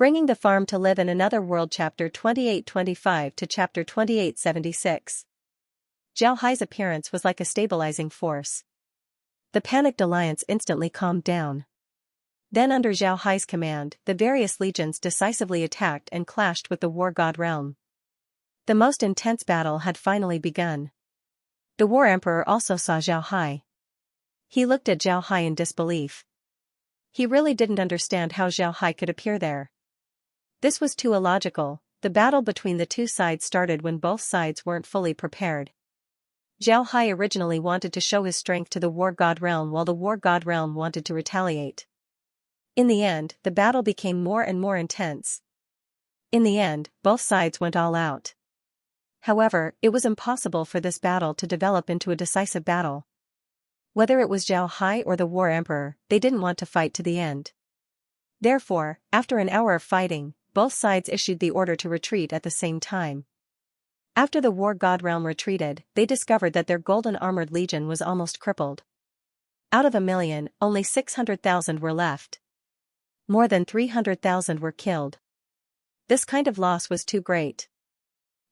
Bringing the Farm to Live in Another World Chapter 2825 to Chapter 2876. Zhao Hai's appearance was like a stabilizing force. The panicked alliance instantly calmed down. Then under Zhao Hai's command, the various legions decisively attacked and clashed with the war god realm. The most intense battle had finally begun. The war emperor also saw Zhao Hai. He looked at Zhao Hai in disbelief. He really didn't understand how Zhao Hai could appear there. This was too illogical. The battle between the two sides started when both sides weren't fully prepared. Zhao Hai originally wanted to show his strength to the war god realm while the war god realm wanted to retaliate. In the end, the battle became more and more intense. In the end, both sides went all out. However, it was impossible for this battle to develop into a decisive battle. Whether it was Zhao Hai or the war emperor, they didn't want to fight to the end. Therefore, after an hour of fighting, both sides issued the order to retreat at the same time. After the war god realm retreated, they discovered that their golden armored legion was almost crippled. Out of 1,000,000, only 600,000 were left. More than 300,000 were killed. This kind of loss was too great.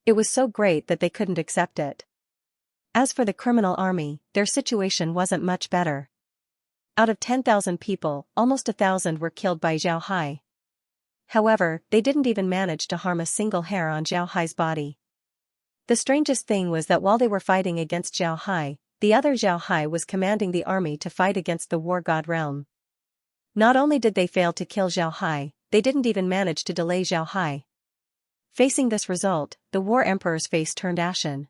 It was so great that they couldn't accept it. As for the criminal army, their situation wasn't much better. Out of 10,000 people, almost 1,000 were killed by Zhao Hai. However, they didn't even manage to harm a single hair on Zhao Hai's body. The strangest thing was that while they were fighting against Zhao Hai, the other Zhao Hai was commanding the army to fight against the war god realm. Not only did they fail to kill Zhao Hai, they didn't even manage to delay Zhao Hai. Facing this result, the war emperor's face turned ashen.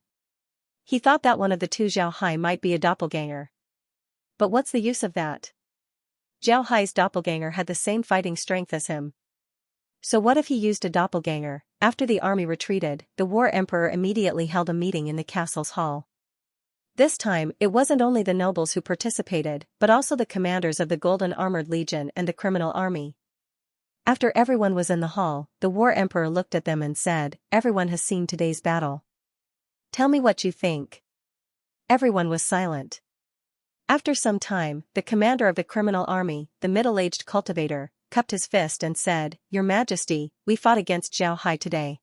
He thought that one of the two Zhao Hai might be a doppelganger. But what's the use of that? Zhao Hai's doppelganger had the same fighting strength as him. So what if he used a doppelganger? After the army retreated, the war emperor immediately held a meeting in the castle's hall. This time, it wasn't only the nobles who participated, but also the commanders of the Golden Armored Legion and the criminal army. After everyone was in the hall, the war emperor looked at them and said, "Everyone has seen today's battle. Tell me what you think." Everyone was silent. After some time, the commander of the criminal army, the middle-aged cultivator, cupped his fist and said, "Your Majesty, we fought against Zhao Hai today.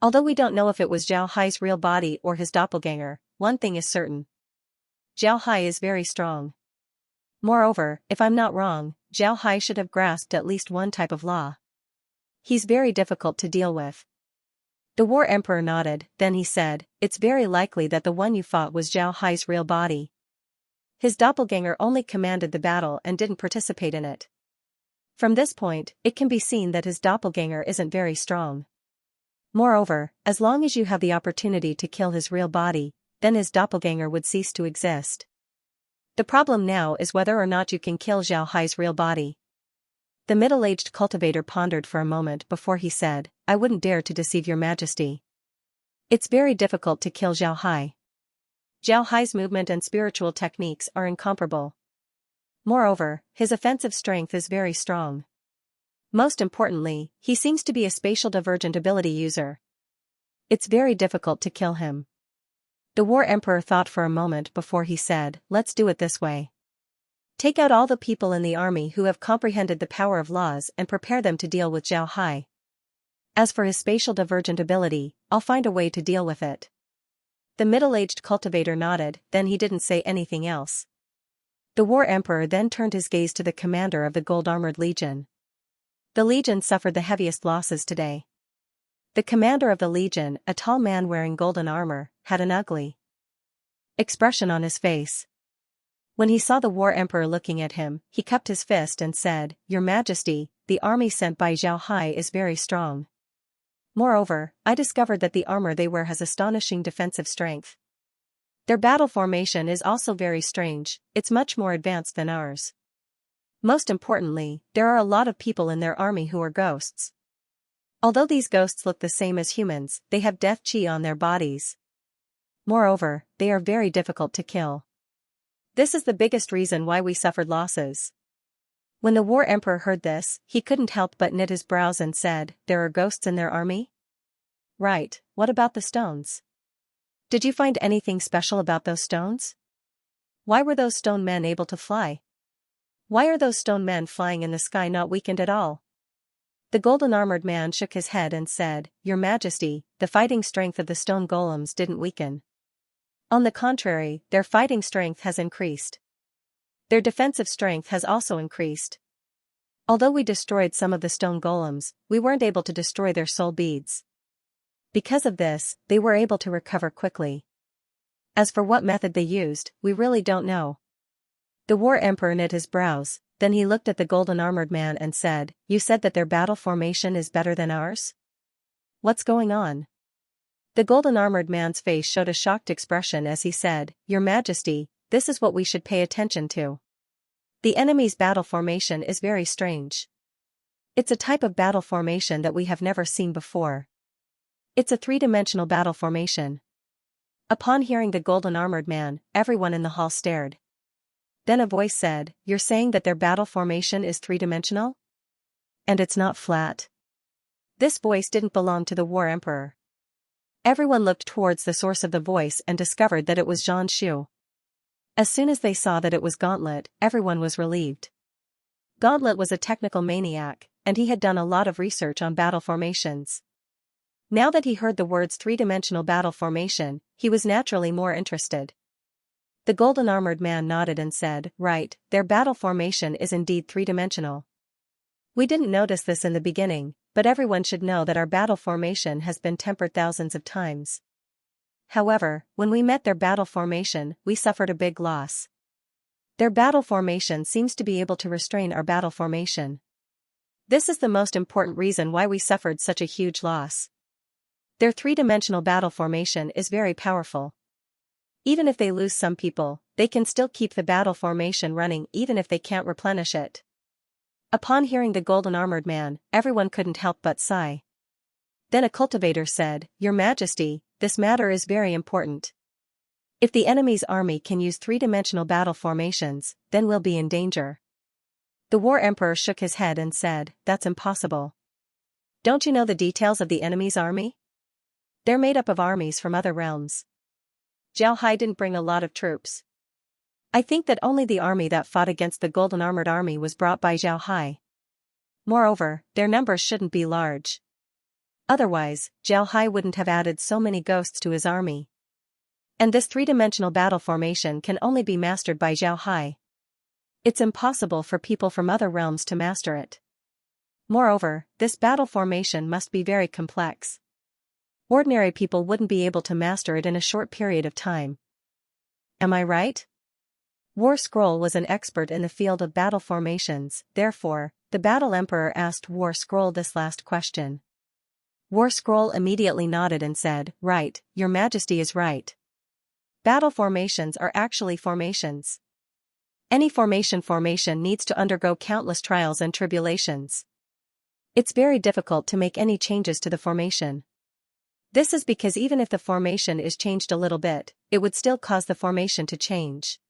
Although we don't know if it was Zhao Hai's real body or his doppelganger, one thing is certain. Zhao Hai is very strong. Moreover, if I'm not wrong, Zhao Hai should have grasped at least one type of law. He's very difficult to deal with." The war emperor nodded, then he said, "It's very likely that the one you fought was Zhao Hai's real body. His doppelganger only commanded the battle and didn't participate in it. From this point, it can be seen that his doppelganger isn't very strong. Moreover, as long as you have the opportunity to kill his real body, then his doppelganger would cease to exist. The problem now is whether or not you can kill Zhao Hai's real body." The middle-aged cultivator pondered for a moment before he said, "I wouldn't dare to deceive your Majesty. It's very difficult to kill Zhao Hai. Zhao Hai's movement and spiritual techniques are incomparable. Moreover, his offensive strength is very strong. Most importantly, he seems to be a spatial divergent ability user. It's very difficult to kill him." The war emperor thought for a moment before he said, "Let's do it this way. Take out all the people in the army who have comprehended the power of laws and prepare them to deal with Zhao Hai. As for his spatial divergent ability, I'll find a way to deal with it." The middle-aged cultivator nodded, then he didn't say anything else. The war emperor then turned his gaze to the commander of the Gold-Armored Legion. The legion suffered the heaviest losses today. The commander of the legion, a tall man wearing golden armor, had an ugly expression on his face. When he saw the war emperor looking at him, he cupped his fist and said, "Your Majesty, the army sent by Zhao Hai is very strong. Moreover, I discovered that the armor they wear has astonishing defensive strength. Their battle formation is also very strange, it's much more advanced than ours. Most importantly, there are a lot of people in their army who are ghosts. Although these ghosts look the same as humans, they have death chi on their bodies. Moreover, they are very difficult to kill. This is the biggest reason why we suffered losses." When the war emperor heard this, he couldn't help but knit his brows and said, "There are ghosts in their army? Right, what about the stones? Did you find anything special about those stones? Why were those stone men able to fly? Why are those stone men flying in the sky not weakened at all? The golden-armored man shook his head and said, "Your Majesty, the fighting strength of the stone golems didn't weaken. On the contrary, their fighting strength has increased. Their defensive strength has also increased. Although we destroyed some of the stone golems, we weren't able to destroy their soul beads. Because of this, they were able to recover quickly. As for what method they used, we really don't know." The war emperor knit his brows, then he looked at the golden-armored man and said, "You said that their battle formation is better than ours? What's going on?" The golden-armored man's face showed a shocked expression as he said, "Your Majesty, this is what we should pay attention to. The enemy's battle formation is very strange. It's a type of battle formation that we have never seen before. It's a three-dimensional battle formation." Upon hearing the golden-armored man, everyone in the hall stared. Then a voice said, "You're saying that their battle formation is three-dimensional? And it's not flat?" This voice didn't belong to the war emperor. Everyone looked towards the source of the voice and discovered that it was Xianxia. As soon as they saw that it was Gauntlet, everyone was relieved. Gauntlet was a technical maniac, and he had done a lot of research on battle formations. Now that he heard the words three-dimensional battle formation, he was naturally more interested. The golden-armored man nodded and said, "Right, their battle formation is indeed three-dimensional. We didn't notice this in the beginning, but everyone should know that our battle formation has been tempered thousands of times. However, when we met their battle formation, we suffered a big loss. Their battle formation seems to be able to restrain our battle formation. This is the most important reason why we suffered such a huge loss. Their three-dimensional battle formation is very powerful. Even if they lose some people, they can still keep the battle formation running even if they can't replenish it." Upon hearing the golden-armored man, everyone couldn't help but sigh. Then a cultivator said, "Your Majesty, this matter is very important. If the enemy's army can use three-dimensional battle formations, then we'll be in danger." The war emperor shook his head and said, "That's impossible. Don't you know the details of the enemy's army? They're made up of armies from other realms. Zhao Hai didn't bring a lot of troops. I think that only the army that fought against the golden-armored army was brought by Zhao Hai. Moreover, their numbers shouldn't be large. Otherwise, Zhao Hai wouldn't have added so many ghosts to his army. And this three-dimensional battle formation can only be mastered by Zhao Hai. It's impossible for people from other realms to master it. Moreover, this battle formation must be very complex. Ordinary people wouldn't be able to master it in a short period of time. Am I right?" War Scroll was an expert in the field of battle formations, therefore, the Battle Emperor asked War Scroll this last question. War Scroll immediately nodded and said, "Right, Your Majesty is right. Battle formations are actually formations. Any formation needs to undergo countless trials and tribulations. It's very difficult to make any changes to the formation. This is because even if the formation is changed a little bit, it would still cause the formation to change.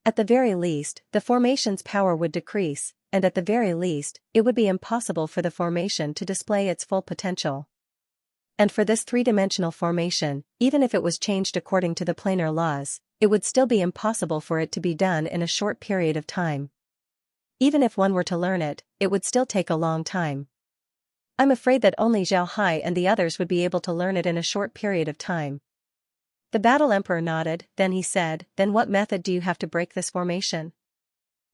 At the very least, the formation's power would decrease, and at the very least, it would be impossible for the formation to display its full potential. And for this three-dimensional formation, even if it was changed according to the planar laws, it would still be impossible for it to be done in a short period of time. Even if one were to learn it, it would still take a long time. I'm afraid that only Zhao Hai and the others would be able to learn it in a short period of time." The Battle Emperor nodded, then he said, "Then what method do you have to break this formation?"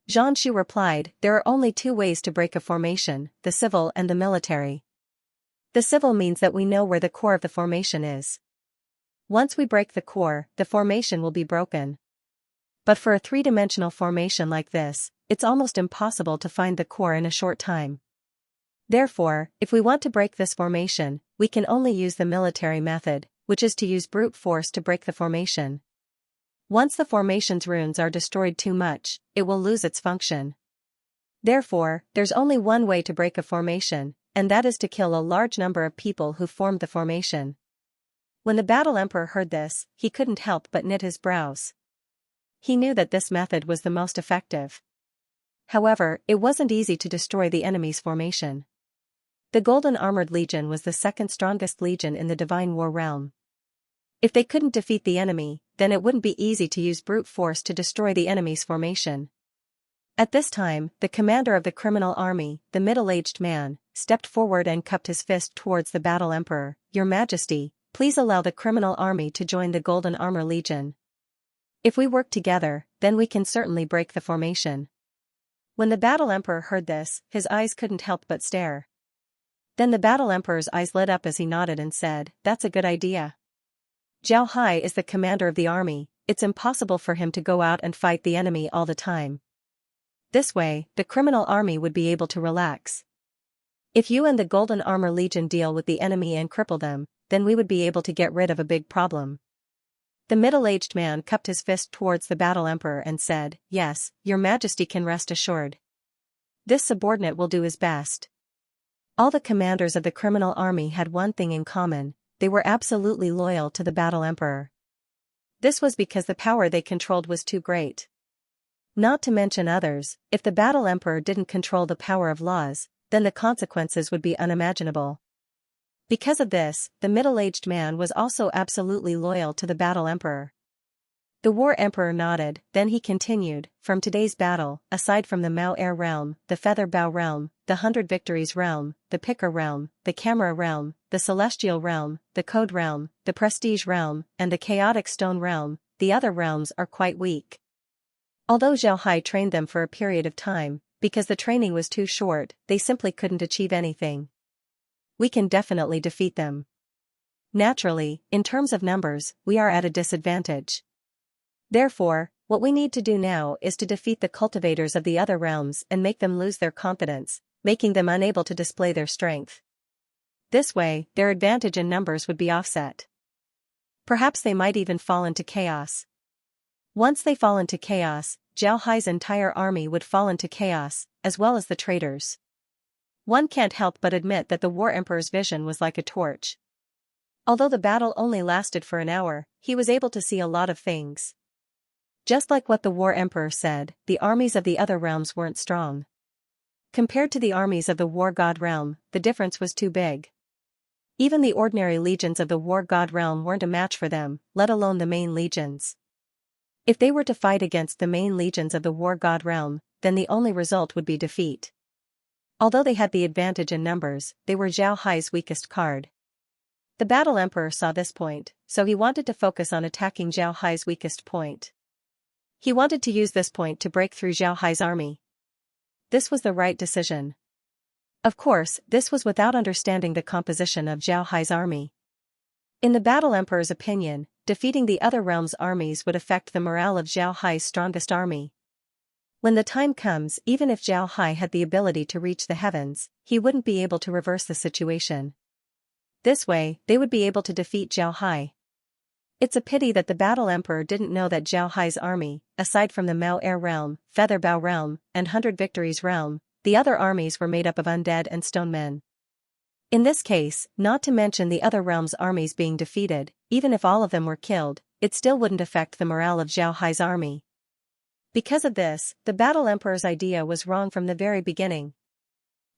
Xianxia replied, "There are only two ways to break a formation, the civil and the military. The civil means that we know where the core of the formation is. Once we break the core, the formation will be broken. But for a three-dimensional formation like this, it's almost impossible to find the core in a short time. Therefore, if we want to break this formation, we can only use the military method, which is to use brute force to break the formation. Once the formation's runes are destroyed too much, it will lose its function. Therefore, there's only one way to break a formation, and that is to kill a large number of people who formed the formation." When the Battle Emperor heard this, he couldn't help but knit his brows. He knew that this method was the most effective. However, it wasn't easy to destroy the enemy's formation. The Golden Armored Legion was the second strongest legion in the Divine War realm. If they couldn't defeat the enemy, then it wouldn't be easy to use brute force to destroy the enemy's formation. At this time, the commander of the criminal army, the middle-aged man, stepped forward and cupped his fist towards the battle emperor. "Your Majesty, please allow the criminal army to join the Golden Armor Legion. If we work together, then we can certainly break the formation." When the battle emperor heard this, his eyes couldn't help but stare. Then the battle emperor's eyes lit up as he nodded and said, "That's a good idea. Zhao Hai is the commander of the army, it's impossible for him to go out and fight the enemy all the time. This way, the criminal army would be able to relax. If you and the Golden Armor Legion deal with the enemy and cripple them, then we would be able to get rid of a big problem." The middle-aged man cupped his fist towards the battle emperor and said, "Yes, your Majesty can rest assured. This subordinate will do his best." All the commanders of the criminal army had one thing in common: they were absolutely loyal to the battle emperor. This was because the power they controlled was too great. Not to mention others, if the battle emperor didn't control the power of laws, then the consequences would be unimaginable. Because of this, the middle-aged man was also absolutely loyal to the battle emperor. The war emperor nodded, then he continued, "From today's battle, aside from the Mao Air realm, the Feather Bow realm, the 100 Victories realm, the Picker realm, the Camera realm, the Celestial realm, the Code realm, the Prestige realm, and the Chaotic Stone realm, the other realms are quite weak." Although Zhao Hai trained them for a period of time, because the training was too short, they simply couldn't achieve anything. "We can definitely defeat them. Naturally, in terms of numbers, we are at a disadvantage. Therefore, what we need to do now is to defeat the cultivators of the other realms and make them lose their confidence, making them unable to display their strength. This way, their advantage in numbers would be offset. Perhaps they might even fall into chaos. Once they fall into chaos, Zhao Hai's entire army would fall into chaos, as well as the traitors. One can't help but admit that the war emperor's vision was like a torch. Although the battle only lasted for an hour, he was able to see a lot of things. Just like what the war emperor said, the armies of the other realms weren't strong. Compared to the armies of the war god realm, the difference was too big. Even the ordinary legions of the war god realm weren't a match for them, let alone the main legions. If they were to fight against the main legions of the war god realm, then the only result would be defeat. Although they had the advantage in numbers, they were Zhao Hai's weakest card. The battle emperor saw this point, so he wanted to focus on attacking Zhao Hai's weakest point. He wanted to use this point to break through Zhao Hai's army. This was the right decision. Of course, this was without understanding the composition of Zhao Hai's army. In the battle emperor's opinion, defeating the other realms' armies would affect the morale of Zhao Hai's strongest army. When the time comes, even if Zhao Hai had the ability to reach the heavens, he wouldn't be able to reverse the situation. This way, they would be able to defeat Zhao Hai. It's a pity that the battle emperor didn't know that Zhao Hai's army, aside from the Mao Air realm, Feather Bow realm, and 100 Victories realm, the other armies were made up of undead and stone men. In this case, not to mention the other realms' armies being defeated, even if all of them were killed, it still wouldn't affect the morale of Zhao Hai's army. Because of this, the battle emperor's idea was wrong from the very beginning.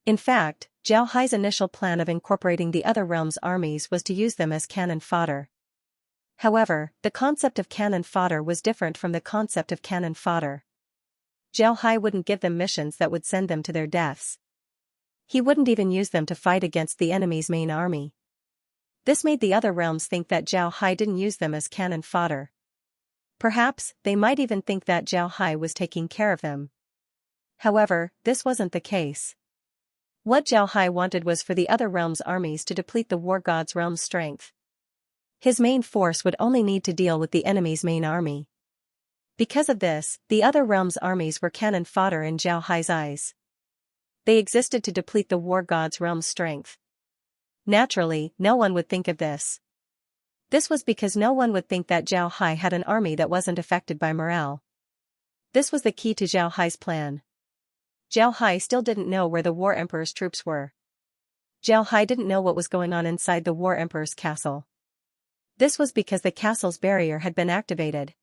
In fact, Zhao Hai's initial plan of incorporating the other realms' armies was to use them as cannon fodder. However, the concept of cannon fodder was different from the concept of cannon fodder. Zhao Hai wouldn't give them missions that would send them to their deaths. He wouldn't even use them to fight against the enemy's main army. This made the other realms think that Zhao Hai didn't use them as cannon fodder. Perhaps, they might even think that Zhao Hai was taking care of them. However, this wasn't the case. What Zhao Hai wanted was for the other realms' armies to deplete the war god's realm's strength. His main force would only need to deal with the enemy's main army. Because of this, the other realms' armies were cannon fodder in Zhao Hai's eyes. They existed to deplete the war god's realm's strength. Naturally, no one would think of this. This was because no one would think that Zhao Hai had an army that wasn't affected by morale. This was the key to Zhao Hai's plan. Zhao Hai still didn't know where the war emperor's troops were. Zhao Hai didn't know what was going on inside the war emperor's castle. This was because the castle's barrier had been activated.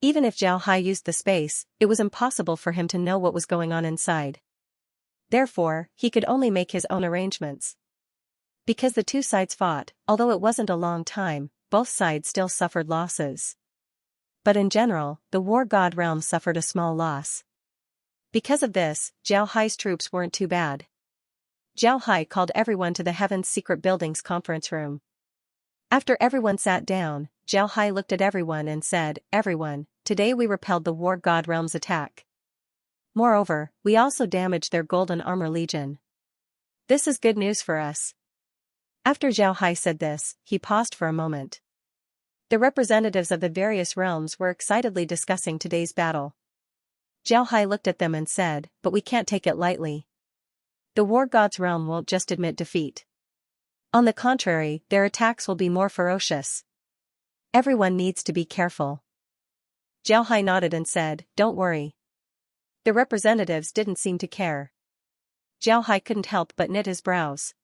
Even if Zhao Hai used the space, it was impossible for him to know what was going on inside. Therefore, he could only make his own arrangements. Because the two sides fought, although it wasn't a long time, both sides still suffered losses. But in general, the war god realm suffered a small loss. Because of this, Zhao Hai's troops weren't too bad. Zhao Hai called everyone to the Heaven's Secret Buildings conference room. After everyone sat down, Zhao Hai looked at everyone and said, "Everyone, today we repelled the War God Realm's attack. Moreover, we also damaged their Golden Armor Legion. This is good news for us." After Zhao Hai said this, he paused for a moment. The representatives of the various realms were excitedly discussing today's battle. Zhao Hai looked at them and said, "But we can't take it lightly. The War God's realm won't just admit defeat. On the contrary, their attacks will be more ferocious. Everyone needs to be careful." Zhao Hai nodded and said, "Don't worry." The representatives didn't seem to care. Zhao Hai couldn't help but knit his brows.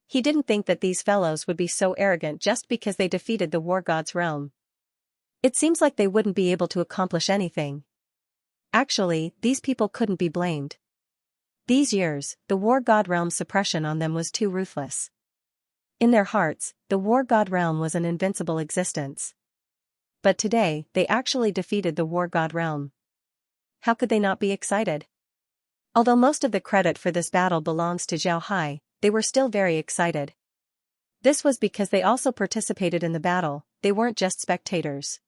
He didn't think that these fellows would be so arrogant just because they defeated the War God's realm. It seems like they wouldn't be able to accomplish anything. Actually, these people couldn't be blamed. These years, the War God realm's suppression on them was too ruthless. In their hearts, the War God realm was an invincible existence. But today, they actually defeated the War God realm. How could they not be excited? Although most of the credit for this battle belongs to Zhao Hai, they were still very excited. This was because they also participated in the battle, they weren't just spectators.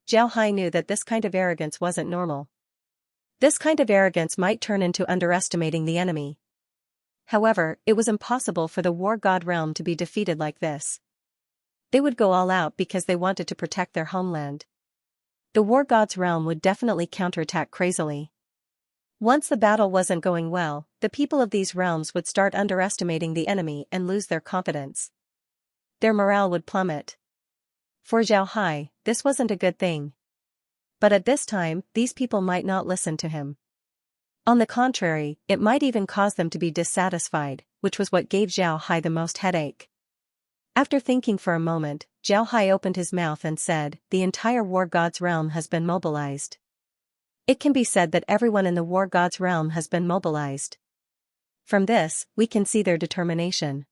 Zhao Hai knew that this kind of arrogance wasn't normal. This kind of arrogance might turn into underestimating the enemy. However, it was impossible for the War God realm to be defeated like this. They would go all out because they wanted to protect their homeland. The War God's realm would definitely counterattack crazily. Once the battle wasn't going well, the people of these realms would start underestimating the enemy and lose their confidence. Their morale would plummet. For Zhao Hai, this wasn't a good thing. But at this time, these people might not listen to him. On the contrary, it might even cause them to be dissatisfied, which was what gave Zhao Hai the most headache. After thinking for a moment, Zhao Hai opened his mouth and said, "The entire War God's realm has been mobilized." It can be said that everyone in the War God's realm has been mobilized. From this, we can see their determination.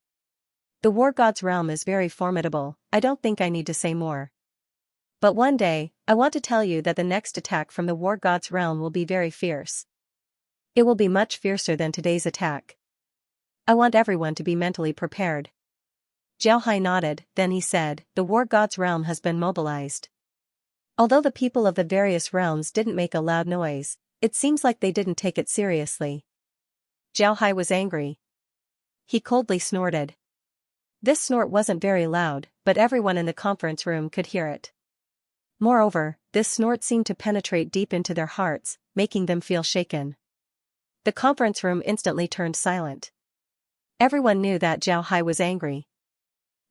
The War God's realm is very formidable, I don't think I need to say more. But one day, I want to tell you that the next attack from the War God's realm will be very fierce. It will be much fiercer than today's attack. I want everyone to be mentally prepared. Zhao Hai nodded, then he said, "The War God's realm has been mobilized." Although the people of the various realms didn't make a loud noise, it seems like they didn't take it seriously. Zhao Hai was angry. He coldly snorted. This snort wasn't very loud, but everyone in the conference room could hear it. Moreover, this snort seemed to penetrate deep into their hearts, making them feel shaken. The conference room instantly turned silent. Everyone knew that Zhao Hai was angry.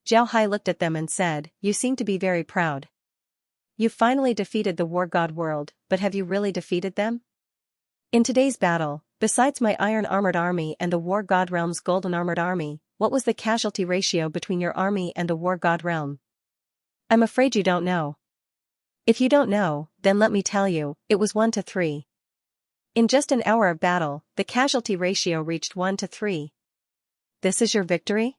Zhao Hai looked at them and said, "You seem to be very proud. You finally defeated the War God world, but have you really defeated them? In today's battle, besides my Iron Armored Army and the War God realm's Golden Armored Army, what was the casualty ratio between your army and the War God realm? I'm afraid you don't know. If you don't know, then let me tell you, it was 1-3. In just an hour of battle, the casualty ratio reached 1-3. This is your victory?"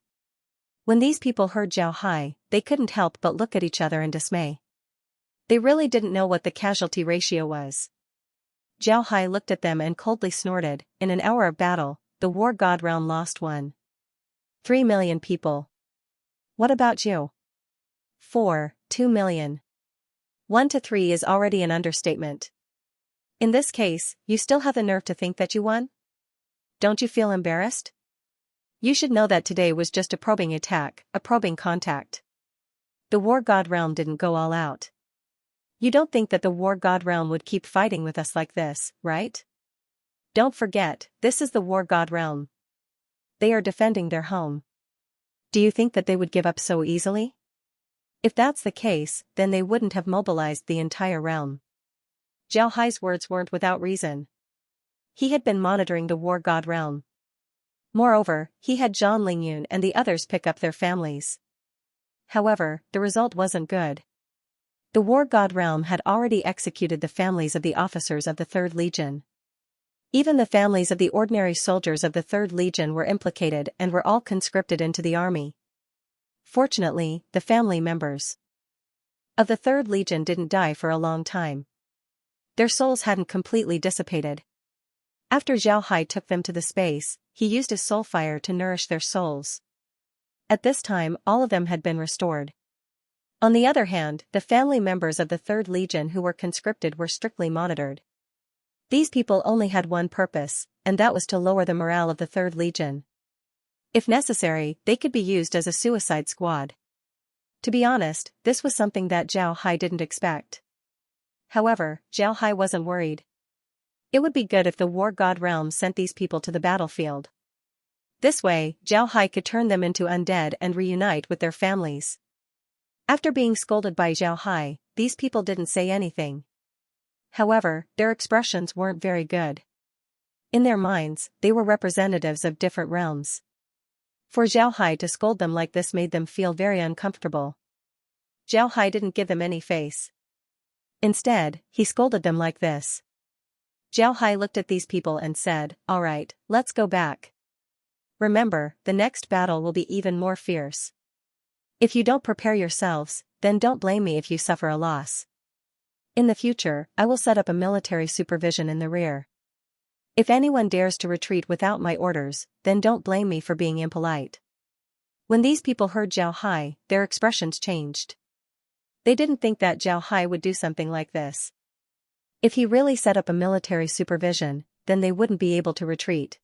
When these people heard Zhao Hai, they couldn't help but look at each other in dismay. They really didn't know what the casualty ratio was. Zhao Hai looked at them and coldly snorted, "In an hour of battle, the War God realm lost 1.3 million people. What about you? 2 million. 1-3 is already an understatement. In this case, you still have the nerve to think that you won? Don't you feel embarrassed? You should know that today was just a probing attack, a probing contact. The War God realm didn't go all out. You don't think that the War God realm would keep fighting with us like this, right? Don't forget, this is the War God realm. They are defending their home. Do you think that they would give up so easily? If that's the case, then they wouldn't have mobilized the entire realm." Zhao Hai's words weren't without reason. He had been monitoring the War God realm. Moreover, he had Zhang Lingyun and the others pick up their families. However, the result wasn't good. The War God realm had already executed the families of the officers of the 3rd Legion. Even the families of the ordinary soldiers of the 3rd Legion were implicated and were all conscripted into the army. Fortunately, the family members of the 3rd Legion didn't die for a long time. Their souls hadn't completely dissipated. After Zhao Hai took them to the space, he used his soul fire to nourish their souls. At this time all of them had been restored. On the other hand, the family members of the Third Legion who were conscripted were strictly monitored. These people only had one purpose, and that was to lower the morale of the Third Legion. If necessary, they could be used as a suicide squad. To be honest, this was something that Zhao Hai didn't expect. However, Zhao Hai wasn't worried. It would be good if the War God realm sent these people to the battlefield. This way, Zhao Hai could turn them into undead and reunite with their families. After being scolded by Zhao Hai, these people didn't say anything. However, their expressions weren't very good. In their minds, they were representatives of different realms. For Zhao Hai to scold them like this made them feel very uncomfortable. Zhao Hai didn't give them any face. Instead, he scolded them like this. Zhao Hai looked at these people and said, "All right, let's go back. Remember, the next battle will be even more fierce. If you don't prepare yourselves, then don't blame me if you suffer a loss. In the future, I will set up a military supervision in the rear. If anyone dares to retreat without my orders, then don't blame me for being impolite." When these people heard Zhao Hai, their expressions changed. They didn't think that Zhao Hai would do something like this. If he really set up a military supervision, then they wouldn't be able to retreat.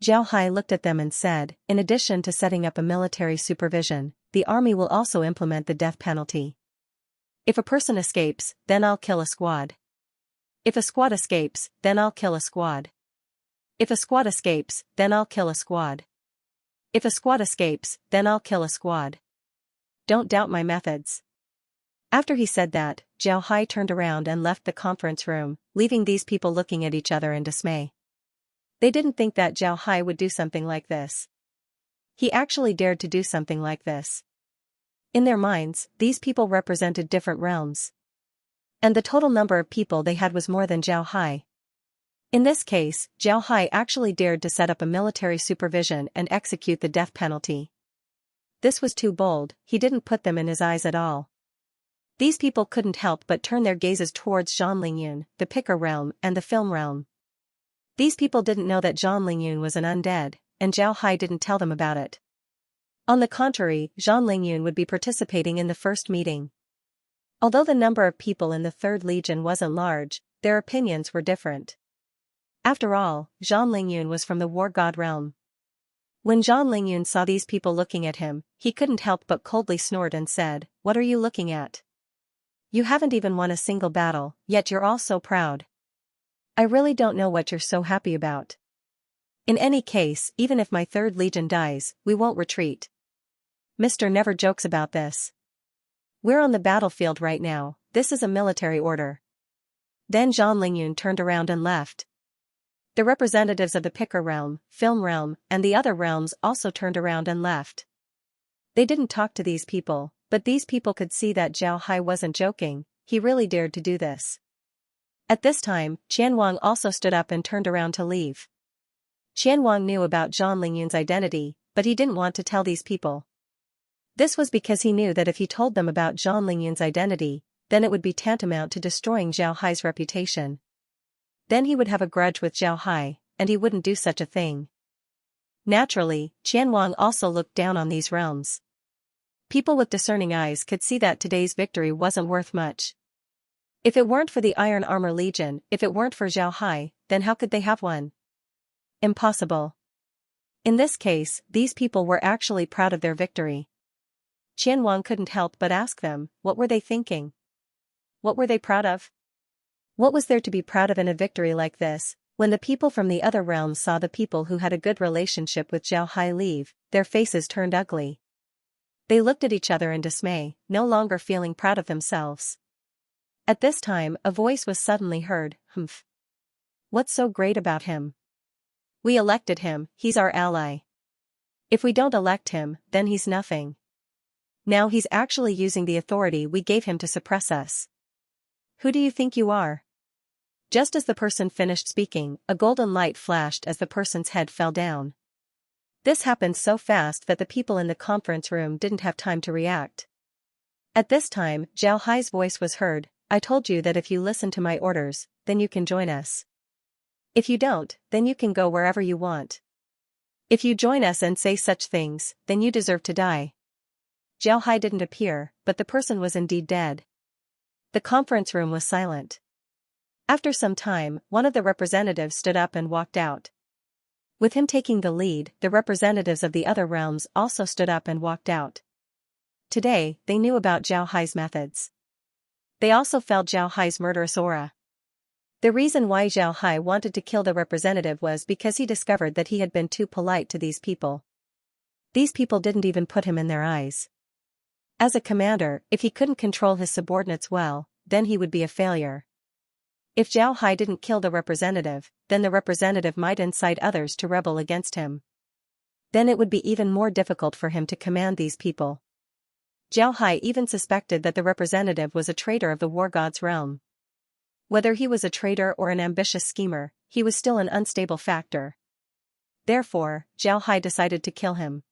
Zhao Hai looked at them and said, "In addition to setting up a military supervision, the army will also implement the death penalty. If a person escapes, then I'll kill a squad. If a squad escapes, then I'll kill a squad. If a squad escapes, then I'll kill a squad. If a squad escapes, then I'll kill a squad. Don't doubt my methods." After he said that, Zhao Hai turned around and left the conference room, leaving these people looking at each other in dismay. They didn't think that Zhao Hai would do something like this. He actually dared to do something like this. In their minds, these people represented different realms. And the total number of people they had was more than Zhao Hai. In this case, Zhao Hai actually dared to set up a military supervision and execute the death penalty. This was too bold, he didn't put them in his eyes at all. These people couldn't help but turn their gazes towards Zhang Lingyun, the Picker realm and the Film realm. These people didn't know that Zhang Lingyun was an undead, and Zhao Hai didn't tell them about it. On the contrary, Zhang Lingyun would be participating in the first meeting. Although the number of people in the Third Legion wasn't large, their opinions were different. After all, Zhang Lingyun was from the War God realm. When Zhang Lingyun saw these people looking at him, he couldn't help but coldly snort and said, "What are you looking at? You haven't even won a single battle, yet you're all so proud. I really don't know what you're so happy about. In any case, even if my Third Legion dies, we won't retreat. Mr. never jokes about this. We're on the battlefield right now, this is a military order." Then Zhang Lingyun turned around and left. The representatives of the Picker realm, Film realm, and the other realms also turned around and left. They didn't talk to these people, but these people could see that Zhao Hai wasn't joking, he really dared to do this. At this time, Qian Wang also stood up and turned around to leave. Qian Wang knew about Zhang Lingyun's identity, but he didn't want to tell these people. This was because he knew that if he told them about Zhang Lingyun's identity, then it would be tantamount to destroying Zhao Hai's reputation. Then he would have a grudge with Zhao Hai, and he wouldn't do such a thing. Naturally, Qian Wang also looked down on these realms. People with discerning eyes could see that today's victory wasn't worth much. If it weren't for the Iron Armor Legion, if it weren't for Zhao Hai, then how could they have won? Impossible. In this case, these people were actually proud of their victory. Qian Wang couldn't help but ask them, what were they thinking? What were they proud of? What was there to be proud of in a victory like this? When the people from the other realms saw the people who had a good relationship with Zhao Hai leave, their faces turned ugly. They looked at each other in dismay, no longer feeling proud of themselves. At this time, a voice was suddenly heard, "Humph. What's so great about him? We elected him, he's our ally. If we don't elect him, then he's nothing. Now he's actually using the authority we gave him to suppress us. Who do you think you are?" Just as the person finished speaking, a golden light flashed as the person's head fell down. This happened so fast that the people in the conference room didn't have time to react. At this time, Zhao Hai's voice was heard, "I told you that if you listen to my orders, then you can join us. If you don't, then you can go wherever you want." If you join us and say such things, then you deserve to die. Zhao Hai didn't appear, but the person was indeed dead. The conference room was silent. After some time, one of the representatives stood up and walked out. With him taking the lead, the representatives of the other realms also stood up and walked out. Today, they knew about Zhao Hai's methods. They also felt Zhao Hai's murderous aura. The reason why Zhao Hai wanted to kill the representative was because he discovered that he had been too polite to these people. These people didn't even put him in their eyes. As a commander, if he couldn't control his subordinates well, then he would be a failure. If Zhao Hai didn't kill the representative, then the representative might incite others to rebel against him. Then it would be even more difficult for him to command these people. Zhao Hai even suspected that the representative was a traitor of the war god's realm. Whether he was a traitor or an ambitious schemer, he was still an unstable factor. Therefore, Zhao Hai decided to kill him.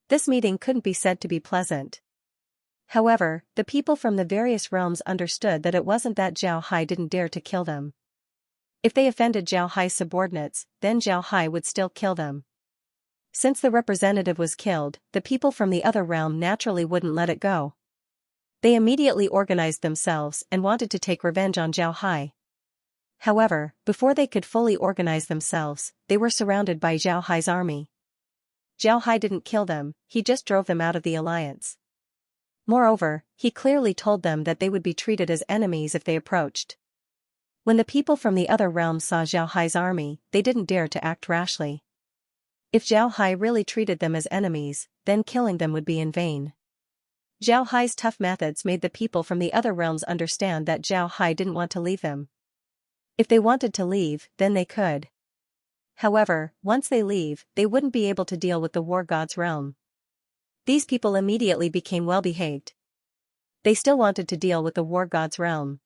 This meeting couldn't be said to be pleasant. However, the people from the various realms understood that it wasn't that Zhao Hai didn't dare to kill them. If they offended Zhao Hai's subordinates, then Zhao Hai would still kill them. Since the representative was killed, the people from the other realm naturally wouldn't let it go. They immediately organized themselves and wanted to take revenge on Zhao Hai. However, before they could fully organize themselves, they were surrounded by Zhao Hai's army. Zhao Hai didn't kill them, he just drove them out of the alliance. Moreover, he clearly told them that they would be treated as enemies if they approached. When the people from the other realms saw Zhao Hai's army, they didn't dare to act rashly. If Zhao Hai really treated them as enemies, then killing them would be in vain. Zhao Hai's tough methods made the people from the other realms understand that Zhao Hai didn't want to leave them. If they wanted to leave, then they could. However, once they leave, they wouldn't be able to deal with the war god's realm. These people immediately became well-behaved. They still wanted to deal with the war god's realm.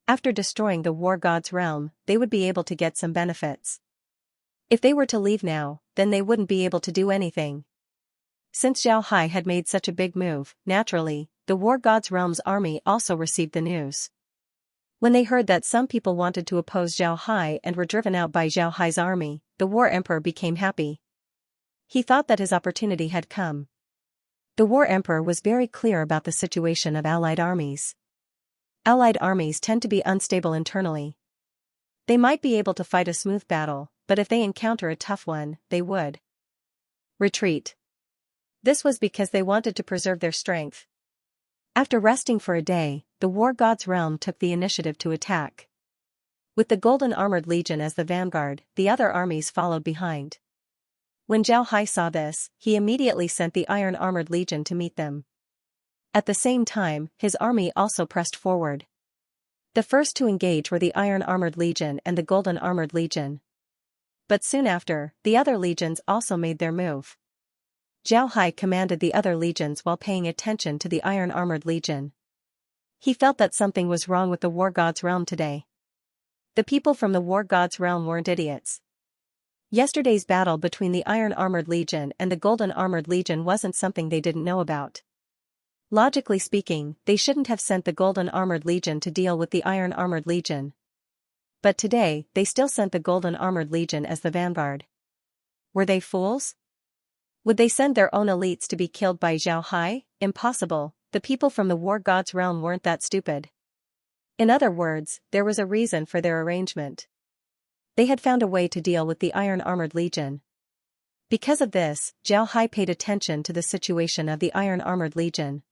After destroying the war god's realm, they would be able to get some benefits. If they were to leave now, then they wouldn't be able to do anything. Since Zhao Hai had made such a big move, naturally, the war god's realm's army also received the news. When they heard that some people wanted to oppose Zhao Hai and were driven out by Zhao Hai's army, the war emperor became happy. He thought that his opportunity had come. The war emperor was very clear about the situation of allied armies. Allied armies tend to be unstable internally. They might be able to fight a smooth battle, but if they encounter a tough one, they would retreat. This was because they wanted to preserve their strength. After resting for a day, the war god's realm took the initiative to attack. With the Golden Armored Legion as the vanguard, the other armies followed behind. When Zhao Hai saw this, he immediately sent the Iron Armored Legion to meet them. At the same time, his army also pressed forward. The first to engage were the Iron Armored Legion and the Golden Armored Legion. But soon after, the other legions also made their move. Zhao Hai commanded the other legions while paying attention to the Iron Armored Legion. He felt that something was wrong with the war god's realm today. The people from the war god's realm weren't idiots. Yesterday's battle between the Iron Armored Legion and the Golden Armored Legion wasn't something they didn't know about. Logically speaking, they shouldn't have sent the Golden Armored Legion to deal with the Iron Armored Legion. But today, they still sent the Golden Armored Legion as the vanguard. Were they fools? Would they send their own elites to be killed by Zhao Hai? Impossible, the people from the war god's realm weren't that stupid. In other words, there was a reason for their arrangement. They had found a way to deal with the Iron Armored Legion. Because of this, Zhao Hai paid attention to the situation of the Iron Armored Legion.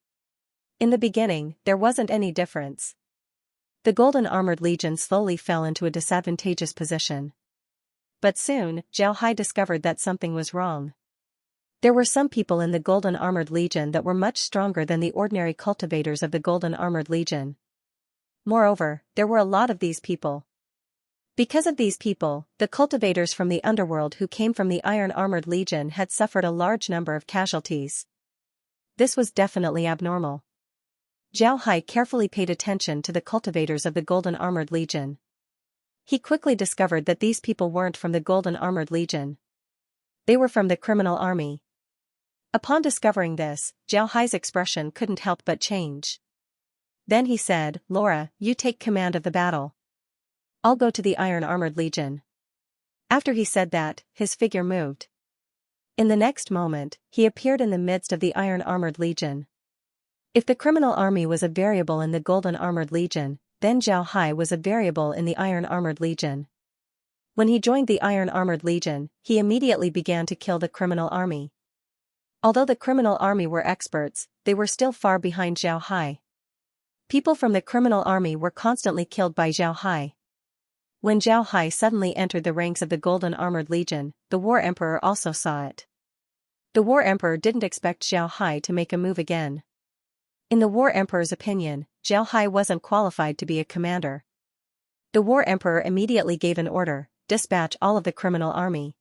In the beginning, there wasn't any difference. The Golden Armored Legion slowly fell into a disadvantageous position. But soon, Zhao Hai discovered that something was wrong. There were some people in the Golden Armored Legion that were much stronger than the ordinary cultivators of the Golden Armored Legion. Moreover, there were a lot of these people. Because of these people, the cultivators from the underworld who came from the Iron Armored Legion had suffered a large number of casualties. This was definitely abnormal. Zhao Hai carefully paid attention to the cultivators of the Golden Armored Legion. He quickly discovered that these people weren't from the Golden Armored Legion. They were from the criminal army. Upon discovering this, Zhao Hai's expression couldn't help but change. Then he said, "Laura, you take command of the battle. I'll go to the Iron Armored Legion." After he said that, his figure moved. In the next moment, he appeared in the midst of the iron-armored legion. If the criminal army was a variable in the golden-armored legion, then Zhao Hai was a variable in the iron-armored legion. When he joined the iron-armored legion, he immediately began to kill the criminal army. Although the criminal army were experts, they were still far behind Zhao Hai. People from the criminal army were constantly killed by Zhao Hai. When Zhao Hai suddenly entered the ranks of the golden-armored legion, the War Emperor also saw it. The War Emperor didn't expect Zhao Hai to make a move again. In the War Emperor's opinion, Zhao Hai wasn't qualified to be a commander. The War Emperor immediately gave an order: dispatch all of the criminal army.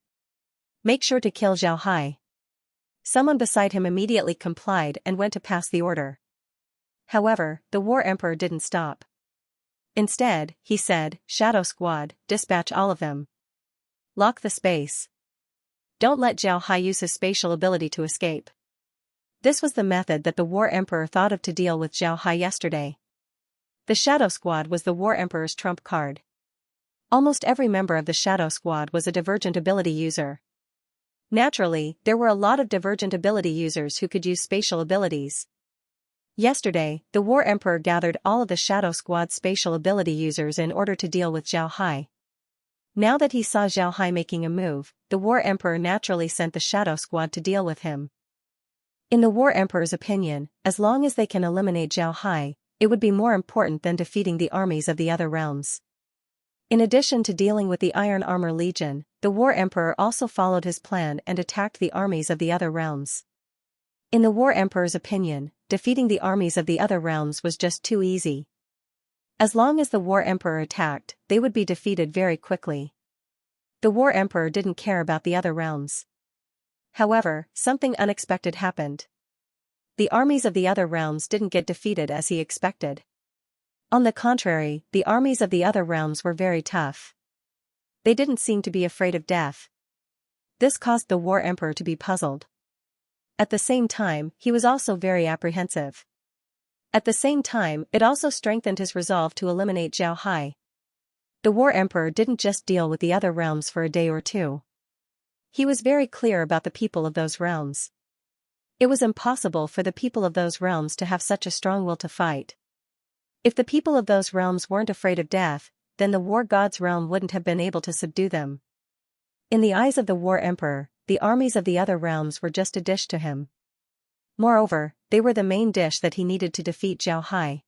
Make sure to kill Zhao Hai. Someone beside him immediately complied and went to pass the order. However, the War Emperor didn't stop. Instead, he said, Shadow Squad, dispatch all of them. Lock the space. Don't let Zhao Hai use his spatial ability to escape. This was the method that the War Emperor thought of to deal with Zhao Hai yesterday. The Shadow Squad was the War Emperor's trump card. Almost every member of the Shadow Squad was a divergent ability user. Naturally, there were a lot of divergent ability users who could use spatial abilities. Yesterday, the War Emperor gathered all of the Shadow Squad's spatial ability users in order to deal with Zhao Hai. Now that he saw Zhao Hai making a move, the War Emperor naturally sent the Shadow Squad to deal with him. In the War Emperor's opinion, as long as they can eliminate Zhao Hai, it would be more important than defeating the armies of the other realms. In addition to dealing with the Iron Armor Legion, the War Emperor also followed his plan and attacked the armies of the other realms. In the War Emperor's opinion, defeating the armies of the other realms was just too easy. As long as the War Emperor attacked, they would be defeated very quickly. The War Emperor didn't care about the other realms. However, something unexpected happened. The armies of the other realms didn't get defeated as he expected. On the contrary, the armies of the other realms were very tough. They didn't seem to be afraid of death. This caused the War Emperor to be puzzled. At the same time, he was also very apprehensive. At the same time, it also strengthened his resolve to eliminate Zhao Hai. The War Emperor didn't just deal with the other realms for a day or two. He was very clear about the people of those realms. It was impossible for the people of those realms to have such a strong will to fight. If the people of those realms weren't afraid of death, then the War God's realm wouldn't have been able to subdue them. In the eyes of the War Emperor, the armies of the other realms were just a dish to him. Moreover, they were the main dish that he needed to defeat Zhao Hai.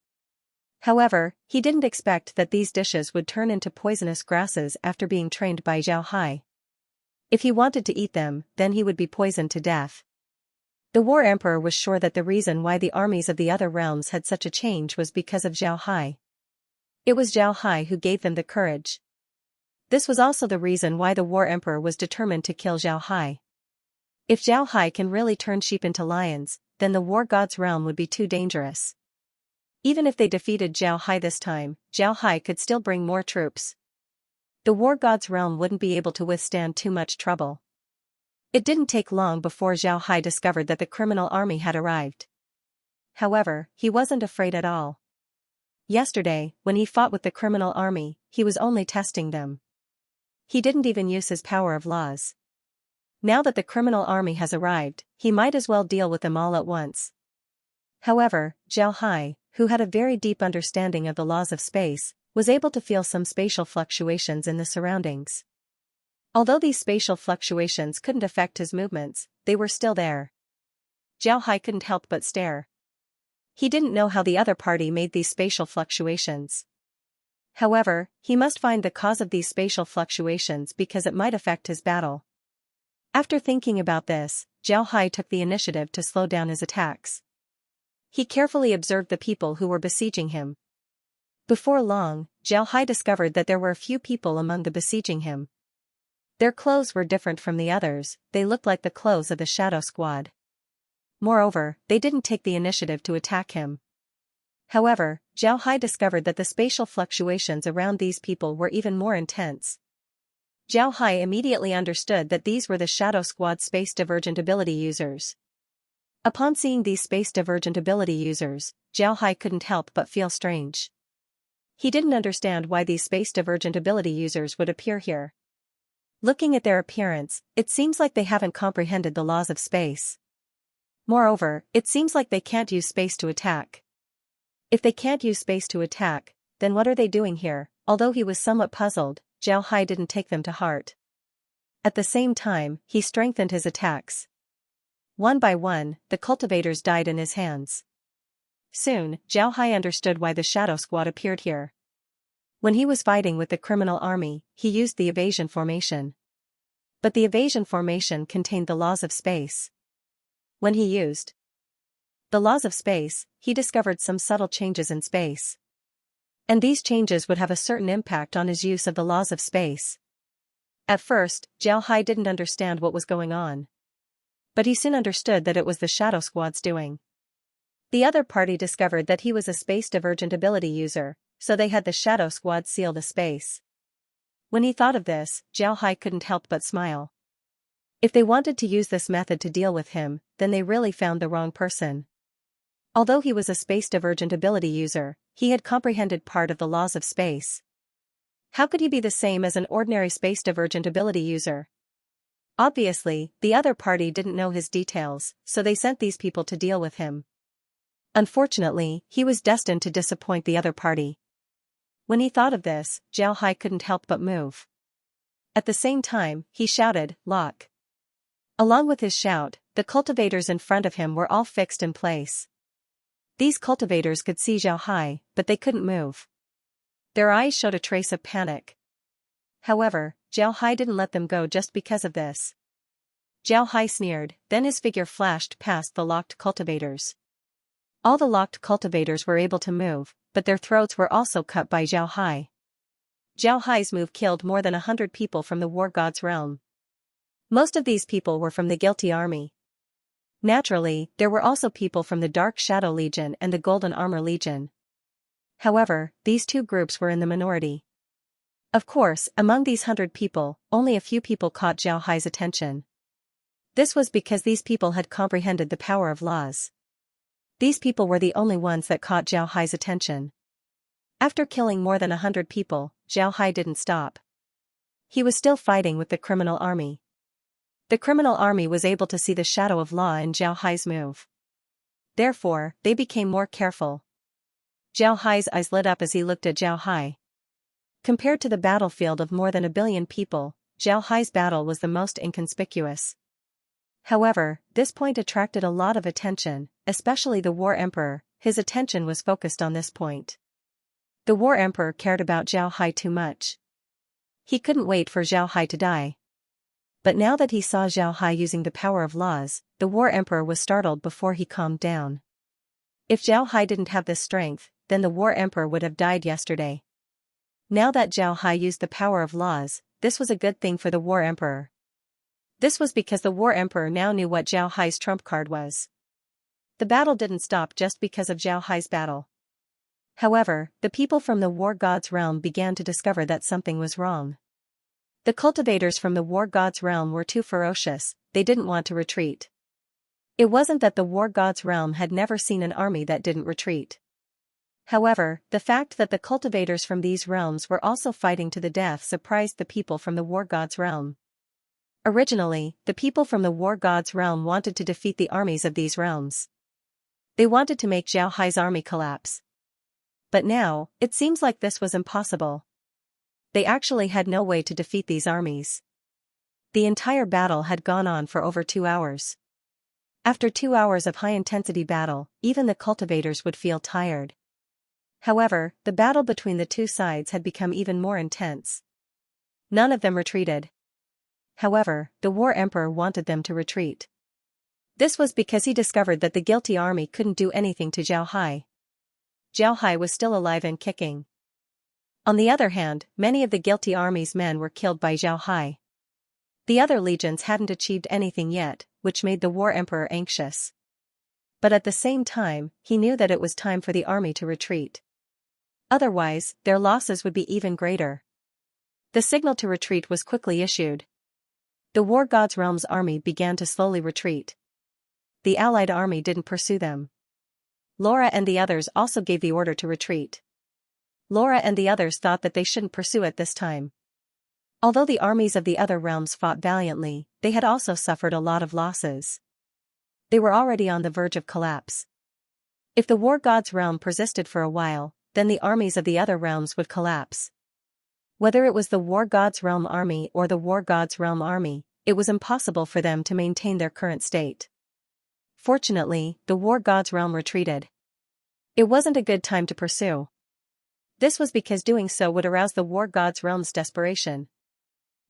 However, he didn't expect that these dishes would turn into poisonous grasses after being trained by Zhao Hai. If he wanted to eat them, then he would be poisoned to death. The War Emperor was sure that the reason why the armies of the other realms had such a change was because of Zhao Hai. It was Zhao Hai who gave them the courage. This was also the reason why the War Emperor was determined to kill Zhao Hai. If Zhao Hai can really turn sheep into lions, then the War God's realm would be too dangerous. Even if they defeated Zhao Hai this time, Zhao Hai could still bring more troops. The War God's realm wouldn't be able to withstand too much trouble. It didn't take long before Zhao Hai discovered that the criminal army had arrived. However, he wasn't afraid at all. Yesterday, when he fought with the criminal army, he was only testing them. He didn't even use his power of laws. Now that the criminal army has arrived, he might as well deal with them all at once. However, Zhao Hai, who had a very deep understanding of the laws of space, was able to feel some spatial fluctuations in the surroundings. Although these spatial fluctuations couldn't affect his movements, they were still there. Zhao Hai couldn't help but stare. He didn't know how the other party made these spatial fluctuations. However, he must find the cause of these spatial fluctuations because it might affect his battle. After thinking about this, Zhao Hai took the initiative to slow down his attacks. He carefully observed the people who were besieging him. Before long, Zhao Hai discovered that there were a few people among the besieging him. Their clothes were different from the others, they looked like the clothes of the Shadow Squad. Moreover, they didn't take the initiative to attack him. However, Zhao Hai discovered that the spatial fluctuations around these people were even more intense. Zhao Hai immediately understood that these were the Shadow Squad space divergent ability users. Upon seeing these space divergent ability users, Zhao Hai couldn't help but feel strange. He didn't understand why these space divergent ability users would appear here. Looking at their appearance, it seems like they haven't comprehended the laws of space. Moreover, it seems like they can't use space to attack. If they can't use space to attack, then what are they doing here? Although he was somewhat puzzled, Zhao Hai didn't take them to heart. At the same time, he strengthened his attacks. One by one, the cultivators died in his hands. Soon, Zhao Hai understood why the shadow squad appeared here. When he was fighting with the criminal army, he used the evasion formation. But the evasion formation contained the laws of space. When he used the laws of space, he discovered some subtle changes in space. And these changes would have a certain impact on his use of the laws of space. At first, Zhao Hai didn't understand what was going on. But he soon understood that it was the Shadow Squad's doing. The other party discovered that he was a space divergent ability user, so they had the Shadow Squad seal the space. When he thought of this, Zhao Hai couldn't help but smile. If they wanted to use this method to deal with him, then they really found the wrong person. Although he was a space divergent ability user, he had comprehended part of the laws of space. How could he be the same as an ordinary space divergent ability user? Obviously, the other party didn't know his details, so they sent these people to deal with him. Unfortunately, he was destined to disappoint the other party. When he thought of this, Zhao Hai couldn't help but move. At the same time, he shouted, "Lock!" Along with his shout, the cultivators in front of him were all fixed in place. These cultivators could see Zhao Hai, but they couldn't move. Their eyes showed a trace of panic. However, Zhao Hai didn't let them go just because of this. Zhao Hai sneered, then his figure flashed past the locked cultivators. All the locked cultivators were able to move, but their throats were also cut by Zhao Hai. Zhao Hai's move killed more than 100 people from the war god's realm. Most of these people were from the guilty army. Naturally, there were also people from the Dark Shadow Legion and the Golden Armor Legion. However, these two groups were in the minority. Of course, among these 100 people, only a few people caught Zhao Hai's attention. This was because these people had comprehended the power of laws. These people were the only ones that caught Zhao Hai's attention. After killing more than 100 people, Zhao Hai didn't stop. He was still fighting with the criminal army. The criminal army was able to see the shadow of law in Zhao Hai's move. Therefore, they became more careful. Zhao Hai's eyes lit up as he looked at Zhao Hai. Compared to the battlefield of more than 1 billion people, Zhao Hai's battle was the most inconspicuous. However, this point attracted a lot of attention, especially the War Emperor. His attention was focused on this point. The War Emperor cared about Zhao Hai too much. He couldn't wait for Zhao Hai to die. But now that he saw Zhao Hai using the power of laws, the War Emperor was startled before he calmed down. If Zhao Hai didn't have this strength, then the War Emperor would have died yesterday. Now that Zhao Hai used the power of laws, this was a good thing for the War Emperor. This was because the War Emperor now knew what Zhao Hai's trump card was. The battle didn't stop just because of Zhao Hai's battle. However, the people from the War God's realm began to discover that something was wrong. The cultivators from the War God's realm were too ferocious, they didn't want to retreat. It wasn't that the War God's realm had never seen an army that didn't retreat. However, the fact that the cultivators from these realms were also fighting to the death surprised the people from the War God's realm. Originally, the people from the War God's realm wanted to defeat the armies of these realms. They wanted to make Zhao Hai's army collapse. But now, it seems like this was impossible. They actually had no way to defeat these armies. The entire battle had gone on for over 2 hours. After 2 hours of high-intensity battle, even the cultivators would feel tired. However, the battle between the two sides had become even more intense. None of them retreated. However, the War Emperor wanted them to retreat. This was because he discovered that the guilty army couldn't do anything to Zhao Hai. Zhao Hai was still alive and kicking. On the other hand, many of the guilty army's men were killed by Zhao Hai. The other legions hadn't achieved anything yet, which made the War Emperor anxious. But at the same time, he knew that it was time for the army to retreat. Otherwise, their losses would be even greater. The signal to retreat was quickly issued. The War God's realm's army began to slowly retreat. The allied army didn't pursue them. Laura and the others also gave the order to retreat. Laura and the others thought that they shouldn't pursue it this time. Although the armies of the other realms fought valiantly, they had also suffered a lot of losses. They were already on the verge of collapse. If the war god's realm persisted for a while, then the armies of the other realms would collapse. Whether it was the war god's realm army or the war god's realm army, it was impossible for them to maintain their current state. Fortunately, the war god's realm retreated. It wasn't a good time to pursue. This was because doing so would arouse the war god's realm's desperation.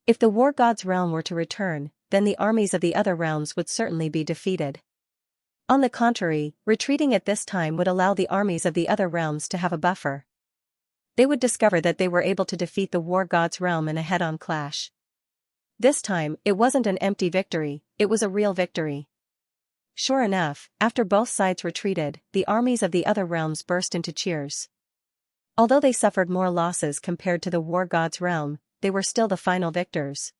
If the war god's realm were to return, then the armies of the other realms would certainly be defeated. On the contrary, retreating at this time would allow the armies of the other realms to have a buffer. They would discover that they were able to defeat the war god's realm in a head-on clash. This time, it wasn't an empty victory, it was a real victory. Sure enough, after both sides retreated, the armies of the other realms burst into cheers. Although they suffered more losses compared to the war god's realm, they were still the final victors.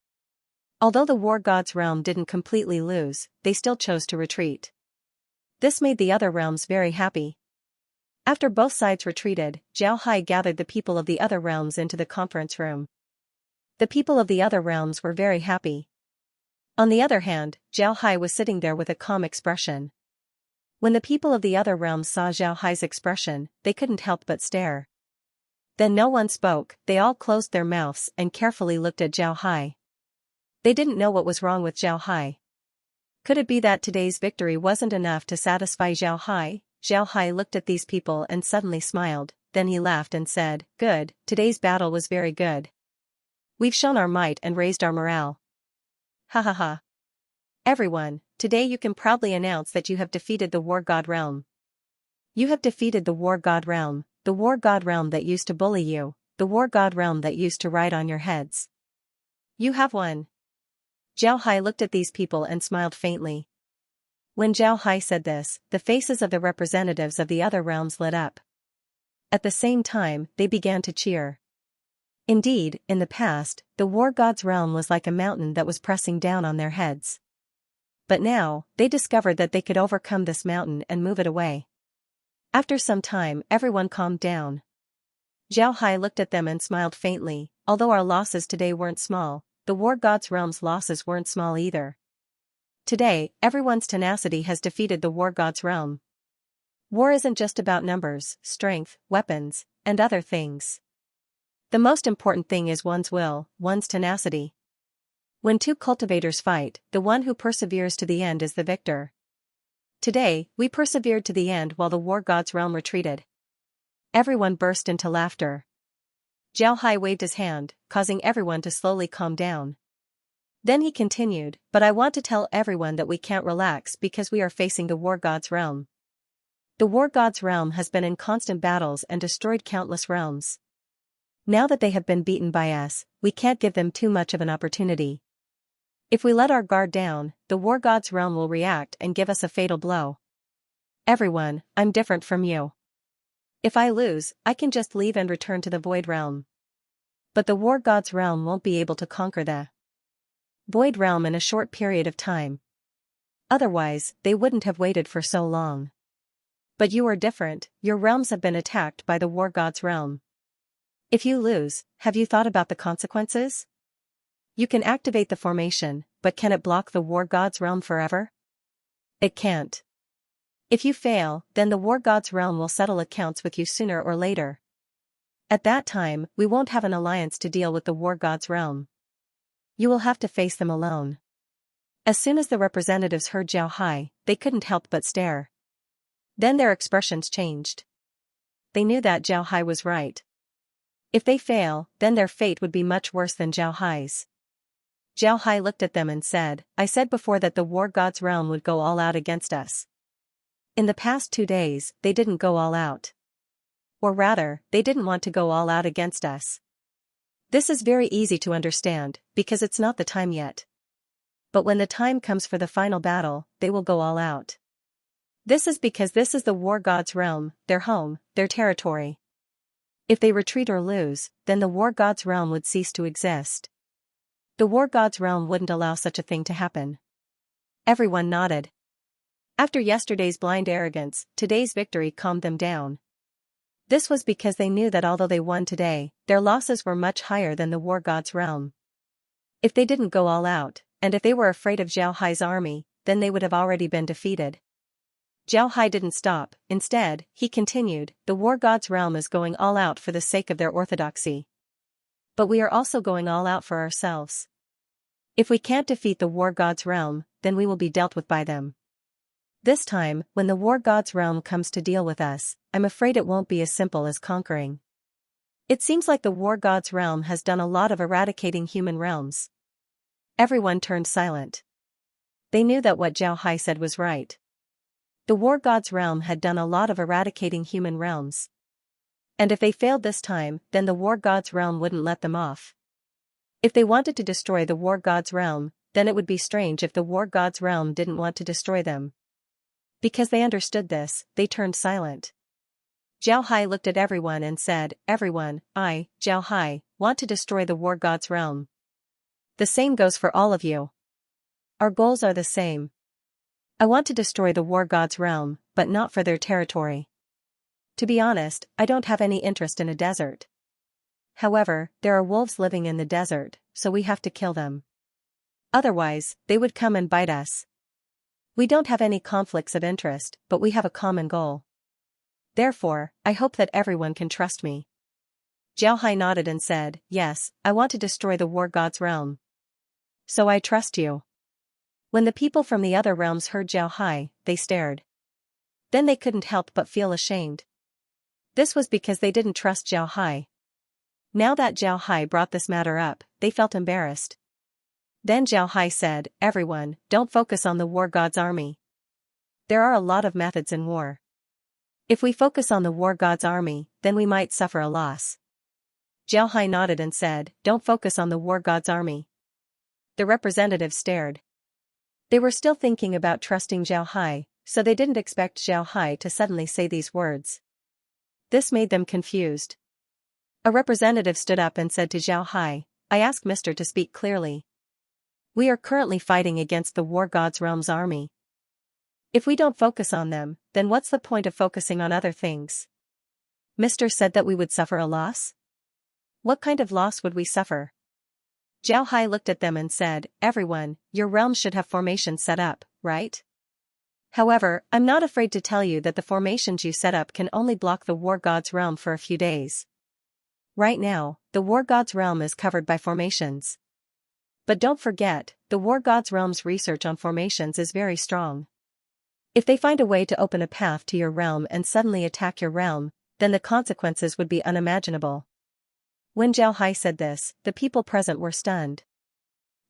Although the war god's realm didn't completely lose, they still chose to retreat. This made the other realms very happy. After both sides retreated, Xianxia gathered the people of the other realms into the conference room. The people of the other realms were very happy. On the other hand, Xianxia was sitting there with a calm expression. When the people of the other realms saw Xianxia's expression, they couldn't help but stare. Then no one spoke, they all closed their mouths and carefully looked at Xianxia. They didn't know what was wrong with Xianxia. Could it be that today's victory wasn't enough to satisfy Xianxia? Xianxia looked at these people and suddenly smiled, then he laughed and said, "Good, today's battle was very good. We've shown our might and raised our morale. Ha ha ha. Everyone, today you can proudly announce that you have defeated the war god realm. You have defeated the war god realm, the war god realm that used to bully you, the war god realm that used to ride on your heads. You have won." Xianxia looked at these people and smiled faintly. When Xianxia said this, the faces of the representatives of the other realms lit up. At the same time, they began to cheer. Indeed, in the past, the war god's realm was like a mountain that was pressing down on their heads. But now, they discovered that they could overcome this mountain and move it away. After some time, everyone calmed down. Xianxia looked at them and smiled faintly. Although our losses today weren't small, the war god's realm's losses weren't small either. Today, everyone's tenacity has defeated the war god's realm. War isn't just about numbers, strength, weapons, and other things. The most important thing is one's will, one's tenacity. When two cultivators fight, the one who perseveres to the end is the victor. Today, we persevered to the end while the war god's realm retreated. Everyone burst into laughter. Xianxia waved his hand, causing everyone to slowly calm down. Then he continued, "But I want to tell everyone that we can't relax because we are facing the war god's realm. The war god's realm has been in constant battles and destroyed countless realms. Now that they have been beaten by us, we can't give them too much of an opportunity. If we let our guard down, the war god's realm will react and give us a fatal blow. Everyone, I'm different from you. If I lose, I can just leave and return to the void realm. But the war god's realm won't be able to conquer the void realm in a short period of time. Otherwise, they wouldn't have waited for so long. But you are different, your realms have been attacked by the war god's realm. If you lose, have you thought about the consequences? You can activate the formation, but can it block the war god's realm forever? It can't. If you fail, then the war god's realm will settle accounts with you sooner or later. At that time, we won't have an alliance to deal with the war god's realm. You will have to face them alone." As soon as the representatives heard Xianxia, they couldn't help but stare. Then their expressions changed. They knew that Xianxia was right. If they fail, then their fate would be much worse than Xianxia's. Xianxia looked at them and said, "I said before that the war god's realm would go all out against us. In the past 2 days, they didn't go all out. Or rather, they didn't want to go all out against us. This is very easy to understand, because it's not the time yet. But when the time comes for the final battle, they will go all out. This is because this is the war god's realm, their home, their territory. If they retreat or lose, then the war god's realm would cease to exist. The war god's realm wouldn't allow such a thing to happen." Everyone nodded. After yesterday's blind arrogance, today's victory calmed them down. This was because they knew that although they won today, their losses were much higher than the war god's realm. If they didn't go all out, and if they were afraid of Zhao Hai's army, then they would have already been defeated. Zhao Hai didn't stop. Instead, he continued, the war god's realm is going all out for the sake of their orthodoxy. But we are also going all out for ourselves. If we can't defeat the war god's realm, then we will be dealt with by them. This time, when the war god's realm comes to deal with us, I'm afraid it won't be as simple as conquering. It seems like the war god's realm has done a lot of eradicating human realms. Everyone turned silent. They knew that what Zhao Hai said was right. The war god's realm had done a lot of eradicating human realms. And if they failed this time, then the war god's realm wouldn't let them off. If they wanted to destroy the war god's realm, then it would be strange if the war god's realm didn't want to destroy them. Because they understood this, they turned silent. Zhao Hai looked at everyone and said, everyone, I, Zhao Hai, want to destroy the war god's realm. The same goes for all of you. Our goals are the same. I want to destroy the war god's realm, but not for their territory. To be honest, I don't have any interest in a desert. However, there are wolves living in the desert, so we have to kill them. Otherwise, they would come and bite us. We don't have any conflicts of interest, but we have a common goal. Therefore, I hope that everyone can trust me. Zhao Hai nodded and said, yes, I want to destroy the war god's realm. So I trust you. When the people from the other realms heard Zhao Hai, they stared. Then they couldn't help but feel ashamed. This was because they didn't trust Zhao Hai. Now that Zhao Hai brought this matter up, they felt embarrassed. Then Zhao Hai said, everyone, don't focus on the war god's army. There are a lot of methods in war. If we focus on the war god's army, then we might suffer a loss. Zhao Hai nodded and said, don't focus on the war god's army. The representatives stared. They were still thinking about trusting Zhao Hai, so they didn't expect Zhao Hai to suddenly say these words. This made them confused. A representative stood up and said to Zhao Hai, I ask Mr. to speak clearly. We are currently fighting against the war god's realm's army. If we don't focus on them, then what's the point of focusing on other things? Mr. said that we would suffer a loss? What kind of loss would we suffer? Zhao Hai looked at them and said, everyone, your realm should have formations set up, right? However, I'm not afraid to tell you that the formations you set up can only block the war god's realm for a few days. Right now, the war god's realm is covered by formations. But don't forget, the war god's realm's research on formations is very strong. If they find a way to open a path to your realm and suddenly attack your realm, then the consequences would be unimaginable. When Zhao Hai said this, the people present were stunned.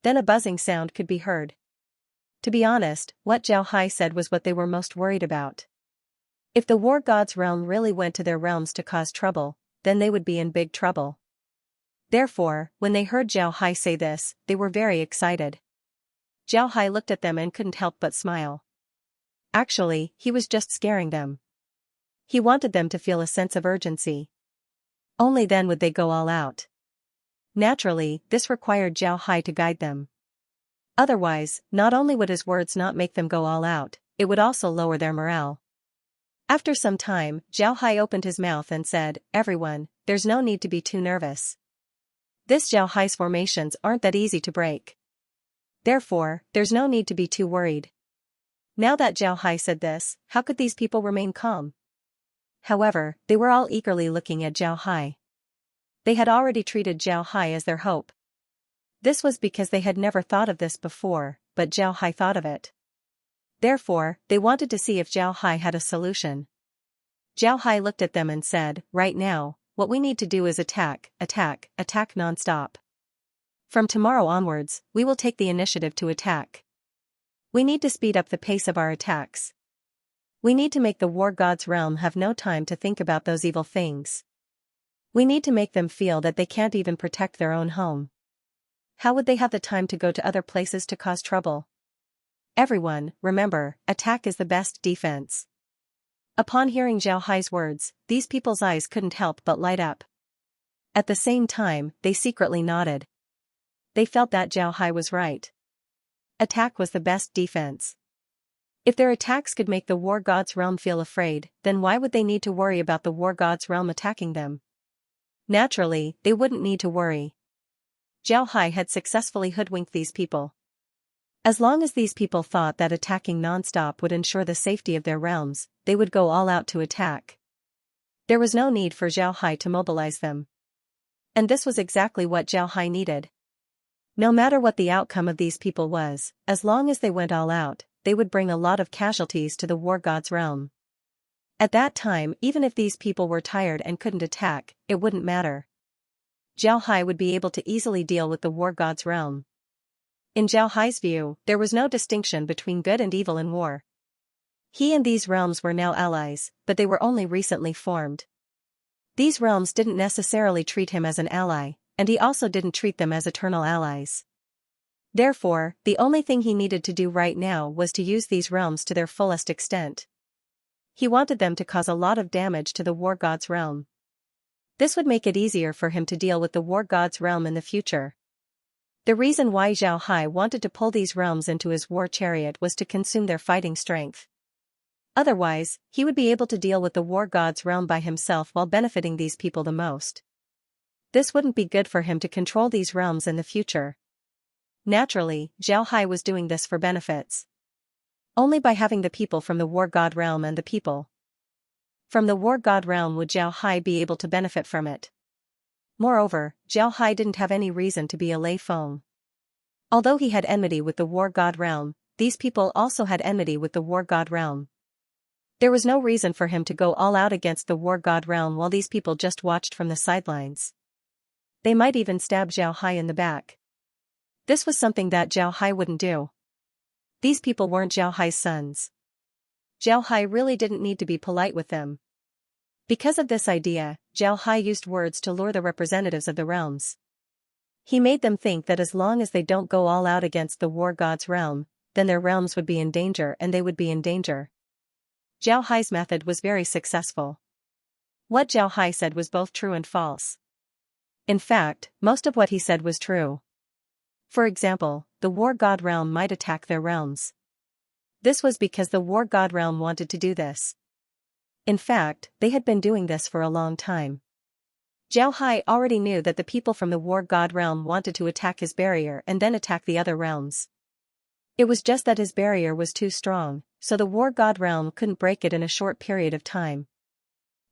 Then a buzzing sound could be heard. To be honest, what Zhao Hai said was what they were most worried about. If the war god's realm really went to their realms to cause trouble, then they would be in big trouble. Therefore, when they heard Zhao Hai say this, they were very excited. Zhao Hai looked at them and couldn't help but smile. Actually, he was just scaring them. He wanted them to feel a sense of urgency. Only then would they go all out. Naturally, this required Zhao Hai to guide them. Otherwise, not only would his words not make them go all out, it would also lower their morale. After some time, Zhao Hai opened his mouth and said, everyone, there's no need to be too nervous. This Zhao Hai's formations aren't that easy to break. Therefore, there's no need to be too worried. Now that Zhao Hai said this, how could these people remain calm? However, they were all eagerly looking at Zhao Hai. They had already treated Zhao Hai as their hope. This was because they had never thought of this before, but Zhao Hai thought of it. Therefore, they wanted to see if Zhao Hai had a solution. Zhao Hai looked at them and said, right now, what we need to do is attack, attack, attack non-stop. From tomorrow onwards, we will take the initiative to attack. We need to speed up the pace of our attacks. We need to make the war god's realm have no time to think about those evil things. We need to make them feel that they can't even protect their own home. How would they have the time to go to other places to cause trouble? Everyone, remember, attack is the best defense. Upon hearing Zhao Hai's words, these people's eyes couldn't help but light up. At the same time, they secretly nodded. They felt that Zhao Hai was right. Attack was the best defense. If their attacks could make the war god's realm feel afraid, then why would they need to worry about the war god's realm attacking them? Naturally, they wouldn't need to worry. Zhao Hai had successfully hoodwinked these people. As long as these people thought that attacking non-stop would ensure the safety of their realms, they would go all out to attack. There was no need for Zhao Hai to mobilize them. And this was exactly what Zhao Hai needed. No matter what the outcome of these people was, as long as they went all out, they would bring a lot of casualties to the war god's realm. At that time, even if these people were tired and couldn't attack, it wouldn't matter. Zhao Hai would be able to easily deal with the war god's realm. In Zhao Hai's view, there was no distinction between good and evil in war. He and these realms were now allies, but they were only recently formed. These realms didn't necessarily treat him as an ally, and he also didn't treat them as eternal allies. Therefore, the only thing he needed to do right now was to use these realms to their fullest extent. He wanted them to cause a lot of damage to the war god's realm. This would make it easier for him to deal with the war god's realm in the future. The reason why Zhao Hai wanted to pull these realms into his war chariot was to consume their fighting strength. Otherwise, he would be able to deal with the war god's realm by himself while benefiting these people the most. This wouldn't be good for him to control these realms in the future. Naturally, Zhao Hai was doing this for benefits. Only by having the people from the war god realm and the people from the war god realm would Zhao Hai be able to benefit from it. Moreover, Zhao Hai didn't have any reason to be a Lei Feng. Although he had enmity with the war god realm, these people also had enmity with the war god realm. There was no reason for him to go all out against the war god realm while these people just watched from the sidelines. They might even stab Zhao Hai in the back. This was something that Zhao Hai wouldn't do. These people weren't Zhao Hai's sons. Zhao Hai really didn't need to be polite with them. Because of this idea, Zhao Hai used words to lure the representatives of the realms. He made them think that as long as they don't go all out against the war god's realm, then their realms would be in danger and they would be in danger. Zhao Hai's method was very successful. What Zhao Hai said was both true and false. In fact, most of what he said was true. For example, the war god realm might attack their realms. This was because the war god realm wanted to do this. In fact, they had been doing this for a long time. Zhao Hai already knew that the people from the war god realm wanted to attack his barrier and then attack the other realms. It was just that his barrier was too strong, so the war god realm couldn't break it in a short period of time.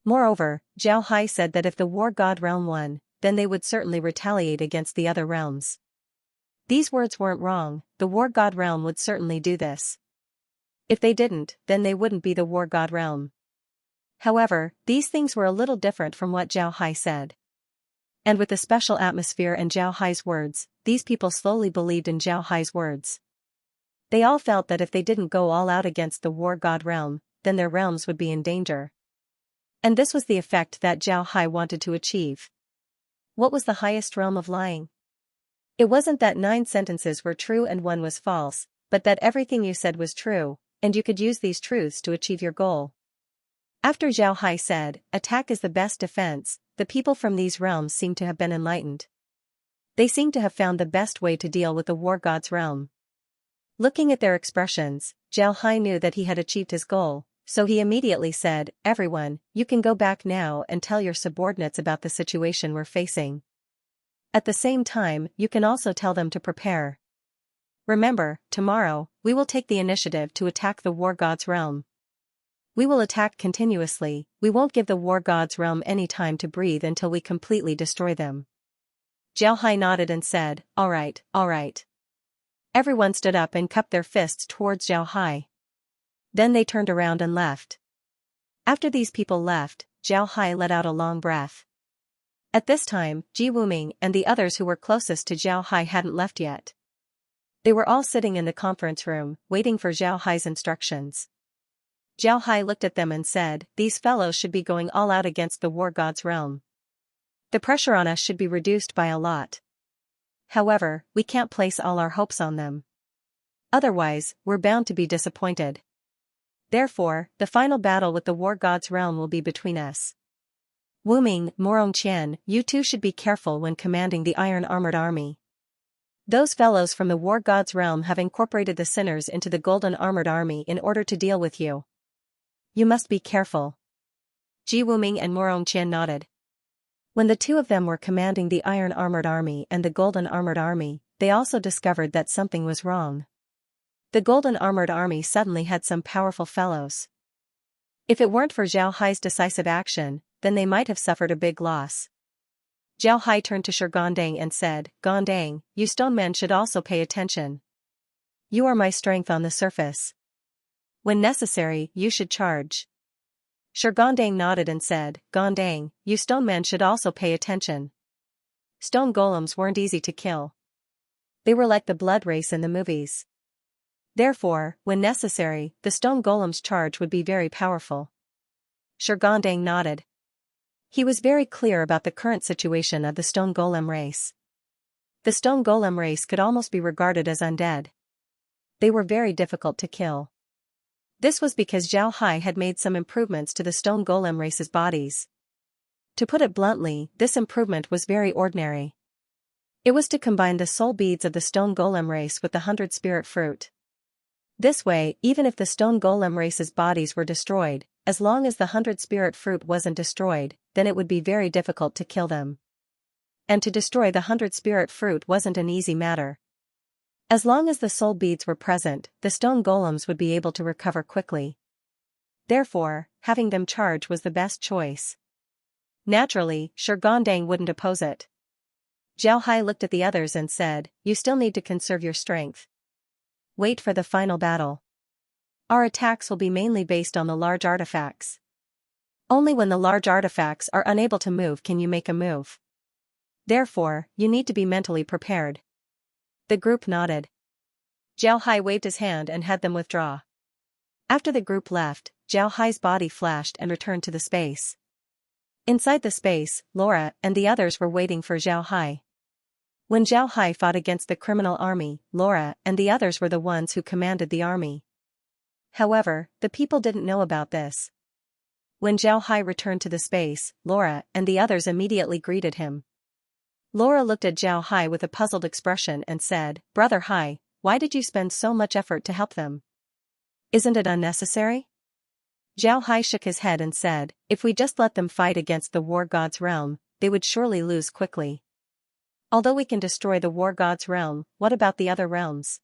Moreover, Zhao Hai said that if the war god realm won, then they would certainly retaliate against the other realms. These words weren't wrong, the war god realm would certainly do this. If they didn't, then they wouldn't be the war god realm. However, these things were a little different from what Zhao Hai said. And with the special atmosphere and Zhao Hai's words, these people slowly believed in Zhao Hai's words. They all felt that if they didn't go all out against the war god realm, then their realms would be in danger. And this was the effect that Zhao Hai wanted to achieve. What was the highest realm of lying? It wasn't that 9 sentences were true and 1 was false, but that everything you said was true, and you could use these truths to achieve your goal. After Zhao Hai said, "Attack is the best defense," the people from these realms seemed to have been enlightened. They seemed to have found the best way to deal with the war god's realm. Looking at their expressions, Zhao Hai knew that he had achieved his goal, so he immediately said, "Everyone, you can go back now and tell your subordinates about the situation we're facing. At the same time, you can also tell them to prepare. Remember, tomorrow, we will take the initiative to attack the war god's realm. We will attack continuously, we won't give the war god's realm any time to breathe until we completely destroy them." Zhao Hai nodded and said, all right. Everyone stood up and cupped their fists towards Zhao Hai. Then they turned around and left. After these people left, Zhao Hai let out a long breath. At this time, Ji Wuming and the others who were closest to Zhao Hai hadn't left yet. They were all sitting in the conference room, waiting for Zhao Hai's instructions. Zhao Hai looked at them and said, "These fellows should be going all out against the war god's realm. The pressure on us should be reduced by a lot. However, we can't place all our hopes on them. Otherwise, we're bound to be disappointed. Therefore, the final battle with the war god's realm will be between us. Wuming, Morongqian, you two should be careful when commanding the iron armored army. Those fellows from the war god's realm have incorporated the sinners into the golden armored army in order to deal with you. You must be careful." Ji Wuming and Morongqian nodded. When the two of them were commanding the iron armored army and the golden armored army, they also discovered that something was wrong. The golden armored army suddenly had some powerful fellows. If it weren't for Zhao Hai's decisive action, then they might have suffered a big loss. Zhao Hai turned to Shi Gondang and said, "Gondang, you stone men should also pay attention. You are my strength on the surface. When necessary, you should charge." Shi Gondang nodded and said, "Gondang, you stone men should also pay attention. Stone golems weren't easy to kill. They were like the blood race in the movies. Therefore, when necessary, the stone golem's charge would be very powerful." Shi Gondang nodded. He was very clear about the current situation of the stone golem race. The stone golem race could almost be regarded as undead. They were very difficult to kill. This was because Zhao Hai had made some improvements to the stone golem race's bodies. To put it bluntly, this improvement was very ordinary. It was to combine the soul beads of the stone golem race with the 100 spirit fruit. This way, even if the stone golem race's bodies were destroyed, as long as the 100 spirit fruit wasn't destroyed, then it would be very difficult to kill them. And to destroy the 100 spirit fruit wasn't an easy matter. As long as the soul beads were present, the stone golems would be able to recover quickly. Therefore, having them charge was the best choice. Naturally, Shi Gondang wouldn't oppose it. Zhao Hai looked at the others and said, "You still need to conserve your strength. Wait for the final battle. Our attacks will be mainly based on the large artifacts. Only when the large artifacts are unable to move can you make a move. Therefore, you need to be mentally prepared." The group nodded. Zhao Hai waved his hand and had them withdraw. After the group left, Zhao Hai's body flashed and returned to the space. Inside the space, Laura and the others were waiting for Zhao Hai. When Zhao Hai fought against the criminal army, Laura and the others were the ones who commanded the army. However, the people didn't know about this. When Zhao Hai returned to the space, Laura and the others immediately greeted him. Laura looked at Zhao Hai with a puzzled expression and said, "Brother Hai, why did you spend so much effort to help them? Isn't it unnecessary?" Zhao Hai shook his head and said, "If we just let them fight against the war god's realm, they would surely lose quickly. Although we can destroy the war god's realm, what about the other realms?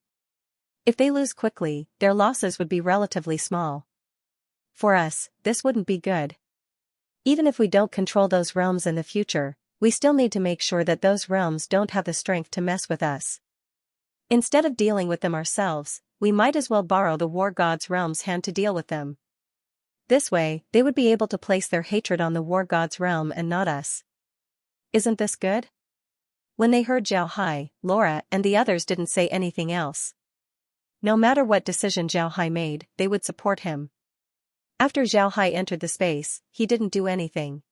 If they lose quickly, their losses would be relatively small. For us, this wouldn't be good. Even if we don't control those realms in the future, we still need to make sure that those realms don't have the strength to mess with us. Instead of dealing with them ourselves, we might as well borrow the war god's realm's hand to deal with them. This way, they would be able to place their hatred on the war god's realm and not us. Isn't this good?" When they heard Zhao Hai, Laura and the others didn't say anything else. No matter what decision Zhao Hai made, they would support him. After Zhao Hai entered the space, he didn't do anything.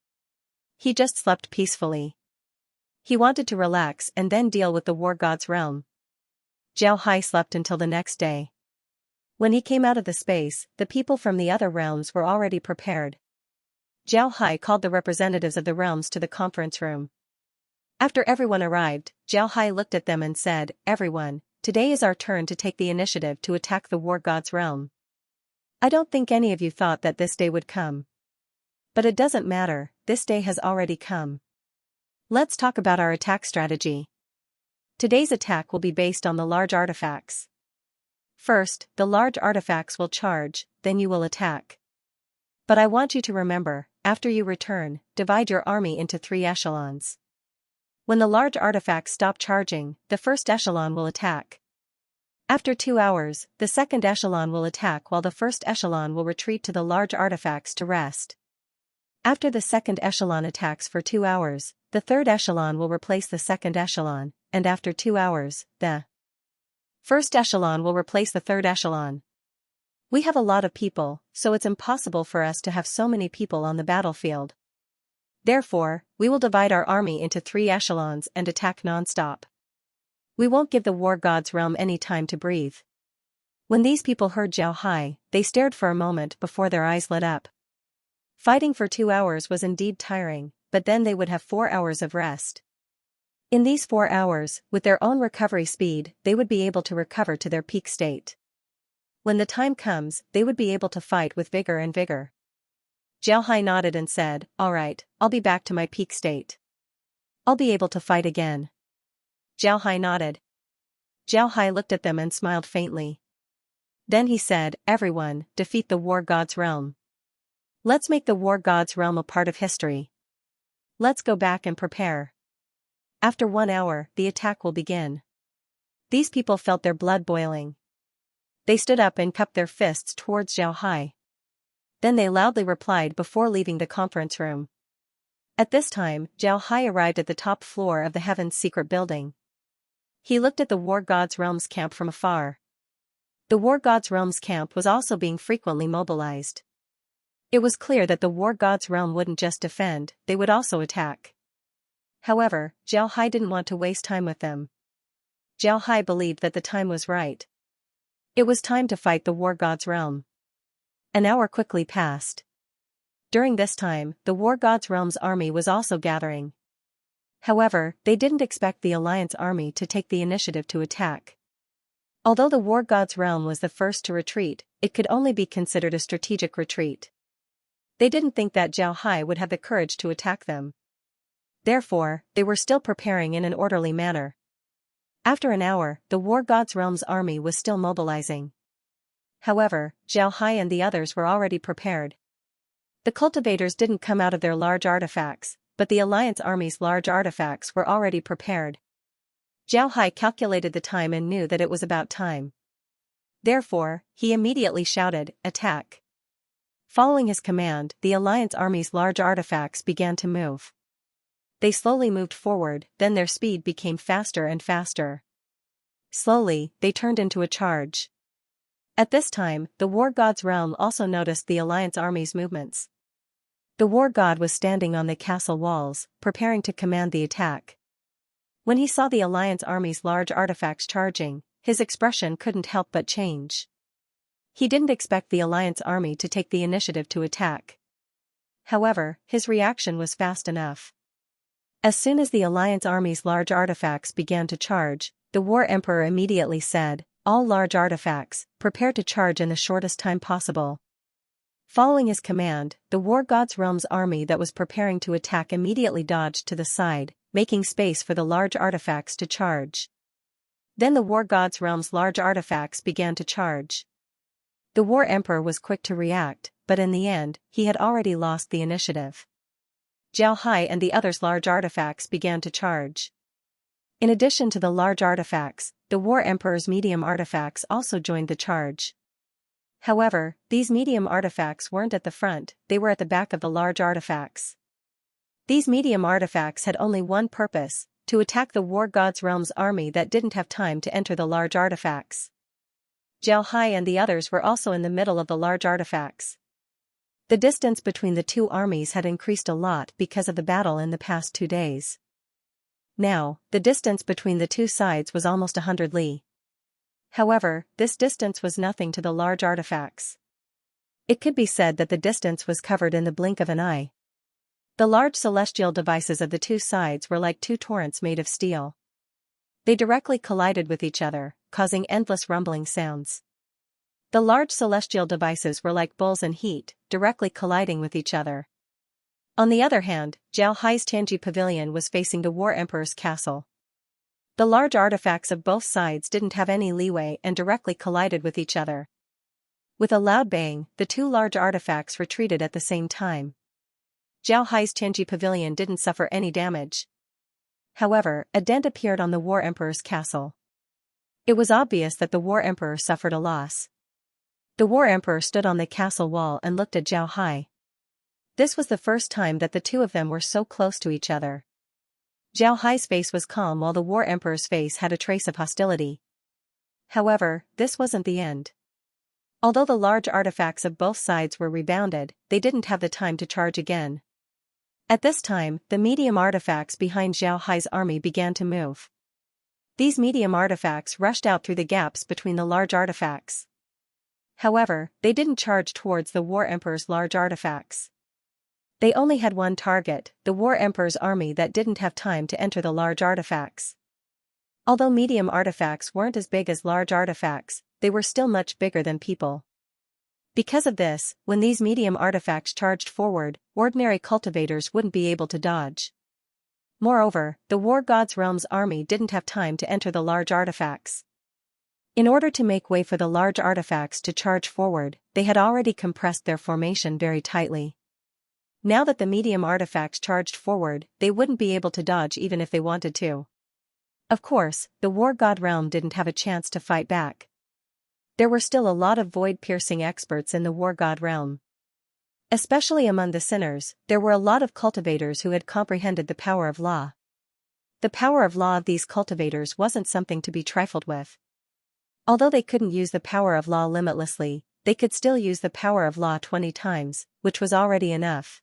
He just slept peacefully. He wanted to relax and then deal with the war god's realm. Zhao Hai slept until the next day. When he came out of the space, the people from the other realms were already prepared. Zhao Hai called the representatives of the realms to the conference room. After everyone arrived, Zhao Hai looked at them and said, "Everyone, today is our turn to take the initiative to attack the war god's realm. I don't think any of you thought that this day would come. But it doesn't matter, this day has already come. Let's talk about our attack strategy. Today's attack will be based on the large artifacts. First, the large artifacts will charge, then you will attack. But I want you to remember, after you return, divide your army into 3 echelons. When the large artifacts stop charging, the first echelon will attack. After 2 hours, the second echelon will attack while the first echelon will retreat to the large artifacts to rest. After the second echelon attacks for 2 hours, the third echelon will replace the second echelon, and after 2 hours, the first echelon will replace the third echelon. We have a lot of people, so it's impossible for us to have so many people on the battlefield. Therefore, we will divide our army into 3 echelons and attack non-stop. We won't give the war god's realm any time to breathe." When these people heard Zhao Hai, they stared for a moment before their eyes lit up. Fighting for 2 hours was indeed tiring, but then they would have 4 hours of rest. In these 4 hours, with their own recovery speed, they would be able to recover to their peak state. When the time comes, they would be able to fight with vigor and vigor. Zhao Hai nodded and said, "All right, I'll be back to my peak state." I'll be able to fight again. Zhao Hai nodded. Zhao Hai looked at them and smiled faintly. Then he said, everyone, defeat the war god's realm. Let's make the war god's realm a part of history. Let's go back and prepare. After 1 hour, the attack will begin. These people felt their blood boiling. They stood up and cupped their fists towards Zhao Hai. Then they loudly replied before leaving the conference room. At this time, Zhao Hai arrived at the top floor of the Heaven's secret building. He looked at the War God's Realms camp from afar. The War God's Realms camp was also being frequently mobilized. It was clear that the War God's Realm wouldn't just defend, they would also attack. However, Zhao Hai didn't want to waste time with them. Zhao Hai believed that the time was right. It was time to fight the War God's Realm. An hour quickly passed. During this time, the War God's Realm's army was also gathering. However, they didn't expect the Alliance army to take the initiative to attack. Although the War God's Realm was the first to retreat, it could only be considered a strategic retreat. They didn't think that Zhao Hai would have the courage to attack them. Therefore, they were still preparing in an orderly manner. After an hour, the War God's Realm's army was still mobilizing. However, Zhao Hai and the others were already prepared. The cultivators didn't come out of their large artifacts, but the Alliance army's large artifacts were already prepared. Zhao Hai calculated the time and knew that it was about time. Therefore, he immediately shouted, "Attack!" Following his command, the Alliance army's large artifacts began to move. They slowly moved forward, then their speed became faster and faster. Slowly, they turned into a charge. At this time, the War God's realm also noticed the Alliance army's movements. The War God was standing on the castle walls, preparing to command the attack. When he saw the Alliance army's large artifacts charging, his expression couldn't help but change. He didn't expect the Alliance army to take the initiative to attack. However, his reaction was fast enough. As soon as the Alliance army's large artifacts began to charge, the War Emperor immediately said, "All large artifacts, prepare to charge in the shortest time possible." Following his command, the War God's Realm's army that was preparing to attack immediately dodged to the side, making space for the large artifacts to charge. Then the War God's Realm's large artifacts began to charge. The War Emperor was quick to react, but in the end, he had already lost the initiative. Zhao Hai and the others' large artifacts began to charge. In addition to the large artifacts, the War Emperor's medium artifacts also joined the charge. However, these medium artifacts weren't at the front, they were at the back of the large artifacts. These medium artifacts had only one purpose, to attack the War God's Realm's army that didn't have time to enter the large artifacts. Zhao Hai and the others were also in the middle of the large artifacts. The distance between the two armies had increased a lot because of the battle in the past 2 days. Now, the distance between the two sides was almost 100 li. However, this distance was nothing to the large artifacts. It could be said that the distance was covered in the blink of an eye. The large celestial devices of the two sides were like two torrents made of steel. They directly collided with each other, causing endless rumbling sounds. The large celestial devices were like bulls in heat, directly colliding with each other. On the other hand, Zhao Hai's Tianji Pavilion was facing the War Emperor's castle. The large artifacts of both sides didn't have any leeway and directly collided with each other. With a loud bang, the two large artifacts retreated at the same time. Zhao Hai's Tianji Pavilion didn't suffer any damage. However, a dent appeared on the War Emperor's castle. It was obvious that the War Emperor suffered a loss. The War Emperor stood on the castle wall and looked at Zhao Hai. This was the first time that the two of them were so close to each other. Zhao Hai's face was calm while the War Emperor's face had a trace of hostility. However, this wasn't the end. Although the large artifacts of both sides were rebounded, they didn't have the time to charge again. At this time, the medium artifacts behind Zhao Hai's army began to move. These medium artifacts rushed out through the gaps between the large artifacts. However, they didn't charge towards the War Emperor's large artifacts. They only had one target, the War Emperor's army that didn't have time to enter the large artifacts. Although medium artifacts weren't as big as large artifacts, they were still much bigger than people. Because of this, when these medium artifacts charged forward, ordinary cultivators wouldn't be able to dodge. Moreover, the war god's realm's army didn't have time to enter the large artifacts. In order to make way for the large artifacts to charge forward, they had already compressed their formation very tightly. Now that the medium artifacts charged forward, they wouldn't be able to dodge even if they wanted to. Of course, the war god realm didn't have a chance to fight back. There were still a lot of void-piercing experts in the war god realm. Especially among the sinners, there were a lot of cultivators who had comprehended the power of law. The power of law of these cultivators wasn't something to be trifled with. Although they couldn't use the power of law limitlessly, they could still use the power of law 20 times, which was already enough.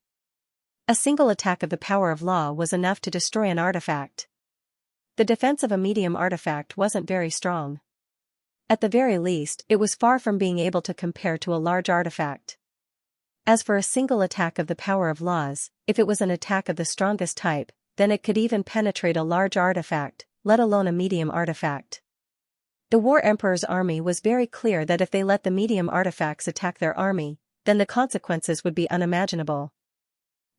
A single attack of the power of law was enough to destroy an artifact. The defense of a medium artifact wasn't very strong. At the very least, it was far from being able to compare to a large artifact. As for a single attack of the power of laws, if it was an attack of the strongest type, then it could even penetrate a large artifact, let alone a medium artifact. The War Emperor's army was very clear that if they let the medium artifacts attack their army, then the consequences would be unimaginable.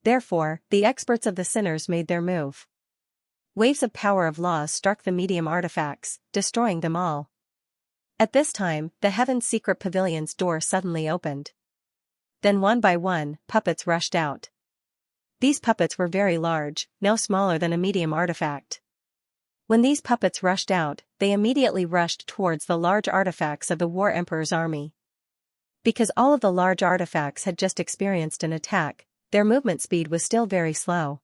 Therefore, the experts of the sinners made their move. Waves of power of laws struck the medium artifacts, destroying them all. At this time, the Heaven's Secret Pavilion's door suddenly opened. Then one by one, puppets rushed out. These puppets were very large, no smaller than a medium artifact. When these puppets rushed out, they immediately rushed towards the large artifacts of the War Emperor's army. Because all of the large artifacts had just experienced an attack, their movement speed was still very slow.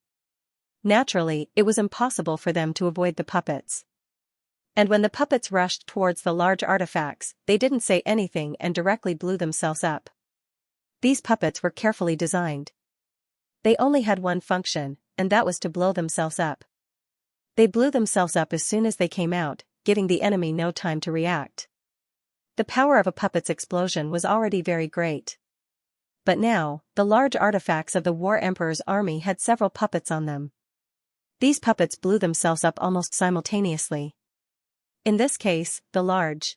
Naturally, it was impossible for them to avoid the puppets. And when the puppets rushed towards the large artifacts, they didn't say anything and directly blew themselves up. These puppets were carefully designed. They only had one function, and that was to blow themselves up. They blew themselves up as soon as they came out, giving the enemy no time to react. The power of a puppet's explosion was already very great. But now, the large artifacts of the War Emperor's army had several puppets on them. These puppets blew themselves up almost simultaneously. In this case, the large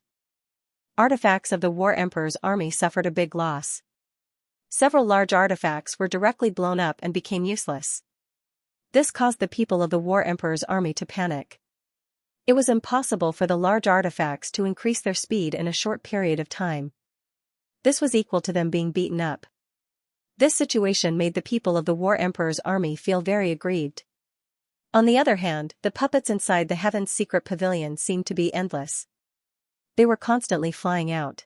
artifacts of the War Emperor's army suffered a big loss. Several large artifacts were directly blown up and became useless. This caused the people of the War Emperor's army to panic. It was impossible for the large artifacts to increase their speed in a short period of time. This was equal to them being beaten up. This situation made the people of the War Emperor's army feel very aggrieved. On the other hand, the puppets inside the Heaven's Secret Pavilion seemed to be endless. They were constantly flying out.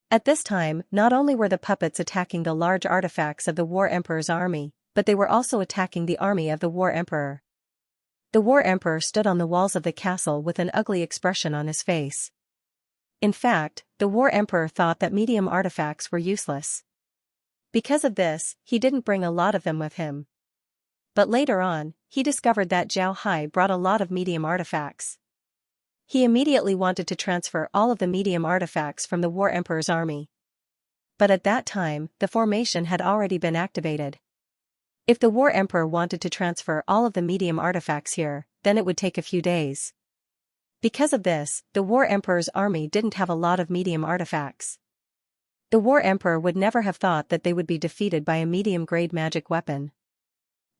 At this time, not only were the puppets attacking the large artifacts of the War Emperor's army, but they were also attacking the army of the War Emperor. The War Emperor stood on the walls of the castle with an ugly expression on his face. In fact, the War Emperor thought that medium artifacts were useless. Because of this, he didn't bring a lot of them with him. But later on, he discovered that Zhao Hai brought a lot of medium artifacts. He immediately wanted to transfer all of the medium artifacts from the War Emperor's army. But at that time, the formation had already been activated. If the War Emperor wanted to transfer all of the medium artifacts here, then it would take a few days. Because of this, the War Emperor's army didn't have a lot of medium artifacts. The War Emperor would never have thought that they would be defeated by a medium-grade magic weapon.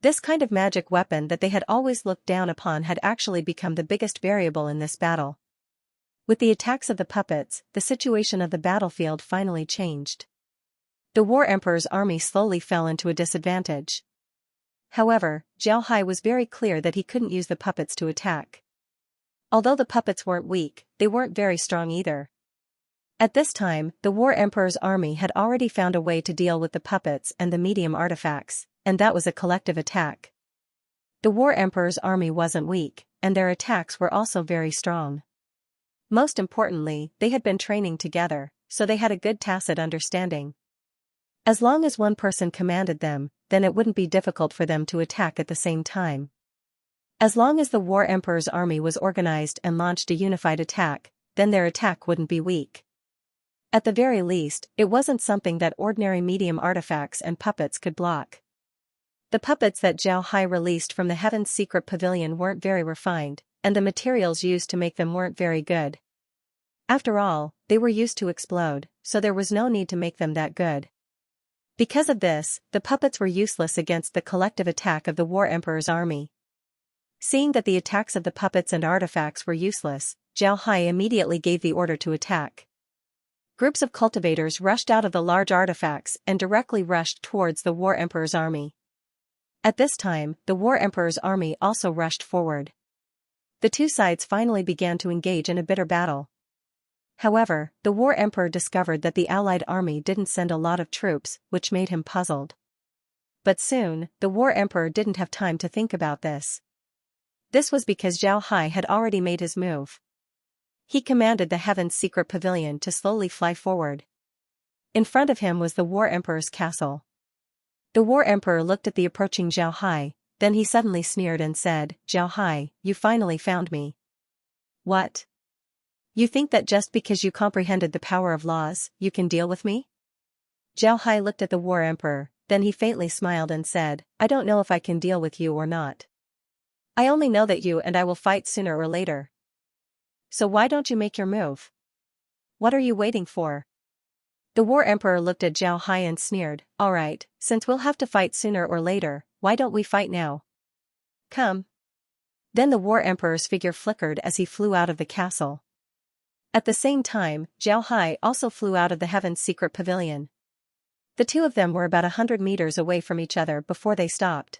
This kind of magic weapon that they had always looked down upon had actually become the biggest variable in this battle. With the attacks of the puppets, the situation of the battlefield finally changed. The War Emperor's army slowly fell into a disadvantage. However, Zhao Hai was very clear that he couldn't use the puppets to attack. Although the puppets weren't weak, they weren't very strong either. At this time, the War Emperor's army had already found a way to deal with the puppets and the medium artifacts, and that was a collective attack. The War Emperor's army wasn't weak, and their attacks were also very strong. Most importantly, they had been training together, so they had a good tacit understanding. As long as one person commanded them, then it wouldn't be difficult for them to attack at the same time. As long as the War Emperor's army was organized and launched a unified attack, then their attack wouldn't be weak. At the very least, it wasn't something that ordinary medium artifacts and puppets could block. The puppets that Zhao Hai released from the Heaven's Secret Pavilion weren't very refined, and the materials used to make them weren't very good. After all, they were used to explode, so there was no need to make them that good. Because of this, the puppets were useless against the collective attack of the War Emperor's army. Seeing that the attacks of the puppets and artifacts were useless, Zhao Hai immediately gave the order to attack. Groups of cultivators rushed out of the large artifacts and directly rushed towards the War Emperor's army. At this time, the War Emperor's army also rushed forward. The two sides finally began to engage in a bitter battle. However, the War Emperor discovered that the allied army didn't send a lot of troops, which made him puzzled. But soon, the War Emperor didn't have time to think about this. This was because Zhao Hai had already made his move. He commanded the Heaven's secret pavilion to slowly fly forward. In front of him was the War Emperor's castle. The War Emperor looked at the approaching Zhao Hai, then he suddenly sneered and said, "Zhao Hai, you finally found me. What? You think that just because you comprehended the power of laws, you can deal with me?" Zhao Hai looked at the War Emperor, then he faintly smiled and said, "I don't know if I can deal with you or not. I only know that you and I will fight sooner or later. So why don't you make your move? What are you waiting for?" The War Emperor looked at Zhao Hai and sneered, "Alright, since we'll have to fight sooner or later, why don't we fight now? Come." Then the War Emperor's figure flickered as he flew out of the castle. At the same time, Zhao Hai also flew out of the Heaven's secret pavilion. The two of them were about 100 meters away from each other before they stopped.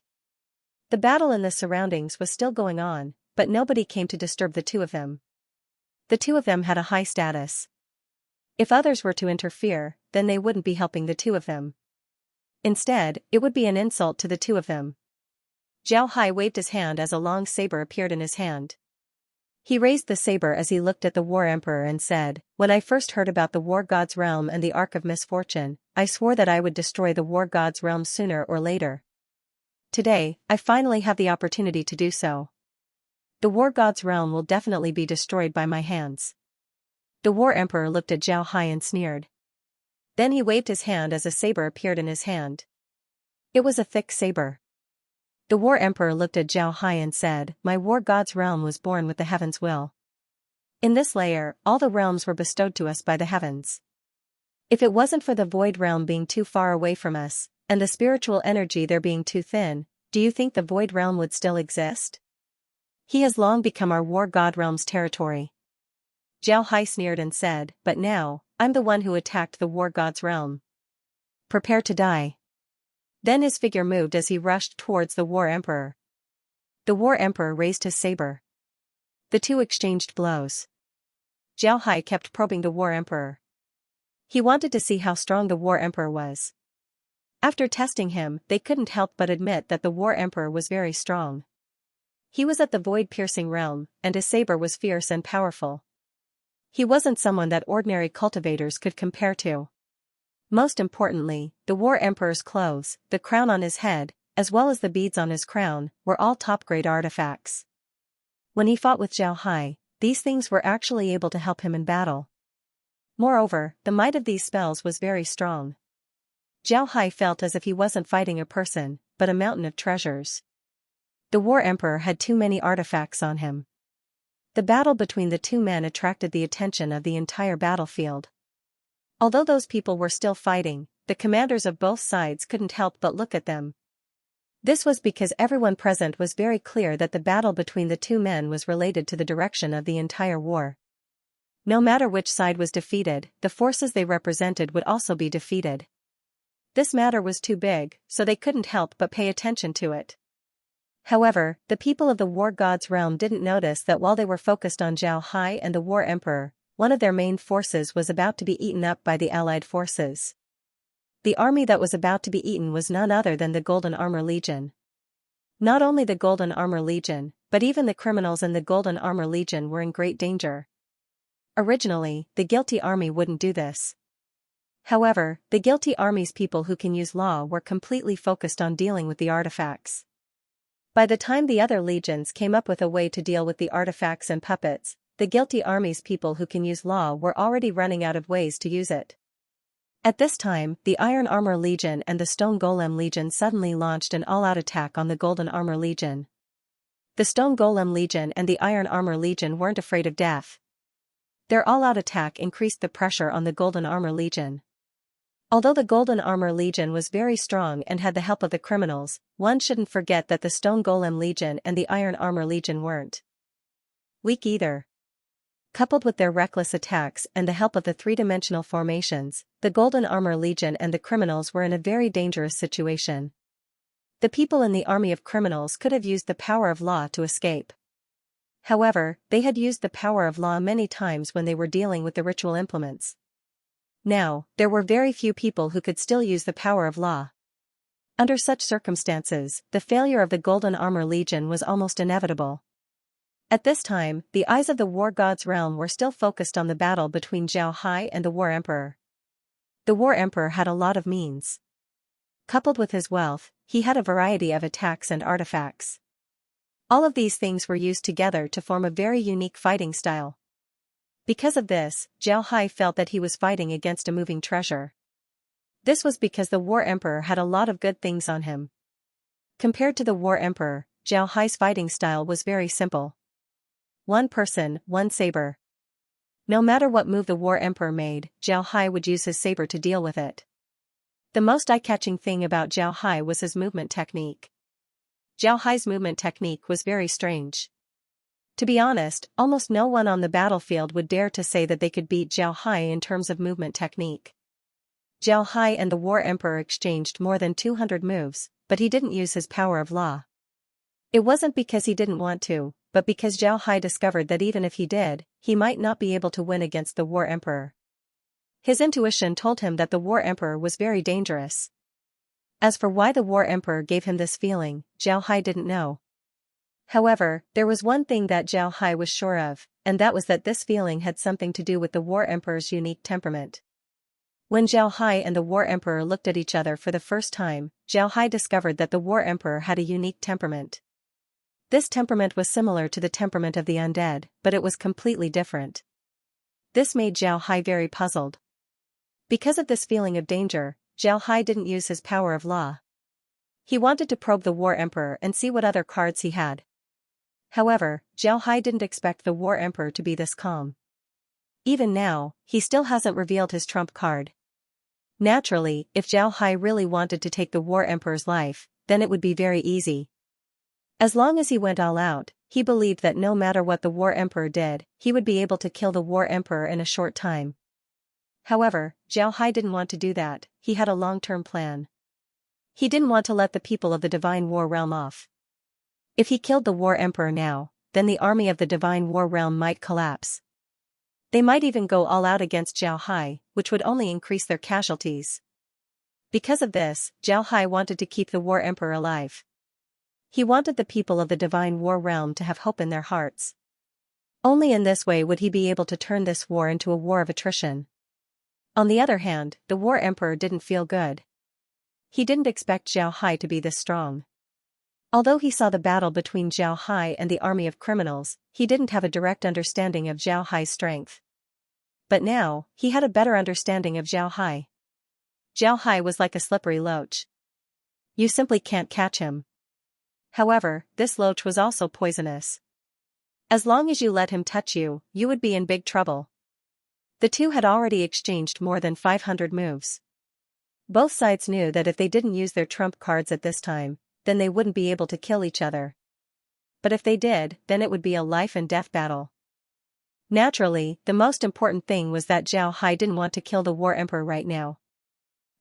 The battle in the surroundings was still going on, but nobody came to disturb the two of them. The two of them had a high status. If others were to interfere, then they wouldn't be helping the two of them. Instead, it would be an insult to the two of them. Zhao Hai waved his hand as a long saber appeared in his hand. He raised the saber as he looked at the War Emperor and said, "When I first heard about the War God's realm and the Ark of Misfortune, I swore that I would destroy the War God's realm sooner or later. Today, I finally have the opportunity to do so. The War God's realm will definitely be destroyed by my hands." The War Emperor looked at Zhao Hai and sneered. Then he waved his hand as a saber appeared in his hand. It was a thick saber. The War Emperor looked at Zhao Hai and said, "My War God's realm was born with the heaven's will. In this layer, all the realms were bestowed to us by the heavens. If it wasn't for the Void realm being too far away from us, and the spiritual energy there being too thin, do you think the Void realm would still exist? He has long become our War God realm's territory." Zhao Hai sneered and said, "But now, I'm the one who attacked the War God's realm. Prepare to die." Then his figure moved as he rushed towards the War Emperor. The War Emperor raised his saber. The two exchanged blows. Zhao Hai kept probing the War Emperor. He wanted to see how strong the War Emperor was. After testing him, they couldn't help but admit that the War Emperor was very strong. He was at the void-piercing realm, and his saber was fierce and powerful. He wasn't someone that ordinary cultivators could compare to. Most importantly, the War Emperor's clothes, the crown on his head, as well as the beads on his crown, were all top-grade artifacts. When he fought with Zhao Hai, these things were actually able to help him in battle. Moreover, the might of these spells was very strong. Zhao Hai felt as if he wasn't fighting a person, but a mountain of treasures. The War Emperor had too many artifacts on him. The battle between the two men attracted the attention of the entire battlefield. Although those people were still fighting, the commanders of both sides couldn't help but look at them. This was because everyone present was very clear that the battle between the two men was related to the direction of the entire war. No matter which side was defeated, the forces they represented would also be defeated. This matter was too big, so they couldn't help but pay attention to it. However, the people of the War God's realm didn't notice that while they were focused on Zhao Hai and the War Emperor, one of their main forces was about to be eaten up by the allied forces. The army that was about to be eaten was none other than the Golden Armor Legion. Not only the Golden Armor Legion, but even the criminals in the Golden Armor Legion were in great danger. Originally, the guilty army wouldn't do this. However, the guilty army's people who can use law were completely focused on dealing with the artifacts. By the time the other legions came up with a way to deal with the artifacts and puppets, the guilty army's people who can use law were already running out of ways to use it. At this time, the Iron Armor Legion and the Stone Golem Legion suddenly launched an all-out attack on the Golden Armor Legion. The Stone Golem Legion and the Iron Armor Legion weren't afraid of death. Their all-out attack increased the pressure on the Golden Armor Legion. Although the Golden Armor Legion was very strong and had the help of the criminals, one shouldn't forget that the Stone Golem Legion and the Iron Armor Legion weren't weak either. Coupled with their reckless attacks and the help of the three-dimensional formations, the Golden Armor Legion and the criminals were in a very dangerous situation. The people in the army of criminals could have used the power of law to escape. However, they had used the power of law many times when they were dealing with the ritual implements. Now, there were very few people who could still use the power of law. Under such circumstances, the failure of the Golden Armor Legion was almost inevitable. At this time, the eyes of the War God's realm were still focused on the battle between Xianxia and the War Emperor. The War Emperor had a lot of means. Coupled with his wealth, he had a variety of attacks and artifacts. All of these things were used together to form a very unique fighting style. Because of this, Xianxia felt that he was fighting against a moving treasure. This was because the War Emperor had a lot of good things on him. Compared to the War Emperor, Xianxia's fighting style was very simple. One person, one saber. No matter what move the War Emperor made, Xianxia would use his saber to deal with it. The most eye-catching thing about Xianxia was his movement technique. Xianxia's movement technique was very strange. To be honest, almost no one on the battlefield would dare to say that they could beat Xianxia in terms of movement technique. Xianxia and the War Emperor exchanged more than 200 moves, but he didn't use his power of law. It wasn't because he didn't want to, but because Xianxia discovered that even if he did, he might not be able to win against the War Emperor. His intuition told him that the War Emperor was very dangerous. As for why the War Emperor gave him this feeling, Xianxia didn't know. However, there was one thing that Xianxia was sure of, and that was that this feeling had something to do with the War Emperor's unique temperament. When Xianxia and the War Emperor looked at each other for the first time, Xianxia discovered that the War Emperor had a unique temperament. This temperament was similar to the temperament of the undead, but it was completely different. This made Xianxia very puzzled. Because of this feeling of danger, Xianxia didn't use his power of law. He wanted to probe the War Emperor and see what other cards he had. However, Xianxia didn't expect the War Emperor to be this calm. Even now, he still hasn't revealed his trump card. Naturally, if Xianxia really wanted to take the War Emperor's life, then it would be very easy. As long as he went all out, he believed that no matter what the War Emperor did, he would be able to kill the War Emperor in a short time. However, Xianxia didn't want to do that. He had a long-term plan. He didn't want to let the people of the Divine War Realm off. If he killed the War Emperor now, then the army of the Divine War Realm might collapse. They might even go all out against Xianxia, which would only increase their casualties. Because of this, Xianxia wanted to keep the War Emperor alive. He wanted the people of the Divine War Realm to have hope in their hearts. Only in this way would he be able to turn this war into a war of attrition. On the other hand, the War Emperor didn't feel good. He didn't expect Xianxia to be this strong. Although he saw the battle between Xianxia and the army of criminals, he didn't have a direct understanding of Xianxia's strength. But now, he had a better understanding of Xianxia. Xianxia was like a slippery loach. You simply can't catch him. However, this loach was also poisonous. As long as you let him touch you, you would be in big trouble. The two had already exchanged more than 500 moves. Both sides knew that if they didn't use their trump cards at this time, then they wouldn't be able to kill each other. But if they did, then it would be a life and death battle. Naturally, the most important thing was that Xianxia didn't want to kill the War Emperor right now.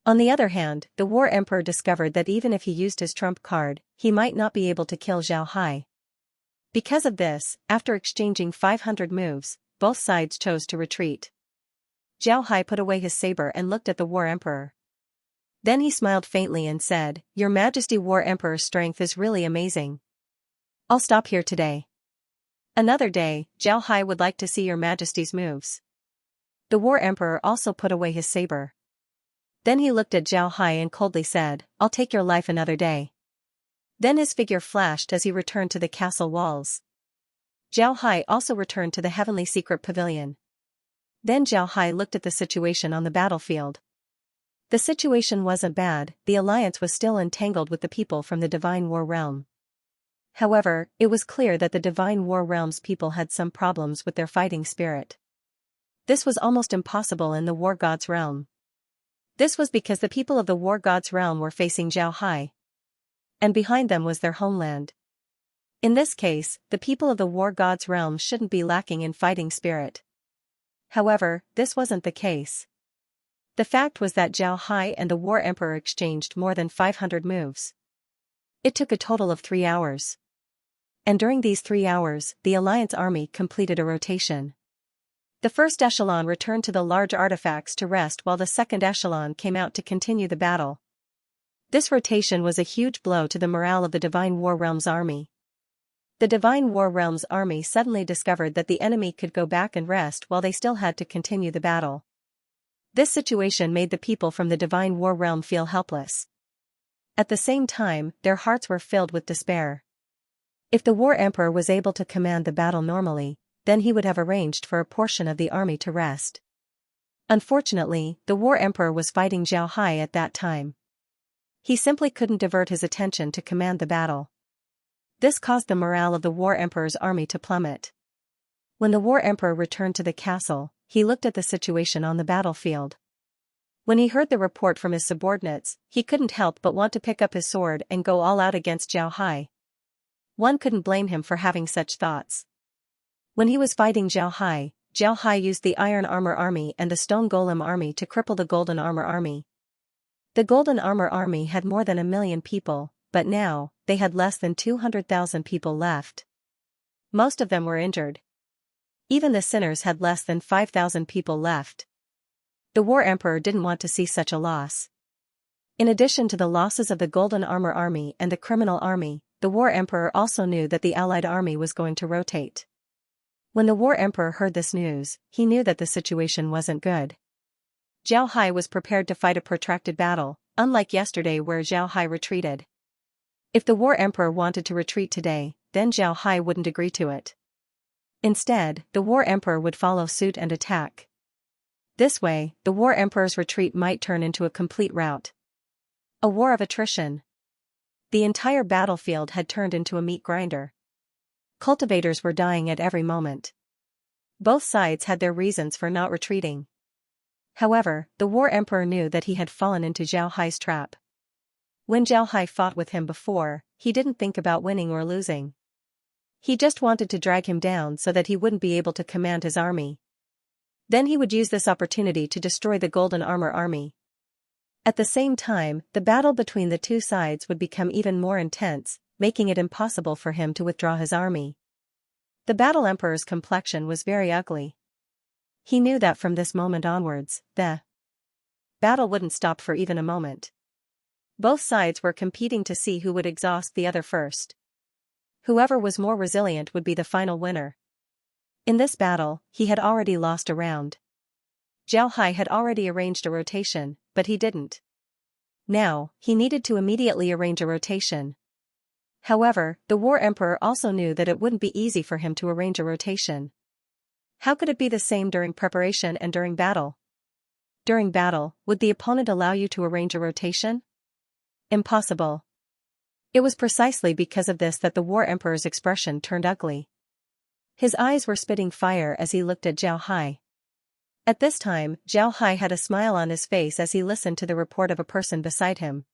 On the other hand, the War Emperor discovered that even if he used his trump card, he might not be able to kill Xianxia. Because of this, after exchanging 500 moves, both sides chose to retreat. Xianxia put away his saber and looked at the War Emperor. Then he smiled faintly and said, "Your Majesty, War Emperor's strength is really amazing. I'll stop here today. Another day, Xianxia would like to see Your Majesty's moves." The War Emperor also put away his saber. Then he looked at Xianxia and coldly said, "I'll take your life another day." Then his figure flashed as he returned to the castle walls. Xianxia also returned to the heavenly secret pavilion. Then Xianxia looked at the situation on the battlefield. The situation wasn't bad, the alliance was still entangled with the people from the Divine War Realm. However, it was clear that the Divine War Realm's people had some problems with their fighting spirit. This was almost impossible in the War God's realm. This was because the people of the war god's realm were facing Zhao Hai, and behind them was their homeland. In this case, the people of the war god's realm shouldn't be lacking in fighting spirit. However, this wasn't the case. The fact was that Zhao Hai and the war emperor exchanged more than 500 moves. It took a total of 3 hours. And during these 3 hours, the alliance army completed a rotation. The first echelon returned to the large artifacts to rest while the second echelon came out to continue the battle. This rotation was a huge blow to the morale of the Divine War Realms army. The Divine War Realms army suddenly discovered that the enemy could go back and rest while they still had to continue the battle. This situation made the people from the Divine War Realm feel helpless. At the same time, their hearts were filled with despair. If the War Emperor was able to command the battle normally, then he would have arranged for a portion of the army to rest. Unfortunately, the War Emperor was fighting Zhao Hai at that time. He simply couldn't divert his attention to command the battle. This caused the morale of the War Emperor's army to plummet. When the War Emperor returned to the castle, he looked at the situation on the battlefield. When he heard the report from his subordinates, he couldn't help but want to pick up his sword and go all out against Zhao Hai. One couldn't blame him for having such thoughts. When he was fighting Zhao Hai used the Iron Armor Army and the Stone Golem Army to cripple the Golden Armor Army. The Golden Armor Army had more than 1 million people, but now, they had less than 200,000 people left. Most of them were injured. Even the Sinners had less than 5,000 people left. The War Emperor didn't want to see such a loss. In addition to the losses of the Golden Armor Army and the Criminal Army, the War Emperor also knew that the Allied army was going to rotate. When the War Emperor heard this news, he knew that the situation wasn't good. Zhao Hai was prepared to fight a protracted battle, unlike yesterday where Zhao Hai retreated. If the War Emperor wanted to retreat today, then Zhao Hai wouldn't agree to it. Instead, the War Emperor would follow suit and attack. This way, the War Emperor's retreat might turn into a complete rout. A war of attrition. The entire battlefield had turned into a meat grinder. Cultivators were dying at every moment. Both sides had their reasons for not retreating. However, the War Emperor knew that he had fallen into Zhao Hai's trap. When Zhao Hai fought with him before, he didn't think about winning or losing. He just wanted to drag him down so that he wouldn't be able to command his army. Then he would use this opportunity to destroy the Golden Armor Army. At the same time, the battle between the two sides would become even more intense, making it impossible for him to withdraw his army. The Battle Emperor's complexion was very ugly. He knew that from this moment onwards, the battle wouldn't stop for even a moment. Both sides were competing to see who would exhaust the other first. Whoever was more resilient would be the final winner. In this battle, he had already lost a round. Zhao Hai had already arranged a rotation, but he didn't. Now, he needed to immediately arrange a rotation. However, the War Emperor also knew that it wouldn't be easy for him to arrange a rotation. How could it be the same during preparation and during battle? During battle, would the opponent allow you to arrange a rotation? Impossible. It was precisely because of this that the War Emperor's expression turned ugly. His eyes were spitting fire as he looked at Zhao Hai. At this time, Zhao Hai had a smile on his face as he listened to the report of a person beside him.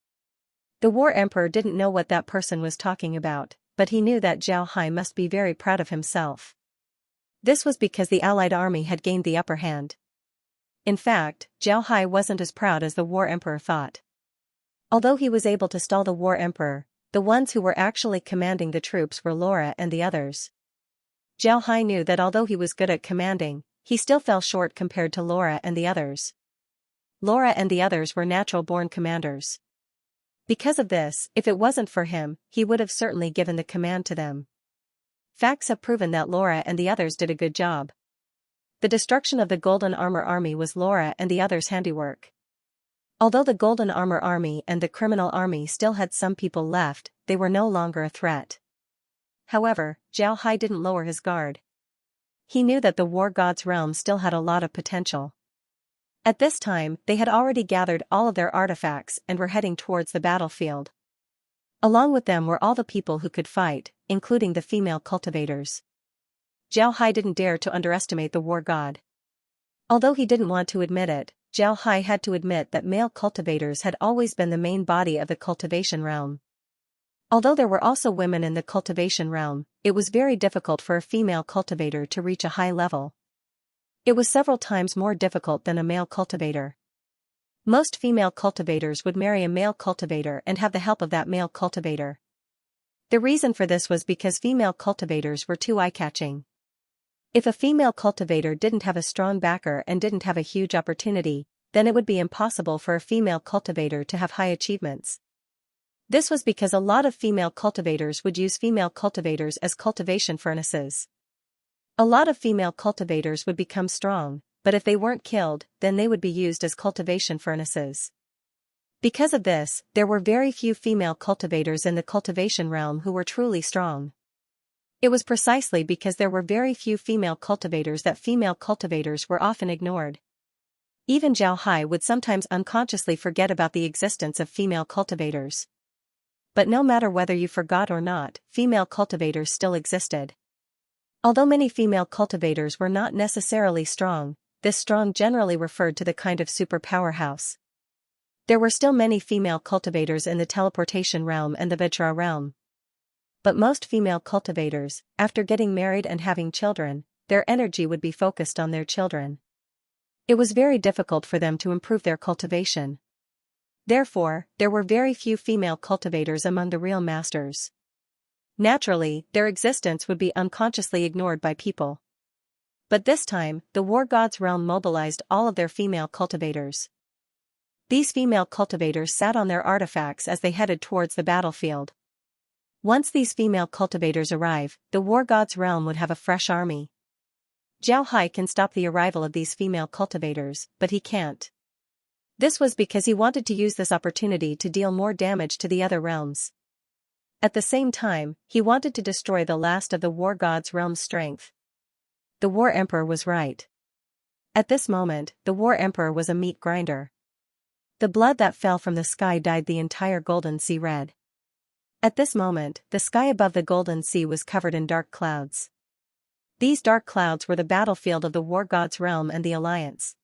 The War Emperor didn't know what that person was talking about, but he knew that Zhao Hai must be very proud of himself. This was because the Allied army had gained the upper hand. In fact, Zhao Hai wasn't as proud as the War Emperor thought. Although he was able to stall the War Emperor, the ones who were actually commanding the troops were Laura and the others. Zhao Hai knew that although he was good at commanding, he still fell short compared to Laura and the others. Laura and the others were natural-born commanders. Because of this, if it wasn't for him, he would have certainly given the command to them. Facts have proven that Laura and the others did a good job. The destruction of the Golden Armor Army was Laura and the others' handiwork. Although the Golden Armor Army and the Criminal Army still had some people left, they were no longer a threat. However, Zhao Hai didn't lower his guard. He knew that the War God's realm still had a lot of potential. At this time, they had already gathered all of their artifacts and were heading towards the battlefield. Along with them were all the people who could fight, including the female cultivators. Zhao Hai didn't dare to underestimate the War God. Although he didn't want to admit it, Zhao Hai had to admit that male cultivators had always been the main body of the cultivation realm. Although there were also women in the cultivation realm, it was very difficult for a female cultivator to reach a high level. It was several times more difficult than a male cultivator. Most female cultivators would marry a male cultivator and have the help of that male cultivator. The reason for this was because female cultivators were too eye-catching. If a female cultivator didn't have a strong backer and didn't have a huge opportunity, then it would be impossible for a female cultivator to have high achievements. This was because a lot of female cultivators would use female cultivators as cultivation furnaces. A lot of female cultivators would become strong, but if they weren't killed, then they would be used as cultivation furnaces. Because of this, there were very few female cultivators in the cultivation realm who were truly strong. It was precisely because there were very few female cultivators that female cultivators were often ignored. Even Zhao Hai would sometimes unconsciously forget about the existence of female cultivators. But no matter whether you forgot or not, female cultivators still existed. Although many female cultivators were not necessarily strong, this strong generally referred to the kind of super powerhouse. There were still many female cultivators in the teleportation realm and the Vajra realm. But most female cultivators, after getting married and having children, their energy would be focused on their children. It was very difficult for them to improve their cultivation. Therefore, there were very few female cultivators among the real masters. Naturally, their existence would be unconsciously ignored by people. But this time, the war gods realm mobilized all of their female cultivators. These female cultivators sat on their artifacts as they headed towards the battlefield. Once these female cultivators arrive, the war gods realm would have a fresh army. Zhao Hai can stop the arrival of these female cultivators, but he can't. This was because he wanted to use this opportunity to deal more damage to the other realms. At the same time, he wanted to destroy the last of the war gods' realm's strength. The War Emperor was right. At this moment, the War Emperor was a meat grinder. The blood that fell from the sky dyed the entire Golden Sea red. At this moment, the sky above the Golden Sea was covered in dark clouds. These dark clouds were the battlefield of the war gods' realm and the alliance.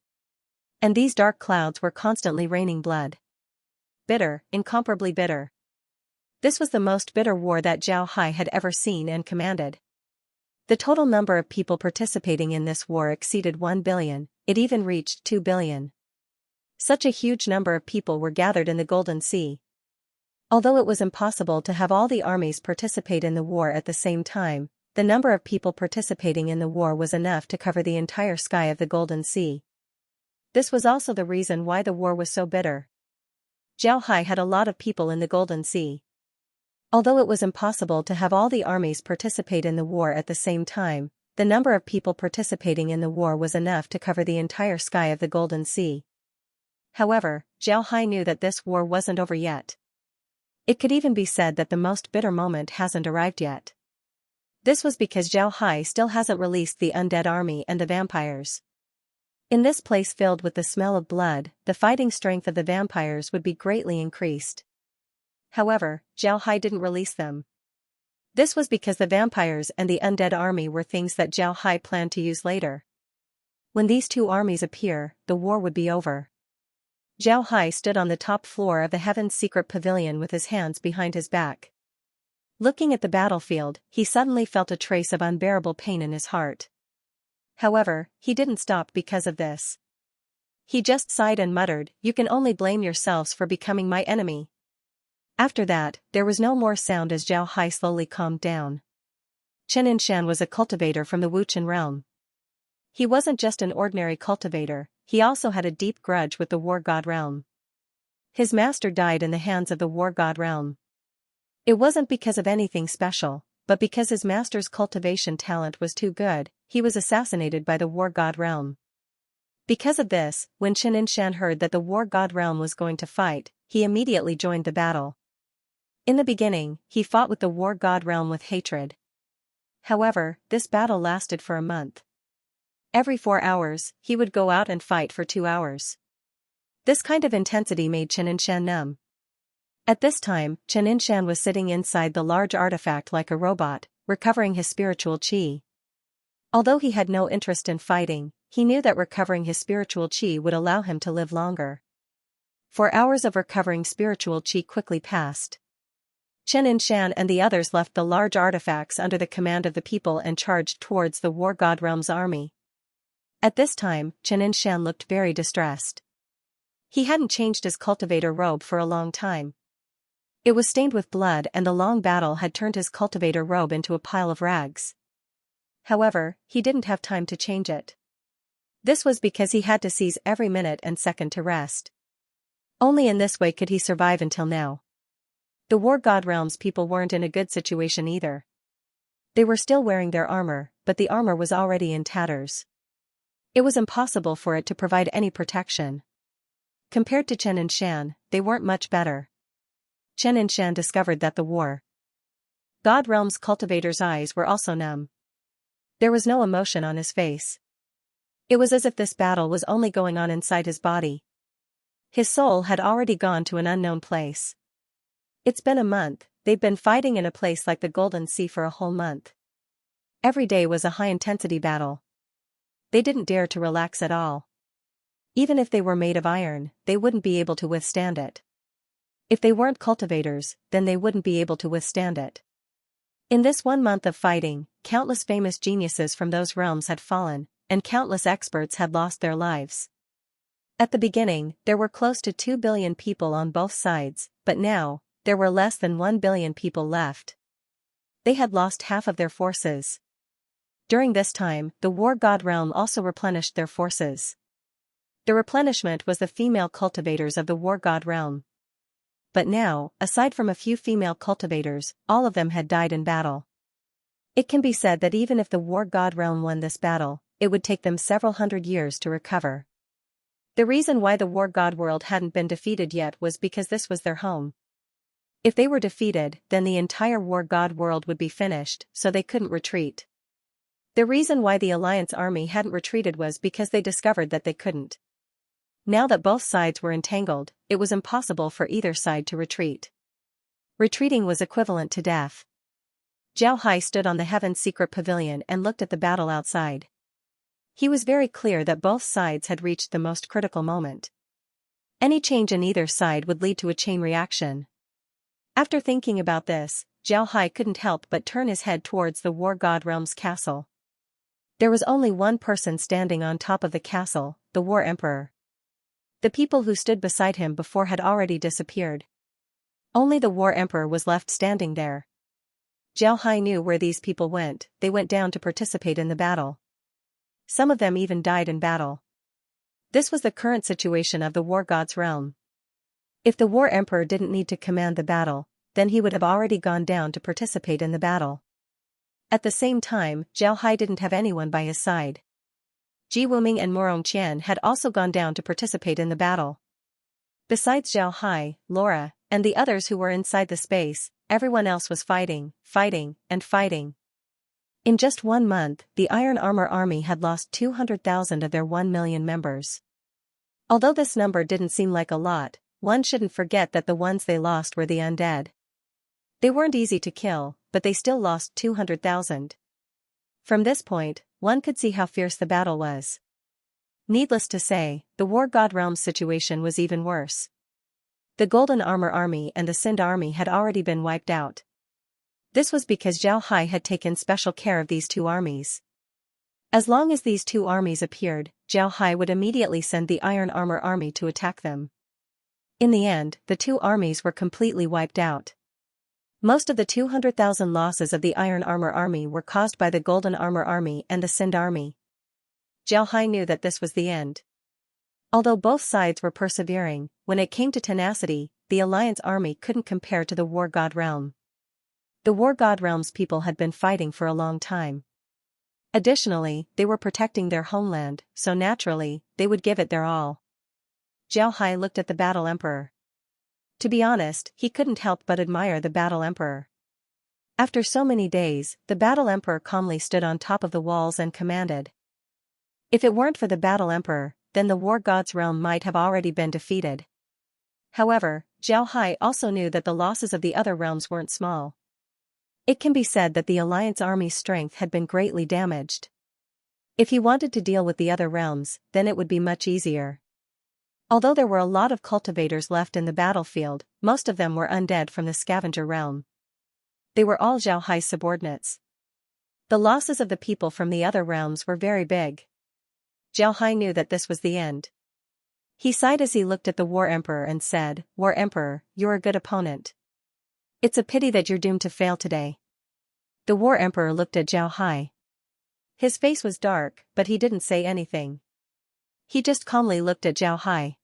And these dark clouds were constantly raining blood. Bitter, incomparably bitter. This was the most bitter war that Zhao Hai had ever seen and commanded. The total number of people participating in this war exceeded 1 billion, it even reached 2 billion. Such a huge number of people were gathered in the Golden Sea. Although it was impossible to have all the armies participate in the war at the same time, the number of people participating in the war was enough to cover the entire sky of the Golden Sea. This was also the reason why the war was so bitter. Zhao Hai had a lot of people in the Golden Sea. Although it was impossible to have all the armies participate in the war at the same time, the number of people participating in the war was enough to cover the entire sky of the Golden Sea. However, Zhao Hai knew that this war wasn't over yet. It could even be said that the most bitter moment hasn't arrived yet. This was because Zhao Hai still hasn't released the undead army and the vampires. In this place filled with the smell of blood, the fighting strength of the vampires would be greatly increased. However, Zhao Hai didn't release them. This was because the vampires and the undead army were things that Zhao Hai planned to use later. When these two armies appear, the war would be over. Zhao Hai stood on the top floor of the Heaven's Secret Pavilion with his hands behind his back. Looking at the battlefield, he suddenly felt a trace of unbearable pain in his heart. However, he didn't stop because of this. He just sighed and muttered, "You can only blame yourselves for becoming my enemy." After that, there was no more sound as Zhao Hai slowly calmed down. Xianxia was a cultivator from the Wuchen realm. He wasn't just an ordinary cultivator, he also had a deep grudge with the war god realm. His master died in the hands of the war god realm. It wasn't because of anything special, but because his master's cultivation talent was too good, he was assassinated by the war god realm. Because of this, when Xianxia heard that the war god realm was going to fight, he immediately joined the battle. In the beginning, he fought with the war god realm with hatred. However, this battle lasted for a month. Every 4 hours, he would go out and fight for 2 hours. This kind of intensity made Xianxia numb. At this time, Xianxia was sitting inside the large artifact like a robot, recovering his spiritual qi. Although he had no interest in fighting, he knew that recovering his spiritual chi would allow him to live longer. 4 hours of recovering spiritual chi quickly passed. Xianxia and the others left the large artifacts under the command of the people and charged towards the War God Realm's army. At this time, Xianxia looked very distressed. He hadn't changed his cultivator robe for a long time. It was stained with blood and the long battle had turned his cultivator robe into a pile of rags. However, he didn't have time to change it. This was because he had to seize every minute and second to rest. Only in this way could he survive until now. The War God Realm's people weren't in a good situation either. They were still wearing their armor, but the armor was already in tatters. It was impossible for it to provide any protection. Compared to Xianxia, they weren't much better. Xianxia discovered that the War God Realm's cultivator's eyes were also numb. There was no emotion on his face. It was as if this battle was only going on inside his body. His soul had already gone to an unknown place. It's been a month, they've been fighting in a place like the Golden Sea for a whole month. Every day was a high-intensity battle. They didn't dare to relax at all. Even if they were made of iron, they wouldn't be able to withstand it. If they weren't cultivators, then they wouldn't be able to withstand it. In this 1 month of fighting, countless famous geniuses from those realms had fallen, and countless experts had lost their lives. At the beginning, there were close to 2 billion people on both sides, but now, there were less than 1 billion people left. They had lost half of their forces. During this time, the War God Realm also replenished their forces. The replenishment was the female cultivators of the War God Realm. But now, aside from a few female cultivators, all of them had died in battle. It can be said that even if the War God Realm won this battle, it would take them several hundred years to recover. The reason why the War God world hadn't been defeated yet was because this was their home. If they were defeated, then the entire War God world would be finished, so they couldn't retreat. The reason why the Alliance army hadn't retreated was because they discovered that they couldn't. Now that both sides were entangled, it was impossible for either side to retreat. Retreating was equivalent to death. Zhao Hai stood on the Heaven's secret pavilion and looked at the battle outside. He was very clear that both sides had reached the most critical moment. Any change in either side would lead to a chain reaction. After thinking about this, Zhao Hai couldn't help but turn his head towards the War God Realm's castle. There was only one person standing on top of the castle, the War Emperor. The people who stood beside him before had already disappeared. Only the War Emperor was left standing there. Zhao Hai knew where these people went, they went down to participate in the battle. Some of them even died in battle. This was the current situation of the War God's realm. If the War Emperor didn't need to command the battle, then he would have already gone down to participate in the battle. At the same time, Zhao Hai didn't have anyone by his side. Ji Wuming and Morong Qian had also gone down to participate in the battle. Besides Zhao Hai, Laura, and the others who were inside the space, everyone else was fighting, and fighting. In just 1 month, the Iron Armor Army had lost 200,000 of their 1 million members. Although this number didn't seem like a lot, one shouldn't forget that the ones they lost were the undead. They weren't easy to kill, but they still lost 200,000. From this point, one could see how fierce the battle was. Needless to say, the War God Realm's situation was even worse. The Golden Armor Army and the Sind Army had already been wiped out. This was because Zhao Hai had taken special care of these two armies. As long as these two armies appeared, Zhao Hai would immediately send the Iron Armor Army to attack them. In the end, the two armies were completely wiped out. Most of the 200,000 losses of the Iron Armor Army were caused by the Golden Armor Army and the Sind Army. Zhao Hai knew that this was the end. Although both sides were persevering, when it came to tenacity, the Alliance army couldn't compare to the War God Realm. The War God Realm's people had been fighting for a long time. Additionally, they were protecting their homeland, so naturally, they would give it their all. Zhao Hai looked at the Battle Emperor. To be honest, he couldn't help but admire the Battle Emperor. After so many days, the Battle Emperor calmly stood on top of the walls and commanded. If it weren't for the Battle Emperor, then the War God's realm might have already been defeated. However, Zhao Hai also knew that the losses of the other realms weren't small. It can be said that the Alliance army's strength had been greatly damaged. If he wanted to deal with the other realms, then it would be much easier. Although there were a lot of cultivators left in the battlefield, most of them were undead from the scavenger realm. They were all Zhao Hai's subordinates. The losses of the people from the other realms were very big. Zhao Hai knew that this was the end. He sighed as he looked at the War Emperor and said, "War Emperor, you're a good opponent. It's a pity that you're doomed to fail today." The War Emperor looked at Zhao Hai. His face was dark, but he didn't say anything. He just calmly looked at Zhao Hai.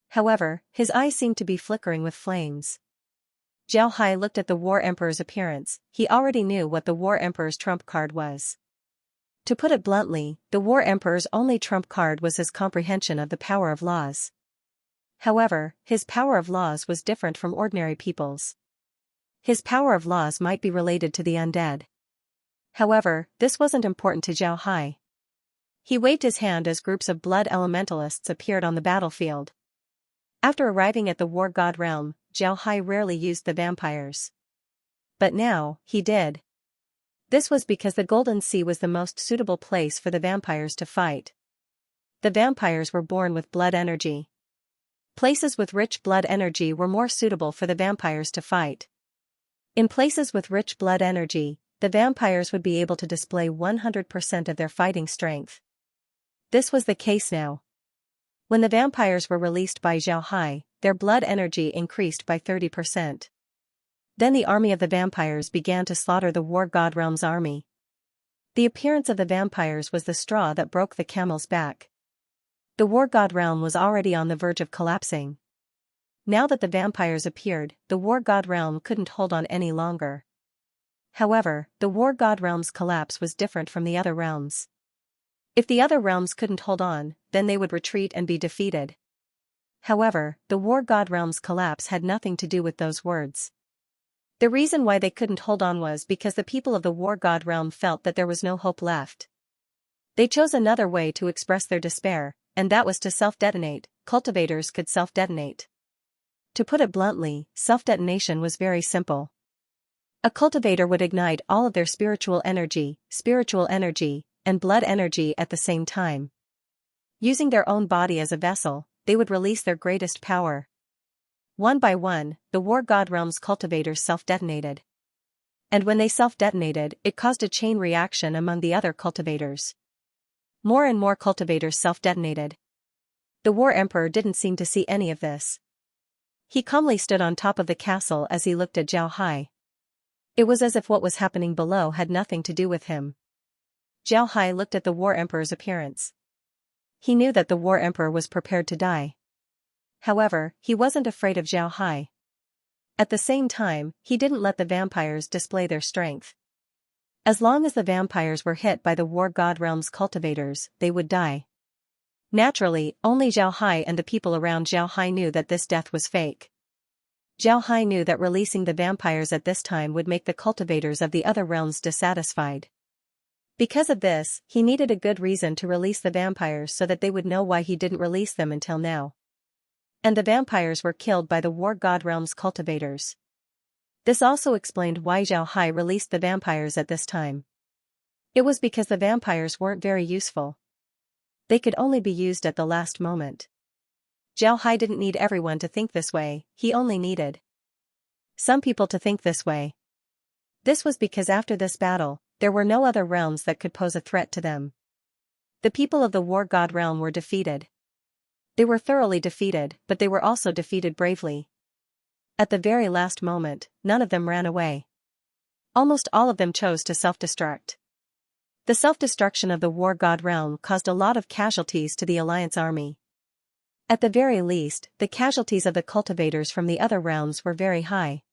However, his eyes seemed to be flickering with flames. Zhao Hai looked at the War Emperor's appearance. He already knew what the War Emperor's trump card was. To put it bluntly, the War Emperor's only trump card was his comprehension of the power of laws. However, his power of laws was different from ordinary people's. His power of laws might be related to the undead. However, this wasn't important to Zhao Hai. He waved his hand as groups of blood elementalists appeared on the battlefield. After arriving at the War God realm, Zhao Hai rarely used the vampires. But now, he did. This was because the Golden Sea was the most suitable place for the vampires to fight. The vampires were born with blood energy. Places with rich blood energy were more suitable for the vampires to fight. In places with rich blood energy, the vampires would be able to display 100% of their fighting strength. This was the case now. When the vampires were released by Zhao Hai, their blood energy increased by 30%. Then the army of the vampires began to slaughter the War God Realm's army. The appearance of the vampires was the straw that broke the camel's back. The War God Realm was already on the verge of collapsing. Now that the vampires appeared, the War God Realm couldn't hold on any longer. However, the War God Realm's collapse was different from the other realms. If the other realms couldn't hold on, then they would retreat and be defeated. However, the War God Realm's collapse had nothing to do with those words. The reason why they couldn't hold on was because the people of the War God Realm felt that there was no hope left. They chose another way to express their despair, and that was to self-detonate. Cultivators could self-detonate. To put it bluntly, self-detonation was very simple. A cultivator would ignite all of their spiritual energy, and blood energy at the same time. Using their own body as a vessel, they would release their greatest power. One by one, the War God Realm's cultivators self-detonated. And when they self-detonated, it caused a chain reaction among the other cultivators. More and more cultivators self-detonated. The War Emperor didn't seem to see any of this. He calmly stood on top of the castle as he looked at Zhao Hai. It was as if what was happening below had nothing to do with him. Zhao Hai looked at the War Emperor's appearance. He knew that the War Emperor was prepared to die. However, he wasn't afraid of Zhao Hai. At the same time, he didn't let the vampires display their strength. As long as the vampires were hit by the War God Realm's cultivators, they would die. Naturally, only Zhao Hai and the people around Zhao Hai knew that this death was fake. Zhao Hai knew that releasing the vampires at this time would make the cultivators of the other realms dissatisfied. Because of this, he needed a good reason to release the vampires so that they would know why he didn't release them until now. And the vampires were killed by the War God Realm's cultivators. This also explained why Zhao Hai released the vampires at this time. It was because the vampires weren't very useful. They could only be used at the last moment. Zhao Hai didn't need everyone to think this way, he only needed some people to think this way. This was because after this battle, there were no other realms that could pose a threat to them. The people of the War God Realm were defeated. They were thoroughly defeated, but they were also defeated bravely. At the very last moment, none of them ran away. Almost all of them chose to self-destruct. The self-destruction of the War God Realm caused a lot of casualties to the Alliance army. At the very least, the casualties of the cultivators from the other realms were very high.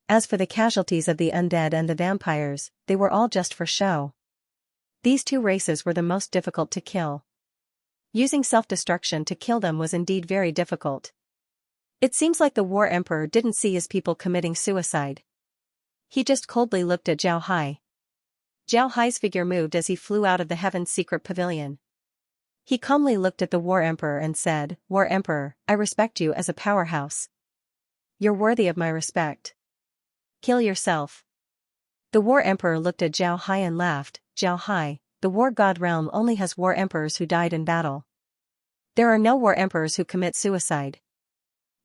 As for the casualties of the undead and the vampires, they were all just for show. These two races were the most difficult to kill. Using self-destruction to kill them was indeed very difficult. It seems like the War Emperor didn't see his people committing suicide. He just coldly looked at Zhao Hai. Zhao Hai's figure moved as he flew out of the Heaven's Secret Pavilion. He calmly looked at the War Emperor and said, "War Emperor, I respect you as a powerhouse. You're worthy of my respect. Kill yourself." The War Emperor looked at Zhao Hai and laughed. "Zhao Hai, the war god realm only has war emperors who died in battle. There are no war emperors who commit suicide.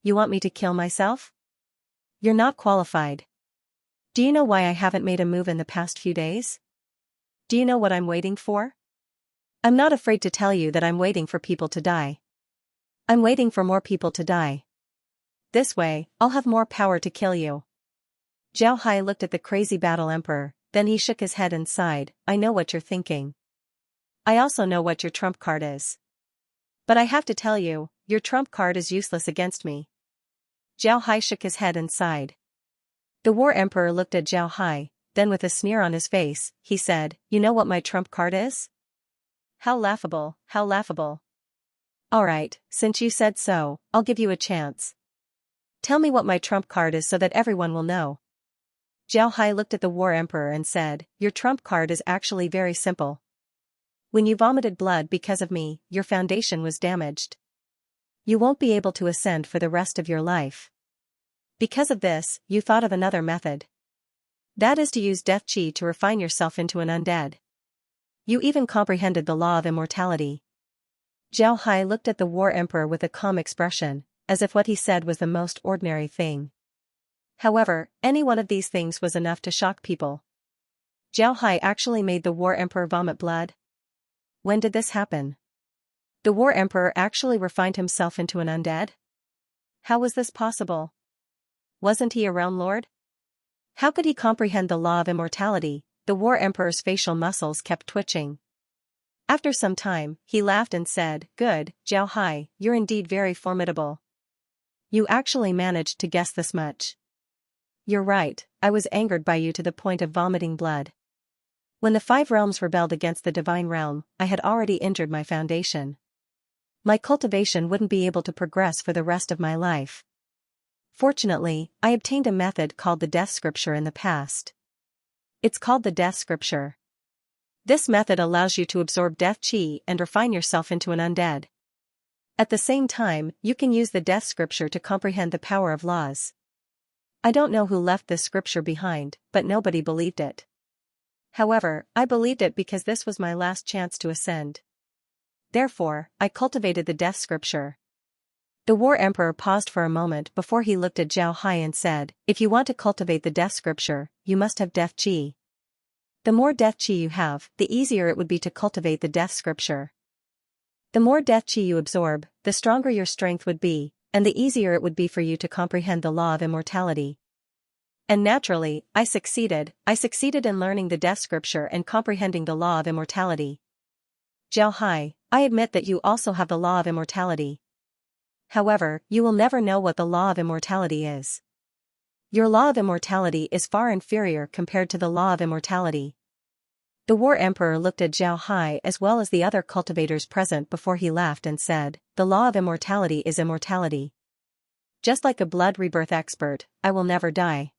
You want me to kill myself? You're not qualified. Do you know why I haven't made a move in the past few days? Do you know what I'm waiting for? I'm not afraid to tell you that I'm waiting for people to die. I'm waiting for more people to die. This way, I'll have more power to kill you. Zhao Hai looked at the crazy battle emperor, then he shook his head and sighed. I know what you're thinking. I also know what your trump card is. But I have to tell you, your trump card is useless against me. Zhao Hai shook his head and sighed. The war emperor looked at Zhao Hai, then with a sneer on his face, he said, you know what my trump card is? How laughable, how laughable. Alright, since you said so, I'll give you a chance. Tell me what my trump card is so that everyone will know. Zhao Hai looked at the war emperor and said, your trump card is actually very simple. When you vomited blood because of me, your foundation was damaged. You won't be able to ascend for the rest of your life. Because of this, you thought of another method. That is to use death chi to refine yourself into an undead. You even comprehended the law of immortality. Zhao Hai looked at the war emperor with a calm expression, as if what he said was the most ordinary thing. However, any one of these things was enough to shock people. Zhao Hai actually made the war emperor vomit blood? When did this happen? The war emperor actually refined himself into an undead? How was this possible? Wasn't he a realm lord? How could he comprehend the law of immortality? The war emperor's facial muscles kept twitching. After some time, he laughed and said, good, Zhao Hai, you're indeed very formidable. You actually managed to guess this much. You're right, I was angered by you to the point of vomiting blood. When the 5 realms rebelled against the divine realm, I had already injured my foundation. My cultivation wouldn't be able to progress for the rest of my life. Fortunately, I obtained a method called the Death Scripture in the past. It's called the Death Scripture. This method allows you to absorb death chi and refine yourself into an undead. At the same time, you can use the Death Scripture to comprehend the power of laws. I don't know who left this scripture behind, but nobody believed it. However, I believed it because this was my last chance to ascend. Therefore, I cultivated the Death Scripture. The war emperor paused for a moment before he looked at Zhao Hai and said, if you want to cultivate the Death Scripture, you must have death chi. The more death chi you have, the easier it would be to cultivate the Death Scripture. The more death chi you absorb, the stronger your strength would be, and the easier it would be for you to comprehend the law of immortality. And naturally, I succeeded in learning the Death Scripture and comprehending the law of immortality. Zhao Hai, I admit that you also have the law of immortality. However, you will never know what the law of immortality is. Your law of immortality is far inferior compared to the law of immortality. The war emperor looked at Zhao Hai as well as the other cultivators present before he laughed and said, the law of immortality is immortality. Just like a blood rebirth expert, I will never die.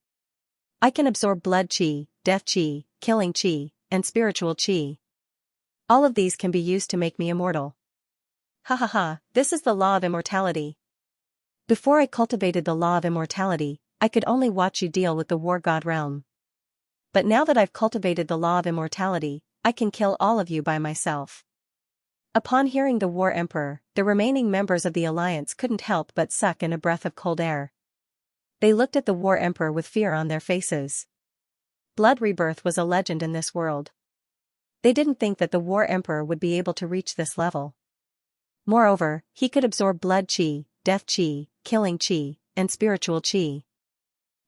I can absorb blood chi, death chi, killing chi, and spiritual chi. All of these can be used to make me immortal. Ha ha ha, this is the law of immortality. Before I cultivated the law of immortality, I could only watch you deal with the war god realm. But now that I've cultivated the law of immortality, I can kill all of you by myself. Upon hearing the war emperor, the remaining members of the alliance couldn't help but suck in a breath of cold air. They looked at the war emperor with fear on their faces. Blood rebirth was a legend in this world. They didn't think that the war emperor would be able to reach this level. Moreover, he could absorb blood chi, death chi, killing chi, and spiritual chi.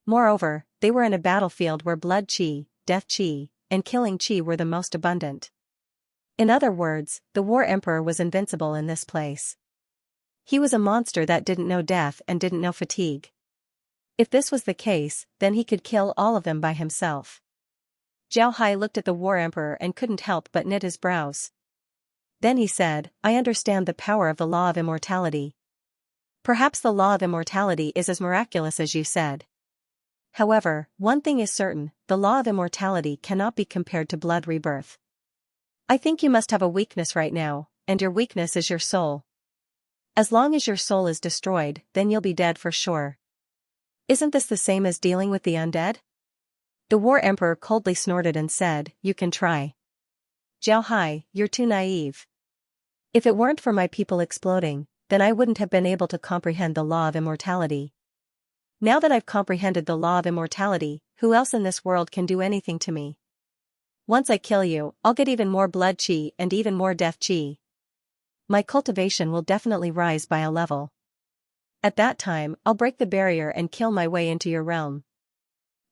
Moreover, they were in a battlefield where blood chi, death chi, and killing chi were the most abundant. In other words, the war emperor was invincible in this place. He was a monster that didn't know death and didn't know fatigue. If this was the case, then he could kill all of them by himself. Zhao Hai looked at the war emperor and couldn't help but knit his brows. Then he said, I understand the power of the law of immortality. Perhaps the law of immortality is as miraculous as you said. However, one thing is certain, the law of immortality cannot be compared to blood rebirth. I think you must have a weakness right now, and your weakness is your soul. As long as your soul is destroyed, then you'll be dead for sure. Isn't this the same as dealing with the undead? The war emperor coldly snorted and said, you can try. Zhao Hai, you're too naive. If it weren't for my people exploding, then I wouldn't have been able to comprehend the law of immortality. Now that I've comprehended the law of immortality, who else in this world can do anything to me? Once I kill you, I'll get even more blood chi and even more death chi. My cultivation will definitely rise by a level. At that time, I'll break the barrier and kill my way into your realm.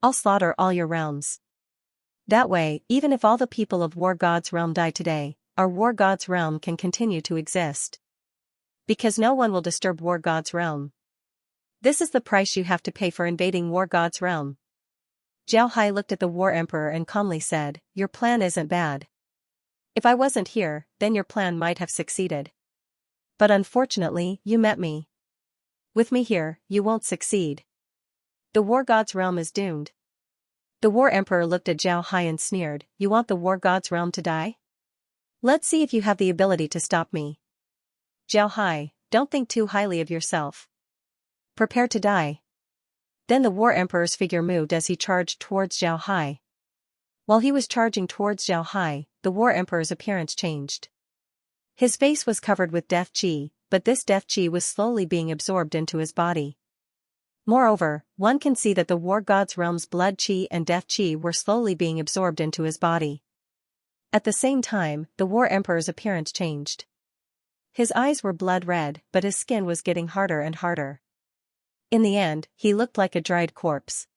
I'll slaughter all your realms. That way, even if all the people of War God's realm die today, our War God's realm can continue to exist. Because no one will disturb War God's realm. This is the price you have to pay for invading War God's realm. Zhao Hai looked at the War Emperor and calmly said, your plan isn't bad. If I wasn't here, then your plan might have succeeded. But unfortunately, you met me. With me here, you won't succeed. The War God's realm is doomed. The War Emperor looked at Zhao Hai and sneered, you want the War God's realm to die? Let's see if you have the ability to stop me. Zhao Hai, don't think too highly of yourself. Prepare to die. Then the War Emperor's figure moved as he charged towards Zhao Hai. While he was charging towards Zhao Hai, the War Emperor's appearance changed. His face was covered with death chi, but this death chi was slowly being absorbed into his body. Moreover, one can see that the War God's realm's blood chi and death chi were slowly being absorbed into his body. At the same time, the War Emperor's appearance changed. His eyes were blood red, but his skin was getting harder and harder. In the end, he looked like a dried corpse.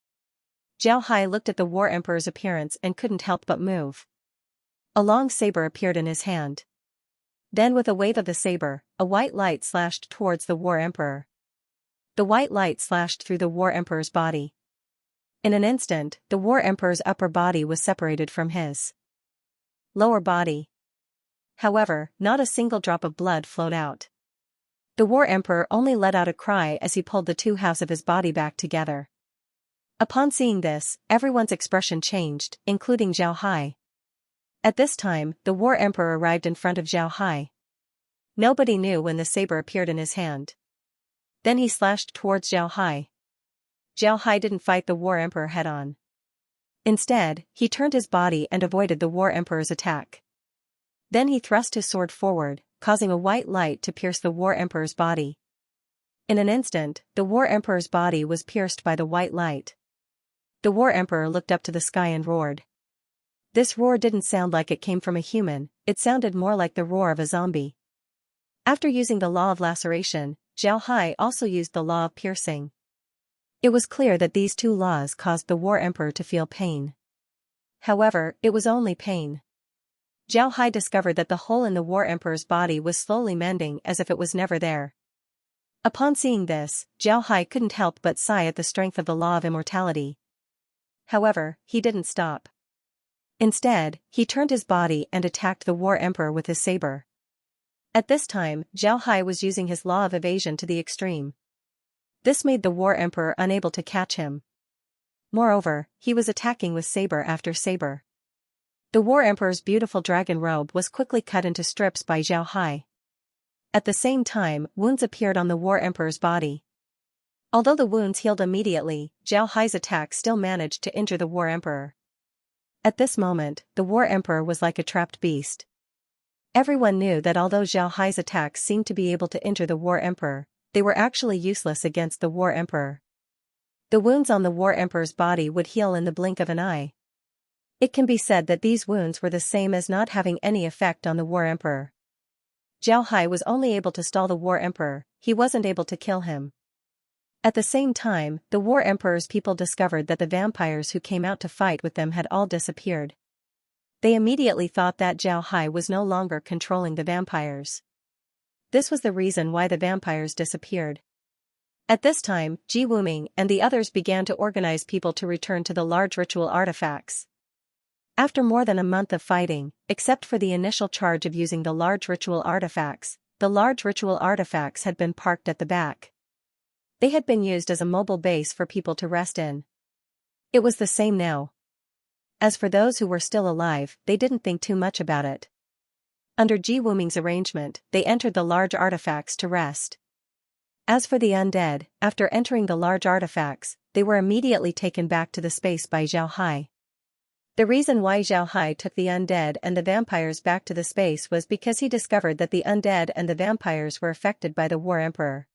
Zhao Hai looked at the War Emperor's appearance and couldn't help but move. A long saber appeared in his hand. Then with a wave of the saber, a white light slashed towards the War Emperor. The white light slashed through the War Emperor's body. In an instant, the War Emperor's upper body was separated from his lower body. However, not a single drop of blood flowed out. The War Emperor only let out a cry as he pulled the two halves of his body back together. Upon seeing this, everyone's expression changed, including Zhao Hai. At this time, the War Emperor arrived in front of Zhao Hai. Nobody knew when the saber appeared in his hand. Then he slashed towards Zhao Hai. Zhao Hai didn't fight the War Emperor head-on. Instead, he turned his body and avoided the War Emperor's attack. Then he thrust his sword forward, causing a white light to pierce the War Emperor's body. In an instant, the War Emperor's body was pierced by the white light. The War Emperor looked up to the sky and roared. This roar didn't sound like it came from a human, it sounded more like the roar of a zombie. After using the law of laceration, Zhao Hai also used the law of piercing. It was clear that these two laws caused the War Emperor to feel pain. However, it was only pain. Zhao Hai discovered that the hole in the War Emperor's body was slowly mending as if it was never there. Upon seeing this, Zhao Hai couldn't help but sigh at the strength of the law of immortality. However, he didn't stop. Instead, he turned his body and attacked the War Emperor with his saber. At this time, Zhao Hai was using his law of evasion to the extreme. This made the War Emperor unable to catch him. Moreover, he was attacking with saber after saber. The War Emperor's beautiful dragon robe was quickly cut into strips by Zhao Hai. At the same time, wounds appeared on the War Emperor's body. Although the wounds healed immediately, Zhao Hai's attack still managed to injure the War Emperor. At this moment, the War Emperor was like a trapped beast. Everyone knew that although Zhao Hai's attacks seemed to be able to injure the War Emperor, they were actually useless against the War Emperor. The wounds on the War Emperor's body would heal in the blink of an eye. It can be said that these wounds were the same as not having any effect on the War Emperor. Zhao Hai was only able to stall the War Emperor, he wasn't able to kill him. At the same time, the War Emperor's people discovered that the vampires who came out to fight with them had all disappeared. They immediately thought that Zhao Hai was no longer controlling the vampires. This was the reason why the vampires disappeared. At this time, Ji Wuming and the others began to organize people to return to the large ritual artifacts. After more than a month of fighting, except for the initial charge of using the large ritual artifacts, the large ritual artifacts had been parked at the back. They had been used as a mobile base for people to rest in. It was the same now. As for those who were still alive, they didn't think too much about it. Under Ji Wuming's arrangement, they entered the large artifacts to rest. As for the undead, after entering the large artifacts, they were immediately taken back to the space by Zhao Hai. The reason why Zhao Hai took the undead and the vampires back to the space was because he discovered that the undead and the vampires were affected by the War Emperor.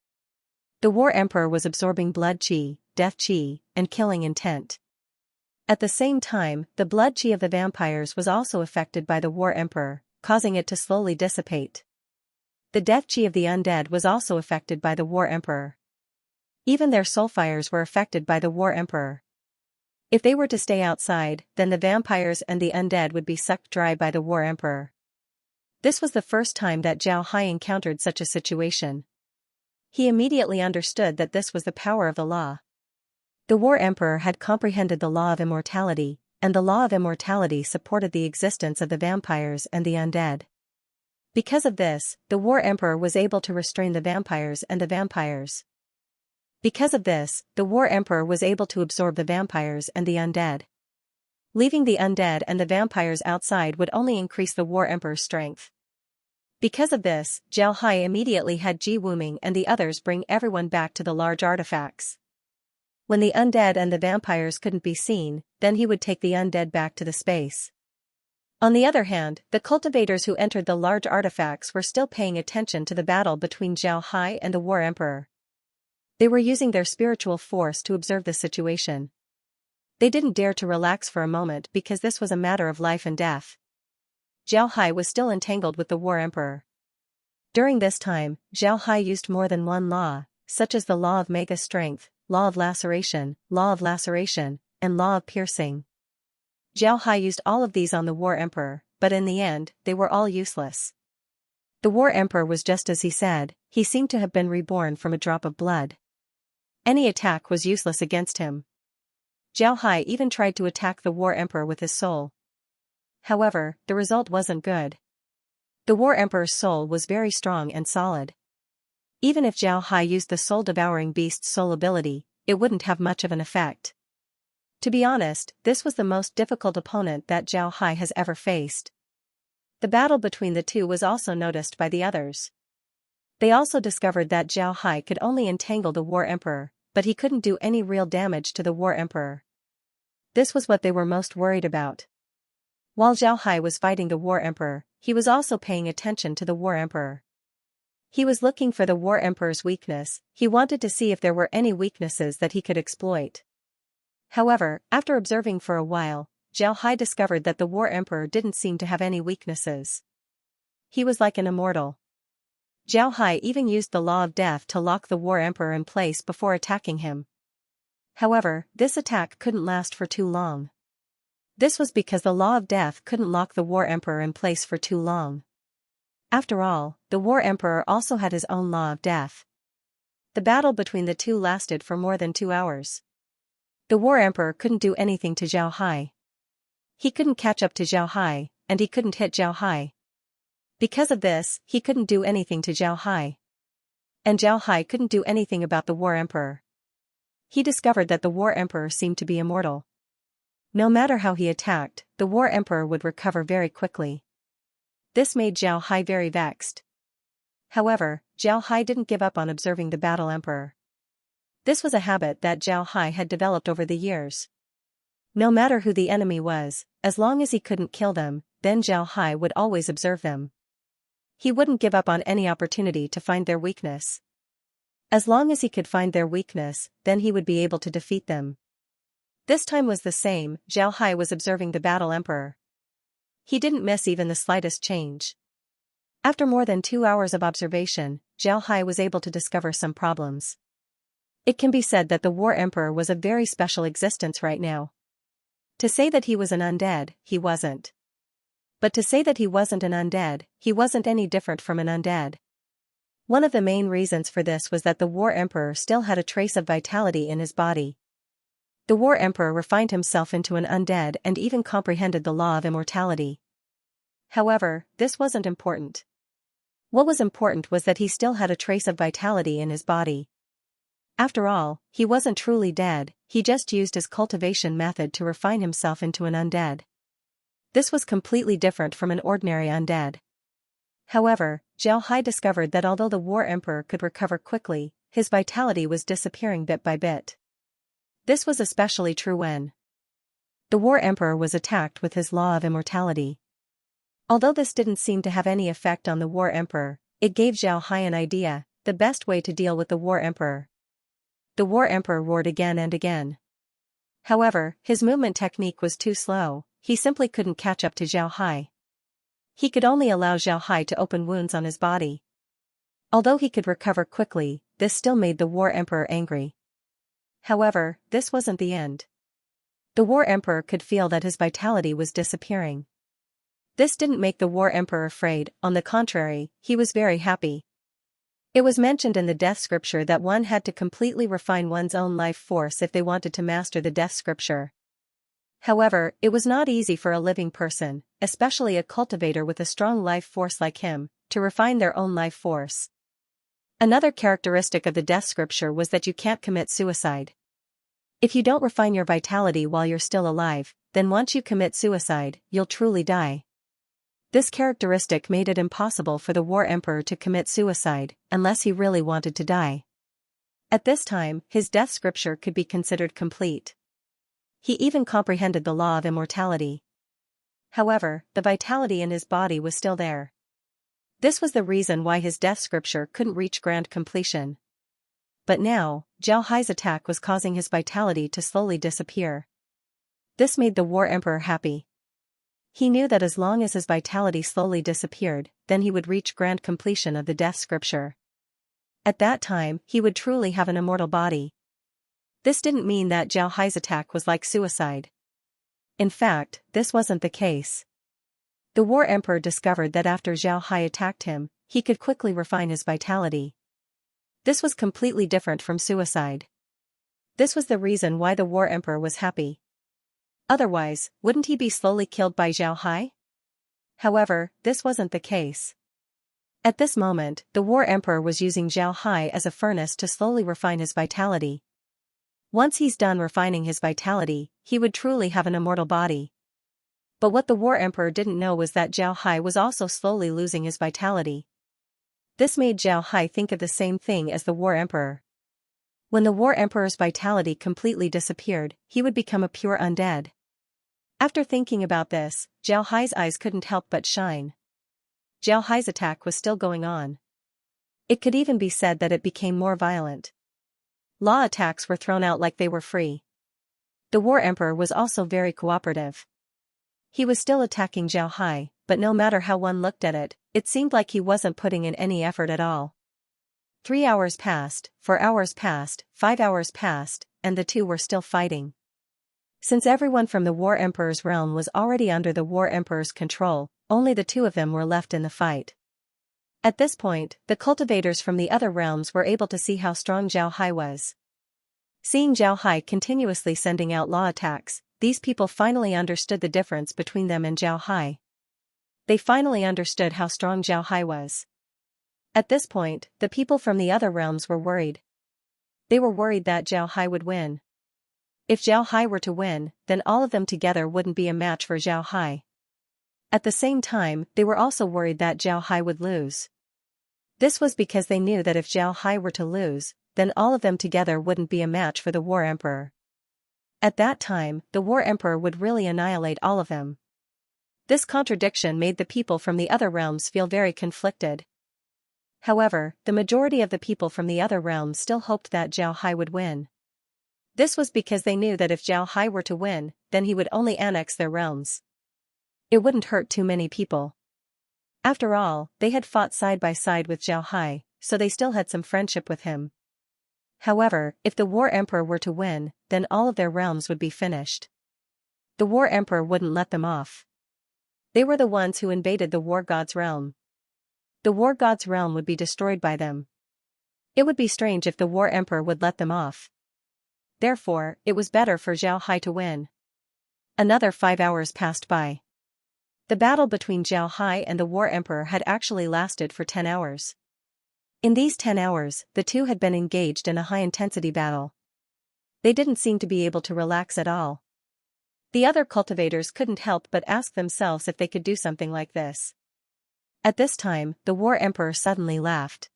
The War Emperor was absorbing blood qi, death qi, and killing intent. At the same time, the blood qi of the vampires was also affected by the War Emperor, causing it to slowly dissipate. The death qi of the undead was also affected by the War Emperor. Even their soul fires were affected by the War Emperor. If they were to stay outside, then the vampires and the undead would be sucked dry by the War Emperor. This was the first time that Zhao Hai encountered such a situation. He immediately understood that this was the power of the law. The War Emperor had comprehended the law of immortality, and the law of immortality supported the existence of the vampires and the undead. Because of this, the War Emperor was able to restrain the vampires and the vampires. Because of this, the War Emperor was able to absorb the vampires and the undead. Leaving the undead and the vampires outside would only increase the War Emperor's strength. Because of this, Zhao Hai immediately had Ji Wuming and the others bring everyone back to the large artifacts. When the undead and the vampires couldn't be seen, then he would take the undead back to the space. On the other hand, the cultivators who entered the large artifacts were still paying attention to the battle between Zhao Hai and the War Emperor. They were using their spiritual force to observe the situation. They didn't dare to relax for a moment because this was a matter of life and death. Zhao Hai was still entangled with the War Emperor. During this time, Zhao Hai used more than one law, such as the law of mega strength, law of laceration, and law of piercing. Zhao Hai used all of these on the War Emperor, but in the end, they were all useless. The War Emperor was just as he said, he seemed to have been reborn from a drop of blood. Any attack was useless against him. Zhao Hai even tried to attack the War Emperor with his soul. However, the result wasn't good. The War Emperor's soul was very strong and solid. Even if Zhao Hai used the soul-devouring beast's soul ability, it wouldn't have much of an effect. To be honest, this was the most difficult opponent that Zhao Hai has ever faced. The battle between the two was also noticed by the others. They also discovered that Zhao Hai could only entangle the War Emperor, but he couldn't do any real damage to the War Emperor. This was what they were most worried about. While Zhao Hai was fighting the War Emperor, he was also paying attention to the War Emperor. He was looking for the War Emperor's weakness, he wanted to see if there were any weaknesses that he could exploit. However, after observing for a while, Zhao Hai discovered that the War Emperor didn't seem to have any weaknesses. He was like an immortal. Zhao Hai even used the law of death to lock the War Emperor in place before attacking him. However, this attack couldn't last for too long. This was because the law of death couldn't lock the War Emperor in place for too long. After all, the War Emperor also had his own law of death. The battle between the two lasted for more than 2 hours. The War Emperor couldn't do anything to Zhao Hai. He couldn't catch up to Zhao Hai, and he couldn't hit Zhao Hai. Because of this, he couldn't do anything to Zhao Hai. And Zhao Hai couldn't do anything about the War Emperor. He discovered that the War Emperor seemed to be immortal. No matter how he attacked, the War Emperor would recover very quickly. This made Zhao Hai very vexed. However, Zhao Hai didn't give up on observing the battle emperor. This was a habit that Zhao Hai had developed over the years. No matter who the enemy was, as long as he couldn't kill them, then Zhao Hai would always observe them. He wouldn't give up on any opportunity to find their weakness. As long as he could find their weakness, then he would be able to defeat them. This time was the same, Zhao Hai was observing the battle emperor. He didn't miss even the slightest change. After more than 2 hours of observation, Zhao Hai was able to discover some problems. It can be said that the War Emperor was a very special existence right now. To say that he was an undead, he wasn't. But to say that he wasn't an undead, he wasn't any different from an undead. One of the main reasons for this was that the War Emperor still had a trace of vitality in his body. The War Emperor refined himself into an undead and even comprehended the law of immortality. However, this wasn't important. What was important was that he still had a trace of vitality in his body. After all, he wasn't truly dead, he just used his cultivation method to refine himself into an undead. This was completely different from an ordinary undead. However, Zhao Hai discovered that although the War Emperor could recover quickly, his vitality was disappearing bit by bit. This was especially true when The War Emperor was attacked with his law of immortality. Although this didn't seem to have any effect on the War Emperor, it gave Xiao Hai an idea, the best way to deal with the War Emperor. The War Emperor roared again and again. However, his movement technique was too slow, he simply couldn't catch up to Xiao Hai. He could only allow Xiao Hai to open wounds on his body. Although he could recover quickly, this still made the War Emperor angry. However, this wasn't the end. The War Emperor could feel that his vitality was disappearing. This didn't make the War Emperor afraid, on the contrary, he was very happy. It was mentioned in the death scripture that one had to completely refine one's own life force if they wanted to master the death scripture. However, it was not easy for a living person, especially a cultivator with a strong life force like him, to refine their own life force. Another characteristic of the death scripture was that you can't commit suicide. If you don't refine your vitality while you're still alive, then once you commit suicide, you'll truly die. This characteristic made it impossible for the War Emperor to commit suicide, unless he really wanted to die. At this time, his death scripture could be considered complete. He even comprehended the law of immortality. However, the vitality in his body was still there. This was the reason why his death scripture couldn't reach grand completion. But now, Xiao Hai's attack was causing his vitality to slowly disappear. This made the War Emperor happy. He knew that as long as his vitality slowly disappeared, then he would reach grand completion of the death scripture. At that time, he would truly have an immortal body. This didn't mean that Xiao Hai's attack was like suicide. In fact, this wasn't the case. The War Emperor discovered that after Xiao Hai attacked him, he could quickly refine his vitality. This was completely different from suicide. This was the reason why the War Emperor was happy. Otherwise, wouldn't he be slowly killed by Xiao Hai? However, this wasn't the case. At this moment, the War Emperor was using Xiao Hai as a furnace to slowly refine his vitality. Once he's done refining his vitality, he would truly have an immortal body. But what the War Emperor didn't know was that Xiao Hai was also slowly losing his vitality. This made Xiao Hai think of the same thing as the War Emperor. When the War Emperor's vitality completely disappeared, he would become a pure undead. After thinking about this, Xiao Hai's eyes couldn't help but shine. Xiao Hai's attack was still going on. It could even be said that it became more violent. Law attacks were thrown out like they were free. The War Emperor was also very cooperative. He was still attacking Xiao Hai, but no matter how one looked at it, it seemed like he wasn't putting in any effort at all. 3 hours passed, 4 hours passed, 5 hours passed, and the two were still fighting. Since everyone from the War Emperor's realm was already under the War Emperor's control, only the two of them were left in the fight. At this point, the cultivators from the other realms were able to see how strong Xiao Hai was. Seeing Xiao Hai continuously sending out law attacks, these people finally understood the difference between them and Xiao Hai. They finally understood how strong Xiao Hai was. At this point, the people from the other realms were worried. They were worried that Xiao Hai would win. If Xiao Hai were to win, then all of them together wouldn't be a match for Xiao Hai. At the same time, they were also worried that Xiao Hai would lose. This was because they knew that if Xiao Hai were to lose, then all of them together wouldn't be a match for the War Emperor. At that time, the War Emperor would really annihilate all of them. This contradiction made the people from the other realms feel very conflicted. However, the majority of the people from the other realms still hoped that Xiao Hai would win. This was because they knew that if Xiao Hai were to win, then he would only annex their realms. It wouldn't hurt too many people. After all, they had fought side by side with Xiao Hai, so they still had some friendship with him. However, if the War Emperor were to win, then all of their realms would be finished. The War Emperor wouldn't let them off. They were the ones who invaded the War God's realm. The War God's realm would be destroyed by them. It would be strange if the War Emperor would let them off. Therefore, it was better for Xiao Hai to win. Another 5 hours passed by. The battle between Xiao Hai and the War Emperor had actually lasted for 10 hours. In these 10 hours, the two had been engaged in a high-intensity battle. They didn't seem to be able to relax at all. The other cultivators couldn't help but ask themselves if they could do something like this. At this time, the War Emperor suddenly laughed.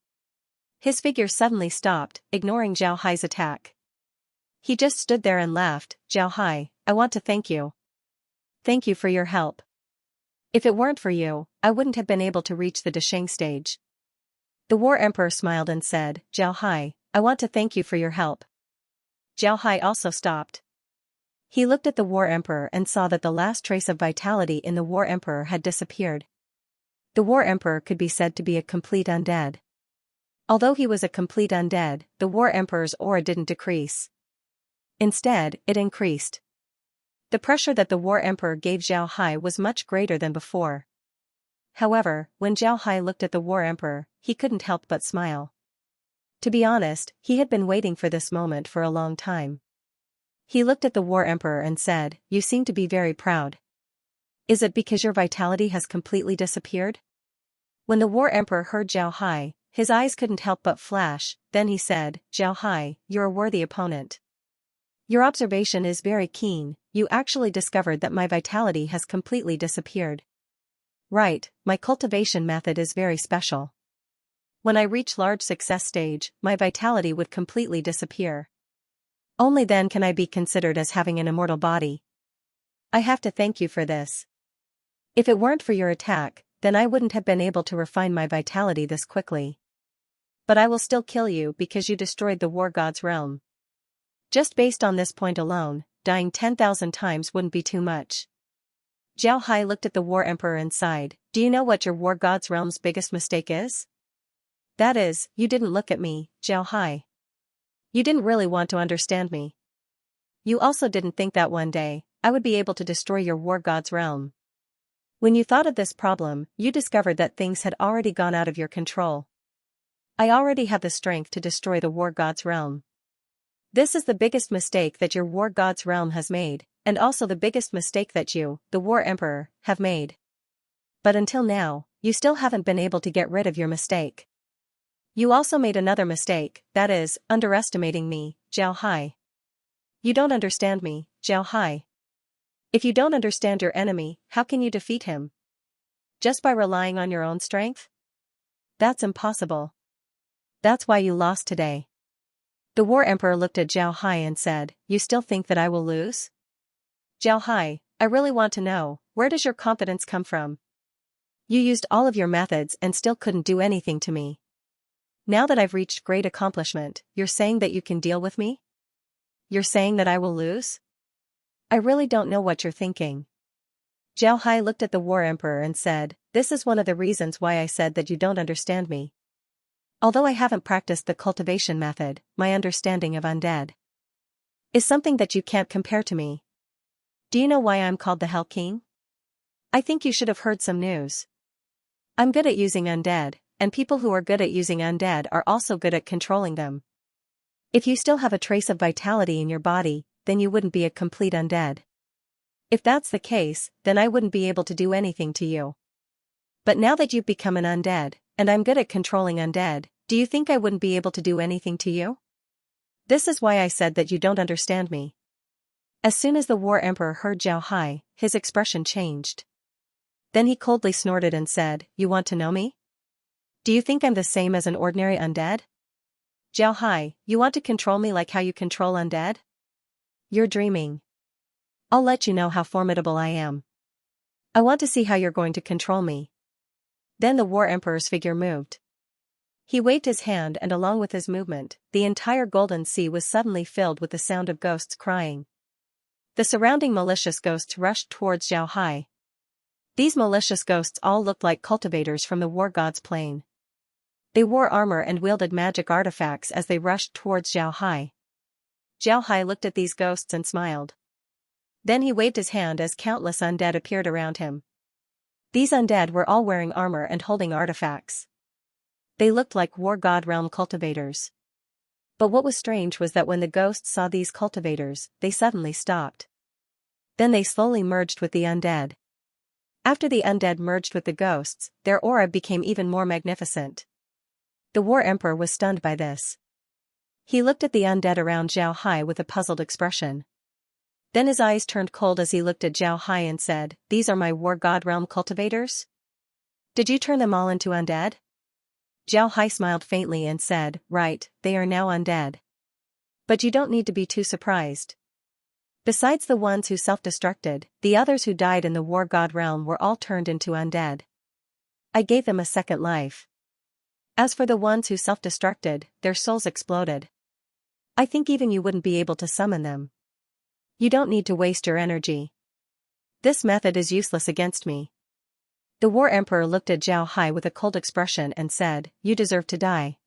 His figure suddenly stopped, ignoring Xiao Hai's attack. He just stood there and laughed. "Xiao Hai, I want to thank you. Thank you for your help. If it weren't for you, I wouldn't have been able to reach the Desheng stage. The War Emperor smiled and said, Zhao Hai, I want to thank you for your help. Zhao Hai also stopped. He looked at the War Emperor and saw that the last trace of vitality in the War Emperor had disappeared. The War Emperor could be said to be a complete undead. Although he was a complete undead, the War Emperor's aura didn't decrease. Instead, it increased. The pressure that the War Emperor gave Zhao Hai was much greater than before. However, when Zhao Hai looked at the War Emperor, he couldn't help but smile. To be honest, he had been waiting for this moment for a long time. He looked at the War Emperor and said, You seem to be very proud. Is it because your vitality has completely disappeared? When the War Emperor heard Zhao Hai, his eyes couldn't help but flash. Then he said, Zhao Hai, you're a worthy opponent. Your observation is very keen. You actually discovered that my vitality has completely disappeared. Right, my cultivation method is very special. When I reach large success stage, my vitality would completely disappear. Only then can I be considered as having an immortal body. I have to thank you for this. If it weren't for your attack, then I wouldn't have been able to refine my vitality this quickly. But I will still kill you because you destroyed the War God's realm. Just based on this point alone, dying 10,000 times wouldn't be too much. Zhao Hai looked at the War Emperor and sighed, Do you know what your War God's realm's biggest mistake is? That is, you didn't look at me, Zhao Hai. You didn't really want to understand me. You also didn't think that one day, I would be able to destroy your War God's realm. When you thought of this problem, you discovered that things had already gone out of your control. I already have the strength to destroy the War God's realm. This is the biggest mistake that your War God's realm has made, and also the biggest mistake that you, the War Emperor, have made. But until now, you still haven't been able to get rid of your mistake. You also made another mistake, that is, underestimating me, Zhao Hai. You don't understand me, Zhao Hai. If you don't understand your enemy, how can you defeat him? Just by relying on your own strength? That's impossible. That's why you lost today. The War Emperor looked at Zhao Hai and said, You still think that I will lose? Zhao Hai, I really want to know, where does your confidence come from? You used all of your methods and still couldn't do anything to me. Now that I've reached great accomplishment, you're saying that you can deal with me? You're saying that I will lose? I really don't know what you're thinking. Zhao Hai looked at the War Emperor and said, This is one of the reasons why I said that you don't understand me. Although I haven't practiced the cultivation method, my understanding of undead is something that you can't compare to me. Do you know why I'm called the Hell King? I think you should have heard some news. I'm good at using undead, and people who are good at using undead are also good at controlling them. If you still have a trace of vitality in your body, then you wouldn't be a complete undead. If that's the case, then I wouldn't be able to do anything to you. But now that you've become an undead, and I'm good at controlling undead, do you think I wouldn't be able to do anything to you? This is why I said that you don't understand me. As soon as the War Emperor heard Zhao Hai, his expression changed. Then he coldly snorted and said, You want to know me? Do you think I'm the same as an ordinary undead? Zhao Hai, you want to control me like how you control undead? You're dreaming. I'll let you know how formidable I am. I want to see how you're going to control me. Then the War Emperor's figure moved. He waved his hand and along with his movement, the entire Golden Sea was suddenly filled with the sound of ghosts crying. The surrounding malicious ghosts rushed towards Zhao Hai. These malicious ghosts all looked like cultivators from the War God's plane. They wore armor and wielded magic artifacts as they rushed towards Zhao Hai. Zhao Hai looked at these ghosts and smiled. Then he waved his hand as countless undead appeared around him. These undead were all wearing armor and holding artifacts. They looked like War God realm cultivators. But what was strange was that when the ghosts saw these cultivators, they suddenly stopped. Then they slowly merged with the undead. After the undead merged with the ghosts, their aura became even more magnificent. The War Emperor was stunned by this. He looked at the undead around Zhao Hai with a puzzled expression. Then his eyes turned cold as he looked at Zhao Hai and said, These are my War God realm cultivators? Did you turn them all into undead? Zhao Hai smiled faintly and said, Right, they are now undead. But you don't need to be too surprised. Besides the ones who self-destructed, the others who died in the war god realm were all turned into undead. I gave them a second life. As for the ones who self-destructed, their souls exploded. I think even you wouldn't be able to summon them. You don't need to waste your energy. This method is useless against me. The War Emperor looked at Zhao Hai with a cold expression and said, "You deserve to die."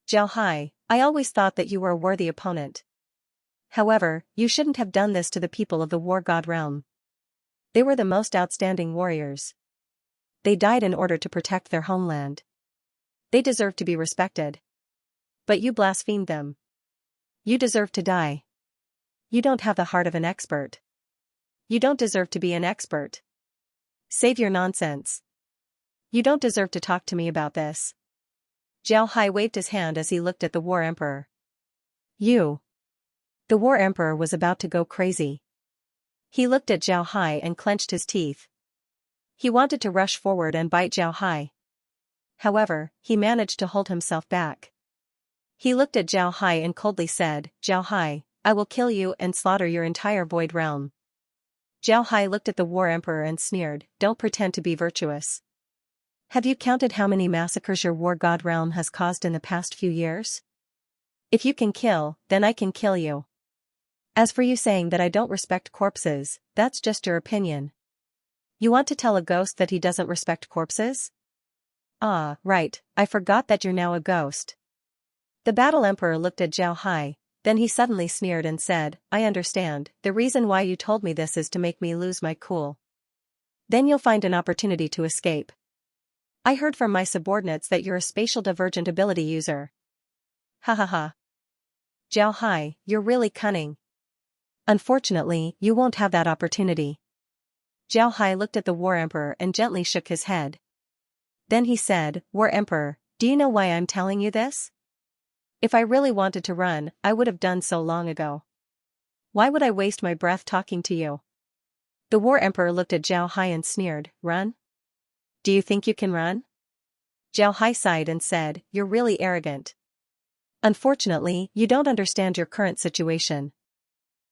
Zhao Hai, I always thought that you were a worthy opponent. However, you shouldn't have done this to the people of the war god realm. They were the most outstanding warriors. They died in order to protect their homeland. They deserve to be respected. But you blasphemed them. You deserve to die. You don't have the heart of an expert. You don't deserve to be an expert. Save your nonsense. You don't deserve to talk to me about this. Zhao Hai waved his hand as he looked at the War Emperor. You. The War Emperor was about to go crazy. He looked at Zhao Hai and clenched his teeth. He wanted to rush forward and bite Zhao Hai. However, he managed to hold himself back. He looked at Zhao Hai and coldly said, "Zhao Hai, I will kill you and slaughter your entire void realm." Zhao Hai looked at the War Emperor and sneered, "Don't pretend to be virtuous. Have you counted how many massacres your war god realm has caused in the past few years? If you can kill, then I can kill you. As for you saying that I don't respect corpses, that's just your opinion. You want to tell a ghost that he doesn't respect corpses? Ah, right, I forgot that you're now a ghost." The Battle Emperor looked at Zhao Hai, then he suddenly sneered and said, "I understand, the reason why you told me this is to make me lose my cool. Then you'll find an opportunity to escape. I heard from my subordinates that you're a spatial divergent ability user." Ha ha ha. Zhao Hai, you're really cunning. Unfortunately, you won't have that opportunity. Zhao Hai looked at the War Emperor and gently shook his head. Then he said, "War Emperor, do you know why I'm telling you this? If I really wanted to run, I would have done so long ago. Why would I waste my breath talking to you?" The War Emperor looked at Zhao Hai and sneered, "Run? Do you think you can run?" Zhao Hai sighed and said, "You're really arrogant. Unfortunately, you don't understand your current situation.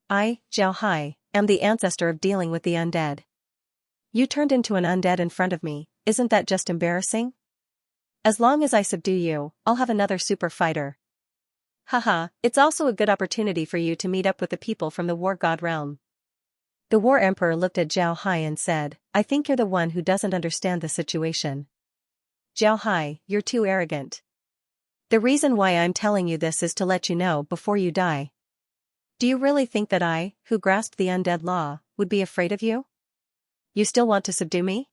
I, Zhao Hai, am the ancestor of dealing with the undead. You turned into an undead in front of me, isn't that just embarrassing? As long as I subdue you, I'll have another super fighter. Haha, it's also a good opportunity for you to meet up with the people from the war god realm." The War Emperor looked at Zhao Hai and said, "I think you're the one who doesn't understand the situation. Zhao Hai, you're too arrogant. The reason why I'm telling you this is to let you know before you die. Do you really think that I, who grasped the undead law, would be afraid of you? You still want to subdue me?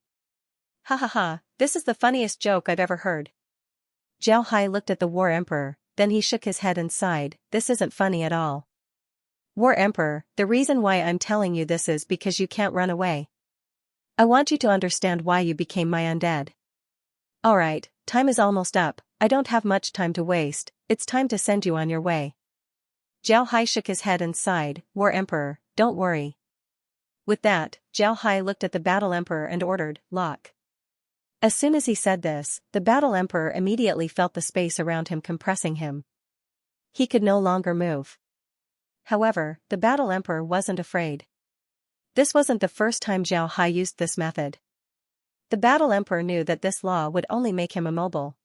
Ha ha ha, this is the funniest joke I've ever heard." Zhao Hai looked at the War Emperor, then he shook his head and sighed, "This isn't funny at all. War Emperor, the reason why I'm telling you this is because you can't run away. I want you to understand why you became my undead. Alright, time is almost up, I don't have much time to waste, it's time to send you on your way." Zhao Hai shook his head and sighed, "War Emperor, don't worry." With that, Zhao Hai looked at the Battle Emperor and ordered, "Lock." As soon as he said this, the Battle Emperor immediately felt the space around him compressing him. He could no longer move. However, the Battle Emperor wasn't afraid. This wasn't the first time Zhao Hai used this method. The Battle Emperor knew that this law would only make him immobile.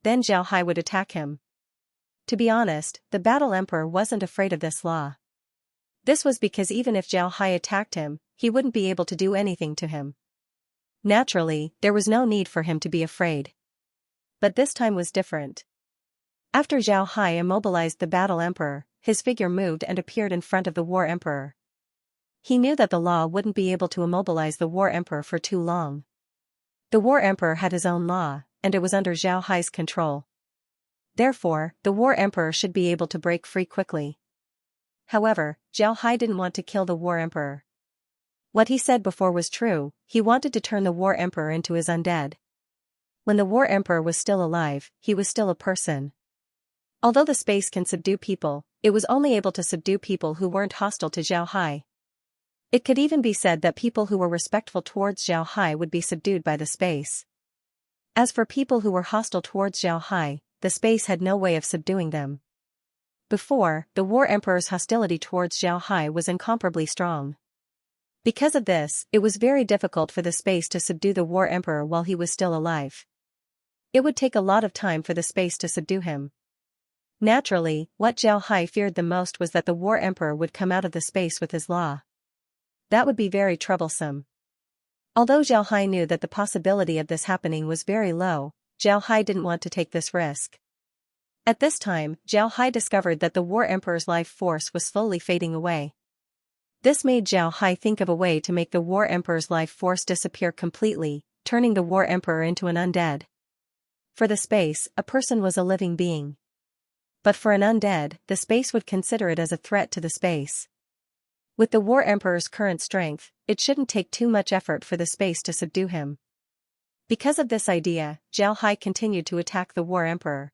Then Zhao Hai would attack him. To be honest, the Battle Emperor wasn't afraid of this law. This was because even if Zhao Hai attacked him, he wouldn't be able to do anything to him. Naturally, there was no need for him to be afraid. But this time was different. After Zhao Hai immobilized the Battle Emperor, his figure moved and appeared in front of the War Emperor. He knew that the law wouldn't be able to immobilize the War Emperor for too long. The War Emperor had his own law, and it was under Zhao Hai's control. Therefore, the War Emperor should be able to break free quickly. However, Zhao Hai didn't want to kill the War Emperor. What he said before was true, he wanted to turn the War Emperor into his undead. When the War Emperor was still alive, he was still a person. Although the space can subdue people, it was only able to subdue people who weren't hostile to Zhao Hai. It could even be said that people who were respectful towards Zhao Hai would be subdued by the space. As for people who were hostile towards Zhao Hai, the space had no way of subduing them. Before, the War Emperor's hostility towards Zhao Hai was incomparably strong. Because of this, it was very difficult for the space to subdue the War Emperor while he was still alive. It would take a lot of time for the space to subdue him. Naturally, what Zhao Hai feared the most was that the War Emperor would come out of the space with his law. That would be very troublesome. Although Zhao Hai knew that the possibility of this happening was very low, Zhao Hai didn't want to take this risk. At this time, Zhao Hai discovered that the War Emperor's life force was slowly fading away. This made Zhao Hai think of a way to make the War Emperor's life force disappear completely, turning the War Emperor into an undead. For the space, a person was a living being. But for an undead, the space would consider it as a threat to the space. With the War Emperor's current strength, it shouldn't take too much effort for the space to subdue him. Because of this idea, Zhao Hai continued to attack the War Emperor.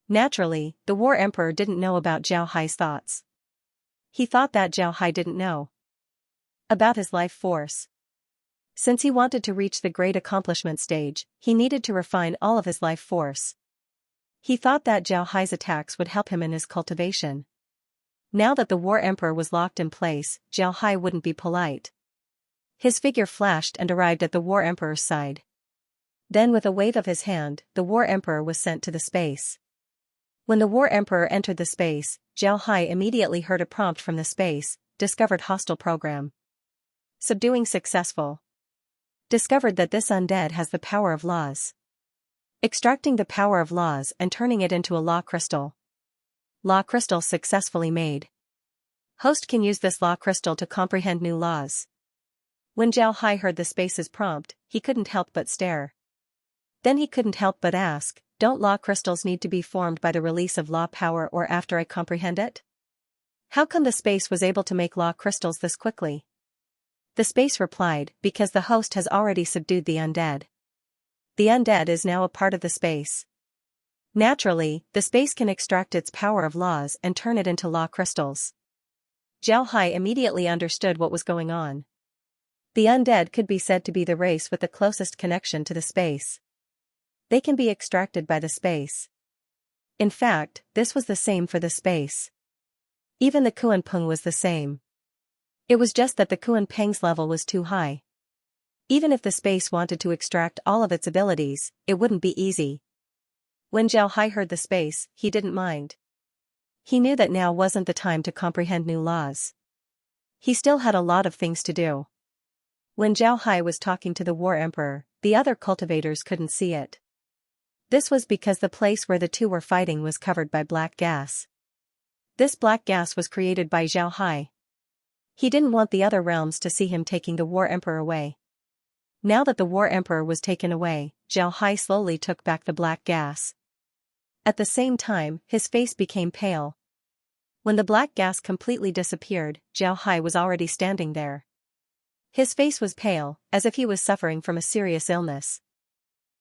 Naturally, the War Emperor didn't know about Zhao Hai's thoughts. He thought that Zhao Hai didn't know about his life force. Since he wanted to reach the great accomplishment stage, he needed to refine all of his life force. He thought that Zhao Hai's attacks would help him in his cultivation. Now that the War Emperor was locked in place, Zhao Hai wouldn't be polite. His figure flashed and arrived at the War Emperor's side. Then with a wave of his hand, the War Emperor was sent to the space. When the War Emperor entered the space, Zhao Hai immediately heard a prompt from the space, discovered hostile program. Subduing successful. Discovered that this undead has the power of laws. Extracting the power of laws and turning it into a law crystal. Law crystal successfully made. Host can use this law crystal to comprehend new laws. When Zhao Hai heard the space's prompt, he couldn't help but stare. Then he couldn't help but ask, don't law crystals need to be formed by the release of law power or after I comprehend it? How come the space was able to make law crystals this quickly? The space replied, because the host has already subdued the undead. The undead is now a part of the space. Naturally, the space can extract its power of laws and turn it into law crystals. Zhao Hai immediately understood what was going on. The undead could be said to be the race with the closest connection to the space. They can be extracted by the space. In fact, this was the same for the space. Even the Kuan Peng was the same. It was just that the Kuan Peng's level was too high. Even if the space wanted to extract all of its abilities, it wouldn't be easy. When Zhao Hai heard the space, he didn't mind. He knew that now wasn't the time to comprehend new laws. He still had a lot of things to do. When Zhao Hai was talking to the War Emperor, the other cultivators couldn't see it. This was because the place where the two were fighting was covered by black gas. This black gas was created by Zhao Hai. He didn't want the other realms to see him taking the War Emperor away. Now that the War Emperor was taken away, Zhao Hai slowly took back the black gas. At the same time, his face became pale. When the black gas completely disappeared, Zhao Hai was already standing there. His face was pale, as if he was suffering from a serious illness.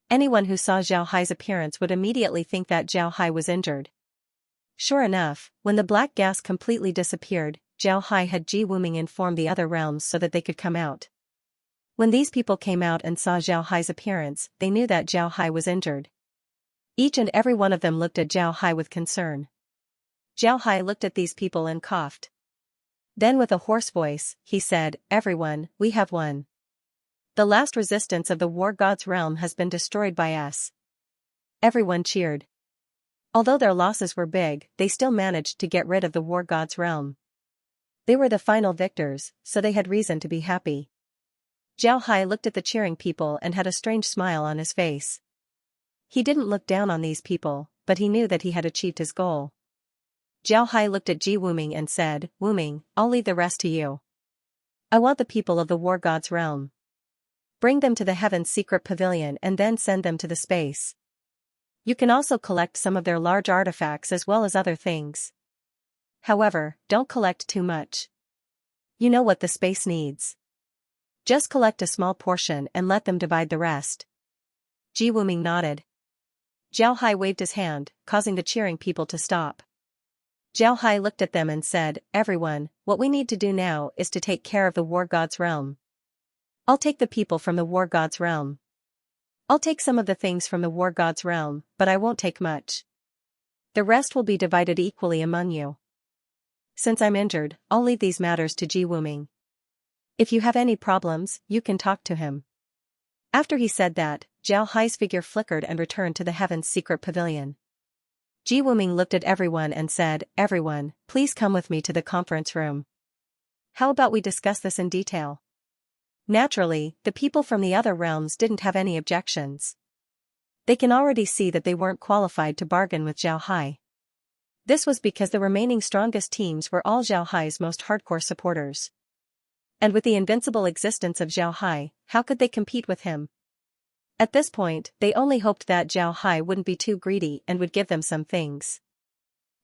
Anyone who saw Zhao Hai's appearance would immediately think that Zhao Hai was injured. Sure enough, when the black gas completely disappeared, Zhao Hai had Ji Wuming inform the other realms so that they could come out. When these people came out and saw Zhao Hai's appearance, they knew that Zhao Hai was injured. Each and every one of them looked at Zhao Hai with concern. Zhao Hai looked at these people and coughed. Then with a hoarse voice, he said, "Everyone, we have won. The last resistance of the War God's realm has been destroyed by us." Everyone cheered. Although their losses were big, they still managed to get rid of the War God's realm. They were the final victors, so they had reason to be happy. Zhao Hai looked at the cheering people and had a strange smile on his face. He didn't look down on these people, but he knew that he had achieved his goal. Zhao Hai looked at Ji Wuming and said, "Wuming, I'll leave the rest to you. I want the people of the War God's realm. Bring them to the Heaven's secret pavilion and then send them to the space. You can also collect some of their large artifacts as well as other things. However, don't collect too much. You know what the space needs. Just collect a small portion and let them divide the rest." Ji Wuming nodded. Zhao Hai waved his hand, causing the cheering people to stop. Zhao Hai looked at them and said, "Everyone, what we need to do now is to take care of the War God's realm. I'll take the people from the War God's realm. I'll take some of the things from the War God's realm, but I won't take much. The rest will be divided equally among you. Since I'm injured, I'll leave these matters to Ji Wuming. If you have any problems, you can talk to him. After he said that, Zhao Hai's figure flickered and returned to the Heaven's secret pavilion. Ji Wuming looked at everyone and said, "Everyone, please come with me to the conference room. How about we discuss this in detail?" Naturally, the people from the other realms didn't have any objections. They can already see that they weren't qualified to bargain with Zhao Hai. This was because the remaining strongest teams were all Zhao Hai's most hardcore supporters. And with the invincible existence of Zhao Hai, how could they compete with him? At this point, they only hoped that Zhao Hai wouldn't be too greedy and would give them some things.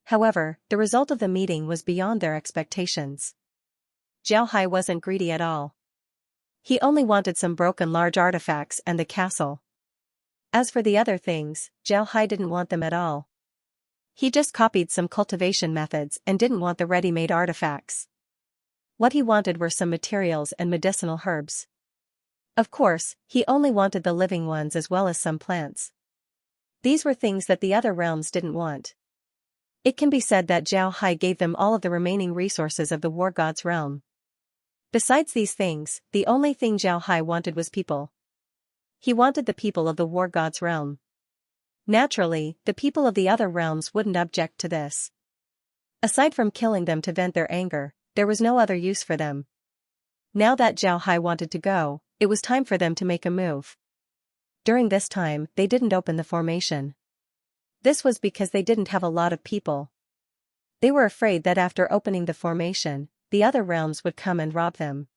However, the result of the meeting was beyond their expectations. Zhao Hai wasn't greedy at all. He only wanted some broken large artifacts and the castle. As for the other things, Zhao Hai didn't want them at all. He just copied some cultivation methods and didn't want the ready-made artifacts. What he wanted were some materials and medicinal herbs. Of course, he only wanted the living ones as well as some plants. These were things that the other realms didn't want. It can be said that Zhao Hai gave them all of the remaining resources of the war god's realm. Besides these things, the only thing Zhao Hai wanted was people. He wanted the people of the war god's realm. Naturally, the people of the other realms wouldn't object to this. Aside from killing them to vent their anger, there was no other use for them. Now that Zhao Hai wanted to go, it was time for them to make a move. During this time, they didn't open the formation. This was because they didn't have a lot of people. They were afraid that after opening the formation, the other realms would come and rob them.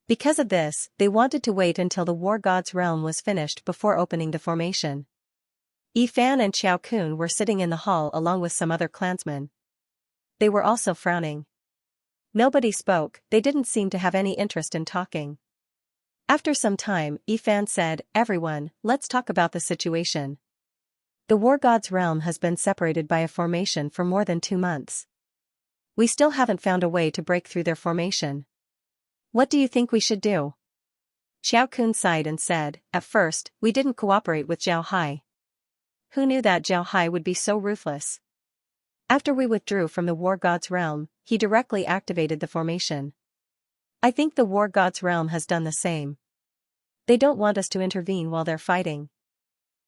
Because of this, they wanted to wait until the war god's realm was finished before opening the formation. Yi Fan and Xiao Kun were sitting in the hall along with some other clansmen. They were also frowning. Nobody spoke, they didn't seem to have any interest in talking. After some time, Yi Fan said, "Everyone, let's talk about the situation. The war god's realm has been separated by a formation for more than 2 months. We still haven't found a way to break through their formation. What do you think we should do?" Xiao Kun sighed and said, "At first, we didn't cooperate with Zhao Hai. Who knew that Zhao Hai would be so ruthless? After we withdrew from the war god's realm, he directly activated the formation. I think the war god's realm has done the same. They don't want us to intervene while they're fighting.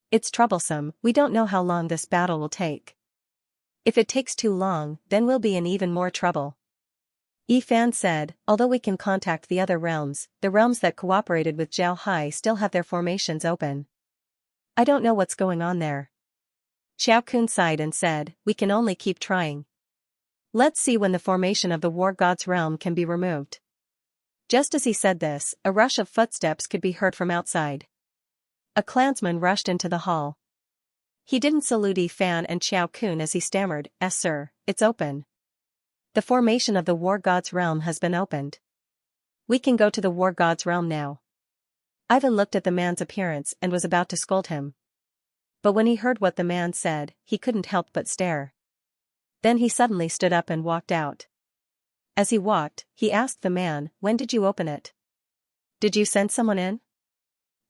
It's troublesome, we don't know how long this battle will take. If it takes too long, then we'll be in even more trouble." Yi Fan said, "Although we can contact the other realms, the realms that cooperated with Zhao Hai still have their formations open. I don't know what's going on there." Xiao Kun sighed and said, "We can only keep trying. Let's see when the formation of the war god's realm can be removed." Just as he said this, a rush of footsteps could be heard from outside. A clansman rushed into the hall. He didn't salute Yi Fan and Xiao Kun as he stammered, "Yes sir, it's open. The formation of the war god's realm has been opened. We can go to the war god's realm now." Ivan looked at the man's appearance and was about to scold him. But when he heard what the man said, he couldn't help but stare. Then he suddenly stood up and walked out. As he walked, he asked the man, "When did you open it? Did you send someone in?"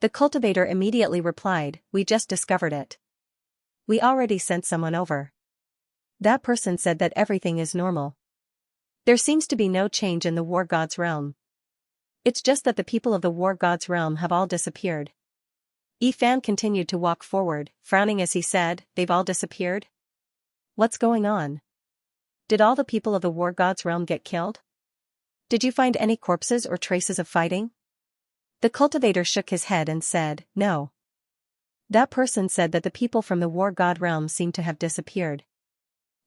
The cultivator immediately replied, "We just discovered it. We already sent someone over. That person said that everything is normal. There seems to be no change in the war god's realm. It's just that the people of the war god's realm have all disappeared." Yi Fan continued to walk forward, frowning as he said, "They've all disappeared? What's going on? Did all the people of the war god's realm get killed? Did you find any corpses or traces of fighting?" The cultivator shook his head and said, "No. That person said that the people from the war god realm seem to have disappeared.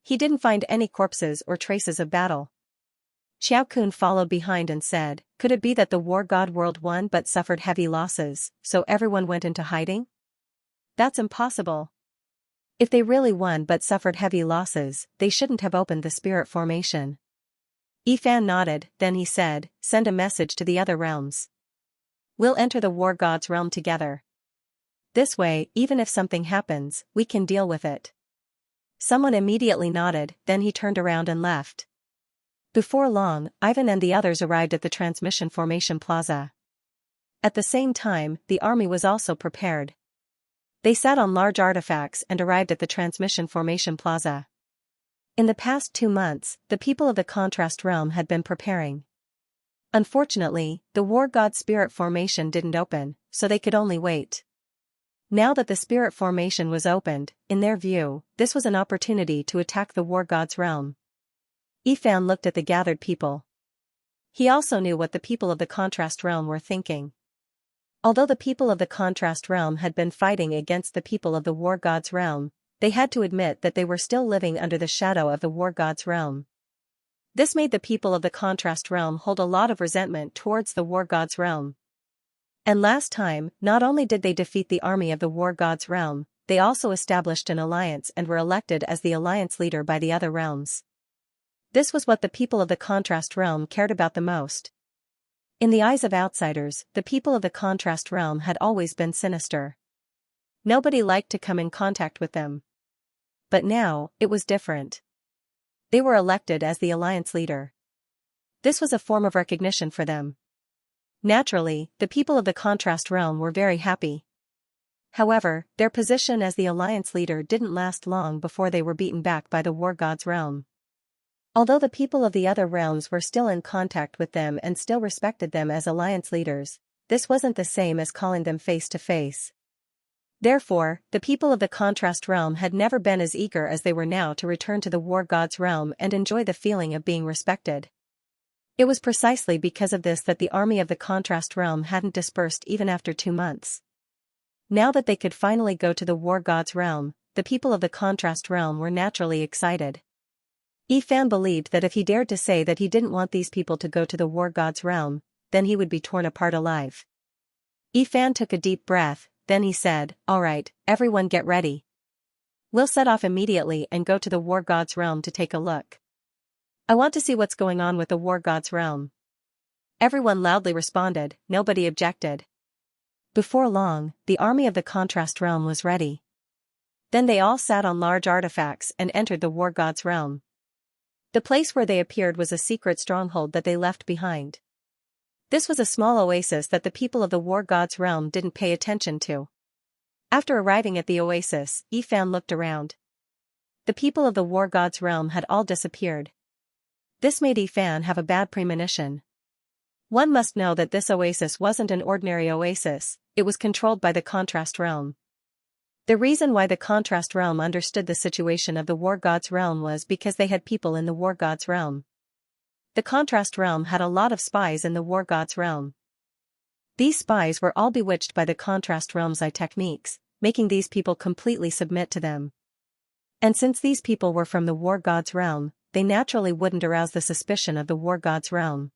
He didn't find any corpses or traces of battle." Xiao Kun followed behind and said, "Could it be that the war god world won but suffered heavy losses, so everyone went into hiding? That's impossible. If they really won but suffered heavy losses, they shouldn't have opened the spirit formation." Yi Fan nodded, then he said, "Send a message to the other realms. We'll enter the war god's realm together. This way, even if something happens, we can deal with it." Someone immediately nodded, then he turned around and left. Before long, Ivan and the others arrived at the transmission formation plaza. At the same time, the army was also prepared. They sat on large artifacts and arrived at the transmission formation plaza. In the past 2 months, the people of the contrast realm had been preparing. Unfortunately, the war god spirit formation didn't open, so they could only wait. Now that the spirit formation was opened, in their view, this was an opportunity to attack the war god's realm. Yifan looked at the gathered people. He also knew what the people of the contrast realm were thinking. Although the people of the contrast realm had been fighting against the people of the war god's realm, they had to admit that they were still living under the shadow of the war god's realm. This made the people of the contrast realm hold a lot of resentment towards the war god's realm. And last time, not only did they defeat the army of the war god's realm, they also established an alliance and were elected as the alliance leader by the other realms. This was what the people of the contrast realm cared about the most. In the eyes of outsiders, the people of the contrast realm had always been sinister. Nobody liked to come in contact with them. But now, it was different. They were elected as the alliance leader. This was a form of recognition for them. Naturally, the people of the contrast realm were very happy. However, their position as the alliance leader didn't last long before they were beaten back by the war god's realm. Although the people of the other realms were still in contact with them and still respected them as alliance leaders, this wasn't the same as calling them face to face. Therefore, the people of the contrast realm had never been as eager as they were now to return to the war god's realm and enjoy the feeling of being respected. It was precisely because of this that the army of the contrast realm hadn't dispersed even after 2 months. Now that they could finally go to the war god's realm, the people of the contrast realm were naturally excited. Yifan believed that if he dared to say that he didn't want these people to go to the war god's realm, then he would be torn apart alive. Yifan took a deep breath, then he said, "All right, everyone get ready. We'll set off immediately and go to the war god's realm to take a look. I want to see what's going on with the war god's realm." Everyone loudly responded, nobody objected. Before long, the army of the contrast realm was ready. Then they all sat on large artifacts and entered the war god's realm. The place where they appeared was a secret stronghold that they left behind. This was a small oasis that the people of the war god's realm didn't pay attention to. After arriving at the oasis, Yifan looked around. The people of the war god's realm had all disappeared. This made Yifan have a bad premonition. One must know that this oasis wasn't an ordinary oasis, it was controlled by the contrast realm. The reason why the contrast realm understood the situation of the war god's realm was because they had people in the war god's realm. The contrast realm had a lot of spies in the war god's realm. These spies were all bewitched by the contrast realm's eye techniques, making these people completely submit to them. And since these people were from the war god's realm, they naturally wouldn't arouse the suspicion of the war god's realm.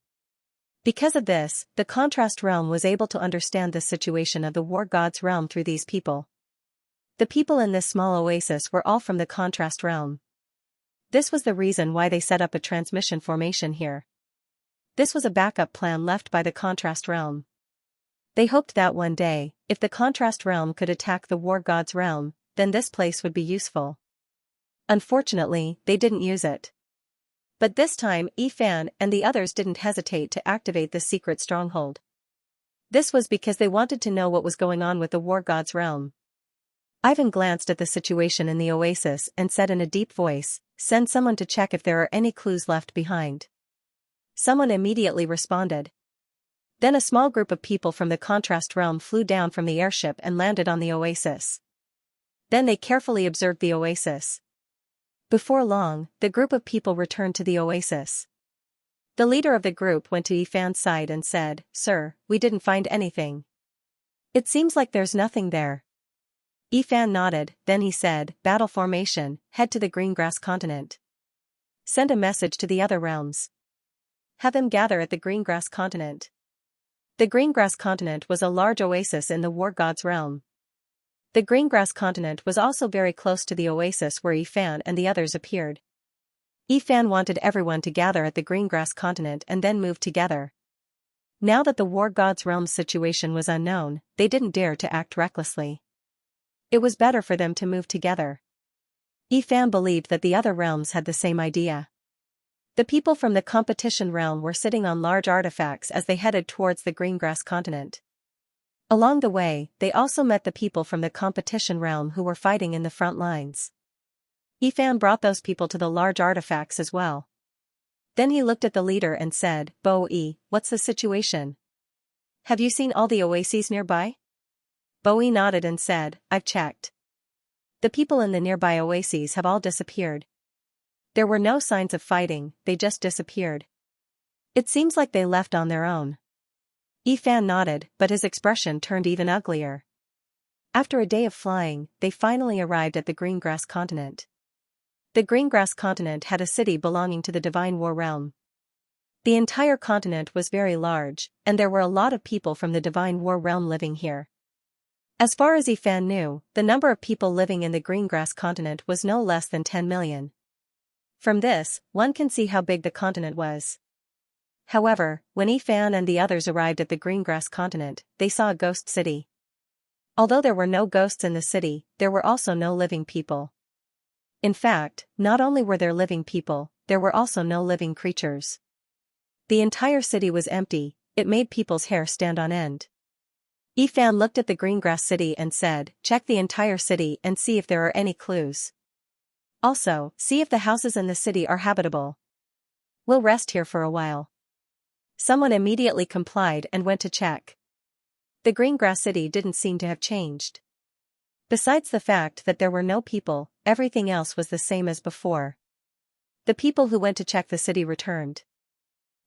Because of this, the contrast realm was able to understand the situation of the war god's realm through these people. The people in this small oasis were all from the contrast realm. This was the reason why they set up a transmission formation here. This was a backup plan left by the contrast realm. They hoped that one day, if the contrast realm could attack the war god's realm, then this place would be useful. Unfortunately, they didn't use it. But this time Yifan and the others didn't hesitate to activate the secret stronghold. This was because they wanted to know what was going on with the war god's realm. Ivan glanced at the situation in the oasis and said in a deep voice, "Send someone to check if there are any clues left behind." Someone immediately responded. Then a small group of people from the contrast realm flew down from the airship and landed on the oasis. Then they carefully observed the oasis. Before long, the group of people returned to the oasis. The leader of the group went to Yifan's side and said, "Sir, we didn't find anything. It seems like there's nothing there." Yifan nodded, then he said, "Battle formation, head to the Greengrass continent. Send a message to the other realms. Have them gather at the Greengrass continent." The Greengrass continent was a large oasis in the war god's realm. The Greengrass continent was also very close to the oasis where Yifan and the others appeared. Yifan wanted everyone to gather at the Greengrass continent and then move together. Now that the war god's realm's situation was unknown, they didn't dare to act recklessly. It was better for them to move together. Yifan believed that the other realms had the same idea. The people from the competition realm were sitting on large artifacts as they headed towards the Greengrass continent. Along the way, they also met the people from the competition realm who were fighting in the front lines. Yifan brought those people to the large artifacts as well. Then he looked at the leader and said, Bo-yi, what's the situation? Have you seen all the oases nearby? Bo-yi nodded and said, I've checked. The people in the nearby oases have all disappeared. There were no signs of fighting, they just disappeared. It seems like they left on their own. Yifan nodded, but his expression turned even uglier. After a day of flying, they finally arrived at the Greengrass continent. The Greengrass continent had a city belonging to the Divine War Realm. The entire continent was very large, and there were a lot of people from the Divine War Realm living here. As far as Yifan knew, the number of people living in the Greengrass continent was no less than 10 million. From this, one can see how big the continent was. However, when Yifan and the others arrived at the Greengrass continent, they saw a ghost city. Although there were no ghosts in the city, there were also no living people. In fact, not only were there living people, there were also no living creatures. The entire city was empty, it made people's hair stand on end. Yifan looked at the Greengrass city and said, check the entire city and see if there are any clues. Also, see if the houses in the city are habitable. We'll rest here for a while. Someone immediately complied and went to check. The Greengrass city didn't seem to have changed. Besides the fact that there were no people, everything else was the same as before. The people who went to check the city returned.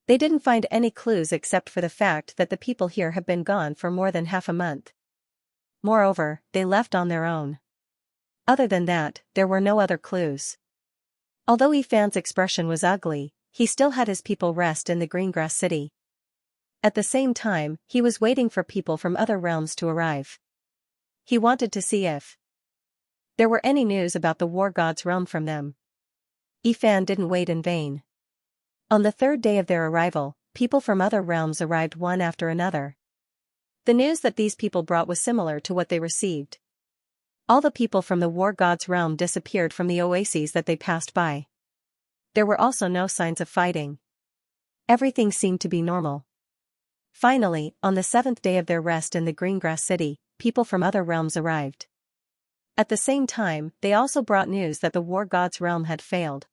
They didn't find any clues except for the fact that the people here have been gone for more than half a month. Moreover, they left on their own. Other than that, there were no other clues. Although Yifan's expression was ugly, he still had his people rest in the Greengrass city. At the same time, he was waiting for people from other realms to arrive. He wanted to see if there were any news about the War God's realm from them. Yifan didn't wait in vain. On the third day of their arrival, people from other realms arrived one after another. The news that these people brought was similar to what they received. All the people from the War God's realm disappeared from the oases that they passed by. There were also no signs of fighting. Everything seemed to be normal. Finally, on the 7th day of their rest in the Greengrass city, people from other realms arrived. At the same time, they also brought news that the War God's realm had failed.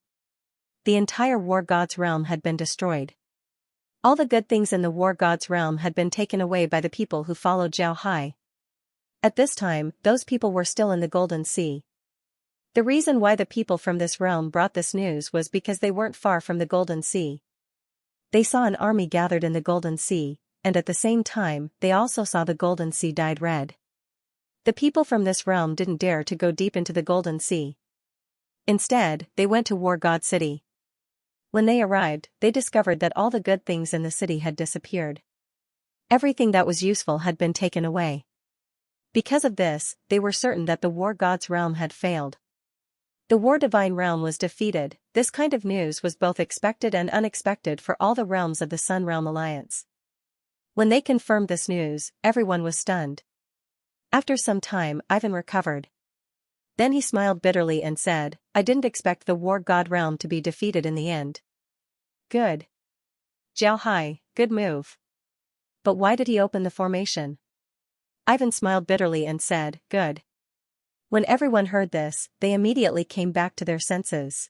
The entire War God's realm had been destroyed. All the good things in the War God's realm had been taken away by the people who followed Zhao Hai. At this time, those people were still in the Golden Sea. The reason why the people from this realm brought this news was because they weren't far from the Golden Sea. They saw an army gathered in the Golden Sea, and at the same time, they also saw the Golden Sea dyed red. The people from this realm didn't dare to go deep into the Golden Sea. Instead, they went to War God City. When they arrived, they discovered that all the good things in the city had disappeared. Everything that was useful had been taken away. Because of this, they were certain that the War God's realm had failed. The War Divine realm was defeated. This kind of news was both expected and unexpected for all the realms of the Sun Realm Alliance. When they confirmed this news, everyone was stunned. After some time, Ivan recovered. Then he smiled bitterly and said, I didn't expect the War God realm to be defeated in the end. Good. Zhao Hai, good move. But why did he open the formation? Ivan smiled bitterly and said, good. When everyone heard this, they immediately came back to their senses.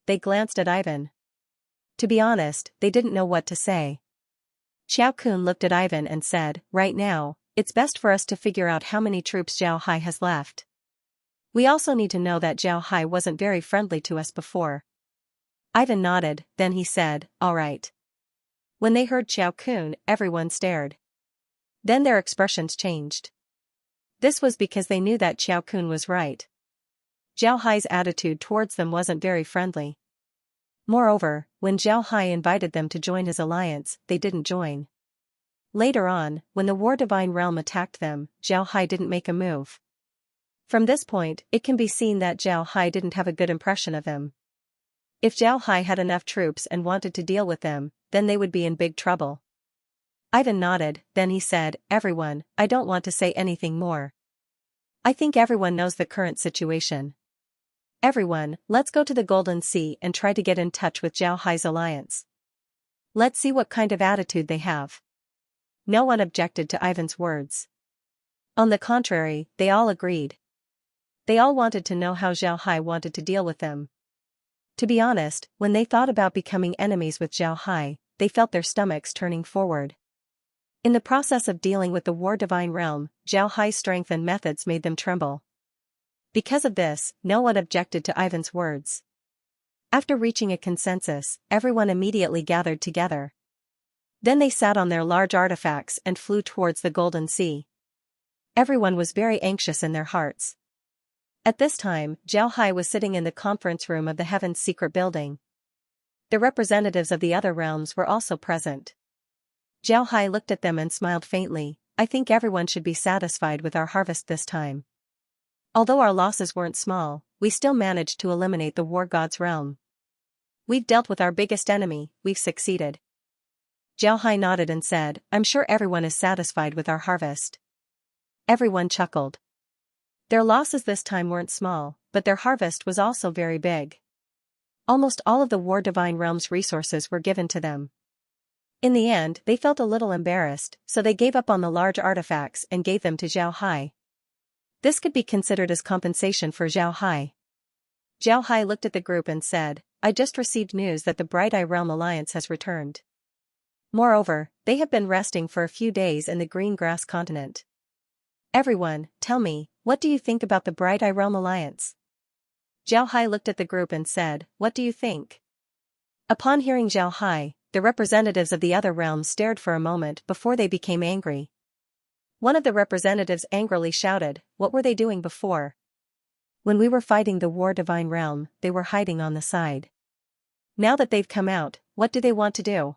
They glanced at Ivan. To be honest, they didn't know what to say. Xiao Kun looked at Ivan and said, right now, it's best for us to figure out how many troops Zhao Hai has left. We also need to know that Zhao Hai wasn't very friendly to us before. Ivan nodded, then he said, all right. When they heard Xiao Kun, everyone stared. Then their expressions changed. This was because they knew that Xiao Kun was right. Zhao Hai's attitude towards them wasn't very friendly. Moreover, when Zhao Hai invited them to join his alliance, they didn't join. Later on, when the War Divine Realm attacked them, Zhao Hai didn't make a move. From this point, it can be seen that Zhao Hai didn't have a good impression of him. If Zhao Hai had enough troops and wanted to deal with them, then they would be in big trouble. Ivan nodded, then he said, everyone, I don't want to say anything more. I think everyone knows the current situation. Everyone, let's go to the Golden Sea and try to get in touch with Zhao Hai's alliance. Let's see what kind of attitude they have. No one objected to Ivan's words. On the contrary, they all agreed. They all wanted to know how Zhao Hai wanted to deal with them. To be honest, when they thought about becoming enemies with Zhao Hai, they felt their stomachs turning forward. In the process of dealing with the War Divine Realm, Zhao Hai's strength and methods made them tremble. Because of this, no one objected to Ivan's words. After reaching a consensus, everyone immediately gathered together. Then they sat on their large artifacts and flew towards the Golden Sea. Everyone was very anxious in their hearts. At this time, Zhao Hai was sitting in the conference room of the Heaven's secret building. The representatives of the other realms were also present. Zhao Hai looked at them and smiled faintly. I think everyone should be satisfied with our harvest this time. Although our losses weren't small, we still managed to eliminate the war god's realm. We've dealt with our biggest enemy, we've succeeded. Zhao Hai nodded and said, I'm sure everyone is satisfied with our harvest. Everyone chuckled. Their losses this time weren't small, but their harvest was also very big. Almost all of the War Divine Realm's resources were given to them. In the end, they felt a little embarrassed, so they gave up on the large artifacts and gave them to Zhao Hai. This could be considered as compensation for Zhao Hai. Zhao Hai looked at the group and said, I just received news that the Bright Eye Realm Alliance has returned. Moreover, they have been resting for a few days in the Green Grass Continent. Everyone, tell me, what do you think about the Bright Eye Realm Alliance? Zhao Hai looked at the group and said, what do you think? Upon hearing Zhao Hai, the representatives of the other realms stared for a moment before they became angry. One of the representatives angrily shouted, what were they doing before? When we were fighting the War Divine Realm, they were hiding on the side. Now that they've come out, what do they want to do?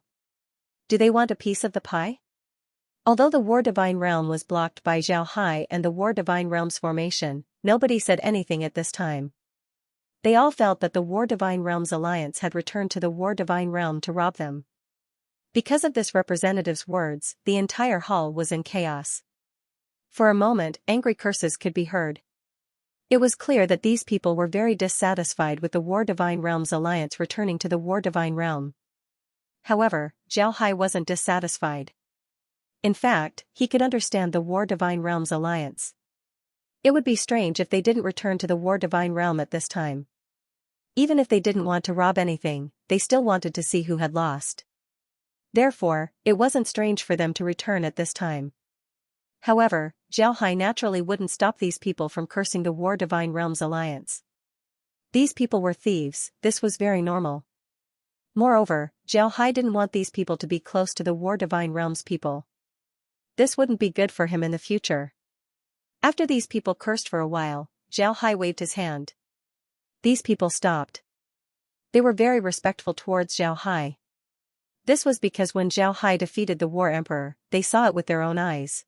Do they want a piece of the pie? Although the War Divine Realm was blocked by Zhao Hai and the War Divine Realm's formation, nobody said anything at this time. They all felt that the War Divine Realm's alliance had returned to the War Divine Realm to rob them. Because of this representative's words, the entire hall was in chaos. For a moment, angry curses could be heard. It was clear that these people were very dissatisfied with the War Divine Realm's alliance returning to the War Divine Realm. However, Zhao Hai wasn't dissatisfied. In fact, he could understand the War Divine Realm's alliance. It would be strange if they didn't return to the War Divine Realm at this time. Even if they didn't want to rob anything, they still wanted to see who had lost. Therefore, it wasn't strange for them to return at this time. However, Zhao Hai naturally wouldn't stop these people from cursing the War Divine Realm's alliance. These people were thieves, this was very normal. Moreover, Zhao Hai didn't want these people to be close to the War Divine Realm's people. This wouldn't be good for him in the future. After these people cursed for a while, Zhao Hai waved his hand. These people stopped. They were very respectful towards Zhao Hai. This was because when Zhao Hai defeated the War Emperor, they saw it with their own eyes.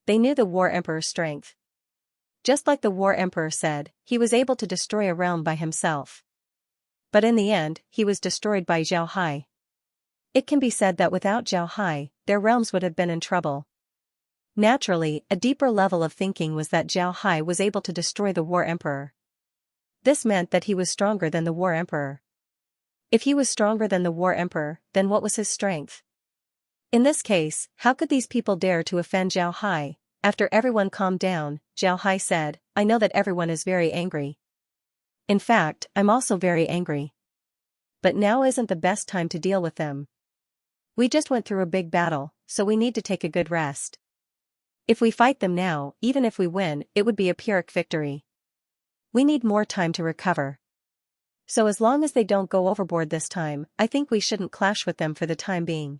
They knew the War Emperor's strength. Just like the War Emperor said, he was able to destroy a realm by himself. But in the end, he was destroyed by Zhao Hai. It can be said that without Zhao Hai, their realms would have been in trouble. Naturally, a deeper level of thinking was that Zhao Hai was able to destroy the War Emperor. This meant that he was stronger than the War Emperor. If he was stronger than the War Emperor, then what was his strength? In this case, how could these people dare to offend Zhao Hai? After everyone calmed down, Zhao Hai said, I know that everyone is very angry. In fact, I'm also very angry. But now isn't the best time to deal with them. We just went through a big battle, so we need to take a good rest. If we fight them now, even if we win, it would be a Pyrrhic victory. We need more time to recover. So as long as they don't go overboard this time, I think we shouldn't clash with them for the time being.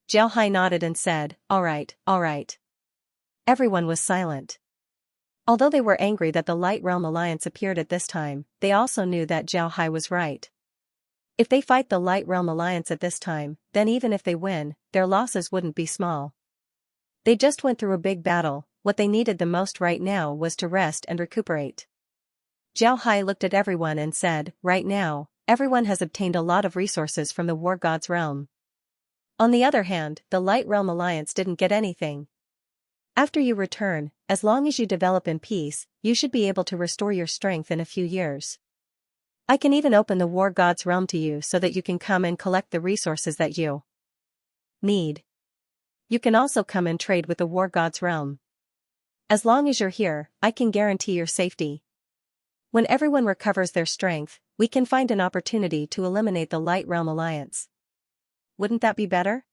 Zhao Hai nodded and said, all right. Everyone was silent. Although they were angry that the Light Realm Alliance appeared at this time, they also knew that Zhao Hai was right. If they fight the Light Realm Alliance at this time, then even if they win, their losses wouldn't be small. They just went through a big battle, what they needed the most right now was to rest and recuperate. Zhao Hai looked at everyone and said, right now, everyone has obtained a lot of resources from the War God's realm. On the other hand, the Light Realm Alliance didn't get anything. After you return, as long as you develop in peace, you should be able to restore your strength in a few years. I can even open the War God's realm to you so that you can come and collect the resources that you need. You can also come and trade with the War God's realm. As long as you're here, I can guarantee your safety. When everyone recovers their strength, we can find an opportunity to eliminate the Light Realm Alliance. Wouldn't that be better?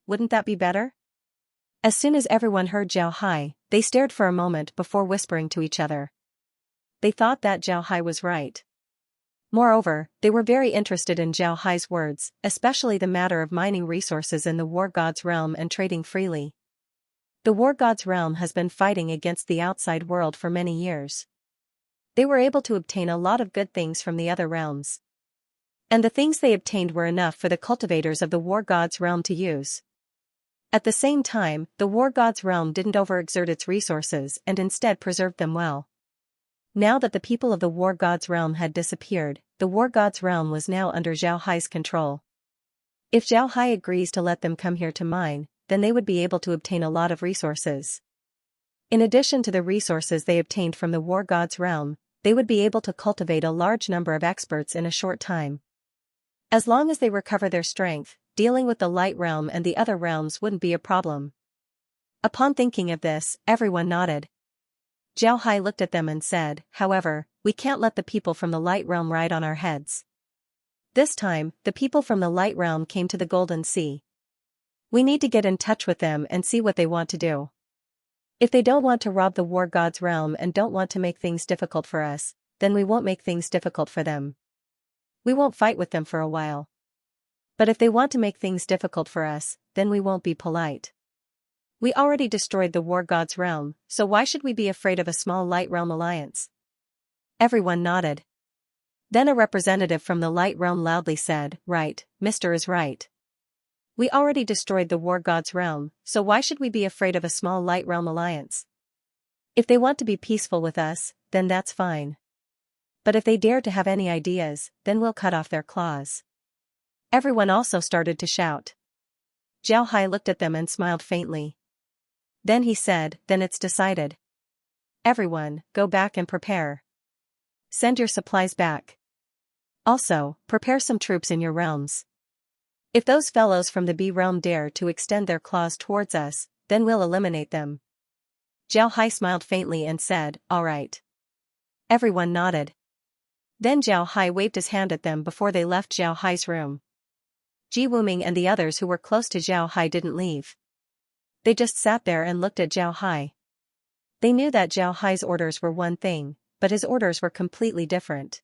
Wouldn't that be better? As soon as everyone heard Zhao Hai, they stared for a moment before whispering to each other. They thought that Zhao Hai was right. Moreover, they were very interested in Zhao Hai's words, especially the matter of mining resources in the War God's realm and trading freely. The War God's realm has been fighting against the outside world for many years. They were able to obtain a lot of good things from the other realms. And the things they obtained were enough for the cultivators of the War God's realm to use. At the same time, the War God's realm didn't overexert its resources and instead preserved them well. Now that the people of the War God's realm had disappeared, the War God's realm was now under Zhao Hai's control. If Zhao Hai agrees to let them come here to mine, then they would be able to obtain a lot of resources. In addition to the resources they obtained from the War God's realm, they would be able to cultivate a large number of experts in a short time. As long as they recover their strength, dealing with the Light Realm and the other realms wouldn't be a problem. Upon thinking of this, everyone nodded. Zhao Hai looked at them and said, however, we can't let the people from the Light Realm ride on our heads. This time, the people from the Light Realm came to the Golden Sea. We need to get in touch with them and see what they want to do. If they don't want to rob the War God's realm and don't want to make things difficult for us, then we won't make things difficult for them. We won't fight with them for a while. But if they want to make things difficult for us, then we won't be polite. We already destroyed the War God's realm, so why should we be afraid of a small Light Realm alliance? Everyone nodded. Then a representative from the Light Realm loudly said, right, Mr. is right. We already destroyed the War God's realm, so why should we be afraid of a small Light Realm alliance? If they want to be peaceful with us, then that's fine. But if they dare to have any ideas, then we'll cut off their claws. Everyone also started to shout. Zhao Hai looked at them and smiled faintly. Then he said, then it's decided. Everyone, go back and prepare. Send your supplies back. Also, prepare some troops in your realms. If those fellows from the B realm dare to extend their claws towards us, then we'll eliminate them. Zhao Hai smiled faintly and said, all right. Everyone nodded. Then Zhao Hai waved his hand at them before they left Zhao Hai's room. Ji Wuming and the others who were close to Zhao Hai didn't leave. They just sat there and looked at Zhao Hai. They knew that Zhao Hai's orders were one thing, but his orders were completely different.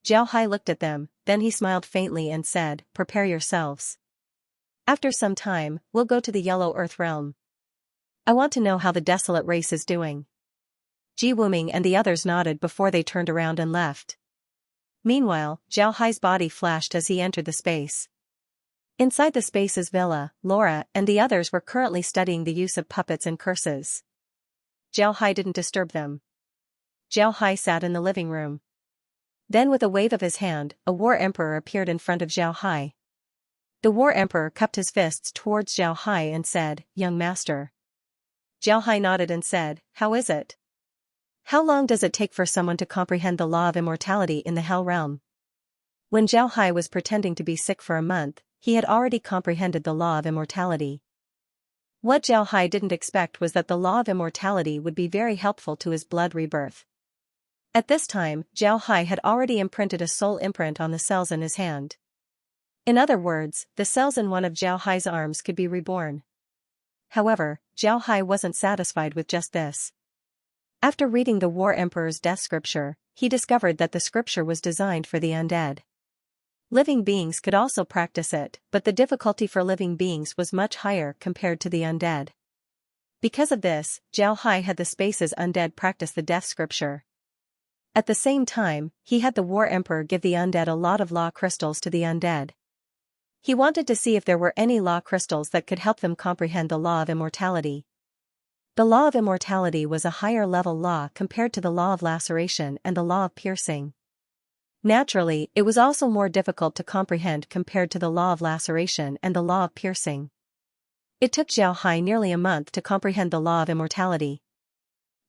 Zhao Hai looked at them, then he smiled faintly and said, prepare yourselves. After some time, we'll go to the Yellow Earth realm. I want to know how the desolate race is doing. Ji Wuming and the others nodded before they turned around and left. Meanwhile, Zhao Hai's body flashed as he entered the space. Inside the space's villa, Laura and the others were currently studying the use of puppets and curses. Zhao Hai didn't disturb them. Zhao Hai sat in the living room. Then with a wave of his hand, a war emperor appeared in front of Zhao Hai. The war emperor cupped his fists towards Zhao Hai and said, young master. Zhao Hai nodded and said, how is it? How long does it take for someone to comprehend the law of immortality in the Hell Realm? When Zhao Hai was pretending to be sick for a month, he had already comprehended the law of immortality. What Zhao Hai didn't expect was that the law of immortality would be very helpful to his blood rebirth. At this time, Zhao Hai had already imprinted a soul imprint on the cells in his hand. In other words, the cells in one of Zhao Hai's arms could be reborn. However, Zhao Hai wasn't satisfied with just this. After reading the War Emperor's death scripture, he discovered that the scripture was designed for the undead. Living beings could also practice it, but the difficulty for living beings was much higher compared to the undead. Because of this, Zhao Hai had the space's undead practice the death scripture. At the same time, he had the War Emperor give the undead a lot of law crystals to the undead. He wanted to see if there were any law crystals that could help them comprehend the law of immortality. The law of immortality was a higher level law compared to the law of laceration and the law of piercing. Naturally, it was also more difficult to comprehend compared to the law of laceration and the law of piercing. It took Zhao Hai nearly a month to comprehend the law of immortality.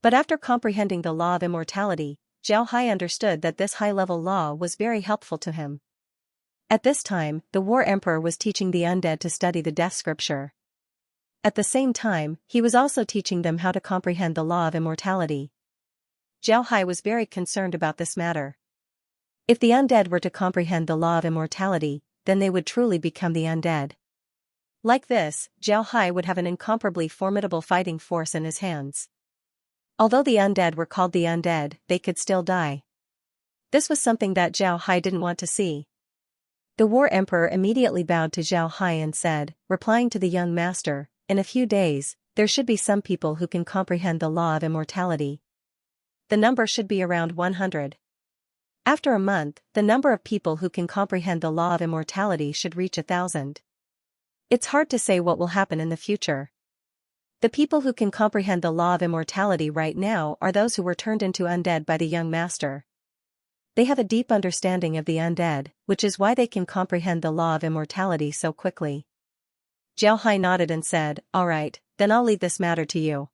But after comprehending the law of immortality, Zhao Hai understood that this high-level law was very helpful to him. At this time, the War Emperor was teaching the undead to study the death scripture. At the same time, he was also teaching them how to comprehend the law of immortality. Zhao Hai was very concerned about this matter. If the undead were to comprehend the law of immortality, then they would truly become the undead. Like this, Zhao Hai would have an incomparably formidable fighting force in his hands. Although the undead were called the undead, they could still die. This was something that Zhao Hai didn't want to see. The War Emperor immediately bowed to Zhao Hai and said, replying to the young master, in a few days, there should be some people who can comprehend the law of immortality. The number should be around 100. After a month, the number of people who can comprehend the law of immortality should reach 1,000. It's hard to say what will happen in the future. The people who can comprehend the law of immortality right now are those who were turned into undead by the young master. They have a deep understanding of the undead, which is why they can comprehend the law of immortality so quickly. Zhao Hai nodded and said, all right, then I'll leave this matter to you.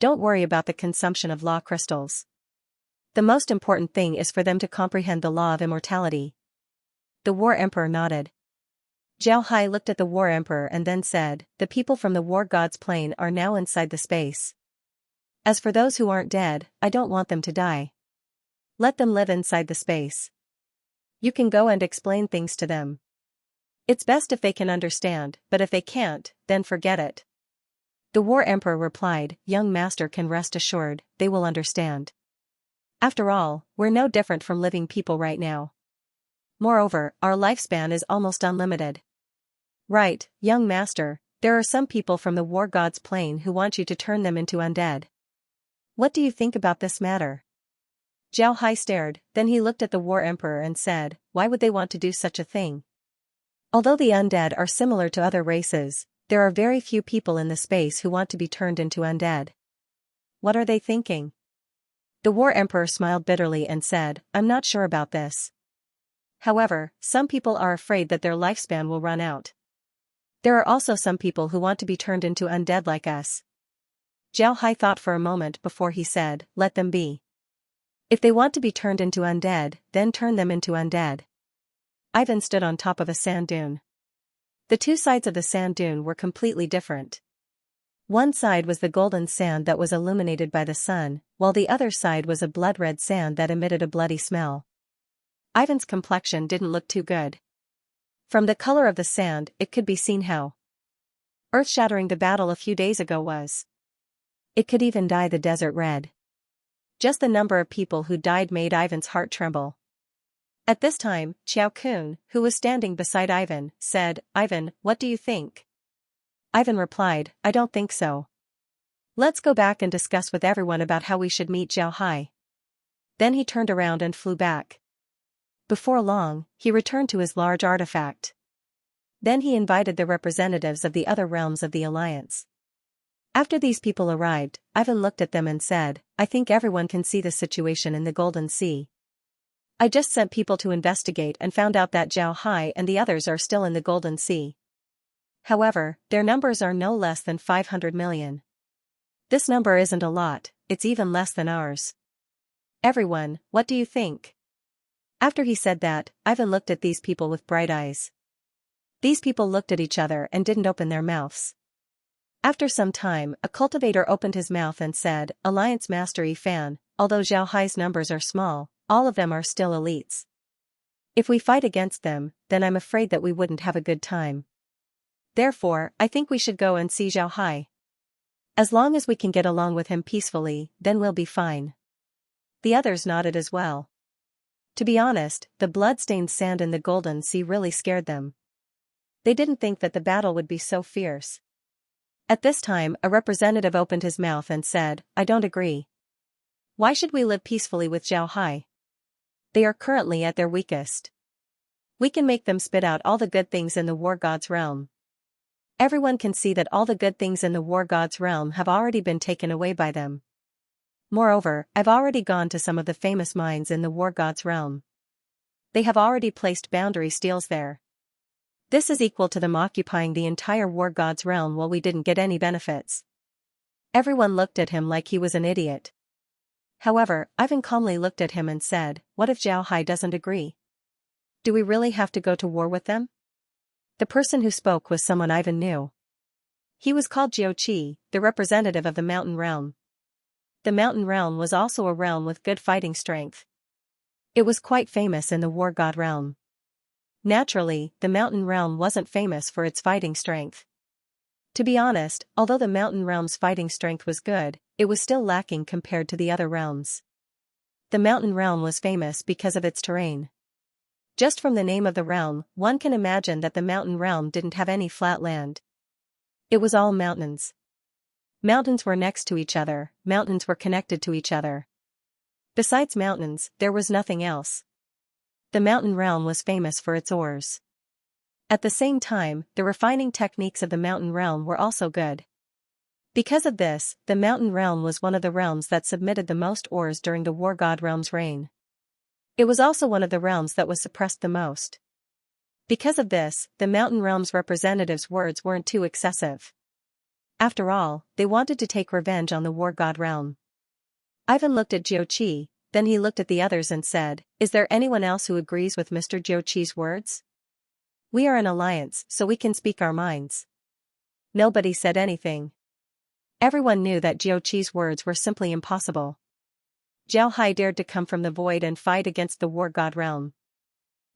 Don't worry about the consumption of law crystals. The most important thing is for them to comprehend the law of immortality. The War Emperor nodded. Zhao Hai looked at the War Emperor and then said, the people from the War God's plane are now inside the space. As for those who aren't dead, I don't want them to die. Let them live inside the space. You can go and explain things to them. It's best if they can understand, but if they can't, then forget it. The War Emperor replied, young master can rest assured, they will understand. After all, we're no different from living people right now. Moreover, our lifespan is almost unlimited. Right, young master, there are some people from the War God's plane who want you to turn them into undead. What do you think about this matter? Zhao Hai stared, then he looked at the War Emperor and said, why would they want to do such a thing? Although the undead are similar to other races, there are very few people in the space who want to be turned into undead. What are they thinking? The War Emperor smiled bitterly and said, I'm not sure about this. However, some people are afraid that their lifespan will run out. There are also some people who want to be turned into undead like us. Zhao Hai thought for a moment before he said, let them be. If they want to be turned into undead, then turn them into undead. Ivan stood on top of a sand dune. The two sides of the sand dune were completely different. One side was the golden sand that was illuminated by the sun, while the other side was a blood-red sand that emitted a bloody smell. Ivan's complexion didn't look too good. From the color of the sand, it could be seen how earth-shattering the battle a few days ago was. It could even dye the desert red. Just the number of people who died made Ivan's heart tremble. At this time, Xiao Kun, who was standing beside Ivan, said, Ivan, what do you think? Ivan replied, I don't think so. Let's go back and discuss with everyone about how we should meet Zhao Hai. Then he turned around and flew back. Before long, he returned to his large artifact. Then he invited the representatives of the other realms of the alliance. After these people arrived, Ivan looked at them and said, I think everyone can see the situation in the Golden Sea. I just sent people to investigate and found out that Zhao Hai and the others are still in the Golden Sea. However, their numbers are no less than 500 million. This number isn't a lot, it's even less than ours. Everyone, what do you think? After he said that, Ivan looked at these people with bright eyes. These people looked at each other and didn't open their mouths. After some time, a cultivator opened his mouth and said, Alliance Master Fan, although Zhao Hai's numbers are small, all of them are still elites. If we fight against them, then I'm afraid that we wouldn't have a good time. Therefore, I think we should go and see Zhao Hai. As long as we can get along with him peacefully, then we'll be fine. The others nodded as well. To be honest, the blood-stained sand in the Golden Sea really scared them. They didn't think that the battle would be so fierce. At this time, a representative opened his mouth and said, I don't agree. Why should we live peacefully with Zhao Hai? They are currently at their weakest. We can make them spit out all the good things in the War God's realm. Everyone can see that all the good things in the War God's realm have already been taken away by them. Moreover, I've already gone to some of the famous mines in the War God's realm. They have already placed boundary steels there. This is equal to them occupying the entire War God's realm while we didn't get any benefits. Everyone looked at him like he was an idiot. However, Ivan calmly looked at him and said, what if Zhao Hai doesn't agree? Do we really have to go to war with them? The person who spoke was someone Ivan knew. He was called Jiuqi, the representative of the mountain realm. The mountain realm was also a realm with good fighting strength. It was quite famous in the war god realm. Naturally, the mountain realm wasn't famous for its fighting strength. To be honest, although the mountain realm's fighting strength was good, it was still lacking compared to the other realms. The mountain realm was famous because of its terrain. Just from the name of the realm, one can imagine that the mountain realm didn't have any flat land. It was all mountains. Mountains were next to each other, mountains were connected to each other. Besides mountains, there was nothing else. The mountain realm was famous for its ores. At the same time, the refining techniques of the mountain realm were also good. Because of this, the mountain realm was one of the realms that submitted the most ores during the war god realm's reign. It was also one of the realms that was suppressed the most. Because of this, the mountain realm's representatives' words weren't too excessive. After all, they wanted to take revenge on the war god realm. Ivan looked at Jiuqi, then he looked at the others and said, "Is there anyone else who agrees with Mr. Jiuqi's words? We are an alliance, so we can speak our minds." Nobody said anything. Everyone knew that Jiuqi's words were simply impossible. Zhao Hai dared to come from the void and fight against the war god realm.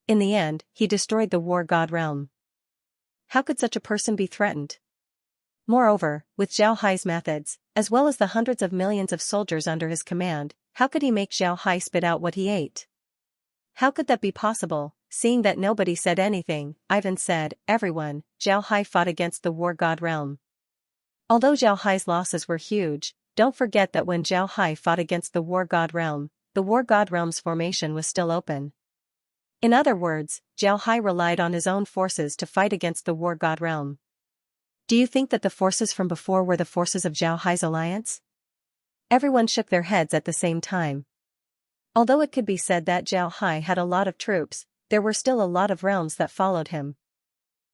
In the end, he destroyed the war god realm. How could such a person be threatened? Moreover, with Zhao Hai's methods, as well as the hundreds of millions of soldiers under his command, how could he make Zhao Hai spit out what he ate? How could that be possible? Seeing that nobody said anything, Ivan said, "Everyone, Zhao Hai fought against the war god realm. Although Zhao Hai's losses were huge, don't forget that when Zhao Hai fought against the war god realm, the war god realm's formation was still open. In other words, Zhao Hai relied on his own forces to fight against the war god realm. Do you think that the forces from before were the forces of Zhao Hai's alliance?" Everyone shook their heads at the same time. Although it could be said that Zhao Hai had a lot of troops, there were still a lot of realms that followed him.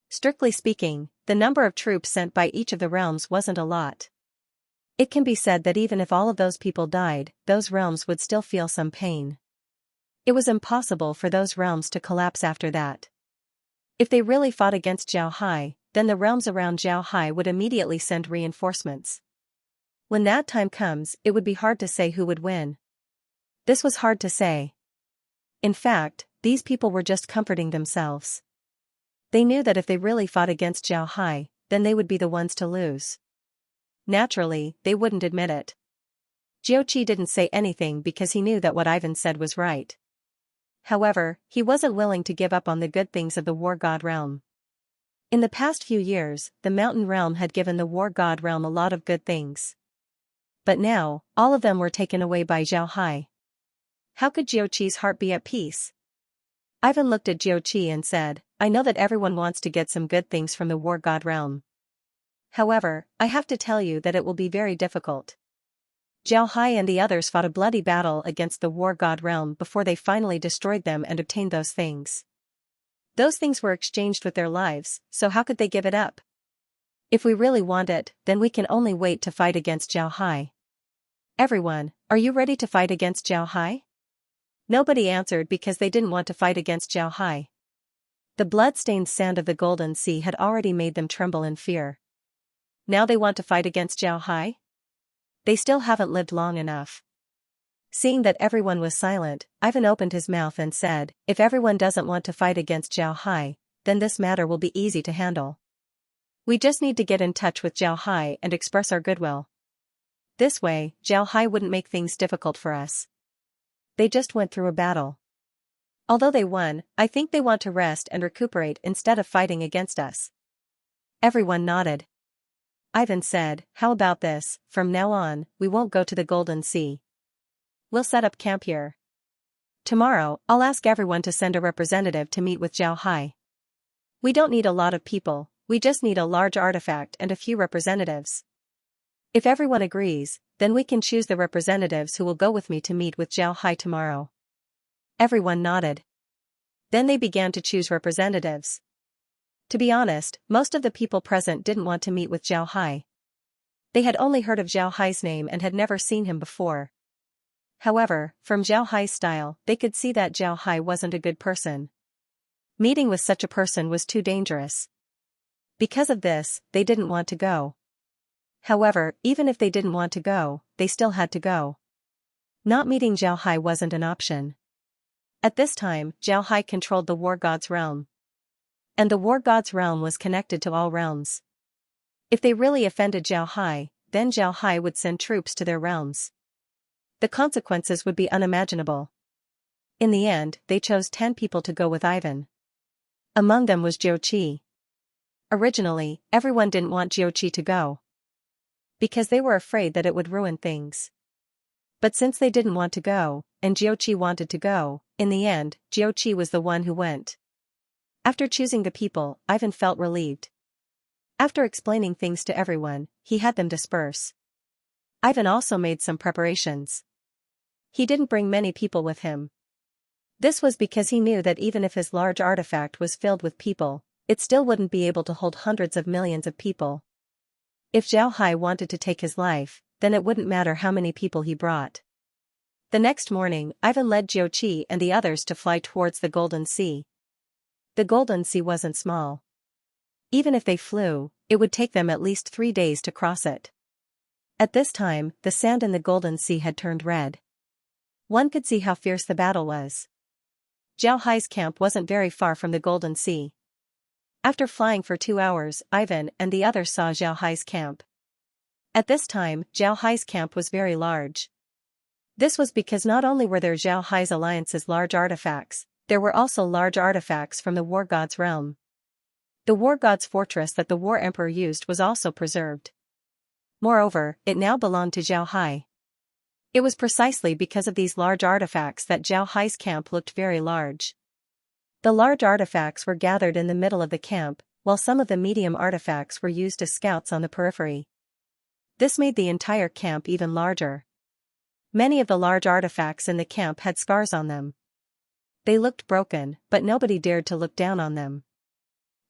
Strictly speaking, the number of troops sent by each of the realms wasn't a lot. It can be said that even if all of those people died, those realms would still feel some pain. It was impossible for those realms to collapse after that. If they really fought against Zhao Hai, then the realms around Zhao Hai would immediately send reinforcements. When that time comes, it would be hard to say who would win. This was hard to say. In fact, these people were just comforting themselves. They knew that if they really fought against Zhao Hai, then they would be the ones to lose. Naturally, they wouldn't admit it. Jiuqi didn't say anything because he knew that what Ivan said was right. However, he wasn't willing to give up on the good things of the war god realm. In the past few years, the mountain realm had given the war god realm a lot of good things. But now, all of them were taken away by Zhao Hai. How could Jiuqi's heart be at peace? Ivan looked at Jiuqi and said, "I know that everyone wants to get some good things from the war god realm. However, I have to tell you that it will be very difficult." Zhao Hai and the others fought a bloody battle against the war god realm before they finally destroyed them and obtained those things. Those things were exchanged with their lives, so how could they give it up? If we really want it, then we can only wait to fight against Zhao Hai. Everyone, are you ready to fight against Zhao Hai? Nobody answered because they didn't want to fight against Zhao Hai. The blood-stained sand of the Golden Sea had already made them tremble in fear. Now they want to fight against Zhao Hai? They still haven't lived long enough. Seeing that everyone was silent, Ivan opened his mouth and said, "If everyone doesn't want to fight against Zhao Hai, then this matter will be easy to handle. We just need to get in touch with Zhao Hai and express our goodwill. This way, Zhao Hai wouldn't make things difficult for us. They just went through a battle. Although they won, I think they want to rest and recuperate instead of fighting against us." Everyone nodded. Ivan said, "How about this, from now on, we won't go to the Golden Sea. We'll set up camp here. Tomorrow, I'll ask everyone to send a representative to meet with Zhao Hai. We don't need a lot of people, we just need a large artifact and a few representatives. If everyone agrees, then we can choose the representatives who will go with me to meet with Zhao Hai tomorrow." Everyone nodded. Then they began to choose representatives. To be honest, most of the people present didn't want to meet with Zhao Hai. They had only heard of Zhao Hai's name and had never seen him before. However, from Zhao Hai's style, they could see that Zhao Hai wasn't a good person. Meeting with such a person was too dangerous. Because of this, they didn't want to go. However, even if they didn't want to go, they still had to go. Not meeting Zhao Hai wasn't an option. At this time, Zhao Hai controlled the war god's realm. And the war god's realm was connected to all realms. If they really offended Zhao Hai, then Zhao Hai would send troops to their realms. The consequences would be unimaginable. In the end, they chose 10 people to go with Ivan. Among them was Jiu Qi. Originally, everyone didn't want Jiu Qi to go, because they were afraid that it would ruin things. But since they didn't want to go, and Jiu Qi wanted to go, in the end, Jiu Qi was the one who went. After choosing the people, Ivan felt relieved. After explaining things to everyone, he had them disperse. Ivan also made some preparations. He didn't bring many people with him. This was because he knew that even if his large artifact was filled with people, it still wouldn't be able to hold hundreds of millions of people. If Zhao Hai wanted to take his life, then it wouldn't matter how many people he brought. The next morning, Ivan led Jiu Qi and the others to fly towards the Golden Sea. The Golden Sea wasn't small. Even if they flew, it would take them at least 3 days to cross it. At this time, the sand in the Golden Sea had turned red. One could see how fierce the battle was. Zhao Hai's camp wasn't very far from the Golden Sea. After flying for 2 hours, Ivan and the others saw Zhao Hai's camp. At this time, Zhao Hai's camp was very large. This was because not only were there Zhao Hai's alliance's large artifacts, there were also large artifacts from the war god's realm. The war god's fortress that the war emperor used was also preserved. Moreover, it now belonged to Zhao Hai. It was precisely because of these large artifacts that Zhao Hai's camp looked very large. The large artifacts were gathered in the middle of the camp, while some of the medium artifacts were used as scouts on the periphery. This made the entire camp even larger. Many of the large artifacts in the camp had scars on them. They looked broken, but nobody dared to look down on them.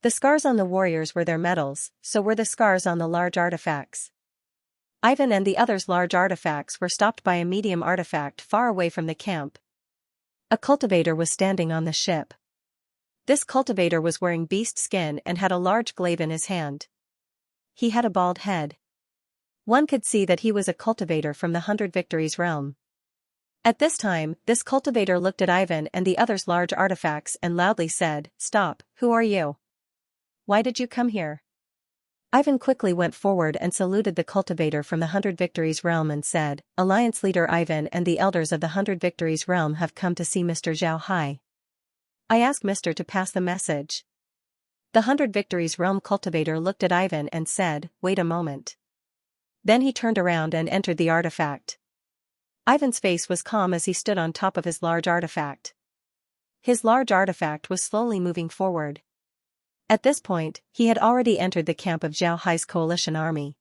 The scars on the warriors were their medals, so were the scars on the large artifacts. Ivan and the others' large artifacts were stopped by a medium artifact far away from the camp. A cultivator was standing on the ship. This cultivator was wearing beast skin and had a large glaive in his hand. He had a bald head. One could see that he was a cultivator from the 100 Victories realm. At this time, this cultivator looked at Ivan and the others' large artifacts and loudly said, "Stop, who are you? Why did you come here?" Ivan quickly went forward and saluted the cultivator from the 100 Victories realm and said, "Alliance leader Ivan and the elders of the 100 Victories realm have come to see Mr. Zhao Hai. I ask Mr. to pass the message." The 100 Victories realm cultivator looked at Ivan and said, "Wait a moment." Then he turned around and entered the artifact. Ivan's face was calm as he stood on top of his large artifact. His large artifact was slowly moving forward. At this point, he had already entered the camp of Zhao Hai's coalition army.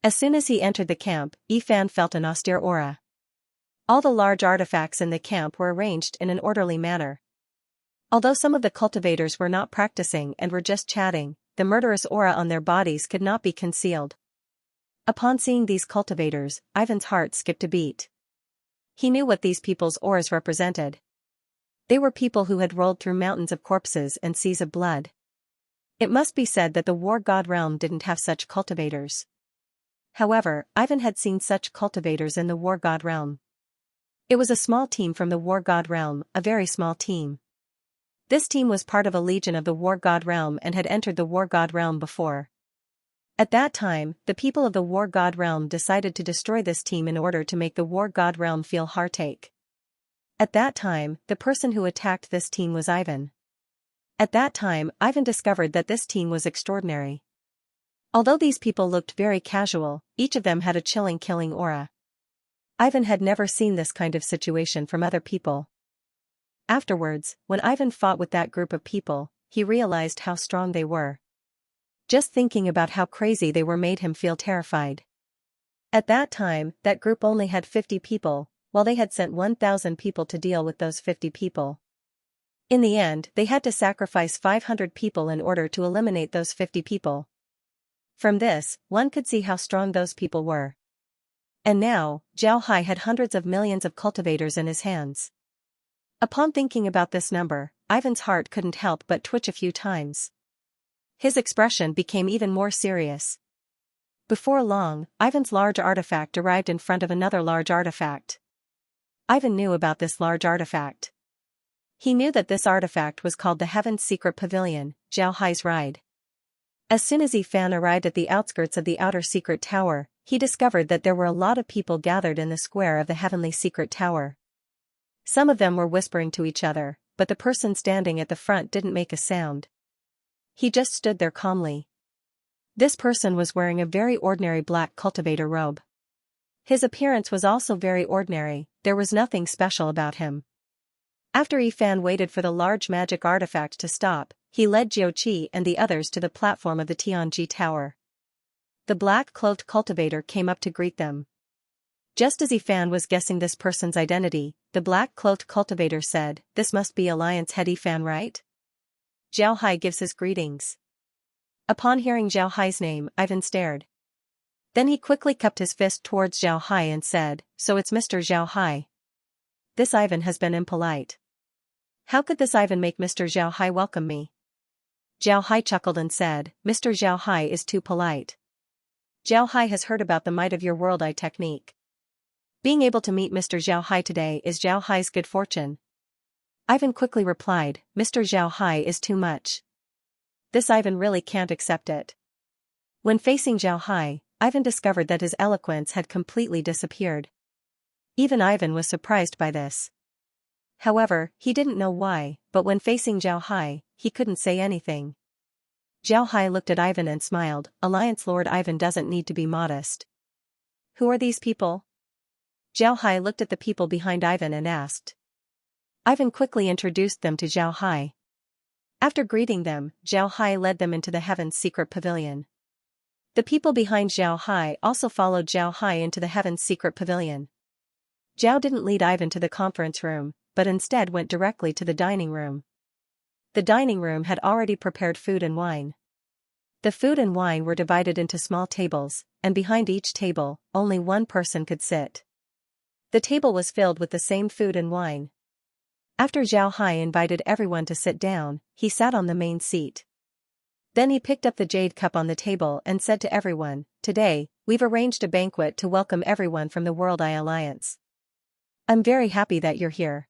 As soon as he entered the camp, Yifan felt an austere aura. All the large artifacts in the camp were arranged in an orderly manner. Although some of the cultivators were not practicing and were just chatting, the murderous aura on their bodies could not be concealed. Upon seeing these cultivators, Ivan's heart skipped a beat. He knew what these people's auras represented. They were people who had rolled through mountains of corpses and seas of blood. It must be said that the war god realm didn't have such cultivators. However, Ivan had seen such cultivators in the war god realm. It was a small team from the war god realm, a very small team. This team was part of a legion of the war god realm and had entered the war god realm before. At that time, the people of the war god realm decided to destroy this team in order to make the war god realm feel heartache. At that time, the person who attacked this team was Ivan. At that time, Ivan discovered that this team was extraordinary. Although these people looked very casual, each of them had a chilling killing aura. Ivan had never seen this kind of situation from other people. Afterwards, when Ivan fought with that group of people, he realized how strong they were. Just thinking about how crazy they were made him feel terrified. At that time, that group only had 50 people, while they had sent 1,000 people to deal with those 50 people. In the end, they had to sacrifice 500 people in order to eliminate those 50 people. From this, one could see how strong those people were. And now, Zhao Hai had hundreds of millions of cultivators in his hands. Upon thinking about this number, Ivan's heart couldn't help but twitch a few times. His expression became even more serious. Before long, Ivan's large artifact arrived in front of another large artifact. Ivan knew about this large artifact. He knew that this artifact was called the Heaven's Secret Pavilion, Zhao Hai's ride. As soon as Ifan arrived at the outskirts of the outer secret tower, he discovered that there were a lot of people gathered in the square of the Heavenly Secret Tower. Some of them were whispering to each other, but the person standing at the front didn't make a sound. He just stood there calmly. This person was wearing a very ordinary black cultivator robe. His appearance was also very ordinary, there was nothing special about him. After Ifan waited for the large magic artifact to stop, he led Jiuqi and the others to the platform of the Tianji Tower. The black-cloaked cultivator came up to greet them. Just as Ifan was guessing this person's identity, the black-cloaked cultivator said, "This must be Alliance head Ifan, right?" Zhao Hai gives his greetings. Upon hearing Zhao Hai's name, Ivan stared. Then he quickly cupped his fist towards Zhao Hai and said, "So it's Mr. Zhao Hai. This Ivan has been impolite. How could this Ivan make Mr. Zhao Hai welcome me?" Zhao Hai chuckled and said, "Mr. Zhao Hai is too polite. Zhao Hai has heard about the might of your world eye technique. Being able to meet Mr. Zhao Hai today is Zhao Hai's good fortune." Ivan quickly replied, "Mr. Zhao Hai is too much. This Ivan really can't accept it." When facing Zhao Hai, Ivan discovered that his eloquence had completely disappeared. Even Ivan was surprised by this. However, he didn't know why, but when facing Zhao Hai, he couldn't say anything. Zhao Hai looked at Ivan and smiled. Alliance Lord Ivan doesn't need to be modest. "Who are these people?" Zhao Hai looked at the people behind Ivan and asked. Ivan quickly introduced them to Zhao Hai. After greeting them, Zhao Hai led them into the Heaven's Secret Pavilion. The people behind Zhao Hai also followed Zhao Hai into the Heaven's Secret Pavilion. Zhao didn't lead Ivan to the conference room, but instead went directly to the dining room. The dining room had already prepared food and wine. The food and wine were divided into small tables, and behind each table, only one person could sit. The table was filled with the same food and wine. After Zhao Hai invited everyone to sit down, he sat on the main seat. Then he picked up the jade cup on the table and said to everyone, "Today, we've arranged a banquet to welcome everyone from the World Eye Alliance. I'm very happy that you're here.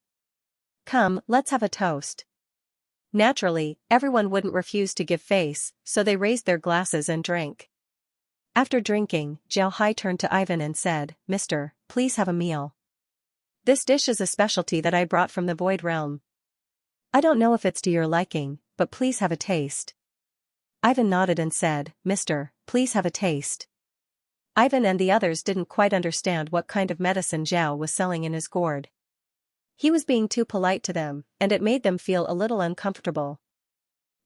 Come, let's have a toast." Naturally, everyone wouldn't refuse to give face, so they raised their glasses and drank. After drinking, Zhao Hai turned to Ivan and said, "Mister, please have a meal. This dish is a specialty that I brought from the Void Realm. I don't know if it's to your liking, but please have a taste." Ivan nodded and said, "Mister, please have a taste." Ivan and the others didn't quite understand what kind of medicine Zhao was selling in his gourd. He was being too polite to them, and it made them feel a little uncomfortable.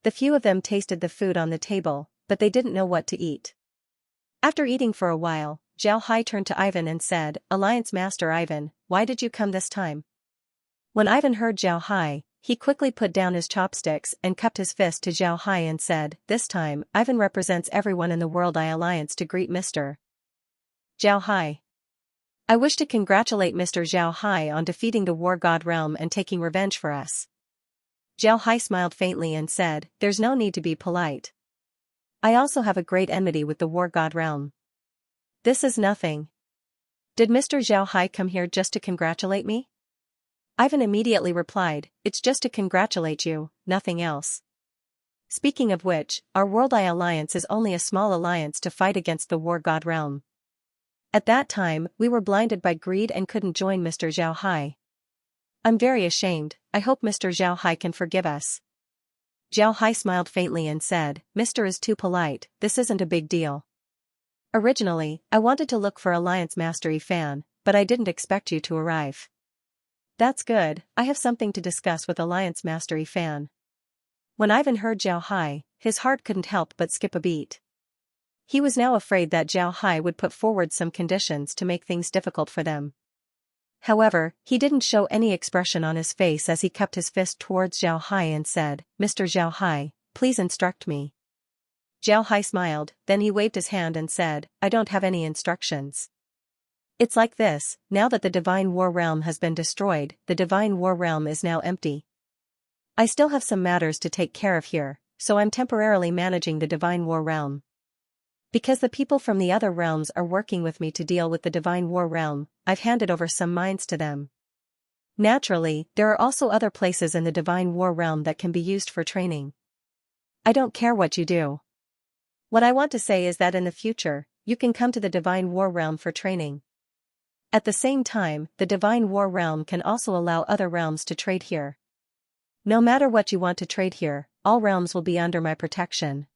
The few of them tasted the food on the table, but they didn't know what to eat. After eating for a while, Zhao Hai turned to Ivan and said, "Alliance Master Ivan, why did you come this time?" When Ivan heard Zhao Hai, he quickly put down his chopsticks and cupped his fist to Zhao Hai and said, "This time, Ivan represents everyone in the World Eye Alliance to greet Mr. Zhao Hai. I wish to congratulate Mr. Zhao Hai on defeating the War God Realm and taking revenge for us." Zhao Hai smiled faintly and said, "There's no need to be polite. I also have a great enmity with the War God Realm. This is nothing. Did Mr. Zhao Hai come here just to congratulate me?" Ivan immediately replied, "It's just to congratulate you, nothing else. Speaking of which, our World Eye Alliance is only a small alliance to fight against the War God Realm. At that time, we were blinded by greed and couldn't join Mr. Zhao Hai. I'm very ashamed, I hope Mr. Zhao Hai can forgive us." Zhao Hai smiled faintly and said, "Mr. is too polite, this isn't a big deal. Originally, I wanted to look for Alliance Master Ifan, but I didn't expect you to arrive." "That's good, I have something to discuss with Alliance Master Ifan." When Ivan heard Zhao Hai, his heart couldn't help but skip a beat. He was now afraid that Zhao Hai would put forward some conditions to make things difficult for them. However, he didn't show any expression on his face as he cupped his fist towards Zhao Hai and said, "Mr. Zhao Hai, please instruct me." Zhao Hai smiled, then he waved his hand and said, "I don't have any instructions. It's like this, now that the Divine War Realm has been destroyed, the Divine War Realm is now empty. I still have some matters to take care of here, so I'm temporarily managing the Divine War Realm. Because the people from the other realms are working with me to deal with the Divine War realm, I've handed over some minds to them. Naturally, there are also other places in the Divine War realm that can be used for training. I don't care what you do. What I want to say is that in the future, you can come to the Divine War realm for training. At the same time, the Divine War realm can also allow other realms to trade here. No matter what you want to trade here, all realms will be under my protection.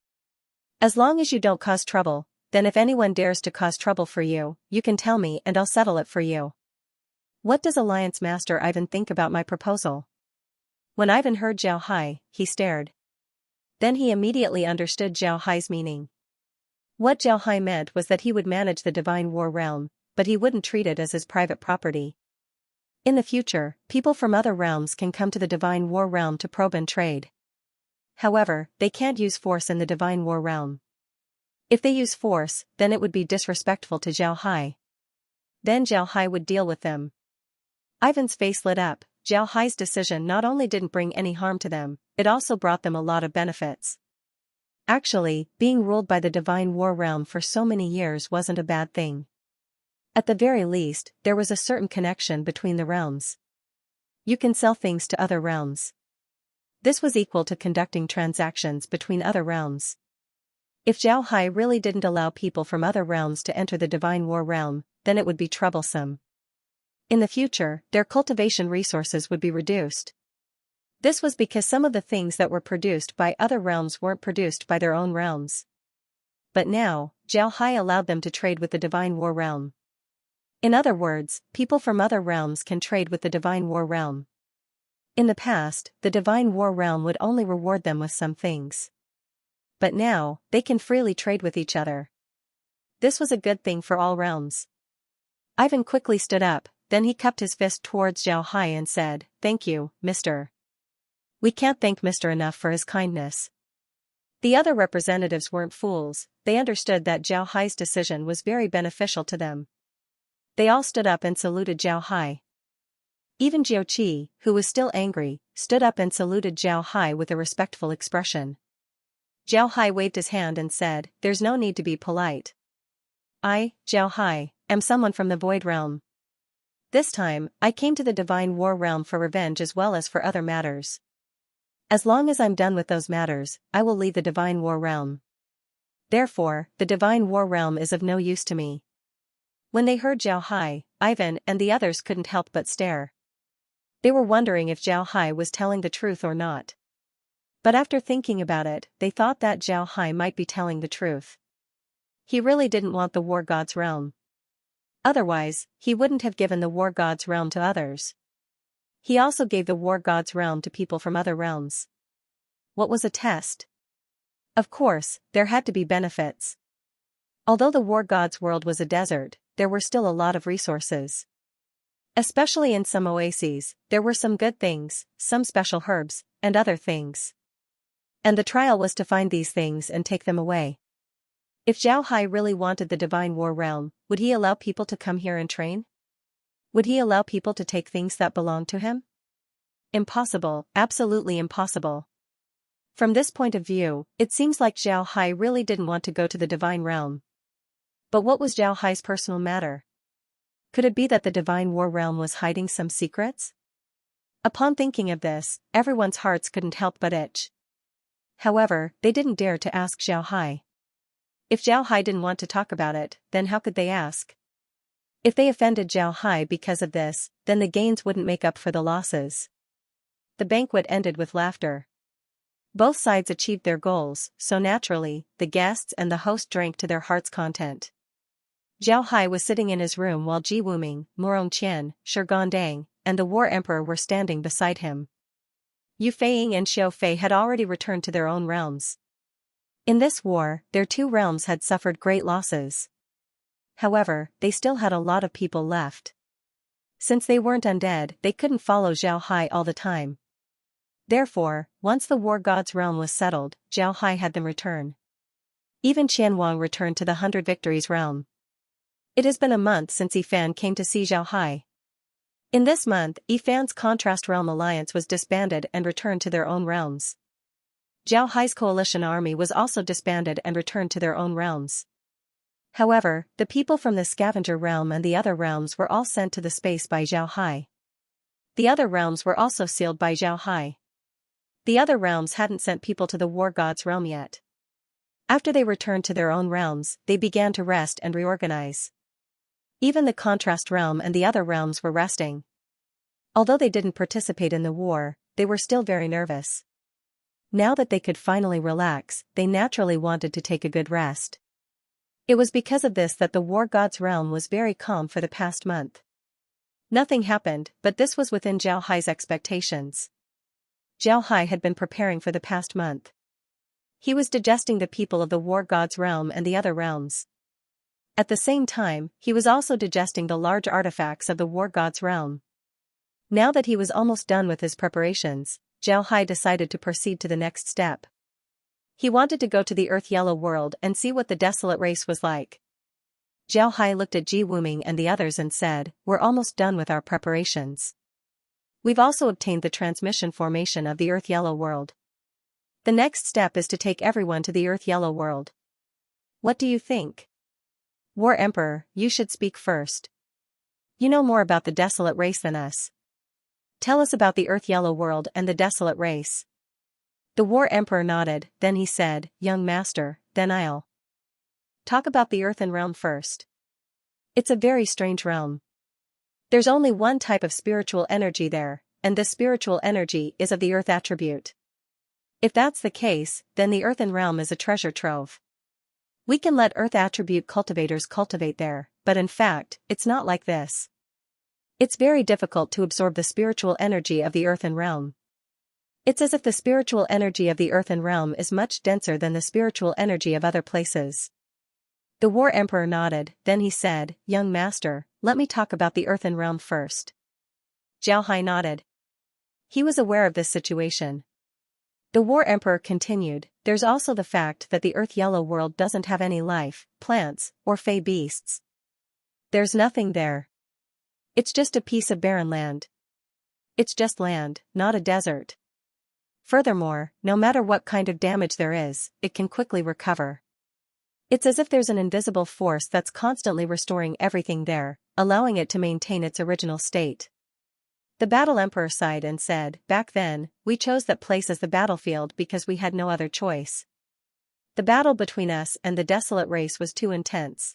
As long as you don't cause trouble, then if anyone dares to cause trouble for you, you can tell me and I'll settle it for you. What does Alliance Master Ivan think about my proposal? When Ivan heard Zhao Hai, he stared. Then he immediately understood Zhao Hai's meaning. What Zhao Hai meant was that he would manage the Divine War realm, but he wouldn't treat it as his private property. In the future, people from other realms can come to the Divine War realm to probe and trade. However, they can't use force in the Divine War realm. If they use force, then it would be disrespectful to Zhao Hai. Then Zhao Hai would deal with them. Ivan's face lit up. Zhao Hai's decision not only didn't bring any harm to them, it also brought them a lot of benefits. Actually, being ruled by the Divine War realm for so many years wasn't a bad thing. At the very least, there was a certain connection between the realms. You can sell things to other realms. This was equal to conducting transactions between other realms. If Zhao Hai really didn't allow people from other realms to enter the Divine War realm, then it would be troublesome. In the future, their cultivation resources would be reduced. This was because some of the things that were produced by other realms weren't produced by their own realms. But now, Zhao Hai allowed them to trade with the Divine War realm. In other words, people from other realms can trade with the Divine War realm. In the past, the Divine War realm would only reward them with some things. But now, they can freely trade with each other. This was a good thing for all realms. Ivan quickly stood up, then he cupped his fist towards Zhao Hai and said, "Thank you, Mr. We can't thank Mr. enough for his kindness." The other representatives weren't fools, they understood that Zhao Hai's decision was very beneficial to them. They all stood up and saluted Zhao Hai. Even Jiao Qi, who was still angry, stood up and saluted Zhao Hai with a respectful expression. Zhao Hai waved his hand and said, "There's no need to be polite. I, Zhao Hai, am someone from the Void Realm. This time, I came to the Divine War realm for revenge as well as for other matters. As long as I'm done with those matters, I will leave the Divine War realm. Therefore, the Divine War realm is of no use to me." When they heard Zhao Hai, Ivan and the others couldn't help but stare. They were wondering if Zhao Hai was telling the truth or not. But after thinking about it, they thought that Zhao Hai might be telling the truth. He really didn't want the War God's realm. Otherwise, he wouldn't have given the War God's realm to others. He also gave the War God's realm to people from other realms. What was a test? Of course, there had to be benefits. Although the War God's world was a desert, there were still a lot of resources. Especially in some oases, there were some good things, some special herbs, and other things. And the trial was to find these things and take them away. If Zhao Hai really wanted the Divine War realm, would he allow people to come here and train? Would he allow people to take things that belonged to him? Impossible, absolutely impossible. From this point of view, it seems like Zhao Hai really didn't want to go to the Divine Realm. But what was Zhao Hai's personal matter? Could it be that the Divine War realm was hiding some secrets? Upon thinking of this, everyone's hearts couldn't help but itch. However, they didn't dare to ask Zhao Hai. If Zhao Hai didn't want to talk about it, then how could they ask? If they offended Zhao Hai because of this, then the gains wouldn't make up for the losses. The banquet ended with laughter. Both sides achieved their goals, so naturally, the guests and the host drank to their heart's content. Zhao Hai was sitting in his room while Ji Wuming, Morong Qian, Shi Gondang, and the War Emperor were standing beside him. Yu Feiying and Xiao Fei had already returned to their own realms. In this war, their two realms had suffered great losses. However, they still had a lot of people left. Since they weren't undead, they couldn't follow Zhao Hai all the time. Therefore, once the War God's realm was settled, Zhao Hai had them return. Even Qian Wang returned to the 100 Victories realm. It has been a month since Yifan came to see Zhao Hai. In this month, Yifan's Contrast Realm Alliance was disbanded and returned to their own realms. Zhao Hai's coalition army was also disbanded and returned to their own realms. However, the people from the scavenger realm and the other realms were all sent to the space by Zhao Hai. The other realms were also sealed by Zhao Hai. The other realms hadn't sent people to the war god's realm yet. After they returned to their own realms, they began to rest and reorganize. Even the contrast realm and the other realms were resting. Although they didn't participate in the war, they were still very nervous. Now that they could finally relax, they naturally wanted to take a good rest. It was because of this that the war god's realm was very calm for the past month. Nothing happened, but this was within Zhao Hai's expectations. Zhao Hai had been preparing for the past month. He was digesting the people of the war god's realm and the other realms. At the same time, he was also digesting the large artifacts of the war god's realm. Now that he was almost done with his preparations, Zhao Hai decided to proceed to the next step. He wanted to go to the Earth Yellow world and see what the desolate race was like. Zhao Hai looked at Ji Wuming and the others and said, "We're almost done with our preparations. We've also obtained the transmission formation of the Earth Yellow world. The next step is to take everyone to the Earth Yellow world. What do you think? War Emperor, you should speak first. You know more about the desolate race than us. Tell us about the Earth Yellow world and the desolate race." The War Emperor nodded, then he said, "Young master, then I'll talk about the Earthen realm first. It's a very strange realm. There's only one type of spiritual energy there, and this spiritual energy is of the Earth attribute. If that's the case, then the Earthen realm is a treasure trove. We can let Earth attribute cultivators cultivate there, but in fact, it's not like this. It's very difficult to absorb the spiritual energy of the Earthen realm. It's as if the spiritual energy of the Earthen realm is much denser than the spiritual energy of other places." The War Emperor nodded, then he said, "Young master, let me talk about the Earthen realm first." Zhao Hai nodded. He was aware of this situation. The War Emperor continued, "There's also the fact that the Earth Yellow world doesn't have any life, plants, or fey beasts. There's nothing there. It's just a piece of barren land. It's just land, not a desert. Furthermore, no matter what kind of damage there is, it can quickly recover. It's as if there's an invisible force that's constantly restoring everything there, allowing it to maintain its original state." The Battle Emperor sighed and said, "Back then, we chose that place as the battlefield because we had no other choice. The battle between us and the desolate race was too intense.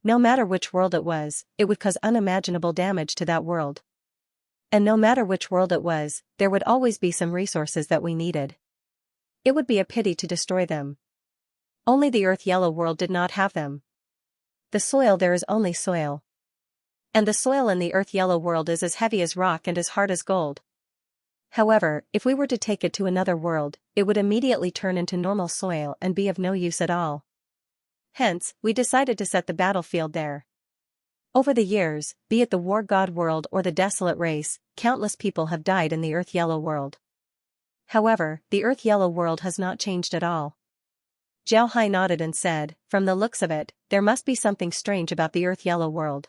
No matter which world it would cause unimaginable damage to that world. And no matter which world it was, there would always be some resources that we needed. It would be a pity to destroy them. Only the Earth Yellow world did not have them. The soil there is only soil. And the soil in the Earth Yellow world is as heavy as rock and as hard as gold. However, if we were to take it to another world, it would immediately turn into normal soil and be of no use at all. Hence, we decided to set the battlefield there. Over the years, be it the War God world or the desolate race, countless people have died in the Earth Yellow world. However, the Earth Yellow world has not changed at all." Zhao Hai nodded and said, "From the looks of it, there must be something strange about the Earth Yellow world.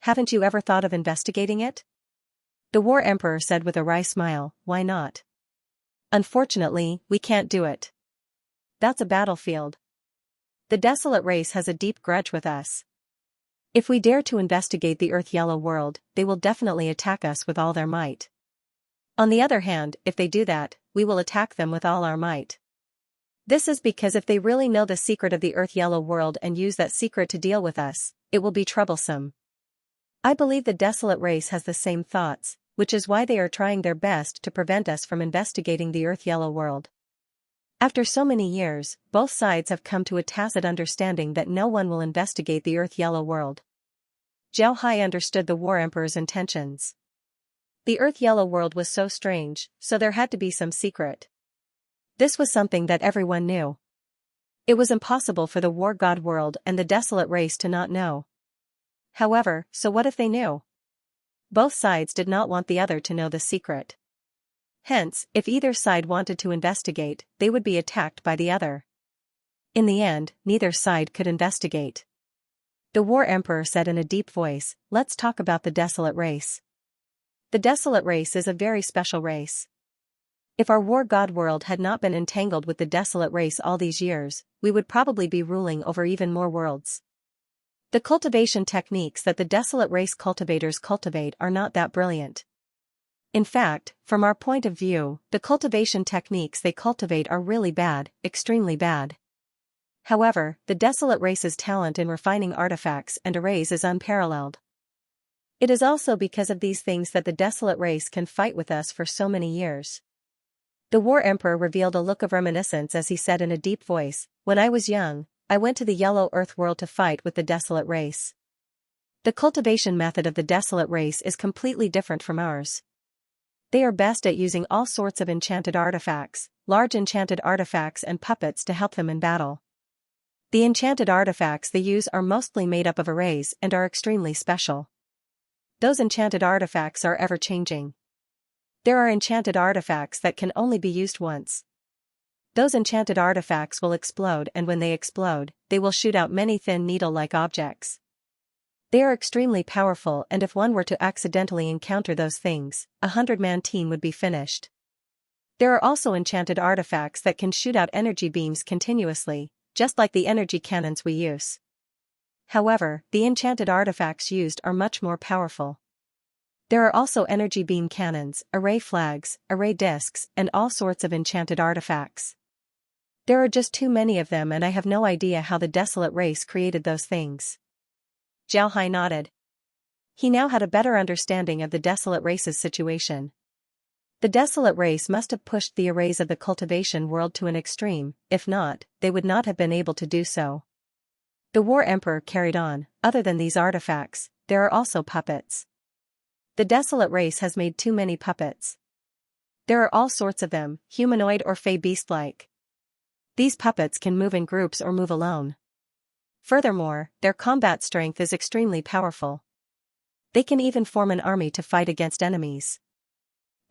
Haven't you ever thought of investigating it?" The War Emperor said with a wry smile, "Why not? Unfortunately, we can't do it. That's a battlefield. The desolate race has a deep grudge with us. If we dare to investigate the Earth Yellow world, they will definitely attack us with all their might. On the other hand, if they do that, we will attack them with all our might. This is because if they really know the secret of the Earth Yellow world and use that secret to deal with us, it will be troublesome. I believe the desolate race has the same thoughts, which is why they are trying their best to prevent us from investigating the Earth Yellow world. After so many years, both sides have come to a tacit understanding that no one will investigate the Earth Yellow world." Zhao Hai understood the War Emperor's intentions. The Earth Yellow world was so strange, so there had to be some secret. This was something that everyone knew. It was impossible for the War God world and the desolate race to not know. However, so what if they knew? Both sides did not want the other to know the secret. Hence, if either side wanted to investigate, they would be attacked by the other. In the end, neither side could investigate. The War Emperor said in a deep voice, "Let's talk about the desolate race. The desolate race is a very special race. If our war god world had not been entangled with the desolate race all these years, we would probably be ruling over even more worlds. The cultivation techniques that the desolate race cultivators cultivate are not that brilliant. In fact, from our point of view, the cultivation techniques they cultivate are really bad, extremely bad. However, the desolate race's talent in refining artifacts and arrays is unparalleled. It is also because of these things that the desolate race can fight with us for so many years. The War Emperor revealed a look of reminiscence as he said in a deep voice, "When I was young, I went to the Yellow Earth world to fight with the desolate race." The cultivation method of the desolate race is completely different from ours. They are best at using all sorts of enchanted artifacts, large enchanted artifacts and puppets to help them in battle. The enchanted artifacts they use are mostly made up of arrays and are extremely special. Those enchanted artifacts are ever-changing. There are enchanted artifacts that can only be used once. Those enchanted artifacts will explode, and when they explode, they will shoot out many thin needle-like objects. They are extremely powerful, and if one were to accidentally encounter those things, a 100-man team would be finished. There are also enchanted artifacts that can shoot out energy beams continuously, just like the energy cannons we use. However, the enchanted artifacts used are much more powerful. There are also energy beam cannons, array flags, array discs, and all sorts of enchanted artifacts. There are just too many of them, and I have no idea how the desolate race created those things. Xianxia nodded. He now had a better understanding of the desolate race's situation. The desolate race must have pushed the arrays of the cultivation world to an extreme, if not, they would not have been able to do so. The War Emperor carried on, other than these artifacts, there are also puppets. The desolate race has made too many puppets. There are all sorts of them, humanoid or fey beast-like. These puppets can move in groups or move alone. Furthermore, their combat strength is extremely powerful. They can even form an army to fight against enemies.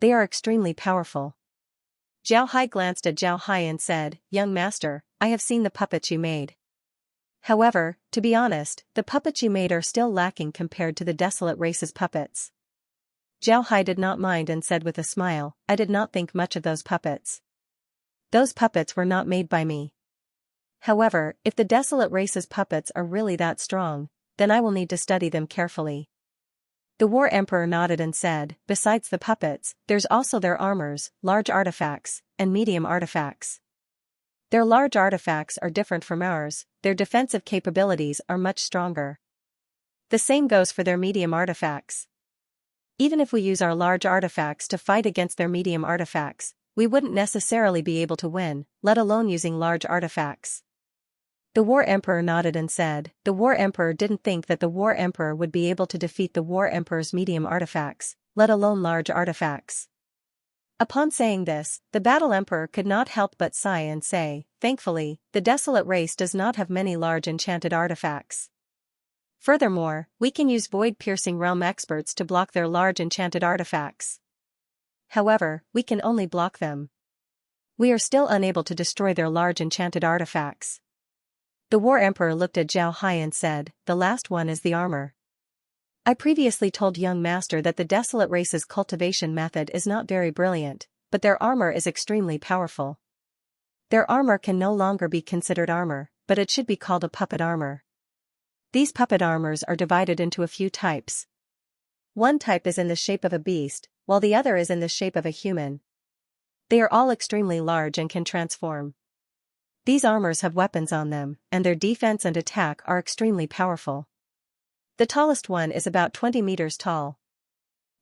They are extremely powerful. Xianxia glanced at Xianxia and said, "Young master, I have seen the puppets you made. However, to be honest, the puppets you made are still lacking compared to the desolate race's puppets." Xianxia did not mind and said with a smile, "I did not think much of those puppets. Those puppets were not made by me. However, if the desolate race's puppets are really that strong, then I will need to study them carefully." The War Emperor nodded and said, "Besides the puppets, there's also their armors, large artifacts, and medium artifacts. Their large artifacts are different from ours, their defensive capabilities are much stronger. The same goes for their medium artifacts. Even if we use our large artifacts to fight against their medium artifacts, we wouldn't necessarily be able to win, let alone using large artifacts." The War Emperor nodded and said, "The War Emperor didn't think that the War Emperor would be able to defeat the War Emperor's medium artifacts, let alone large artifacts." Upon saying this, the Battle Emperor could not help but sigh and say, "Thankfully, the desolate race does not have many large enchanted artifacts. Furthermore, we can use void-piercing realm experts to block their large enchanted artifacts. However, we can only block them. We are still unable to destroy their large enchanted artifacts." The War Emperor looked at Xianxia and said, "The last one is the armor. I previously told young master that the desolate race's cultivation method is not very brilliant, but their armor is extremely powerful. Their armor can no longer be considered armor, but it should be called a puppet armor. These puppet armors are divided into a few types. One type is in the shape of a beast, while the other is in the shape of a human. They are all extremely large and can transform. These armors have weapons on them, and their defense and attack are extremely powerful. The tallest one is about 20 meters tall.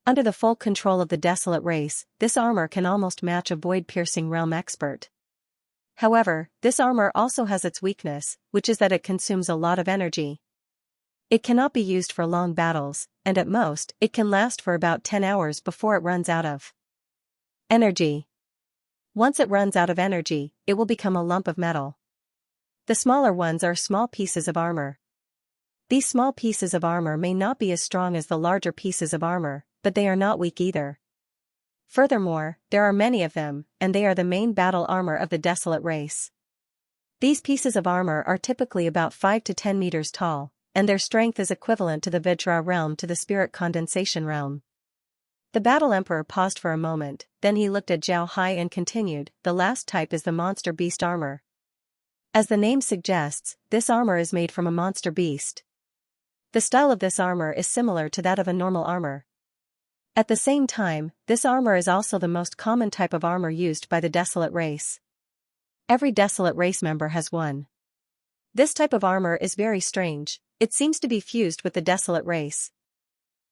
Under the full control of the desolate race, this armor can almost match a void-piercing realm expert. However, this armor also has its weakness, which is that it consumes a lot of energy. It cannot be used for long battles, and at most, it can last for about 10 hours before it runs out of energy. Once it runs out of energy, it will become a lump of metal. The smaller ones are small pieces of armor. These small pieces of armor may not be as strong as the larger pieces of armor, but they are not weak either. Furthermore, there are many of them, and they are the main battle armor of the desolate race. These pieces of armor are typically about 5 to 10 meters tall, and their strength is equivalent to the Vajra realm to the spirit condensation realm. The Battle Emperor paused for a moment, then he looked at Zhao Hai and continued, the last type is the monster beast armor. As the name suggests, this armor is made from a monster beast. The style of this armor is similar to that of a normal armor. At the same time, this armor is also the most common type of armor used by the Desolate race. Every Desolate race member has one. This type of armor is very strange, it seems to be fused with the Desolate race.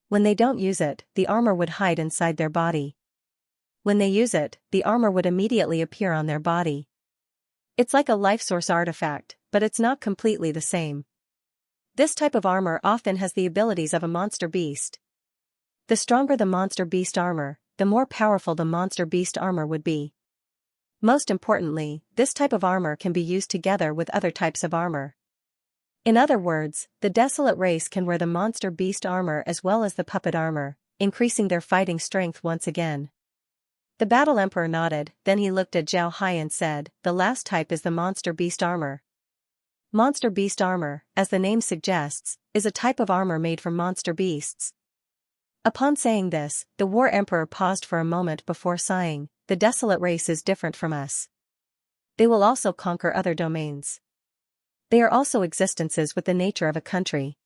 When they don't use it, the armor would hide inside their body. When they use it, the armor would immediately appear on their body. It's like a life source artifact, but it's not completely the same. This type of armor often has the abilities of a monster beast. The stronger the monster beast armor, the more powerful the monster beast armor would be. Most importantly, this type of armor can be used together with other types of armor. In other words, the Desolate race can wear the monster beast armor as well as the puppet armor, increasing their fighting strength once again. The Battle Emperor nodded, then he looked at Zhao Hai and said, the last type is the monster beast armor. Monster beast armor, as the name suggests, is a type of armor made from monster beasts. Upon saying this, the War Emperor paused for a moment before sighing, the Desolate race is different from us. They will also conquer other domains. They are also existences with the nature of a country.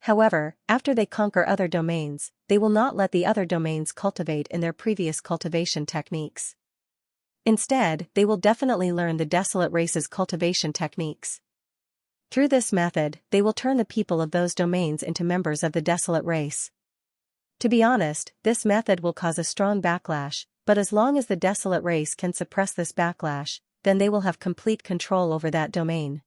However, after they conquer other domains, they will not let the other domains cultivate in their previous cultivation techniques. Instead, they will definitely learn the Desolate race's cultivation techniques. Through this method, they will turn the people of those domains into members of the Desolate race. To be honest, this method will cause a strong backlash, but as long as the Desolate race can suppress this backlash, then they will have complete control over that domain.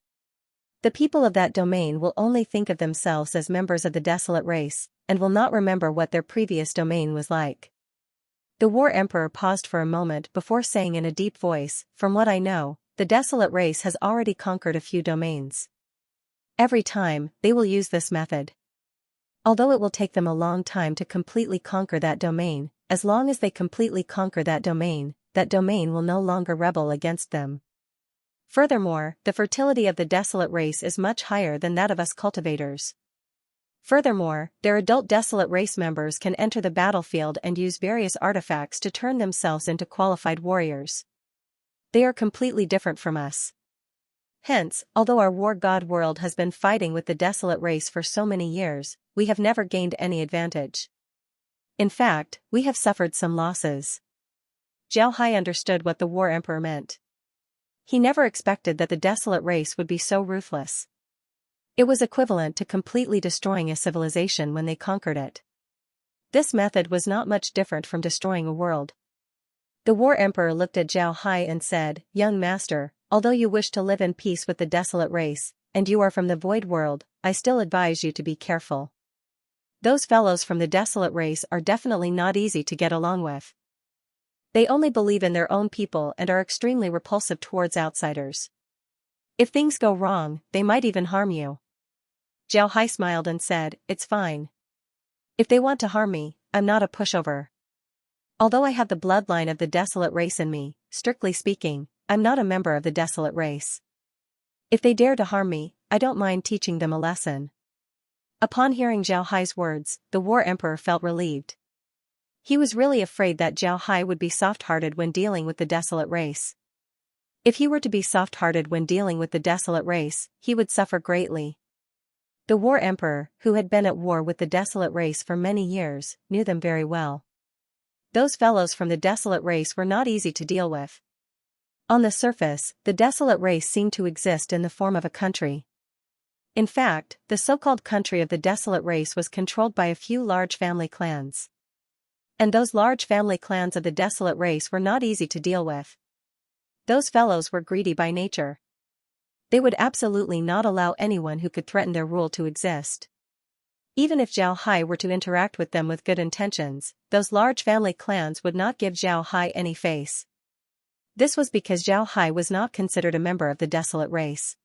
The people of that domain will only think of themselves as members of the Desolate race, and will not remember what their previous domain was like. The War Emperor paused for a moment before saying in a deep voice, from what I know, the Desolate race has already conquered a few domains. Every time, they will use this method. Although it will take them a long time to completely conquer that domain, as long as they completely conquer that domain will no longer rebel against them. Furthermore, the fertility of the Desolate race is much higher than that of us cultivators. Furthermore, their adult Desolate race members can enter the battlefield and use various artifacts to turn themselves into qualified warriors. They are completely different from us. Hence, although our war god world has been fighting with the Desolate race for so many years, we have never gained any advantage. In fact, we have suffered some losses. Zhao Hai understood what the War Emperor meant. He never expected that the Desolate race would be so ruthless. It was equivalent to completely destroying a civilization when they conquered it. This method was not much different from destroying a world. The War Emperor looked at Zhao Hai and said, young master, although you wish to live in peace with the Desolate race, and you are from the Void world, I still advise you to be careful. Those fellows from the Desolate race are definitely not easy to get along with. They only believe in their own people and are extremely repulsive towards outsiders. If things go wrong, they might even harm you. Zhao Hai smiled and said, it's fine. If they want to harm me, I'm not a pushover. Although I have the bloodline of the Desolate race in me, strictly speaking, I'm not a member of the Desolate race. If they dare to harm me, I don't mind teaching them a lesson. Upon hearing Zhao Hai's words, the War Emperor felt relieved. He was really afraid that Zhao Hai would be soft-hearted when dealing with the Desolate race. If he were to be soft-hearted when dealing with the Desolate race, he would suffer greatly. The War Emperor, who had been at war with the Desolate race for many years, knew them very well. Those fellows from the Desolate race were not easy to deal with. On the surface, the Desolate race seemed to exist in the form of a country. In fact, the so-called country of the Desolate race was controlled by a few large family clans. And those large family clans of the Desolate race were not easy to deal with. Those fellows were greedy by nature. They would absolutely not allow anyone who could threaten their rule to exist. Even if Zhao Hai were to interact with them with good intentions, those large family clans would not give Zhao Hai any face. This was because Zhao Hai was not considered a member of the Desolate race.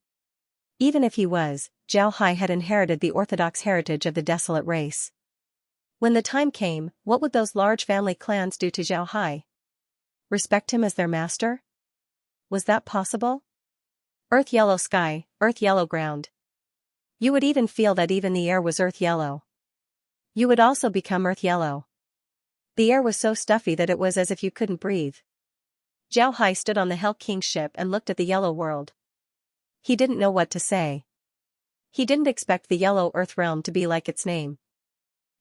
Even if he was, Zhao Hai had inherited the orthodox heritage of the Desolate race. When the time came, what would those large family clans do to Zhao Hai? Respect him as their master? Was that possible? Earth yellow sky, earth yellow ground. You would even feel that even the air was earth yellow. You would also become earth yellow. The air was so stuffy that it was as if you couldn't breathe. Zhao Hai stood on the Hell King's ship and looked at the yellow world. He didn't know what to say. He didn't expect the yellow earth realm to be like its name.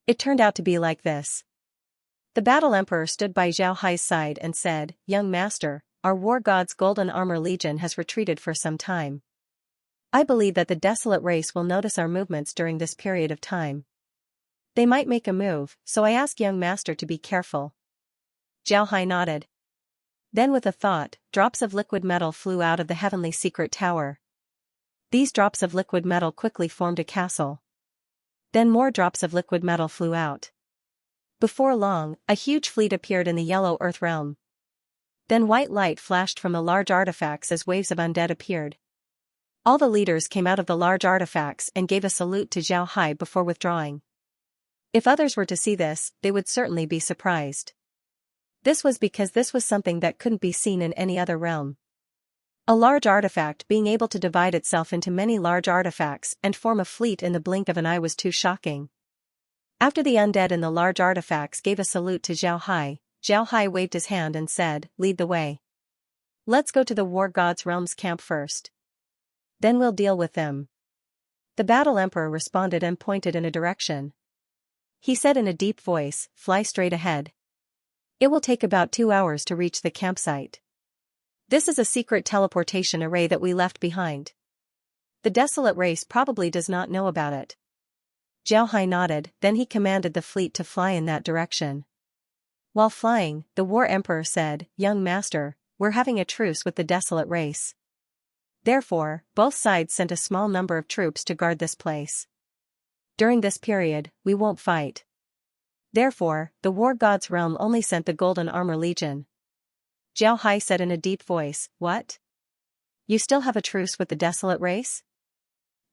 It turned out to be like this. The battle emperor stood by Zhao Hai's side and said, "Young master, our war god's golden armor legion has retreated for some time. I believe that the desolate race will notice our movements during this period of time. They might make a move, so I ask young master to be careful." Zhao Hai nodded. Then with a thought, drops of liquid metal flew out of the heavenly secret tower. These drops of liquid metal quickly formed a castle. Then more drops of liquid metal flew out. Before long, a huge fleet appeared in the yellow earth realm. Then white light flashed from the large artifacts as waves of undead appeared. All the leaders came out of the large artifacts and gave a salute to Zhao Hai before withdrawing. If others were to see this, they would certainly be surprised. This was because this was something that couldn't be seen in any other realm. A large artifact being able to divide itself into many large artifacts and form a fleet in the blink of an eye was too shocking. After the undead in the large artifacts gave a salute to Zhao Hai waved his hand and said, "Lead the way. Let's go to the war god's realm's camp first. Then we'll deal with them." The battle emperor responded and pointed in a direction. He said in a deep voice, "Fly straight ahead. It will take about 2 hours to reach the campsite. This is a secret teleportation array that we left behind. The desolate race probably does not know about it." Zhao Hai nodded, then he commanded the fleet to fly in that direction. While flying, the war emperor said, "Young master, we're having a truce with the desolate race. Therefore, both sides sent a small number of troops to guard this place. During this period, we won't fight." Therefore, the war god's realm only sent the golden armor legion. Zhao Hai said in a deep voice, "What? You still have a truce with the desolate race?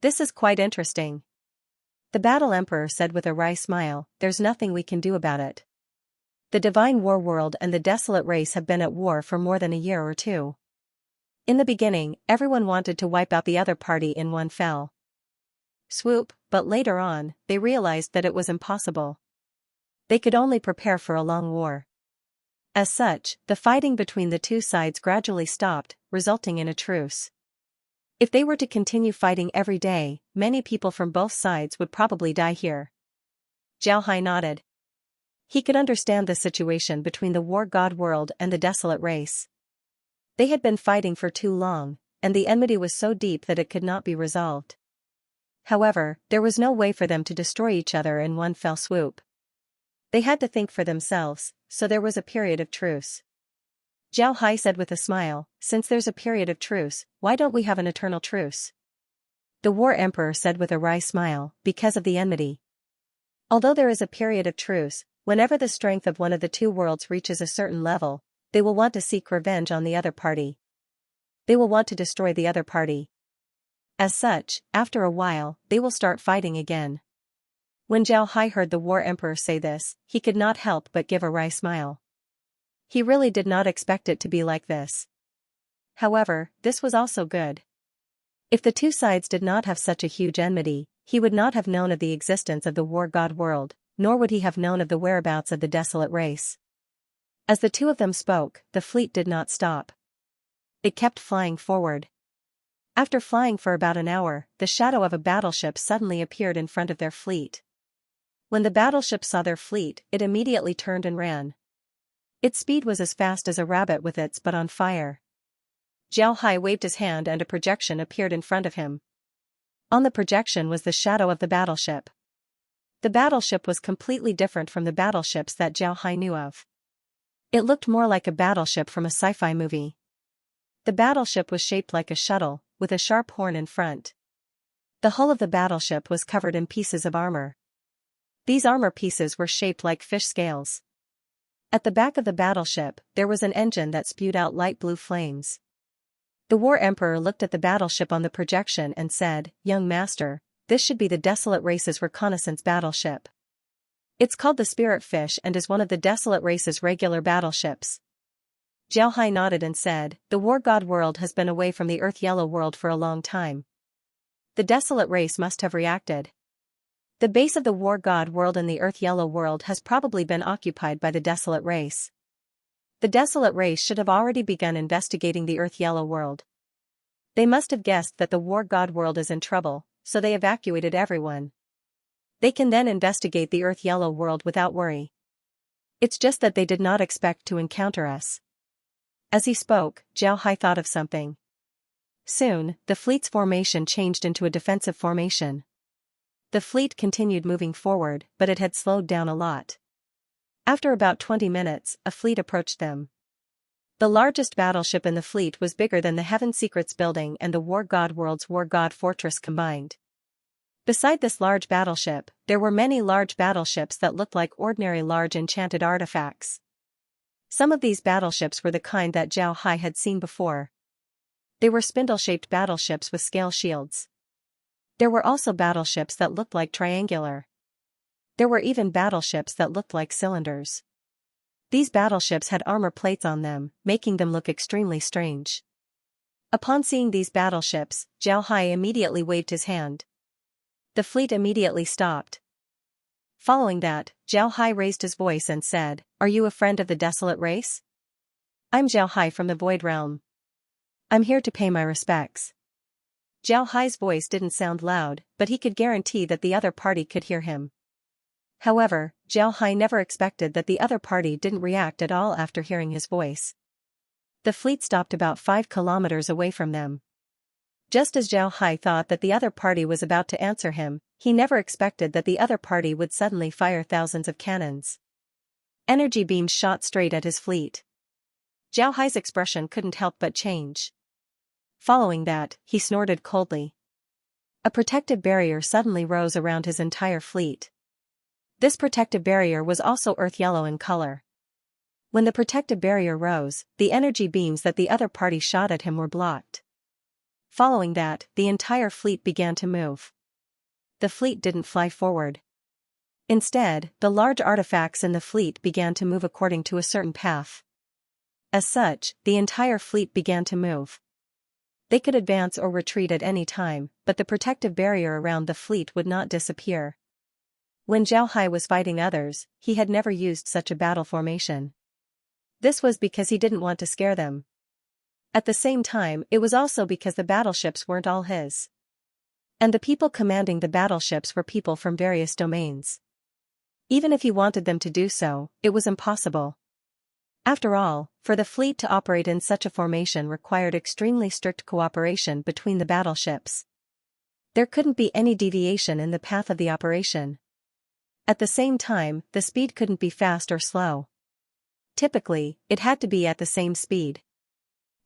This is quite interesting." The battle emperor said with a wry smile, "There's nothing we can do about it. The divine war world and the desolate race have been at war for more than a year or two. In the beginning, everyone wanted to wipe out the other party in one fell swoop, but later on, they realized that it was impossible. They could only prepare for a long war. As such, the fighting between the two sides gradually stopped, resulting in a truce. If they were to continue fighting every day, many people from both sides would probably die here." Zhao Hai nodded. He could understand the situation between the war god world and the desolate race. They had been fighting for too long, and the enmity was so deep that it could not be resolved. However, there was no way for them to destroy each other in one fell swoop. They had to think for themselves, so there was a period of truce. Zhao Hai said with a smile, "Since there's a period of truce, why don't we have an eternal truce?" The war emperor said with a wry smile, "Because of the enmity. Although there is a period of truce, whenever the strength of one of the two worlds reaches a certain level, they will want to seek revenge on the other party. They will want to destroy the other party. As such, after a while, they will start fighting again." When Zhao Hai heard the war emperor say this, he could not help but give a wry smile. He really did not expect it to be like this. However, this was also good. If the two sides did not have such a huge enmity, he would not have known of the existence of the war god world, nor would he have known of the whereabouts of the desolate race. As the two of them spoke, the fleet did not stop. It kept flying forward. After flying for about an hour, the shadow of a battleship suddenly appeared in front of their fleet. When the battleship saw their fleet, it immediately turned and ran. Its speed was as fast as a rabbit with its butt on fire. Zhao Hai waved his hand and a projection appeared in front of him. On the projection was the shadow of the battleship. The battleship was completely different from the battleships that Zhao Hai knew of. It looked more like a battleship from a sci-fi movie. The battleship was shaped like a shuttle, with a sharp horn in front. The hull of the battleship was covered in pieces of armor. These armor pieces were shaped like fish scales. At the back of the battleship, there was an engine that spewed out light blue flames. The war emperor looked at the battleship on the projection and said, "Young master, this should be the desolate race's reconnaissance battleship. It's called the Spirit Fish and is one of the desolate race's regular battleships." Zhao Hai nodded and said, "The war god world has been away from the earth yellow world for a long time. The desolate race must have reacted. The base of the War God world in the Earth Yellow world has probably been occupied by the Desolate race. The Desolate race should have already begun investigating the Earth Yellow world. They must have guessed that the War God world is in trouble, so they evacuated everyone. They can then investigate the Earth Yellow world without worry. It's just that they did not expect to encounter us. As he spoke, Zhao Hai thought of something. Soon, the fleet's formation changed into a defensive formation. The fleet continued moving forward, but it had slowed down a lot. After about 20 minutes, a fleet approached them. The largest battleship in the fleet was bigger than the Heaven Secrets building and the War God world's War God fortress combined. Beside this large battleship, there were many large battleships that looked like ordinary large enchanted artifacts. Some of these battleships were the kind that Zhao Hai had seen before. They were spindle-shaped battleships with scale shields. There were also battleships that looked like triangular. There were even battleships that looked like cylinders. These battleships had armor plates on them, making them look extremely strange. Upon seeing these battleships, Zhao Hai immediately waved his hand. The fleet immediately stopped. Following that, Zhao Hai raised his voice and said, "Are you a friend of the Desolate race? I'm Zhao Hai from the Void Realm. I'm here to pay my respects." Zhao Hai's voice didn't sound loud, but he could guarantee that the other party could hear him. However, Zhao Hai never expected that the other party didn't react at all after hearing his voice. The fleet stopped about 5 kilometers away from them. Just as Zhao Hai thought that the other party was about to answer him, he never expected that the other party would suddenly fire thousands of cannons. Energy beams shot straight at his fleet. Zhao Hai's expression couldn't help but change. Following that, he snorted coldly. A protective barrier suddenly rose around his entire fleet. This protective barrier was also earth yellow in color. When the protective barrier rose, the energy beams that the other party shot at him were blocked. Following that, the entire fleet began to move. The fleet didn't fly forward. Instead, the large artifacts in the fleet began to move according to a certain path. As such, the entire fleet began to move. They could advance or retreat at any time, but the protective barrier around the fleet would not disappear. When Zhao Hai was fighting others, he had never used such a battle formation. This was because he didn't want to scare them. At the same time, it was also because the battleships weren't all his. And the people commanding the battleships were people from various domains. Even if he wanted them to do so, it was impossible. After all, for the fleet to operate in such a formation required extremely strict cooperation between the battleships. There couldn't be any deviation in the path of the operation. At the same time, the speed couldn't be fast or slow. Typically, it had to be at the same speed.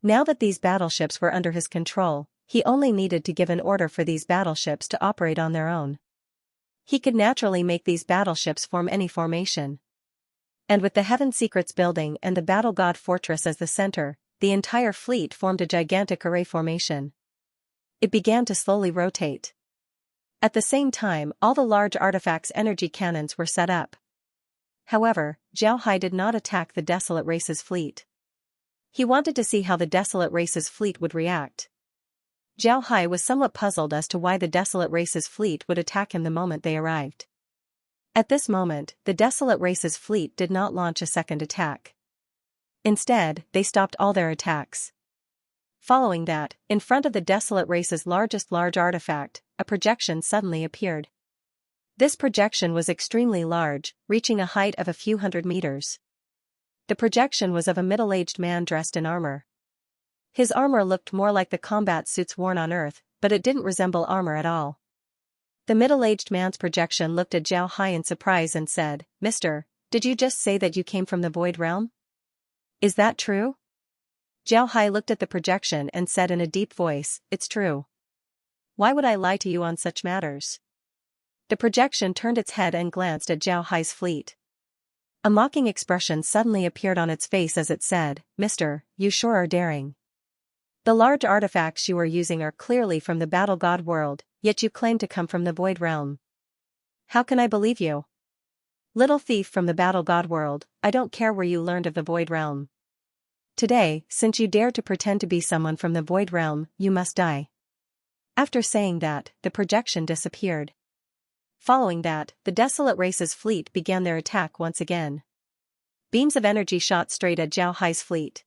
Now that these battleships were under his control, he only needed to give an order for these battleships to operate on their own. He could naturally make these battleships form any formation. And with the Heaven Secrets building and the Battle God fortress as the center, the entire fleet formed a gigantic array formation. It began to slowly rotate. At the same time, all the large artifacts' energy cannons were set up. However, Zhao Hai did not attack the Desolate race's fleet. He wanted to see how the Desolate race's fleet would react. Zhao Hai was somewhat puzzled as to why the Desolate race's fleet would attack him the moment they arrived. At this moment, the Desolate race's fleet did not launch a second attack. Instead, they stopped all their attacks. Following that, in front of the Desolate race's largest large artifact, a projection suddenly appeared. This projection was extremely large, reaching a height of a few hundred meters. The projection was of a middle-aged man dressed in armor. His armor looked more like the combat suits worn on Earth, but it didn't resemble armor at all. The middle-aged man's projection looked at Zhao Hai in surprise and said, "Mister, did you just say that you came from the Void Realm? Is that true?" Zhao Hai looked at the projection and said in a deep voice, "It's true. Why would I lie to you on such matters?" The projection turned its head and glanced at Zhao Hai's fleet. A mocking expression suddenly appeared on its face as it said, "Mister, you sure are daring. The large artifacts you are using are clearly from the Battle God world, yet you claim to come from the Void Realm. How can I believe you? Little thief from the Battle God world, I don't care where you learned of the Void Realm. Today, since you dare to pretend to be someone from the Void Realm, you must die." After saying that, the projection disappeared. Following that, the desolate race's fleet began their attack once again. Beams of energy shot straight at Zhao Hai's fleet.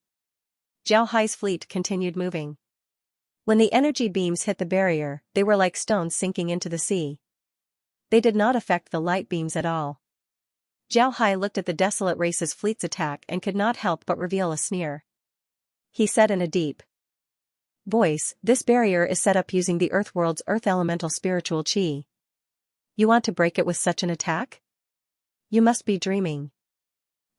Zhao Hai's fleet continued moving. When the energy beams hit the barrier, they were like stones sinking into the sea. They did not affect the light beams at all. Zhao Hai looked at the desolate race's fleet's attack and could not help but reveal a sneer. He said in a deep voice, "This barrier is set up using the Earth world's earth elemental spiritual chi. You want to break it with such an attack? You must be dreaming."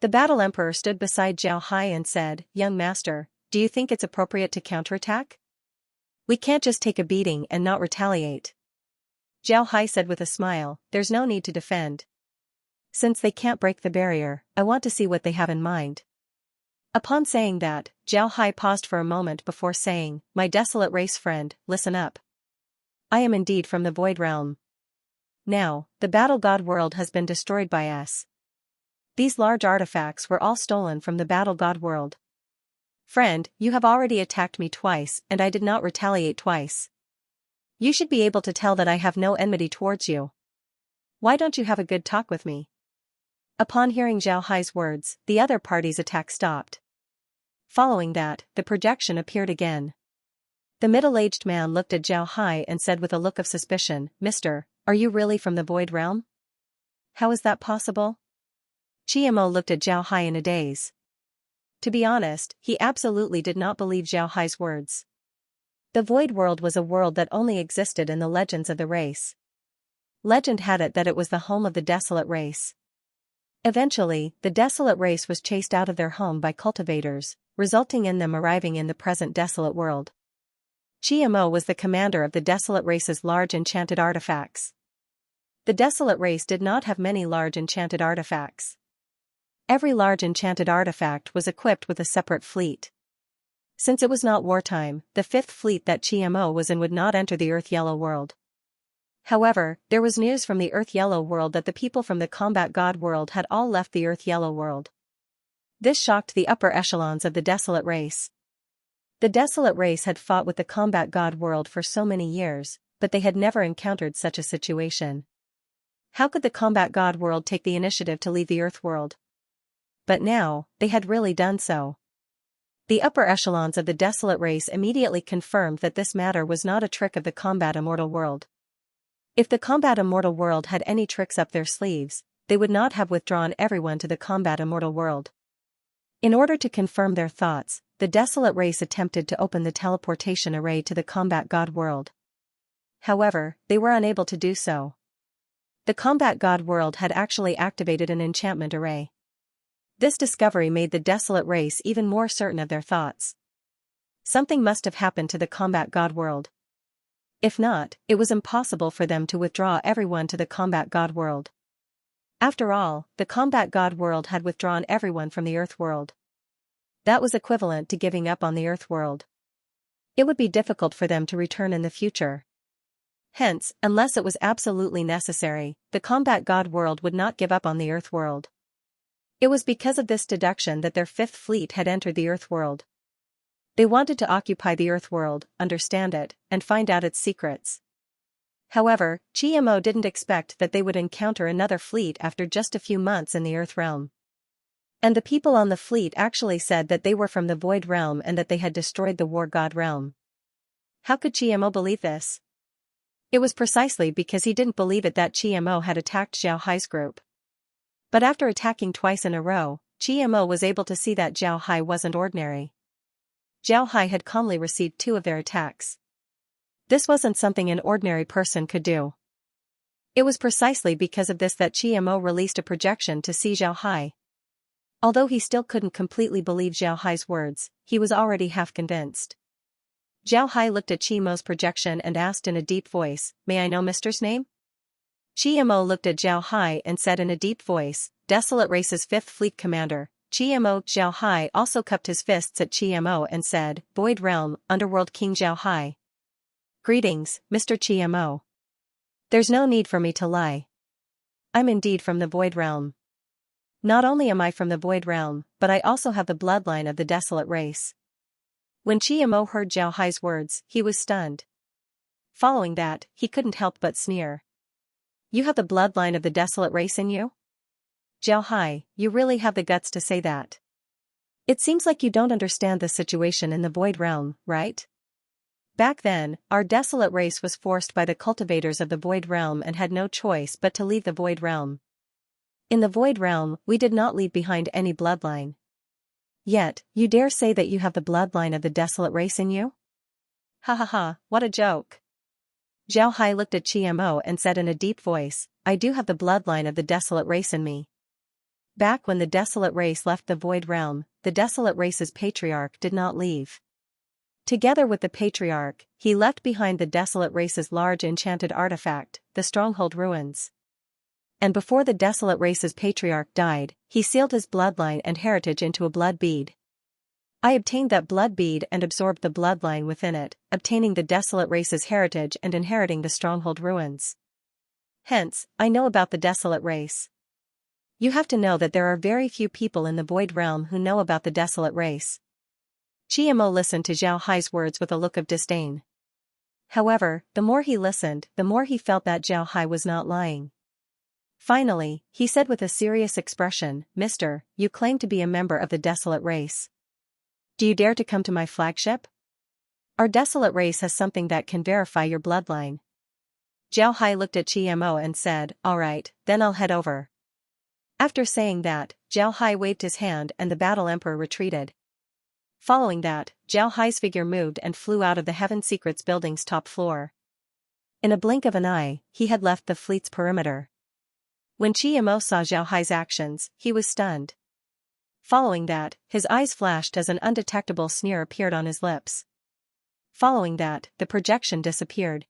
The Battle Emperor stood beside Zhao Hai and said, "Young master, do you think it's appropriate to counterattack? We can't just take a beating and not retaliate." Zhao Hai said with a smile, "There's no need to defend. Since they can't break the barrier, I want to see what they have in mind." Upon saying that, Zhao Hai paused for a moment before saying, "My desolate race friend, listen up. I am indeed from the Void Realm. Now, the Battle God world has been destroyed by us. These large artifacts were all stolen from the Battle God world. Friend, you have already attacked me twice and I did not retaliate twice. You should be able to tell that I have no enmity towards you. Why don't you have a good talk with me?" Upon hearing Zhao Hai's words, the other party's attack stopped. Following that, the projection appeared again. The middle-aged man looked at Zhao Hai and said with a look of suspicion, "Mister, are you really from the Void Realm? How is that possible?" Chiemo looked at Zhao Hai in a daze. To be honest, he absolutely did not believe Zhao Hai's words. The Void World was a world that only existed in the legends of the race. Legend had it that it was the home of the desolate race. Eventually, the desolate race was chased out of their home by cultivators, resulting in them arriving in the present desolate world. Chiemo was the commander of the desolate race's large enchanted artifacts. The desolate race did not have many large enchanted artifacts. Every large enchanted artifact was equipped with a separate fleet. Since it was not wartime, the fifth fleet that Chiemo was in would not enter the Earth Yellow world. However, there was news from the Earth Yellow world that the people from the Combat God world had all left the Earth Yellow world. This shocked the upper echelons of the desolate race. The desolate race had fought with the Combat God world for so many years, but they had never encountered such a situation. How could the Combat God world take the initiative to leave the Earth world? But now, they had really done so. The upper echelons of the desolate race immediately confirmed that this matter was not a trick of the Combat Immortal world. If the Combat Immortal world had any tricks up their sleeves, they would not have withdrawn everyone to the Combat Immortal world. In order to confirm their thoughts, the desolate race attempted to open the teleportation array to the Combat God world. However, they were unable to do so. The Combat God world had actually activated an enchantment array. This discovery made the desolate race even more certain of their thoughts. Something must have happened to the Combat God world. If not, it was impossible for them to withdraw everyone to the Combat God world. After all, the Combat God world had withdrawn everyone from the Earth world. That was equivalent to giving up on the Earth world. It would be difficult for them to return in the future. Hence, unless it was absolutely necessary, the Combat God world would not give up on the Earth world. It was because of this deduction that their fifth fleet had entered the Earth world. They wanted to occupy the Earth world, understand it, and find out its secrets. However, Chiemo didn't expect that they would encounter another fleet after just a few months in the Earth realm. And the people on the fleet actually said that they were from the Void realm and that they had destroyed the War God realm. How could Chiemo believe this? It was precisely because he didn't believe it that Chiemo had attacked Zhao Hai's group. But after attacking twice in a row, Chiemo was able to see that Zhao Hai wasn't ordinary. Zhao Hai had calmly received 2 of their attacks. This wasn't something an ordinary person could do. It was precisely because of this that Chiemo released a projection to see Zhao Hai. Although he still couldn't completely believe Zhao Hai's words, he was already half convinced. Zhao Hai looked at Chiemo's projection and asked in a deep voice, "May I know Mister's name?" Chiemo looked at Zhao Hai and said in a deep voice, "Desolate Race's 5th Fleet Commander, Chiemo." Zhao Hai also cupped his fists at Chiemo and said, "Void Realm, Underworld King Zhao Hai. Greetings, Mr. Chiemo. There's no need for me to lie. I'm indeed from the Void Realm. Not only am I from the Void Realm, but I also have the bloodline of the Desolate Race." When Chiemo heard Zhao Hai's words, he was stunned. Following that, he couldn't help but sneer. You have the bloodline of the desolate race in you? Zhao Hai, you really have the guts to say that. It seems like you don't understand the situation in the Void Realm, right? Back then, our desolate race was forced by the cultivators of the Void Realm and had no choice but to leave the Void Realm. In the Void Realm, we did not leave behind any bloodline. Yet, you dare say that you have the bloodline of the desolate race in you? Ha ha ha, what a joke. Zhao Hai looked at Qiamo and said in a deep voice, I do have the bloodline of the desolate race in me. Back when the desolate race left the Void Realm, the desolate race's patriarch did not leave. Together with the patriarch, he left behind the desolate race's large enchanted artifact, the Stronghold Ruins. And before the desolate race's patriarch died, he sealed his bloodline and heritage into a blood bead. I obtained that blood bead and absorbed the bloodline within it, obtaining the desolate race's heritage and inheriting the Stronghold Ruins. Hence, I know about the desolate race. You have to know that there are very few people in the Void Realm who know about the desolate race. Qiamo listened to Zhao Hai's words with a look of disdain. However, the more he listened, the more he felt that Zhao Hai was not lying. Finally, he said with a serious expression, Mister, you claim to be a member of the desolate race. Do you dare to come to my flagship? Our desolate race has something that can verify your bloodline. Zhao Hai looked at Qiamo and said, all right, then I'll head over. After saying that, Zhao Hai waved his hand and the Battle Emperor retreated. Following that, Zhao Hai's figure moved and flew out of the Heaven Secrets building's top floor. In a blink of an eye, he had left the fleet's perimeter. When Qiamo saw Zhao Hai's actions, he was stunned. Following that, his eyes flashed as an undetectable sneer appeared on his lips. Following that, the projection disappeared.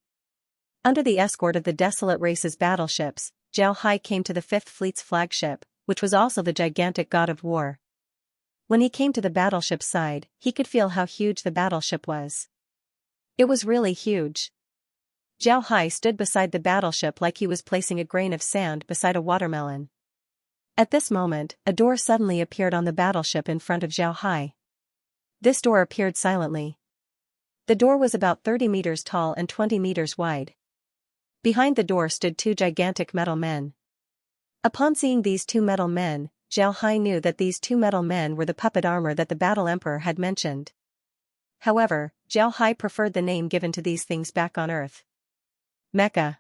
Under the escort of the desolate race's battleships, Zhao Hai came to the Fifth Fleet's flagship, which was also the gigantic god of war. When he came to the battleship's side, he could feel how huge the battleship was. It was really huge. Zhao Hai stood beside the battleship like he was placing a grain of sand beside a watermelon. At this moment, a door suddenly appeared on the battleship in front of Zhao Hai. This door appeared silently. The door was about 30 meters tall and 20 meters wide. Behind the door stood two gigantic metal men. Upon seeing these two metal men, Zhao Hai knew that these two metal men were the puppet armor that the Battle Emperor had mentioned. However, Zhao Hai preferred the name given to these things back on Earth. Mecha.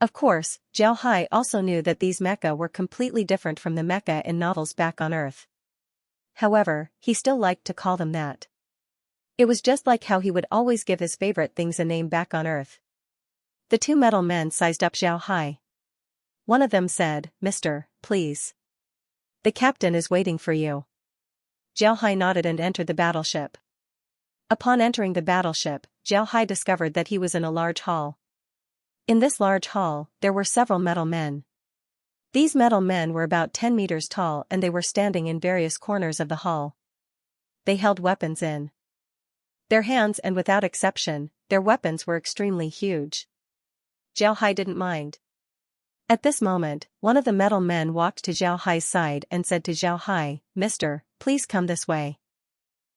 Of course, Zhao Hai also knew that these mecha were completely different from the mecha in novels back on Earth. However, he still liked to call them that. It was just like how he would always give his favorite things a name back on Earth. The two metal men sized up Zhao Hai. One of them said, Mister, please. The captain is waiting for you. Zhao Hai nodded and entered the battleship. Upon entering the battleship, Zhao Hai discovered that he was in a large hall. In this large hall, there were several metal men. These metal men were about 10 meters tall and they were standing in various corners of the hall. They held weapons in their hands and without exception, their weapons were extremely huge. Zhao Hai didn't mind. At this moment, one of the metal men walked to Zhao Hai's side and said to Zhao Hai, Mister, please come this way.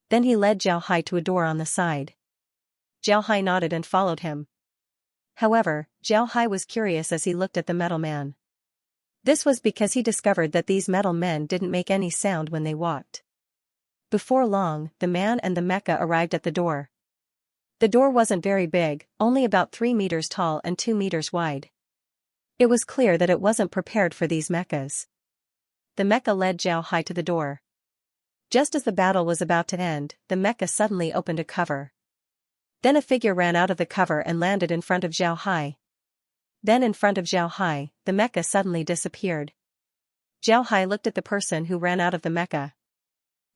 Then he led Zhao Hai to a door on the side. Zhao Hai nodded and followed him. However, Zhao Hai was curious as he looked at the metal man. This was because he discovered that these metal men didn't make any sound when they walked. Before long, the man and the mecha arrived at the door. The door wasn't very big, only about 3 meters tall and 2 meters wide. It was clear that it wasn't prepared for these mechas. The mecha led Zhao Hai to the door. Just as the battle was about to end, the mecha suddenly opened a cover. Then a figure ran out of the cover and landed in front of Zhao Hai. Then in front of Zhao Hai, the mecha suddenly disappeared. Zhao Hai looked at the person who ran out of the mecha.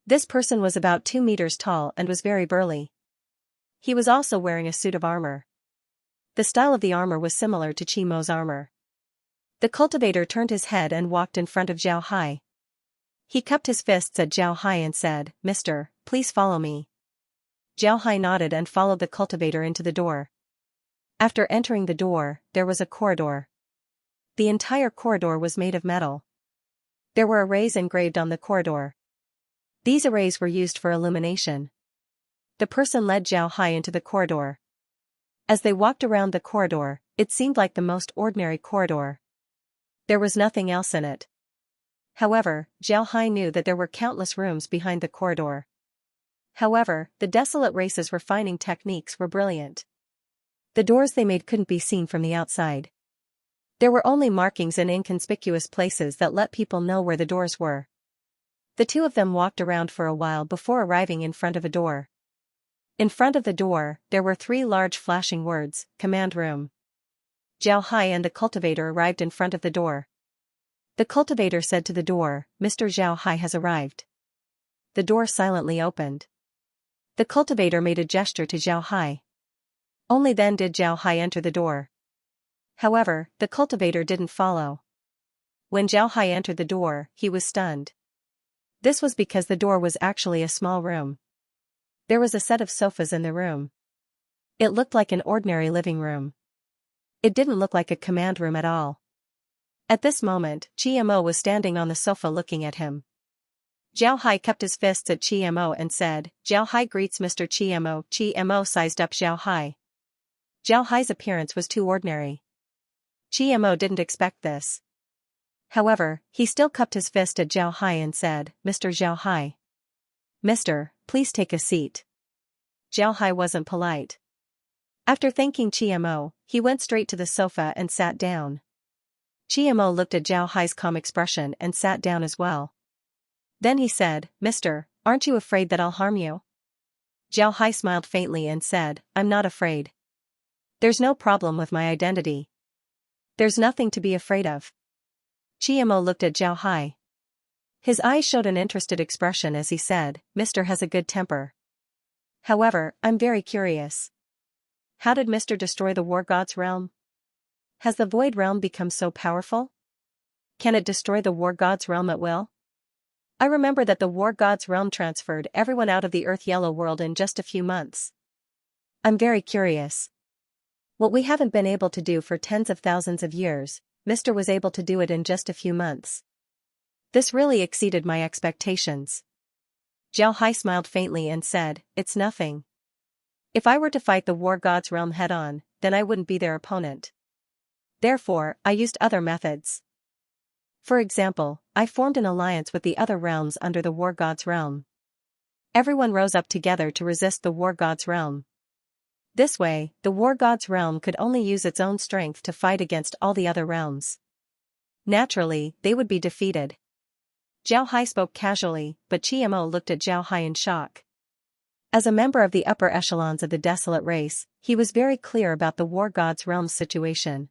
This person was about 2 meters tall and was very burly. He was also wearing a suit of armor. The style of the armor was similar to Qiamo's armor. The cultivator turned his head and walked in front of Zhao Hai. He cupped his fists at Zhao Hai and said, Mister, please follow me. Zhao Hai nodded and followed the cultivator into the door. After entering the door, there was a corridor. The entire corridor was made of metal. There were arrays engraved on the corridor. These arrays were used for illumination. The person led Zhao Hai into the corridor. As they walked around the corridor, it seemed like the most ordinary corridor. There was nothing else in it. However, Zhao Hai knew that there were countless rooms behind the corridor. However, the desolate race's refining techniques were brilliant. The doors they made couldn't be seen from the outside. There were only markings in inconspicuous places that let people know where the doors were. The two of them walked around for a while before arriving in front of a door. In front of the door, there were 3 large flashing words, "Command Room." Zhao Hai and the cultivator arrived in front of the door. The cultivator said to the door, "Mr. Zhao Hai has arrived." The door silently opened. The cultivator made a gesture to Zhao Hai. Only then did Zhao Hai enter the door. However, the cultivator didn't follow. When Zhao Hai entered the door, he was stunned. This was because the door was actually a small room. There was a set of sofas in the room. It looked like an ordinary living room. It didn't look like a command room at all. At this moment, Qiamo was standing on the sofa looking at him. Zhao Hai kept his fists at Qiamo and said, "Zhao Hai greets Mr. Qiamo." Qiamo sized up Zhao Hai. Zhao Hai's appearance was too ordinary. Qiamo didn't expect this. However, he still cupped his fist at Zhao Hai and said, "Mr. Zhao Hai. Mister, please take a seat." Zhao Hai wasn't polite. After thanking Qiamo, he went straight to the sofa and sat down. Qiamo looked at Zhao Hai's calm expression and sat down as well. Then he said, "Mister, aren't you afraid that I'll harm you?" Zhao Hai smiled faintly and said, "I'm not afraid. There's no problem with my identity. There's nothing to be afraid of." Qiamo looked at Zhao Hai. His eyes showed an interested expression as he said, "Mister has a good temper. However, I'm very curious. How did Mister destroy the War God's realm? Has the Void Realm become so powerful? Can it destroy the War God's realm at will? I remember that the War God's realm transferred everyone out of the Earth Yellow world in just a few months. I'm very curious. What we haven't been able to do for tens of thousands of years, Mister was able to do it in just a few months. This really exceeded my expectations." Zhao Hai smiled faintly and said, "It's nothing. If I were to fight the War God's realm head-on, then I wouldn't be their opponent. Therefore, I used other methods. For example, I formed an alliance with the other realms under the War God's realm. Everyone rose up together to resist the War God's realm. This way, the War God's realm could only use its own strength to fight against all the other realms. Naturally, they would be defeated." Zhao Hai spoke casually, but Qiamo looked at Zhao Hai in shock. As a member of the upper echelons of the desolate race, he was very clear about the War God's realm's situation.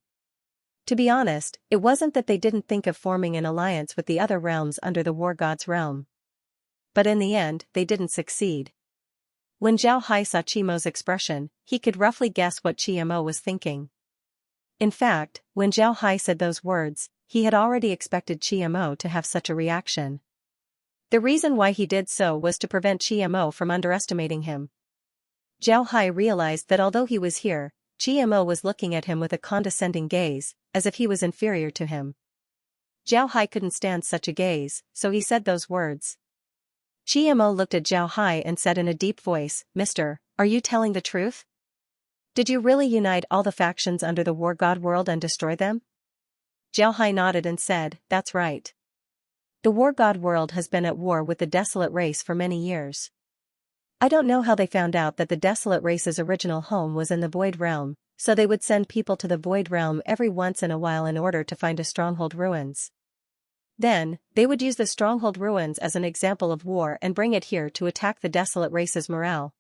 To be honest, it wasn't that they didn't think of forming an alliance with the other realms under the War God's realm. But in the end, they didn't succeed. When Zhao Hai saw Qiamo's expression, he could roughly guess what Qiamo was thinking. In fact, when Zhao Hai said those words, he had already expected Qiamo to have such a reaction. The reason why he did so was to prevent Qiamo from underestimating him. Zhao Hai realized that although he was here, Qiamo was looking at him with a condescending gaze, as if he was inferior to him. Zhao Hai couldn't stand such a gaze, so he said those words. Qiamo looked at Zhao Hai and said in a deep voice, "Mister, are you telling the truth? Did you really unite all the factions under the War God world and destroy them?" Zhao Hai nodded and said, "That's right. The War God world has been at war with the desolate race for many years. I don't know how they found out that the desolate race's original home was in the Void Realm, so they would send people to the Void Realm every once in a while in order to find a stronghold ruins. Then, they would use the stronghold ruins as an example of war and bring it here to attack the desolate race's morale.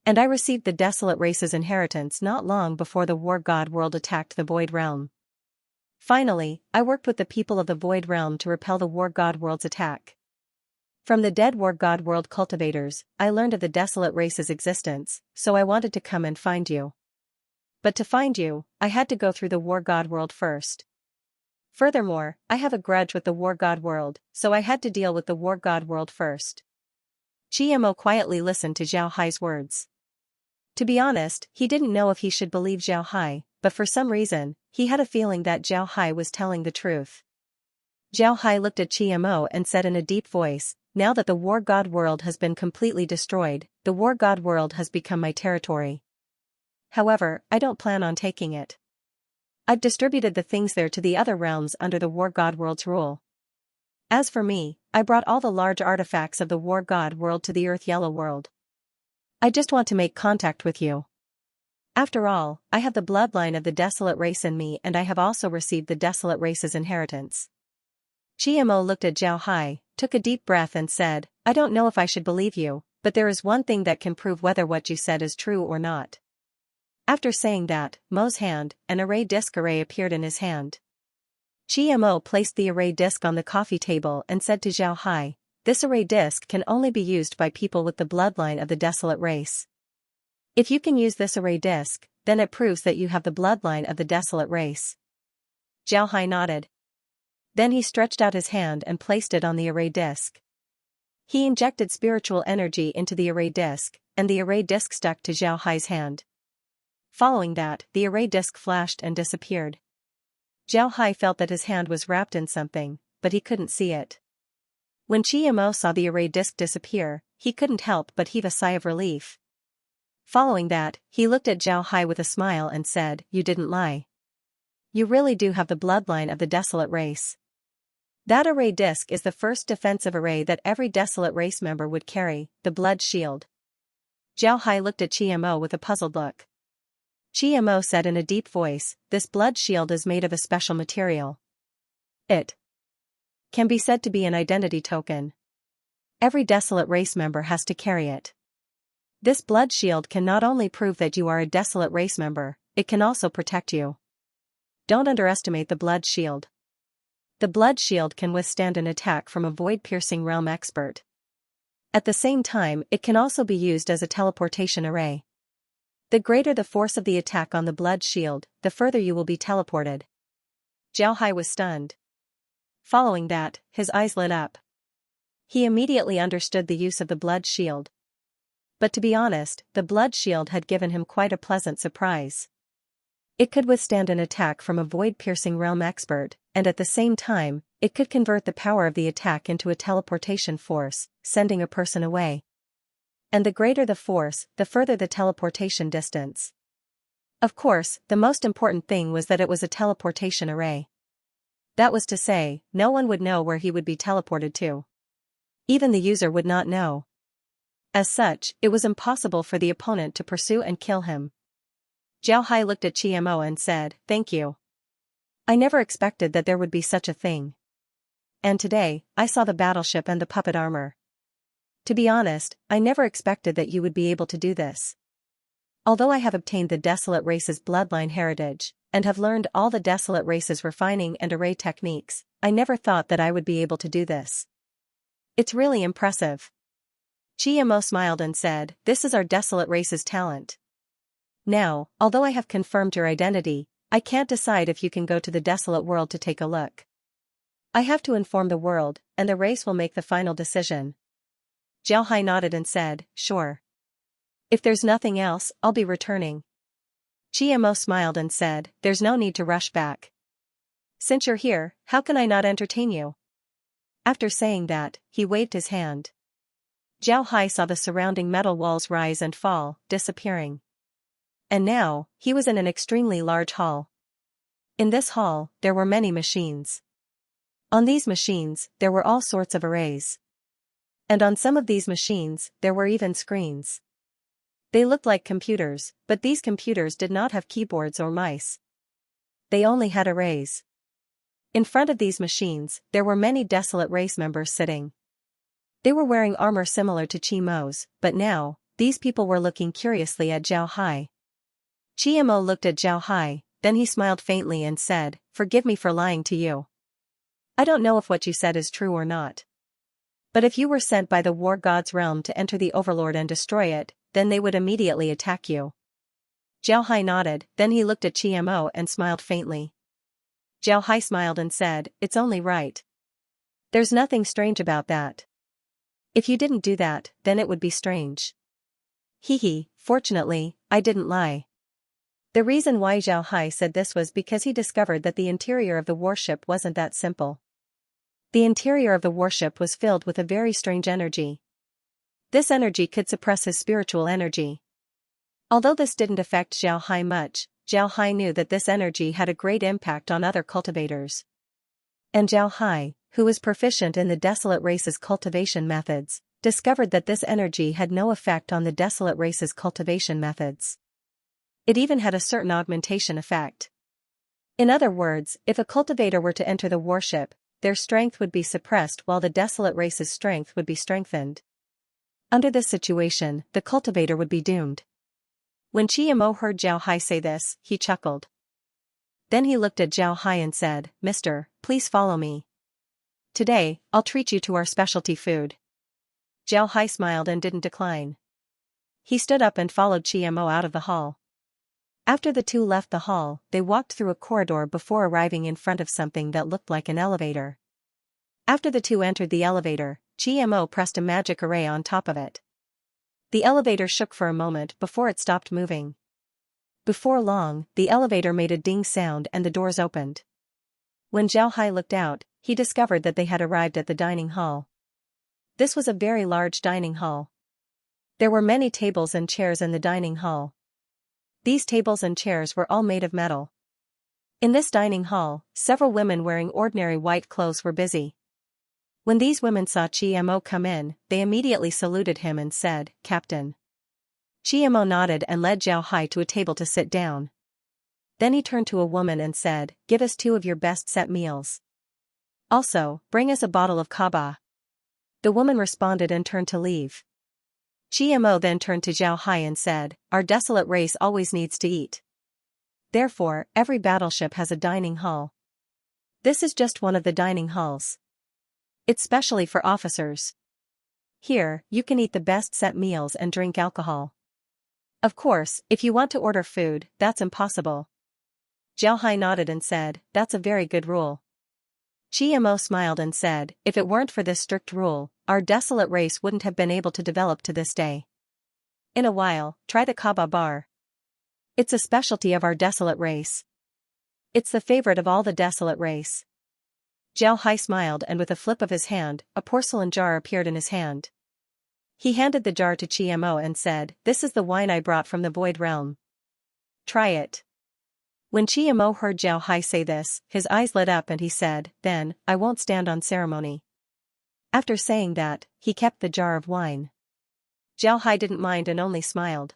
And I received the desolate race's inheritance not long before the War God world attacked the Void Realm. Finally, I worked with the people of the Void Realm to repel the War God world's attack. From the dead War God world cultivators, I learned of the desolate race's existence, so I wanted to come and find you. But to find you, I had to go through the War God world first. Furthermore, I have a grudge with the War God world, so I had to deal with the War God world first." Qiamo quietly listened to Zhao Hai's words. To be honest, he didn't know if he should believe Zhao Hai, but for some reason, he had a feeling that Zhao Hai was telling the truth. Zhao Hai looked at Qiamo and said in a deep voice, "Now that the War God world has been completely destroyed, the War God world has become my territory. However, I don't plan on taking it. I've distributed the things there to the other realms under the War God World's rule. As for me, I brought all the large artifacts of the War God World to the Earth Yellow World. I just want to make contact with you. After all, I have the bloodline of the desolate race in me, and I have also received the desolate race's inheritance. GMO looked at Zhao Hai, took a deep breath and said, I don't know if I should believe you, but there is one thing that can prove whether what you said is true or not. After saying that, Mo's hand, an array disc array appeared in his hand. GMO placed the array disc on the coffee table and said to Zhao Hai, this array disc can only be used by people with the bloodline of the desolate race. If you can use this array disc, then it proves that you have the bloodline of the desolate race. Zhao Hai nodded. Then he stretched out his hand and placed it on the array disc. He injected spiritual energy into the array disc, and the array disc stuck to Zhao Hai's hand. Following that, the array disc flashed and disappeared. Zhao Hai felt that his hand was wrapped in something, but he couldn't see it. When GMO saw the array disc disappear, he couldn't help but heave a sigh of relief. Following that, he looked at Zhao Hai with a smile and said, you didn't lie. You really do have the bloodline of the desolate race. That array disc is the first defensive array that every desolate race member would carry, the blood shield. Zhao Hai looked at GMO with a puzzled look. GMO said in a deep voice, this blood shield is made of a special material. It can be said to be an identity token. Every desolate race member has to carry it. This blood shield can not only prove that you are a desolate race member, it can also protect you. Don't underestimate the blood shield. The blood shield can withstand an attack from a void-piercing realm expert. At the same time, it can also be used as a teleportation array. The greater the force of the attack on the blood shield, the further you will be teleported. Zhao Hai was stunned. Following that, his eyes lit up. He immediately understood the use of the blood shield. But to be honest, the blood shield had given him quite a pleasant surprise. It could withstand an attack from a void-piercing realm expert, and at the same time, it could convert the power of the attack into a teleportation force, sending a person away. And the greater the force, the further the teleportation distance. Of course, the most important thing was that it was a teleportation array. That was to say, no one would know where he would be teleported to. Even the user would not know. As such, it was impossible for the opponent to pursue and kill him. Zhao Hai looked at GMO and said, thank you. I never expected that there would be such a thing. And today, I saw the battleship and the puppet armor. To be honest, I never expected that you would be able to do this. Although I have obtained the desolate race's bloodline heritage, and have learned all the desolate race's refining and array techniques, I never thought that I would be able to do this. It's really impressive. GMO smiled and said, this is our desolate race's talent. Now, although I have confirmed your identity, I can't decide if you can go to the desolate world to take a look. I have to inform the world, and the race will make the final decision. Zhao Hai nodded and said, sure. If there's nothing else, I'll be returning. GMO smiled and said, there's no need to rush back. Since you're here, how can I not entertain you? After saying that, he waved his hand. Zhao Hai saw the surrounding metal walls rise and fall, disappearing. And now, he was in an extremely large hall. In this hall, there were many machines. On these machines, there were all sorts of arrays. And on some of these machines, there were even screens. They looked like computers, but these computers did not have keyboards or mice. They only had arrays. In front of these machines, there were many desolate race members sitting. They were wearing armor similar to Chi Mo's, but now, these people were looking curiously at Zhao Hai. GMO looked at Zhao Hai, then he smiled faintly and said, forgive me for lying to you. I don't know if what you said is true or not. But if you were sent by the war god's realm to enter the Overlord and destroy it, then they would immediately attack you. Zhao Hai nodded, then he looked at GMO and smiled faintly. Zhao Hai smiled and said, it's only right. There's nothing strange about that. If you didn't do that, then it would be strange. Hee, fortunately, I didn't lie. The reason why Zhao Hai said this was because he discovered that the interior of the warship wasn't that simple. The interior of the warship was filled with a very strange energy. This energy could suppress his spiritual energy. Although this didn't affect Zhao Hai much, Zhao Hai knew that this energy had a great impact on other cultivators. And Zhao Hai, who was proficient in the Desolate race's cultivation methods, discovered that this energy had no effect on the Desolate race's cultivation methods. It even had a certain augmentation effect. In other words, if a cultivator were to enter the warship, their strength would be suppressed while the Desolate race's strength would be strengthened. Under this situation, the cultivator would be doomed. When Qiamo heard Zhao Hai say this, he chuckled. Then he looked at Zhao Hai and said, "Mister, please follow me. Today, I'll treat you to our specialty food." Zhao Hai smiled and didn't decline. He stood up and followed Qiamo out of the hall. After the two left the hall, they walked through a corridor before arriving in front of something that looked like an elevator. After the two entered the elevator, Qiamo pressed a magic array on top of it. The elevator shook for a moment before it stopped moving. Before long, the elevator made a ding sound and the doors opened. When Zhao Hai looked out, he discovered that they had arrived at the dining hall. This was a very large dining hall. There were many tables and chairs in the dining hall. These tables and chairs were all made of metal. In this dining hall, several women wearing ordinary white clothes were busy. When these women saw Qiamo come in, they immediately saluted him and said, "Captain." Qiamo nodded and led Zhao Hai to a table to sit down. Then he turned to a woman and said, "Give us 2 of your best set meals. Also, bring us a bottle of kaba." The woman responded and turned to leave. Qiamo then turned to Zhao Hai and said, "Our Desolate race always needs to eat. Therefore, every battleship has a dining hall. This is just one of the dining halls. It's specially for officers. Here, you can eat the best set meals and drink alcohol. Of course, if you want to order food, that's impossible." Zhao Hai nodded and said, "That's a very good rule." Qiamo smiled and said, "If it weren't for this strict rule, our Desolate race wouldn't have been able to develop to this day. In a while, try the kaba bar. It's a specialty of our Desolate race. It's the favorite of all the Desolate race." Zhao Hai smiled and with a flip of his hand, a porcelain jar appeared in his hand. He handed the jar to Qiamo and said, "This is the wine I brought from the Void Realm. Try it." When Qiamo heard Zhao Hai say this, his eyes lit up and he said, "Then, I won't stand on ceremony." After saying that, he kept the jar of wine. Zhao Hai didn't mind and only smiled.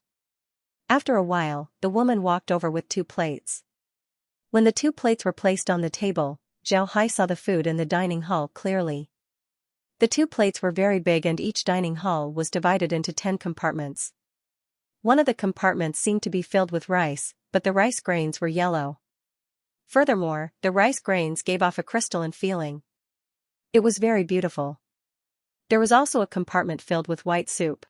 After a while, the woman walked over with 2 plates. When the 2 plates were placed on the table, Zhao Hai saw the food in the dining hall clearly. The 2 plates were very big and each dining hall was divided into 10 compartments. One of the compartments seemed to be filled with rice, but the rice grains were yellow. Furthermore, the rice grains gave off a crystalline feeling. It was very beautiful. There was also a compartment filled with white soup.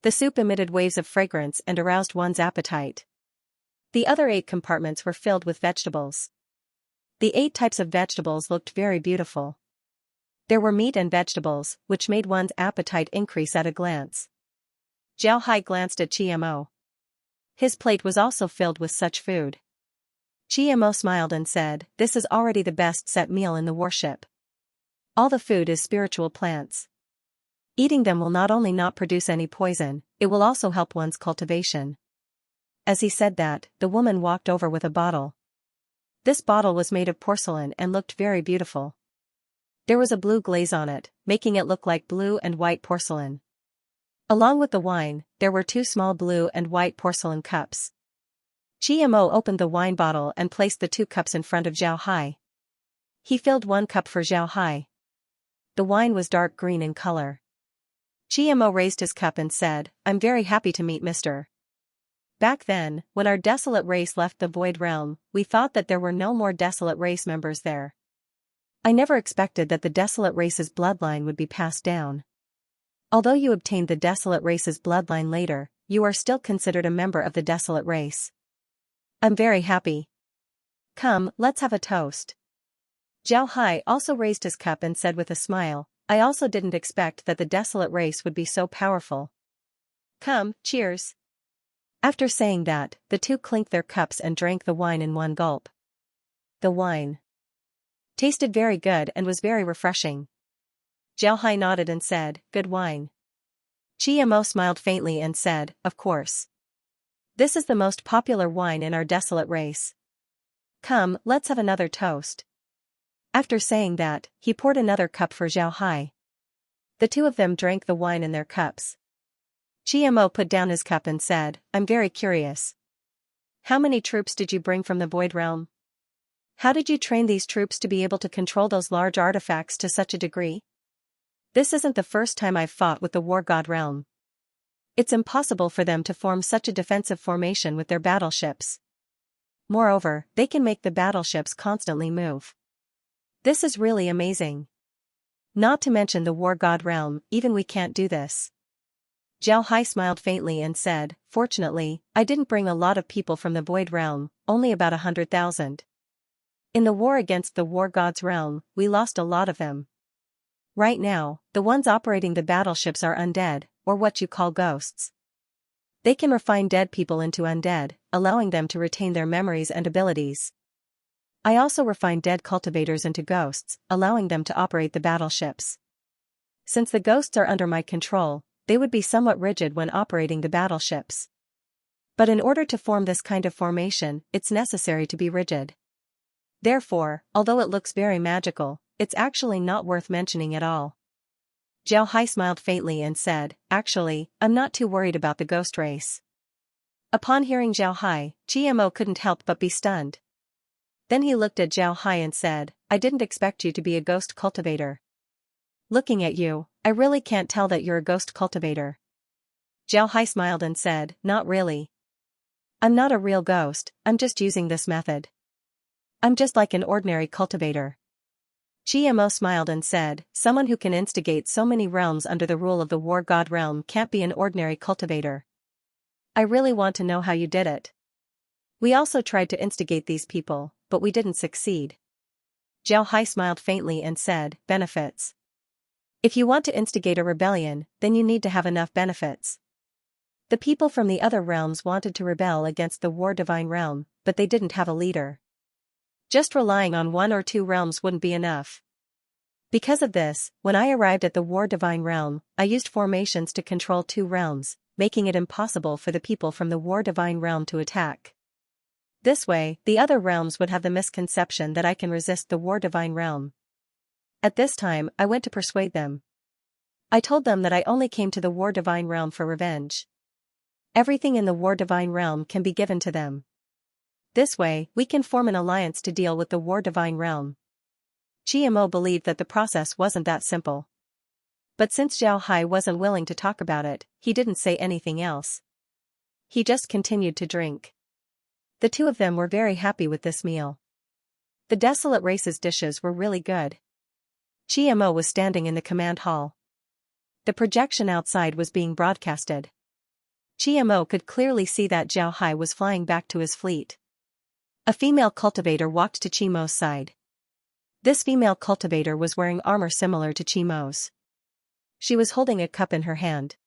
The soup emitted waves of fragrance and aroused one's appetite. The other 8 compartments were filled with vegetables. The 8 types of vegetables looked very beautiful. There were meat and vegetables, which made one's appetite increase at a glance. Zhao Hai glanced at Qiamo. His plate was also filled with such food. Qiamo smiled and said, "This is already the best set meal in the warship. All the food is spiritual plants. Eating them will not only not produce any poison, it will also help one's cultivation." As he said that, the woman walked over with a bottle. This bottle was made of porcelain and looked very beautiful. There was a blue glaze on it, making it look like blue and white porcelain. Along with the wine, there were 2 small blue and white porcelain cups. Qiamo opened the wine bottle and placed the 2 cups in front of Zhao Hai. He filled 1 cup for Zhao Hai. The wine was dark green in color. Qiamo raised his cup and said, "I'm very happy to meet Mr. Back then, when our Desolate race left the Void Realm, we thought that there were no more Desolate race members there. I never expected that the Desolate race's bloodline would be passed down. Although you obtained the Desolate race's bloodline later, you are still considered a member of the Desolate race. I'm very happy. Come, let's have a toast." Zhao Hai also raised his cup and said with a smile, "I also didn't expect that the Desolate race would be so powerful. Come, cheers." After saying that, the 2 clinked their cups and drank the wine in 1 gulp. The wine tasted very good and was very refreshing. Zhao Hai nodded and said, "Good wine." Qiamo smiled faintly and said, "Of course. This is the most popular wine in our desolate race. Come, let's have another toast. After saying that, he poured another cup for Zhao Hai. The two of them drank the wine in their cups. GMO put down his cup and said, I'm very curious. How many troops did you bring from the Void Realm? How did you train these troops to be able to control those large artifacts to such a degree? This isn't the first time I've fought with the War God Realm. It's impossible for them to form such a defensive formation with their battleships. Moreover, they can make the battleships constantly move. This is really amazing. Not to mention the War God Realm, even we can't do this. Zhao Hai smiled faintly and said, fortunately, I didn't bring a lot of people from the Void Realm, only about 100,000. In the war against the War God's realm, we lost a lot of them. Right now, the ones operating the battleships are undead, or what you call ghosts. They can refine dead people into undead, allowing them to retain their memories and abilities. I also refine dead cultivators into ghosts, allowing them to operate the battleships. Since the ghosts are under my control, they would be somewhat rigid when operating the battleships. But in order to form this kind of formation, it's necessary to be rigid. Therefore, although it looks very magical, it's actually not worth mentioning at all. Zhao Hai smiled faintly and said, actually, I'm not too worried about the ghost race. Upon hearing Zhao Hai, GMO couldn't help but be stunned. Then he looked at Zhao Hai and said, I didn't expect you to be a ghost cultivator. Looking at you, I really can't tell that you're a ghost cultivator. Zhao Hai smiled and said, not really. I'm not a real ghost, I'm just using this method. I'm just like an ordinary cultivator. GMO smiled and said, someone who can instigate so many realms under the rule of the War God realm can't be an ordinary cultivator. I really want to know how you did it. We also tried to instigate these people, but we didn't succeed. Zhao Hai smiled faintly and said, benefits. If you want to instigate a rebellion, then you need to have enough benefits. The people from the other realms wanted to rebel against the War Divine realm, but they didn't have a leader. Just relying on one or two realms wouldn't be enough. Because of this, when I arrived at the War Divine realm, I used formations to control two realms, making it impossible for the people from the War Divine realm to attack. This way, the other realms would have the misconception that I can resist the War Divine realm. At this time, I went to persuade them. I told them that I only came to the War Divine realm for revenge. Everything in the War Divine realm can be given to them. This way, we can form an alliance to deal with the War Divine realm. GMO believed that the process wasn't that simple. But since Zhao Hai wasn't willing to talk about it, he didn't say anything else. He just continued to drink. The two of them were very happy with this meal. The Desolate Race's dishes were really good. GMO was standing in the command hall. The projection outside was being broadcasted. GMO could clearly see that Zhao Hai was flying back to his fleet. A female cultivator walked to Chimo's side. This female cultivator was wearing armor similar to Chimo's. She was holding a cup in her hand.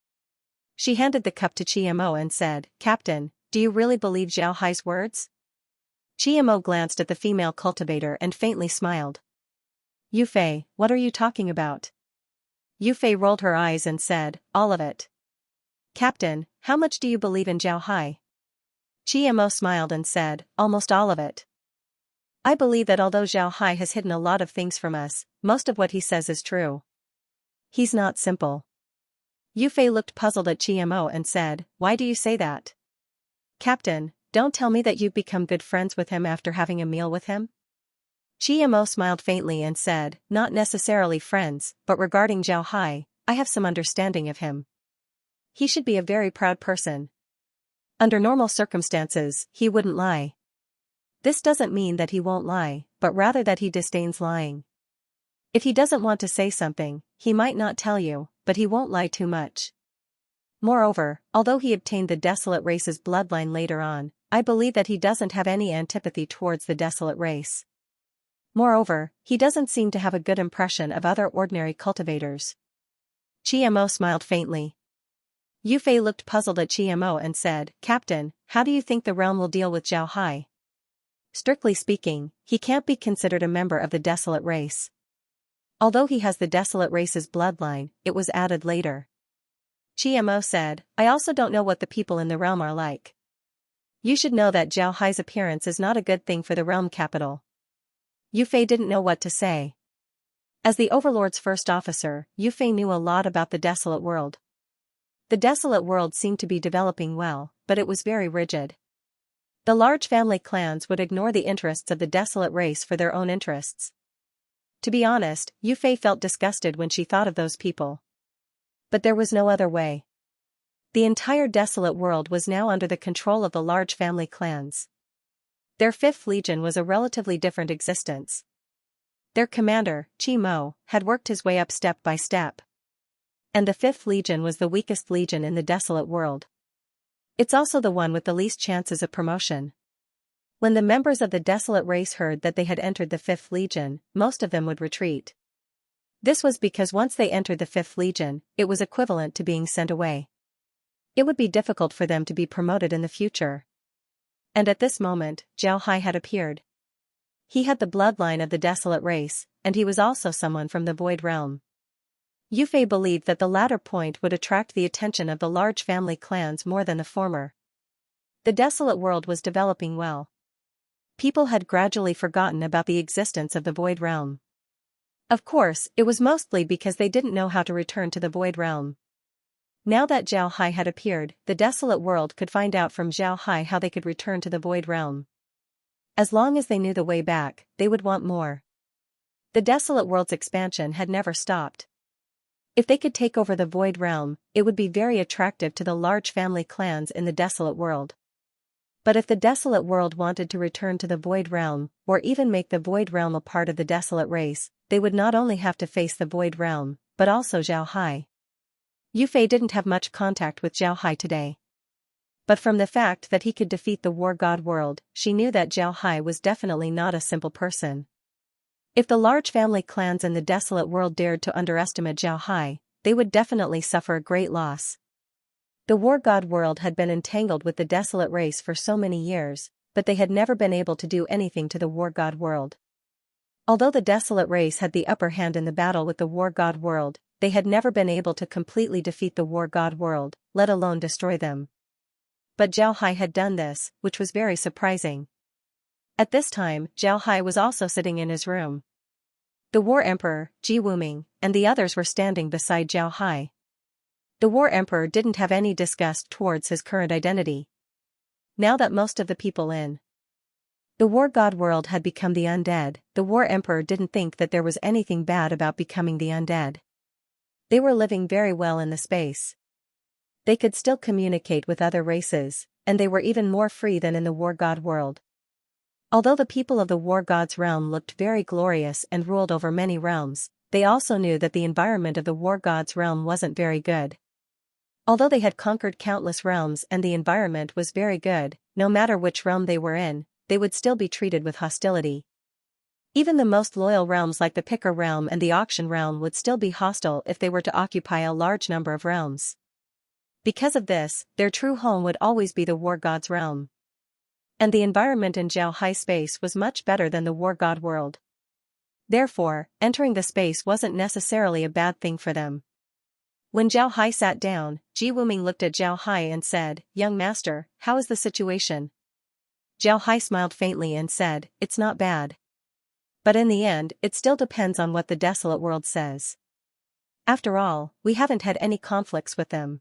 She handed the cup to GMO and said, Captain, do you really believe Zhao Hai's words? GMO glanced at the female cultivator and faintly smiled. Yufei, what are you talking about? Yufei rolled her eyes and said, all of it. Captain, how much do you believe in Zhao Hai? GMO smiled and said, almost all of it. I believe that although Zhao Hai has hidden a lot of things from us, most of what he says is true. He's not simple. Yufei looked puzzled at GMO and said, why do you say that? Captain, don't tell me that you've become good friends with him after having a meal with him? GMO smiled faintly and said, not necessarily friends, but regarding Zhao Hai, I have some understanding of him. He should be a very proud person. Under normal circumstances, he wouldn't lie. This doesn't mean that he won't lie, but rather that he disdains lying. If he doesn't want to say something, he might not tell you, but he won't lie too much. Moreover, although he obtained the Desolate Race's bloodline later on, I believe that he doesn't have any antipathy towards the Desolate Race. Moreover, he doesn't seem to have a good impression of other ordinary cultivators. GMO smiled faintly. Yufei looked puzzled at GMO and said, Captain, how do you think the realm will deal with Zhao Hai? Strictly speaking, he can't be considered a member of the Desolate Race. Although he has the Desolate Race's bloodline, it was added later. GMO said, I also don't know what the people in the realm are like. You should know that Zhao Hai's appearance is not a good thing for the realm capital. Yu Fei didn't know what to say. As the Overlord's first officer, Yu Fei knew a lot about the desolate world. The desolate world seemed to be developing well, but it was very rigid. The large family clans would ignore the interests of the desolate race for their own interests. To be honest, Yu Fei felt disgusted when she thought of those people. But there was no other way. The entire desolate world was now under the control of the large family clans. Their Fifth Legion was a relatively different existence. Their commander, Qi Mo, had worked his way up step by step. And the Fifth Legion was the weakest legion in the desolate world. It's also the one with the least chances of promotion. When the members of the desolate race heard that they had entered the Fifth Legion, most of them would retreat. This was because once they entered the Fifth Legion, it was equivalent to being sent away. It would be difficult for them to be promoted in the future. And at this moment, Zhao Hai had appeared. He had the bloodline of the desolate race, and he was also someone from the Void Realm. Yu Fei believed that the latter point would attract the attention of the large family clans more than the former. The desolate world was developing well. People had gradually forgotten about the existence of the Void Realm. Of course, it was mostly because they didn't know how to return to the Void Realm. Now that Zhao Hai had appeared, the desolate world could find out from Zhao Hai how they could return to the Void Realm. As long as they knew the way back, they would want more. The desolate world's expansion had never stopped. If they could take over the Void Realm, it would be very attractive to the large family clans in the desolate world. But if the desolate world wanted to return to the Void Realm, or even make the Void Realm a part of the desolate race, they would not only have to face the Void Realm, but also Zhao Hai. Yu Fei didn't have much contact with Zhao Hai today. But from the fact that he could defeat the War God world, she knew that Zhao Hai was definitely not a simple person. If the large family clans in the desolate world dared to underestimate Zhao Hai, they would definitely suffer a great loss. The War God world had been entangled with the desolate race for so many years, but they had never been able to do anything to the War God world. Although the desolate race had the upper hand in the battle with the War God world, they had never been able to completely defeat the War God world, let alone destroy them. But Zhao Hai had done this, which was very surprising. At this time, Zhao Hai was also sitting in his room. The War Emperor, Ji Wuming, and the others were standing beside Zhao Hai. The War Emperor didn't have any disgust towards his current identity. Now that most of the people in the War God world had become the undead, the War Emperor didn't think that there was anything bad about becoming the undead. They were living very well in the space. They could still communicate with other races, and they were even more free than in the War God world. Although the people of the War God's realm looked very glorious and ruled over many realms, they also knew that the environment of the War God's realm wasn't very good. Although they had conquered countless realms and the environment was very good, no matter which realm they were in, they would still be treated with hostility. Even the most loyal realms like the Picker realm and the Auction realm would still be hostile if they were to occupy a large number of realms. Because of this, their true home would always be the War God's realm. And the environment in Zhao Hai space was much better than the War God world. Therefore, entering the space wasn't necessarily a bad thing for them. When Zhao Hai sat down, Ji Wuming looked at Zhao Hai and said, "Young master, how is the situation?" Zhao Hai smiled faintly and said, "It's not bad. But in the end, it still depends on what the desolate world says. After all, we haven't had any conflicts with them.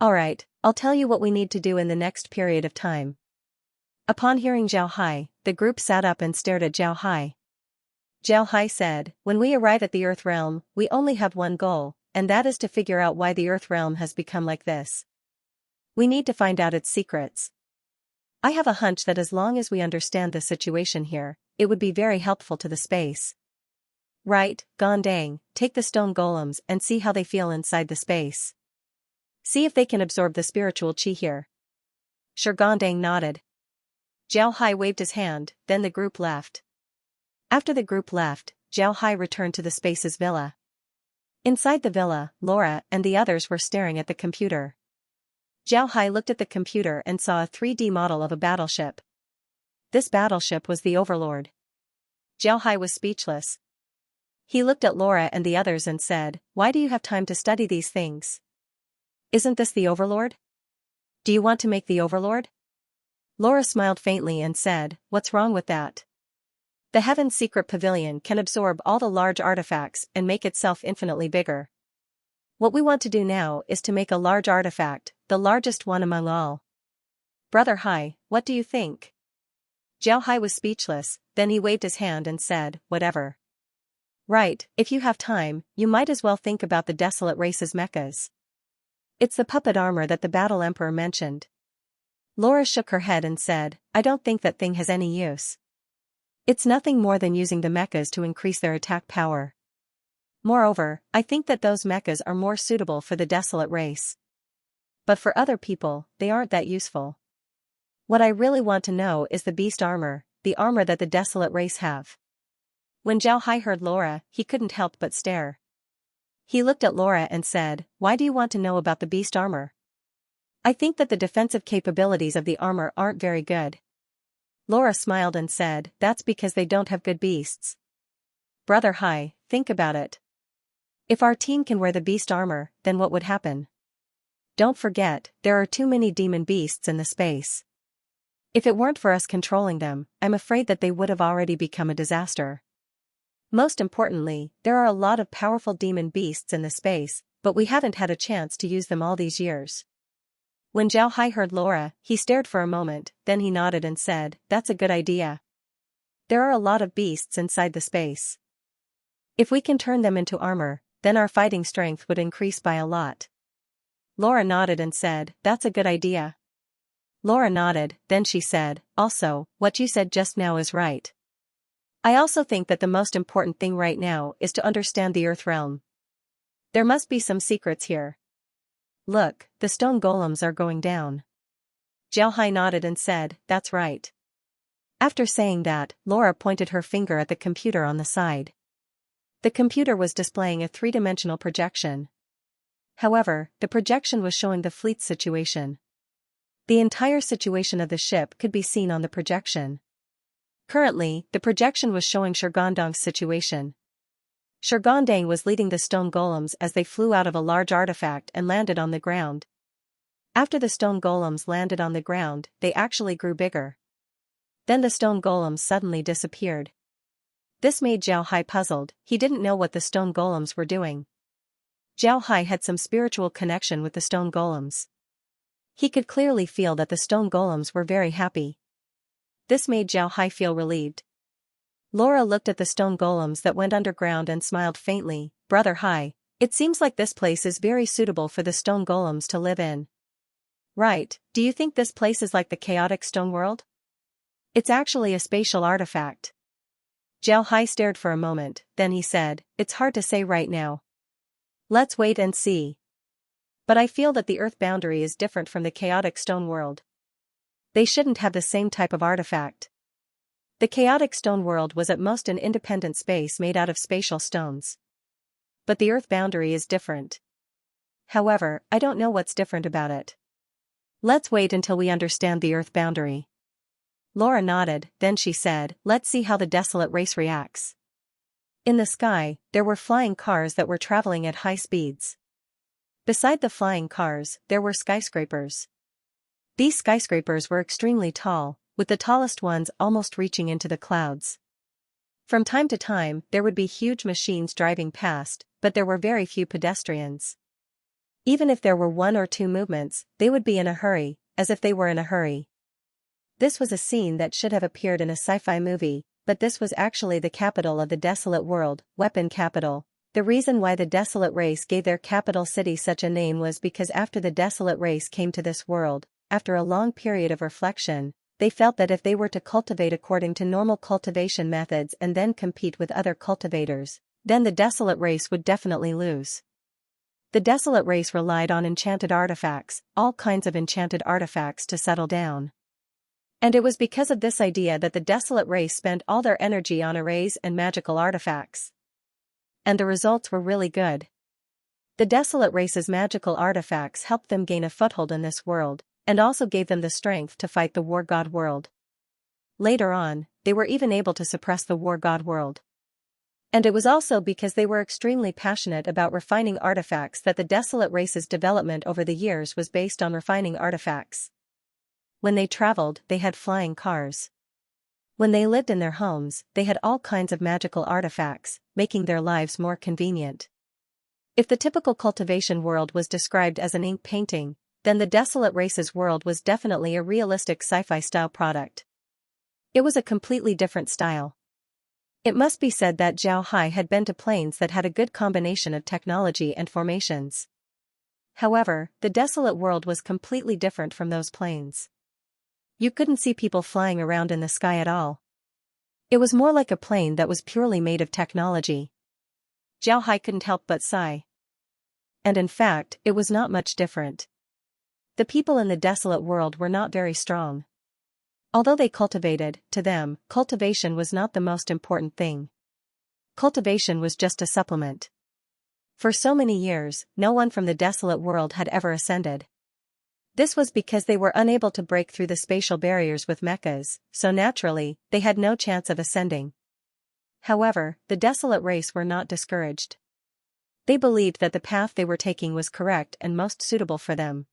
Alright, I'll tell you what we need to do in the next period of time." Upon hearing Zhao Hai, the group sat up and stared at Zhao Hai. Zhao Hai said, "When we arrive at the Earth Realm, we only have one goal, and that is to figure out why the Earth Realm has become like this. We need to find out its secrets. I have a hunch that as long as we understand the situation here, it would be very helpful to the space. Right, Gondang, take the stone golems and see how they feel inside the space. See if they can absorb the spiritual chi here." Sure, Gondang nodded. Zhao Hai waved his hand, then the group left. After the group left, Zhao Hai returned to the space's villa. Inside the villa, Laura and the others were staring at the computer. Zhao Hai looked at the computer and saw a 3D model of a battleship. This battleship was the Overlord. Zhao Hai was speechless. He looked at Laura and the others and said, "Why do you have time to study these things? Isn't this the Overlord? Do you want to make the Overlord?" Laura smiled faintly and said, "What's wrong with that? The Heaven's Secret Pavilion can absorb all the large artifacts and make itself infinitely bigger. What we want to do now is to make a large artifact, the largest one among all. Brother Hai, what do you think?" Xiao Hai was speechless, then he waved his hand and said, "Whatever. Right, if you have time, you might as well think about the Desolate Race's mechas. It's the puppet armor that the Battle Emperor mentioned." Laura shook her head and said, "I don't think that thing has any use. It's nothing more than using the mechas to increase their attack power. Moreover, I think that those mechas are more suitable for the Desolate Race. But for other people, they aren't that useful. What I really want to know is the beast armor, the armor that the Desolate Race have." When Xiao Hai heard Laura, he couldn't help but stare. He looked at Laura and said, "Why do you want to know about the beast armor?" "I think that the defensive capabilities of the armor aren't very good." Laura smiled and said, "That's because they don't have good beasts. Brother Hai, think about it. If our team can wear the beast armor, then what would happen? Don't forget, there are too many demon beasts in the space. If it weren't for us controlling them, I'm afraid that they would have already become a disaster. Most importantly, there are a lot of powerful demon beasts in the space, but we haven't had a chance to use them all these years." When Xiao Hai heard Laura, he stared for a moment, then he nodded and said, "That's a good idea. There are a lot of beasts inside the space. If we can turn them into armor, then our fighting strength would increase by a lot." Laura nodded and said, "That's a good idea." Laura nodded, then she said, "Also, what you said just now is right. I also think that the most important thing right now is to understand the Earth realm. There must be some secrets here. Look, the stone golems are going down." Xiao Hai nodded and said, "That's right." After saying that, Laura pointed her finger at the computer on the side. The computer was displaying a three-dimensional projection. However, the projection was showing the fleet's situation. The entire situation of the ship could be seen on the projection. Currently, the projection was showing Shurgondang's situation. Shurgondang was leading the stone golems as they flew out of a large artifact and landed on the ground. After the stone golems landed on the ground, they actually grew bigger. Then the stone golems suddenly disappeared. This made Xiao Hai puzzled, he didn't know what the stone golems were doing. Xiao Hai had some spiritual connection with the stone golems. He could clearly feel that the stone golems were very happy. This made Xiao Hai feel relieved. Laura looked at the stone golems that went underground and smiled faintly. "Brother Hai, it seems like this place is very suitable for the stone golems to live in." "Right, do you think this place is like the chaotic stone world?" "It's actually a spatial artifact." Xiao Hai stared for a moment, then he said, "It's hard to say right now. Let's wait and see. But I feel that the Earth boundary is different from the chaotic stone world. They shouldn't have the same type of artifact. The chaotic stone world was at most an independent space made out of spatial stones. But the Earth boundary is different. However, I don't know what's different about it. Let's wait until we understand the Earth boundary." Laura nodded, then she said, "Let's see how the Desolate Race reacts." In the sky, there were flying cars that were traveling at high speeds. Beside the flying cars, there were skyscrapers. These skyscrapers were extremely tall, with the tallest ones almost reaching into the clouds. From time to time, there would be huge machines driving past, but there were very few pedestrians. Even if there were one or two movements, they would be in a hurry, as if they were in a hurry. This was a scene that should have appeared in a sci-fi movie, but this was actually the capital of the desolate world, Weapon Capital. The reason why the Desolate Race gave their capital city such a name was because after the Desolate Race came to this world, after a long period of reflection, they felt that if they were to cultivate according to normal cultivation methods and then compete with other cultivators, then the Desolate Race would definitely lose. The Desolate Race relied on enchanted artifacts, all kinds of enchanted artifacts to settle down. And it was because of this idea that the Desolate Race spent all their energy on arrays and magical artifacts. And the results were really good. The Desolate Race's magical artifacts helped them gain a foothold in this world, and also gave them the strength to fight the War God world. Later on, they were even able to suppress the War God world. And it was also because they were extremely passionate about refining artifacts that the Desolate Race's development over the years was based on refining artifacts. When they traveled, they had flying cars. When they lived in their homes, they had all kinds of magical artifacts, making their lives more convenient. If the typical cultivation world was described as an ink painting, then the Desolate Race's world was definitely a realistic sci-fi style product. It was a completely different style. It must be said that Zhao Hai had been to planes that had a good combination of technology and formations. However, the desolate world was completely different from those planes. You couldn't see people flying around in the sky at all. It was more like a plane that was purely made of technology. Zhao Hai couldn't help but sigh. And in fact, it was not much different. The people in the desolate world were not very strong. Although they cultivated, to them, cultivation was not the most important thing. Cultivation was just a supplement. For so many years, no one from the desolate world had ever ascended. This was because they were unable to break through the spatial barriers with mechas, so naturally, they had no chance of ascending. However, the desolate race were not discouraged. They believed that the path they were taking was correct and most suitable for them.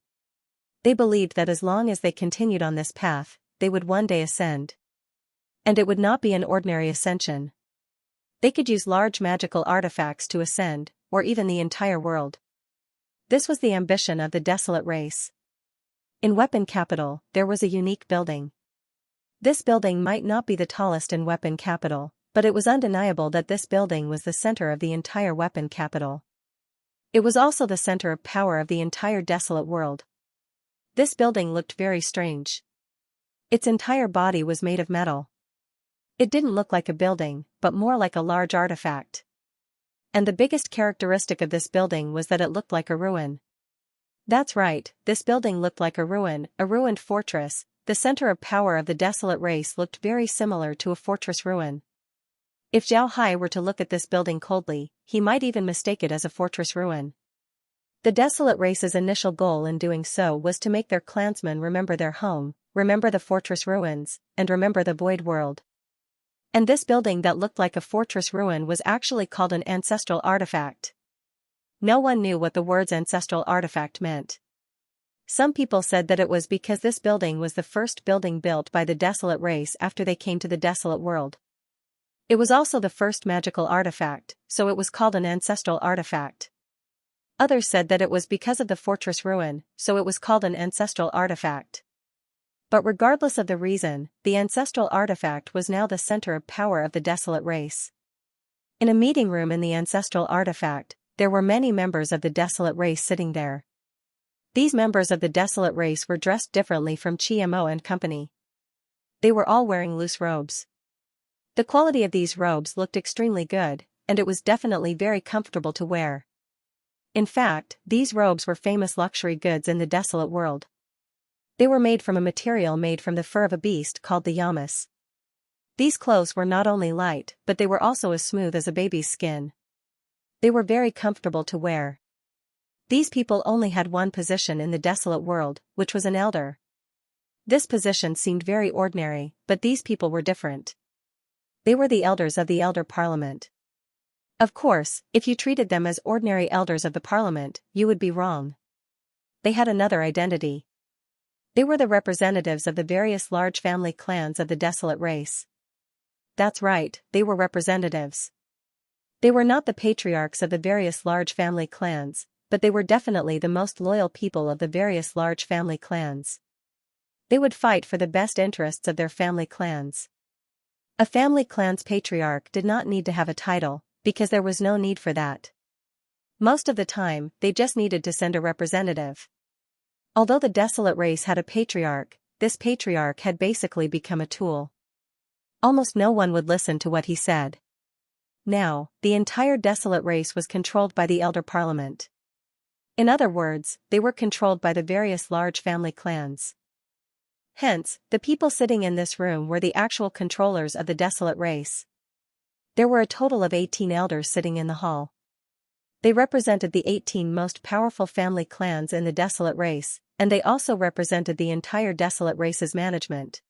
They believed that as long as they continued on this path, they would one day ascend. And it would not be an ordinary ascension. They could use large magical artifacts to ascend, or even the entire world. This was the ambition of the desolate race. In Weapon Capital, there was a unique building. This building might not be the tallest in Weapon Capital, but it was undeniable that this building was the center of the entire Weapon Capital. It was also the center of power of the entire desolate world. This building looked very strange. Its entire body was made of metal. It didn't look like a building, but more like a large artifact. And the biggest characteristic of this building was that it looked like a ruin. That's right, this building looked like a ruined fortress. The center of power of the desolate race looked very similar to a fortress ruin. If Zhao Hai were to look at this building coldly, he might even mistake it as a fortress ruin. The desolate race's initial goal in doing so was to make their clansmen remember their home, remember the fortress ruins, and remember the void world. And this building that looked like a fortress ruin was actually called an ancestral artifact. No one knew what the words ancestral artifact meant. Some people said that it was because this building was the first building built by the desolate race after they came to the desolate world. It was also the first magical artifact, so it was called an ancestral artifact. Others said that it was because of the fortress ruin, so it was called an ancestral artifact. But regardless of the reason, the ancestral artifact was now the center of power of the desolate race. In a meeting room in the ancestral artifact, there were many members of the desolate race sitting there. These members of the desolate race were dressed differently from Xianxia and company. They were all wearing loose robes. The quality of these robes looked extremely good, and it was definitely very comfortable to wear. In fact, these robes were famous luxury goods in the desolate world. They were made from a material made from the fur of a beast called the llamas. These clothes were not only light, but they were also as smooth as a baby's skin. They were very comfortable to wear. These people only had one position in the desolate world, which was an elder. This position seemed very ordinary, but these people were different. They were the elders of the elder parliament. Of course, if you treated them as ordinary elders of the parliament, you would be wrong. They had another identity. They were the representatives of the various large family clans of the desolate race. That's right, they were representatives. They were not the patriarchs of the various large family clans, but they were definitely the most loyal people of the various large family clans. They would fight for the best interests of their family clans. A family clan's patriarch did not need to have a title, because there was no need for that. Most of the time, they just needed to send a representative. Although the desolate race had a patriarch, this patriarch had basically become a tool. Almost no one would listen to what he said. Now, the entire desolate race was controlled by the elder parliament. In other words, they were controlled by the various large family clans. Hence, the people sitting in this room were the actual controllers of the desolate race. There were a total of 18 elders sitting in the hall. They represented the 18 most powerful family clans in the desolate race, and they also represented the entire desolate race's management.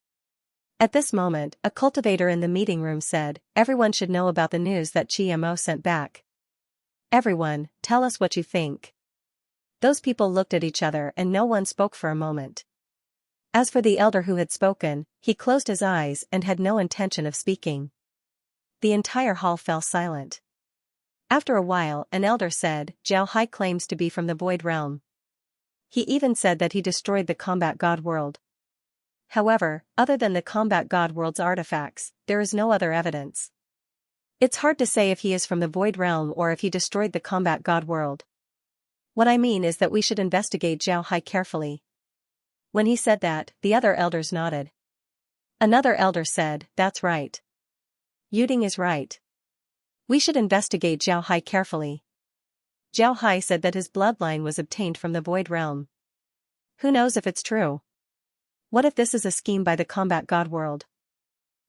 At this moment, a cultivator in the meeting room said, "Everyone should know about the news that Xianxia sent back. Everyone, tell us what you think." Those people looked at each other and no one spoke for a moment. As for the elder who had spoken, he closed his eyes and had no intention of speaking. The entire hall fell silent. After a while, an elder said, "Zhao Hai claims to be from the Void Realm. He even said that he destroyed the Combat God world. However, other than the Combat God world's artifacts, there is no other evidence. It's hard to say if he is from the Void Realm or if he destroyed the Combat God world. What I mean is that we should investigate Zhao Hai carefully." When he said that, the other elders nodded. Another elder said, "That's right. Yuding is right. We should investigate Zhao Hai carefully. Zhao Hai said that his bloodline was obtained from the Void Realm. Who knows if it's true? What if this is a scheme by the Combat God world?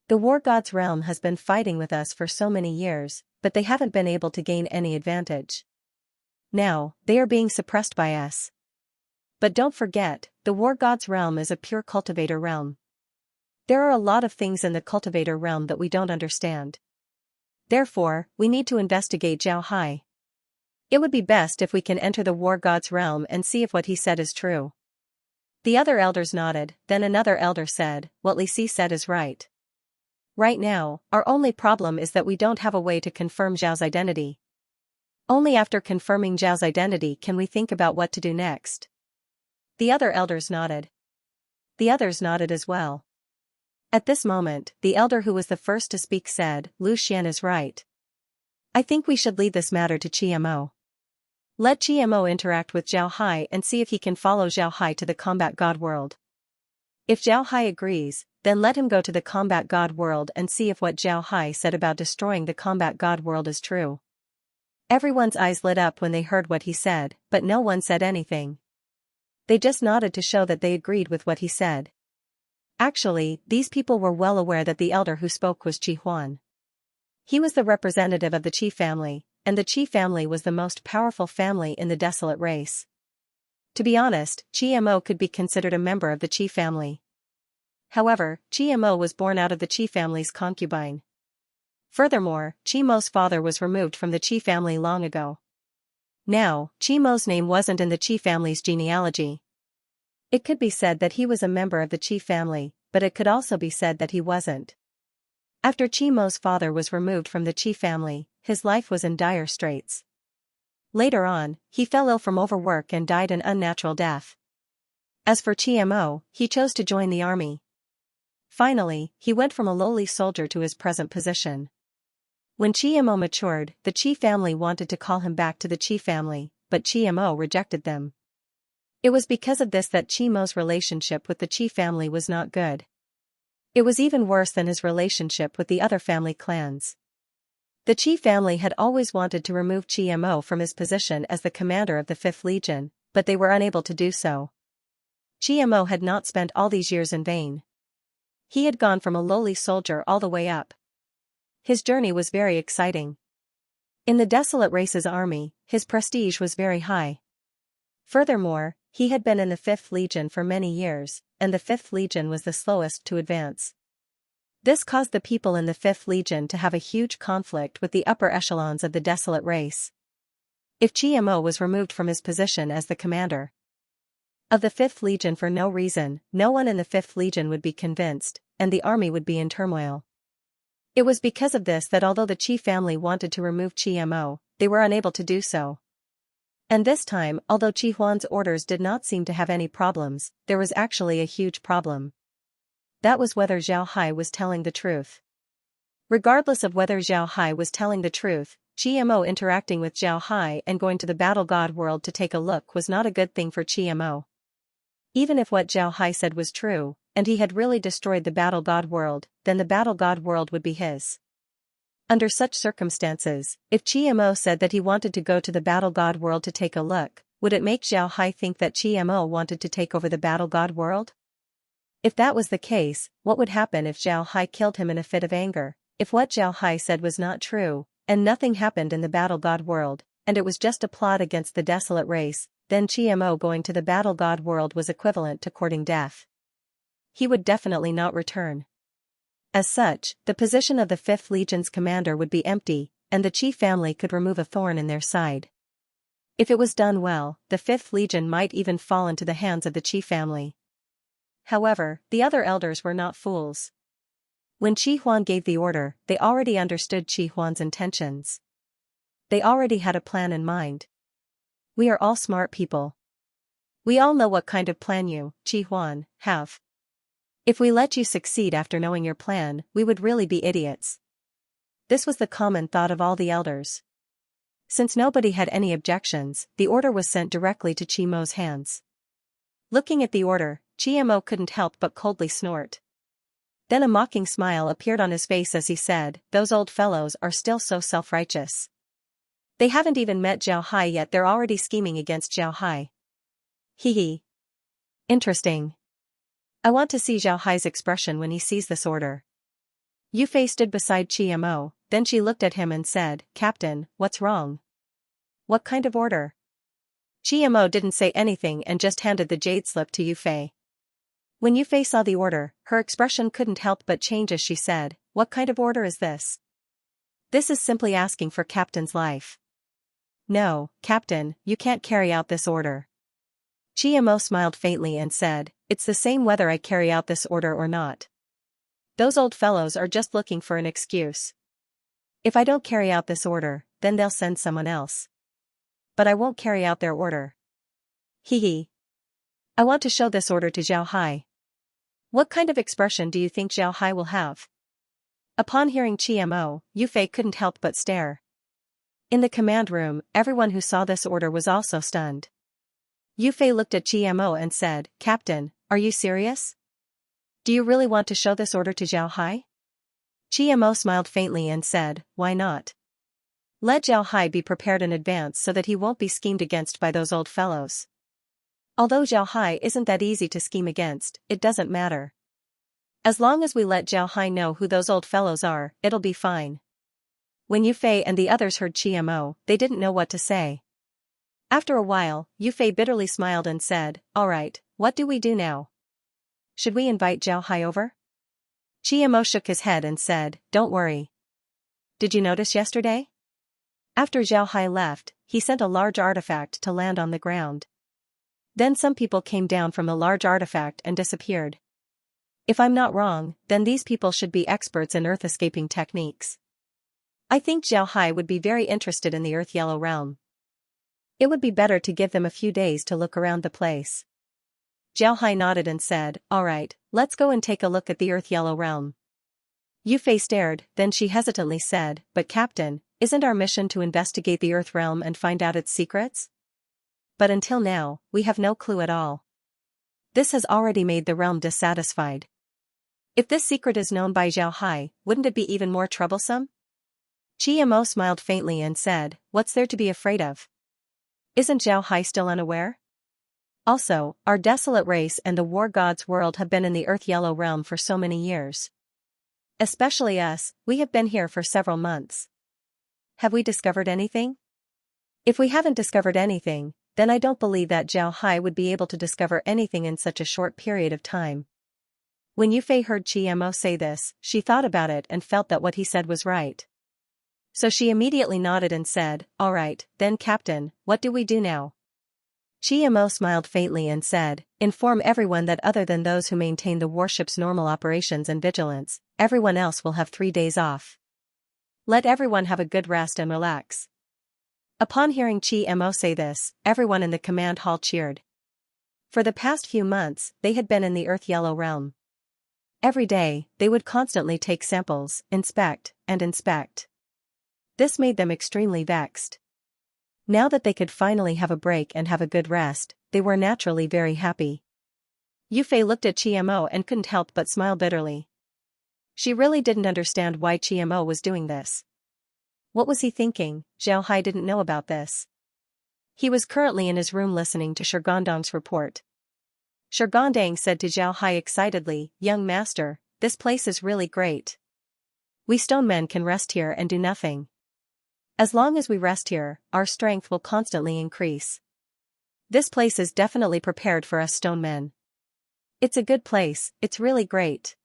The War God's realm has been fighting with us for so many years, but they haven't been able to gain any advantage. Now, they are being suppressed by us. But don't forget, the War God's realm is a pure cultivator realm. There are a lot of things in the cultivator realm that we don't understand. Therefore, we need to investigate Zhao Hai. It would be best if we can enter the War God's realm and see if what he said is true." The other elders nodded, then another elder said, "What Li Si said is right. Right now, our only problem is that we don't have a way to confirm Zhao's identity. Only after confirming Zhao's identity can we think about what to do next." The other elders nodded. The others nodded as well. At this moment, the elder who was the first to speak said, "Lu Xian is right. I think we should lead this matter to Qiamo. Let Qiamo interact with Zhao Hai and see if he can follow Zhao Hai to the Combat God world. If Zhao Hai agrees, then let him go to the Combat God world and see if what Zhao Hai said about destroying the Combat God world is true." Everyone's eyes lit up when they heard what he said, but no one said anything. They just nodded to show that they agreed with what he said. Actually, these people were well aware that the elder who spoke was Qi Huan. He was the representative of the Qi family, and the Qi family was the most powerful family in the desolate race. To be honest, Qi Mo could be considered a member of the Qi family. However, Qi Mo was born out of the Qi family's concubine. Furthermore, Qi Mo's father was removed from the Qi family long ago. Now, Qi Mo's name wasn't in the Qi family's genealogy. It could be said that he was a member of the Qi family, but it could also be said that he wasn't. After Qi Mo's father was removed from the Qi family, his life was in dire straits. Later on, he fell ill from overwork and died an unnatural death. As for Qi Mo, he chose to join the army. Finally, he went from a lowly soldier to his present position. When Qi Mo matured, the Qi family wanted to call him back to the Qi family, but Qi Mo rejected them. It was because of this that Qi Mo's relationship with the Qi family was not good. It was even worse than his relationship with the other family clans. The Qi family had always wanted to remove Qi Mo from his position as the commander of the 5th Legion, but they were unable to do so. Qi Mo had not spent all these years in vain. He had gone from a lowly soldier all the way up. His journey was very exciting. In the Desolate Race's army, his prestige was very high. Furthermore, he had been in the 5th Legion for many years, and the 5th Legion was the slowest to advance. This caused the people in the 5th Legion to have a huge conflict with the upper echelons of the Desolate Race. If Qi Mo was removed from his position as the commander of the 5th Legion for no reason, no one in the 5th Legion would be convinced, and the army would be in turmoil. It was because of this that although the Qi family wanted to remove Qi Mo, they were unable to do so. And this time, although Qi Huan's orders did not seem to have any problems, there was actually a huge problem. That was whether Zhao Hai was telling the truth. Regardless of whether Zhao Hai was telling the truth, Qi Mo interacting with Zhao Hai and going to the Battle God world to take a look was not a good thing for Qi Mo. Even if what Zhao Hai said was true, and he had really destroyed the Battle God world, then the Battle God world would be his. Under such circumstances, if Qi Mo said that he wanted to go to the Battle God world to take a look, would it make Zhao Hai think that Qi Mo wanted to take over the Battle God world? If that was the case, what would happen if Zhao Hai killed him in a fit of anger? If what Zhao Hai said was not true, and nothing happened in the Battle God world, and it was just a plot against the Desolate Race, then Qi Mo going to the Battle God world was equivalent to courting death. He would definitely not return. As such, the position of the 5th Legion's commander would be empty, and the Qi family could remove a thorn in their side. If it was done well, the 5th Legion might even fall into the hands of the Qi family. However, the other elders were not fools. When Qi Huan gave the order, they already understood Qi Huan's intentions. They already had a plan in mind. We are all smart people. We all know what kind of plan you, Qi Huan, have. If we let you succeed after knowing your plan, we would really be idiots. This was the common thought of all the elders. Since nobody had any objections, the order was sent directly to Qi Mo's hands. Looking at the order, Qi Mo couldn't help but coldly snort. Then a mocking smile appeared on his face as he said, "Those old fellows are still so self-righteous. They haven't even met Zhao Hai yet, they're already scheming against Zhao Hai. Hee hee. Interesting. I want to see Zhao Hai's expression when he sees this order." Yu Fei stood beside Qi Mo, then she looked at him and said, "Captain, what's wrong? What kind of order?" Qi Mo didn't say anything and just handed the jade slip to Yu Fei. When Yu Fei saw the order, her expression couldn't help but change as she said, "What kind of order is this?" "This is simply asking for Captain's life." "No, Captain, you can't carry out this order." Qi Mo smiled faintly and said, "It's the same whether I carry out this order or not. Those old fellows are just looking for an excuse. If I don't carry out this order, then they'll send someone else. But I won't carry out their order. Hee hee. I want to show this order to Zhao Hai." What kind of expression do you think Zhao Hai will have? Upon hearing Qi Mo, Yu Fei couldn't help but stare. In the command room, everyone who saw this order was also stunned. Yu Fei looked at Qi Mo and said, "Captain, are you serious? Do you really want to show this order to Zhao Hai?" Qi Mo smiled faintly and said, "Why not? Let Zhao Hai be prepared in advance so that he won't be schemed against by those old fellows. Although Zhao Hai isn't that easy to scheme against, it doesn't matter. As long as we let Zhao Hai know who those old fellows are, it'll be fine." When Yu Fei and the others heard Qi Mo, they didn't know what to say. After a while, Yu Fei bitterly smiled and said, "All right, what do we do now? Should we invite Zhao Hai over?" Qi Mo shook his head and said, "Don't worry. Did you notice yesterday? After Zhao Hai left, he sent a large artifact to land on the ground. Then some people came down from the large artifact and disappeared. If I'm not wrong, then these people should be experts in earth escaping techniques. I think Zhao Hai would be very interested in the Earth Yellow realm. It would be better to give them a few days to look around the place." Zhao Hai nodded and said, "All right, let's go and take a look at the Earth Yellow realm." Yu Fei stared, then she hesitantly said, "But Captain, isn't our mission to investigate the Earth realm and find out its secrets? But until now, we have no clue at all. This has already made the realm dissatisfied. If this secret is known by Zhao Hai, wouldn't it be even more troublesome?" Qi Mo smiled faintly and said, "What's there to be afraid of? Isn't Zhao Hai still unaware? Also, our desolate race and the war god's world have been in the Earth Yellow realm for so many years. Especially us, we have been here for several months. Have we discovered anything? If we haven't discovered anything, then I don't believe that Zhao Hai would be able to discover anything in such a short period of time." When Yu Fei heard Qi Mo say this, she thought about it and felt that what he said was right. So she immediately nodded and said, "All right, then Captain, what do we do now?" Qi Mo smiled faintly and said, "Inform everyone that other than those who maintain the warship's normal operations and vigilance, everyone else will have 3 days off. Let everyone have a good rest and relax." Upon hearing Qi Mo say this, everyone in the command hall cheered. For the past few months, they had been in the Earth Yellow realm. Every day, they would constantly take samples, inspect, and inspect. This made them extremely vexed. Now that they could finally have a break and have a good rest, they were naturally very happy. Yu Fei looked at Qi Mo and couldn't help but smile bitterly. She really didn't understand why Qi Mo was doing this. What was he thinking? Zhao Hai didn't know about this. He was currently in his room listening to Shurgondang's report. Shurgondang said to Zhao Hai excitedly, "Young master, this place is really great. We stone men can rest here and do nothing. As long as we rest here, our strength will constantly increase. This place is definitely prepared for us stone men. It's a good place, it's really great."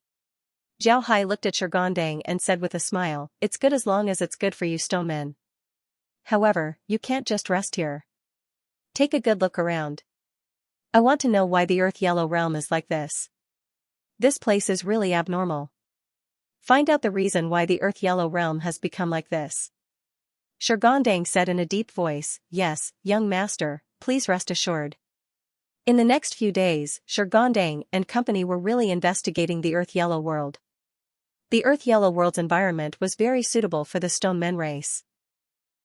Zhao Hai looked at Shurgondang and said with a smile, "It's good as long as it's good for you stone men. However, you can't just rest here. Take a good look around. I want to know why the Earth Yellow realm is like this." This place is really abnormal. Find out the reason why the Earth Yellow Realm has become like this. Shurgondang said in a deep voice, "Yes, young master, please rest assured." In the next few days, Shurgondang and company were really investigating the Earth Yellow world. The Earth Yellow world's environment was very suitable for the Stone Men race.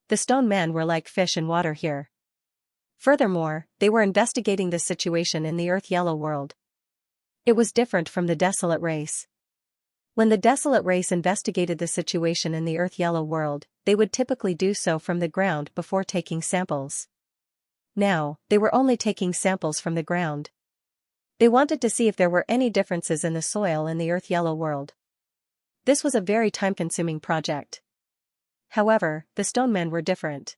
The Stone Men were like fish in water here. Furthermore, they were investigating the situation in the Earth Yellow world. It was different from the Desolate race. When the Desolate race investigated the situation in the Earth Yellow world, they would typically do so from the ground before taking samples. Now, they were only taking samples from the ground. They wanted to see if there were any differences in the soil in the Earth Yellow world. This was a very time-consuming project. However, the Stone Men were different.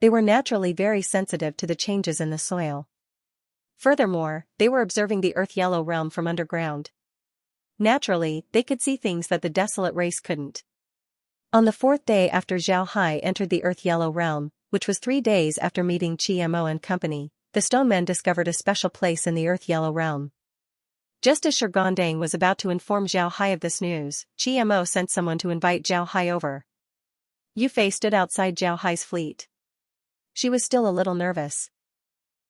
They were naturally very sensitive to the changes in the soil. Furthermore, they were observing the Earth Yellow realm from underground. Naturally, they could see things that the Desolate race couldn't. On the fourth day after Zhao Hai entered the Earth Yellow realm, which was 3 days after meeting Qimo and company, the Stone Men discovered a special place in the Earth Yellow realm. Just as Shurgondang was about to inform Zhao Hai of this news, Qimo sent someone to invite Zhao Hai over. Yufei stood outside Zhao Hai's fleet. She was still a little nervous.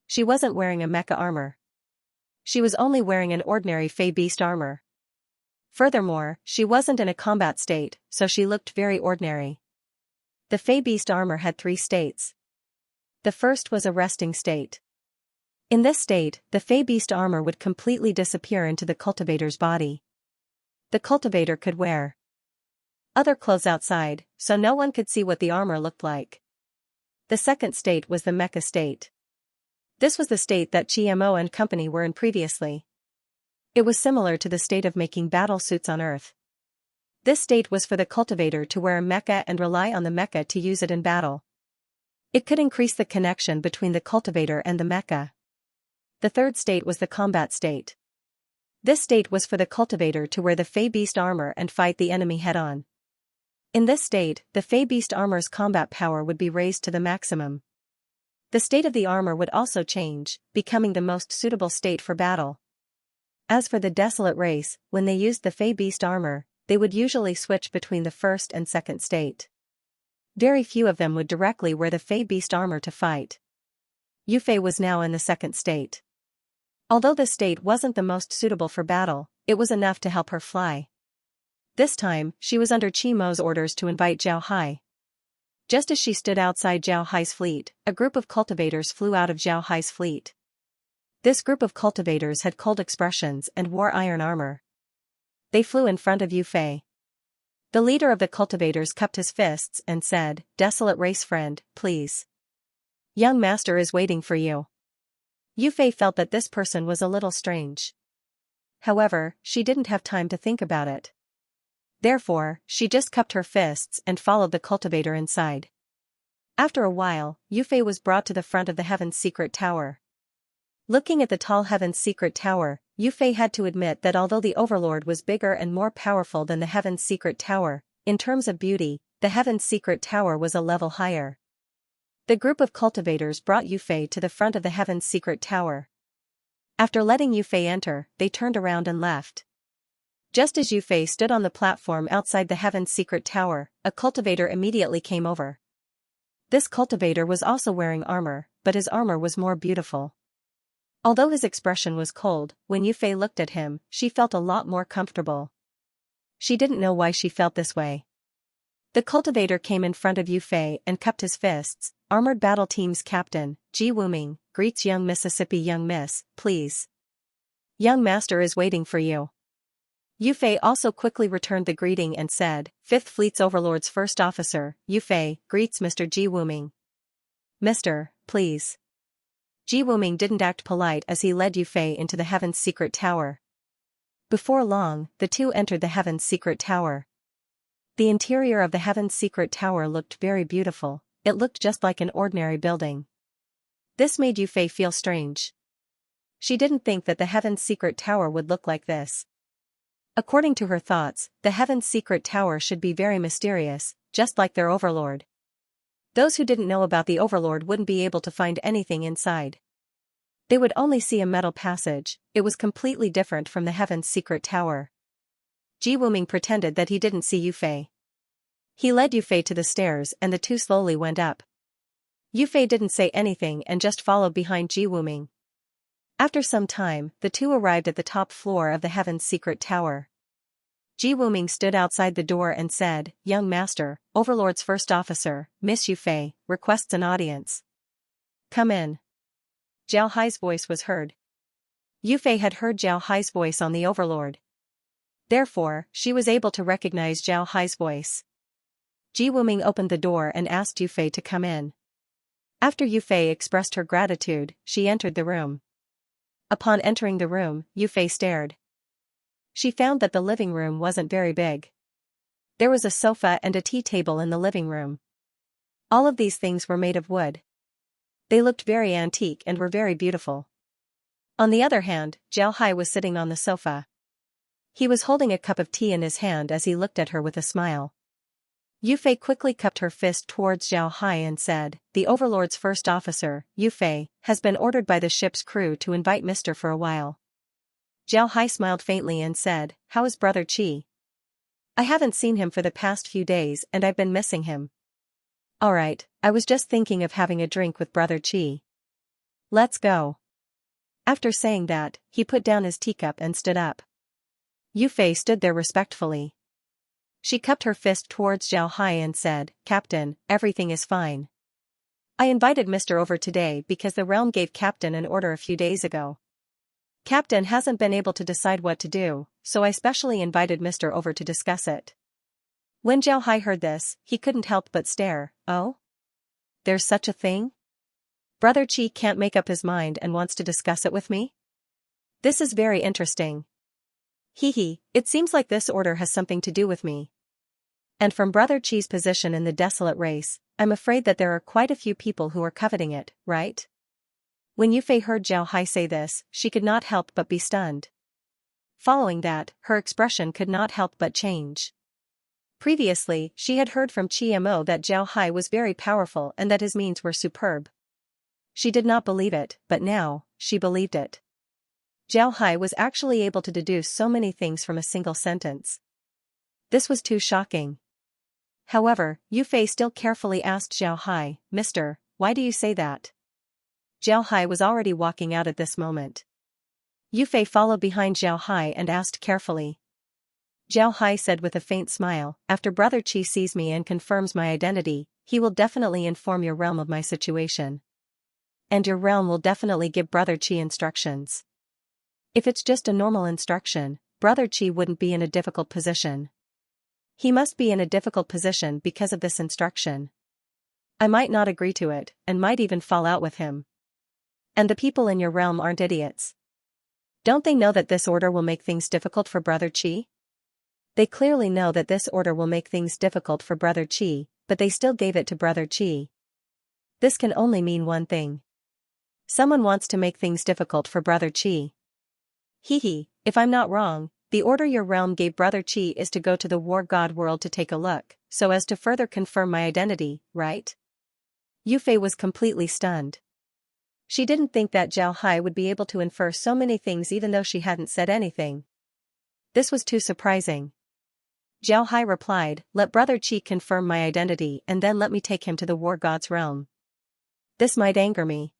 She wasn't wearing a mecha armor. She was only wearing an ordinary Fey Beast armor. Furthermore, she wasn't in a combat state, so she looked very ordinary. The Fey Beast armor had 3 states. The first was a resting state. In this state, the Fey Beast armor would completely disappear into the cultivator's body. The cultivator could wear other clothes outside, so no one could see what the armor looked like. The second state was the mecha state. This was the state that Qimo and company were in previously. It was similar to the state of making battle suits on Earth. This state was for the cultivator to wear a mecha and rely on the mecha to use it in battle. It could increase the connection between the cultivator and the mecha. The third state was the combat state. This state was for the cultivator to wear the Fey Beast armor and fight the enemy head-on. In this state, the Fey Beast armor's combat power would be raised to the maximum. The state of the armor would also change, becoming the most suitable state for battle. As for the Desolate race, when they used the Fey Beast armor, they would usually switch between the first and second state. Very few of them would directly wear the Fey Beast armor to fight. Yufei was now in the second state. Although this state wasn't the most suitable for battle, it was enough to help her fly. This time, she was under Qimo's orders to invite Zhao Hai. Just as she stood outside Zhao Hai's fleet, a group of cultivators flew out of Zhao Hai's fleet. This group of cultivators had cold expressions and wore iron armor. They flew in front of Yufei. The leader of the cultivators cupped his fists and said, "Desolate race friend, please. Young master is waiting for you." Yufei felt that this person was a little strange. However, she didn't have time to think about it. Therefore, she just cupped her fists and followed the cultivator inside. After a while, Yufei was brought to the front of the Heaven's Secret Tower. Looking at the tall Heaven's Secret Tower, Yufei had to admit that although the Overlord was bigger and more powerful than the Heaven's Secret Tower, in terms of beauty, the Heaven's Secret Tower was a level higher. The group of cultivators brought Yufei to the front of the Heaven's Secret Tower. After letting Yufei enter, they turned around and left. Just as Yufei stood on the platform outside the Heaven's Secret Tower, a cultivator immediately came over. This cultivator was also wearing armor, but his armor was more beautiful. Although his expression was cold, when Yufei looked at him, she felt a lot more comfortable. She didn't know why she felt this way. The cultivator came in front of Yufei and cupped his fists. "Armored Battle Team's Captain, Ji Wuming, greets young Mississippi young miss, please. Young master is waiting for you." Yufei also quickly returned the greeting and said, "Fifth Fleet's Overlord's first officer, Yufei, greets Mr. Ji Wuming. Mister, please." Ji Wuming didn't act polite as he led Yufei into the Heaven's Secret Tower. Before long, the two entered the Heaven's Secret Tower. The interior of the Heaven's Secret Tower looked very beautiful. It looked just like an ordinary building. This made Yufei feel strange. She didn't think that the Heaven's Secret Tower would look like this. According to her thoughts, the Heaven's Secret Tower should be very mysterious, just like their Overlord. Those who didn't know about the Overlord wouldn't be able to find anything inside. They would only see a metal passage. It was completely different from the heaven's secret tower. Ji Wuming pretended that he didn't see Yufei. He led Yufei to the stairs and the two slowly went up. Yufei didn't say anything and just followed behind Ji Wuming. After some time, the two arrived at the top floor of the heaven's secret tower. Ji Wuming stood outside the door and said, "Young master, Overlord's first officer, Miss Yufei, requests an audience. Come in." Zhao Hai's voice was heard. Yufei had heard Zhao Hai's voice on the Overlord. Therefore, she was able to recognize Zhao Hai's voice. Ji Wuming opened the door and asked Yufei to come in. After Yufei expressed her gratitude, she entered the room. Upon entering the room, Yufei stared. She found that the living room wasn't very big. There was a sofa and a tea table in the living room. All of these things were made of wood. They looked very antique and were very beautiful. On the other hand, Zhao Hai was sitting on the sofa. He was holding a cup of tea in his hand as he looked at her with a smile. Yufei quickly cupped her fist towards Zhao Hai and said, "The Overlord's first officer, Yufei, has been ordered by the ship's crew to invite Mr. for a while." Zhao Hai smiled faintly and said, "How is Brother Qi? I haven't seen him for the past few days and I've been missing him." "Alright, I was just thinking of having a drink with Brother Qi. Let's go." After saying that, he put down his teacup and stood up. Yufei stood there respectfully. She cupped her fist towards Zhao Hai and said, "Captain, everything is fine. I invited Mr. over today because the realm gave Captain an order a few days ago. Captain hasn't been able to decide what to do, so I specially invited Mr. over to discuss it." When Zhao Hai heard this, he couldn't help but stare. "Oh? There's such a thing? Brother Qi can't make up his mind and wants to discuss it with me? This is very interesting. Hee, it seems like this order has something to do with me. And from Brother Qi's position in the desolate race, I'm afraid that there are quite a few people who are coveting it, right?" When Yufei heard Zhao Hai say this, she could not help but be stunned. Following that, her expression could not help but change. Previously, she had heard from Qi Mo that Zhao Hai was very powerful and that his means were superb. She did not believe it, but now, she believed it. Zhao Hai was actually able to deduce so many things from a single sentence. This was too shocking. However, Yufei still carefully asked Zhao Hai, "Mister, why do you say that?" Zhao Hai was already walking out at this moment. Yufei followed behind Zhao Hai and asked carefully. Zhao Hai said with a faint smile, "After Brother Qi sees me and confirms my identity, he will definitely inform your realm of my situation. And your realm will definitely give Brother Qi instructions. If it's just a normal instruction, Brother Qi wouldn't be in a difficult position. He must be in a difficult position because of this instruction. I might not agree to it, and might even fall out with him. And the people in your realm aren't idiots. Don't they know that this order will make things difficult for Brother Qi? They clearly know that this order will make things difficult for Brother Qi, but they still gave it to Brother Qi. This can only mean one thing. Someone wants to make things difficult for Brother Qi. Hee, if I'm not wrong, the order your realm gave Brother Qi is to go to the War God world to take a look, so as to further confirm my identity, right?" Yufei was completely stunned. She didn't think that Zhao Hai would be able to infer so many things even though she hadn't said anything. This was too surprising. Zhao Hai replied, "Let Brother Qi confirm my identity and then let me take him to the War God's realm. This might anger me.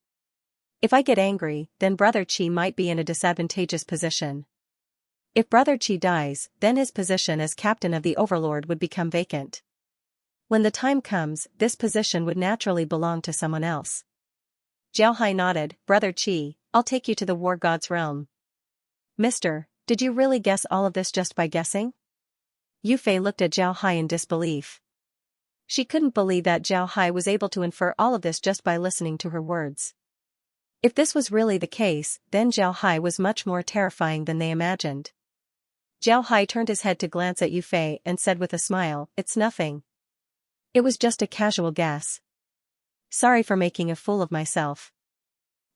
If I get angry, then Brother Qi might be in a disadvantageous position. If Brother Qi dies, then his position as captain of the Overlord would become vacant. When the time comes, this position would naturally belong to someone else." Zhao Hai nodded, "Brother Qi, I'll take you to the War God's realm." "Mister, did you really guess all of this just by guessing?" Yufei looked at Zhao Hai in disbelief. She couldn't believe that Zhao Hai was able to infer all of this just by listening to her words. If this was really the case, then Zhao Hai was much more terrifying than they imagined. Zhao Hai turned his head to glance at Yufei and said with a smile, "It's nothing. It was just a casual guess. Sorry for making a fool of myself."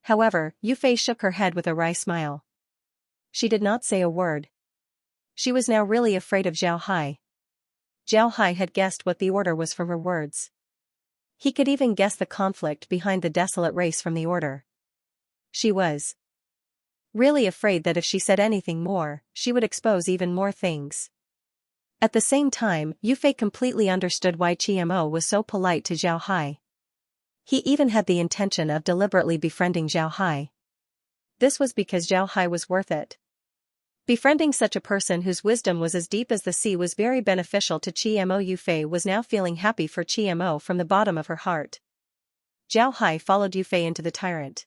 However, Yufei shook her head with a wry smile. She did not say a word. She was now really afraid of Zhao Hai. Zhao Hai had guessed what the order was from her words. He could even guess the conflict behind the desolate race from the order. She was really afraid that if she said anything more, she would expose even more things. At the same time, Yufei completely understood why Qiamo was so polite to Zhao Hai. He even had the intention of deliberately befriending Zhao Hai. This was because Zhao Hai was worth it. Befriending such a person whose wisdom was as deep as the sea was very beneficial to Qiamo. Yufei was now feeling happy for Qiamo from the bottom of her heart. Zhao Hai followed Yufei into the tyrant.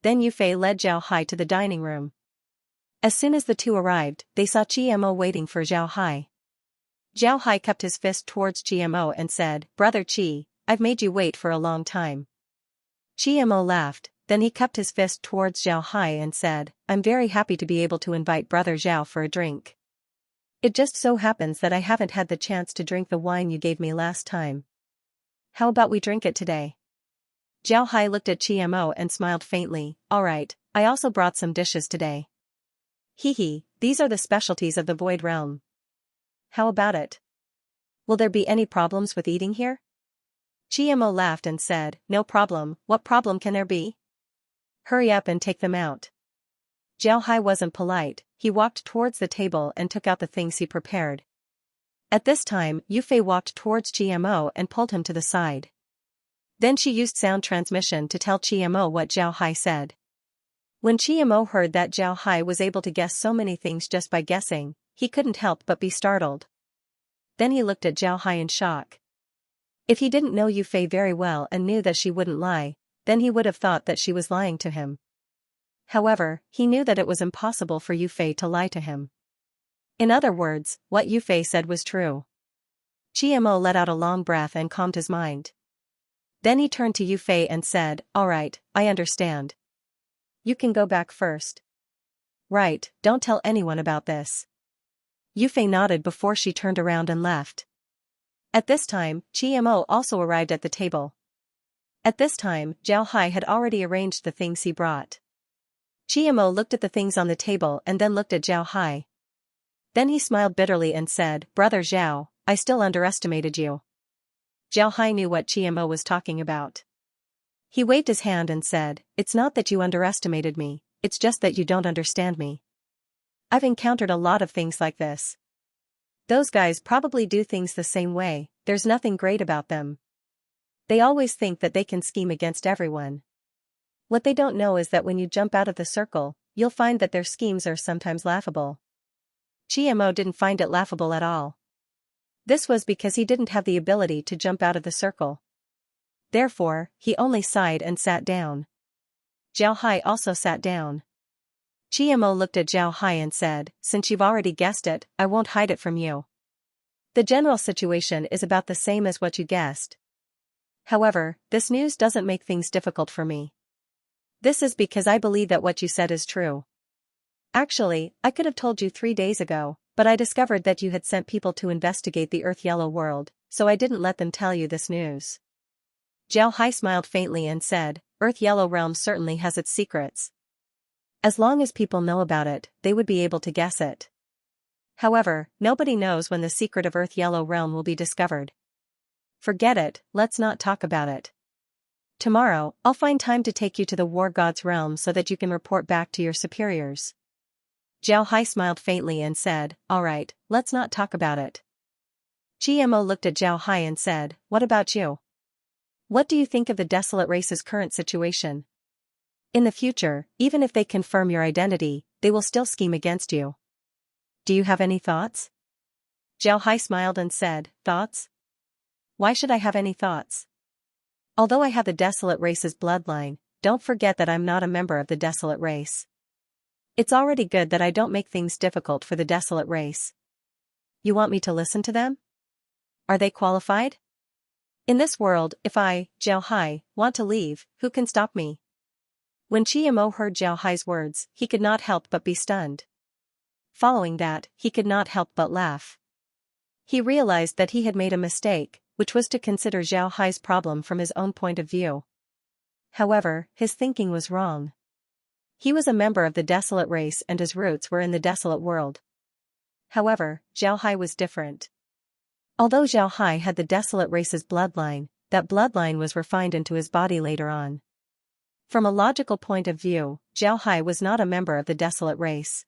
Then Yufei led Zhao Hai to the dining room. As soon as the two arrived, they saw Qiamo waiting for Zhao Hai. Zhao Hai kept his fist towards Qiamo and said, "Brother Qi, I've made you wait for a long time." Qiamo laughed, then he kept his fist towards Zhao Hai and said, "I'm very happy to be able to invite Brother Zhao for a drink. It just so happens that I haven't had the chance to drink the wine you gave me last time. How about we drink it today?" Zhao Hai looked at Qiamo and smiled faintly. "Alright, I also brought some dishes today. Hee, these are the specialties of the Void Realm. How about it? Will there be any problems with eating here?" Qiamo laughed and said, "No problem. What problem can there be? Hurry up and take them out." Zhao Hai wasn't polite. He walked towards the table and took out the things he prepared. At this time, Yufei walked towards Qiamo and pulled him to the side. Then she used sound transmission to tell Qiamo what Zhao Hai said. When Qiamo heard that Zhao Hai was able to guess so many things just by guessing, he couldn't help but be startled. Then he looked at Zhao Hai in shock. If he didn't know Yufei very well and knew that she wouldn't lie, then he would have thought that she was lying to him. However, he knew that it was impossible for Yufei to lie to him. In other words, what Yufei said was true. Qiamo let out a long breath and calmed his mind. Then he turned to Yufei and said, "Alright, I understand. You can go back first. Right, don't tell anyone about this." Yufei nodded before she turned around and left. At this time, Qiamo also arrived at the table. At this time, Zhao Hai had already arranged the things he brought. Qiamo looked at the things on the table and then looked at Zhao Hai. Then he smiled bitterly and said, "Brother Zhao, I still underestimated you." Zhao Hai knew what Qiamo was talking about. He waved his hand and said, "It's not that you underestimated me, it's just that you don't understand me. I've encountered a lot of things like this. Those guys probably do things the same way, there's nothing great about them. They always think that they can scheme against everyone. What they don't know is that when you jump out of the circle, you'll find that their schemes are sometimes laughable." Qiamo didn't find it laughable at all. This was because he didn't have the ability to jump out of the circle. Therefore, he only sighed and sat down. Zhao Hai also sat down. Qiamo looked at Zhao Hai and said, "Since you've already guessed it, I won't hide it from you. The general situation is about the same as what you guessed. However, this news doesn't make things difficult for me. This is because I believe that what you said is true. Actually, I could have told you 3 days ago, but I discovered that you had sent people to investigate the Earth Yellow world, so I didn't let them tell you this news." Zhao Hai smiled faintly and said, "Earth Yellow realm certainly has its secrets. As long as people know about it, they would be able to guess it. However, nobody knows when the secret of Earth Yellow realm will be discovered. Forget it, let's not talk about it. Tomorrow, I'll find time to take you to the War God's realm so that you can report back to your superiors." Zhao Hai smiled faintly and said, "Alright, let's not talk about it." Qiamo looked at Zhao Hai and said, "What about you? What do you think of the desolate race's current situation? In the future, even if they confirm your identity, they will still scheme against you. Do you have any thoughts?" Zhao Hai smiled and said, "Thoughts? Why should I have any thoughts? Although I have the desolate race's bloodline, don't forget that I'm not a member of the desolate race. It's already good that I don't make things difficult for the desolate race. You want me to listen to them? Are they qualified? In this world, if I, Zhao Hai, want to leave, who can stop me?" When Qiamo heard Zhao Hai's words, he could not help but be stunned. Following that, he could not help but laugh. He realized that he had made a mistake, which was to consider Zhao Hai's problem from his own point of view. However, his thinking was wrong. He was a member of the desolate race and his roots were in the desolate world. However, Zhao Hai was different. Although Zhao Hai had the desolate race's bloodline, that bloodline was refined into his body later on. From a logical point of view, Zhao Hai was not a member of the desolate race.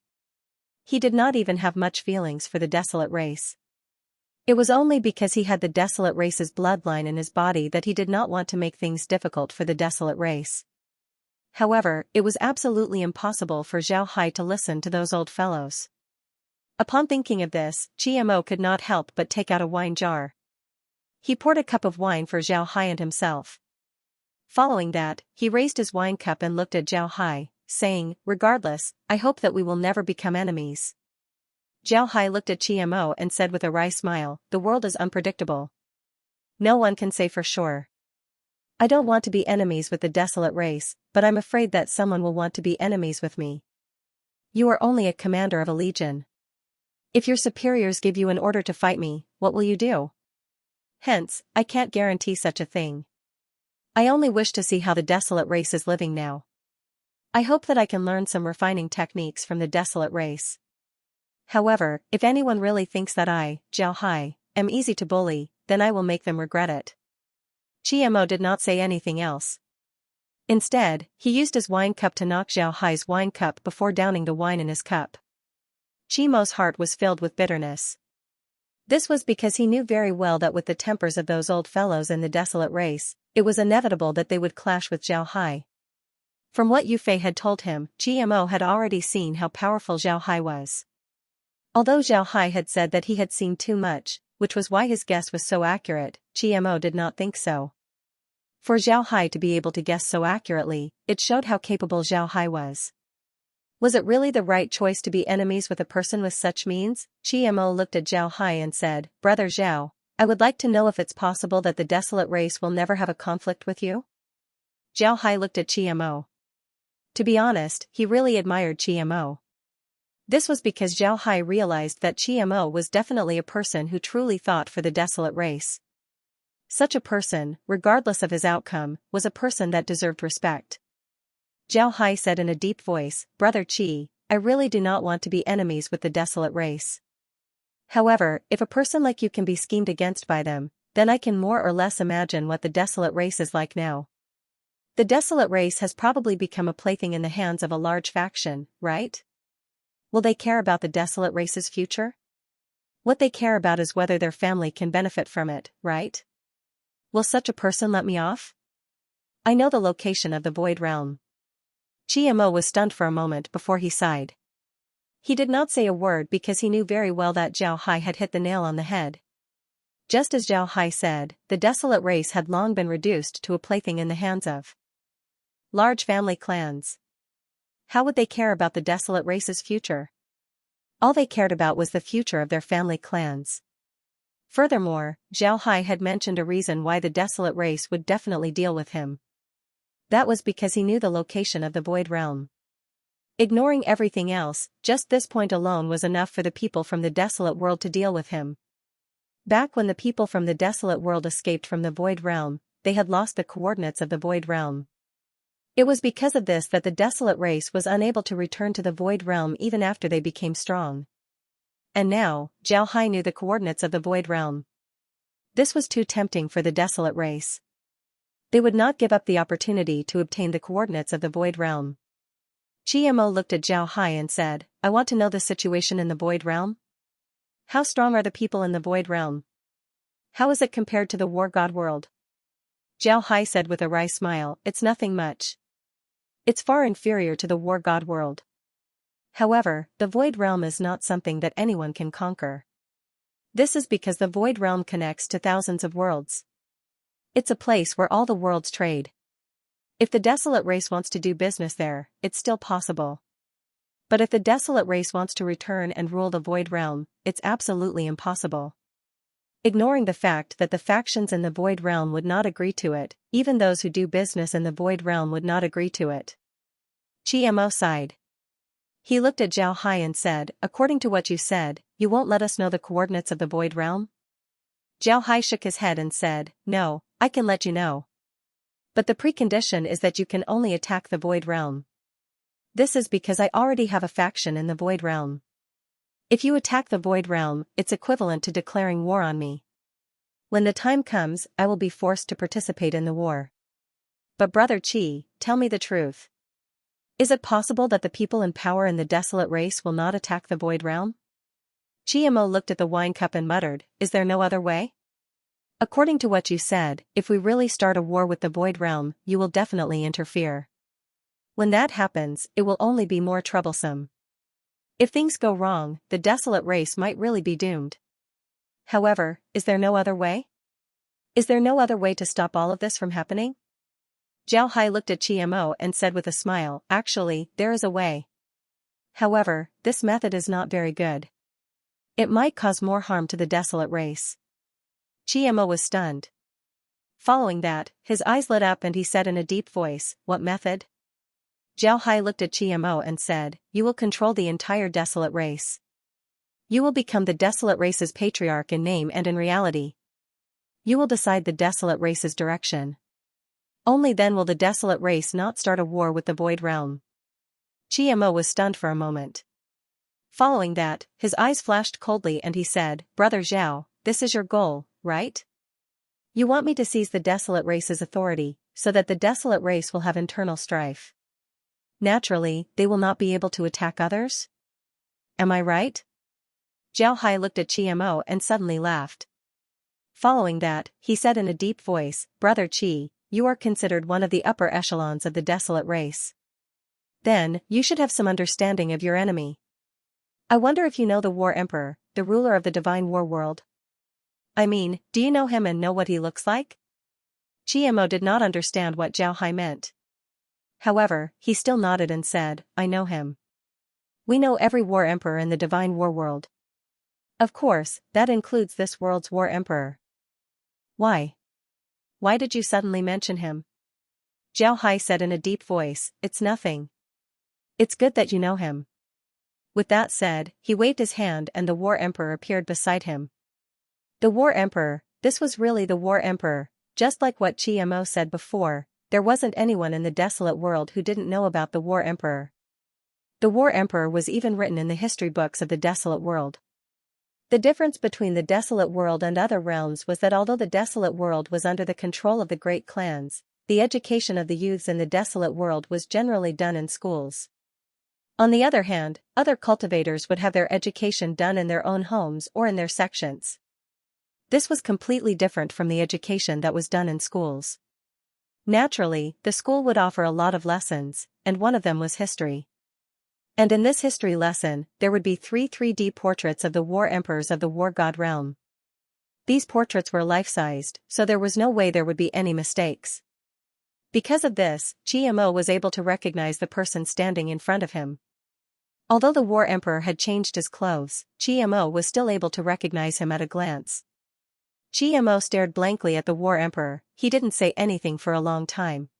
He did not even have much feelings for the desolate race. It was only because he had the desolate race's bloodline in his body that he did not want to make things difficult for the desolate race. However, it was absolutely impossible for Zhao Hai to listen to those old fellows. Upon thinking of this, GMO could not help but take out a wine jar. He poured a cup of wine for Zhao Hai and himself. Following that, he raised his wine cup and looked at Zhao Hai, saying, "Regardless, I hope that we will never become enemies." Zhao Hai looked at GMO and said with a wry smile, "The world is unpredictable. No one can say for sure. I don't want to be enemies with the desolate race, but I'm afraid that someone will want to be enemies with me. You are only a commander of a legion. If your superiors give you an order to fight me, what will you do? Hence, I can't guarantee such a thing. I only wish to see how the desolate race is living now. I hope that I can learn some refining techniques from the desolate race. However, if anyone really thinks that I, Zhao Hai, am easy to bully, then I will make them regret it." GMO did not say anything else. Instead, he used his wine cup to knock Zhao Hai's wine cup before downing the wine in his cup. GMO's heart was filled with bitterness. This was because he knew very well that with the tempers of those old fellows in the desolate race, it was inevitable that they would clash with Zhao Hai. From what Yu Fei had told him, GMO had already seen how powerful Zhao Hai was. Although Zhao Hai had said that he had seen too much, which was why his guess was so accurate, GMO did not think so. For Zhao Hai to be able to guess so accurately, it showed how capable Zhao Hai was. Was it really the right choice to be enemies with a person with such means? GMO looked at Zhao Hai and said, "Brother Zhao, I would like to know if it's possible that the desolate race will never have a conflict with you?" Zhao Hai looked at GMO. To be honest, he really admired GMO. This was because Zhao Hai realized that GMO was definitely a person who truly thought for the desolate race. Such a person, regardless of his outcome, was a person that deserved respect. Zhao Hai said in a deep voice, "Brother Qi, I really do not want to be enemies with the desolate race. However, if a person like you can be schemed against by them, then I can more or less imagine what the desolate race is like now. The desolate race has probably become a plaything in the hands of a large faction, right? Will they care about the desolate race's future? What they care about is whether their family can benefit from it, right? Will such a person let me off? I know the location of the Void Realm." GMO was stunned for a moment before he sighed. He did not say a word because he knew very well that Zhao Hai had hit the nail on the head. Just as Zhao Hai said, the desolate race had long been reduced to a plaything in the hands of large family clans. How would they care about the desolate race's future? All they cared about was the future of their family clans. Furthermore, Zhao Hai had mentioned a reason why the desolate race would definitely deal with him. That was because he knew the location of the Void Realm. Ignoring everything else, just this point alone was enough for the people from the desolate world to deal with him. Back when the people from the desolate world escaped from the Void Realm, they had lost the coordinates of the Void Realm. It was because of this that the desolate race was unable to return to the Void Realm even after they became strong. And now, Zhao Hai knew the coordinates of the Void Realm. This was too tempting for the desolate race. They would not give up the opportunity to obtain the coordinates of the Void Realm. GMO looked at Zhao Hai and said, "I want to know the situation in the Void Realm. How strong are the people in the Void Realm? How is it compared to the War God world?" Zhao Hai said with a wry smile, "It's nothing much. It's far inferior to the War God world. However, the Void Realm is not something that anyone can conquer. This is because the Void Realm connects to thousands of worlds. It's a place where all the worlds trade. If the desolate race wants to do business there, it's still possible. But if the desolate race wants to return and rule the Void Realm, it's absolutely impossible. Ignoring the fact that the factions in the Void Realm would not agree to it, even those who do business in the Void Realm would not agree to it." GMO sighed. He looked at Zhao Hai and said, "According to what you said, you won't let us know the coordinates of the Void Realm?" Zhao Hai shook his head and said, "No, I can let you know. But the precondition is that you can only attack the Void Realm. This is because I already have a faction in the Void Realm. If you attack the Void Realm, it's equivalent to declaring war on me. When the time comes, I will be forced to participate in the war. But Brother Qi, tell me the truth. Is it possible that the people in power in the desolate race will not attack the void realm? Qiamo looked at the wine cup and muttered, is there no other way? According to what you said, if we really start a war with the void realm, you will definitely interfere. When that happens, it will only be more troublesome. If things go wrong, the desolate race might really be doomed. However, is there no other way? Is there no other way to stop all of this from happening? Zhao Hai looked at Qiamo and said with a smile, actually, there is a way. However, this method is not very good. It might cause more harm to the desolate race. Qiamo was stunned. Following that, his eyes lit up and he said in a deep voice, what method? Zhao Hai looked at Qiamo and said, you will control the entire desolate race. You will become the desolate race's patriarch in name and in reality. You will decide the desolate race's direction. Only then will the desolate race not start a war with the void realm. Qiamo was stunned for a moment. Following that, his eyes flashed coldly and he said, Brother Zhao, this is your goal, right? You want me to seize the desolate race's authority, so that the desolate race will have internal strife. Naturally, they will not be able to attack others? Am I right? Zhao Hai looked at Qiamo and suddenly laughed. Following that, he said in a deep voice, Brother Qi, you are considered one of the upper echelons of the desolate race. Then, you should have some understanding of your enemy. I wonder if you know the War Emperor, the ruler of the divine war world. I mean, do you know him and know what he looks like? Qiamo did not understand what Zhao Hai meant. However, he still nodded and said, I know him. We know every war emperor in the divine war world. Of course, that includes this world's war emperor. Why? Why did you suddenly mention him? Zhao Hai said in a deep voice, it's nothing. It's good that you know him. With that said, he waved his hand and the war emperor appeared beside him. The war emperor, this was really the war emperor, just like what Qiamo said before, there wasn't anyone in the desolate world who didn't know about the war emperor. The war emperor was even written in the history books of the desolate world. The difference between the desolate world and other realms was that although the desolate world was under the control of the great clans, the education of the youths in the desolate world was generally done in schools. On the other hand, other cultivators would have their education done in their own homes or in their sections. This was completely different from the education that was done in schools. Naturally, the school would offer a lot of lessons, and one of them was history. And in this history lesson, there would be 3 3D portraits of the war emperors of the war god realm. These portraits were life-sized, so there was no way there would be any mistakes. Because of this, Qiamo was able to recognize the person standing in front of him. Although the war emperor had changed his clothes, Qiamo was still able to recognize him at a glance. Qiamo stared blankly at the war emperor, he didn't say anything for a long time.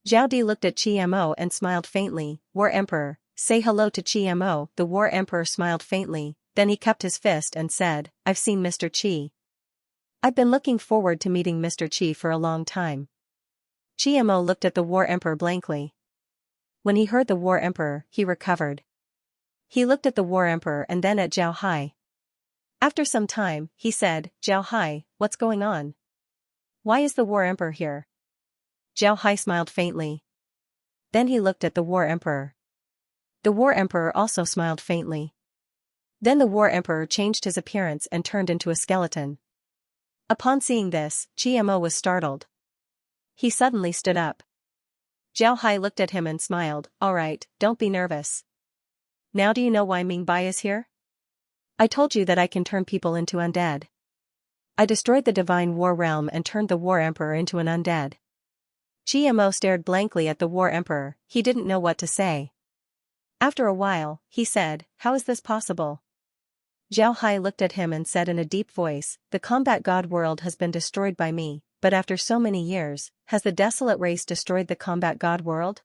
Zhao Di looked at Qiamo and smiled faintly, War Emperor, say hello to Qiamo. The war emperor smiled faintly, then he cupped his fist and said, I've seen Mr. Qi. I've been looking forward to meeting Mr. Qi for a long time. Qiamo looked at the war emperor blankly. When he heard the war emperor, he recovered. He looked at the war emperor and then at Zhao Hai. After some time, he said, Zhao Hai, what's going on? Why is the war emperor here? Zhao Hai smiled faintly. Then he looked at the war emperor. The war emperor also smiled faintly. Then the war emperor changed his appearance and turned into a skeleton. Upon seeing this, Qiamo was startled. He suddenly stood up. Zhao Hai looked at him and smiled, all right, don't be nervous. Now do you know why Ming Bai is here? I told you that I can turn people into undead. I destroyed the divine war realm and turned the war emperor into an undead. Qiamo stared blankly at the war emperor, he didn't know what to say. After a while, he said, how is this possible? Zhao Hai looked at him and said in a deep voice, the combat god world has been destroyed by me, but after so many years, has the desolate race destroyed the combat god world?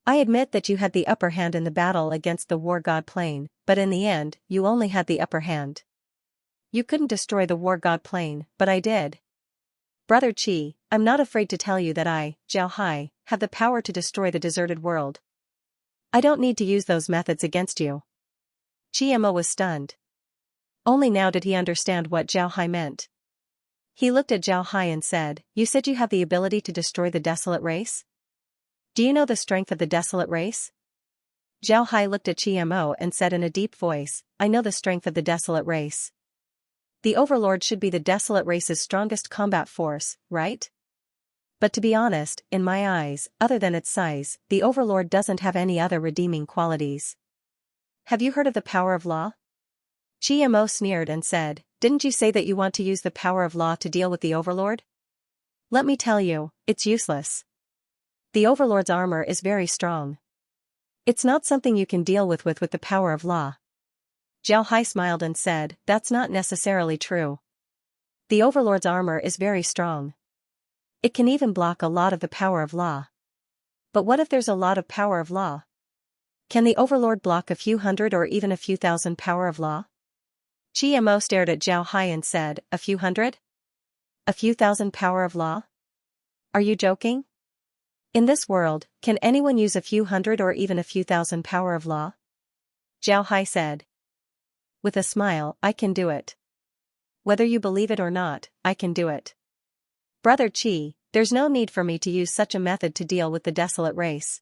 I admit that you had the upper hand in the battle against the war god plane, but in the end, you only had the upper hand. You couldn't destroy the war god plane, but I did. Brother Qi, I'm not afraid to tell you that I, Zhao Hai, have the power to destroy the deserted world. I don't need to use those methods against you. Qiamo was stunned. Only now did he understand what Zhao Hai meant. He looked at Zhao Hai and said, "You said you have the ability to destroy the desolate race? Do you know the strength of the desolate race?" Zhao Hai looked at Mo and said in a deep voice, "I know the strength of the desolate race. The Overlord should be the desolate race's strongest combat force, right? But to be honest, in my eyes, other than its size, the Overlord doesn't have any other redeeming qualities. Have you heard of the power of law?" Mo sneered and said, "Didn't you say that you want to use the power of law to deal with the Overlord? Let me tell you, it's useless. The Overlord's armor is very strong. It's not something you can deal with the power of law." Zhao Hai smiled and said, "That's not necessarily true. The Overlord's armor is very strong. It can even block a lot of the power of law. But what if there's a lot of power of law? Can the Overlord block a few hundred or even a few thousand power of law?" Mo stared at Zhao Hai and said, "A few hundred? A few thousand power of law? Are you joking? In this world, can anyone use a few hundred or even a few thousand power of law?" Zhao Hai said. With a smile, "I can do it. Whether you believe it or not, I can do it. Brother Qi, there's no need for me to use such a method to deal with the desolate race.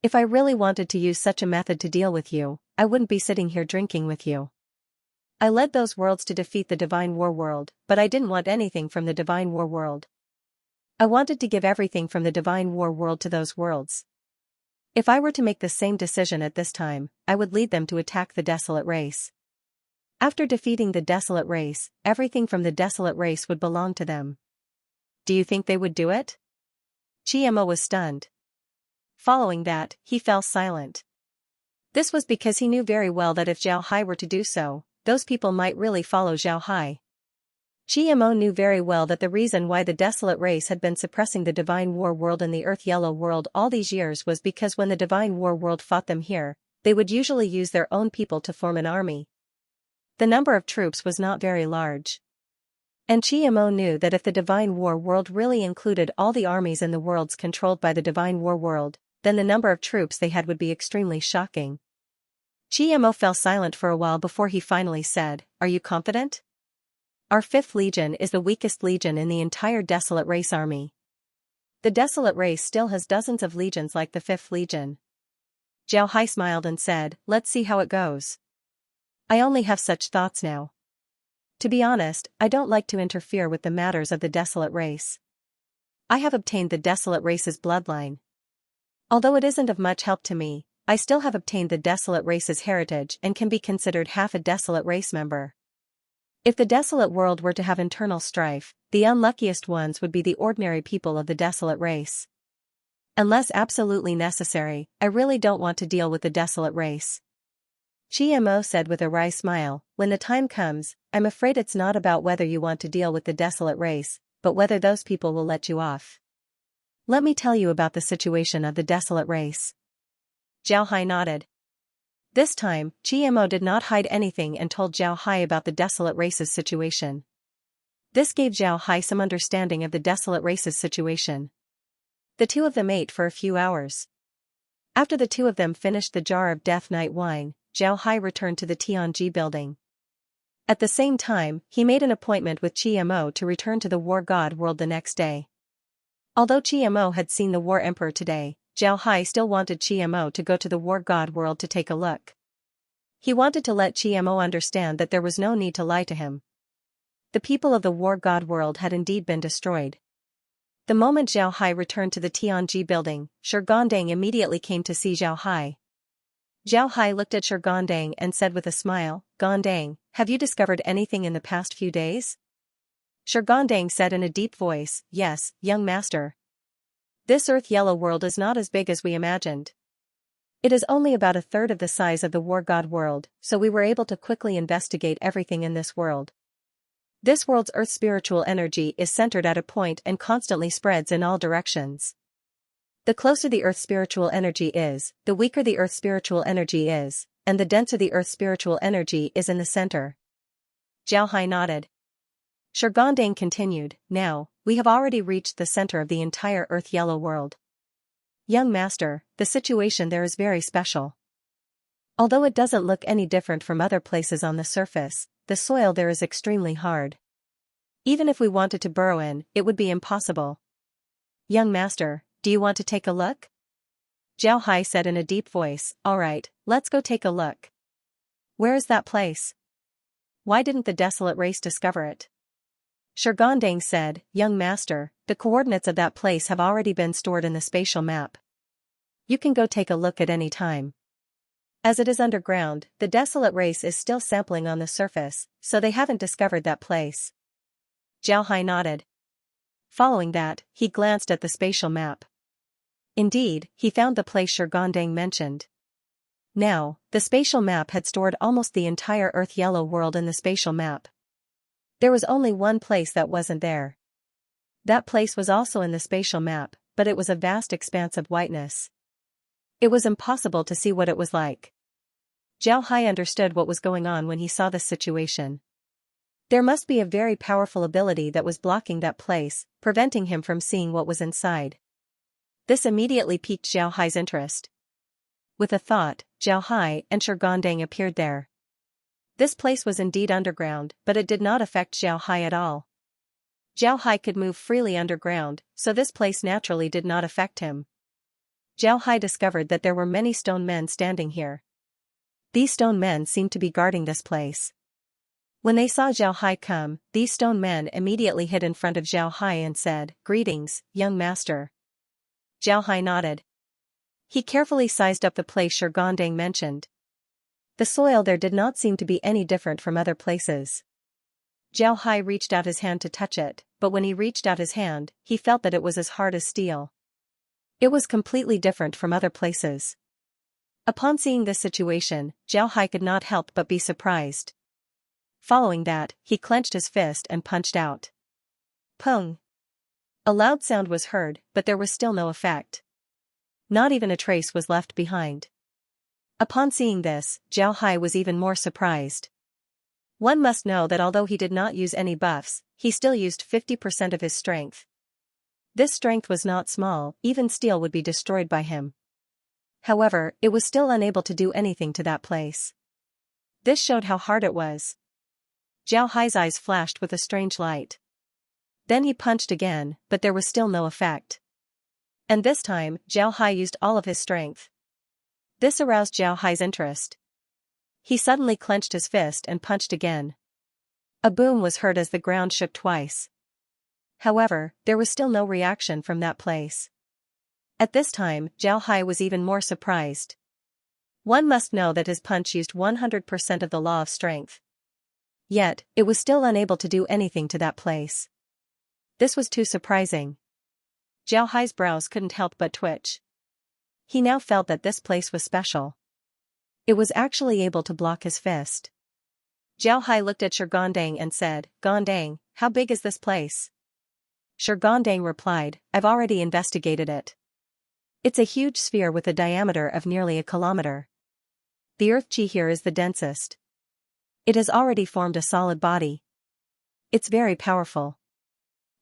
If I really wanted to use such a method to deal with you, I wouldn't be sitting here drinking with you. I led those worlds to defeat the Divine War World, but I didn't want anything from the Divine War World. I wanted to give everything from the Divine War World to those worlds. If I were to make the same decision at this time, I would lead them to attack the desolate race. After defeating the desolate race, everything from the desolate race would belong to them. Do you think they would do it?" Mo was stunned. Following that, he fell silent. This was because he knew very well that if Zhao Hai were to do so, those people might really follow Zhao Hai. Mo knew very well that the reason why the desolate race had been suppressing the Divine War World and the Earth Yellow World all these years was because when the Divine War World fought them here, they would usually use their own people to form an army. The number of troops was not very large. And Mo knew that if the Divine War World really included all the armies in the worlds controlled by the Divine War World, then the number of troops they had would be extremely shocking. Mo fell silent for a while before he finally said, "Are you confident? Our 5th Legion is the weakest legion in the entire Desolate Race army. The Desolate Race still has dozens of legions like the 5th Legion." Zhao Hai smiled and said, "Let's see how it goes. I only have such thoughts now. To be honest, I don't like to interfere with the matters of the Desolate Race. I have obtained the Desolate Race's bloodline. Although it isn't of much help to me, I still have obtained the Desolate Race's heritage and can be considered half a Desolate Race member. If the Desolate World were to have internal strife, the unluckiest ones would be the ordinary people of the Desolate Race. Unless absolutely necessary, I really don't want to deal with the Desolate Race." Mo said with a wry smile, "When the time comes, I'm afraid it's not about whether you want to deal with the Desolate Race, but whether those people will let you off. Let me tell you about the situation of the Desolate Race." Zhao Hai nodded. This time, Mo did not hide anything and told Zhao Hai about the Desolate Race's situation. This gave Zhao Hai some understanding of the Desolate Race's situation. The two of them ate for a few hours. After the two of them finished the jar of Death Night wine, Zhao Hai returned to the Tianji building. At the same time, he made an appointment with Mo to return to the War God world the next day. Although Mo had seen the War Emperor today, Zhao Hai still wanted Mo to go to the War God world to take a look. He wanted to let Mo understand that there was no need to lie to him. The people of the War God world had indeed been destroyed. The moment Zhao Hai returned to the Tianji building, Shurgondang immediately came to see Zhao Hai. Zhao Hai looked at Shurgondang and said with a smile, "Gondang, have you discovered anything in the past few days?" Shurgondang said in a deep voice, "Yes, young master. This Earth Yellow world is not as big as we imagined. It is only about a third of the size of the War God world, so we were able to quickly investigate everything in this world. This world's Earth spiritual energy is centered at a point and constantly spreads in all directions. The closer the Earth spiritual energy is, the weaker the Earth spiritual energy is, and the denser the Earth spiritual energy is in the center." Zhao Hai nodded. Shurgondang continued, "Now, we have already reached the center of the entire Earth Yellow world. Young master, the situation there is very special. Although it doesn't look any different from other places on the surface, the soil there is extremely hard. Even if we wanted to burrow in, it would be impossible. Young master, do you want to take a look? Zhao Hai said in a deep voice, all right, let's go take a look. Where is that place? Why didn't the desolate race discover it? Shirgandang said, young master, the coordinates of that place have already been stored in the spatial map. You can go take a look at any time. As it is underground, the desolate race is still sampling on the surface, so they haven't discovered that place. Zhao Hai nodded. Following that, he glanced at the spatial map. Indeed, he found the place Shirgandang mentioned. Now, the spatial map had stored almost the entire Earth Yellow world in the spatial map. There was only one place that wasn't there. That place was also in the spatial map, but it was a vast expanse of whiteness. It was impossible to see what it was like. Zhao Hai understood what was going on when he saw this situation. There must be a very powerful ability that was blocking that place, preventing him from seeing what was inside. This immediately piqued Zhao Hai's interest. With a thought, Zhao Hai and Shirgandang appeared there. This place was indeed underground, but it did not affect Zhao Hai at all. Zhao Hai could move freely underground, so this place naturally did not affect him. Zhao Hai discovered that there were many stone men standing here. These stone men seemed to be guarding this place. When they saw Zhao Hai come, these stone men immediately hid in front of Zhao Hai and said, greetings, young master. Zhao Hai nodded. He carefully sized up the place Shirgandang mentioned. The soil there did not seem to be any different from other places. Zhao Hai reached out his hand to touch it, but when he reached out his hand, he felt that it was as hard as steel. It was completely different from other places. Upon seeing this situation, Zhao Hai could not help but be surprised. Following that, he clenched his fist and punched out. Pung! A loud sound was heard, but there was still no effect. Not even a trace was left behind. Upon seeing this, Zhao Hai was even more surprised. One must know that although he did not use any buffs, he still used 50% of his strength. This strength was not small, even steel would be destroyed by him. However, it was still unable to do anything to that place. This showed how hard it was. Zhao Hai's eyes flashed with a strange light. Then he punched again, but there was still no effect. And this time, Zhao Hai used all of his strength. This aroused Zhao Hai's interest. He suddenly clenched his fist and punched again. A boom was heard as the ground shook twice. However, there was still no reaction from that place. At this time, Zhao Hai was even more surprised. One must know that his punch used 100% of the law of strength. Yet, it was still unable to do anything to that place. This was too surprising. Zhao Hai's brows couldn't help but twitch. He now felt that this place was special. It was actually able to block his fist. Zhao Hai looked at Shirgandang and said, Gondang, how big is this place? Shirgandang replied, I've already investigated it. It's a huge sphere with a diameter of nearly a kilometer. The earth chi here is the densest. It has already formed a solid body. It's very powerful.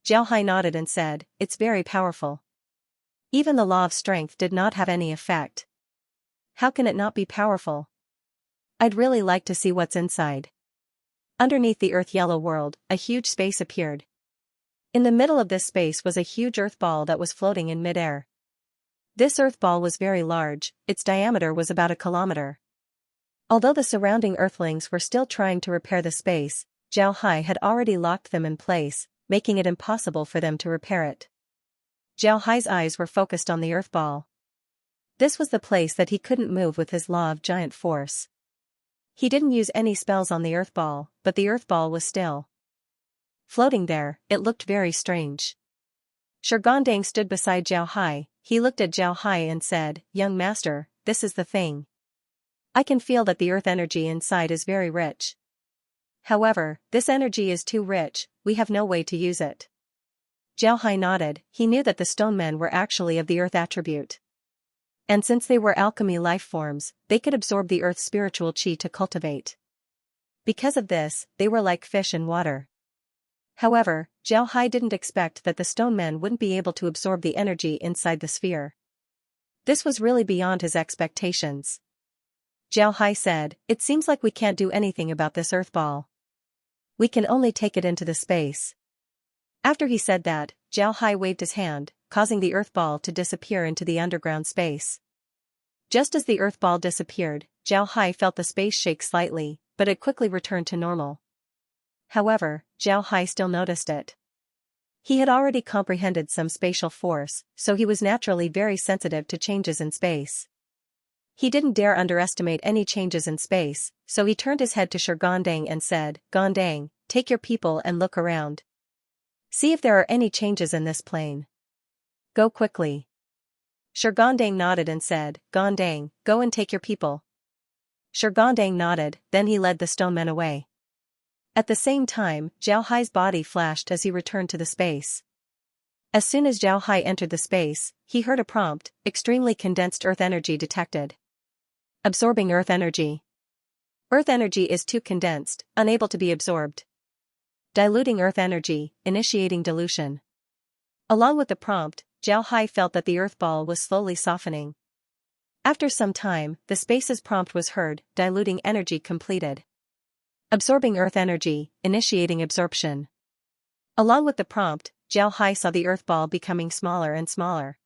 Zhao Hai nodded and said, it's very powerful. Even the law of strength did not have any effect. How can it not be powerful? I'd really like to see what's inside. Underneath the Earth Yellow world, a huge space appeared. In the middle of this space was a huge earth ball that was floating in midair. This earth ball was very large, its diameter was about a kilometer. Although the surrounding earthlings were still trying to repair the space, Zhao Hai had already locked them in place, making it impossible for them to repair it. Zhao Hai's eyes were focused on the earth ball. This was the place that he couldn't move with his law of giant force. He didn't use any spells on the earth ball, but the earth ball was still floating there. It looked very strange. Shirgandang stood beside Zhao Hai. He looked at Zhao Hai and said, Young master, this is the thing. I can feel that the earth energy inside is very rich. However, this energy is too rich, we have no way to use it. Zhao Hai nodded. He knew that the stone men were actually of the earth attribute. And since they were alchemy life forms, they could absorb the earth's spiritual chi to cultivate. Because of this, they were like fish in water. However, Zhao Hai didn't expect that the stone men wouldn't be able to absorb the energy inside the sphere. This was really beyond his expectations. Zhao Hai said, It seems like we can't do anything about this earth ball. We can only take it into the space. After he said that, Zhao Hai waved his hand, causing the earth ball to disappear into the underground space. Just as the earth ball disappeared, Zhao Hai felt the space shake slightly, but it quickly returned to normal. However, Zhao Hai still noticed it. He had already comprehended some spatial force, so he was naturally very sensitive to changes in space. He didn't dare underestimate any changes in space, so he turned his head to Shirgondang and said, "Gondang, take your people and look around. See if there are any changes in this plane. Go quickly." Shirgondang nodded and said, "Gondang, go and take your people." Shirgondang nodded, then he led the stone men away. At the same time, Zhao Hai's body flashed as he returned to the space. As soon as Zhao Hai entered the space, he heard a prompt: extremely condensed earth energy detected. Absorbing earth energy. Earth energy is too condensed, unable to be absorbed. Diluting earth energy, initiating dilution. Along with the prompt, Zhao Hai felt that the earth ball was slowly softening. After some time, the space's prompt was heard: diluting energy completed. Absorbing earth energy, initiating absorption. Along with the prompt, Zhao Hai saw the earth ball becoming smaller and smaller.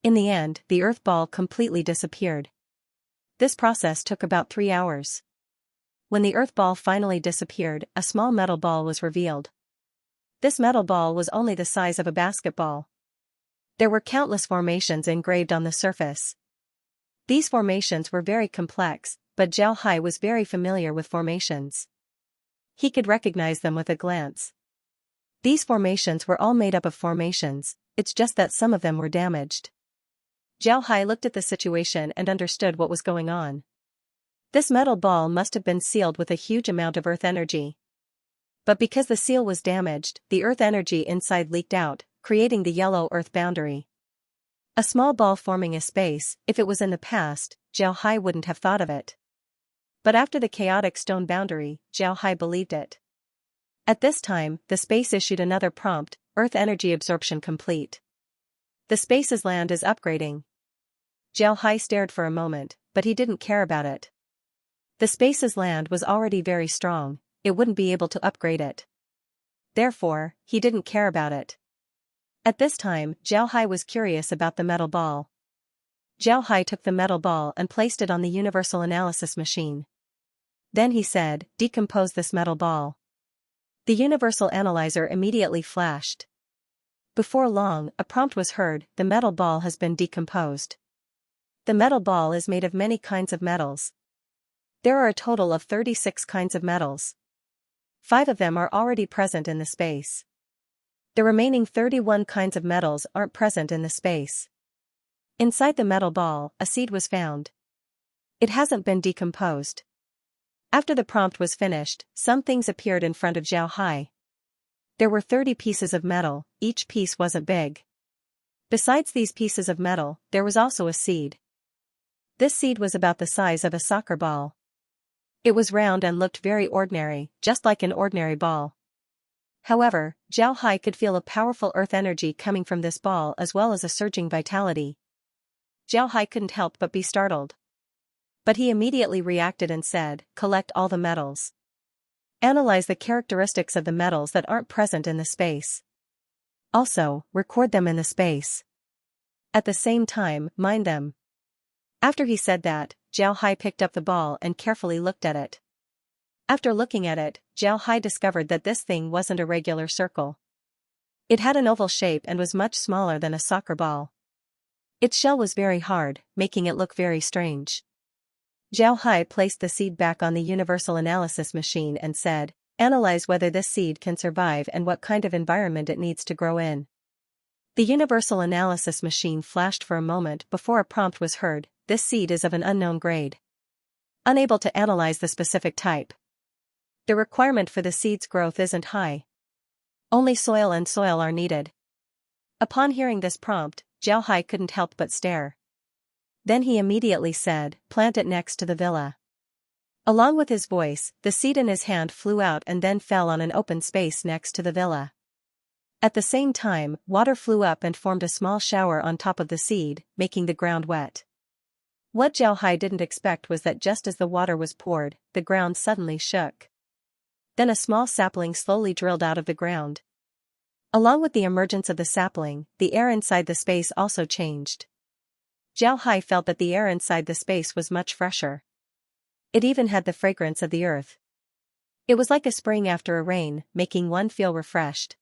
In the end, the earth ball completely disappeared. This process took about 3 hours. When the earth ball finally disappeared, a small metal ball was revealed. This metal ball was only the size of a basketball. There were countless formations engraved on the surface. These formations were very complex, but Zhao Hai was very familiar with formations. He could recognize them with a glance. These formations were all made up of formations, it's just that some of them were damaged. Zhao Hai looked at the situation and understood what was going on. This metal ball must have been sealed with a huge amount of earth energy. But because the seal was damaged, the earth energy inside leaked out, creating the yellow earth boundary. A small ball forming a space. If it was in the past, Zhao Hai wouldn't have thought of it. But after the chaotic stone boundary, Zhao Hai believed it. At this time, the space issued another prompt: earth energy absorption complete. The space's land is upgrading. Zhao Hai stared for a moment, but he didn't care about it. The space's land was already very strong, it wouldn't be able to upgrade it. Therefore, he didn't care about it. At this time, Zhao Hai was curious about the metal ball. Zhao Hai took the metal ball and placed it on the universal analysis machine. Then he said, "Decompose this metal ball." The universal analyzer immediately flashed. Before long, a prompt was heard: the metal ball has been decomposed. The metal ball is made of many kinds of metals. There are a total of 36 kinds of metals. 5 of them are already present in the space. The remaining 31 kinds of metals aren't present in the space. Inside the metal ball, a seed was found. It hasn't been decomposed. After the prompt was finished, some things appeared in front of Zhao Hai. There were 30 pieces of metal, each piece wasn't big. Besides these pieces of metal, there was also a seed. This seed was about the size of a soccer ball. It was round and looked very ordinary, just like an ordinary ball. However, Zhao Hai could feel a powerful earth energy coming from this ball as well as a surging vitality. Zhao Hai couldn't help but be startled. But he immediately reacted and said, "Collect all the metals. Analyze the characteristics of the metals that aren't present in the space. Also, record them in the space. At the same time, mine them." After he said that, Zhao Hai picked up the ball and carefully looked at it. After looking at it, Zhao Hai discovered that this thing wasn't a regular circle. It had an oval shape and was much smaller than a soccer ball. Its shell was very hard, making it look very strange. Zhao Hai placed the seed back on the universal analysis machine and said, "Analyze whether this seed can survive and what kind of environment it needs to grow in." The universal analysis machine flashed for a moment before a prompt was heard: "This seed is of an unknown grade. Unable to analyze the specific type. The requirement for the seed's growth isn't high. Only soil and soil are needed." Upon hearing this prompt, Zhao Hai couldn't help but stare. Then he immediately said, "Plant it next to the villa." Along with his voice, the seed in his hand flew out and then fell on an open space next to the villa. At the same time, water flew up and formed a small shower on top of the seed, making the ground wet. What Zhao Hai didn't expect was that just as the water was poured, the ground suddenly shook. Then a small sapling slowly drilled out of the ground. Along with the emergence of the sapling, the air inside the space also changed. Xiaohai felt that the air inside the space was much fresher. It even had the fragrance of the earth. It was like a spring after a rain, making one feel refreshed.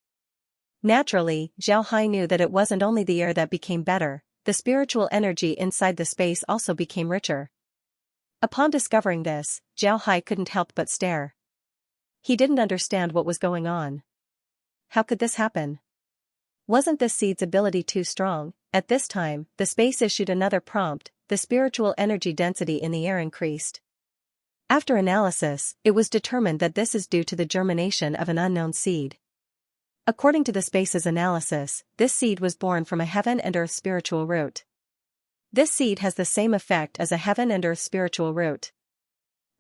Naturally, Xiaohai knew that it wasn't only the air that became better, the spiritual energy inside the space also became richer. Upon discovering this, Xiaohai couldn't help but stare. He didn't understand what was going on. How could this happen? Wasn't this seed's ability too strong? At this time, the space issued another prompt, the spiritual energy density in the air increased. After analysis, it was determined that this is due to the germination of an unknown seed. According to the space's analysis, this seed was born from a heaven and earth spiritual root. This seed has the same effect as a heaven and earth spiritual root.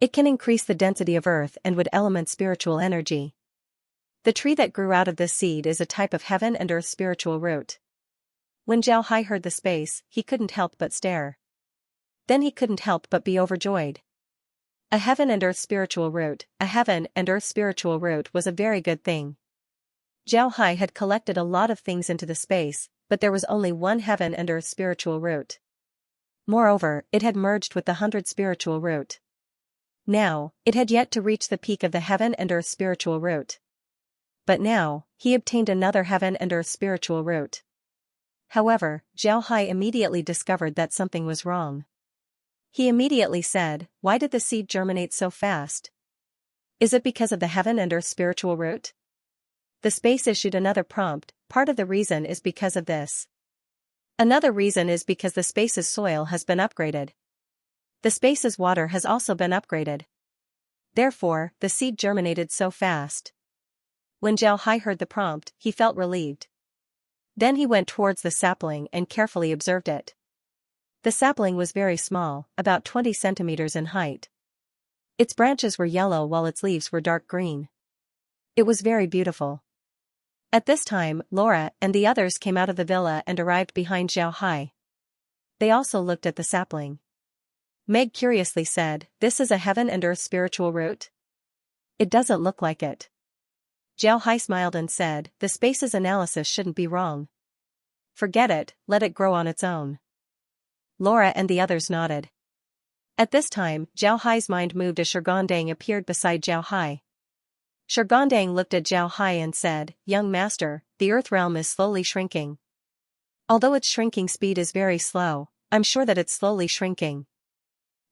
It can increase the density of earth and wood element spiritual energy. The tree that grew out of this seed is a type of heaven and earth spiritual root. When Xiaohai heard the space, he couldn't help but stare. Then he couldn't help but be overjoyed. A heaven and earth spiritual root, a heaven and earth spiritual root was a very good thing. Xiaohai had collected a lot of things into the space, but there was only one heaven and earth spiritual root. Moreover, it had merged with the 100 spiritual root. Now, it had yet to reach the peak of the heaven and earth spiritual root. But now, he obtained another heaven and earth spiritual root. However, Xiaohai immediately discovered that something was wrong. He immediately said, "Why did the seed germinate so fast? Is it because of the heaven and earth spiritual root?" The space issued another prompt, part of the reason is because of this. Another reason is because the space's soil has been upgraded. The space's water has also been upgraded. Therefore, the seed germinated so fast. When Xiaohai heard the prompt, he felt relieved. Then he went towards the sapling and carefully observed it. The sapling was very small, about 20 centimeters in height. Its branches were yellow while its leaves were dark green. It was very beautiful. At this time, Laura and the others came out of the villa and arrived behind Xiaohai. They also looked at the sapling. Meg curiously said, "This is a heaven and earth spiritual root? It doesn't look like it." Xiaohai smiled and said, "The space's analysis shouldn't be wrong. Forget it, let it grow on its own." Laura and the others nodded. At this time, Xiaohai's mind moved as Shirgondang appeared beside Xiaohai. Shirgondang looked at Xiaohai and said, "Young master, the earth realm is slowly shrinking. Although its shrinking speed is very slow, I'm sure that it's slowly shrinking."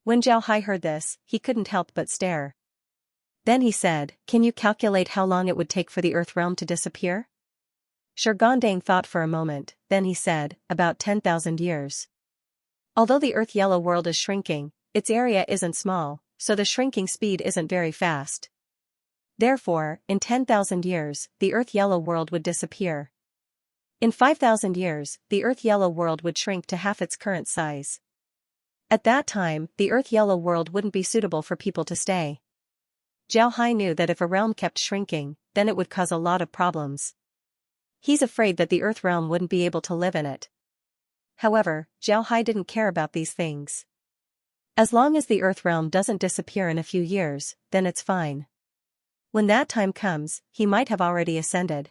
When Xiaohai heard this, he couldn't help but stare. Then he said, "Can you calculate how long it would take for the earth realm to disappear?" Shirgondang thought for a moment, then he said, "About 10,000 years. Although the earth yellow world is shrinking, its area isn't small, so the shrinking speed isn't very fast. Therefore, in 10,000 years, the earth yellow world would disappear. In 5,000 years, the earth yellow world would shrink to half its current size. At that time, the earth yellow world wouldn't be suitable for people to stay." Xiaohai knew that if a realm kept shrinking, then it would cause a lot of problems. He's afraid that the earth realm wouldn't be able to live in it. However, Xiaohai didn't care about these things. As long as the earth realm doesn't disappear in a few years, then it's fine. When that time comes, he might have already ascended.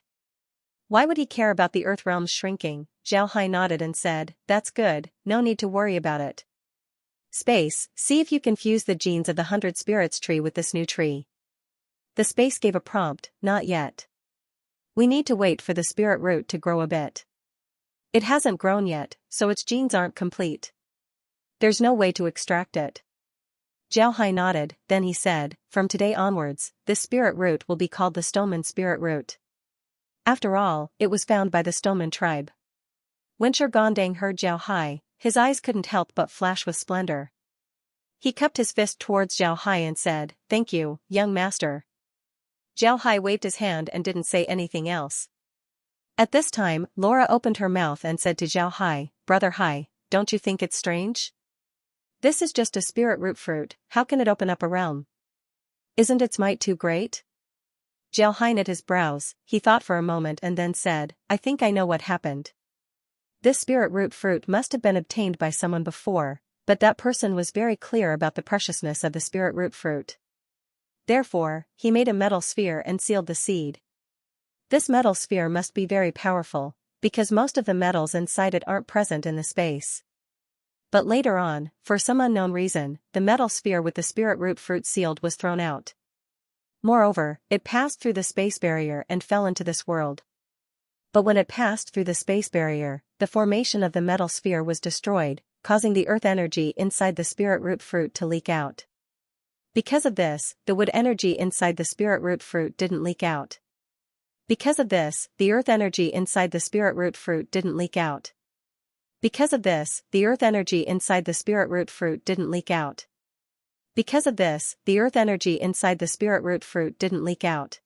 Why would he care about the earth realm's shrinking? Xiaohai nodded and said, "That's good, no need to worry about it. Space, see if you can fuse the genes of the 100 spirits tree with this new tree." The space gave a prompt, "Not yet. We need to wait for the spirit root to grow a bit. It hasn't grown yet, so its genes aren't complete. There's no way to extract it." Xiaohai nodded, then he said, "From today onwards, this spirit root will be called the Stoneman spirit root." After all, it was found by the Stoneman tribe. When Shirgondang heard Xiaohai, his eyes couldn't help but flash with splendor. He cupped his fist towards Xiaohai and said, "Thank you, young master." Xiaohai waved his hand and didn't say anything else. At this time, Laura opened her mouth and said to Xiaohai, "Brother Hai, don't you think it's strange? This is just a spirit root fruit, how can it open up a realm? Isn't its might too great?" Xiaohai knit his brows, he thought for a moment and then said, "I think I know what happened. This spirit root fruit must have been obtained by someone before, but that person was very clear about the preciousness of the spirit root fruit. Therefore, he made a metal sphere and sealed the seed. This metal sphere must be very powerful, because most of the metals inside it aren't present in the space. But later on, for some unknown reason, the metal sphere with the spirit root fruit sealed was thrown out. Moreover, it passed through the space barrier and fell into this world. But when it passed through the space barrier, the formation of the metal sphere was destroyed, causing the earth energy inside the spirit root fruit to leak out. Because of this, the wood energy inside the spirit root fruit didn't leak out. Because of this, the earth energy inside the spirit root fruit didn't leak out. Because of this, the earth energy inside the spirit root fruit didn't leak out. Because of this, the earth energy inside the spirit root fruit didn't leak out.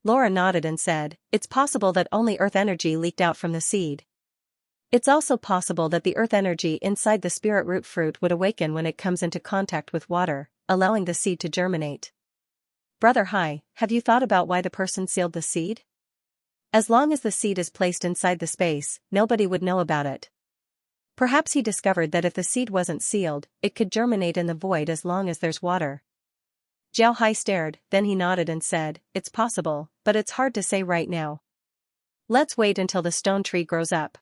Laura nodded and said, "It's possible that only earth energy leaked out from the seed. It's also possible that the earth energy inside the spirit root fruit would awaken when it comes into contact with water, allowing the seed to germinate." Brother Hai, have you thought about why the person sealed the seed? As long as the seed is placed inside the space, nobody would know about it. Perhaps he discovered that if the seed wasn't sealed, it could germinate in the void as long as there's water. Jiao Hai stared, then he nodded and said, "It's possible, but it's hard to say right now. Let's wait until the stone tree grows up."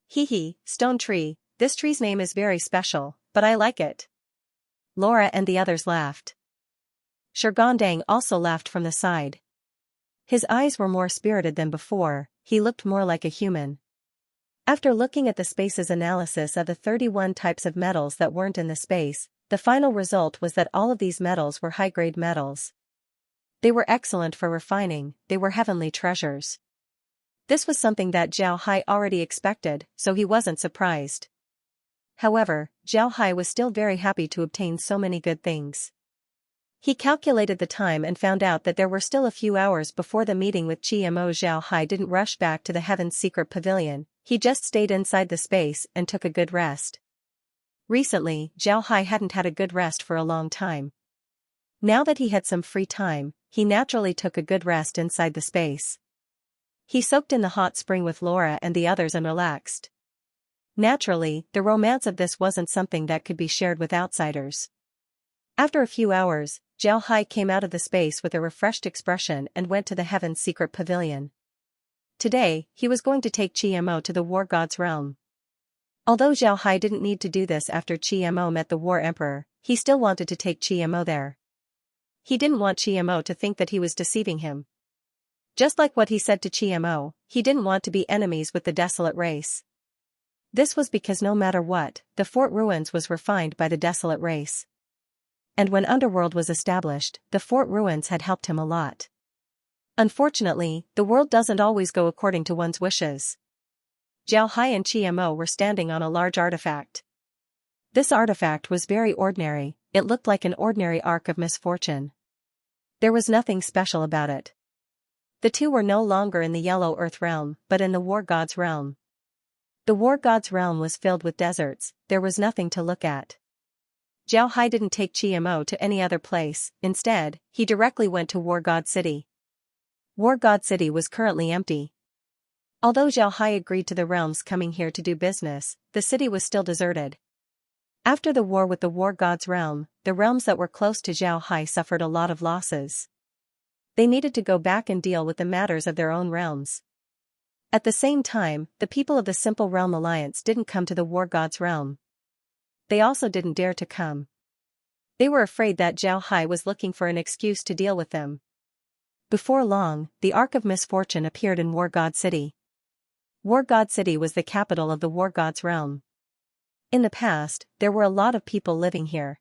Hee, stone tree, this tree's name is very special, but I like it. Laura and the others laughed. Shurgondang also laughed from the side. His eyes were more spirited than before, he looked more like a human. After looking at the space's analysis of the 31 types of metals that weren't in the space, the final result was that all of these metals were high-grade metals. They were excellent for refining, they were heavenly treasures. This was something that Jiao Hai already expected, so he wasn't surprised. However, Jiao Hai was still very happy to obtain so many good things. He calculated the time and found out that there were still a few hours before the meeting with Mo. Jiao Hai didn't rush back to the Heaven's Secret Pavilion, he just stayed inside the space and took a good rest. Recently, Jiao Hai hadn't had a good rest for a long time. Now that he had some free time, he naturally took a good rest inside the space. He soaked in the hot spring with Laura and the others and relaxed. Naturally, the romance of this wasn't something that could be shared with outsiders. After a few hours, Jiao Hai came out of the space with a refreshed expression and went to the Heaven's Secret Pavilion. Today, he was going to take Mo to the War God's realm. Although Jiao Hai didn't need to do this after Mo met the War Emperor, he still wanted to take Mo there. He didn't want Mo to think that he was deceiving him. Just like what he said to Mo, he didn't want to be enemies with the desolate race. This was because no matter what, the fort ruins was refined by the desolate race. And when Underworld was established, the fort ruins had helped him a lot. Unfortunately, the world doesn't always go according to one's wishes. Jiao Hai and Mo were standing on a large artifact. This artifact was very ordinary, it looked like an ordinary ark of misfortune. There was nothing special about it. The two were no longer in the Yellow Earth realm, but in the War God's realm. The War God's realm was filled with deserts, there was nothing to look at. Jiao Hai didn't take Mo to any other place, instead, he directly went to War God City. War God City was currently empty. Although Jiao Hai agreed to the realms coming here to do business, the city was still deserted. After the war with the War God's realm, the realms that were close to Jiao Hai suffered a lot of losses. They needed to go back and deal with the matters of their own realms. At the same time, the people of the Simple Realm Alliance didn't come to the War God's realm. They also didn't dare to come. They were afraid that Jiao Hai was looking for an excuse to deal with them. Before long, the Ark of Misfortune appeared in War God City. War God City was the capital of the War God's realm. In the past, there were a lot of people living here.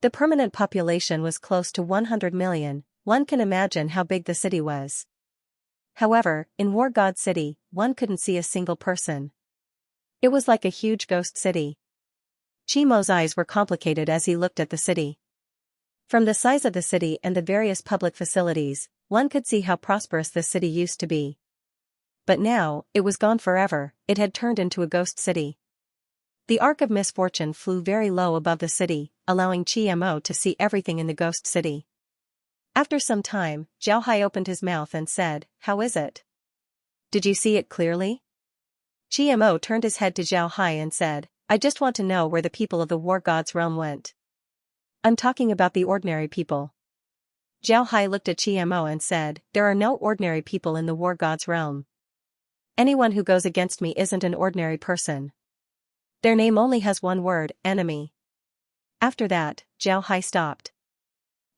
The permanent population was close to 100 million, one can imagine how big the city was. However, in War God City, one couldn't see a single person. It was like a huge ghost city. Mo's eyes were complicated as he looked at the city. From the size of the city and the various public facilities, one could see how prosperous this city used to be. But now, it was gone forever, it had turned into a ghost city. The Ark of Misfortune flew very low above the city, allowing Mo to see everything in the ghost city. After some time, Jiao Hai opened his mouth and said, "How is it? Did you see it clearly?" Mo turned his head to Jiao Hai and said, "I just want to know where the people of the War God's realm went. I'm talking about the ordinary people." Zhao Hai looked at Qiamo and said, there are no ordinary people in the war god's realm. Anyone who goes against me isn't an ordinary person. Their name only has one word, enemy. After that, Zhao Hai stopped.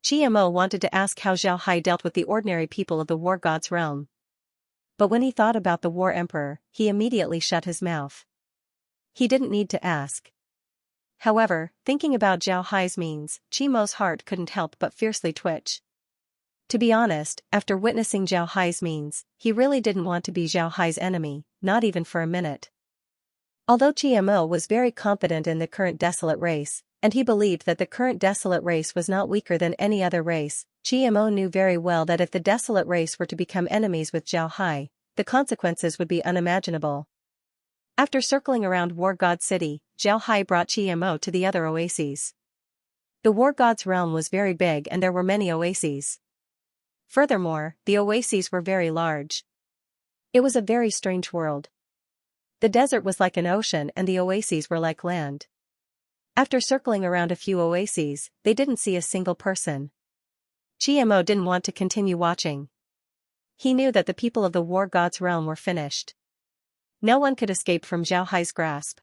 Qiamo wanted to ask how Zhao Hai dealt with the ordinary people of the war god's realm. But when he thought about the war emperor, he immediately shut his mouth. He didn't need to ask. However, thinking about Zhao Hai's means, Qiamo's heart couldn't help but fiercely twitch. To be honest, after witnessing Zhao Hai's means, he really didn't want to be Zhao Hai's enemy, not even for a minute. Although Qiamo was very confident in the current desolate race, and he believed that the current desolate race was not weaker than any other race, Qiamo knew very well that if the desolate race were to become enemies with Zhao Hai, the consequences would be unimaginable. After circling around War God City, Zhao Hai brought Qiamo to the other oases. The War God's realm was very big and there were many oases. Furthermore, the oases were very large. It was a very strange world. The desert was like an ocean and the oases were like land. After circling around a few oases, they didn't see a single person. Qiamo didn't want to continue watching. He knew that the people of the War God's realm were finished. No one could escape from Zhao Hai's grasp.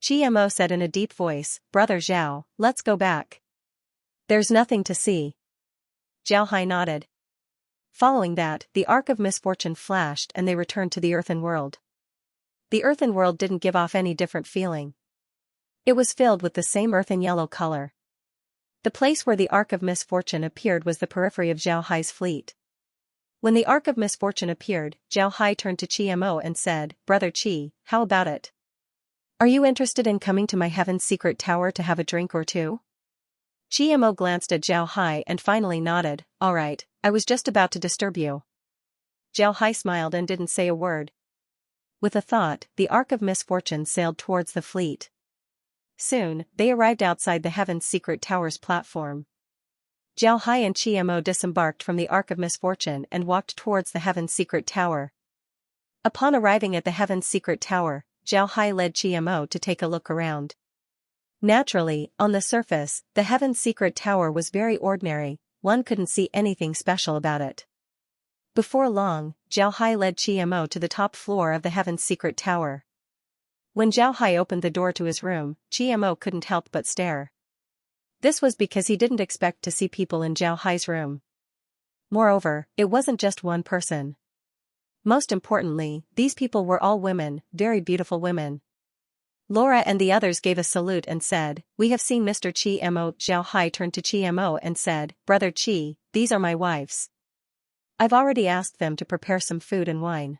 Qiamo said in a deep voice, Brother Zhao, let's go back. There's nothing to see. Zhao Hai nodded. Following that, the arc of misfortune flashed and they returned to the earthen world. The earthen world didn't give off any different feeling. It was filled with the same earthen yellow color. The place where the arc of misfortune appeared was the periphery of Zhao Hai's fleet. When the arc of misfortune appeared, Zhao Hai turned to Qiamo and said, Brother Qi, how about it? Are you interested in coming to my heaven's secret tower to have a drink or two? Qiamo glanced at Zhao Hai and finally nodded, all right, I was just about to disturb you. Zhao Hai smiled and didn't say a word. With a thought, the arc of misfortune sailed towards the fleet. Soon, they arrived outside the heaven's secret tower's platform. Zhao Hai and Qiamo disembarked from the Arc of Misfortune and walked towards the Heaven's Secret Tower. Upon arriving at the Heaven's Secret Tower, Zhao Hai led Qiamo to take a look around. Naturally, on the surface, the Heaven's Secret Tower was very ordinary, one couldn't see anything special about it. Before long, Zhao Hai led Qiamo to the top floor of the Heaven's Secret Tower. When Zhao Hai opened the door to his room, Qiamo couldn't help but stare. This was because he didn't expect to see people in Zhao Hai's room. Moreover, it wasn't just one person. Most importantly, these people were all women, very beautiful women. Laura and the others gave a salute and said, We have seen Mr. Qiamo. Zhao Hai turned to Qiamo and said, Brother Qi, these are my wives. I've already asked them to prepare some food and wine.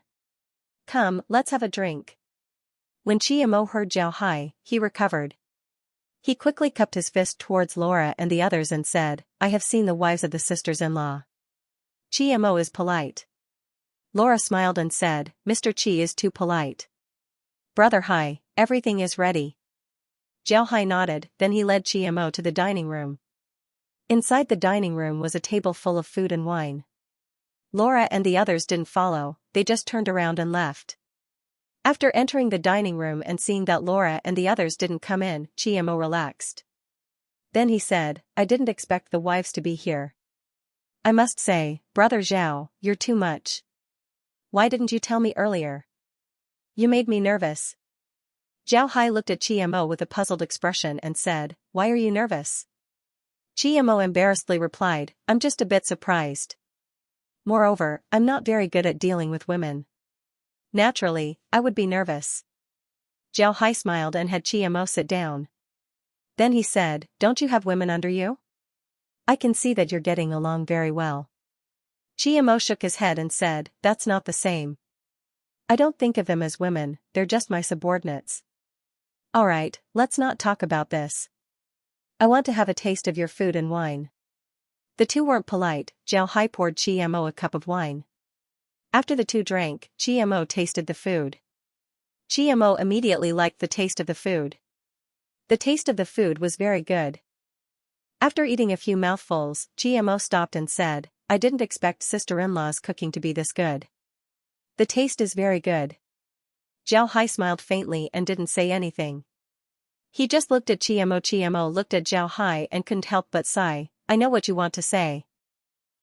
Come, let's have a drink. When Qiamo heard Zhao Hai, he recovered. He quickly cupped his fist towards Laura and the others and said, I have seen the wives of the sisters-in-law. Qiamo is polite. Laura smiled and said, Mr. Qi is too polite. Brother Hai, everything is ready. Zhao Hai nodded, then he led Qiamo to the dining room. Inside the dining room was a table full of food and wine. Laura and the others didn't follow, they just turned around and left. After entering the dining room and seeing that Laura and the others didn't come in, Qiamo relaxed. Then he said, I didn't expect the wives to be here. I must say, Brother Zhao, you're too much. Why didn't you tell me earlier? You made me nervous. Zhao Hai looked at Qiamo with a puzzled expression and said, Why are you nervous? Qiamo embarrassedly replied, I'm just a bit surprised. Moreover, I'm not very good at dealing with women. Naturally, I would be nervous. Zhao Hai smiled and had Qiamo sit down. Then he said, Don't you have women under you? I can see that you're getting along very well. Qiamo shook his head and said, That's not the same. I don't think of them as women, they're just my subordinates. Alright, let's not talk about this. I want to have a taste of your food and wine. The two weren't polite. Zhao Hai poured Qiamo a cup of wine. After the two drank, Qiamo tasted the food. Qiamo immediately liked the taste of the food. The taste of the food was very good. After eating a few mouthfuls, Qiamo stopped and said, I didn't expect sister-in-law's cooking to be this good. The taste is very good. Zhao Hai smiled faintly and didn't say anything. He just looked at Qiamo. Qiamo looked at Zhao Hai and couldn't help but sigh, I know what you want to say.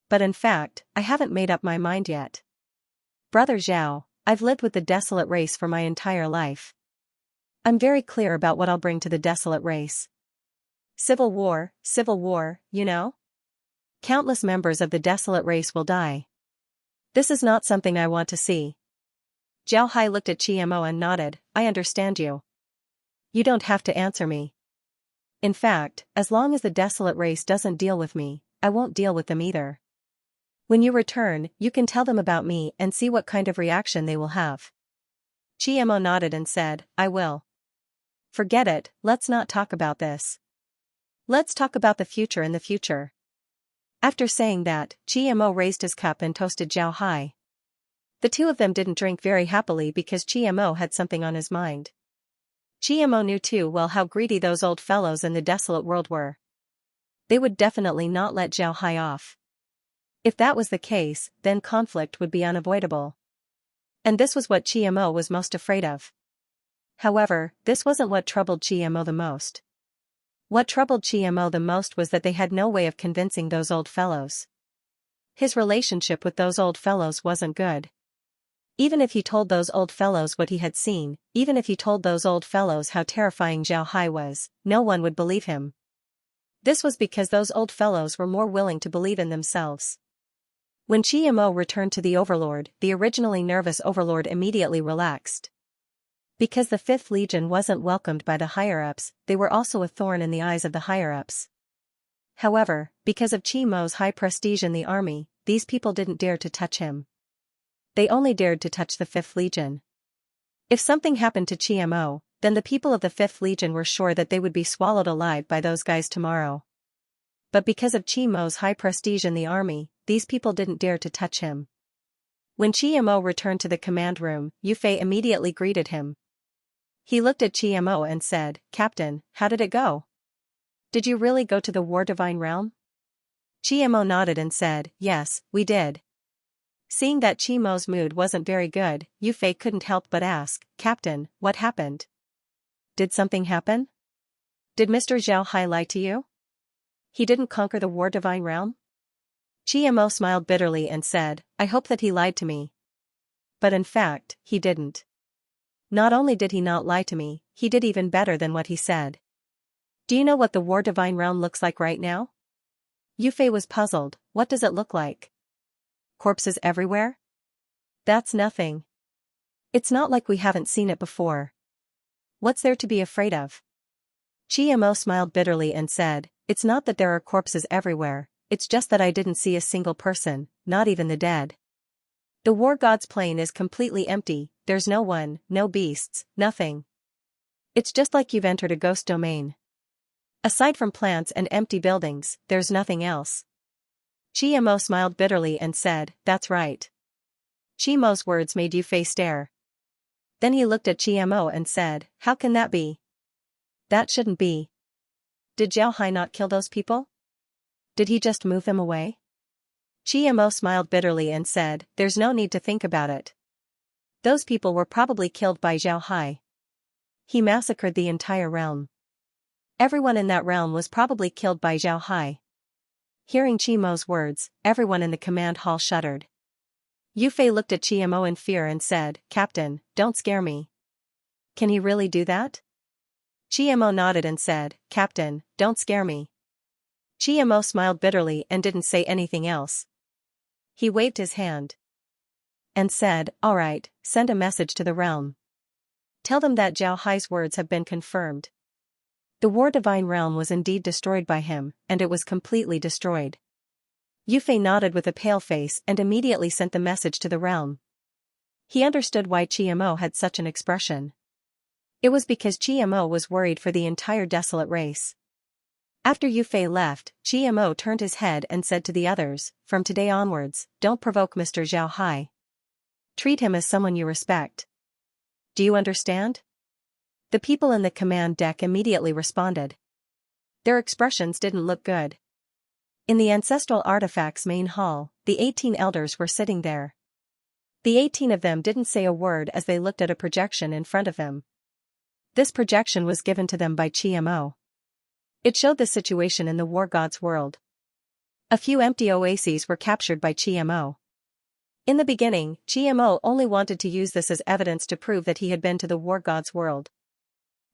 But in fact, I haven't made up my mind yet. Brother Zhao, I've lived with the desolate race for my entire life. I'm very clear about what I'll bring to the desolate race. Civil war, you know? Countless members of the desolate race will die. This is not something I want to see. Zhao Hai looked at Qiamo and nodded, I understand you. You don't have to answer me. In fact, as long as the desolate race doesn't deal with me, I won't deal with them either. When you return, you can tell them about me and see what kind of reaction they will have. Qiamo nodded and said, I will. Forget it, let's not talk about this. Let's talk about the future in the future. After saying that, Qiamo raised his cup and toasted Zhao Hai. The two of them didn't drink very happily because Qiamo had something on his mind. Qiamo knew too well how greedy those old fellows in the desolate world were. They would definitely not let Zhao Hai off. If that was the case, then conflict would be unavoidable. And this was what Qiamo was most afraid of. However, this wasn't what troubled Qiamo the most. What troubled Qiamo the most was that they had no way of convincing those old fellows. His relationship with those old fellows wasn't good. Even if he told those old fellows what he had seen, even if he told those old fellows how terrifying Zhao Hai was, no one would believe him. This was because those old fellows were more willing to believe in themselves. When Qiamo returned to the Overlord, the originally nervous Overlord immediately relaxed. Because the 5th Legion wasn't welcomed by the higher-ups, they were also a thorn in the eyes of the higher-ups. However, because of Qiamo's high prestige in the army, these people didn't dare to touch him. They only dared to touch the 5th Legion. If something happened to Qiamo, then the people of the 5th Legion were sure that they would be swallowed alive by those guys tomorrow. But because of Qiamo's high prestige in the army, these people didn't dare to touch him. When Qiamo returned to the command room, Yu Fei immediately greeted him. He looked at Qiamo and said, Captain, how did it go? Did you really go to the War Divine Realm? Qiamo nodded and said, yes, we did. Seeing that Qiamo's mood wasn't very good, Yu Fei couldn't help but ask, Captain, what happened? Did something happen? Did Mr. Zhao Hai lie to you? He didn't conquer the War Divine Realm? Qiamo smiled bitterly and said, I hope that he lied to me. But in fact, he didn't. Not only did he not lie to me, he did even better than what he said. Do you know what the War Divine Realm looks like right now? Yu Fei was puzzled, what does it look like? Corpses everywhere? That's nothing. It's not like we haven't seen it before. What's there to be afraid of? Qiamo smiled bitterly and said, it's not that there are corpses everywhere, it's just that I didn't see a single person, not even the dead. The War God's plain is completely empty, there's no one, no beasts, nothing. It's just like you've entered a ghost domain. Aside from plants and empty buildings, there's nothing else. Qiamo smiled bitterly and said, that's right. Qiamo's words made Yu Fei stare. Then he looked at Qiamo and said, how can that be? That shouldn't be. Did Zhao Hai not kill those people? Did he just move them away? Qiamo smiled bitterly and said, there's no need to think about it. Those people were probably killed by Zhao Hai. He massacred the entire realm. Everyone in that realm was probably killed by Zhao Hai. Hearing Qiamo's words, everyone in the command hall shuddered. Yu Fei looked at Qiamo in fear and said, Captain, don't scare me. Can he really do that? Qiamo nodded and said, Captain, don't scare me. Qiamo smiled bitterly and didn't say anything else. He waved his hand and said, all right, send a message to the realm. Tell them that Zhao Hai's words have been confirmed. The War Divine Realm was indeed destroyed by him, and it was completely destroyed. Yu Fei nodded with a pale face and immediately sent the message to the realm. He understood why Qiamo had such an expression. It was because Qiamo was worried for the entire desolate race. After Yu Fei left, Qiamo turned his head and said to the others, from today onwards, don't provoke Mr. Zhao Hai. Treat him as someone you respect. Do you understand? The people in the command deck immediately responded. Their expressions didn't look good. In the Ancestral Artifacts main hall, the 18 elders were sitting there. The 18 of them didn't say a word as they looked at a projection in front of them. This projection was given to them by Qiamo. It showed the situation in the War God's world. A few empty oases were captured by Qiamo. In the beginning, Qiamo only wanted to use this as evidence to prove that he had been to the war god's world.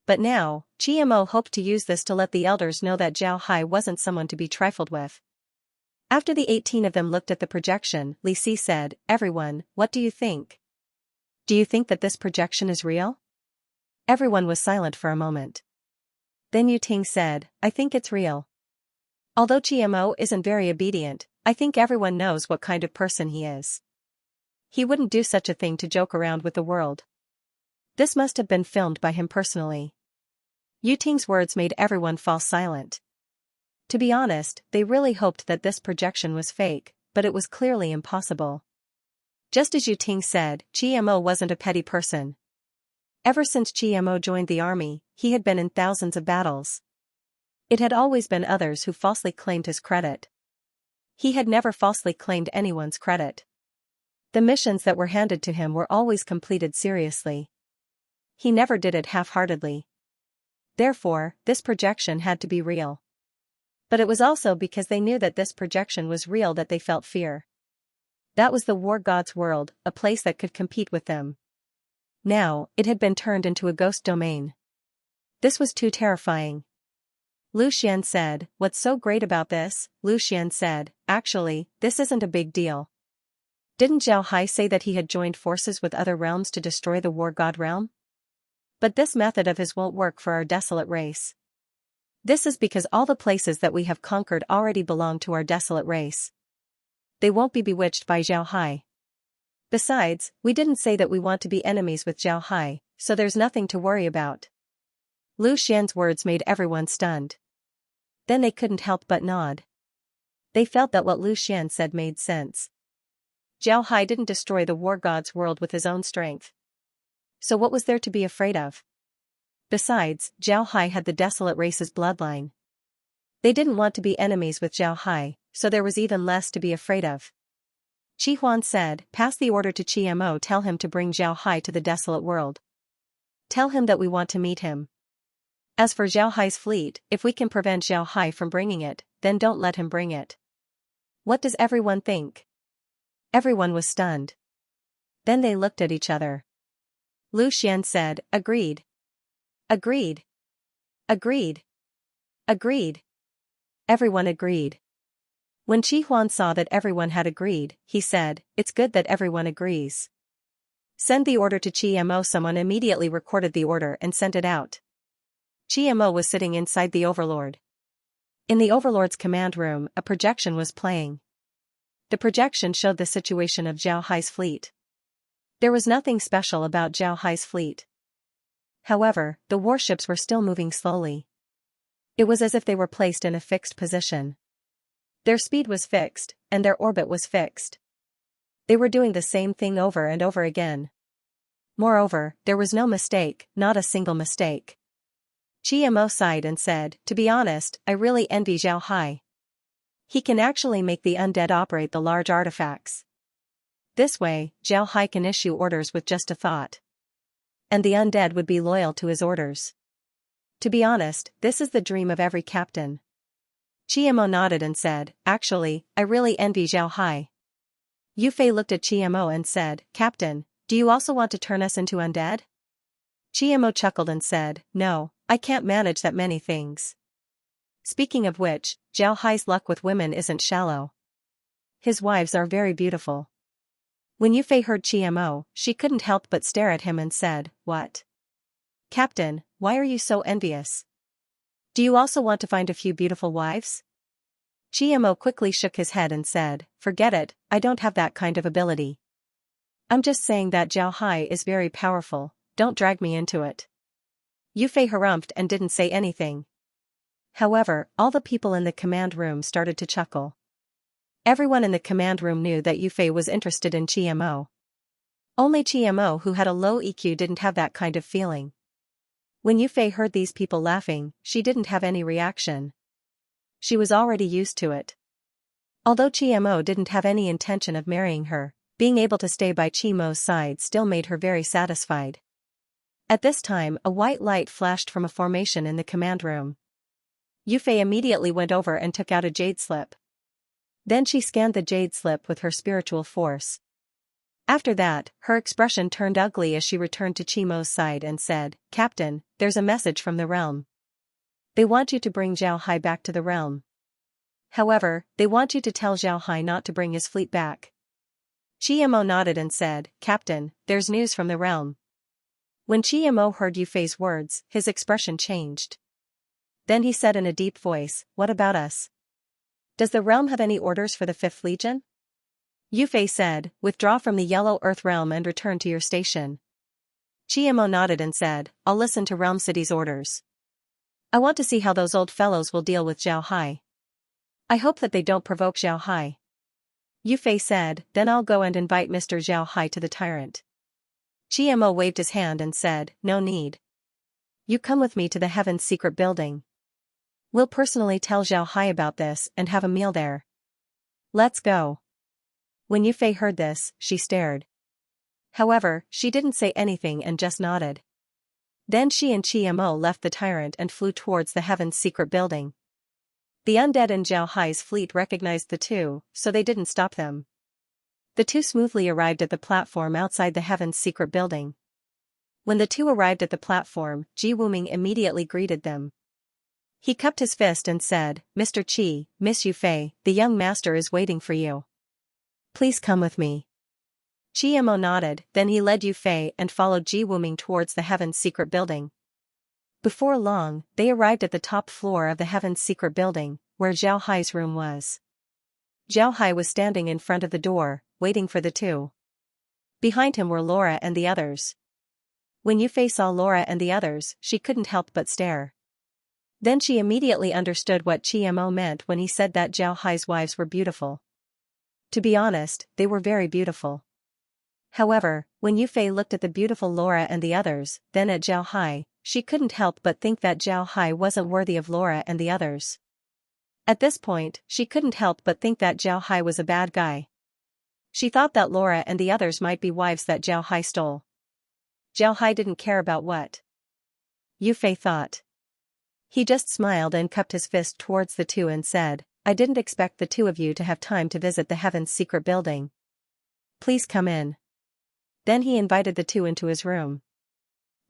But now, Qiamo hoped to use this to let the elders know that Zhao Hai wasn't someone to be trifled with. After the 18 of them looked at the projection, Li Si said, "Everyone, what do you think? Do you think that this projection is real?" Everyone was silent for a moment. Then Yu Ting said, "I think it's real. Although Qiamo isn't very obedient, I think everyone knows what kind of person he is. He wouldn't do such a thing to joke around with the world. This must have been filmed by him personally." Yu Ting's words made everyone fall silent. To be honest, they really hoped that this projection was fake, but it was clearly impossible. Just as Yu Ting said, Qiamo wasn't a petty person. Ever since Qiamo joined the army, he had been in thousands of battles. It had always been others who falsely claimed his credit. He had never falsely claimed anyone's credit. The missions that were handed to him were always completed seriously. He never did it half-heartedly. Therefore, this projection had to be real. But it was also because they knew that this projection was real that they felt fear. That was the war god's world, a place that could compete with them. Now, it had been turned into a ghost domain. This was too terrifying. Lu Xian said, "What's so great about this?" Lu Xian said, "Actually, this isn't a big deal. Didn't Zhao Hai say that he had joined forces with other realms to destroy the war god realm? But this method of his won't work for our desolate race. This is because all the places that we have conquered already belong to our desolate race. They won't be bewitched by Zhao Hai. Besides, we didn't say that we want to be enemies with Zhao Hai, so there's nothing to worry about." Lu Xian's words made everyone stunned. Then they couldn't help but nod. They felt that what Lu Xian said made sense. Zhao Hai didn't destroy the war god's world with his own strength. So what was there to be afraid of? Besides, Zhao Hai had the desolate race's bloodline. They didn't want to be enemies with Zhao Hai, so there was even less to be afraid of. Qi Huan said, "Pass the order to Qiamo, tell him to bring Zhao Hai to the desolate world. Tell him that we want to meet him. As for Zhao Hai's fleet, if we can prevent Zhao Hai from bringing it, then don't let him bring it." What does everyone think? Everyone was stunned. Then they looked at each other. Lu Xian said, "Agreed. Agreed. Agreed. Agreed." Everyone agreed. When Qi Huan saw that everyone had agreed, he said, "It's good that everyone agrees. Send the order to Qiamo." Someone immediately recorded the order and sent it out. Qiamo was sitting inside the Overlord. In the Overlord's command room, a projection was playing. The projection showed the situation of Zhao Hai's fleet. There was nothing special about Zhao Hai's fleet. However, the warships were still moving slowly. It was as if they were placed in a fixed position. Their speed was fixed, and their orbit was fixed. They were doing the same thing over and over again. Moreover, there was no mistake, not a single mistake. Qiamo sighed and said, "To be honest, I really envy Zhao Hai. He can actually make the undead operate the large artifacts. This way, Zhao Hai can issue orders with just a thought. And the undead would be loyal to his orders. To be honest, this is the dream of every captain." Qiamo nodded and said, "Actually, I really envy Zhao Hai." Yu Fei looked at Qiamo and said, "Captain, do you also want to turn us into undead?" Qiamo chuckled and said, "No, I can't manage that many things. Speaking of which, Zhao Hai's luck with women isn't shallow. His wives are very beautiful." When Yu Fei heard Qiamo, she couldn't help but stare at him and said, "What? Captain, why are you so envious? Do you also want to find a few beautiful wives?" Qiamo quickly shook his head and said, "Forget it, I don't have that kind of ability. I'm just saying that Zhao Hai is very powerful, don't drag me into it." Yu Fei harumphed and didn't say anything. However, all the people in the command room started to chuckle. Everyone in the command room knew that Yu Fei was interested in Qiamo. Only Qiamo, who had a low EQ, didn't have that kind of feeling. When Yu Fei heard these people laughing, she didn't have any reaction. She was already used to it. Although Qiamo didn't have any intention of marrying her, being able to stay by Qiamo's side still made her very satisfied. At this time, a white light flashed from a formation in the command room. Yu Fei immediately went over and took out a jade slip. Then she scanned the jade slip with her spiritual force. After that, her expression turned ugly as she returned to Chimo's side and said, "Captain, there's a message from the realm. They want you to bring Zhao Hai back to the realm. However, they want you to tell Zhao Hai not to bring his fleet back." Chimo nodded and said, "Captain, there's news from the realm." When Chimo heard Yu Fei's words, his expression changed. Then he said in a deep voice, "What about us? Does the realm have any orders for the 5th Legion?" Yu Fei said, "Withdraw from the Yellow Earth realm and return to your station." Chimo nodded and said, "I'll listen to Realm City's orders. I want to see how those old fellows will deal with Zhao Hai. I hope that they don't provoke Zhao Hai." Yu Fei said, "Then I'll go and invite Mr. Zhao Hai to the tyrant." Chimo waved his hand and said, "No need. You come with me to the Heaven's secret building. We'll personally tell Zhao Hai about this and have a meal there. Let's go." When Yu Fei heard this, she stared. However, she didn't say anything and just nodded. Then she and Chimo left the tyrant and flew towards the Heaven's secret building. The undead in Zhao Hai's fleet recognized the two, so they didn't stop them. The two smoothly arrived at the platform outside the Heaven's secret building. When the two arrived at the platform, Ji Wuming immediately greeted them. He cupped his fist and said, "Mr. Qi, Miss Yu Fei, the young master is waiting for you. Please come with me." Chimo nodded, then he led Yu Fei and followed Ji Wuming towards the Heaven's secret building. Before long, they arrived at the top floor of the Heaven's secret building, where Zhao Hai's room was. Zhao Hai was standing in front of the door, waiting for the two. Behind him were Laura and the others. When Yu Fei saw Laura and the others, she couldn't help but stare. Then she immediately understood what Chimo meant when he said that Zhao Hai's wives were beautiful. To be honest, they were very beautiful. However, when Yu Fei looked at the beautiful Laura and the others, then at Zhao Hai, she couldn't help but think that Zhao Hai wasn't worthy of Laura and the others. At this point, she couldn't help but think that Zhao Hai was a bad guy. She thought that Laura and the others might be wives that Zhao Hai stole. Zhao Hai didn't care about what Yu Fei thought. He just smiled and cupped his fist towards the two and said, "I didn't expect the two of you to have time to visit the Heaven's secret building. Please come in." Then he invited the two into his room.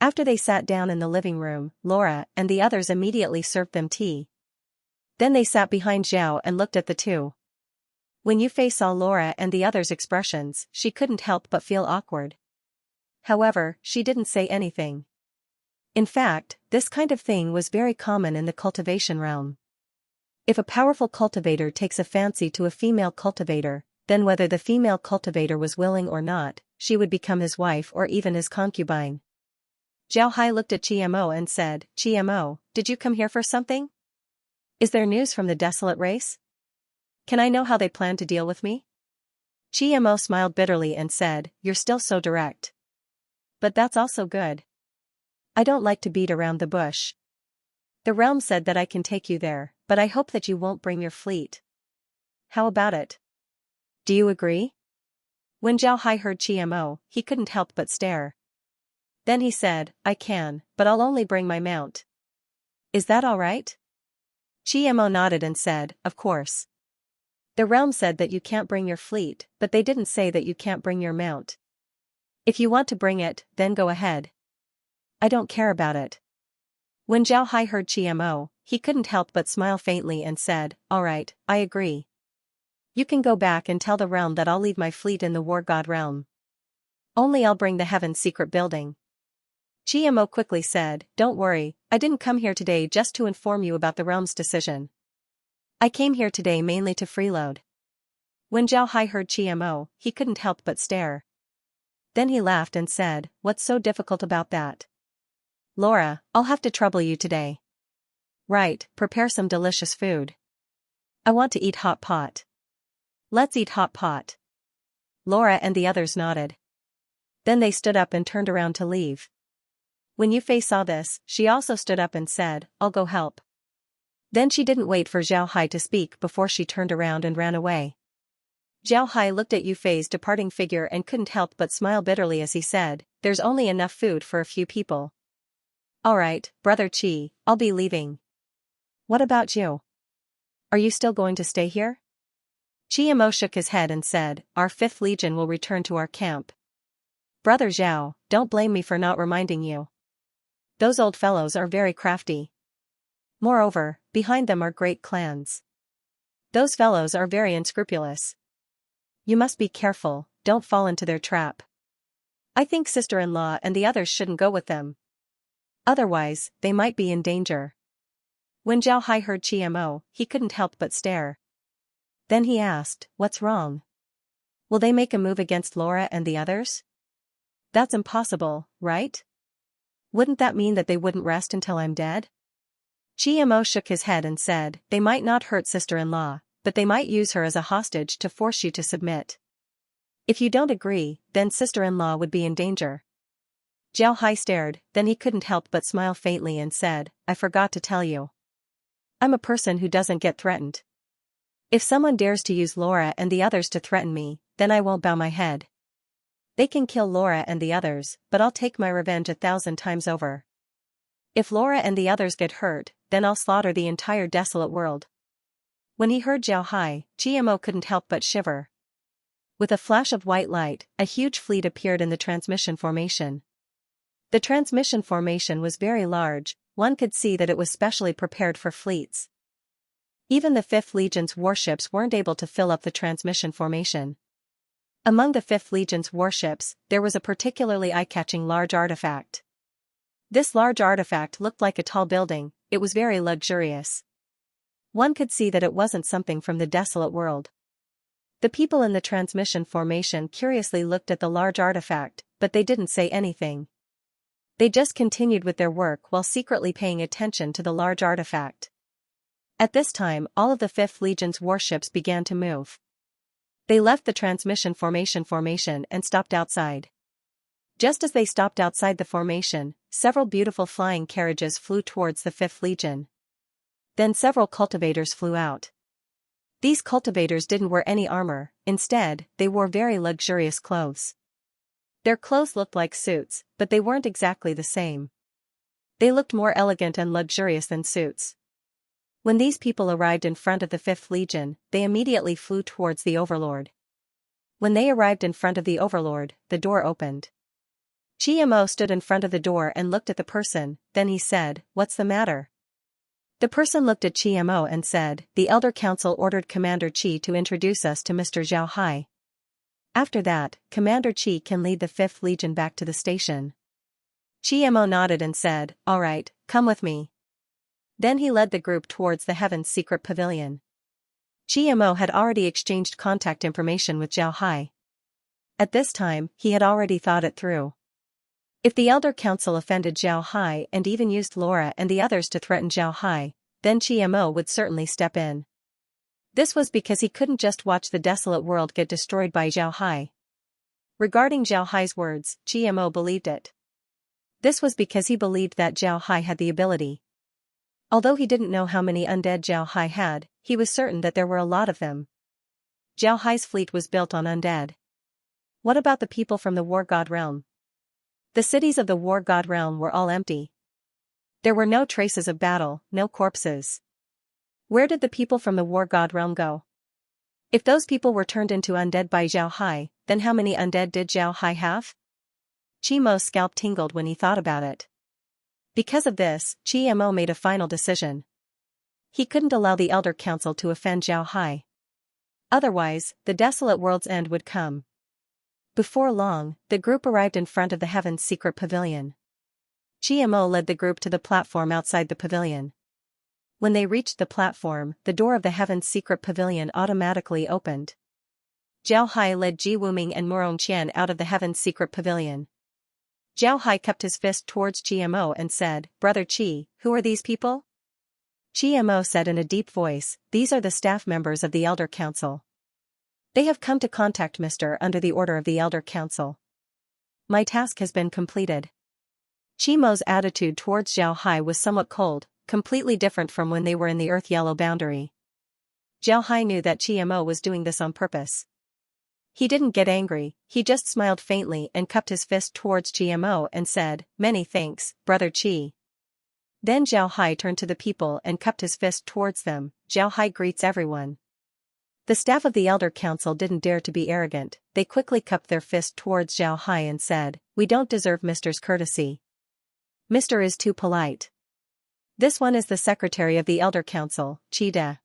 After they sat down in the living room, Laura and the others immediately served them tea. Then they sat behind Zhao and looked at the two. When Yu Fei saw Laura and the others' expressions, she couldn't help but feel awkward. However, she didn't say anything. In fact, this kind of thing was very common in the cultivation realm. If a powerful cultivator takes a fancy to a female cultivator, then whether the female cultivator was willing or not, she would become his wife or even his concubine. Zhao Hai looked at Chimo and said, "Chimo, did you come here for something? Is there news from the desolate race? Can I know how they plan to deal with me?" Chimo smiled bitterly and said, "You're still so direct. But that's also good. I don't like to beat around the bush. The realm said that I can take you there, but I hope that you won't bring your fleet. How about it? Do you agree?" When Zhao Hai heard Chimo, he couldn't help but stare. Then he said, "I can, but I'll only bring my mount. Is that all right?" Chimo nodded and said, "Of course. The realm said that you can't bring your fleet, but they didn't say that you can't bring your mount. If you want to bring it, then go ahead. I don't care about it." When Zhao Hai heard Chimo, he couldn't help but smile faintly and said, "All right, I agree. You can go back and tell the realm that I'll leave my fleet in the War God realm. Only I'll bring the Heaven's secret building." Chimo quickly said, "Don't worry, I didn't come here today just to inform you about the realm's decision. I came here today mainly to freeload." When Zhao Hai heard Chimo, he couldn't help but stare. Then he laughed and said, "What's so difficult about that? Laura, I'll have to trouble you today. Right, prepare some delicious food. I want to eat hot pot. Let's eat hot pot." Laura and the others nodded. Then they stood up and turned around to leave. When Yu Fei saw this, she also stood up and said, "I'll go help." Then she didn't wait for Zhao Hai to speak before she turned around and ran away. Zhao Hai looked at Yu Fei's departing figure and couldn't help but smile bitterly as he said, "There's only enough food for a few people. All right, Brother Qi, I'll be leaving. What about you? Are you still going to stay here?" Qiamo shook his head and said, our 5th Legion will return to our camp. Brother Zhao, don't blame me for not reminding you. Those old fellows are very crafty. Moreover, behind them are great clans. Those fellows are very unscrupulous. You must be careful, don't fall into their trap. I think sister-in-law and the others shouldn't go with them. Otherwise, they might be in danger. When Zhao Hai heard Qiamo, he couldn't help but stare. Then he asked, what's wrong? Will they make a move against Laura and the others? That's impossible, right? Wouldn't that mean that they wouldn't rest until I'm dead? Qiamo shook his head and said, they might not hurt sister-in-law, but they might use her as a hostage to force you to submit. If you don't agree, then sister-in-law would be in danger. Zhao Hai stared, then he couldn't help but smile faintly and said, I forgot to tell you. I'm a person who doesn't get threatened. If someone dares to use Laura and the others to threaten me, then I won't bow my head. They can kill Laura and the others, but I'll take my revenge 1,000 times over. If Laura and the others get hurt, then I'll slaughter the entire desolate world. When he heard Zhao Hai, Qiamo couldn't help but shiver. With a flash of white light, a huge fleet appeared in the transmission formation. The transmission formation was very large, one could see that it was specially prepared for fleets. Even the 5th Legion's warships weren't able to fill up the transmission formation. Among the 5th Legion's warships, there was a particularly eye-catching large artifact. This large artifact looked like a tall building, it was very luxurious. One could see that it wasn't something from the desolate world. The people in the transmission formation curiously looked at the large artifact, but they didn't say anything. They just continued with their work while secretly paying attention to the large artifact. At this time, all of the 5th Legion's warships began to move. They left the transmission formation and stopped outside. Just as they stopped outside the formation, several beautiful flying carriages flew towards the 5th Legion. Then several cultivators flew out. These cultivators didn't wear any armor, instead, they wore very luxurious clothes. Their clothes looked like suits, but they weren't exactly the same. They looked more elegant and luxurious than suits. When these people arrived in front of the 5th Legion, they immediately flew towards the Overlord. When they arrived in front of the Overlord, the door opened. Qiamo stood in front of the door and looked at the person, then he said, what's the matter? The person looked at Qiamo and said, the Elder Council ordered Commander Qi to introduce us to Mr. Zhao Hai. After that, Commander Qi can lead the 5th Legion back to the station. Qiamo nodded and said, all right, come with me. Then he led the group towards the Heaven's secret pavilion. Qiamo had already exchanged contact information with Zhao Hai. At this time, he had already thought it through. If the Elder Council offended Zhao Hai and even used Laura and the others to threaten Zhao Hai, then Qiamo would certainly step in. This was because he couldn't just watch the desolate world get destroyed by Zhao Hai. Regarding Zhao Hai's words, Qiamo believed it. This was because he believed that Zhao Hai had the ability. Although he didn't know how many undead Zhao Hai had, he was certain that there were a lot of them. Zhao Hai's fleet was built on undead. What about the people from the War God realm? The cities of the War God realm were all empty. There were no traces of battle, no corpses. Where did the people from the War God realm go? If those people were turned into undead by Zhao Hai, then how many undead did Zhao Hai have? Qiamo's scalp tingled when he thought about it. Because of this, Qiamo made a final decision. He couldn't allow the Elder Council to offend Zhao Hai. Otherwise, the desolate world's end would come. Before long, the group arrived in front of the Heaven's secret pavilion. Qiamo led the group to the platform outside the pavilion. When they reached the platform, the door of the Heaven's secret pavilion automatically opened. Zhao Hai led Ji Wuming and Murong Qian out of the Heaven's secret pavilion. Zhao Hai kept his fist towards Qiamo and said, Brother Qi, who are these people? Qiamo said in a deep voice, these are the staff members of the Elder Council. They have come to contact Mr. under the order of the Elder Council. My task has been completed. Qiamo's attitude towards Zhao Hai was somewhat cold, completely different from when they were in the Earth-Yellow boundary. Zhao Hai knew that Qiamo was doing this on purpose. He didn't get angry, he just smiled faintly and cupped his fist towards Qiamo and said, Many thanks, Brother Qi. Then Zhao Hai turned to the people and cupped his fist towards them, Zhao Hai greets everyone. The staff of the Elder Council didn't dare to be arrogant, they quickly cupped their fist towards Zhao Hai and said, "We don't deserve Mr.'s courtesy. Mr. is too polite. This one is the secretary of the Elder Council, Qi.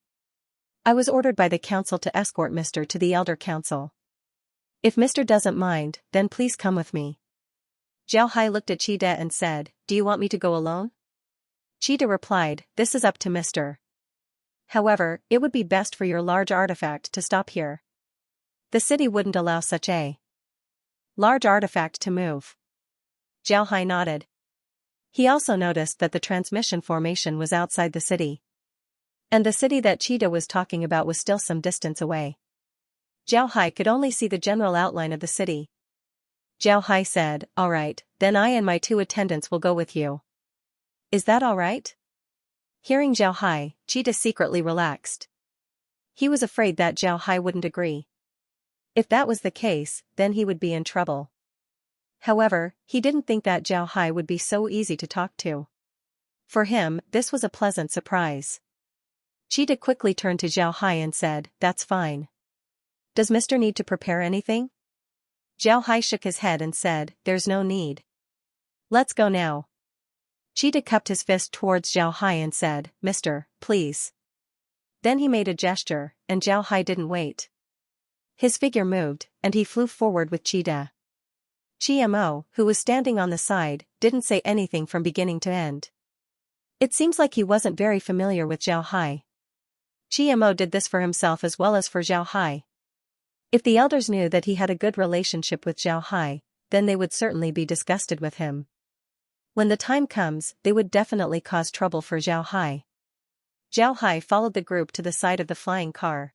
I was ordered by the council to escort Mr. to the Elder Council. If Mr. doesn't mind, then please come with me." Zhao Hai looked at Qi and said, "Do you want me to go alone?" Qi replied, "This is up to Mr. However, it would be best for your large artifact to stop here. The city wouldn't allow such a large artifact to move." Zhao Hai nodded. He also noticed that the transmission formation was outside the city. And the city that Qi was talking about was still some distance away. Zhao Hai could only see the general outline of the city. Zhao Hai said, "All right, then I and my 2 attendants will go with you. Is that all right?" Hearing Zhao Hai, Qi secretly relaxed. He was afraid that Zhao Hai wouldn't agree. If that was the case, then he would be in trouble. However, he didn't think that Zhao Hai would be so easy to talk to. For him, this was a pleasant surprise. Qi quickly turned to Zhao Hai and said, "That's fine. Does Mr. need to prepare anything?" Zhao Hai shook his head and said, "There's no need. Let's go now." Qi cupped his fist towards Zhao Hai and said, "Mr., please." Then he made a gesture, and Zhao Hai didn't wait. His figure moved, and he flew forward with Qi. Qi Mo, who was standing on the side, didn't say anything from beginning to end. It seems like he wasn't very familiar with Zhao Hai. Qi Mo did this for himself as well as for Zhao Hai. If the elders knew that he had a good relationship with Zhao Hai, then they would certainly be disgusted with him. When the time comes, they would definitely cause trouble for Zhao Hai. Zhao Hai followed the group to the side of the flying car.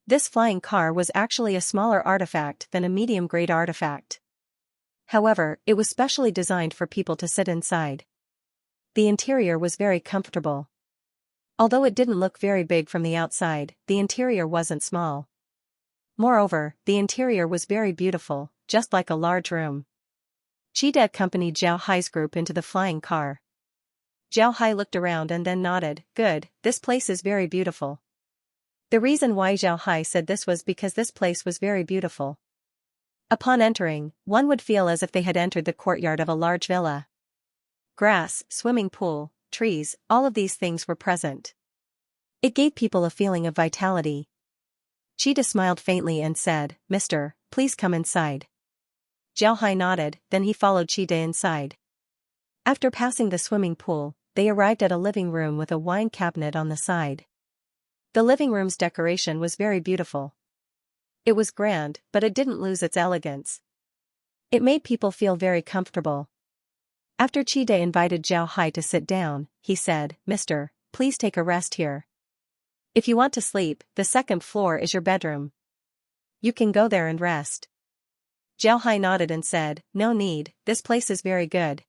This flying car was actually a smaller artifact than a medium-grade artifact. However, it was specially designed for people to sit inside. The interior was very comfortable. Although it didn't look very big from the outside, the interior wasn't small. Moreover, the interior was very beautiful, just like a large room. Qi accompanied Zhao Hai's group into the flying car. Zhao Hai looked around and then nodded, "Good, this place is very beautiful." The reason why Zhao Hai said this was because this place was very beautiful. Upon entering, one would feel as if they had entered the courtyard of a large villa. Grass, swimming pool, trees, all of these things were present. It gave people a feeling of vitality. Qi smiled faintly and said, "Mr., please come inside." Zhao Hai nodded, then he followed Qi inside. After passing the swimming pool, they arrived at a living room with a wine cabinet on the side. The living room's decoration was very beautiful. It was grand, but it didn't lose its elegance. It made people feel very comfortable. After Qi invited Zhao Hai to sit down, he said, "Mr., please take a rest here. If you want to sleep, the second floor is your bedroom. You can go there and rest." Zhao Hai nodded and said, "No need, this place is very good."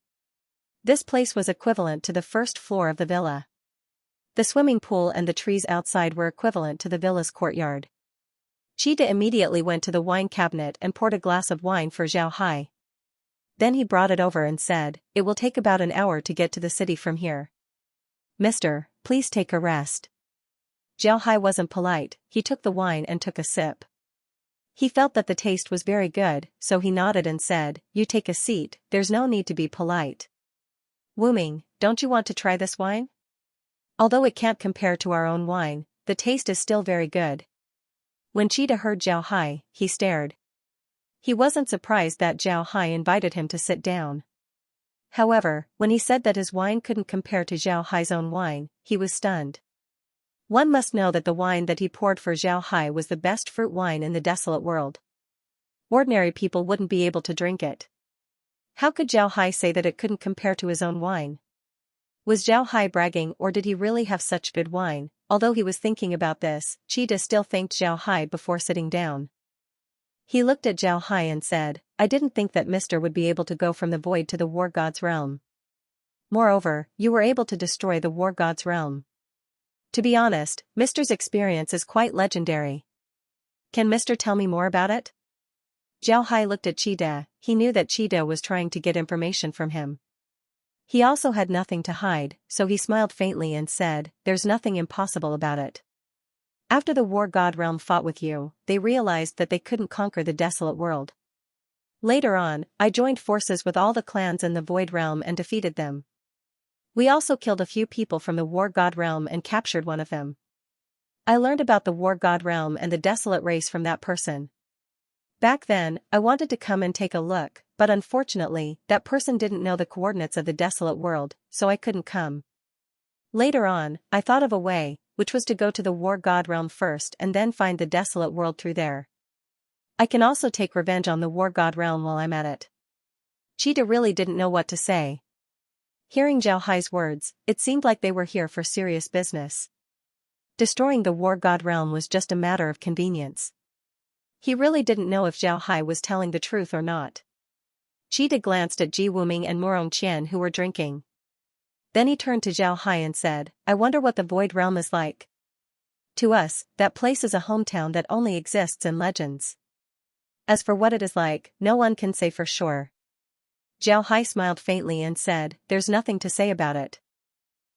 This place was equivalent to the first floor of the villa. The swimming pool and the trees outside were equivalent to the villa's courtyard. Qi immediately went to the wine cabinet and poured a glass of wine for Zhao Hai. Then he brought it over and said, "It will take about an hour to get to the city from here. Mr., please take a rest." Zhao Hai wasn't polite, he took the wine and took a sip. He felt that the taste was very good, so he nodded and said, "You take a seat, there's no need to be polite." "Wu Ming, don't you want to try this wine? Although it can't compare to our own wine, the taste is still very good." When Qi heard Zhao Hai, he stared. He wasn't surprised that Zhao Hai invited him to sit down. However, when he said that his wine couldn't compare to Zhao Hai's own wine, he was stunned. One must know that the wine that he poured for Zhao Hai was the best fruit wine in the desolate world. Ordinary people wouldn't be able to drink it. How could Zhao Hai say that it couldn't compare to his own wine? Was Zhao Hai bragging, or did he really have such good wine? Although he was thinking about this, Qi still thanked Zhao Hai before sitting down. He looked at Zhao Hai and said, "I didn't think that Mr. would be able to go from the void to the war god's realm. Moreover, you were able to destroy the war god's realm. To be honest, Mr.'s experience is quite legendary. Can Mr. tell me more about it?" Zhao Hai looked at Qi. He knew that Qi was trying to get information from him. He also had nothing to hide, so he smiled faintly and said, "There's nothing impossible about it." After the war god realm fought with you, they realized that they couldn't conquer the desolate world. Later on, I joined forces with all the clans in the void realm and defeated them. We also killed a few people from the war god realm and captured one of them. I learned about the war god realm and the desolate race from that person. Back then, I wanted to come and take a look, but unfortunately, that person didn't know the coordinates of the desolate world, so I couldn't come. Later on, I thought of a way, which was to go to the war god realm first and then find the desolate world through there. I can also take revenge on the war god realm while I'm at it. Cheetah really didn't know what to say. Hearing Zhao Hai's words, it seemed like they were here for serious business. Destroying the war god realm was just a matter of convenience. He really didn't know if Zhao Hai was telling the truth or not. Cheetah glanced at Ji Wuming and Murong Qian who were drinking. Then he turned to Zhao Hai and said, I wonder what the void realm is like. To us, that place is a hometown that only exists in legends. As for what it is like, no one can say for sure. Zhao Hai smiled faintly and said, there's nothing to say about it.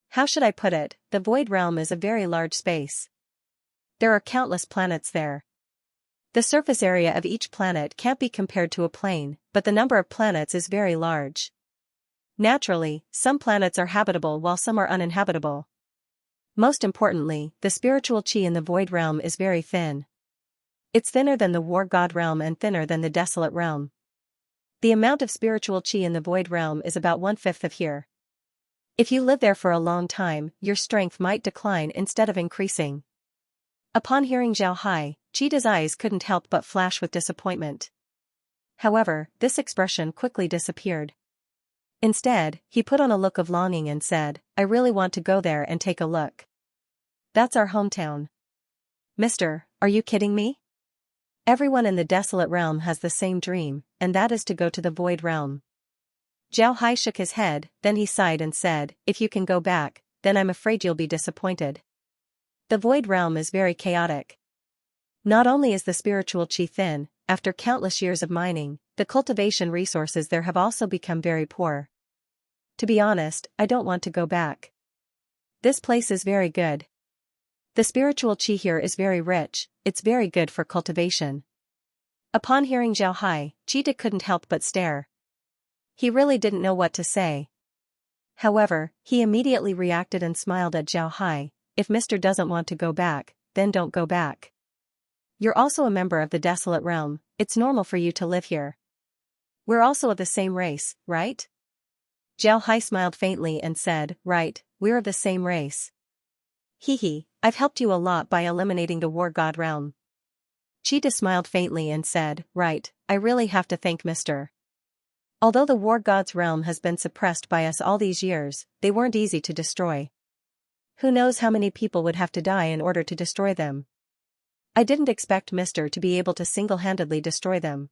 How should I put it, the void realm is a very large space. There are countless planets there. The surface area of each planet can't be compared to a plane, but the number of planets is very large. Naturally, some planets are habitable while some are uninhabitable. Most importantly, the spiritual chi in the void realm is very thin. It's thinner than the war god realm and thinner than the desolate realm. The amount of spiritual chi in the void realm is about 1/5 of here. If you live there for a long time, your strength might decline instead of increasing. Upon hearing Zhao Hai, Cheetah's eyes couldn't help but flash with disappointment. However, this expression quickly disappeared. Instead, he put on a look of longing and said, I really want to go there and take a look. That's our hometown. Mister, are you kidding me? Everyone in the desolate realm has the same dream, and that is to go to the void realm. Zhao Hai shook his head, then he sighed and said, if you can go back, then I'm afraid you'll be disappointed. The void realm is very chaotic. Not only is the spiritual chi thin, after countless years of mining, the cultivation resources there have also become very poor. To be honest, I don't want to go back. This place is very good. The spiritual chi here is very rich, it's very good for cultivation. Upon hearing Zhao Hai, Cheetah couldn't help but stare. He really didn't know what to say. However, he immediately reacted and smiled at Zhao Hai, if Mr. doesn't want to go back, then don't go back. You're also a member of the desolate realm, it's normal for you to live here. We're also of the same race, right? Zhao Hai smiled faintly and said, right, we're of the same race. Hee, I've helped you a lot by eliminating the war god realm. Cheetah smiled faintly and said, right, I really have to thank Mr. Although the war god's realm has been suppressed by us all these years, they weren't easy to destroy. Who knows how many people would have to die in order to destroy them. I didn't expect Mr. to be able to single-handedly destroy them.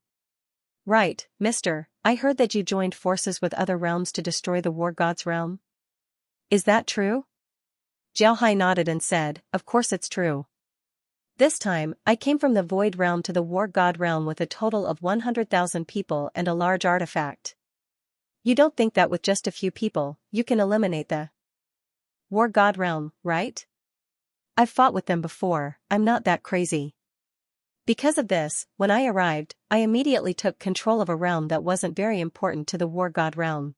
Right, Mr., I heard that you joined forces with other realms to destroy the war god's realm. Is that true? Zhao Hai nodded and said, of course it's true. This time, I came from the void realm to the war god realm with a total of 100,000 people and a large artifact. You don't think that with just a few people, you can eliminate the war god realm, right? I've fought with them before, I'm not that crazy. Because of this, when I arrived, I immediately took control of a realm that wasn't very important to the war god realm.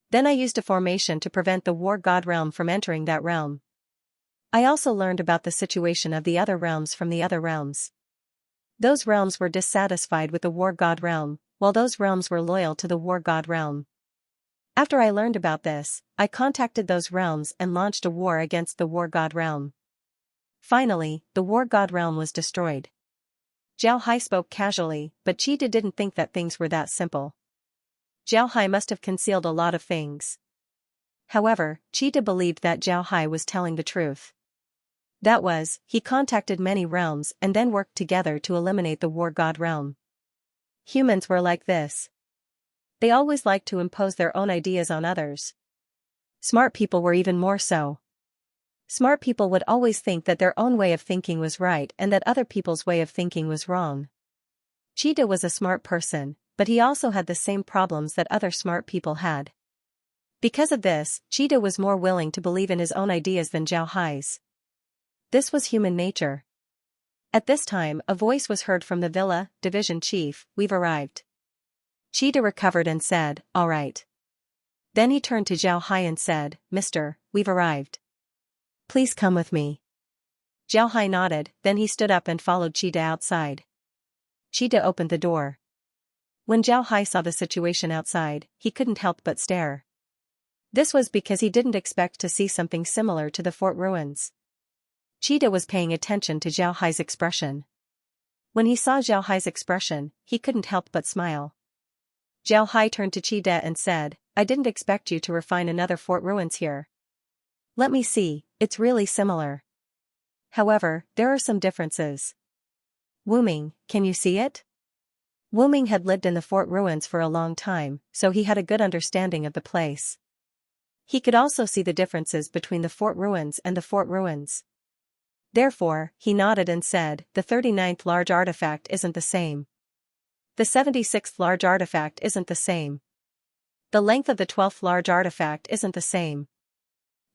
Then I used a formation to prevent the war god realm from entering that realm. I also learned about the situation of the other realms from the other realms. Those realms were dissatisfied with the war god realm, while those realms were loyal to the war god realm. After I learned about this, I contacted those realms and launched a war against the war god realm. Finally, the war god realm was destroyed. Zhao Hai spoke casually, but Cheetah didn't think that things were that simple. Zhao Hai must have concealed a lot of things. However, Cheetah believed that Zhao Hai was telling the truth. That was, he contacted many realms and then worked together to eliminate the war god realm. Humans were like this. They always liked to impose their own ideas on others. Smart people were even more so. Smart people would always think that their own way of thinking was right and that other people's way of thinking was wrong. Cheetah was a smart person, but he also had the same problems that other smart people had. Because of this, Cheetah was more willing to believe in his own ideas than Zhao Hai's. This was human nature. At this time, a voice was heard from the villa, division chief, "We've arrived." Cheetah recovered and said, "All right." Then he turned to Zhao Hai and said, "Mister, we've arrived. Please come with me." Zhao Hai nodded, then he stood up and followed Cheetah outside. Cheetah opened the door. When Zhao Hai saw the situation outside, he couldn't help but stare. This was because he didn't expect to see something similar to the fort ruins. Cheetah was paying attention to Zhao Hai's expression. When he saw Zhao Hai's expression, he couldn't help but smile. Zhao Hai turned to Cheetah and said, "I didn't expect you to refine another fort ruins here. Let me see, it's really similar. However, there are some differences." "Wuming, can you see it?" Wuming had lived in the fort ruins for a long time, so he had a good understanding of the place. He could also see the differences between the fort ruins and the fort ruins. Therefore, he nodded and said, "The 39th large artifact isn't the same. The 76th large artifact isn't the same. The length of the 12th large artifact isn't the same.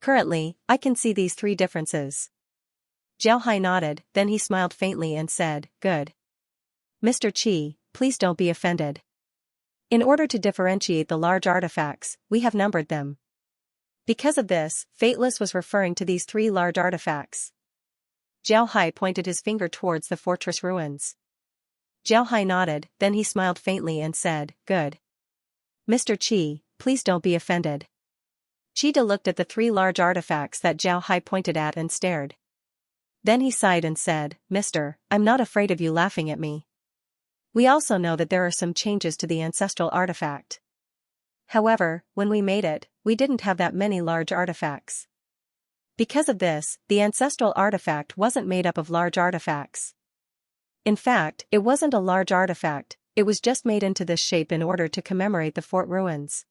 Currently, I can see these three differences." Zhao Hai nodded, then he smiled faintly and said, "Good. Mr. Qi, please don't be offended. In order to differentiate the large artifacts, we have numbered them. Because of this, Fateless was referring to these three large artifacts." Zhao Hai pointed his finger towards the fortress ruins. Zhao Hai nodded, then he smiled faintly and said, "Good. Mr. Qi, please don't be offended." Cheetah looked at the three large artifacts that Zhao Hai pointed at and stared. Then he sighed and said, "Mister, I'm not afraid of you laughing at me. We also know that there are some changes to the ancestral artifact. However, when we made it, we didn't have that many large artifacts. Because of this, the ancestral artifact wasn't made up of large artifacts. In fact, it wasn't a large artifact, it was just made into this shape in order to commemorate the fort ruins."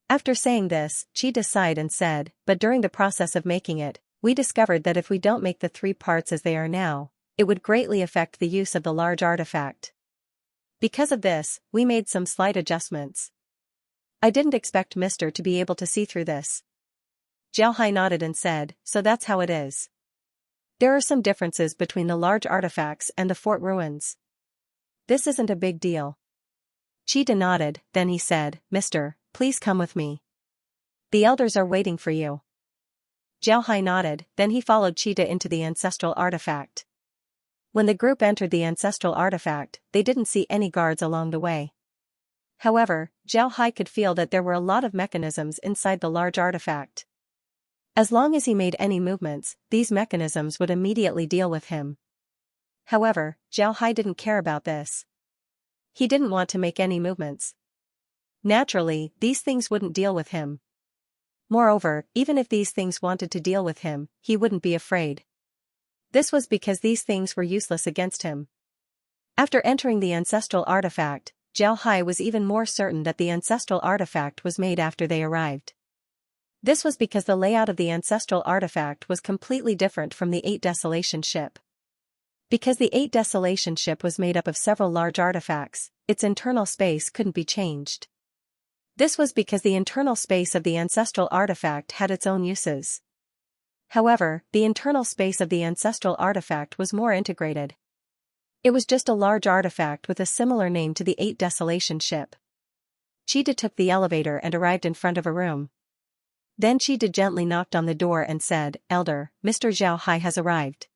After saying this, Cheetah sighed and said, "But during the process of making it, we discovered that if we don't make the three parts as they are now, it would greatly affect the use of the large artifact. Because of this, we made some slight adjustments. I didn't expect Mister to be able to see through this." Zhao Hai nodded and said, "So that's how it is. There are some differences between the large artifacts and the fort ruins. This isn't a big deal." Cheetah nodded, then he said, "Mister, please come with me. The elders are waiting for you." Zhao Hai nodded, then he followed Cheetah into the ancestral artifact. When the group entered the ancestral artifact, they didn't see any guards along the way. However, Zhao Hai could feel that there were a lot of mechanisms inside the large artifact. As long as he made any movements, these mechanisms would immediately deal with him. However, Zhao Hai didn't care about this. He didn't want to make any movements. Naturally, these things wouldn't deal with him. Moreover, even if these things wanted to deal with him, he wouldn't be afraid. This was because these things were useless against him. After entering the ancestral artifact, Zhao Hai was even more certain that the ancestral artifact was made after they arrived. This was because the layout of the ancestral artifact was completely different from the 8 Desolation ship. Because the 8 Desolation ship was made up of several large artifacts, its internal space couldn't be changed. This was because the internal space of the ancestral artifact had its own uses. However, the internal space of the ancestral artifact was more integrated. It was just a large artifact with a similar name to the 8 Desolation ship. Cheetah took the elevator and arrived in front of a room. Then Cheetah gently knocked on the door and said, "Elder, Mr. Zhao Hai has arrived.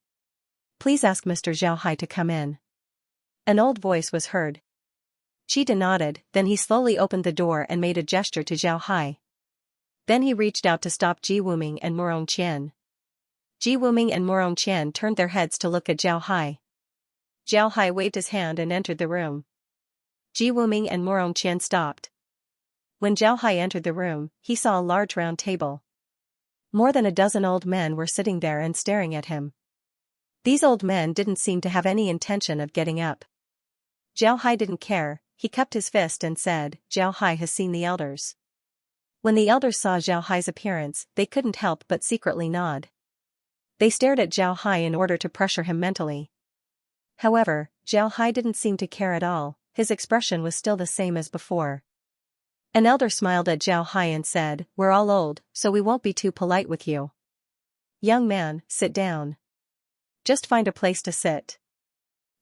Please ask Mr. Zhao Hai to come in." An old voice was heard. Cheetah nodded, then he slowly opened the door and made a gesture to Zhao Hai. Then he reached out to stop Ji Wuming and Murong Qian. Ji Wuming and Murong Qian turned their heads to look at Zhao Hai. Zhao Hai waved his hand and entered the room. Ji Wuming and Murong Qian stopped. When Zhao Hai entered the room, he saw a large round table. More than a dozen old men were sitting there and staring at him. These old men didn't seem to have any intention of getting up. Zhao Hai didn't care, he cupped his fist and said, "Zhao Hai has seen the elders." When the elders saw Zhao Hai's appearance, they couldn't help but secretly nod. They stared at Zhao Hai in order to pressure him mentally. However, Zhao Hai didn't seem to care at all, his expression was still the same as before. An elder smiled at Zhao Hai and said, "We're all old, so we won't be too polite with you. Young man, sit down." just find a place to sit.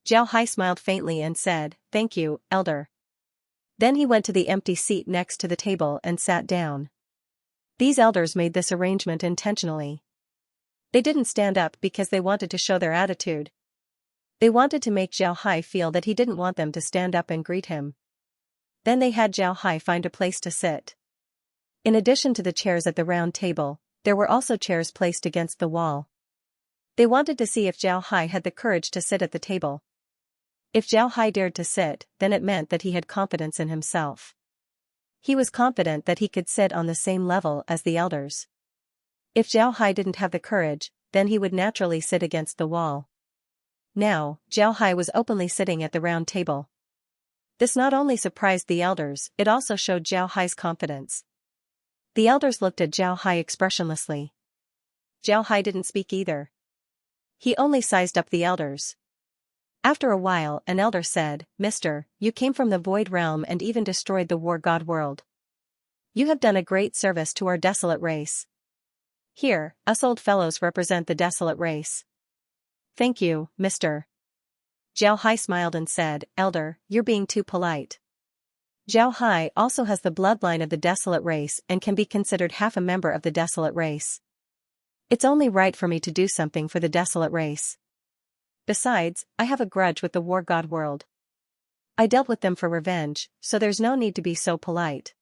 Zhao Hai smiled faintly and said, "Thank you, elder." Then he went to the empty seat next to the table and sat down. These elders made this arrangement intentionally. They didn't stand up because they wanted to show their attitude. They wanted to make Zhao Hai feel that he didn't want them to stand up and greet him. Then they had Zhao Hai find a place to sit. In addition to the chairs at the round table, there were also chairs placed against the wall. They wanted to see if Zhao Hai had the courage to sit at the table. If Zhao Hai dared to sit, then it meant that he had confidence in himself. He was confident that he could sit on the same level as the elders. If Zhao Hai didn't have the courage, then he would naturally sit against the wall. Now, Zhao Hai was openly sitting at the round table. This not only surprised the elders, it also showed Zhao Hai's confidence. The elders looked at Zhao Hai expressionlessly. Zhao Hai didn't speak either. He only sized up the elders. After a while, an elder said, "Mister, you came from the void realm and even destroyed the war god world. You have done a great service to our desolate race. Here, us old fellows represent the desolate race." "Thank you, mister." Zhao Hai smiled and said, "Elder, you're being too polite." Zhao Hai also has the bloodline of the desolate race and can be considered half a member of the desolate race. It's only right for me to do something for the desolate race. Besides, I have a grudge with the war god world. I dealt with them for revenge, so there's no need to be so polite.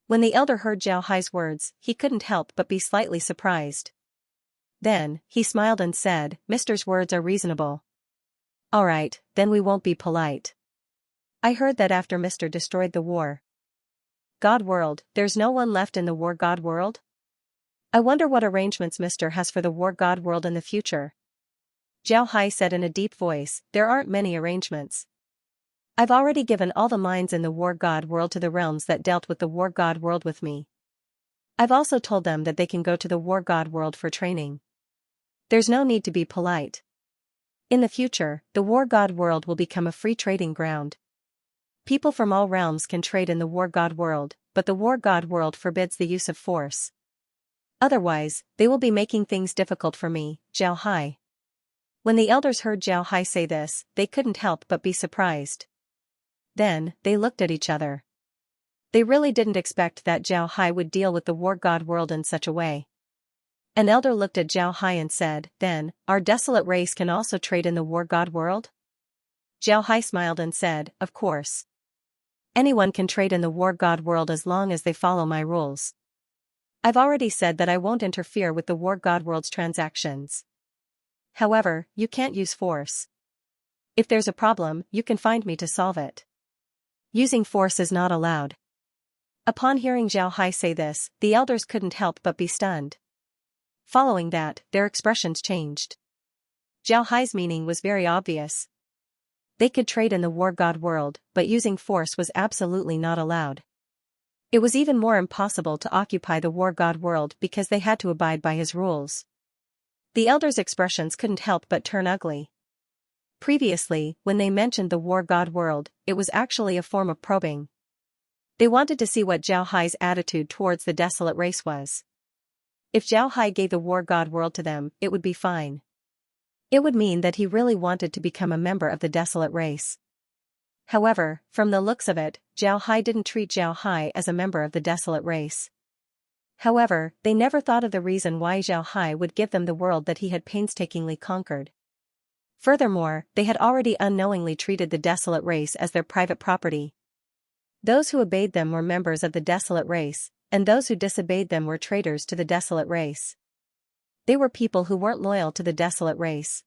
When the elder heard Zhao Hai's words, he couldn't help but be slightly surprised. Then, he smiled and said, "Mister's words are reasonable. Alright, then we won't be polite. I heard that after Mister destroyed the war god world, there's no one left in the war god world? I wonder what arrangements Mister has for the war god world in the future." Zhao Hai said in a deep voice, "There aren't many arrangements. I've already given all the mines in the war god world to the realms that dealt with the war god world with me. I've also told them that they can go to the war god world for training. There's no need to be polite. In the future, the war god world will become a free trading ground. People from all realms can trade in the war god world, but the war god world forbids the use of force. Otherwise, they will be making things difficult for me, Zhao Hai." When the elders heard Zhao Hai say this, they couldn't help but be surprised. Then, they looked at each other. They really didn't expect that Zhao Hai would deal with the war god world in such a way. An elder looked at Zhao Hai and said, "Then, our desolate race can also trade in the war god world?" Zhao Hai smiled and said, "Of course. Anyone can trade in the war god world as long as they follow my rules. I've already said that I won't interfere with the war god world's transactions. However, you can't use force. If there's a problem, you can find me to solve it. Using force is not allowed." Upon hearing Zhao Hai say this, the elders couldn't help but be stunned. Following that, their expressions changed. Zhao Hai's meaning was very obvious. They could trade in the war god world, but using force was absolutely not allowed. It was even more impossible to occupy the war god world because they had to abide by his rules. The elders' expressions couldn't help but turn ugly. Previously, when they mentioned the war god world, it was actually a form of probing. They wanted to see what Zhao Hai's attitude towards the desolate race was. If Zhao Hai gave the war god world to them, it would be fine. It would mean that he really wanted to become a member of the desolate race. However, from the looks of it, Zhao Hai didn't treat Zhao Hai as a member of the desolate race. However, they never thought of the reason why Zhao Hai would give them the world that he had painstakingly conquered. Furthermore, they had already unknowingly treated the desolate race as their private property. Those who obeyed them were members of the desolate race, and those who disobeyed them were traitors to the desolate race. They were people who weren't loyal to the desolate race.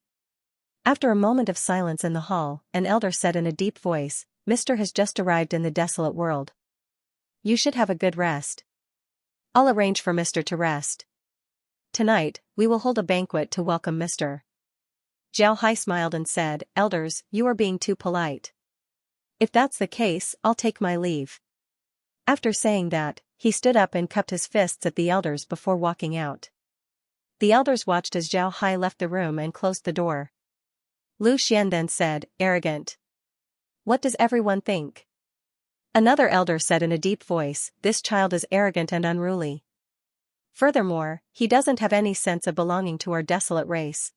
After a moment of silence in the hall, an elder said in a deep voice, "Mister has just arrived in the desolate world. You should have a good rest. I'll arrange for Mister to rest. Tonight, we will hold a banquet to welcome Mister." Zhao Hai smiled and said, "Elders, you are being too polite. If that's the case, I'll take my leave." After saying that, he stood up and cupped his fists at the elders before walking out. The elders watched as Zhao Hai left the room and closed the door. Lu Xian then said, "Arrogant. What does everyone think?" Another elder said in a deep voice, "This child is arrogant and unruly. Furthermore, he doesn't have any sense of belonging to our desolate race."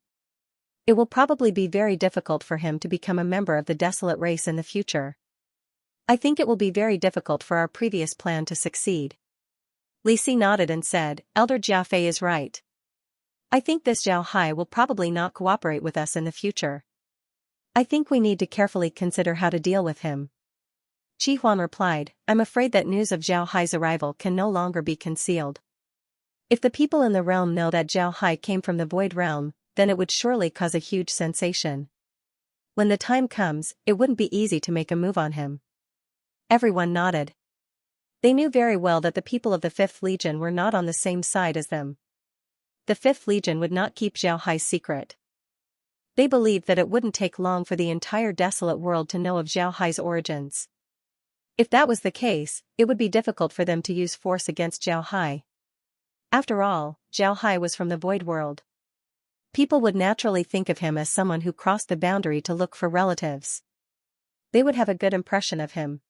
It will probably be very difficult for him to become a member of the desolate race in the future. I think it will be very difficult for our previous plan to succeed. Li Si nodded and said, Elder Jiafei is right. I think this Zhao Hai will probably not cooperate with us in the future. I think we need to carefully consider how to deal with him. Qi Huan replied, I'm afraid that news of Zhao Hai's arrival can no longer be concealed. If the people in the realm know that Zhao Hai came from the Void Realm, then it would surely cause a huge sensation. When the time comes, it wouldn't be easy to make a move on him. Everyone nodded. They knew very well that the people of the Fifth Legion were not on the same side as them. The Fifth Legion would not keep Zhao Hai's secret. They believed that it wouldn't take long for the entire desolate world to know of Zhao Hai's origins. If that was the case, it would be difficult for them to use force against Zhao Hai. After all, Zhao Hai was from the Void World. People would naturally think of him as someone who crossed the boundary to look for relatives. They would have a good impression of him.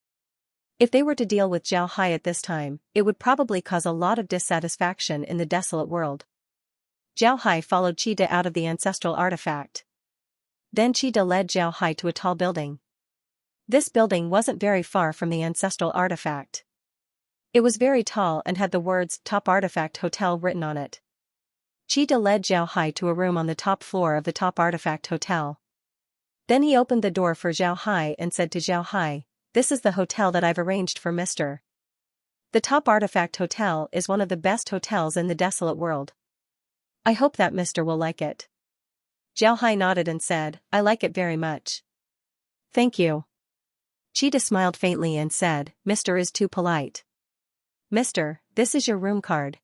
If they were to deal with Zhao Hai at this time, it would probably cause a lot of dissatisfaction in the desolate world. Zhao Hai followed Qi De out of the ancestral artifact. Then Qi De led Zhao Hai to a tall building. This building wasn't very far from the ancestral artifact. It was very tall and had the words Top Artifact Hotel written on it. Qi De led Zhao Hai to a room on the top floor of the Top Artifact Hotel. Then he opened the door for Zhao Hai and said to Zhao Hai, This is the hotel that I've arranged for Mr. The Top Artifact Hotel is one of the best hotels in the desolate world. I hope that Mr. will like it. Zhao Hai nodded and said, I like it very much. Thank you. Qi De smiled faintly and said, Mr. is too polite. Mister, this is your room card.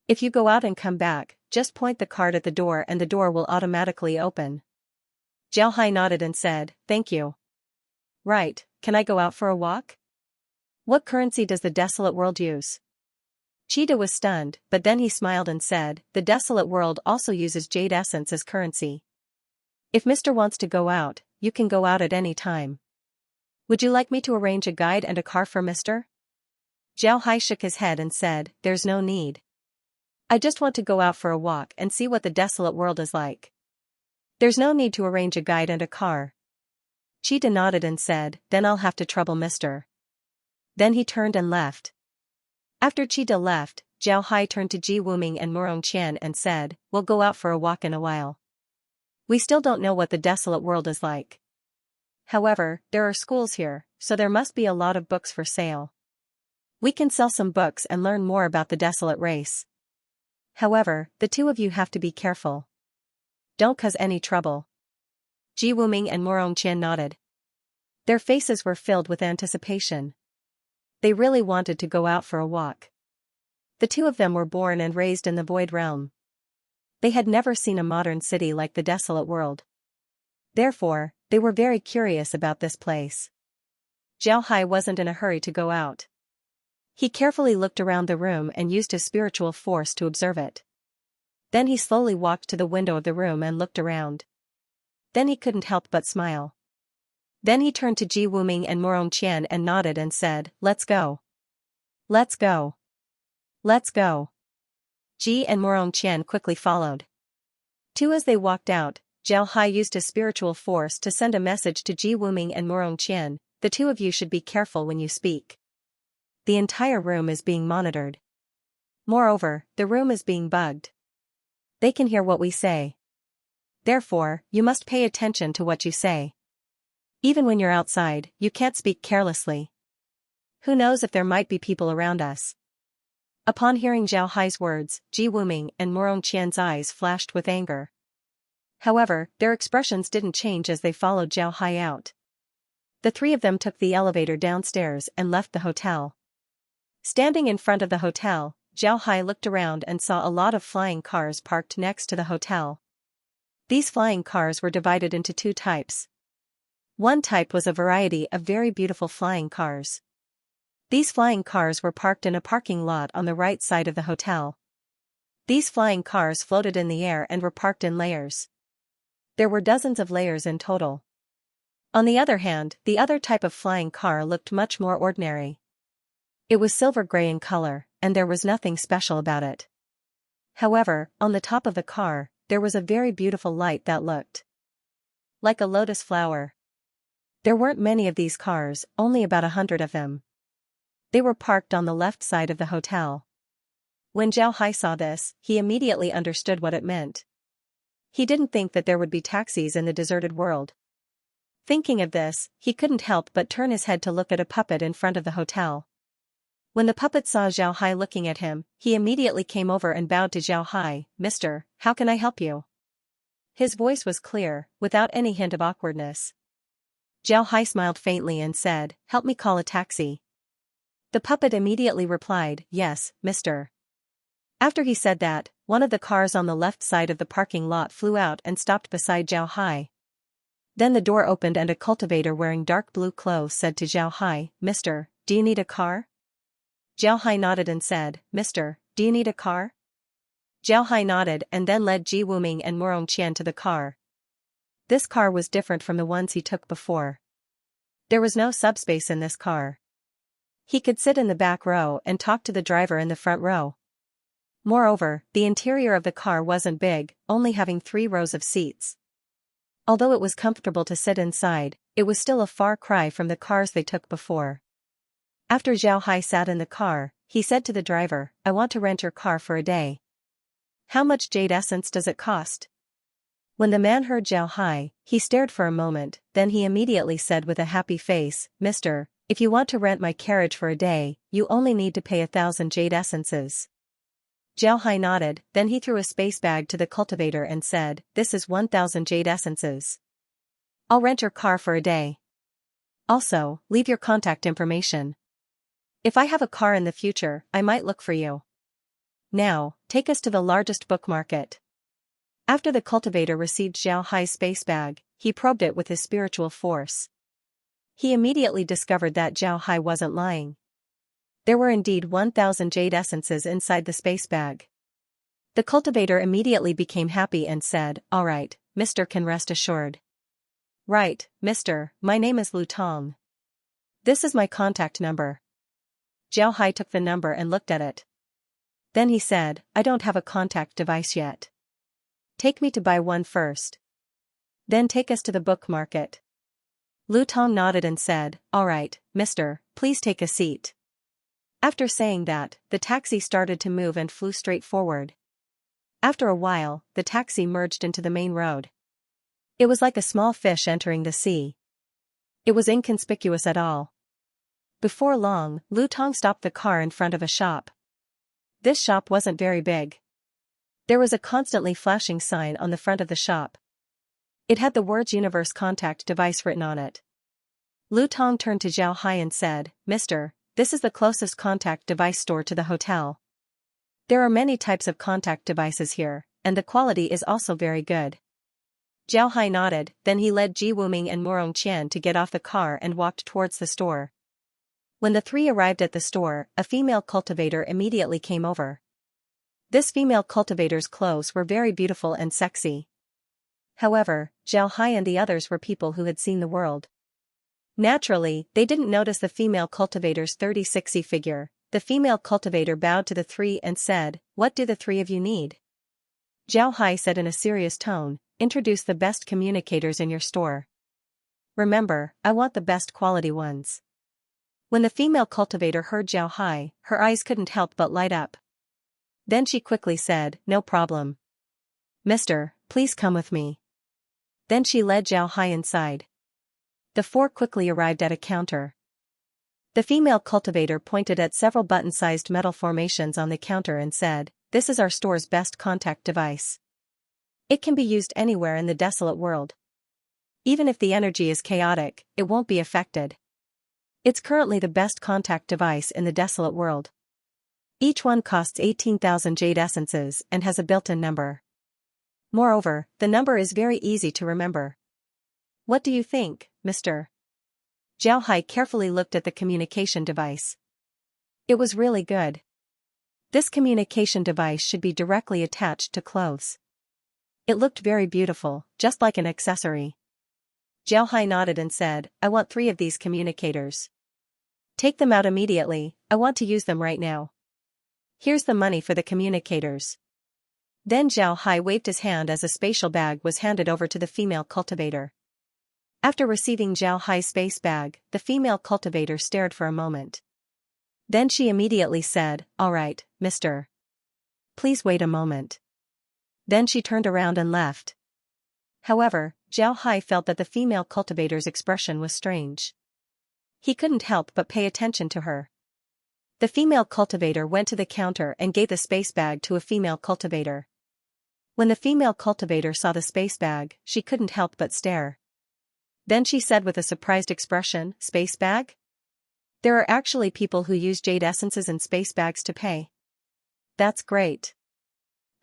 If you go out and come back, just point the card at the door and the door will automatically open. Zhao Hai nodded and said, Thank you. Right, can I go out for a walk? What currency does the desolate world use? Qi De was stunned, but then he smiled and said, The desolate world also uses jade essence as currency. If Mr. wants to go out, you can go out at any time. Would you like me to arrange a guide and a car for Mr.? Zhao Hai shook his head and said, There's no need. I just want to go out for a walk and see what the desolate world is like. There's no need to arrange a guide and a car. Qi De nodded and said, Then I'll have to trouble Mr. Then he turned and left. After Qi De left, Zhao Hai turned to Ji Wuming and Murong Qian and said, We'll go out for a walk in a while. We still don't know what the desolate world is like. However, there are schools here, so there must be a lot of books for sale. We can sell some books and learn more about the desolate race. However, the two of you have to be careful. Don't cause any trouble. Ji Wuming and Murong Qian nodded. Their faces were filled with anticipation. They really wanted to go out for a walk. The two of them were born and raised in the Void Realm. They had never seen a modern city like the desolate world. Therefore, they were very curious about this place. Zhao Hai wasn't in a hurry to go out. He carefully looked around the room and used his spiritual force to observe it. Then he slowly walked to the window of the room and looked around. Then he couldn't help but smile. Then he turned to Ji Wuming and Murong Qian and nodded and said, Let's go. Let's go. Let's go. Ji and Murong Qian quickly followed. As they walked out, Zhao Hai used his spiritual force to send a message to Ji Wuming and Murong Qian, The two of you should be careful when you speak. The entire room is being monitored. Moreover, the room is being bugged. They can hear what we say. Therefore, you must pay attention to what you say. Even when you're outside, you can't speak carelessly. Who knows if there might be people around us? Upon hearing Zhao Hai's words, Ji Wuming and Murong Qian's eyes flashed with anger. However, their expressions didn't change as they followed Zhao Hai out. The three of them took the elevator downstairs and left the hotel. Standing in front of the hotel, Zhao Hai looked around and saw a lot of flying cars parked next to the hotel. These flying cars were divided into two types. One type was a variety of very beautiful flying cars. These flying cars were parked in a parking lot on the right side of the hotel. These flying cars floated in the air and were parked in layers. There were dozens of layers in total. On the other hand, the other type of flying car looked much more ordinary. It was silver gray in color, and there was nothing special about it. However, on the top of the car, there was a very beautiful light that looked like a lotus flower. There weren't many of these cars, only about 100 of them. They were parked on the left side of the hotel. When Zhao Hai saw this, he immediately understood what it meant. He didn't think that there would be taxis in the deserted world. Thinking of this, he couldn't help but turn his head to look at a puppet in front of the hotel. When the puppet saw Zhao Hai looking at him, he immediately came over and bowed to Zhao Hai. "Mister, how can I help you?" His voice was clear, without any hint of awkwardness. Zhao Hai smiled faintly and said, "Help me call a taxi." The puppet immediately replied, "Yes, mister." After he said that, one of the cars on the left side of the parking lot flew out and stopped beside Zhao Hai. Then the door opened and a cultivator wearing dark blue clothes said to Zhao Hai, "Mister, do you need a car?" Zhao Hai nodded and said, "Mister, do you need a car?" Zhao Hai nodded and then led Ji Wuming and Murong Qian to the car. This car was different from the ones he took before. There was no subspace in this car. He could sit in the back row and talk to the driver in the front row. Moreover, the interior of the car wasn't big, only having 3 rows of seats. Although it was comfortable to sit inside, it was still a far cry from the cars they took before. After Zhao Hai sat in the car, he said to the driver, "I want to rent your car for a day. How much jade essence does it cost?" When the man heard Zhao Hai, he stared for a moment, then he immediately said with a happy face, "Mister, if you want to rent my carriage for a day, you only need to pay 1,000 jade essences." Zhao Hai nodded, then he threw a space bag to the cultivator and said, "This is 1,000 jade essences. I'll rent your car for a day. Also, leave your contact information. If I have a car in the future, I might look for you. Now, take us to the largest book market." After the cultivator received Zhao Hai's space bag, he probed it with his spiritual force. He immediately discovered that Zhao Hai wasn't lying. There were indeed 1,000 jade essences inside the space bag. The cultivator immediately became happy and said, "All right, mister can rest assured." "Right, mister, my name is Lu Tong. This is my contact number." Zhao Hai took the number and looked at it. Then he said, "I don't have a contact device yet. Take me to buy one first. Then take us to the book market." Lu Tong nodded and said, "All right, mister, please take a seat." After saying that, the taxi started to move and flew straight forward. After a while, the taxi merged into the main road. It was like a small fish entering the sea. It was inconspicuous at all. Before long, Lu Tong stopped the car in front of a shop. This shop wasn't very big. There was a constantly flashing sign on the front of the shop. It had the words Universe Contact Device written on it. Lu Tong turned to Zhao Hai and said, "Mister, this is the closest contact device store to the hotel. There are many types of contact devices here, and the quality is also very good." Zhao Hai nodded, then he led Ji Wuming and Murong Qian to get off the car and walked towards the store. When the 3 arrived at the store, a female cultivator immediately came over. This female cultivator's clothes were very beautiful and sexy. However, Zhao Hai and the others were people who had seen the world. Naturally, they didn't notice the female cultivator's 30-60 figure. The female cultivator bowed to the 3 and said, "What do the 3 of you need?" Zhao Hai said in a serious tone, "Introduce the best communicators in your store. Remember, I want the best quality ones." When the female cultivator heard Zhao Hai, her eyes couldn't help but light up. Then she quickly said, "No problem. Mister, please come with me." Then she led Zhao Hai inside. The 4 quickly arrived at a counter. The female cultivator pointed at several button-sized metal formations on the counter and said, "This is our store's best contact device. It can be used anywhere in the desolate world. Even if the energy is chaotic, it won't be affected. It's currently the best contact device in the desolate world. Each one costs 18,000 jade essences and has a built-in number. Moreover, the number is very easy to remember. What do you think, mister?" Zhao Hai carefully looked at the communication device. It was really good. This communication device should be directly attached to clothes. It looked very beautiful, just like an accessory. Zhao Hai nodded and said, "I want 3 of these communicators. Take them out immediately, I want to use them right now. Here's the money for the communicators." Then Zhao Hai waved his hand as a spatial bag was handed over to the female cultivator. After receiving Zhao Hai's space bag, the female cultivator stared for a moment. Then she immediately said, "All right, mister. Please wait a moment." Then she turned around and left. However, Zhao Hai felt that the female cultivator's expression was strange. He couldn't help but pay attention to her. The female cultivator went to the counter and gave the space bag to a female cultivator. When the female cultivator saw the space bag, she couldn't help but stare. Then she said with a surprised expression, "Space bag? There are actually people who use jade essences in space bags to pay. That's great.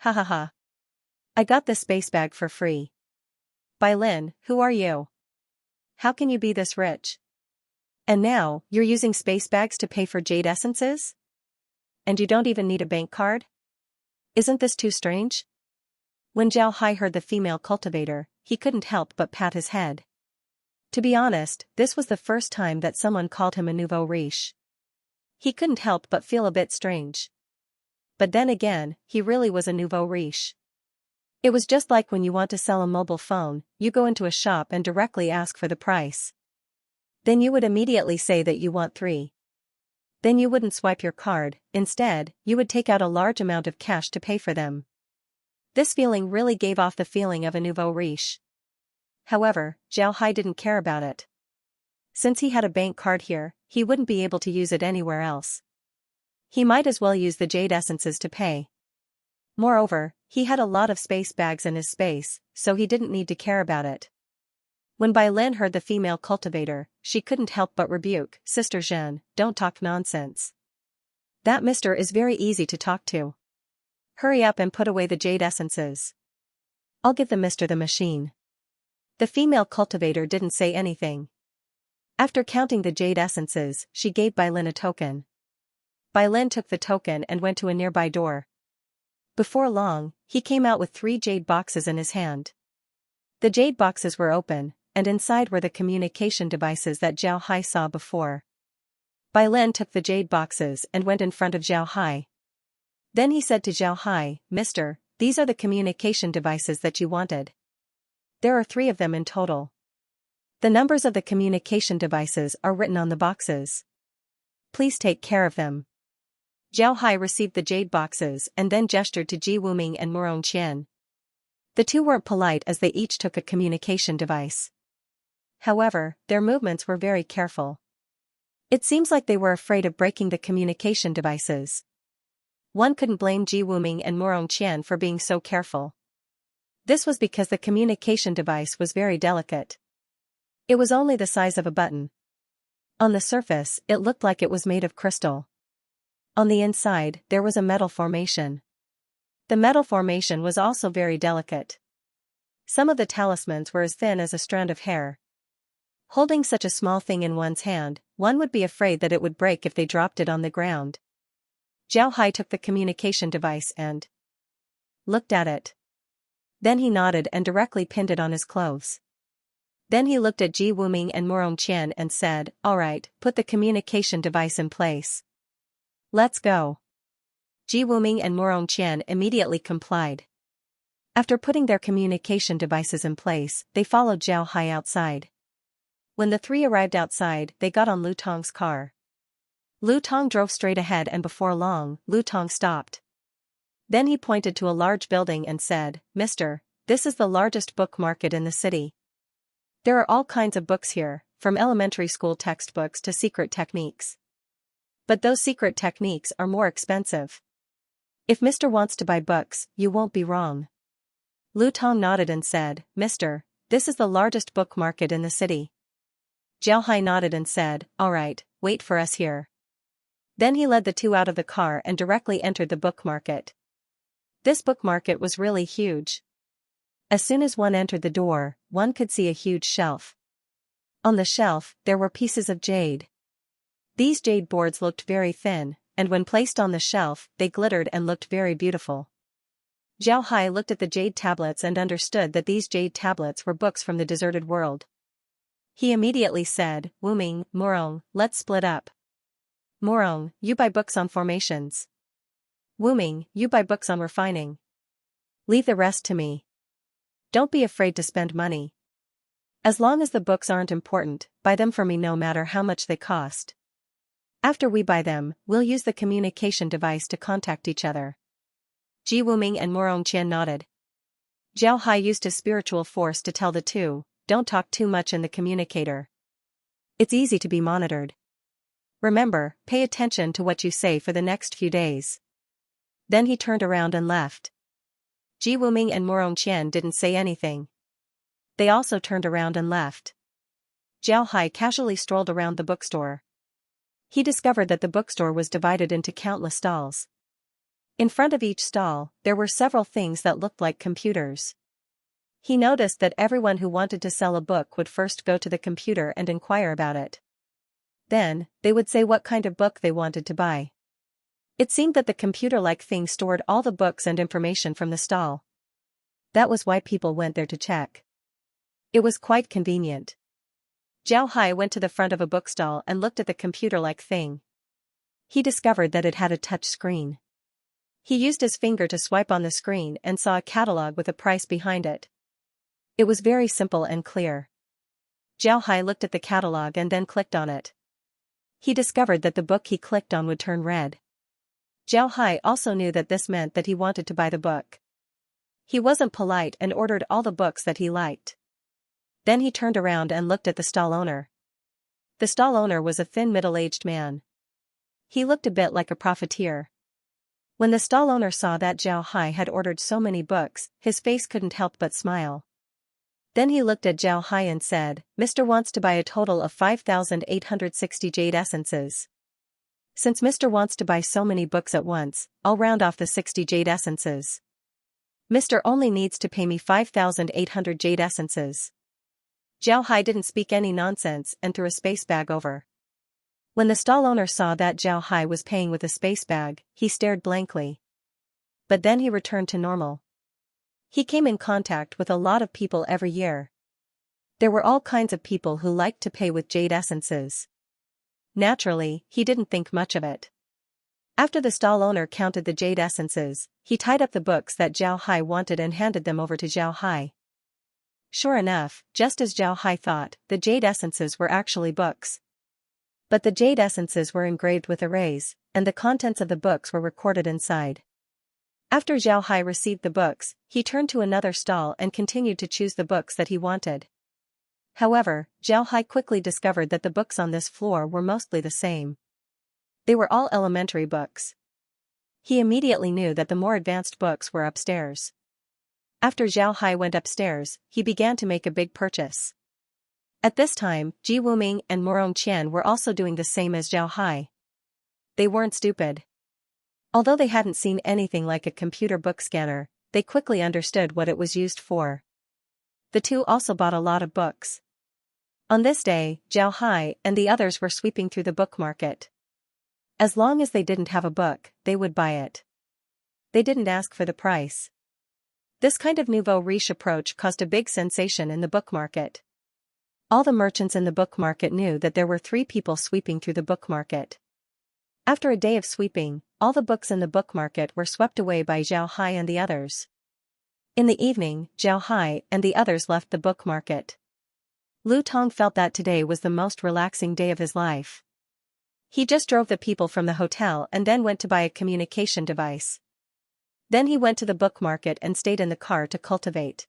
Ha ha ha. I got this space bag for free. Bai Lin, who are you? How can you be this rich? And now, you're using space bags to pay for jade essences? And you don't even need a bank card? Isn't this too strange?" When Zhao Hai heard the female cultivator, he couldn't help but pat his head. To be honest, this was the first time that someone called him a nouveau riche. He couldn't help but feel a bit strange. But then again, he really was a nouveau riche. It was just like when you want to sell a mobile phone, you go into a shop and directly ask for the price. Then you would immediately say that you want 3. Then you wouldn't swipe your card, instead, you would take out a large amount of cash to pay for them. This feeling really gave off the feeling of a nouveau riche. However, Zhao Hai didn't care about it. Since he had a bank card here, he wouldn't be able to use it anywhere else. He might as well use the jade essences to pay. Moreover, he had a lot of space bags in his space, so he didn't need to care about it. When Bai Lin heard the female cultivator, she couldn't help but rebuke, "Sister Zhen, don't talk nonsense. That mister is very easy to talk to. Hurry up and put away the jade essences. I'll give the mister the machine." The female cultivator didn't say anything. After counting the jade essences, she gave Bai Lin a token. Bai Lin took the token and went to a nearby door. Before long, he came out with 3 jade boxes in his hand. The jade boxes were open, and inside were the communication devices that Zhao Hai saw before. Bai Lin took the jade boxes and went in front of Zhao Hai. Then he said to Zhao Hai, "Mister, these are the communication devices that you wanted. There are 3 of them in total. The numbers of the communication devices are written on the boxes. Please take care of them." Zhao Hai received the jade boxes and then gestured to Ji Wuming and Murong Qian. The 2 weren't polite as they each took a communication device. However, their movements were very careful. It seems like they were afraid of breaking the communication devices. One couldn't blame Ji Wuming and Murong Qian for being so careful. This was because the communication device was very delicate. It was only the size of a button. On the surface, it looked like it was made of crystal. On the inside, there was a metal formation. The metal formation was also very delicate. Some of the talismans were as thin as a strand of hair. Holding such a small thing in one's hand, one would be afraid that it would break if they dropped it on the ground. Zhao Hai took the communication device and looked at it. Then he nodded and directly pinned it on his clothes. Then he looked at Ji Wuming and Murong Qian and said, "All right, put the communication device in place. Let's go." Ji Wuming and Murong Qian immediately complied. After putting their communication devices in place, they followed Zhao Hai outside. When the 3 arrived outside, they got on Lu Tong's car. Lu Tong drove straight ahead and before long, Lu Tong stopped. Then he pointed to a large building and said, "Mister, this is the largest book market in the city. There are all kinds of books here, from elementary school textbooks to secret techniques. But those secret techniques are more expensive. If Mister wants to buy books, you won't be wrong." Lu Tong nodded and said, "Mister, this is the largest book market in the city." Zhao Hai nodded and said, "All right, wait for us here." Then he led the 2 out of the car and directly entered the book market. This book market was really huge. As soon as one entered the door, one could see a huge shelf. On the shelf, there were pieces of jade. These jade boards looked very thin, and when placed on the shelf, they glittered and looked very beautiful. Zhao Hai looked at the jade tablets and understood that these jade tablets were books from the deserted world. He immediately said, "Wuming, Murong, let's split up. Murong, you buy books on formations. Wuming, you buy books on refining. Leave the rest to me. Don't be afraid to spend money. As long as the books aren't important, buy them for me no matter how much they cost. After we buy them, we'll use the communication device to contact each other. Ji Wuming and Morong Qian nodded. Zhao Hai used his spiritual force to tell the two, don't talk too much in the communicator. It's easy to be monitored. Remember, pay attention to what you say for the next few days. Then he turned around and left. Ji Wuming and Morong Qian didn't say anything. They also turned around and left. Zhao Hai casually strolled around the bookstore. He discovered that the bookstore was divided into countless stalls. In front of each stall, there were several things that looked like computers. He noticed that everyone who wanted to sell a book would first go to the computer and inquire about it. Then, they would say what kind of book they wanted to buy. It seemed that the computer-like thing stored all the books and information from the stall. That was why people went there to check. It was quite convenient. Zhao Hai went to the front of a bookstall and looked at the computer-like thing. He discovered that it had a touch screen. He used his finger to swipe on the screen and saw a catalog with a price behind it. It was very simple and clear. Zhao Hai looked at the catalog and then clicked on it. He discovered that the book he clicked on would turn red. Zhao Hai also knew that this meant that he wanted to buy the book. He wasn't polite and ordered all the books that he liked. Then he turned around and looked at the stall owner. The stall owner was a thin middle-aged man. He looked a bit like a profiteer. When the stall owner saw that Zhao Hai had ordered so many books, his face couldn't help but smile. Then he looked at Zhao Hai and said, Mr. wants to buy a total of 5,860 jade essences. Since Mr. wants to buy so many books at once, I'll round off the 60 jade essences. Mr. only needs to pay me 5,800 jade essences. Zhao Hai didn't speak any nonsense and threw a space bag over. When the stall owner saw that Zhao Hai was paying with a space bag, he stared blankly. But then he returned to normal. He came in contact with a lot of people every year. There were all kinds of people who liked to pay with jade essences. Naturally, he didn't think much of it. After the stall owner counted the jade essences, he tied up the books that Zhao Hai wanted and handed them over to Zhao Hai. Sure enough, just as Zhao Hai thought, the jade essences were actually books. But the jade essences were engraved with arrays, and the contents of the books were recorded inside. After Zhao Hai received the books, he turned to another stall and continued to choose the books that he wanted. However, Zhao Hai quickly discovered that the books on this floor were mostly the same. They were all elementary books. He immediately knew that the more advanced books were upstairs. After Zhao Hai went upstairs, he began to make a big purchase. At this time, Ji Wuming and Morong Qian were also doing the same as Zhao Hai. They weren't stupid. Although they hadn't seen anything like a computer book scanner, they quickly understood what it was used for. The two also bought a lot of books. On this day, Zhao Hai and the others were sweeping through the book market. As long as they didn't have a book, they would buy it. They didn't ask for the price. This kind of nouveau riche approach caused a big sensation in the book market. All the merchants in the book market knew that there were 3 people sweeping through the book market. After a day of sweeping, all the books in the book market were swept away by Zhao Hai and the others. In the evening, Zhao Hai and the others left the book market. Lu Tong felt that today was the most relaxing day of his life. He just drove the people from the hotel and then went to buy a communication device. Then he went to the book market and stayed in the car to cultivate.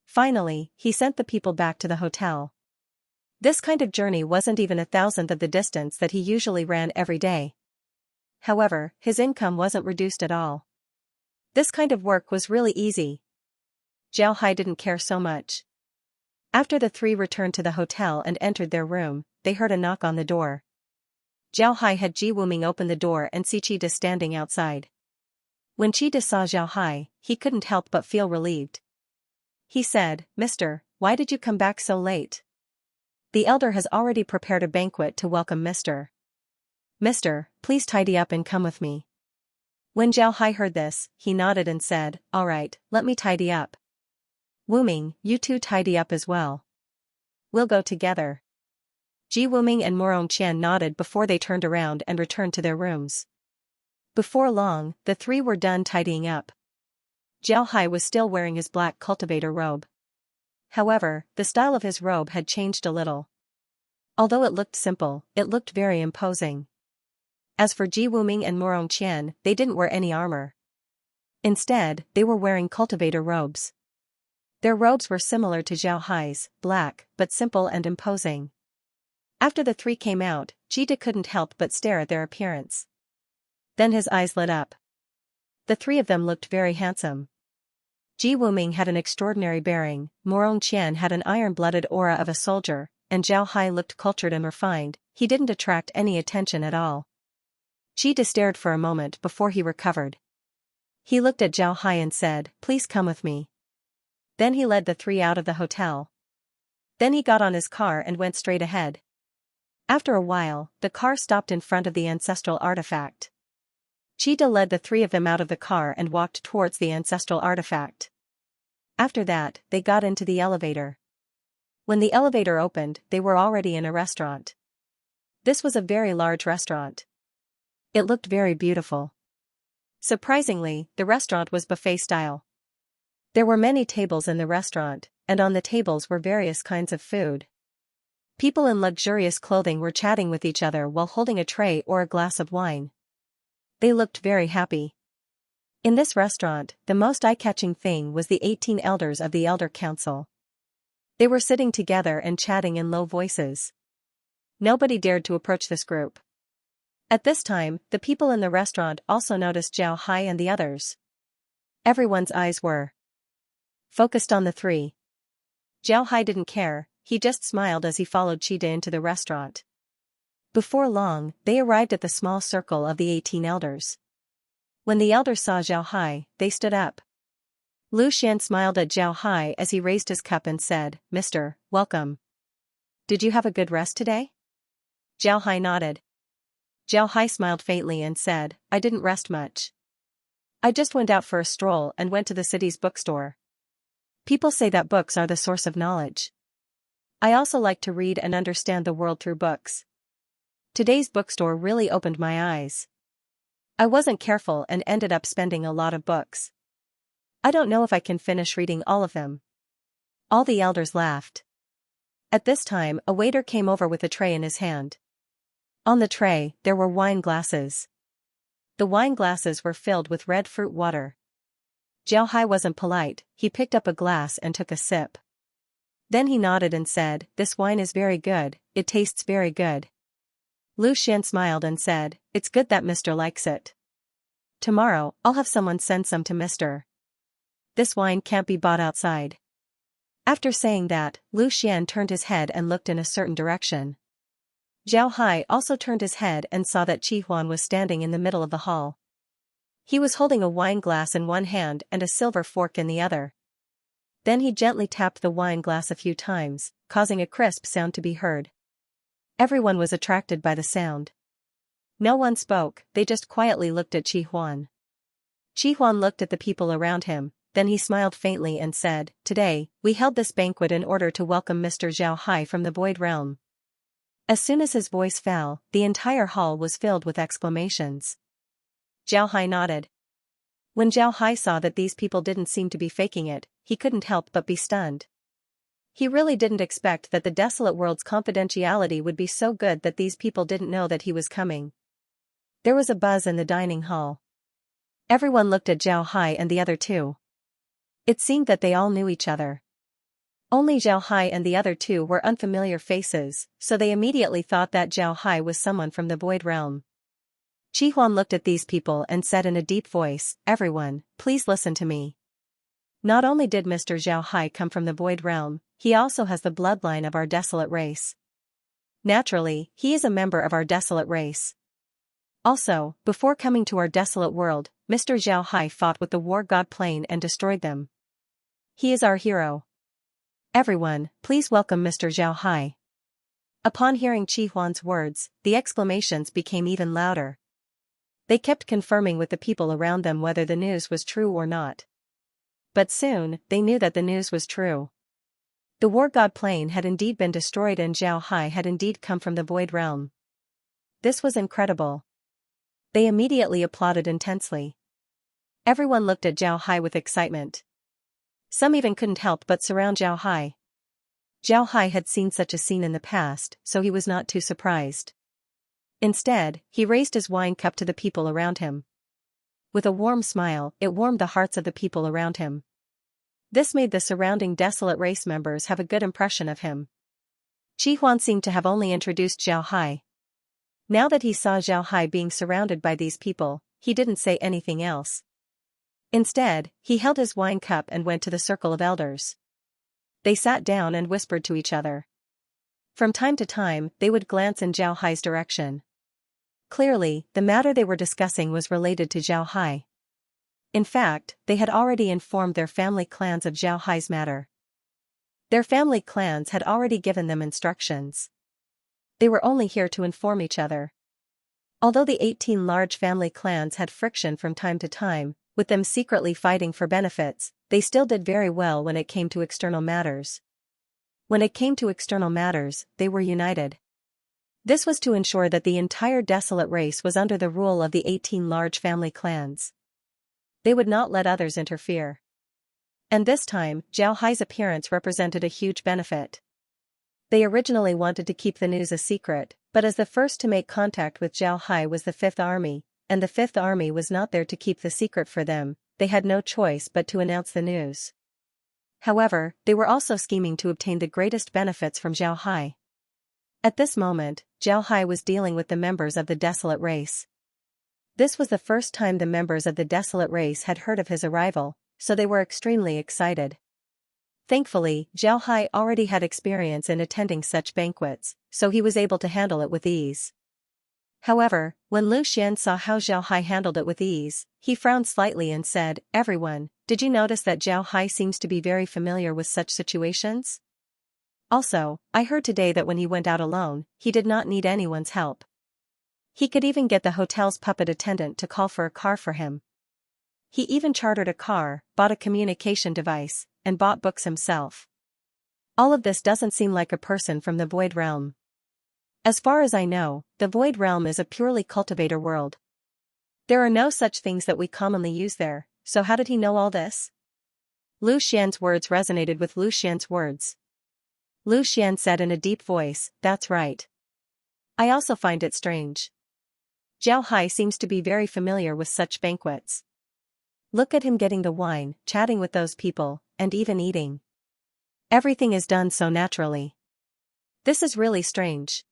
Finally, he sent the people back to the hotel. This kind of journey wasn't even 1,000th of the distance that he usually ran every day. However, his income wasn't reduced at all. This kind of work was really easy. Zhao Hai didn't care so much. After the 3 returned to the hotel and entered their room, they heard a knock on the door. Zhao Hai had Ji Wuming open the door and see Qi standing outside. When Qi saw Zhao Hai, he couldn't help but feel relieved. He said, "Mister, why did you come back so late? The elder has already prepared a banquet to welcome Mister. Mister, please tidy up and come with me." When Zhao Hai heard this, he nodded and said, "All right, let me tidy up. Wuming, you two tidy up as well. We'll go together." Ji Wuming and Morong Qian nodded before they turned around and returned to their rooms. Before long, the 3 were done tidying up. Zhao Hai was still wearing his black cultivator robe. However, the style of his robe had changed a little. Although it looked simple, it looked very imposing. As for Ji Wuming and Morong Qian, they didn't wear any armor. Instead, they were wearing cultivator robes. Their robes were similar to Zhao Hai's, black, but simple and imposing. After the three came out, Ji De couldn't help but stare at their appearance. Then his eyes lit up. The three of them looked very handsome. Ji Wuming had an extraordinary bearing, Morong Qian had an iron-blooded aura of a soldier, and Zhao Hai looked cultured and refined. He didn't attract any attention at all. Ji De stared for a moment before he recovered. He looked at Zhao Hai and said, "Please come with me." Then he led the three out of the hotel. Then he got on his car and went straight ahead. After a while, the car stopped in front of the ancestral artifact. Ji De led the three of them out of the car and walked towards the ancestral artifact. After that, they got into the elevator. When the elevator opened, they were already in a restaurant. This was a very large restaurant. It looked very beautiful. Surprisingly, the restaurant was buffet style. There were many tables in the restaurant, and on the tables were various kinds of food. People in luxurious clothing were chatting with each other while holding a tray or a glass of wine. They looked very happy. In this restaurant, the most eye-catching thing was the 18 elders of the Elder Council. They were sitting together and chatting in low voices. Nobody dared to approach this group. At this time, the people in the restaurant also noticed Zhao Hai and the others. Everyone's eyes were focused on the three. Zhao Hai didn't care, he just smiled as he followed Ji De into the restaurant. Before long, they arrived at the small circle of the 18 elders. When the elders saw Zhao Hai, they stood up. Lu Xian smiled at Zhao Hai as he raised his cup and said, "Mr. Welcome. Did you have a good rest today?" Zhao Hai nodded. Zhao Hai smiled faintly and said, "I didn't rest much. I just went out for a stroll and went to the city's bookstore. People say that books are the source of knowledge. I also like to read and understand the world through books. Today's bookstore really opened my eyes. I wasn't careful and ended up spending a lot of books. I don't know if I can finish reading all of them." All the elders laughed. At this time, a waiter came over with a tray in his hand. On the tray, there were wine glasses. The wine glasses were filled with red fruit water. Zhao Hai wasn't polite, he picked up a glass and took a sip. Then he nodded and said, "This wine is very good, it tastes very good." Lu Xian smiled and said, "It's good that Mr. likes it. Tomorrow, I'll have someone send some to Mr. This wine can't be bought outside." After saying that, Lu Xian turned his head and looked in a certain direction. Zhao Hai also turned his head and saw that Qi Huan was standing in the middle of the hall. He was holding a wine glass in one hand and a silver fork in the other. Then he gently tapped the wine glass a few times, causing a crisp sound to be heard. Everyone was attracted by the sound. No one spoke, they just quietly looked at Qi Huan. Qi Huan looked at the people around him, then he smiled faintly and said, "Today, we held this banquet in order to welcome Mr. Zhao Hai from the Void Realm." As soon as his voice fell, the entire hall was filled with exclamations. Zhao Hai nodded. When Zhao Hai saw that these people didn't seem to be faking it, he couldn't help but be stunned. He really didn't expect that the desolate world's confidentiality would be so good that these people didn't know that he was coming. There was a buzz in the dining hall. Everyone looked at Zhao Hai and the other two. It seemed that they all knew each other. Only Zhao Hai and the other two were unfamiliar faces, so they immediately thought that Zhao Hai was someone from the Void Realm. Qi Huan looked at these people and said in a deep voice, "Everyone, please listen to me. Not only did Mr. Zhao Hai come from the Void Realm, he also has the bloodline of our desolate race. Naturally, he is a member of our desolate race. Also, before coming to our desolate world, Mr. Zhao Hai fought with the war god Plane and destroyed them. He is our hero. Everyone, please welcome Mr. Zhao Hai." Upon hearing Qi Huan's words, the exclamations became even louder. They kept confirming with the people around them whether the news was true or not. But soon, they knew that the news was true. The war god Plane had indeed been destroyed and Zhao Hai had indeed come from the Void Realm. This was incredible. They immediately applauded intensely. Everyone looked at Zhao Hai with excitement. Some even couldn't help but surround Zhao Hai. Zhao Hai had seen such a scene in the past, so he was not too surprised. Instead, he raised his wine cup to the people around him. With a warm smile, it warmed the hearts of the people around him. This made the surrounding desolate race members have a good impression of him. Qi Huan seemed to have only introduced Zhao Hai. Now that he saw Zhao Hai being surrounded by these people, he didn't say anything else. Instead, he held his wine cup and went to the circle of elders. They sat down and whispered to each other. From time to time, they would glance in Zhao Hai's direction. Clearly, the matter they were discussing was related to Zhao Hai. In fact, they had already informed their family clans of Zhao Hai's matter. Their family clans had already given them instructions. They were only here to inform each other. Although the 18 large family clans had friction from time to time, with them secretly fighting for benefits, they still did very well when it came to external matters. When it came to external matters, they were united. This was to ensure that the entire desolate race was under the rule of the 18 large family clans. They would not let others interfere. And this time, Zhao Hai's appearance represented a huge benefit. They originally wanted to keep the news a secret, but as the first to make contact with Zhao Hai was the Fifth Army, and the Fifth Army was not there to keep the secret for them, they had no choice but to announce the news. However, they were also scheming to obtain the greatest benefits from Zhao Hai. At this moment, Zhao Hai was dealing with the members of the desolate race. This was the first time the members of the desolate race had heard of his arrival, so they were extremely excited. Thankfully, Zhao Hai already had experience in attending such banquets, so he was able to handle it with ease. However, when Lu Xian saw how Zhao Hai handled it with ease, he frowned slightly and said, "Everyone, did you notice that Zhao Hai seems to be very familiar with such situations? Also, I heard today that when he went out alone, he did not need anyone's help. He could even get the hotel's puppet attendant to call for a car for him. He even chartered a car, bought a communication device, and bought books himself. All of this doesn't seem like a person from the Void Realm. As far as I know, the Void Realm is a purely cultivator world. There are no such things that we commonly use there, so how did he know all this?" Lu Xian's words resonated with Lu Xian's words. Lu Xian said in a deep voice, "That's right. I also find it strange. Zhao Hai seems to be very familiar with such banquets. Look at him getting the wine, chatting with those people, and even eating. Everything is done so naturally. This is really strange.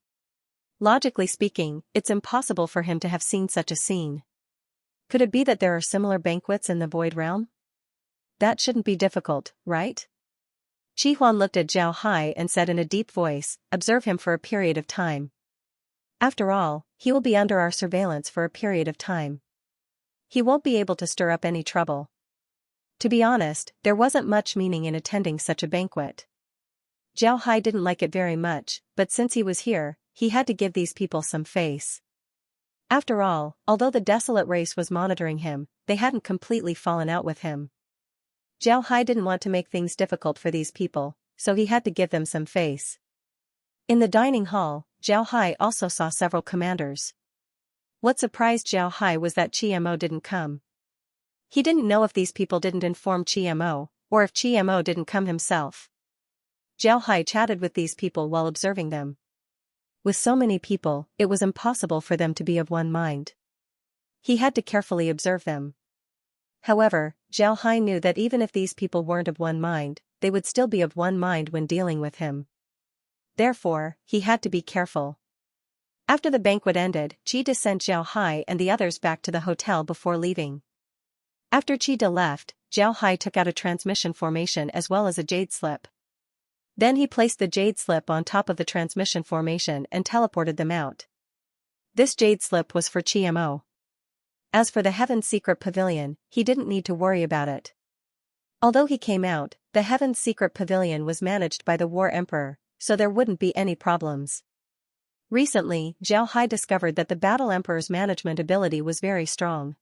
Logically speaking, it's impossible for him to have seen such a scene. Could it be that there are similar banquets in the Void Realm? That shouldn't be difficult, right?" Qi Huan looked at Zhao Hai and said in a deep voice, "Observe him for a period of time. After all, he will be under our surveillance for a period of time. He won't be able to stir up any trouble." To be honest, there wasn't much meaning in attending such a banquet. Zhao Hai didn't like it very much, but since he was here, he had to give these people some face. After all, although the desolate race was monitoring him, they hadn't completely fallen out with him. Zhao Hai didn't want to make things difficult for these people, so he had to give them some face. In the dining hall, Zhao Hai also saw several commanders. What surprised Zhao Hai was that Mo didn't come. He didn't know if these people didn't inform Mo, or if Mo didn't come himself. Zhao Hai chatted with these people while observing them. With so many people, it was impossible for them to be of one mind. He had to carefully observe them. However, Zhao Hai knew that even if these people weren't of one mind, they would still be of one mind when dealing with him. Therefore, he had to be careful. After the banquet ended, Qi De sent Zhao Hai and the others back to the hotel before leaving. After Qi De left, Zhao Hai took out a transmission formation as well as a jade slip. Then he placed the jade slip on top of the transmission formation and teleported them out. This jade slip was for Mo. As for the Heaven's Secret Pavilion, he didn't need to worry about it. Although he came out, the Heaven's Secret Pavilion was managed by the War Emperor, so there wouldn't be any problems. Recently, Zhao Hai discovered that the Battle Emperor's management ability was very strong.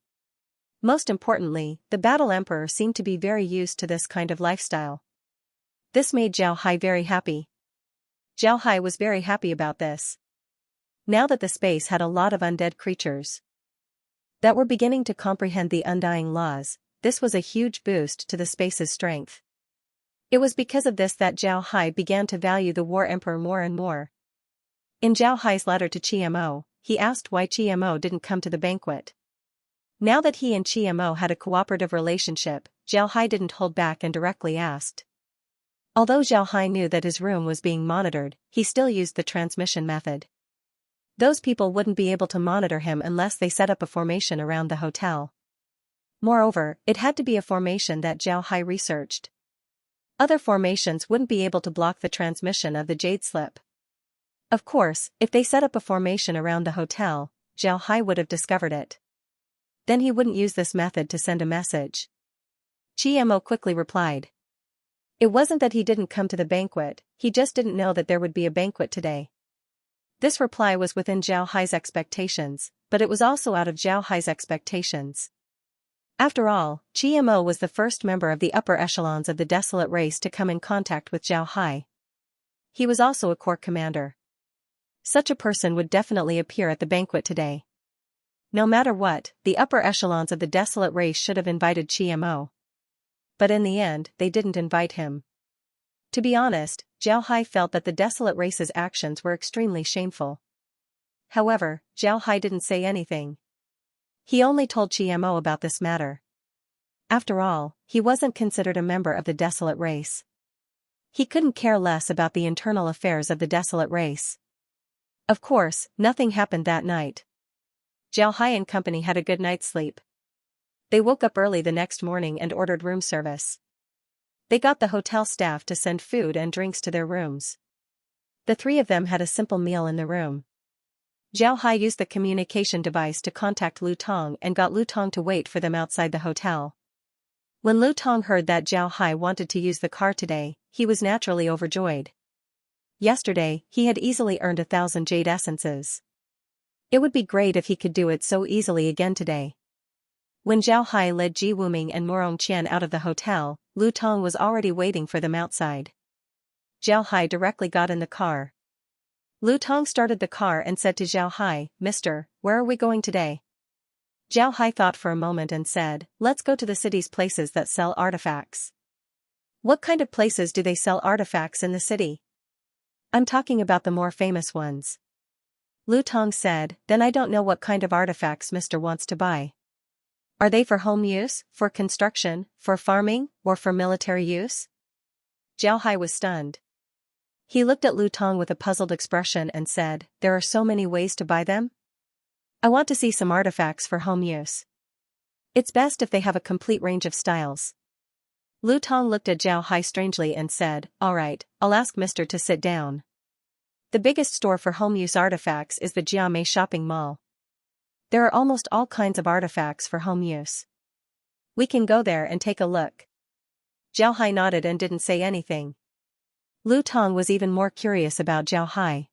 Most importantly, the Battle Emperor seemed to be very used to this kind of lifestyle. This made Zhao Hai very happy. Zhao Hai was very happy about this. Now that the space had a lot of undead creatures. that were beginning to comprehend the undying laws. This was a huge boost to the space's strength. It was because of this that Zhao Hai began to value the War Emperor more and more. In Zhao Hai's letter to Qiamo, he asked why Qiamo didn't come to the banquet. Now that he and Qiamo had a cooperative relationship, Zhao Hai didn't hold back and directly asked. Although Zhao Hai knew that his room was being monitored, he still used the transmission method. Those people wouldn't be able to monitor him unless they set up a formation around the hotel. Moreover, it had to be a formation that Zhao Hai researched. Other formations wouldn't be able to block the transmission of the jade slip. Of course, if they set up a formation around the hotel, Zhao Hai would have discovered it. Then he wouldn't use this method to send a message. Qiamo quickly replied. It wasn't that he didn't come to the banquet, he just didn't know that there would be a banquet today. This reply was within Zhao Hai's expectations, but it was also out of Zhao Hai's expectations. After all, Qiamo was the first member of the upper echelons of the desolate race to come in contact with Zhao Hai. He was also a corps commander. Such a person would definitely appear at the banquet today. No matter what, the upper echelons of the desolate race should have invited Qiamo. But in the end, they didn't invite him. To be honest, Zhao Hai felt that the desolate race's actions were extremely shameful. However, Zhao Hai didn't say anything. He only told Qiamo about this matter. After all, he wasn't considered a member of the desolate race. He couldn't care less about the internal affairs of the desolate race. Of course, nothing happened that night. Zhao Hai and company had a good night's sleep. They woke up early the next morning and ordered room service. They got the hotel staff to send food and drinks to their rooms. The three of them had a simple meal in the room. Zhao Hai used the communication device to contact Lu Tong and got Lu Tong to wait for them outside the hotel. When Lu Tong heard that Zhao Hai wanted to use the car today, he was naturally overjoyed. Yesterday, he had easily earned 1,000 jade essences. It would be great if he could do it so easily again today. When Zhao Hai led Ji Wuming and Morong Qian out of the hotel, Lu Tong was already waiting for them outside. Zhao Hai directly got in the car. Lu Tong started the car and said to Zhao Hai, "Mister, where are we going today?" Zhao Hai thought for a moment and said, "Let's go to the city's places that sell artifacts." "What kind of places do they sell artifacts in the city?" "I'm talking about the more famous ones." Lu Tong said, "Then I don't know what kind of artifacts Mister wants to buy. Are they for home use, for construction, for farming, or for military use?" Zhao Hai was stunned. He looked at Lu Tong with a puzzled expression and said, "There are so many ways to buy them? I want to see some artifacts for home use. It's best if they have a complete range of styles." Lu Tong looked at Zhao Hai strangely and said, "All right, I'll ask Mister to sit down. The biggest store for home use artifacts is the Jiamei shopping mall. There are almost all kinds of artifacts for home use. We can go there and take a look." Zhao Hai nodded and didn't say anything. Lu Tong was even more curious about Zhao Hai.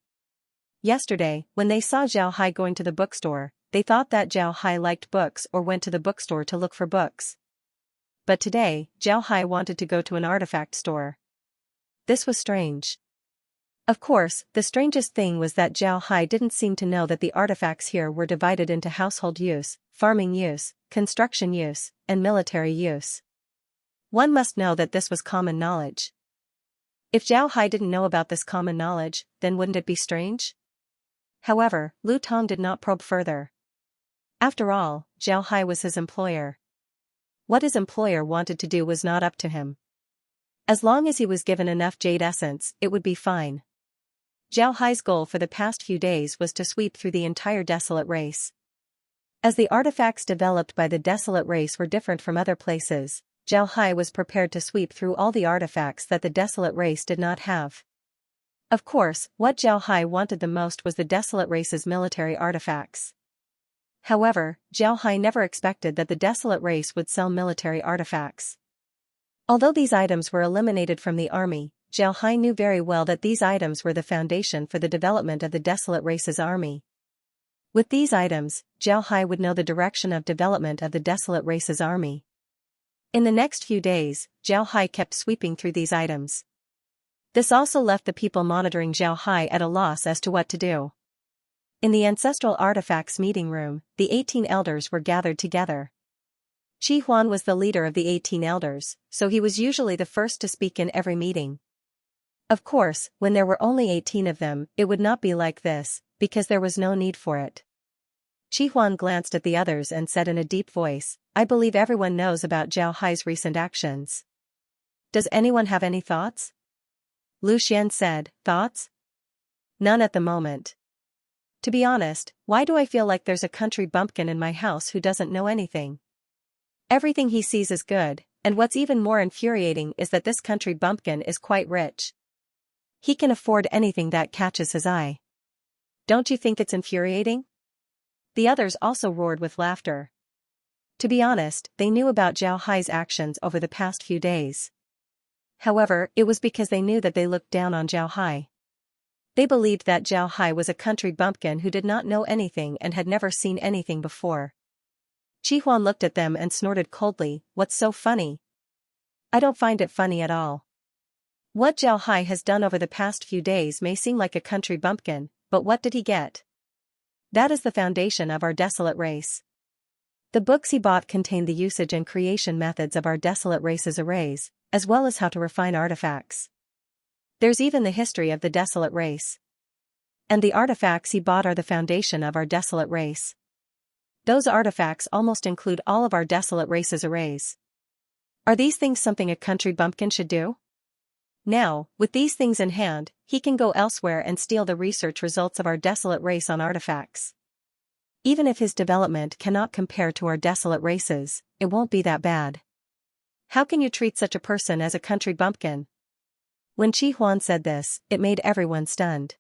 Yesterday, when they saw Zhao Hai going to the bookstore, they thought that Zhao Hai liked books or went to the bookstore to look for books. But today, Zhao Hai wanted to go to an artifact store. This was strange. Of course, the strangest thing was that Zhao Hai didn't seem to know that the artifacts here were divided into household use, farming use, construction use, and military use. One must know that this was common knowledge. If Zhao Hai didn't know about this common knowledge, then wouldn't it be strange? However, Lu Tong did not probe further. After all, Zhao Hai was his employer. What his employer wanted to do was not up to him. As long as he was given enough jade essence, it would be fine. Zhao Hai's goal for the past few days was to sweep through the entire desolate race. As the artifacts developed by the desolate race were different from other places, Zhao Hai was prepared to sweep through all the artifacts that the desolate race did not have. Of course, what Zhao Hai wanted the most was the desolate race's military artifacts. However, Zhao Hai never expected that the desolate race would sell military artifacts. Although these items were eliminated from the army, Zhao Hai knew very well that these items were the foundation for the development of the desolate race's army. With these items, Zhao Hai would know the direction of development of the desolate race's army. In the next few days, Zhao Hai kept sweeping through these items. This also left the people monitoring Zhao Hai at a loss as to what to do. In the Ancestral Artifacts meeting room, the 18 elders were gathered together. Qi Huan was the leader of the 18 elders, so he was usually the first to speak in every meeting. Of course, when there were only 18 of them, it would not be like this, because there was no need for it. Qi Huan glanced at the others and said in a deep voice, "I believe everyone knows about Zhao Hai's recent actions. Does anyone have any thoughts?" Lu Xian said, "Thoughts? None at the moment. To be honest, why do I feel like there's a country bumpkin in my house who doesn't know anything? Everything he sees is good, and what's even more infuriating is that this country bumpkin is quite rich. He can afford anything that catches his eye. Don't you think it's infuriating?" The others also roared with laughter. To be honest, they knew about Zhao Hai's actions over the past few days. However, it was because they knew that they looked down on Zhao Hai. They believed that Zhao Hai was a country bumpkin who did not know anything and had never seen anything before. Qi Huan looked at them and snorted coldly, "What's so funny? I don't find it funny at all. What Zhao Hai has done over the past few days may seem like a country bumpkin, but what did he get? That is the foundation of our desolate race. The books he bought contain the usage and creation methods of our desolate race's arrays, as well as how to refine artifacts. There's even the history of the desolate race. And the artifacts he bought are the foundation of our desolate race. Those artifacts almost include all of our desolate race's arrays. Are these things something a country bumpkin should do? Now, with these things in hand, he can go elsewhere and steal the research results of our desolate race on artifacts. Even if his development cannot compare to our desolate races, it won't be that bad. How can you treat such a person as a country bumpkin?" When Qi Huan said this, it made everyone stunned.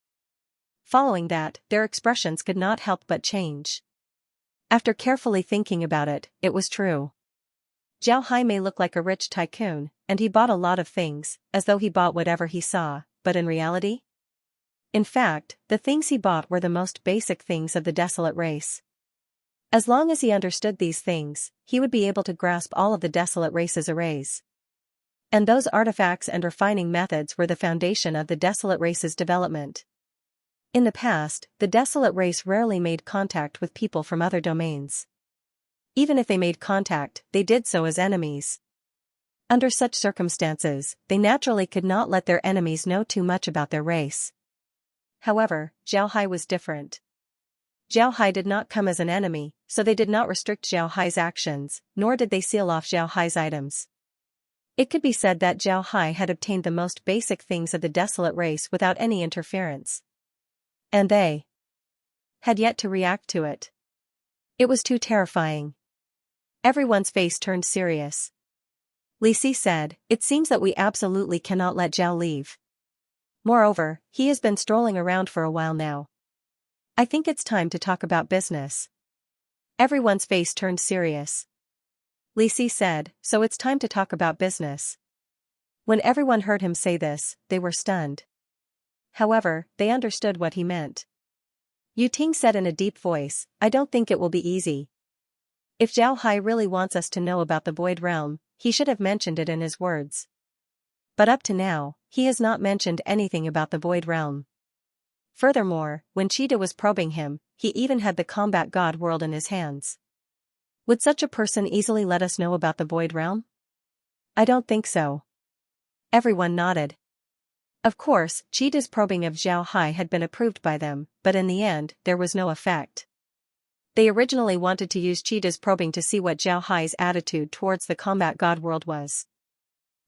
Following that, their expressions could not help but change. After carefully thinking about it, it was true. Zhao Hai may look like a rich tycoon, and he bought a lot of things, as though he bought whatever he saw, but in reality? In fact, the things he bought were the most basic things of the desolate race. As long as he understood these things, he would be able to grasp all of the desolate race's arrays. And those artifacts and refining methods were the foundation of the desolate race's development. In the past, the desolate race rarely made contact with people from other domains. Even if they made contact, they did so as enemies. Under such circumstances, they naturally could not let their enemies know too much about their race. However, Zhao Hai was different. Zhao Hai did not come as an enemy, so they did not restrict Zhao Hai's actions, nor did they seal off Zhao Hai's items. It could be said that Zhao Hai had obtained the most basic things of the desolate race without any interference. And they had yet to react to it. It was too terrifying. Everyone's face turned serious. Li Si said, "It seems that we absolutely cannot let Zhao leave. Moreover, he has been strolling around for a while now. I think it's time to talk about business." Everyone's face turned serious. Li Si said, "So it's time to talk about business." When everyone heard him say this, they were stunned. However, they understood what he meant. Yu Ting said in a deep voice, "I don't think it will be easy. If Zhao Hai really wants us to know about the Void Realm, he should have mentioned it in his words. But up to now, he has not mentioned anything about the Void Realm. Furthermore, when Cheetah was probing him, he even had the combat god world in his hands. Would such a person easily let us know about the Void Realm? I don't think so." Everyone nodded. Of course, Cheetah's probing of Zhao Hai had been approved by them, but in the end, there was no effect. They originally wanted to use Cheetah's probing to see what Zhao Hai's attitude towards the combat god world was.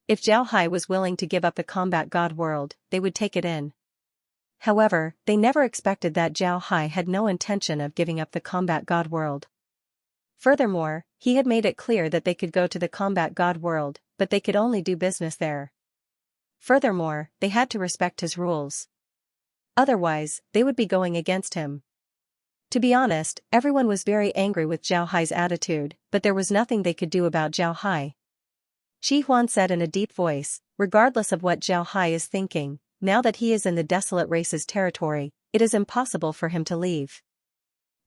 If Zhao Hai was willing to give up the combat god world, they would take it in. However, they never expected that Zhao Hai had no intention of giving up the combat god world. Furthermore, he had made it clear that they could go to the combat god world, but they could only do business there. Furthermore, they had to respect his rules. Otherwise, they would be going against him. To be honest, everyone was very angry with Zhao Hai's attitude, but there was nothing they could do about Zhao Hai. Qi Huan said in a deep voice, "Regardless of what Zhao Hai is thinking, now that he is in the desolate race's territory, it is impossible for him to leave.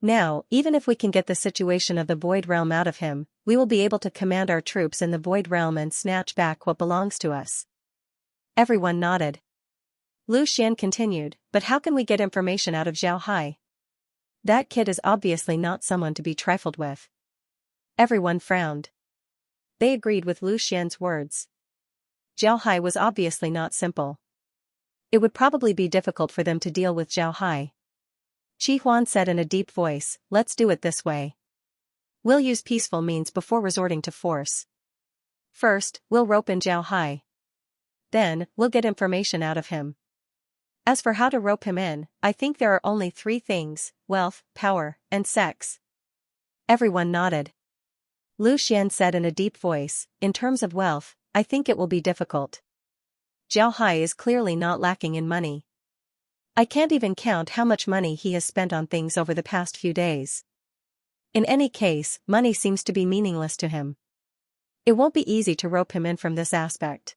Now, even if we can get the situation of the Void Realm out of him, we will be able to command our troops in the Void Realm and snatch back what belongs to us." Everyone nodded. Lu Xian continued, "But how can we get information out of Zhao Hai? That kid is obviously not someone to be trifled with. Everyone frowned. They agreed with Lu Xian's words. Zhao Hai was obviously not simple. It would probably be difficult for them to deal with Zhao Hai. Qi Huan said in a deep voice, "Let's do it this way. We'll use peaceful means before resorting to force. First, we'll rope in Zhao Hai. Then, we'll get information out of him. As for how to rope him in, I think there are only 3 things: wealth, power, and sex." Everyone nodded. Lu Xian said in a deep voice, "In terms of wealth, I think it will be difficult. Zhao Hai is clearly not lacking in money. I can't even count how much money he has spent on things over the past few days. In any case, money seems to be meaningless to him. It won't be easy to rope him in from this aspect."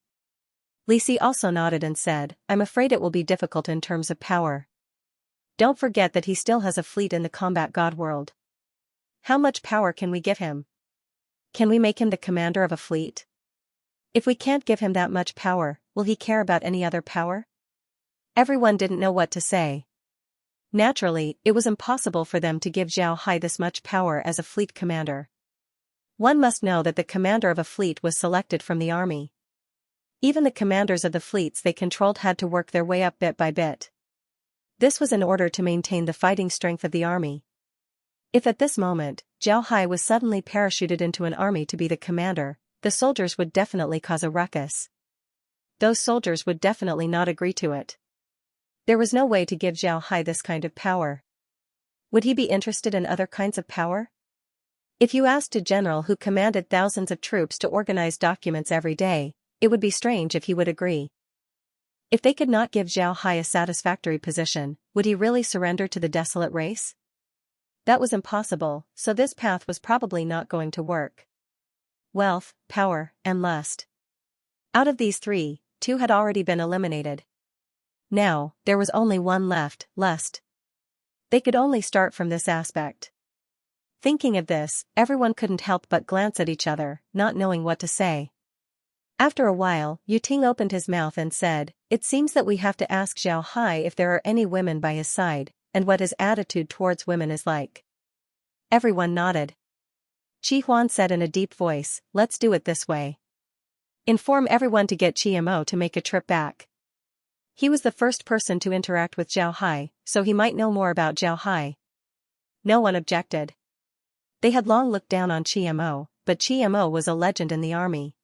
Li Si also nodded and said, "I'm afraid it will be difficult in terms of power. Don't forget that he still has a fleet in the combat god world. How much power can we give him? Can we make him the commander of a fleet? If we can't give him that much power, will he care about any other power?" Everyone didn't know what to say. Naturally, it was impossible for them to give Zhao Hai this much power as a fleet commander. One must know that the commander of a fleet was selected from the army. Even the commanders of the fleets they controlled had to work their way up bit by bit. This was in order to maintain the fighting strength of the army. If at this moment, Zhao Hai was suddenly parachuted into an army to be the commander, the soldiers would definitely cause a ruckus. Those soldiers would definitely not agree to it. There was no way to give Zhao Hai this kind of power. Would he be interested in other kinds of power? If you asked a general who commanded thousands of troops to organize documents every day, it would be strange if he would agree. If they could not give Zhao Hai a satisfactory position, would he really surrender to the desolate race? That was impossible, so this path was probably not going to work. Wealth, power, and lust. Out of these 3, 2 had already been eliminated. Now, there was only one left, lust. They could only start from this aspect. Thinking of this, everyone couldn't help but glance at each other, not knowing what to say. After a while, Yu Ting opened his mouth and said, "It seems that we have to ask Zhao Hai if there are any women by his side, and what his attitude towards women is like." Everyone nodded. Qi Huan said in a deep voice, "Let's do it this way. Inform everyone to get Chiemo to make a trip back. He was the first person to interact with Zhao Hai, so he might know more about Zhao Hai." No one objected. They had long looked down on Chiemo, but Chiemo was a legend in the army.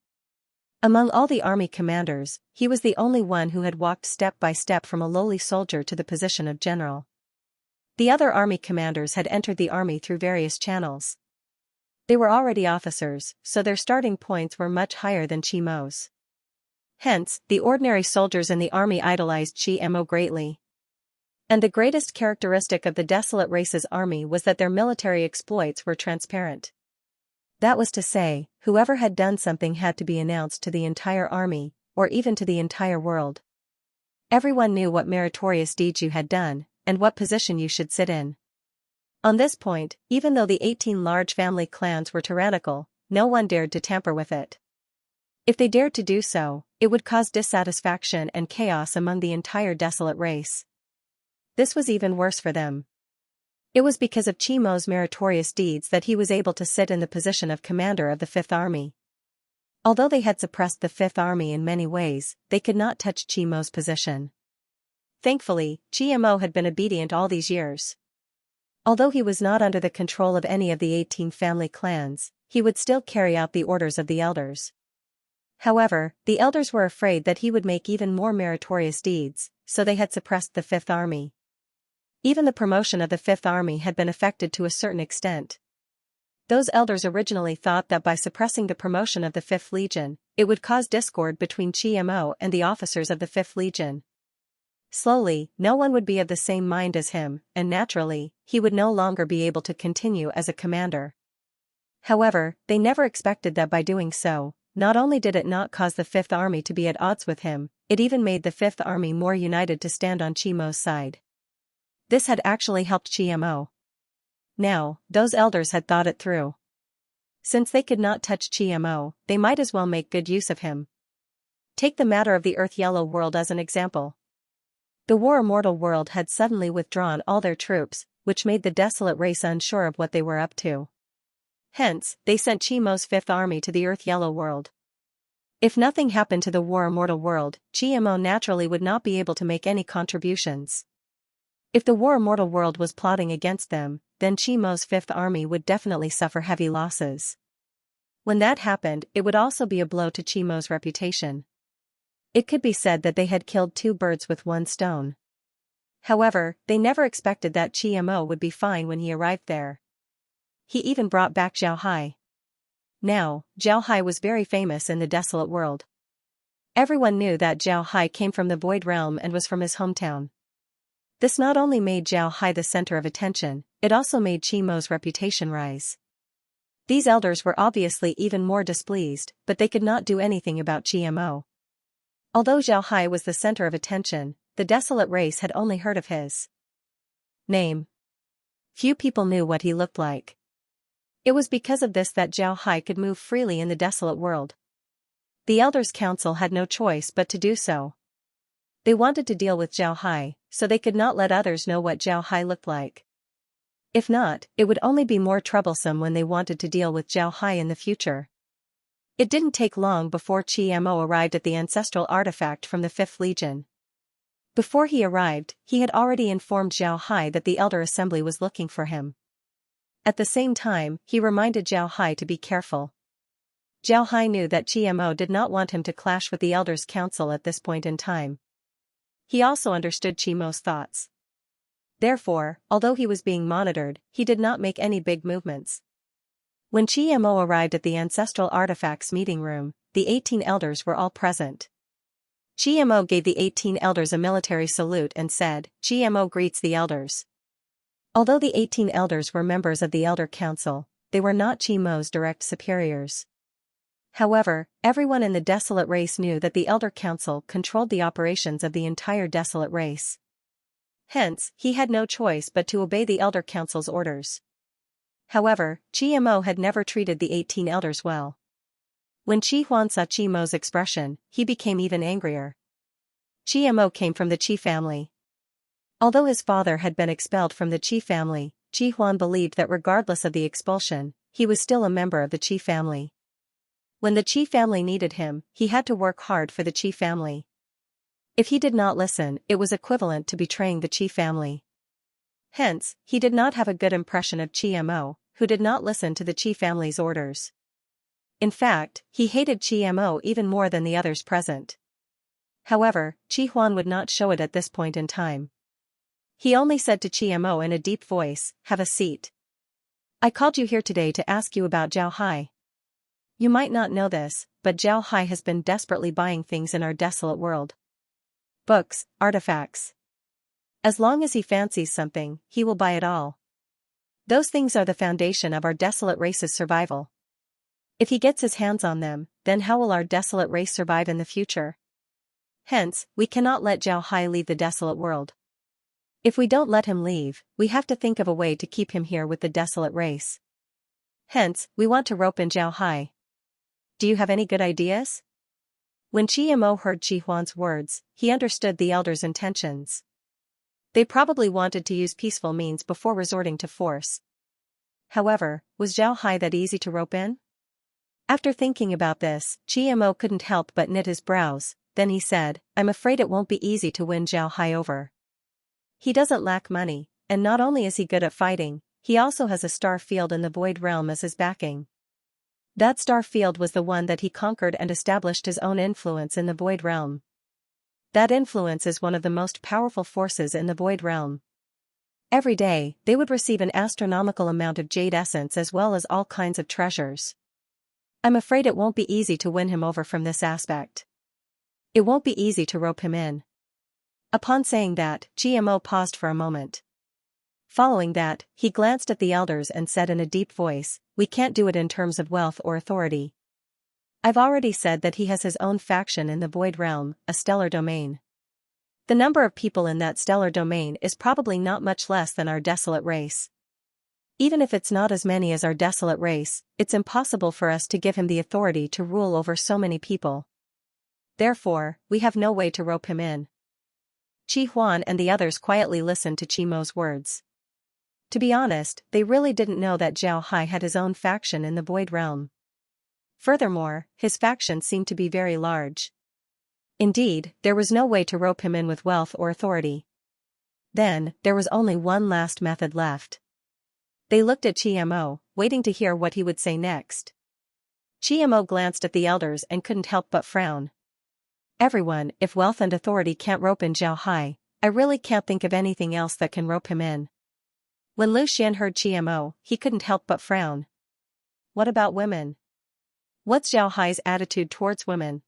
Among all the army commanders, he was the only one who had walked step by step from a lowly soldier to the position of general. The other army commanders had entered the army through various channels. They were already officers, so their starting points were much higher than Chimo's. Hence, the ordinary soldiers in the army idolized Chiemo greatly. And the greatest characteristic of the desolate race's army was that their military exploits were transparent. That was to say, whoever had done something had to be announced to the entire army, or even to the entire world. Everyone knew what meritorious deeds you had done, and what position you should sit in. On this point, even though the 18 large family clans were tyrannical, no one dared to tamper with it. If they dared to do so, it would cause dissatisfaction and chaos among the entire desolate race. This was even worse for them. It was because of Chimo's meritorious deeds that he was able to sit in the position of commander of the Fifth Army. Although they had suppressed the Fifth Army in many ways, they could not touch Chimo's position. Thankfully, Chimo had been obedient all these years. Although he was not under the control of any of the 18 family clans, he would still carry out the orders of the elders. However, the elders were afraid that he would make even more meritorious deeds, so they had suppressed the Fifth Army. Even the promotion of the Fifth Army had been affected to a certain extent. Those elders originally thought that by suppressing the promotion of the Fifth Legion, it would cause discord between Chimo and the officers of the Fifth Legion. Slowly, no one would be of the same mind as him, and naturally, he would no longer be able to continue as a commander. However, they never expected that by doing so, not only did it not cause the Fifth Army to be at odds with him, it even made the Fifth Army more united to stand on Chimo's side. This had actually helped Chimo. Now, those elders had thought it through. Since they could not touch Chimo, they might as well make good use of him. Take the matter of the Earth Yellow world as an example. The War Immortal world had suddenly withdrawn all their troops, which made the desolate race unsure of what they were up to. Hence, they sent Chimo's Fifth Army to the Earth Yellow world. If nothing happened to the War Immortal world, Chimo naturally would not be able to make any contributions. If the War Immortal world was plotting against them, then Chimo's Fifth Army would definitely suffer heavy losses. When that happened, it would also be a blow to Chimo's reputation. It could be said that they had killed two birds with one stone. However, they never expected that Chimo would be fine when he arrived there. He even brought back Zhao Hai. Now, Zhao Hai was very famous in the desolate world. Everyone knew that Zhao Hai came from the Void Realm and was from his hometown. This not only made Zhao Hai the center of attention, it also made Chimo's reputation rise. These elders were obviously even more displeased, but they could not do anything about Chimo. Although Zhao Hai was the center of attention, the desolate race had only heard of his name. Few people knew what he looked like. It was because of this that Zhao Hai could move freely in the desolate world. The Elders' Council had no choice but to do so. They wanted to deal with Zhao Hai, so they could not let others know what Zhao Hai looked like. If not, it would only be more troublesome when they wanted to deal with Zhao Hai in the future. It didn't take long before Chimo arrived at the ancestral artifact from the 5th Legion. Before he arrived, he had already informed Zhao Hai that the Elder Assembly was looking for him. At the same time, he reminded Zhao Hai to be careful. Zhao Hai knew that Chimo did not want him to clash with the Elders' Council at this point in time. He also understood Chimo's thoughts. Therefore, although he was being monitored, he did not make any big movements. When Chimo arrived at the Ancestral Artifacts meeting room, the 18 elders were all present. Chimo gave the 18 elders a military salute and said, "Chimo greets the elders." Although the 18 elders were members of the Elder Council, they were not Chimo's direct superiors. However, everyone in the Desolate race knew that the Elder Council controlled the operations of the entire Desolate race. Hence, he had no choice but to obey the Elder Council's orders. However, Chimo had never treated the 18 elders well. When Chi Huan saw Chimo's expression, he became even angrier. Chimo came from the Qi family. Although his father had been expelled from the Qi family, Chi Huan believed that regardless of the expulsion, he was still a member of the Qi family. When the Qi family needed him, he had to work hard for the Qi family. If he did not listen, it was equivalent to betraying the Qi family. Hence, he did not have a good impression of Chimo, who did not listen to the Qi family's orders. In fact, he hated Chimo even more than the others present. However, Chi Huan would not show it at this point in time. He only said to Chimo in a deep voice, "Have a seat. I called you here today to ask you about Zhao Hai. You might not know this, but Zhao Hai has been desperately buying things in our desolate world. Books, artifacts. As long as he fancies something, he will buy it all. Those things are the foundation of our desolate race's survival. If he gets his hands on them, then how will our desolate race survive in the future? Hence, we cannot let Zhao Hai leave the desolate world. If we don't let him leave, we have to think of a way to keep him here with the desolate race. Hence, we want to rope in Zhao Hai. Do you have any good ideas?" When Chimo heard Chi Huan's words, he understood the elders' intentions. They probably wanted to use peaceful means before resorting to force. However, was Zhao Hai that easy to rope in? After thinking about this, Chimo couldn't help but knit his brows. Then he said, "I'm afraid it won't be easy to win Zhao Hai over. He doesn't lack money, and not only is he good at fighting, he also has a star field in the Void Realm as his backing. That star field was the one that he conquered and established his own influence in the Void Realm. That influence is one of the most powerful forces in the Void Realm. Every day, they would receive an astronomical amount of jade essence as well as all kinds of treasures. I'm afraid it won't be easy to win him over from this aspect. It won't be easy to rope him in." Upon saying that, Chimo paused for a moment. Following that, he glanced at the elders and said in a deep voice, "We can't do it in terms of wealth or authority. I've already said that he has his own faction in the Void Realm, a stellar domain. The number of people in that stellar domain is probably not much less than our desolate race. Even if it's not as many as our desolate race, it's impossible for us to give him the authority to rule over so many people. Therefore, we have no way to rope him in." Chi Huan and the others quietly listened to Chimo's words. To be honest, they really didn't know that Zhao Hai had his own faction in the Void Realm. Furthermore, his faction seemed to be very large. Indeed, there was no way to rope him in with wealth or authority. Then, there was only one last method left. They looked at Qiamo, waiting to hear what he would say next. Qiamo glanced at the elders and couldn't help but frown. Everyone, if wealth and authority can't rope in Zhao Hai, I really can't think of anything else that can rope him in. When Lu Xian heard Qiamo, he couldn't help but frown. What about women? What's Zhao Hai's attitude towards women?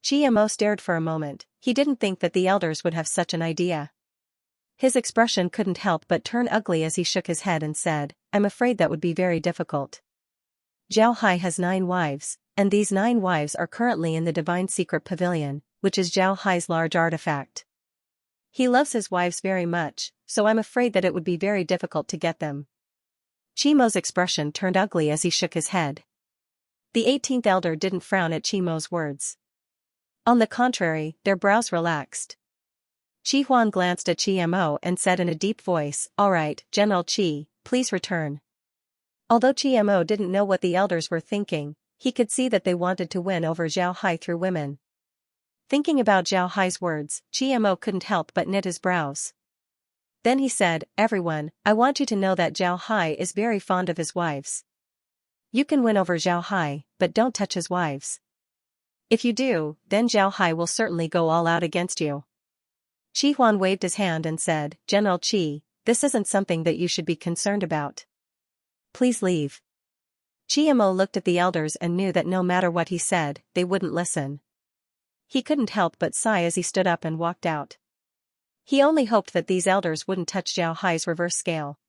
Qiamo stared for a moment. He didn't think that the elders would have such an idea. His expression couldn't help but turn ugly as he shook his head and said, I'm afraid that would be very difficult. Zhao Hai has 9 wives, and these 9 wives are currently in the Divine Secret Pavilion, which is Zhao Hai's large artifact. He loves his wives very much, so I'm afraid that it would be very difficult to get them. Qiamo's expression turned ugly as he shook his head. The 18th elder didn't frown at Qiamo's words. On the contrary, their brows relaxed. Qi Huan glanced at Qiamo and said in a deep voice, All right, General Qi, please return. Although Qiamo didn't know what the elders were thinking, he could see that they wanted to win over Zhao Hai through women. Thinking about Zhao Hai's words, Qiamo couldn't help but knit his brows. Then he said, Everyone, I want you to know that Zhao Hai is very fond of his wives. You can win over Zhao Hai, but don't touch his wives. If you do, then Zhao Hai will certainly go all out against you. Qi Huan waved his hand and said, General Qi, this isn't something that you should be concerned about. Please leave. Qiamo looked at the elders and knew that no matter what he said, they wouldn't listen. He couldn't help but sigh as he stood up and walked out. He only hoped that these elders wouldn't touch Zhao Hai's reverse scale.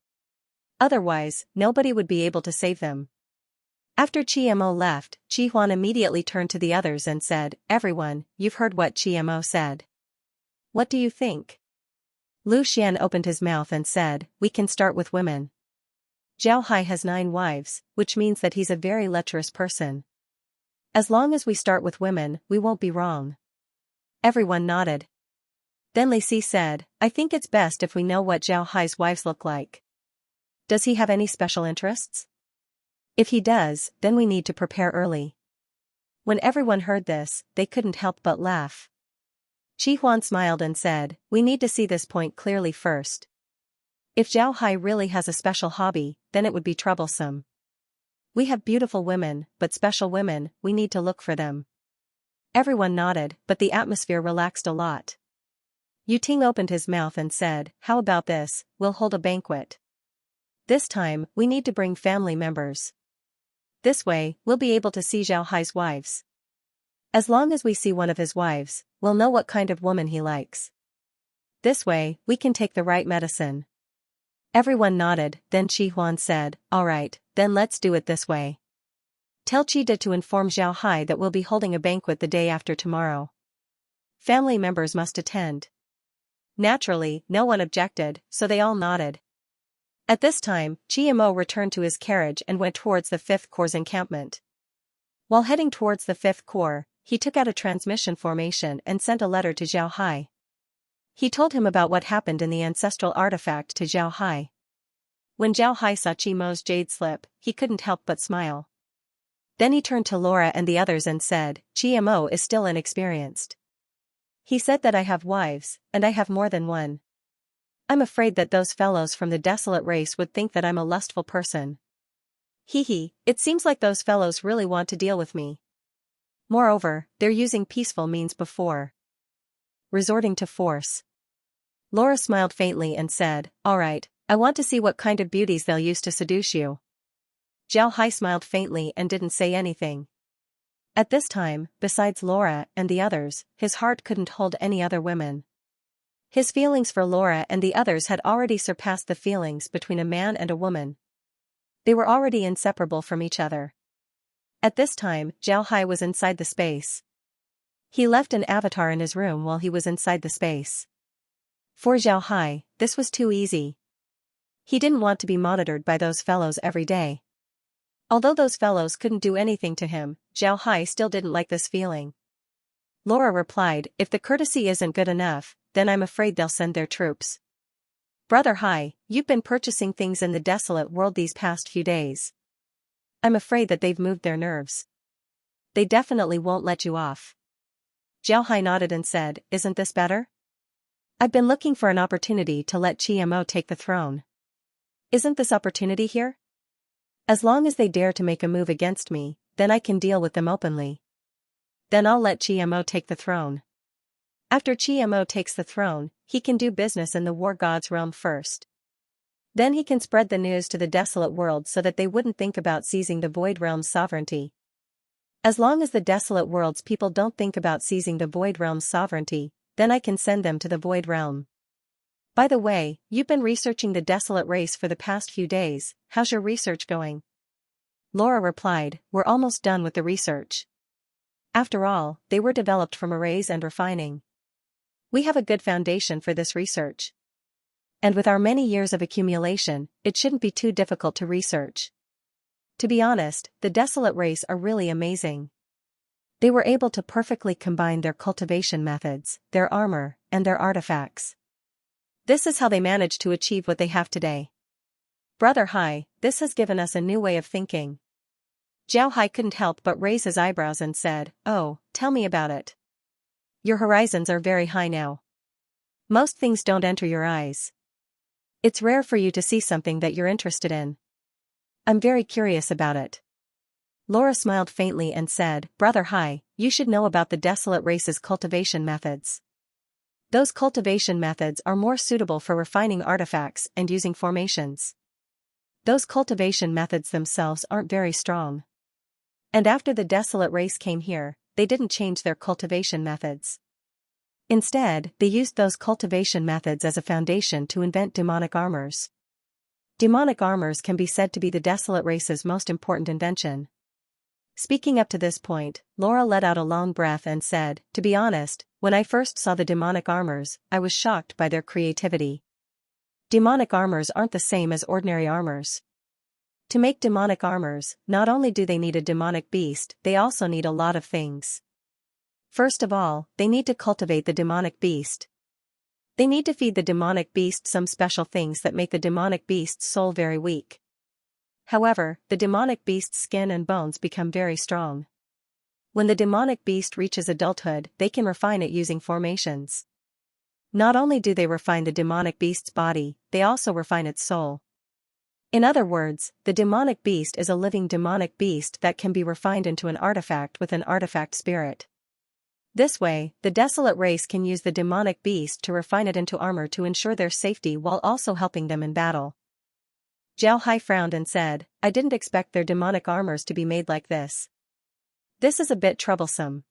Otherwise, nobody would be able to save them. After Qiamo left, Qi Huan immediately turned to the others and said, Everyone, you've heard what Qiamo said. What do you think? Lu Xian opened his mouth and said, We can start with women. Zhao Hai has 9 wives, which means that he's a very lecherous person. As long as we start with women, we won't be wrong. Everyone nodded. Then Li Si said, I think it's best if we know what Zhao Hai's wives look like. Does he have any special interests? If he does, then we need to prepare early. When everyone heard this, they couldn't help but laugh. Qi Huan smiled and said, We need to see this point clearly first. If Zhao Hai really has a special hobby, then it would be troublesome. We have beautiful women, but special women, we need to look for them. Everyone nodded, but the atmosphere relaxed a lot. Yu Ting opened his mouth and said, How about this, we'll hold a banquet. This time, we need to bring family members. This way, we'll be able to see Zhao Hai's wives. As long as we see one of his wives, we'll know what kind of woman he likes. This way, we can take the right medicine. Everyone nodded, then Qi Huan said, All right, then let's do it this way. Tell Qi De to inform Zhao Hai that we'll be holding a banquet the day after tomorrow. Family members must attend. Naturally, no one objected, so they all nodded. At this time, Qiamo returned to his carriage and went towards the 5th Corps' encampment. While heading towards the 5th Corps, he took out a transmission formation and sent a letter to Zhao Hai. He told him about what happened in the ancestral artifact to Zhao Hai. When Zhao Hai saw Qiamo's jade slip, he couldn't help but smile. Then he turned to Laura and the others and said, Qiamo is still inexperienced. He said that I have wives, and I have more than one. I'm afraid that those fellows from the desolate race would think that I'm a lustful person. It seems like those fellows really want to deal with me. Moreover, they're using peaceful means before resorting to force. Laura smiled faintly and said, All right, I want to see what kind of beauties they'll use to seduce you. Zhao Hai smiled faintly and didn't say anything. At this time, besides Laura and the others, his heart couldn't hold any other women. His feelings for Laura and the others had already surpassed the feelings between a man and a woman. They were already inseparable from each other. At this time, Zhao Hai was inside the space. He left an avatar in his room while he was inside the space. For Zhao Hai, this was too easy. He didn't want to be monitored by those fellows every day. Although those fellows couldn't do anything to him, Zhao Hai still didn't like this feeling. Laura replied, If the courtesy isn't good enough, then I'm afraid they'll send their troops. Brother Hai, you've been purchasing things in the desolate world these past few days. I'm afraid that they've moved their nerves. They definitely won't let you off. Jiao Hai nodded and said, isn't this better? I've been looking for an opportunity to let GMO take the throne. Isn't this opportunity here? As long as they dare to make a move against me, then I can deal with them openly. Then I'll let GMO take the throne. After GMO takes the throne, he can do business in the war god's realm first. Then he can spread the news to the desolate world so that they wouldn't think about seizing the void realm's sovereignty. As long as the desolate world's people don't think about seizing the void realm's sovereignty, then I can send them to the void realm. By the way, you've been researching the desolate race for the past few days. How's your research going? Laura replied, we're almost done with the research. After all, they were developed from arrays and refining. We have a good foundation for this research. And with our many years of accumulation, it shouldn't be too difficult to research. To be honest, the desolate race are really amazing. They were able to perfectly combine their cultivation methods, their armor, and their artifacts. This is how they managed to achieve what they have today. Brother Hai, this has given us a new way of thinking. Jiao Hai couldn't help but raise his eyebrows and said, oh, tell me about it. Your horizons are very high now. Most things don't enter your eyes. It's rare for you to see something that you're interested in. I'm very curious about it. Laura smiled faintly and said, Brother Hai, you should know about the desolate race's cultivation methods. Those cultivation methods are more suitable for refining artifacts and using formations. Those cultivation methods themselves aren't very strong. And after the desolate race came here, they didn't change their cultivation methods. Instead, they used those cultivation methods as a foundation to invent demonic armors. Demonic armors can be said to be the desolate race's most important invention. Speaking up to this point, Laura let out a long breath and said, to be honest, when I first saw the demonic armors, I was shocked by their creativity. Demonic armors aren't the same as ordinary armors. To make demonic armors, not only do they need a demonic beast, they also need a lot of things. First of all, they need to cultivate the demonic beast. They need to feed the demonic beast some special things that make the demonic beast's soul very weak. However, the demonic beast's skin and bones become very strong. When the demonic beast reaches adulthood, they can refine it using formations. Not only do they refine the demonic beast's body, they also refine its soul. In other words, the demonic beast is a living demonic beast that can be refined into an artifact with an artifact spirit. This way, the desolate race can use the demonic beast to refine it into armor to ensure their safety while also helping them in battle. Jiao Hai frowned and said, I didn't expect their demonic armors to be made like this. This is a bit troublesome.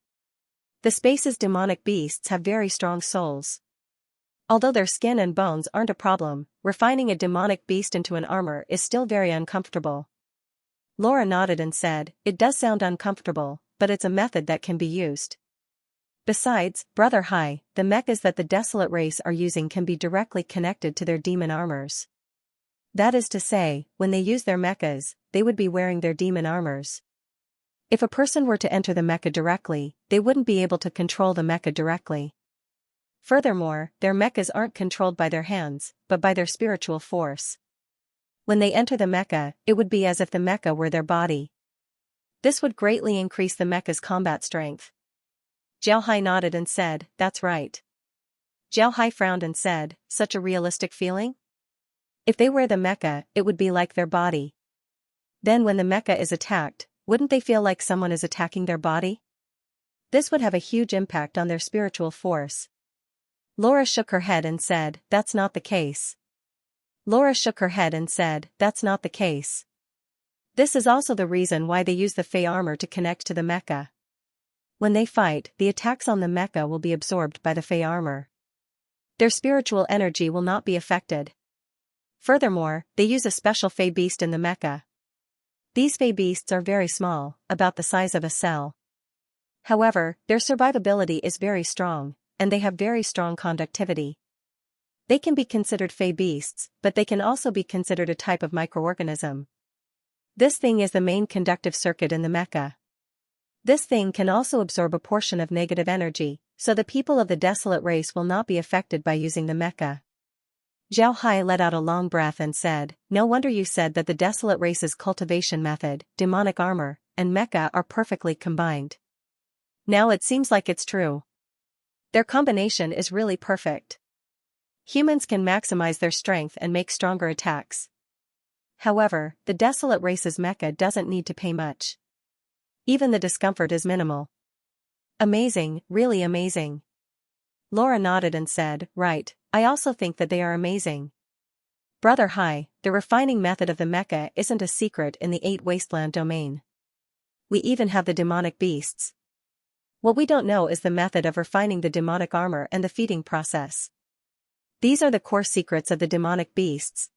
The space's demonic beasts have very strong souls. Although their skin and bones aren't a problem, refining a demonic beast into an armor is still very uncomfortable. Laura nodded and said, it does sound uncomfortable, but it's a method that can be used. Besides, Brother Hai, the mechas that the desolate race are using can be directly connected to their demon armors. That is to say, when they use their mechas, they would be wearing their demon armors. If a person were to enter the mecha directly, they wouldn't be able to control the mecha directly. Furthermore, their mechas aren't controlled by their hands, but by their spiritual force. When they enter the mecha, it would be as if the mecha were their body. This would greatly increase the mecha's combat strength. Jiao Hai nodded and said, that's right. Jiao Hai frowned and said, such a realistic feeling? If they wear the mecha, it would be like their body. Then when the mecha is attacked, wouldn't they feel like someone is attacking their body? This would have a huge impact on their spiritual force. Laura shook her head and said, that's not the case. Laura shook her head and said, that's not the case. This is also the reason why they use the Fey armor to connect to the mecha. When they fight, the attacks on the mecha will be absorbed by the Fey armor. Their spiritual energy will not be affected. Furthermore, they use a special Fey beast in the mecha. These Fey beasts are very small, about the size of a cell. However, their survivability is very strong, and they have very strong conductivity. They can be considered Fey beasts, but they can also be considered a type of microorganism. This thing is the main conductive circuit in the mecha. This thing can also absorb a portion of negative energy, so the people of the desolate race will not be affected by using the mecha. Zhao Hai let out a long breath and said, "No wonder you said that the desolate race's cultivation method, demonic armor, and mecha are perfectly combined. Now it seems like it's true. Their combination is really perfect. Humans can maximize their strength and make stronger attacks. However, the desolate race's mecha doesn't need to pay much. Even the discomfort is minimal." "Amazing, really amazing." Laura nodded and said, "Right, I also think that they are amazing. Brother Hai, the refining method of the mecha isn't a secret in the 8 Wasteland domain. We even have the demonic beasts. What we don't know is the method of refining the demonic armor and the feeding process. These are the core secrets of the demonic beasts."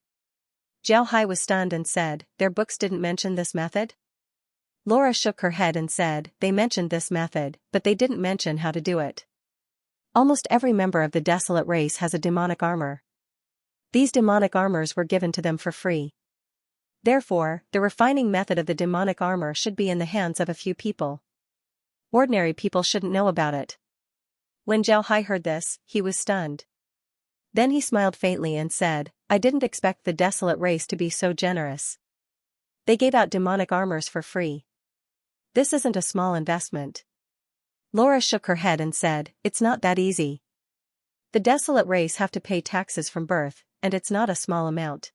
Zhao Hai was stunned and said, "Their books didn't mention this method?" Laura shook her head and said, "They mentioned this method, but they didn't mention how to do it. Almost every member of the desolate race has a demonic armor. These demonic armors were given to them for free. Therefore, the refining method of the demonic armor should be in the hands of a few people. Ordinary people shouldn't know about it." When Zhao Hai heard this, he was stunned. Then he smiled faintly and said, "I didn't expect the desolate race to be so generous. They gave out demonic armors for free. This isn't a small investment." Laura shook her head and said, "It's not that easy. The desolate race have to pay taxes from birth, and it's not a small amount.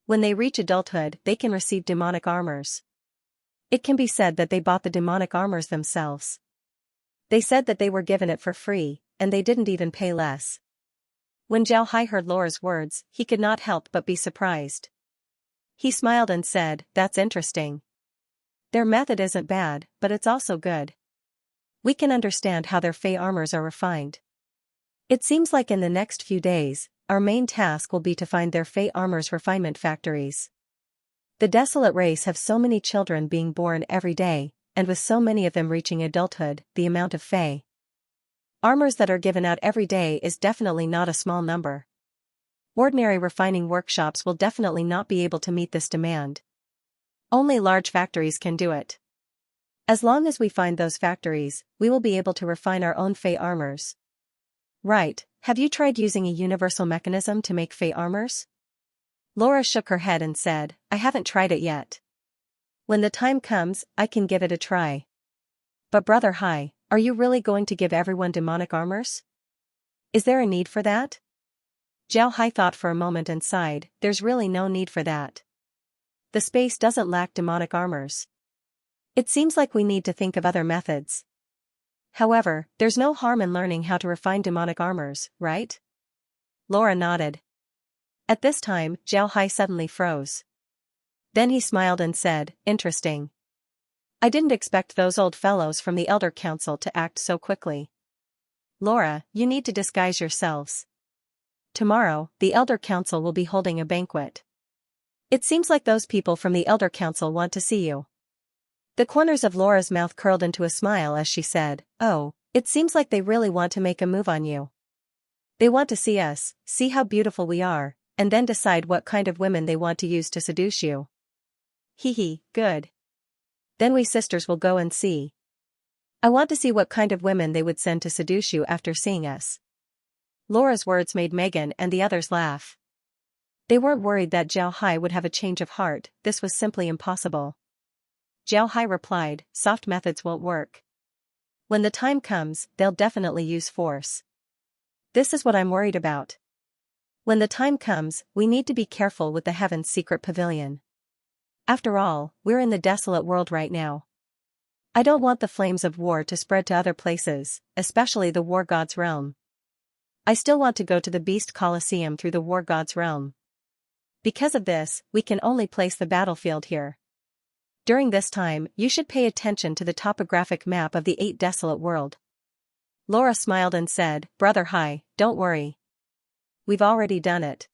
When they reach adulthood, they can receive demonic armors. It can be said that they bought the demonic armors themselves. They said that they were given it for free, and they didn't even pay less." When Zhao Hai heard Laura's words, he could not help but be surprised. He smiled and said, "That's interesting. Their method isn't bad, but it's also good. We can understand how their Fey armors are refined. It seems like in the next few days, our main task will be to find their Fey armors refinement factories. The desolate race have so many children being born every day, and with so many of them reaching adulthood, the amount of Fey armors that are given out every day is definitely not a small number. Ordinary refining workshops will definitely not be able to meet this demand. Only large factories can do it. As long as we find those factories, we will be able to refine our own Fey armors." "Right, have you tried using a universal mechanism to make Fey armors?" Laura shook her head and said, "I haven't tried it yet. When the time comes, I can give it a try." "But Brother Hai, are you really going to give everyone demonic armors? Is there a need for that?" Zhao Hai thought for a moment and sighed, "There's really no need for that. The space doesn't lack demonic armors. It seems like we need to think of other methods. However, there's no harm in learning how to refine demonic armors, right?" Laura nodded. At this time, Zhao Hai suddenly froze. Then he smiled and said, "Interesting. I didn't expect those old fellows from the Elder Council to act so quickly. Laura, you need to disguise yourselves. Tomorrow, the Elder Council will be holding a banquet. It seems like those people from the Elder Council want to see you." The corners of Laura's mouth curled into a smile as she said, "Oh, it seems like they really want to make a move on you. They want to see us, see how beautiful we are, and then decide what kind of women they want to use to seduce you. Hee, good. Then we sisters will go and see. I want to see what kind of women they would send to seduce you after seeing us." Laura's words made Megan and the others laugh. They weren't worried that Zhao Hai would have a change of heart, this was simply impossible. Zhao Hai replied, "Soft methods won't work. When the time comes, they'll definitely use force. This is what I'm worried about. When the time comes, we need to be careful with the Heaven's secret pavilion. After all, we're in the desolate world right now. I don't want the flames of war to spread to other places, especially the War God's realm. I still want to go to the Beast Colosseum through the War God's realm. Because of this, we can only place the battlefield here. During this time, you should pay attention to the topographic map of the 8 desolate world." Laura smiled and said, "Brother Hai, don't worry. We've already done it.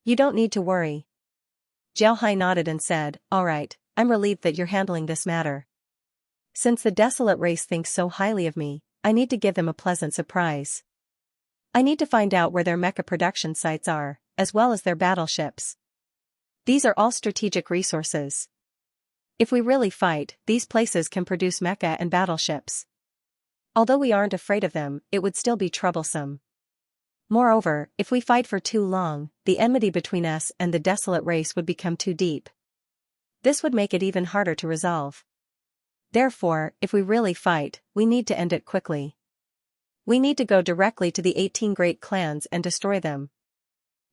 You don't need to worry." Zhao Hai nodded and said, "All right, I'm relieved that you're handling this matter. Since the desolate race thinks so highly of me, I need to give them a pleasant surprise. I need to find out where their mecha production sites are, as well as their battleships. These are all strategic resources. If we really fight, these places can produce mecha and battleships. Although we aren't afraid of them, it would still be troublesome. Moreover, if we fight for too long, the enmity between us and the desolate race would become too deep. This would make it even harder to resolve. Therefore, if we really fight, we need to end it quickly. We need to go directly to the 18 great clans and destroy them.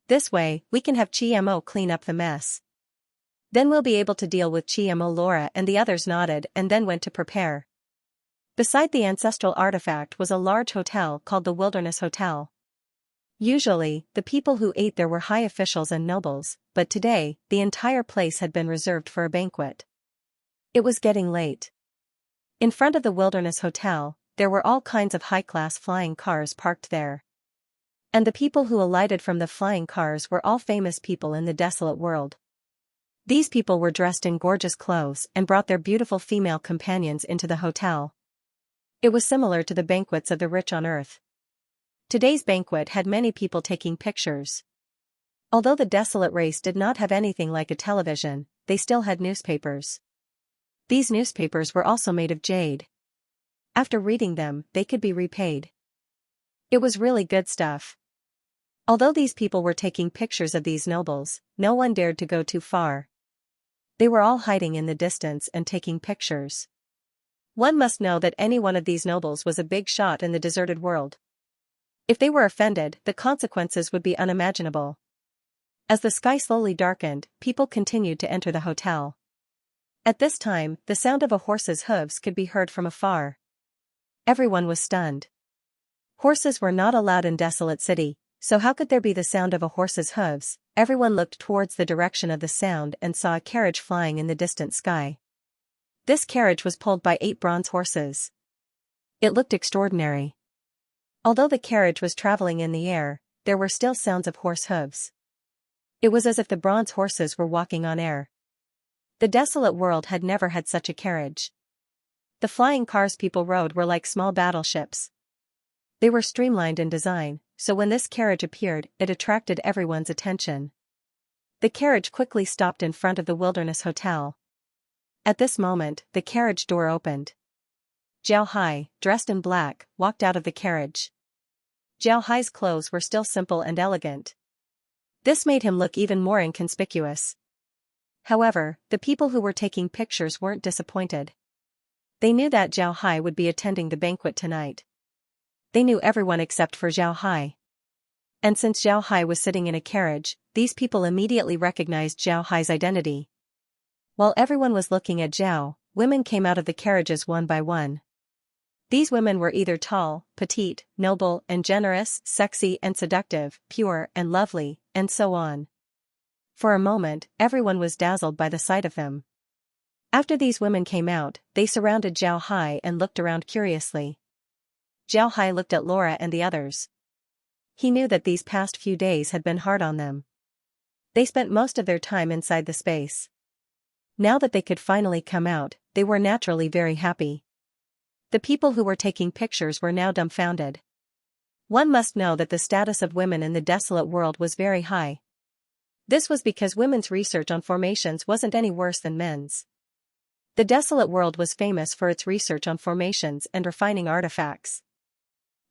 This way, we can have Xianxia clean up the mess. Then we'll be able to deal with Xianxia. Laura and the others nodded and then went to prepare. Beside the ancestral artifact was a large hotel called the Wilderness Hotel. Usually, the people who ate there were high officials and nobles, but today, the entire place had been reserved for a banquet. It was getting late. In front of the Wilderness Hotel, there were all kinds of high-class flying cars parked there. And the people who alighted from the flying cars were all famous people in the desolate world. These people were dressed in gorgeous clothes and brought their beautiful female companions into the hotel. It was similar to the banquets of the rich on earth. Today's banquet had many people taking pictures. Although the desolate race did not have anything like a television, they still had newspapers. These newspapers were also made of jade. After reading them, they could be repaid. It was really good stuff. Although these people were taking pictures of these nobles, no one dared to go too far. They were all hiding in the distance and taking pictures. One must know that any one of these nobles was a big shot in the deserted world. If they were offended, the consequences would be unimaginable. As the sky slowly darkened, people continued to enter the hotel. At this time, the sound of a horse's hooves could be heard from afar. Everyone was stunned. Horses were not allowed in Desolate City, so how could there be the sound of a horse's hooves? Everyone looked towards the direction of the sound and saw a carriage flying in the distant sky. This carriage was pulled by 8 bronze horses. It looked extraordinary. Although the carriage was traveling in the air, there were still sounds of horse hooves. It was as if the bronze horses were walking on air. The desolate world had never had such a carriage. The flying cars people rode were like small battleships. They were streamlined in design, so when this carriage appeared, it attracted everyone's attention. The carriage quickly stopped in front of the Wilderness Hotel. At this moment, the carriage door opened. Xianxia, dressed in black, walked out of the carriage. Xianxia's clothes were still simple and elegant. This made him look even more inconspicuous. However, the people who were taking pictures weren't disappointed. They knew that Xianxia would be attending the banquet tonight. They knew everyone except for Xianxia. And since Xianxia was sitting in a carriage, these people immediately recognized Xianxia's identity. While everyone was looking at Xiao, women came out of the carriages one by one. These women were either tall, petite, noble and generous, sexy and seductive, pure and lovely, and so on. For a moment, everyone was dazzled by the sight of them. After these women came out, they surrounded Xianxia and looked around curiously. Xianxia looked at Laura and the others. He knew that these past few days had been hard on them. They spent most of their time inside the space. Now that they could finally come out, they were naturally very happy. The people who were taking pictures were now dumbfounded. One must know that the status of women in the desolate world was very high. This was because women's research on formations wasn't any worse than men's. The desolate world was famous for its research on formations and refining artifacts.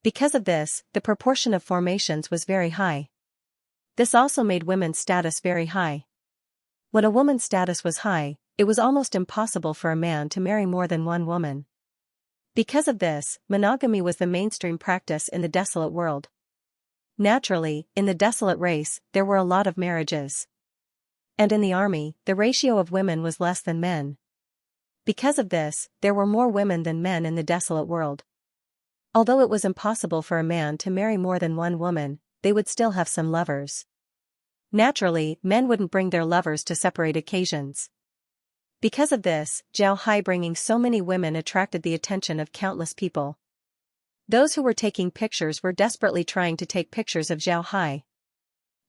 Because of this, the proportion of formations was very high. This also made women's status very high. When a woman's status was high, it was almost impossible for a man to marry more than one woman. Because of this, monogamy was the mainstream practice in the desolate world. Naturally, in the desolate race, there were a lot of marriages. And in the army, the ratio of women was less than men. Because of this, there were more women than men in the desolate world. Although it was impossible for a man to marry more than one woman, they would still have some lovers. Naturally, men wouldn't bring their lovers to separate occasions. Because of this, Xianxia bringing so many women attracted the attention of countless people. Those who were taking pictures were desperately trying to take pictures of Xianxia.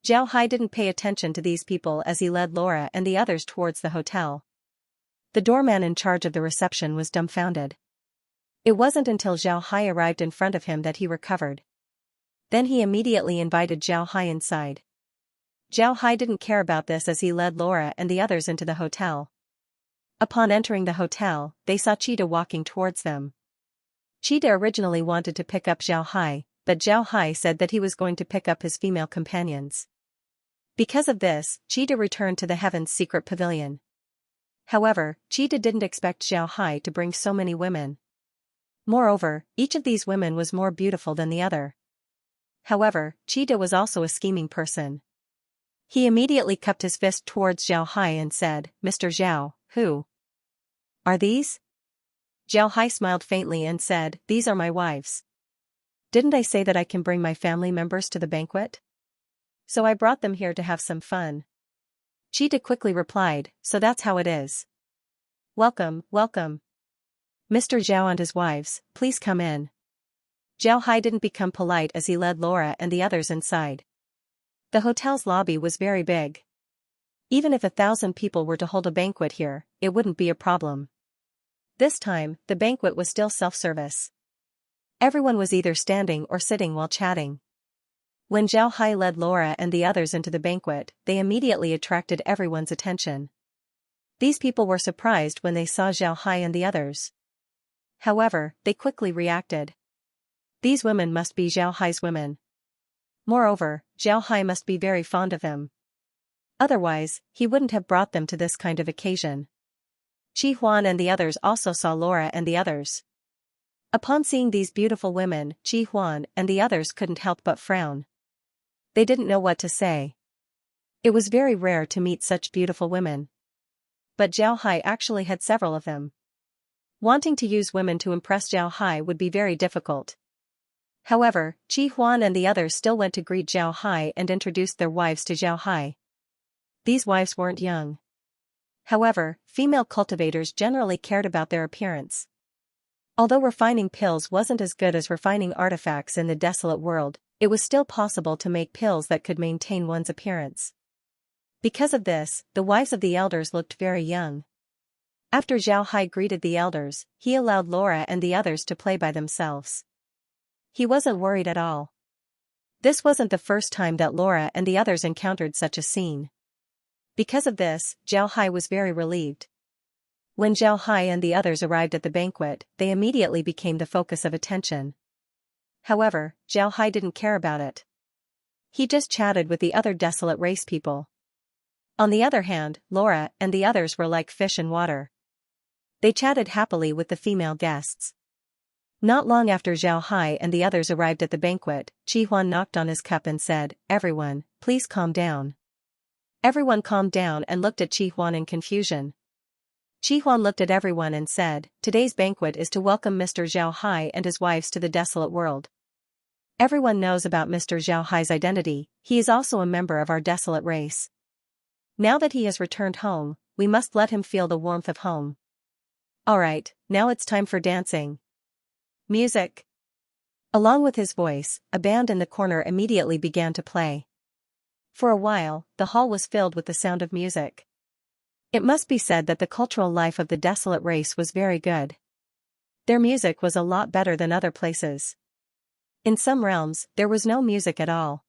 Xianxia didn't pay attention to these people as he led Laura and the others towards the hotel. The doorman in charge of the reception was dumbfounded. It wasn't until Xianxia arrived in front of him that he recovered. Then he immediately invited Xianxia inside. Xianxia didn't care about this as he led Laura and the others into the hotel. Upon entering the hotel, they saw Cheetah walking towards them. Cheetah originally wanted to pick up Xianxia, but Zhao Hai said that he was going to pick up his female companions. Because of this, Cheetah returned to the Heaven's secret pavilion. However, Cheetah didn't expect Zhao Hai to bring so many women. Moreover, each of these women was more beautiful than the other. However, Cheetah was also a scheming person. He immediately cupped his fist towards Zhao Hai and said, "Mr. Zhao, who are these?" Zhao Hai smiled faintly and said, "These are my wives. Didn't I say that I can bring my family members to the banquet? So I brought them here to have some fun." Cheetah quickly replied, "So that's how it is. Welcome, welcome. Mr. Zhao and his wives, please come in." Zhao Hai didn't become polite as he led Laura and the others inside. The hotel's lobby was very big. Even if 1,000 people were to hold a banquet here, it wouldn't be a problem. This time, the banquet was still self-service. Everyone was either standing or sitting while chatting. When Zhao Hai led Laura and the others into the banquet, they immediately attracted everyone's attention. These people were surprised when they saw Zhao Hai and the others. However, they quickly reacted. These women must be Zhao Hai's women. Moreover, Zhao Hai must be very fond of him. Otherwise, he wouldn't have brought them to this kind of occasion. Qi Huan and the others also saw Laura and the others. Upon seeing these beautiful women, Qi Huan and the others couldn't help but frown. They didn't know what to say. It was very rare to meet such beautiful women. But Zhao Hai actually had several of them. Wanting to use women to impress Zhao Hai would be very difficult. However, Qi Huan and the others still went to greet Zhao Hai and introduced their wives to Zhao Hai. These wives weren't young. However, female cultivators generally cared about their appearance. Although refining pills wasn't as good as refining artifacts in the desolate world, it was still possible to make pills that could maintain one's appearance. Because of this, the wives of the elders looked very young. After Zhao Hai greeted the elders, he allowed Laura and the others to play by themselves. He wasn't worried at all. This wasn't the first time that Laura and the others encountered such a scene. Because of this, Zhao Hai was very relieved. When Zhao Hai and the others arrived at the banquet, they immediately became the focus of attention. However, Zhao Hai didn't care about it. He just chatted with the other desolate race people. On the other hand, Laura and the others were like fish in water. They chatted happily with the female guests. Not long after Zhao Hai and the others arrived at the banquet, Qi Huan knocked on his cup and said, "Everyone, please calm down." Everyone calmed down and looked at Qi Huan in confusion. Qi Huan looked at everyone and said, "Today's banquet is to welcome Mr. Zhao Hai and his wives to the desolate world. Everyone knows about Mr. Zhao Hai's identity, he is also a member of our desolate race. Now that he has returned home, we must let him feel the warmth of home. Alright, now it's time for dancing. Music." Along with his voice, a band in the corner immediately began to play. For a while, the hall was filled with the sound of music. It must be said that the cultural life of the desolate race was very good. Their music was a lot better than other places. In some realms, there was no music at all.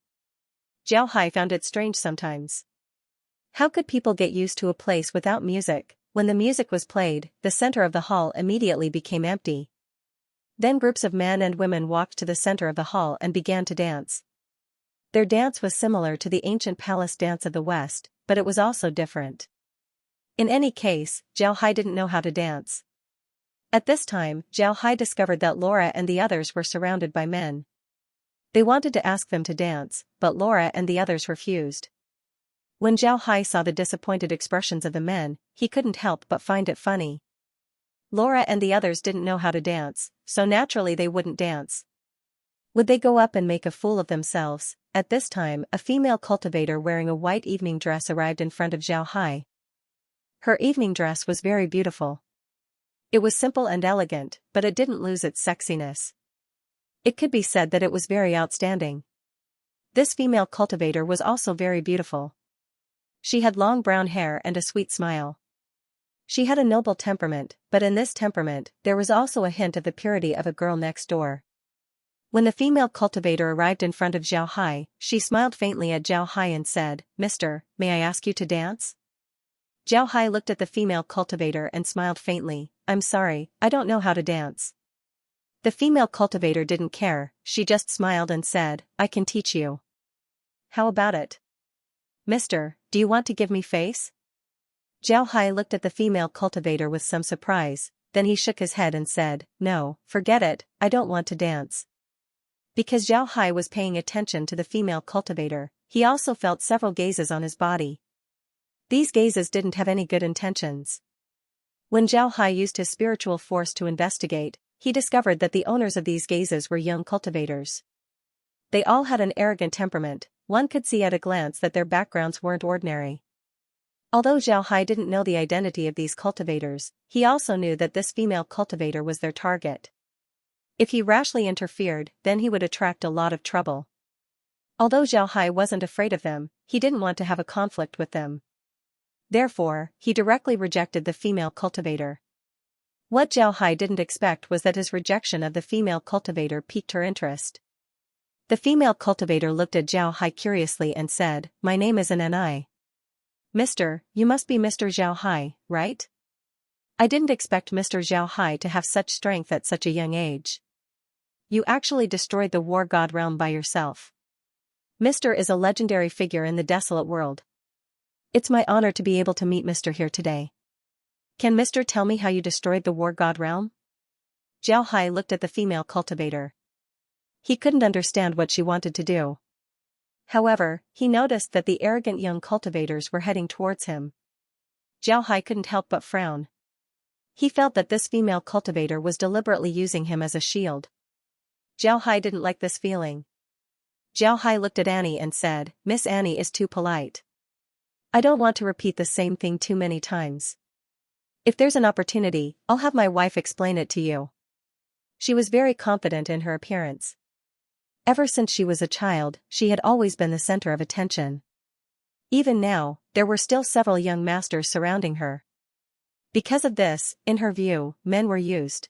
Zhao Hai found it strange sometimes. How could people get used to a place without music? When the music was played, the center of the hall immediately became empty. Then groups of men and women walked to the center of the hall and began to dance. Their dance was similar to the ancient palace dance of the West, but it was also different. In any case, Zhao Hai didn't know how to dance. At this time, Zhao Hai discovered that Laura and the others were surrounded by men. They wanted to ask them to dance, but Laura and the others refused. When Zhao Hai saw the disappointed expressions of the men, he couldn't help but find it funny. Laura and the others didn't know how to dance, so naturally they wouldn't dance. Would they go up and make a fool of themselves? At this time, a female cultivator wearing a white evening dress arrived in front of Zhao Hai. Her evening dress was very beautiful. It was simple and elegant, but it didn't lose its sexiness. It could be said that it was very outstanding. This female cultivator was also very beautiful. She had long brown hair and a sweet smile. She had a noble temperament, but in this temperament, there was also a hint of the purity of a girl next door. When the female cultivator arrived in front of Zhao Hai, she smiled faintly at Zhao Hai and said, "Mister, may I ask you to dance?" Zhao Hai looked at the female cultivator and smiled faintly, "I'm sorry, I don't know how to dance." The female cultivator didn't care, she just smiled and said, I can teach you. How about it? Mister, do you want to give me face? Zhao Hai looked at the female cultivator with some surprise, then he shook his head and said, no, forget it, I don't want to dance. Because Zhao Hai was paying attention to the female cultivator, he also felt several gazes on his body. These gazes didn't have any good intentions. When Zhao Hai used his spiritual force to investigate, he discovered that the owners of these gazes were young cultivators. They all had an arrogant temperament, one could see at a glance that their backgrounds weren't ordinary. Although Zhao Hai didn't know the identity of these cultivators, he also knew that this female cultivator was their target. If he rashly interfered, then he would attract a lot of trouble. Although Zhao Hai wasn't afraid of them, he didn't want to have a conflict with them. Therefore, he directly rejected the female cultivator. What Zhao Hai didn't expect was that his rejection of the female cultivator piqued her interest. The female cultivator looked at Zhao Hai curiously and said, my name is Ni. Mister, you must be Mr. Zhao Hai, right? I didn't expect Mr. Zhao Hai to have such strength at such a young age. You actually destroyed the war god realm by yourself. Mr. is a legendary figure in the desolate world. It's my honor to be able to meet Mr. here today. Can Mr. tell me how you destroyed the war god realm? Zhao Hai looked at the female cultivator. He couldn't understand what she wanted to do. However, he noticed that the arrogant young cultivators were heading towards him. Zhao Hai couldn't help but frown. He felt that this female cultivator was deliberately using him as a shield. Zhao Hai didn't like this feeling. Zhao Hai looked at Annie and said, Miss Annie is too polite. I don't want to repeat the same thing too many times. If there's an opportunity, I'll have my wife explain it to you. She was very confident in her appearance. Ever since she was a child, she had always been the center of attention. Even now, there were still several young masters surrounding her. Because of this, in her view, men were used.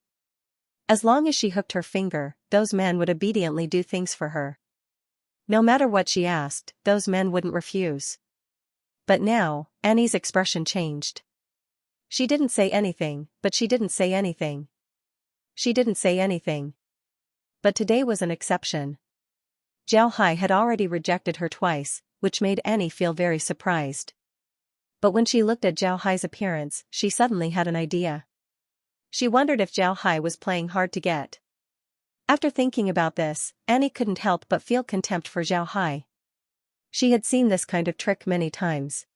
As long as she hooked her finger, those men would obediently do things for her. No matter what she asked, those men wouldn't refuse. But now, Annie's expression changed. She didn't say anything, but she didn't say anything. She didn't say anything. But today was an exception. Zhao Hai had already rejected her twice, which made Annie feel very surprised. But when she looked at Zhao Hai's appearance, she suddenly had an idea. She wondered if Zhao Hai was playing hard to get. After thinking about this, Annie couldn't help but feel contempt for Zhao Hai. She had seen this kind of trick many times.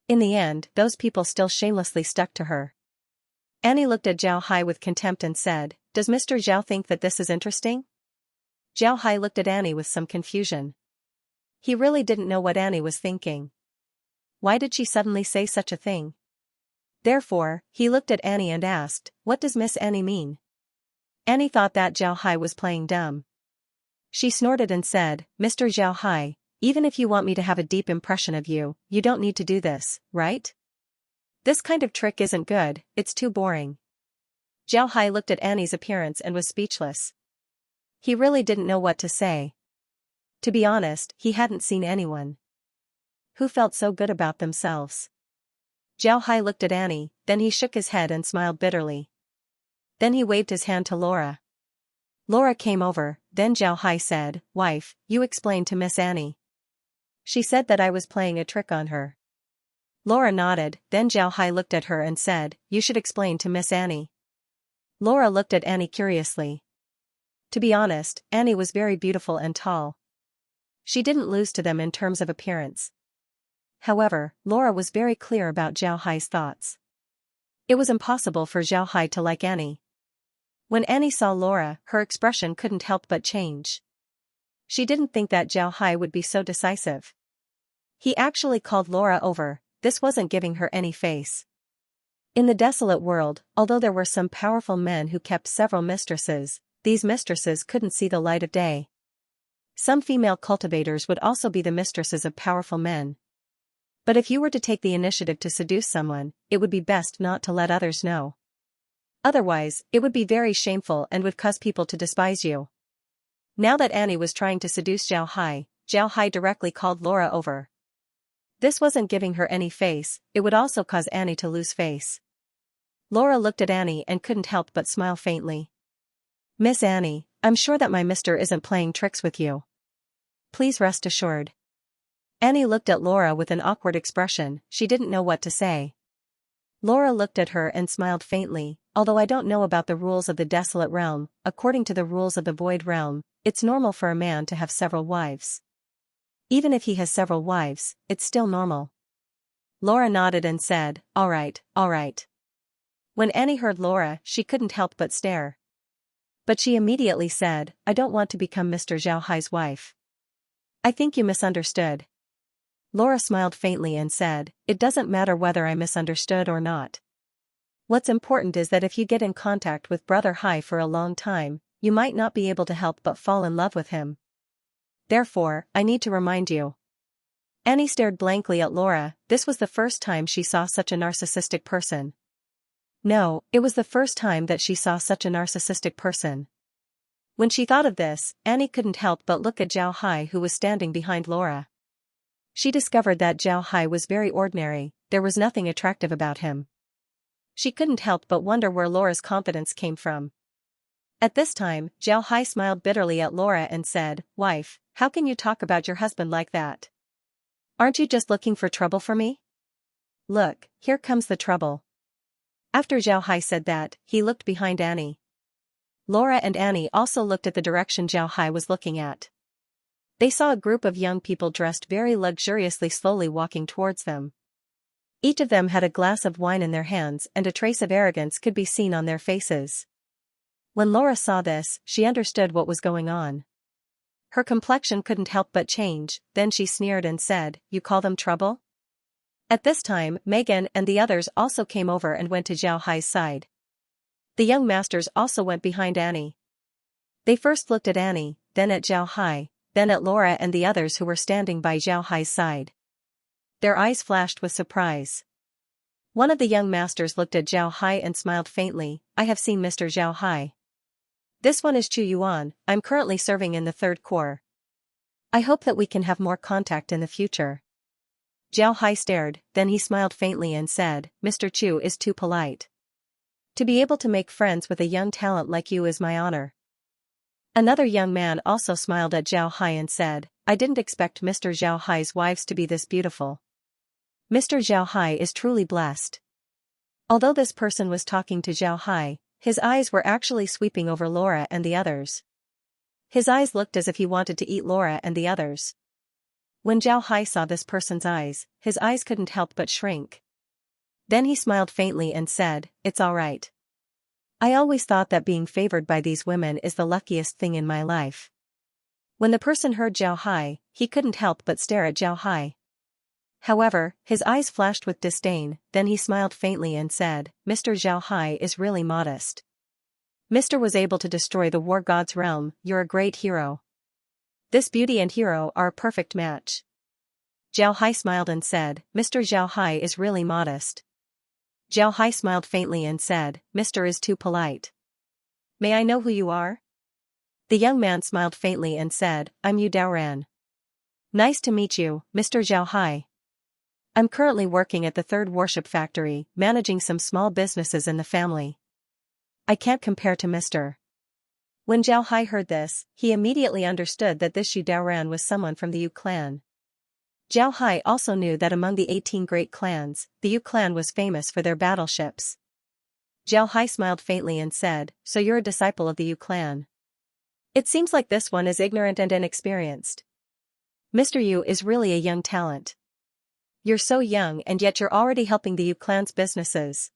In the end, those people still shamelessly stuck to her. Annie looked at Zhao Hai with contempt and said, Does Mr. Zhao think that this is interesting? Zhao Hai looked at Annie with some confusion. He really didn't know what Annie was thinking. Why did she suddenly say such a thing? Therefore, he looked at Annie and asked, What does Miss Annie mean? Annie thought that Zhao Hai was playing dumb. She snorted and said, Mr. Zhao Hai, even if you want me to have a deep impression of you, you don't need to do this, right? This kind of trick isn't good, it's too boring. Zhao Hai looked at Annie's appearance and was speechless. He really didn't know what to say. To be honest, he hadn't seen anyone who felt so good about themselves. Zhao Hai looked at Annie, then he shook his head and smiled bitterly. Then he waved his hand to Laura. Laura came over, then Zhao Hai said, Wife, you explain to Miss Annie. She said that I was playing a trick on her. Laura nodded, then Zhao Hai looked at her and said, You should explain to Miss Annie. Laura looked at Annie curiously. To be honest, Annie was very beautiful and tall. She didn't lose to them in terms of appearance. However, Laura was very clear about Zhao Hai's thoughts. It was impossible for Zhao Hai to like Annie. When Annie saw Laura, her expression couldn't help but change. She didn't think that Zhao Hai would be so decisive. He actually called Laura over, this wasn't giving her any face. In the desolate world, although there were some powerful men who kept several mistresses, these mistresses couldn't see the light of day. Some female cultivators would also be the mistresses of powerful men. But if you were to take the initiative to seduce someone, it would be best not to let others know. Otherwise, it would be very shameful and would cause people to despise you. Now that Annie was trying to seduce Zhao Hai directly called Laura over. This wasn't giving her any face, it would also cause Annie to lose face. Laura looked at Annie and couldn't help but smile faintly. Miss Annie, I'm sure that my mister isn't playing tricks with you. Please rest assured. Annie looked at Laura with an awkward expression, she didn't know what to say. Laura looked at her and smiled faintly, although I don't know about the rules of the Desolate Realm, according to the rules of the Void Realm, it's normal for a man to have several wives. Even if he has several wives, it's still normal. Laura nodded and said, all right, all right. When Annie heard Laura, she couldn't help but stare. But she immediately said, I don't want to become Mr. Xiaohai's wife. I think you misunderstood. Laura smiled faintly and said, it doesn't matter whether I misunderstood or not. What's important is that if you get in contact with Brother Hai for a long time, you might not be able to help but fall in love with him. Therefore, I need to remind you. Annie stared blankly at Laura, this was the first time she saw such a narcissistic person. No, it was the first time that she saw such a narcissistic person. When she thought of this, Annie couldn't help but look at Zhao Hai who was standing behind Laura. She discovered that Zhao Hai was very ordinary, there was nothing attractive about him. She couldn't help but wonder where Laura's confidence came from. At this time, Zhao Hai smiled bitterly at Laura and said, Wife, how can you talk about your husband like that? Aren't you just looking for trouble for me? Look, here comes the trouble. After Zhao Hai said that, he looked behind Annie. Laura and Annie also looked at the direction Zhao Hai was looking at. They saw a group of young people dressed very luxuriously slowly walking towards them. Each of them had a glass of wine in their hands and a trace of arrogance could be seen on their faces. When Laura saw this, she understood what was going on. Her complexion couldn't help but change, then she sneered and said, You call them trouble? At this time, Megan and the others also came over and went to Zhao Hai's side. The young masters also went behind Annie. They first looked at Annie, then at Zhao Hai, then at Laura and the others who were standing by Zhao Hai's side. Their eyes flashed with surprise. One of the young masters looked at Zhao Hai and smiled faintly, I have seen Mr. Zhao Hai. This one is Chu Yuan, I'm currently serving in the Third Corps. I hope that we can have more contact in the future. Zhao Hai stared, then he smiled faintly and said, Mr. Chu is too polite. To be able to make friends with a young talent like you is my honor. Another young man also smiled at Zhao Hai and said, I didn't expect Mr. Zhao Hai's wives to be this beautiful. Mr. Zhao Hai is truly blessed. Although this person was talking to Zhao Hai, his eyes were actually sweeping over Laura and the others. His eyes looked as if he wanted to eat Laura and the others. When Zhao Hai saw this person's eyes, his eyes couldn't help but shrink. Then he smiled faintly and said, It's all right. I always thought that being favored by these women is the luckiest thing in my life. When the person heard Zhao Hai, he couldn't help but stare at Zhao Hai. However, his eyes flashed with disdain, then he smiled faintly and said, Mr. Zhao Hai is really modest. Mr. was able to destroy the war god's realm, you're a great hero. This beauty and hero are a perfect match. Zhao Hai smiled and said, Mr. Zhao Hai is really modest. Zhao Hai smiled faintly and said, Mr. is too polite. May I know who you are? The young man smiled faintly and said, I'm Yu Daoran. Nice to meet you, Mr. Zhao Hai. I'm currently working at the Third Worship Factory, managing some small businesses in the family. I can't compare to Mr. When Zhao Hai heard this, he immediately understood that this Yu Daoran was someone from the Yu clan. Zhao Hai also knew that among the 18 great clans, the Yu clan was famous for their battleships. Zhao Hai smiled faintly and said, So you're a disciple of the Yu clan. It seems like this one is ignorant and inexperienced. Mr. Yu is really a young talent. You're so young and yet you're already helping the Yu clan's businesses.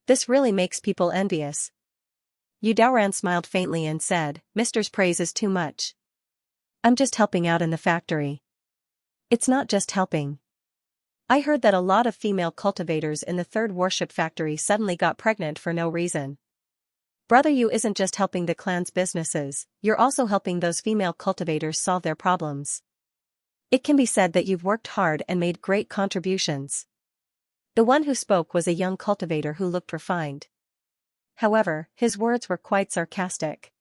This really makes people envious. Yu Daoran smiled faintly and said, Mr.'s praise is too much. I'm just helping out in the factory. It's not just helping. I heard that a lot of female cultivators in the Third Worship Factory suddenly got pregnant for no reason. Brother Yu isn't just helping the clan's businesses, you're also helping those female cultivators solve their problems. It can be said that you've worked hard and made great contributions. The one who spoke was a young cultivator who looked refined. However, his words were quite sarcastic.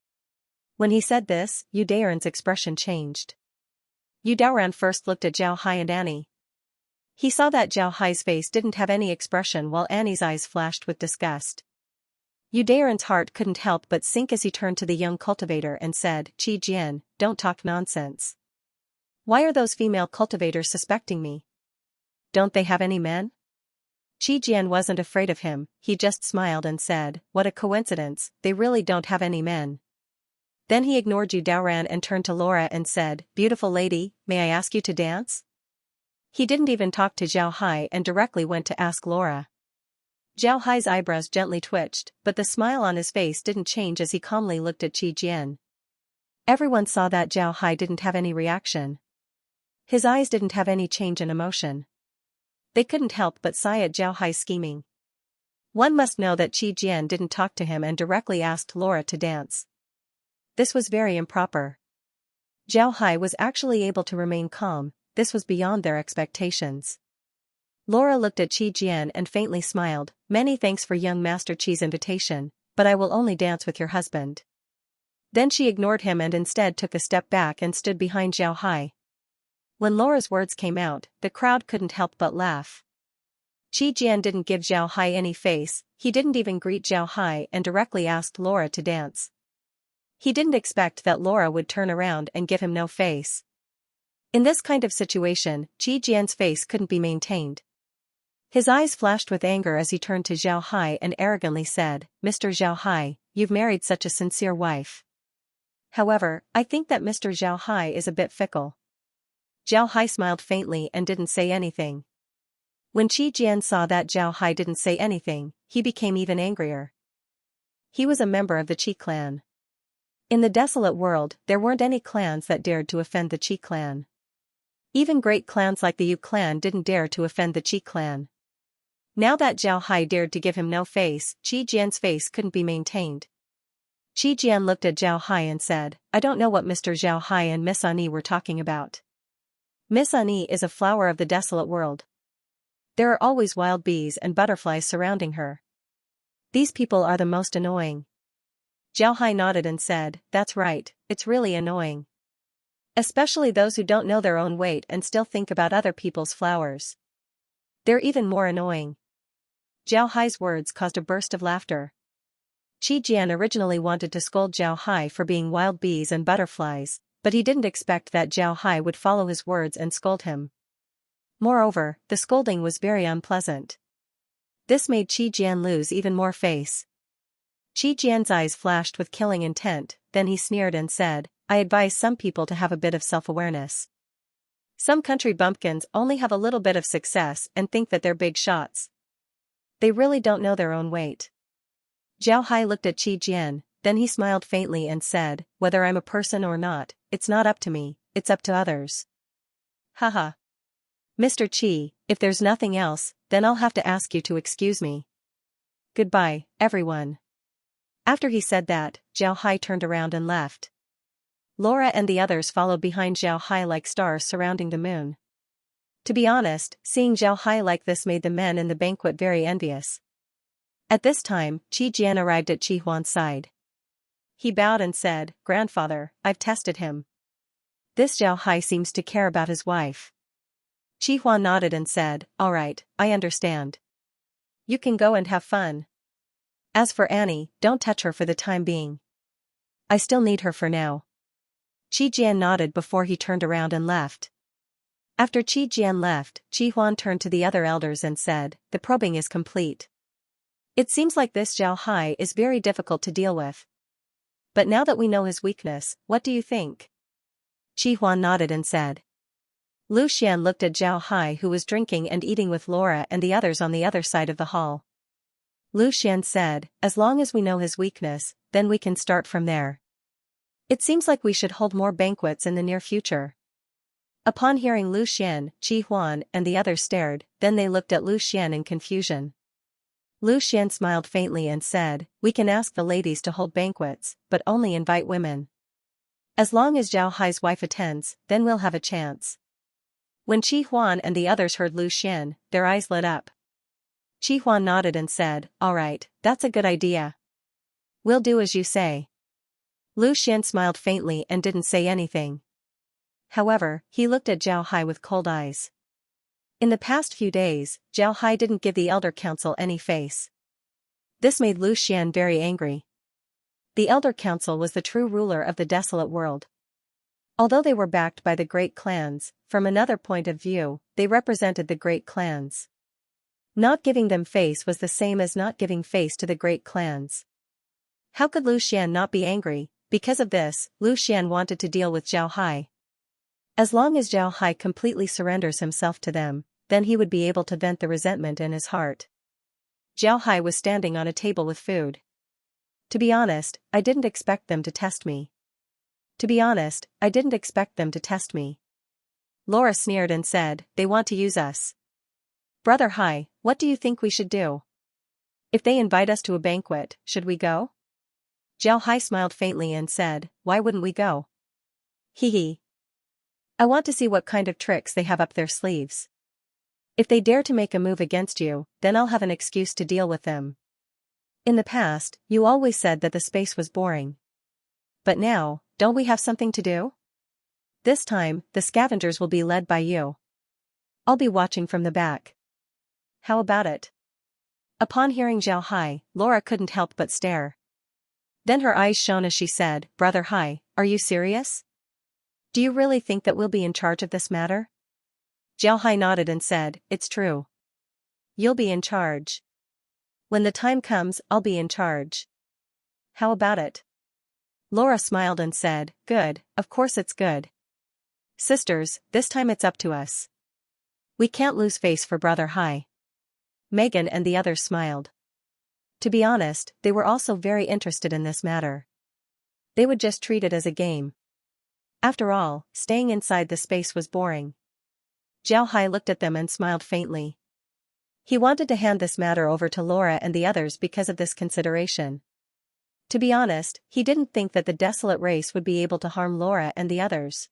When he said this, Yu Daoran's expression changed. Yu Daoran first looked at Zhao Hai and Annie. He saw that Zhao Hai's face didn't have any expression while Annie's eyes flashed with disgust. Yu Daren's heart couldn't help but sink as he turned to the young cultivator and said, Qi Jian, don't talk nonsense. Why are those female cultivators suspecting me? Don't they have any men? Qi Jian wasn't afraid of him, he just smiled and said, what a coincidence, they really don't have any men. Then he ignored Yu Daoran and turned to Laura and said, beautiful lady, may I ask you to dance? He didn't even talk to Zhao Hai and directly went to ask Laura. Zhao Hai's eyebrows gently twitched, but the smile on his face didn't change as he calmly looked at Qi Jian. Everyone saw that Zhao Hai didn't have any reaction. His eyes didn't have any change in emotion. They couldn't help but sigh at Zhao Hai's scheming. One must know that Qi Jian didn't talk to him and directly asked Laura to dance. This was very improper. Zhao Hai was actually able to remain calm, this was beyond their expectations. Laura looked at Qi Jian and faintly smiled, many thanks for young Master Qi's invitation, but I will only dance with your husband. Then she ignored him and instead took a step back and stood behind Zhao Hai. When Laura's words came out, the crowd couldn't help but laugh. Qi Jian didn't give Zhao Hai any face, he didn't even greet Zhao Hai and directly asked Laura to dance. He didn't expect that Laura would turn around and give him no face. In this kind of situation, Qi Jian's face couldn't be maintained. His eyes flashed with anger as he turned to Zhao Hai and arrogantly said, Mr. Zhao Hai, you've married such a sincere wife. However, I think that Mr. Zhao Hai is a bit fickle. Zhao Hai smiled faintly and didn't say anything. When Qi Jian saw that Zhao Hai didn't say anything, he became even angrier. He was a member of the Qi clan. In the desolate world, there weren't any clans that dared to offend the Qi clan. Even great clans like the Yu clan didn't dare to offend the Qi clan. Now that Zhao Hai dared to give him no face, Qi Jian's face couldn't be maintained. Qi Jian looked at Zhao Hai and said, I don't know what Mr. Zhao Hai and Miss Ani were talking about. Miss Ani is a flower of the desolate world. There are always wild bees and butterflies surrounding her. These people are the most annoying. Zhao Hai nodded and said, that's right, it's really annoying. Especially those who don't know their own weight and still think about other people's flowers. They're even more annoying. Zhao Hai's words caused a burst of laughter. Qi Jian originally wanted to scold Zhao Hai for being wild bees and butterflies, but he didn't expect that Zhao Hai would follow his words and scold him. Moreover, the scolding was very unpleasant. This made Qi Jian lose even more face. Qi Jian's eyes flashed with killing intent, then he sneered and said, I advise some people to have a bit of self-awareness. Some country bumpkins only have a little bit of success and think that they're big shots. They really don't know their own weight. Zhao Hai looked at Qi Jian, then he smiled faintly and said, whether I'm a person or not, it's not up to me, it's up to others. Haha. Mr. Qi, if there's nothing else, then I'll have to ask you to excuse me. Goodbye, everyone. After he said that, Zhao Hai turned around and left. Laura and the others followed behind Zhao Hai like stars surrounding the moon. To be honest, seeing Zhao Hai like this made the men in the banquet very envious. At this time, Qi Jian arrived at Qi Huan's side. He bowed and said, Grandfather, I've tested him. This Zhao Hai seems to care about his wife. Qi Huan nodded and said, all right, I understand. You can go and have fun. As for Annie, don't touch her for the time being. I still need her for now. Qi Jian nodded before he turned around and left. After Qi Jian left, Qi Huan turned to the other elders and said, the probing is complete. It seems like this Zhao Hai is very difficult to deal with. But now that we know his weakness, what do you think? Qi Huan nodded and said. Lu Xian looked at Zhao Hai who was drinking and eating with Laura and the others on the other side of the hall. Lu Xian said, as long as we know his weakness, then we can start from there. It seems like we should hold more banquets in the near future. Upon hearing Lu Xian, Qi Huan and the others stared, then they looked at Lu Xian in confusion. Lu Xian smiled faintly and said, we can ask the ladies to hold banquets, but only invite women. As long as Zhao Hai's wife attends, then we'll have a chance. When Qi Huan and the others heard Lu Xian, their eyes lit up. Qi Huan nodded and said, all right, that's a good idea. We'll do as you say. Lu Xian smiled faintly and didn't say anything. However, he looked at Zhao Hai with cold eyes. In the past few days, Zhao Hai didn't give the Elder Council any face. This made Lu Xian very angry. The Elder Council was the true ruler of the desolate world. Although they were backed by the great clans, from another point of view, they represented the great clans. Not giving them face was the same as not giving face to the great clans. How could Lu Xian not be angry? Because of this, Lu Xian wanted to deal with Zhao Hai. As long as Zhao Hai completely surrenders himself to them, then he would be able to vent the resentment in his heart. Zhao Hai was standing on a table with food. To be honest, I didn't expect them to test me. Laura sneered and said, they want to use us. Brother Hai, what do you think we should do? If they invite us to a banquet, should we go? Zhao Hai smiled faintly and said, why wouldn't we go? Hee. I want to see what kind of tricks they have up their sleeves. If they dare to make a move against you, then I'll have an excuse to deal with them. In the past, you always said that the space was boring. But now, don't we have something to do? This time, the scavengers will be led by you. I'll be watching from the back. How about it? Upon hearing Zhao Hai, Laura couldn't help but stare. Then her eyes shone as she said, Brother Hai, are you serious? Do you really think that we'll be in charge of this matter? Zhao Hai nodded and said, it's true. You'll be in charge. When the time comes, I'll be in charge. How about it? Laura smiled and said, good, of course it's good. Sisters, this time it's up to us. We can't lose face for Brother Hai. Megan and the others smiled. To be honest, they were also very interested in this matter. They would just treat it as a game. After all, staying inside the space was boring. Zhao Hai looked at them and smiled faintly. He wanted to hand this matter over to Laura and the others because of this consideration. To be honest, he didn't think that the desolate race would be able to harm Laura and the others.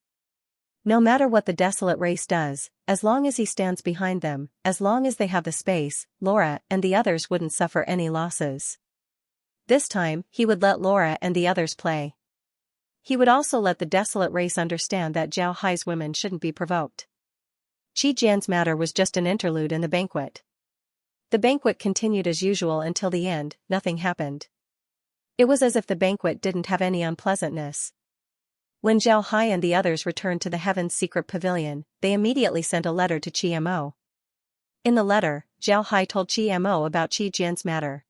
No matter what the desolate race does, as long as he stands behind them, as long as they have the space, Laura and the others wouldn't suffer any losses. This time, he would let Laura and the others play. He would also let the desolate race understand that Zhao Hai's women shouldn't be provoked. Qi Jian's matter was just an interlude in the banquet. The banquet continued as usual until the end, nothing happened. It was as if the banquet didn't have any unpleasantness. When Zhao Hai and the others returned to the Heaven's secret pavilion, they immediately sent a letter to Qi Mo. In the letter, Zhao Hai told Qi Mo about Qi Jian's matter.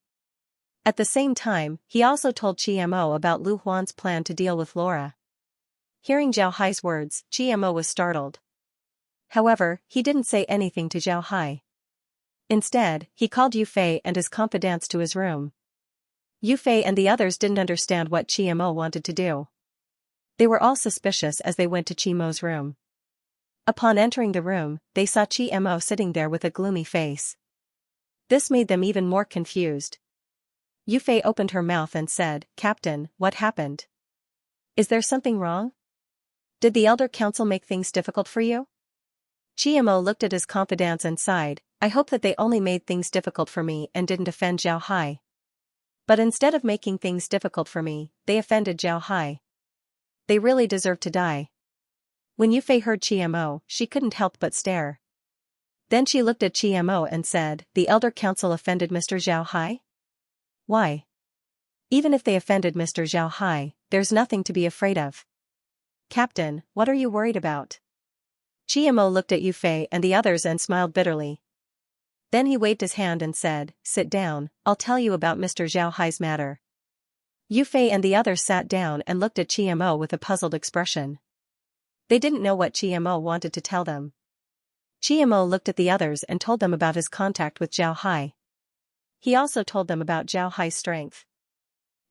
At the same time, he also told Qi Mo about Lu Huan's plan to deal with Laura. Hearing Zhao Hai's words, Qi Mo was startled. However, he didn't say anything to Zhao Hai. Instead, he called Yu Fei and his confidants to his room. Yu Fei and the others didn't understand what Qi Mo wanted to do. They were all suspicious as they went to Qi Mo's room. Upon entering the room, they saw Qi Mo sitting there with a gloomy face. This made them even more confused. Yu Fei opened her mouth and said, Captain, what happened? Is there something wrong? Did the Elder Council make things difficult for you? Qi Mo looked at his confidants and sighed, I hope that they only made things difficult for me and didn't offend Zhao Hai. But instead of making things difficult for me, they offended Zhao Hai. They really deserve to die. When Yu Fei heard Qi Mo, she couldn't help but stare. Then she looked at Qi Mo and said, the Elder Council offended Mr. Zhao Hai? Why? Even if they offended Mr. Zhao Hai, there's nothing to be afraid of. Captain, what are you worried about? Qi Mo looked at Yu Fei and the others and smiled bitterly. Then he waved his hand and said, sit down, I'll tell you about Mr. Zhao Hai's matter. Yu Fei and the others sat down and looked at Qi Mo with a puzzled expression. They didn't know what Qi Mo wanted to tell them. Qi Mo looked at the others and told them about his contact with Zhao Hai. He also told them about Zhao Hai's strength.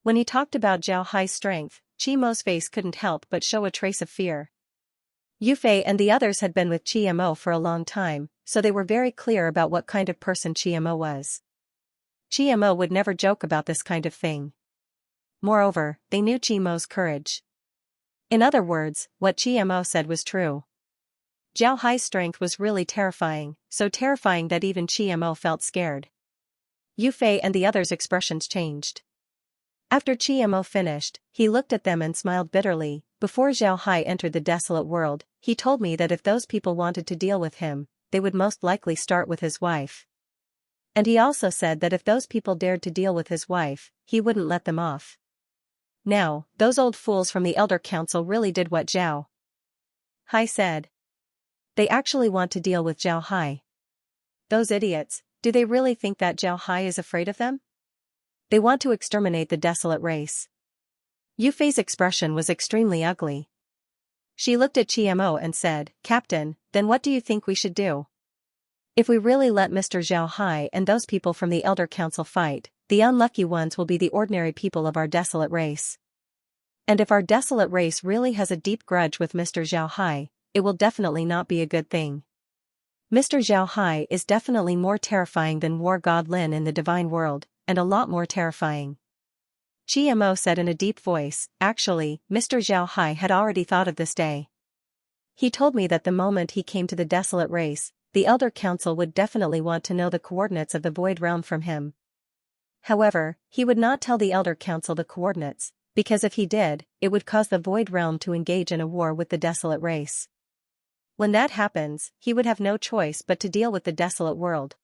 When he talked about Zhao Hai's strength, Qi Mo's face couldn't help but show a trace of fear. Yu Fei and the others had been with Qi Mo for a long time, so they were very clear about what kind of person Qi Mo was. Qi Mo would never joke about this kind of thing. Moreover, they knew Qi Mo's courage. In other words, what Qi Mo said was true. Zhao Hai's strength was really terrifying, so terrifying that even Qi Mo felt scared. Yu Fei and the others' expressions changed. After Qi Mo finished, he looked at them and smiled bitterly. Before Zhao Hai entered the desolate world, he told me that if those people wanted to deal with him, they would most likely start with his wife. And he also said that if those people dared to deal with his wife, he wouldn't let them off. Now, those old fools from the Elder Council really did what Zhao Hai said. They actually want to deal with Zhao Hai. Those idiots, do they really think that Zhao Hai is afraid of them? They want to exterminate the desolate race. Yu Fei's expression was extremely ugly. She looked at Mo and said, Captain, then what do you think we should do? If we really let Mr. Zhao Hai and those people from the Elder Council fight, the unlucky ones will be the ordinary people of our desolate race. And if our desolate race really has a deep grudge with Mr. Zhao Hai, it will definitely not be a good thing. Mr. Zhao Hai is definitely more terrifying than War God Lin in the divine world, and a lot more terrifying. Mo said in a deep voice, actually, Mr. Zhao Hai had already thought of this day. He told me that the moment he came to the desolate race, the Elder Council would definitely want to know the coordinates of the Void Realm from him. However, he would not tell the Elder Council the coordinates, because if he did, it would cause the Void Realm to engage in a war with the desolate race. When that happens, he would have no choice but to deal with the desolate world.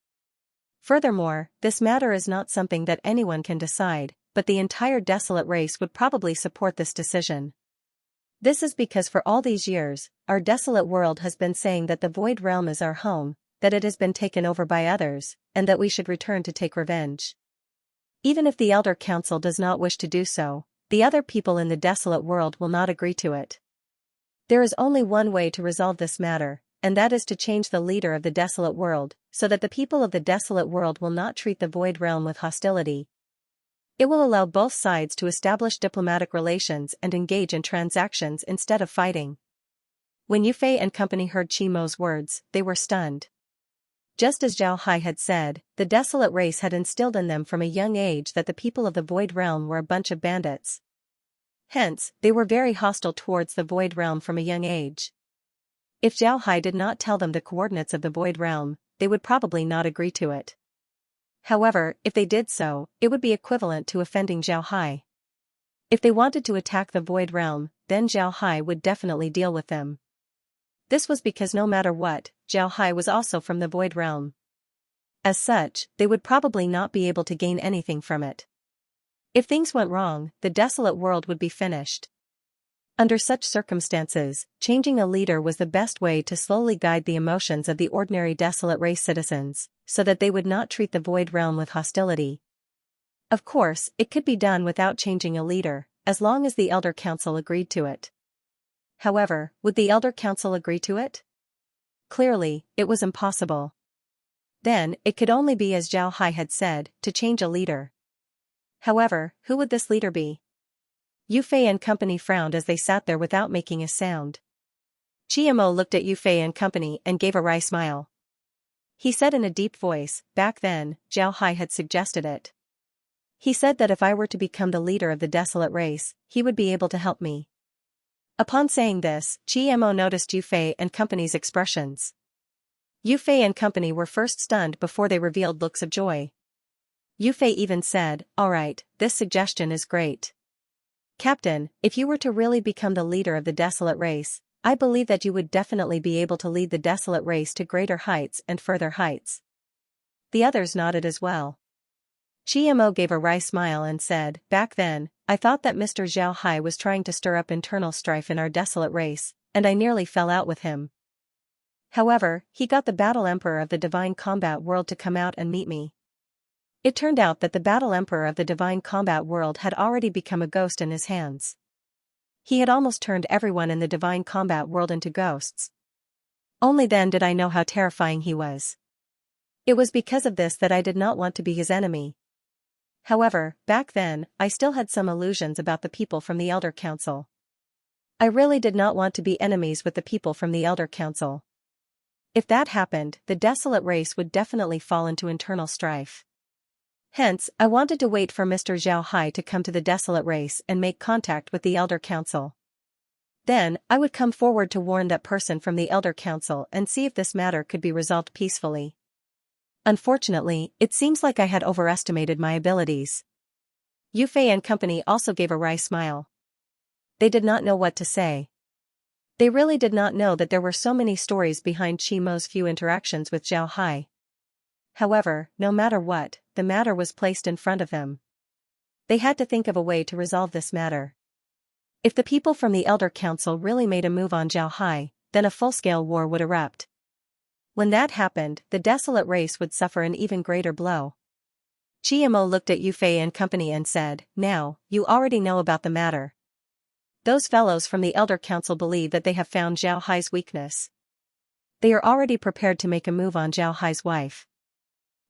Furthermore, this matter is not something that anyone can decide, but the entire desolate race would probably support this decision. This is because for all these years, our desolate world has been saying that the Void Realm is our home, that it has been taken over by others, and that we should return to take revenge. Even if the Elder Council does not wish to do so, the other people in the desolate world will not agree to it. There is only one way to resolve this matter, and that is to change the leader of the desolate world, so that the people of the desolate world will not treat the Void Realm with hostility. It will allow both sides to establish diplomatic relations and engage in transactions instead of fighting. When Yu Fei and company heard Mo's words, they were stunned. Just as Zhao Hai had said, the desolate race had instilled in them from a young age that the people of the Void Realm were a bunch of bandits. Hence, they were very hostile towards the Void Realm from a young age. If Zhao Hai did not tell them the coordinates of the Void Realm, they would probably not agree to it. However, if they did so, it would be equivalent to offending Zhao Hai. If they wanted to attack the Void Realm, then Zhao Hai would definitely deal with them. This was because no matter what, Zhao Hai was also from the Void Realm. As such, they would probably not be able to gain anything from it. If things went wrong, the desolate world would be finished. Under such circumstances, changing a leader was the best way to slowly guide the emotions of the ordinary desolate race citizens, so that they would not treat the Void Realm with hostility. Of course, it could be done without changing a leader, as long as the Elder Council agreed to it. However, would the Elder Council agree to it? Clearly, it was impossible. Then, it could only be as Zhao Hai had said, to change a leader. However, who would this leader be? Yu Fei and company frowned as they sat there without making a sound. Mo looked at Yu Fei and company and gave a wry smile. He said in a deep voice, back then, Zhao Hai had suggested it. He said that if I were to become the leader of the desolate race, he would be able to help me. Upon saying this, Mo noticed Yu Fei and company's expressions. Yu Fei and company were first stunned before they revealed looks of joy. Yu Fei even said, all right, this suggestion is great. Captain, if you were to really become the leader of the desolate race, I believe that you would definitely be able to lead the desolate race to greater heights and further heights. The others nodded as well. Mo gave a wry smile and said, back then, I thought that Mr. Zhao Hai was trying to stir up internal strife in our desolate race, and I nearly fell out with him. However, he got the Battle Emperor of the Divine Combat World to come out and meet me. It turned out that the Battle Emperor of the Divine Combat World had already become a ghost in his hands. He had almost turned everyone in the Divine Combat World into ghosts. Only then did I know how terrifying he was. It was because of this that I did not want to be his enemy. However, back then, I still had some illusions about the people from the Elder Council. I really did not want to be enemies with the people from the Elder Council. If that happened, the desolate race would definitely fall into internal strife. Hence, I wanted to wait for Mr. Zhao Hai to come to the desolate race and make contact with the Elder Council. Then, I would come forward to warn that person from the Elder Council and see if this matter could be resolved peacefully. Unfortunately, it seems like I had overestimated my abilities. Yu Fei and company also gave a wry smile. They did not know what to say. They really did not know that there were so many stories behind Mo's few interactions with Zhao Hai. However, no matter what, the matter was placed in front of them. They had to think of a way to resolve this matter. If the people from the Elder Council really made a move on Zhao Hai, then a full-scale war would erupt. When that happened, the desolate race would suffer an even greater blow. GMO looked at Yufei and company and said, "Now, you already know about the matter. Those fellows from the Elder Council believe that they have found Zhao Hai's weakness. They are already prepared to make a move on Zhao Hai's wife.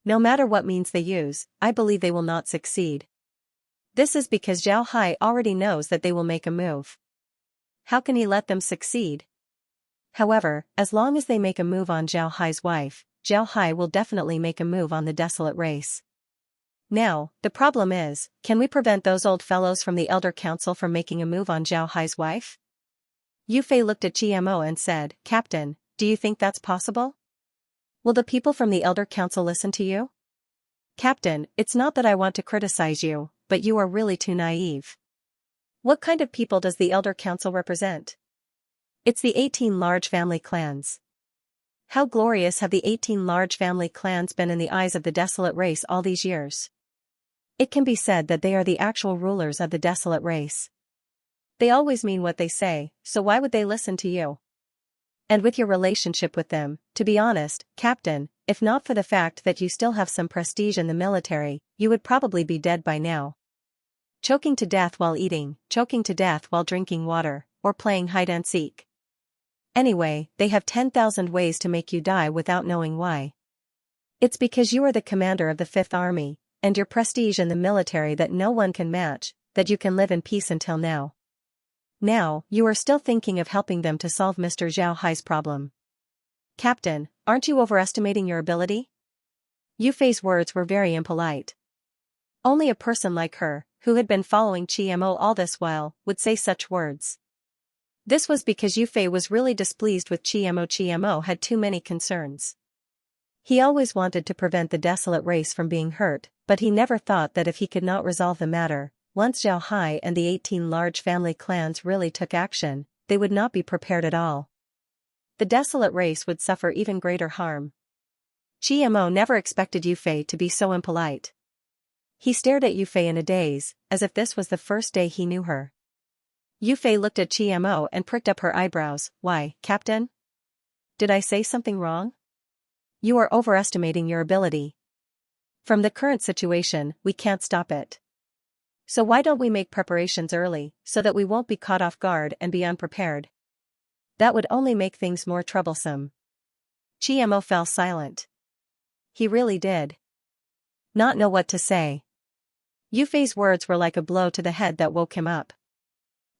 No matter what means they use, I believe they will not succeed. This is because Zhao Hai already knows that they will make a move. How can he let them succeed? However, as long as they make a move on Zhao Hai's wife, Zhao Hai will definitely make a move on the desolate race. Now, the problem is, can we prevent those old fellows from the Elder Council from making a move on Zhao Hai's wife?" Yufei looked at GMO and said, "Captain, do you think that's possible? Will the people from the Elder Council listen to you?" "Captain, it's not that I want to criticize you, but you are really too naive. What kind of people does the Elder Council represent? It's the 18 large family clans. How glorious have the 18 large family clans been in the eyes of the desolate race all these years? It can be said that they are the actual rulers of the desolate race. They always mean what they say, so why would they listen to you? And with your relationship with them, to be honest, Captain, if not for the fact that you still have some prestige in the military, you would probably be dead by now. Choking to death while eating, choking to death while drinking water, or playing hide-and-seek. Anyway, they have 10,000 ways to make you die without knowing why. It's because you are the commander of the Fifth Army, and your prestige in the military that no one can match, that you can live in peace until now. Now, you are still thinking of helping them to solve Mr. Zhao Hai's problem. Captain, aren't you overestimating your ability?" Yufei's words were very impolite. Only a person like her, who had been following GMO all this while, would say such words. This was because Yufei was really displeased with GMO. GMO had too many concerns. He always wanted to prevent the desolate race from being hurt, but he never thought that if he could not resolve the matter, once Zhao Hai and the 18 large family clans really took action, they would not be prepared at all. The desolate race would suffer even greater harm. GMO never expected Yufei to be so impolite. He stared at Yufei in a daze, as if this was the first day he knew her. Yufei looked at GMO and pricked up her eyebrows. "Why, Captain? Did I say something wrong? You are overestimating your ability. From the current situation, we can't stop it. So why don't we make preparations early, so that we won't be caught off guard and be unprepared? That would only make things more troublesome." GMO fell silent. He really did not know what to say. Yufei's words were like a blow to the head that woke him up.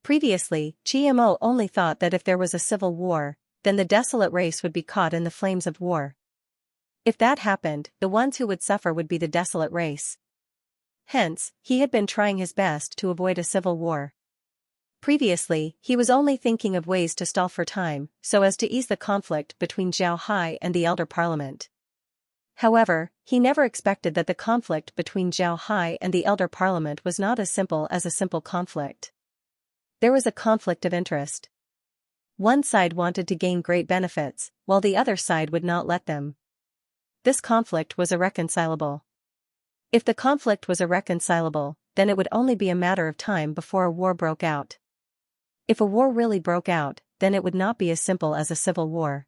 Previously, GMO only thought that if there was a civil war, then the desolate race would be caught in the flames of war. If that happened, the ones who would suffer would be the desolate race. Hence, he had been trying his best to avoid a civil war. Previously, he was only thinking of ways to stall for time, so as to ease the conflict between Zhao Hai and the Elder Parliament. However, he never expected that the conflict between Zhao Hai and the Elder Parliament was not as simple as a simple conflict. There was a conflict of interest. One side wanted to gain great benefits, while the other side would not let them. This conflict was irreconcilable. If the conflict was irreconcilable, then it would only be a matter of time before a war broke out. If a war really broke out, then it would not be as simple as a civil war.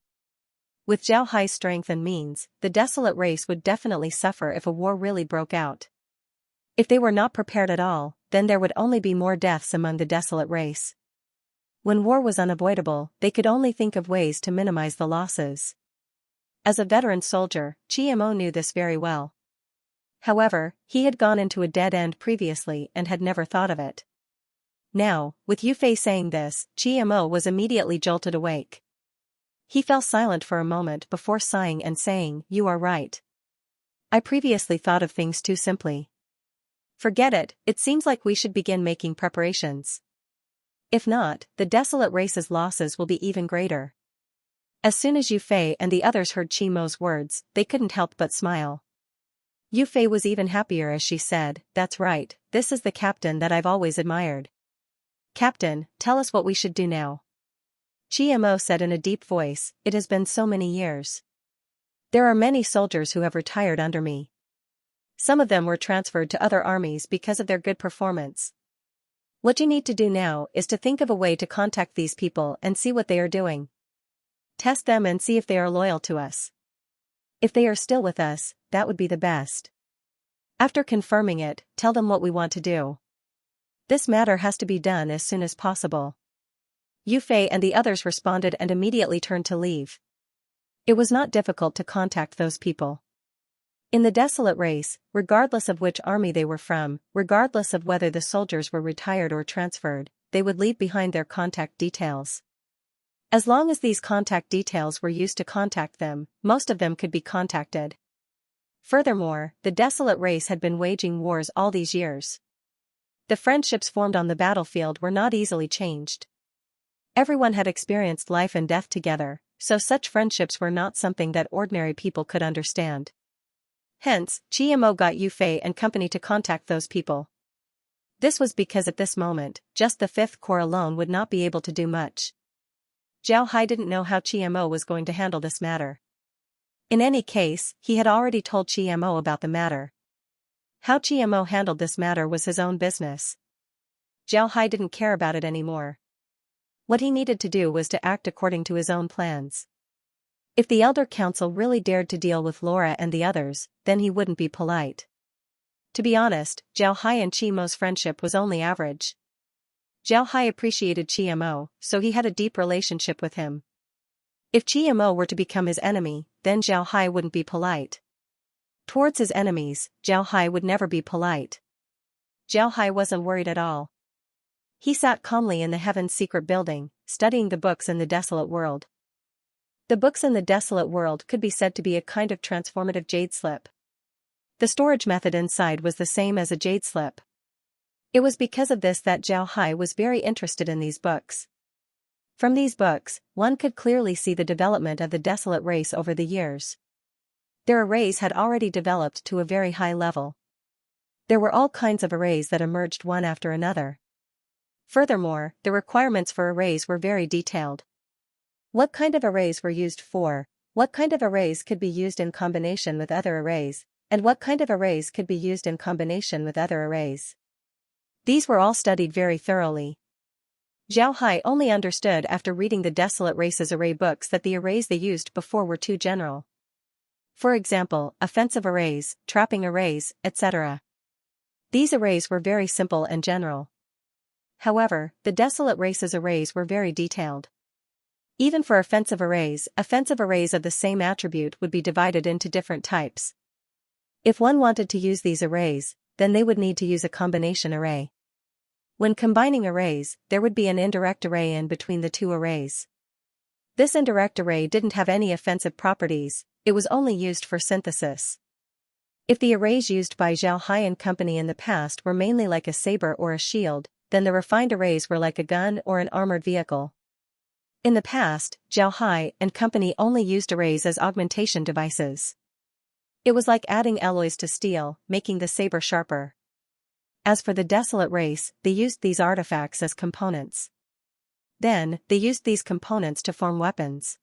With Zhao Hai's strength and means, the desolate race would definitely suffer if a war really broke out. If they were not prepared at all, then there would only be more deaths among the desolate race. When war was unavoidable, they could only think of ways to minimize the losses. As a veteran soldier, GMO knew this very well. However, he had gone into a dead end previously and had never thought of it. Now, with Yufei saying this, GMO was immediately jolted awake. He fell silent for a moment before sighing and saying, "You are right. I previously thought of things too simply. Forget it, it seems like we should begin making preparations. If not, the desolate race's losses will be even greater." As soon as Yufei and the others heard Chimo's words, they couldn't help but smile. Yufei was even happier as she said, "That's right, this is the captain that I've always admired. Captain, tell us what we should do now." GMO said in a deep voice, "It has been so many years. There are many soldiers who have retired under me. Some of them were transferred to other armies because of their good performance. What you need to do now is to think of a way to contact these people and see what they are doing. Test them and see if they are loyal to us. If they are still with us, that would be the best. After confirming it, tell them what we want to do. This matter has to be done as soon as possible. Yu Fei and the others responded and immediately turned to leave. It was not difficult to contact those people. In the desolate race, regardless of which army they were from, regardless of whether the soldiers were retired or transferred, they would leave behind their contact details. As long as these contact details were used to contact them, most of them could be contacted. Furthermore, the desolate race had been waging wars all these years. The friendships formed on the battlefield were not easily changed. Everyone had experienced life and death together, so such friendships were not something that ordinary people could understand. Hence, Xianxia got Yu Fei and company to contact those people. This was because at this moment, just the Fifth Corps alone would not be able to do much. Zhao Hai didn't know how Xianxia was going to handle this matter. In any case, he had already told Xianxia about the matter. How Xianxia handled this matter was his own business. Zhao Hai didn't care about it anymore. What he needed to do was to act according to his own plans. If the Elder Council really dared to deal with Laura and the others, then he wouldn't be polite. To be honest, Zhao Hai and Xiaomo's friendship was only average. Zhao Hai appreciated Xiaomo, so he had a deep relationship with him. If Xiaomo were to become his enemy, then Zhao Hai wouldn't be polite. Towards his enemies, Zhao Hai would never be polite. Zhao Hai wasn't worried at all. He sat calmly in the Heaven's secret building, studying the books in the desolate world. The books in the desolate world could be said to be a kind of transformative jade slip. The storage method inside was the same as a jade slip. It was because of this that Zhao Hai was very interested in these books. From these books, one could clearly see the development of the desolate race over the years. Their arrays had already developed to a very high level. There were all kinds of arrays that emerged one after another. Furthermore, the requirements for arrays were very detailed. What kind of arrays were used for, what kind of arrays could be used in combination with other arrays, and what kind of arrays could be used in combination with other arrays. These were all studied very thoroughly. Zhao Hai only understood after reading the Desolate Race's array books that the arrays they used before were too general. For example, offensive arrays, trapping arrays, etc. These arrays were very simple and general. However, the Desolate Race's arrays were very detailed. Even for offensive arrays of the same attribute would be divided into different types. If one wanted to use these arrays, then they would need to use a combination array. When combining arrays, there would be an indirect array in between the two arrays. This indirect array didn't have any offensive properties, it was only used for synthesis. If the arrays used by Zhao Hai and company in the past were mainly like a saber or a shield, then the refined arrays were like a gun or an armored vehicle. In the past, Zhao Hai and company only used arrays as augmentation devices. It was like adding alloys to steel, making the saber sharper. As for the Desolate Race, they used these artifacts as components. Then, they used these components to form weapons.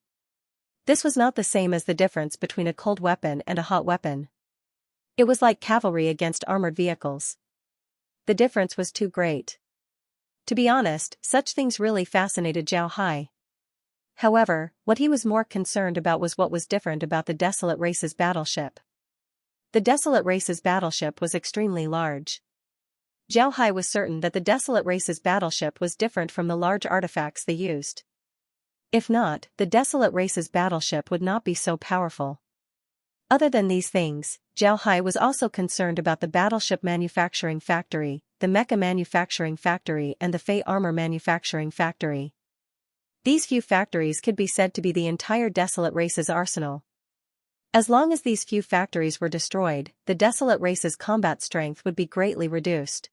This was not the same as the difference between a cold weapon and a hot weapon. It was like cavalry against armored vehicles. The difference was too great. To be honest, such things really fascinated Zhao Hai. However, what he was more concerned about was what was different about the Desolate Race's battleship. The Desolate Race's battleship was extremely large. Zhao Hai was certain that the Desolate Race's battleship was different from the large artifacts they used. If not, the Desolate Race's battleship would not be so powerful. Other than these things, Zhao Hai was also concerned about the battleship manufacturing factory, the mecha manufacturing factory and the Fey armor manufacturing factory. These few factories could be said to be the entire Desolate Race's arsenal. As long as these few factories were destroyed, the Desolate Race's combat strength would be greatly reduced.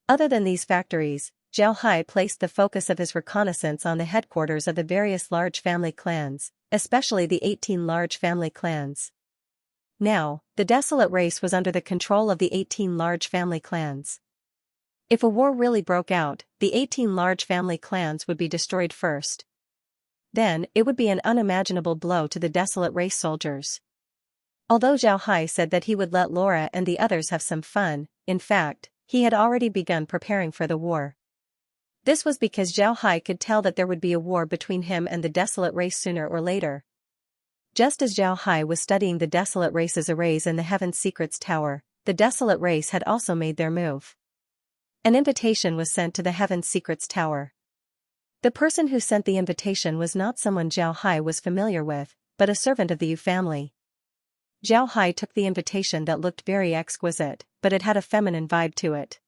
Other than these factories, Zhao Hai placed the focus of his reconnaissance on the headquarters of the various large family clans, especially the 18 large family clans. Now, the Desolate Race was under the control of the 18 large family clans. If a war really broke out, the 18 large family clans would be destroyed first. Then, it would be an unimaginable blow to the Desolate Race soldiers. Although Zhao Hai said that he would let Laura and the others have some fun, in fact, he had already begun preparing for the war. This was because Zhao Hai could tell that there would be a war between him and the desolate race sooner or later. Just as Zhao Hai was studying the desolate race's arrays in the Heaven's Secrets Tower, the desolate race had also made their move. An invitation was sent to the Heaven's Secrets Tower. The person who sent the invitation was not someone Zhao Hai was familiar with, but a servant of the Yu family. Zhao Hai took the invitation that looked very exquisite, but it had a feminine vibe to it.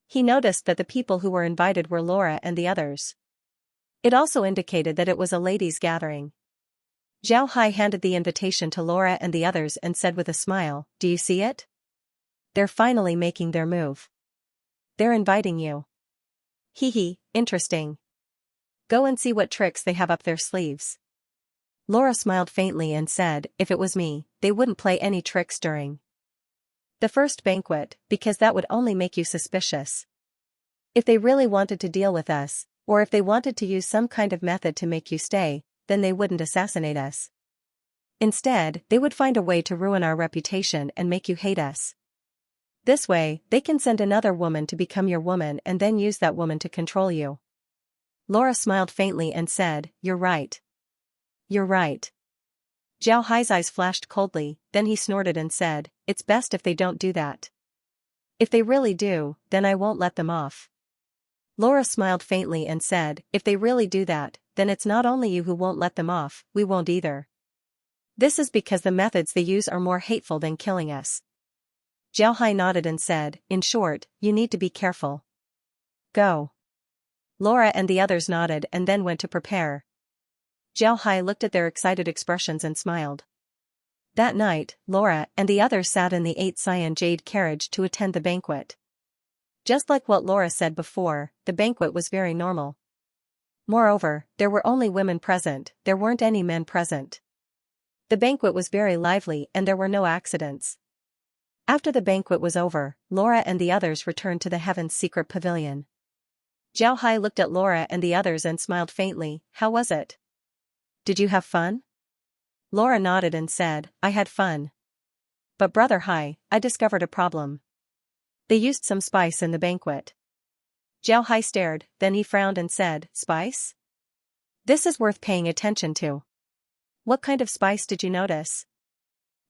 He noticed that the people who were invited were Laura and the others. It also indicated that it was a ladies' gathering. Zhao Hai handed the invitation to Laura and the others and said with a smile, "Do you see it? They're finally making their move. They're inviting you. Hee, interesting. Go and see what tricks they have up their sleeves." Laura smiled faintly and said, "If it was me, they wouldn't play any tricks during the first banquet, because that would only make you suspicious. If they really wanted to deal with us, or if they wanted to use some kind of method to make you stay, then they wouldn't assassinate us. Instead, they would find a way to ruin our reputation and make you hate us. This way, they can send another woman to become your woman and then use that woman to control you." Laura smiled faintly and said, "You're right. You're right." Zhao Hai's eyes flashed coldly, then he snorted and said, "It's best if they don't do that. If they really do, then I won't let them off." Laura smiled faintly and said, "If they really do that, then it's not only you who won't let them off, we won't either. This is because the methods they use are more hateful than killing us." Zhao Hai nodded and said, "In short, you need to be careful. Go." Laura and the others nodded and then went to prepare. Zhao Hai looked at their excited expressions and smiled. That night, Laura and the others sat in the 8 cyan jade carriage to attend the banquet. Just like what Laura said before, the banquet was very normal. Moreover, there were only women present, there weren't any men present. The banquet was very lively and there were no accidents. After the banquet was over, Laura and the others returned to the Heaven's Secret Pavilion. Zhao Hai looked at Laura and the others and smiled faintly. "How was it? Did you have fun?" Laura nodded and said, "I had fun. But Brother Hai, I discovered a problem. They used some spice in the banquet." Zhao Hai stared, then he frowned and said, "Spice? This is worth paying attention to. What kind of spice did you notice?"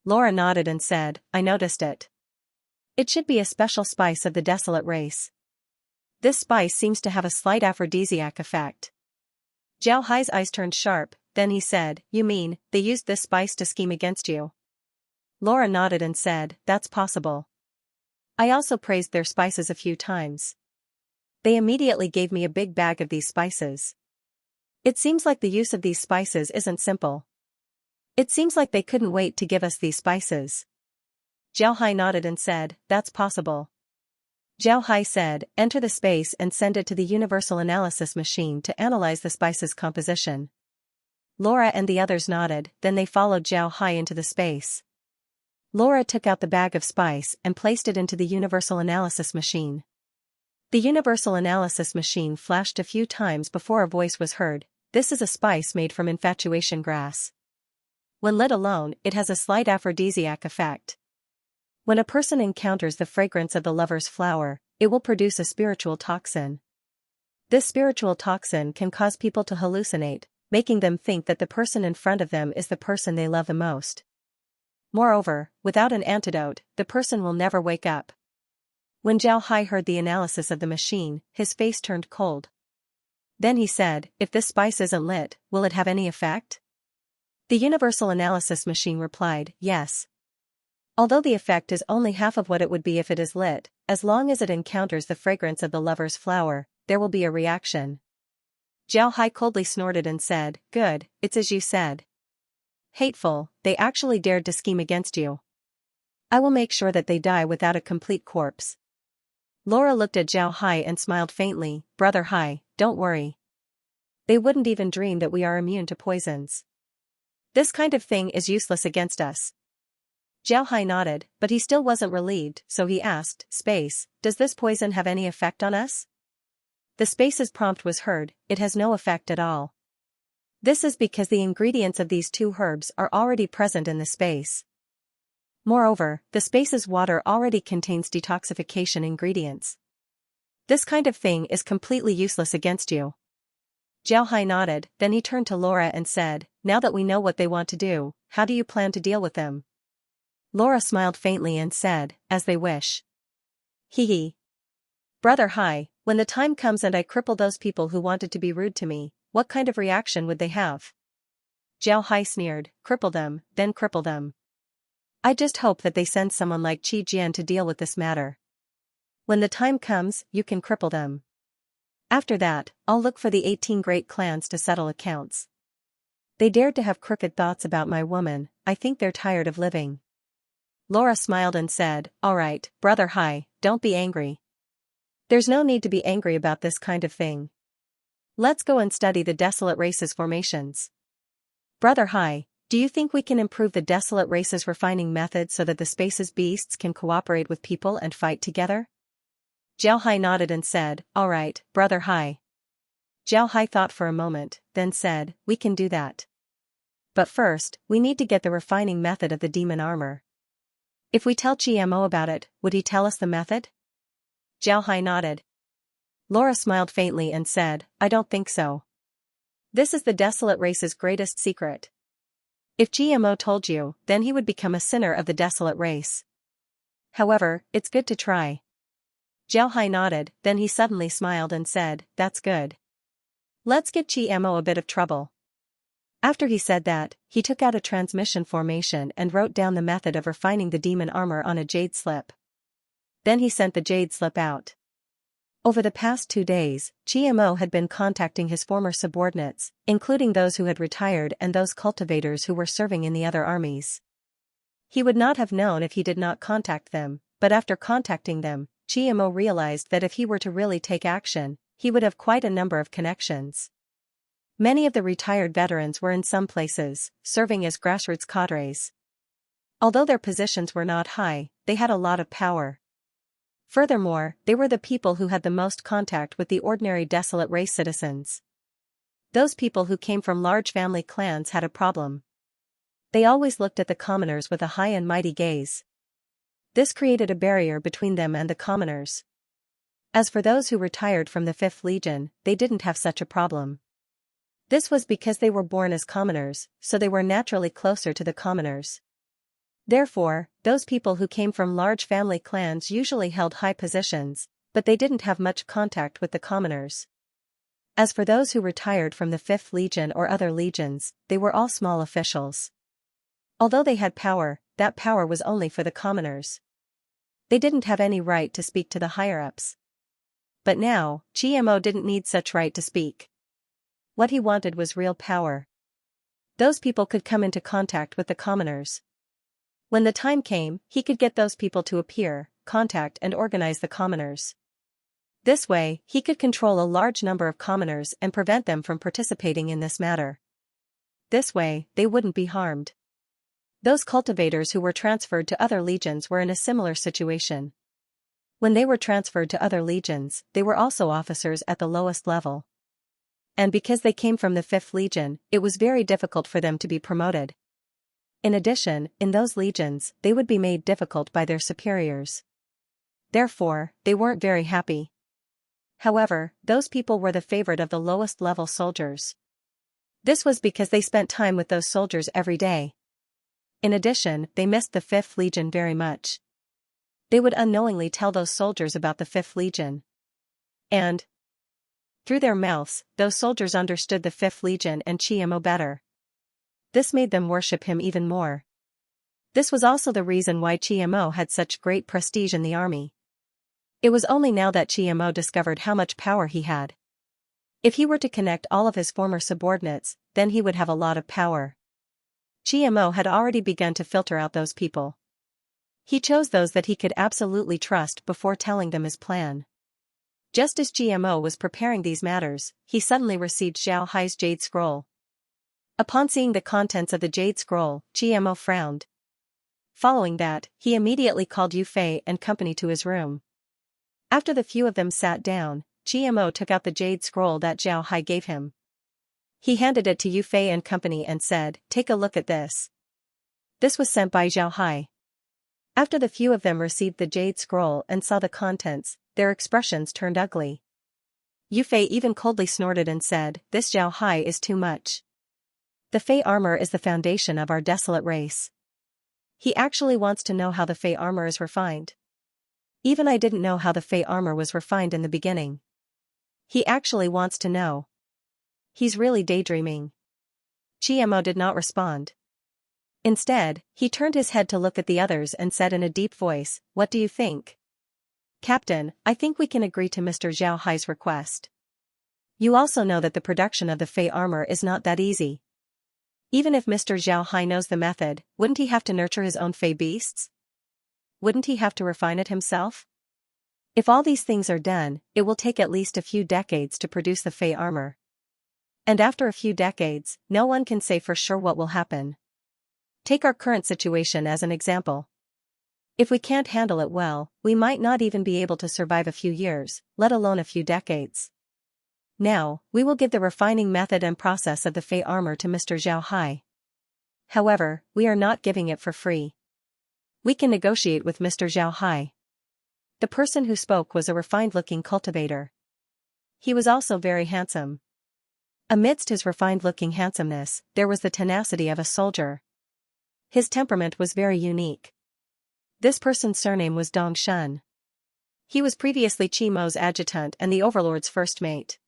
Laura nodded and said, "I noticed it. It should be a special spice of the desolate race. This spice seems to have a slight aphrodisiac effect." Zhao Hai's eyes turned sharp, then he said, "You mean, they used this spice to scheme against you?" Laura nodded and said, "That's possible. I also praised their spices a few times. They immediately gave me a big bag of these spices. It seems like the use of these spices isn't simple. It seems like they couldn't wait to give us these spices." Zhao Hai nodded and said, "That's possible." Zhao Hai said, "Enter the space and send it to the Universal Analysis Machine to analyze the spice's composition." Laura and the others nodded, then they followed Zhao Hai into the space. Laura took out the bag of spice and placed it into the Universal Analysis Machine. The Universal Analysis Machine flashed a few times before a voice was heard. "This is a spice made from infatuation grass. When lit alone, it has a slight aphrodisiac effect. When a person encounters the fragrance of the lover's flower, it will produce a spiritual toxin. This spiritual toxin can cause people to hallucinate, making them think that the person in front of them is the person they love the most. Moreover, without an antidote, the person will never wake up." When Zhao Hai heard the analysis of the machine, his face turned cold. Then he said, "If this spice isn't lit, will it have any effect?" The Universal Analysis Machine replied, "Yes. Although the effect is only half of what it would be if it is lit, as long as it encounters the fragrance of the lover's flower, there will be a reaction." Zhao Hai coldly snorted and said, "Good, it's as you said. Hateful, they actually dared to scheme against you. I will make sure that they die without a complete corpse." Laura looked at Zhao Hai and smiled faintly. "Brother Hai, don't worry. They wouldn't even dream that we are immune to poisons. This kind of thing is useless against us." Zhao Hai nodded, but he still wasn't relieved, so he asked, "Space, does this poison have any effect on us?" The space's prompt was heard, "It has no effect at all. This is because the ingredients of these 2 herbs are already present in the space. Moreover, the space's water already contains detoxification ingredients. This kind of thing is completely useless against you. Zhao Hai nodded, then he turned to Laura and said, now that we know what they want to do, how do you plan to deal with them? Laura smiled faintly and said, as they wish. Hee hee. Brother Hai, when the time comes and I cripple those people who wanted to be rude to me, what kind of reaction would they have? Zhao Hai sneered, cripple them, then cripple them. I just hope that they send someone like Qi Jian to deal with this matter. When the time comes, you can cripple them. After that, I'll look for the 18 great clans to settle accounts. They dared to have crooked thoughts about my woman, I think they're tired of living. Laura smiled and said, all right, Brother Hai, don't be angry. There's no need to be angry about this kind of thing. Let's go and study the desolate race's formations. Brother Hai, do you think we can improve the desolate race's refining method so that the space's beasts can cooperate with people and fight together? Zhao Hai nodded and said, all right, Brother Hai. Zhao Hai thought for a moment, then said, we can do that. But first, we need to get the refining method of the demon armor. If we tell GMO about it, would he tell us the method? Zhao Hai nodded. Laura smiled faintly and said, I don't think so. This is the desolate race's greatest secret. If GMO told you, then he would become a sinner of the desolate race. However, it's good to try. Zhao Hai nodded, then he suddenly smiled and said, that's good. Let's get GMO a bit of trouble. After he said that, he took out a transmission formation and wrote down the method of refining the demon armor on a jade slip. Then he sent the jade slip out. Over the past 2 days, GMO had been contacting his former subordinates, including those who had retired and those cultivators who were serving in the other armies. He would not have known if he did not contact them, but after contacting them, GMO realized that if he were to really take action, he would have quite a number of connections. Many of the retired veterans were in some places, serving as grassroots cadres. Although their positions were not high, they had a lot of power. Furthermore, they were the people who had the most contact with the ordinary desolate race citizens. Those people who came from large family clans had a problem. They always looked at the commoners with a high and mighty gaze. This created a barrier between them and the commoners. As for those who retired from the 5th Legion, they didn't have such a problem. This was because they were born as commoners, so they were naturally closer to the commoners. Therefore, those people who came from large family clans usually held high positions, but they didn't have much contact with the commoners. As for those who retired from the 5th Legion or other legions, they were all small officials. Although they had power, that power was only for the commoners. They didn't have any right to speak to the higher-ups. But now, GMO didn't need such right to speak. What he wanted was real power. Those people could come into contact with the commoners. When the time came, he could get those people to appear, contact and organize the commoners. This way, he could control a large number of commoners and prevent them from participating in this matter. This way, they wouldn't be harmed. Those cultivators who were transferred to other legions were in a similar situation. When they were transferred to other legions, they were also officers at the lowest level. And because they came from the 5th Legion, it was very difficult for them to be promoted. In addition, in those legions, they would be made difficult by their superiors. Therefore, they weren't very happy. However, those people were the favorite of the lowest level soldiers. This was because they spent time with those soldiers every day. In addition, they missed the 5th Legion very much. They would unknowingly tell those soldiers about the 5th Legion. And through their mouths, those soldiers understood the 5th Legion and GMO better. This made them worship him even more. This was also the reason why GMO had such great prestige in the army. It was only now that GMO discovered how much power he had. If he were to connect all of his former subordinates, then he would have a lot of power. GMO had already begun to filter out those people. He chose those that he could absolutely trust before telling them his plan. Just as GMO was preparing these matters, he suddenly received Zhao Hai's jade scroll. Upon seeing the contents of the jade scroll, GMO frowned. Following that, he immediately called Yu Fei and company to his room. After the few of them sat down, GMO took out the jade scroll that Zhao Hai gave him. He handed it to Yu Fei and company and said, "Take a look at this." This was sent by Zhao Hai. After the few of them received the jade scroll and saw the contents, their expressions turned ugly. Yu Fei even coldly snorted and said, "This Zhao Hai is too much. The Fey armor is the foundation of our desolate race. He actually wants to know how the Fey armor is refined. Even I didn't know how the Fey armor was refined in the beginning. He actually wants to know. He's really daydreaming." GMO did not respond. Instead, he turned his head to look at the others and said in a deep voice, "What do you think?" "Captain, I think we can agree to Mr. Zhao Hai's request. You also know that the production of the Fey armor is not that easy. Even if Mr. Zhao Hai knows the method, wouldn't he have to nurture his own Fey beasts? Wouldn't he have to refine it himself? If all these things are done, it will take at least a few decades to produce the Fey armor. And after a few decades, no one can say for sure what will happen. Take our current situation as an example. If we can't handle it well, we might not even be able to survive a few years, let alone a few decades. Now, we will give the refining method and process of the Fey armor to Mr. Zhao Hai. However, we are not giving it for free. We can negotiate with Mr. Zhao Hai." The person who spoke was a refined-looking cultivator. He was also very handsome. Amidst his refined-looking handsomeness, there was the tenacity of a soldier. His temperament was very unique. This person's surname was Dong Shun. He was previously Qi Mo's adjutant and the overlord's first mate.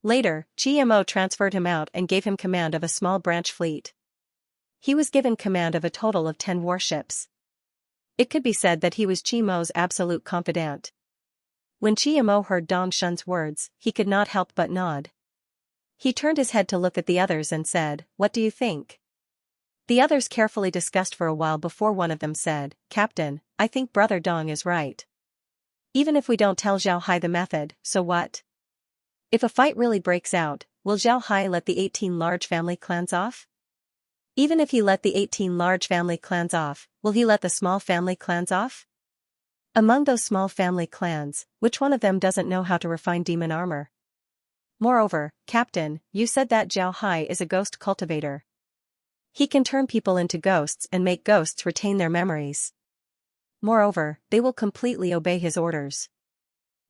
Later, Qi Mo transferred him out and gave him command of a small branch fleet. He was given command of a total of 10 warships. It could be said that he was Qi Mo's absolute confidant. When Qi Mo heard Dong Shun's words, he could not help but nod. He turned his head to look at the others and said, "What do you think?" The others carefully discussed for a while before one of them said, "Captain, I think Brother Dong is right. Even if we don't tell Zhao Hai the method, so what? If a fight really breaks out, will Zhao Hai let the 18 large family clans off? Even if he let the 18 large family clans off, will he let the small family clans off? Among those small family clans, which one of them doesn't know how to refine demon armor? Moreover, Captain, you said that Zhao Hai is a ghost cultivator. He can turn people into ghosts and make ghosts retain their memories. Moreover, they will completely obey his orders.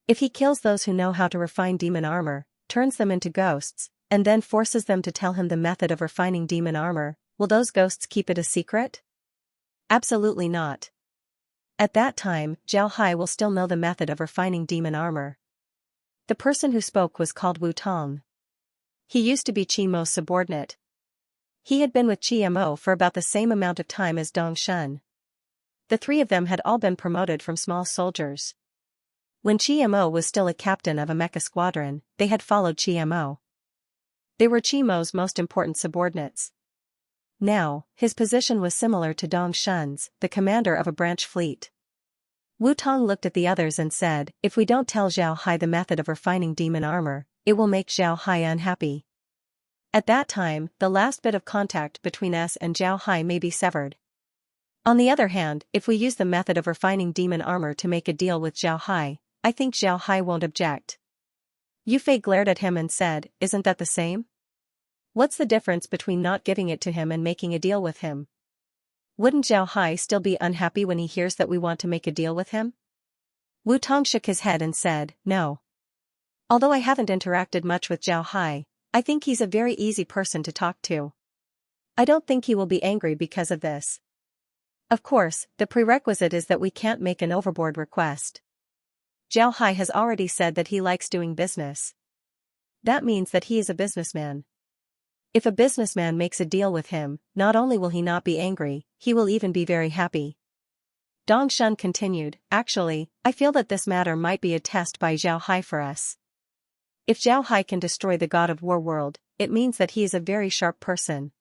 If he kills those who know how to refine demon armor, turns them into ghosts, and then forces them to tell him the method of refining demon armor, will those ghosts keep it a secret? Absolutely not. At that time, Zhao Hai will still know the method of refining demon armor." The person who spoke was called Wu Tong. He used to be Qi Mo's subordinate. He had been with Qi Mo for about the same amount of time as Dong Shun. The three of them had all been promoted from small soldiers. When Qi Mo was still a captain of a mecha squadron, they had followed Qi Mo. They were Qi Mo's most important subordinates. Now, his position was similar to Dong Shun's, the commander of a branch fleet. Wu Tong looked at the others and said, "If we don't tell Zhao Hai the method of refining demon armor, it will make Zhao Hai unhappy. At that time, the last bit of contact between us and Zhao Hai may be severed. On the other hand, if we use the method of refining demon armor to make a deal with Zhao Hai, I think Zhao Hai won't object." Yu Fei glared at him and said, "Isn't that the same? What's the difference between not giving it to him and making a deal with him? Wouldn't Zhao Hai still be unhappy when he hears that we want to make a deal with him?" Wu Tong shook his head and said, "No. Although I haven't interacted much with Zhao Hai, I think he's a very easy person to talk to. I don't think he will be angry because of this. Of course, the prerequisite is that we can't make an overboard request. Zhao Hai has already said that he likes doing business. That means that he is a businessman. If a businessman makes a deal with him, not only will he not be angry, he will even be very happy." Dong Shun continued, "Actually, I feel that this matter might be a test by Zhao Hai for us. If Zhao Hai can destroy the God of War world, it means that he is a very sharp person.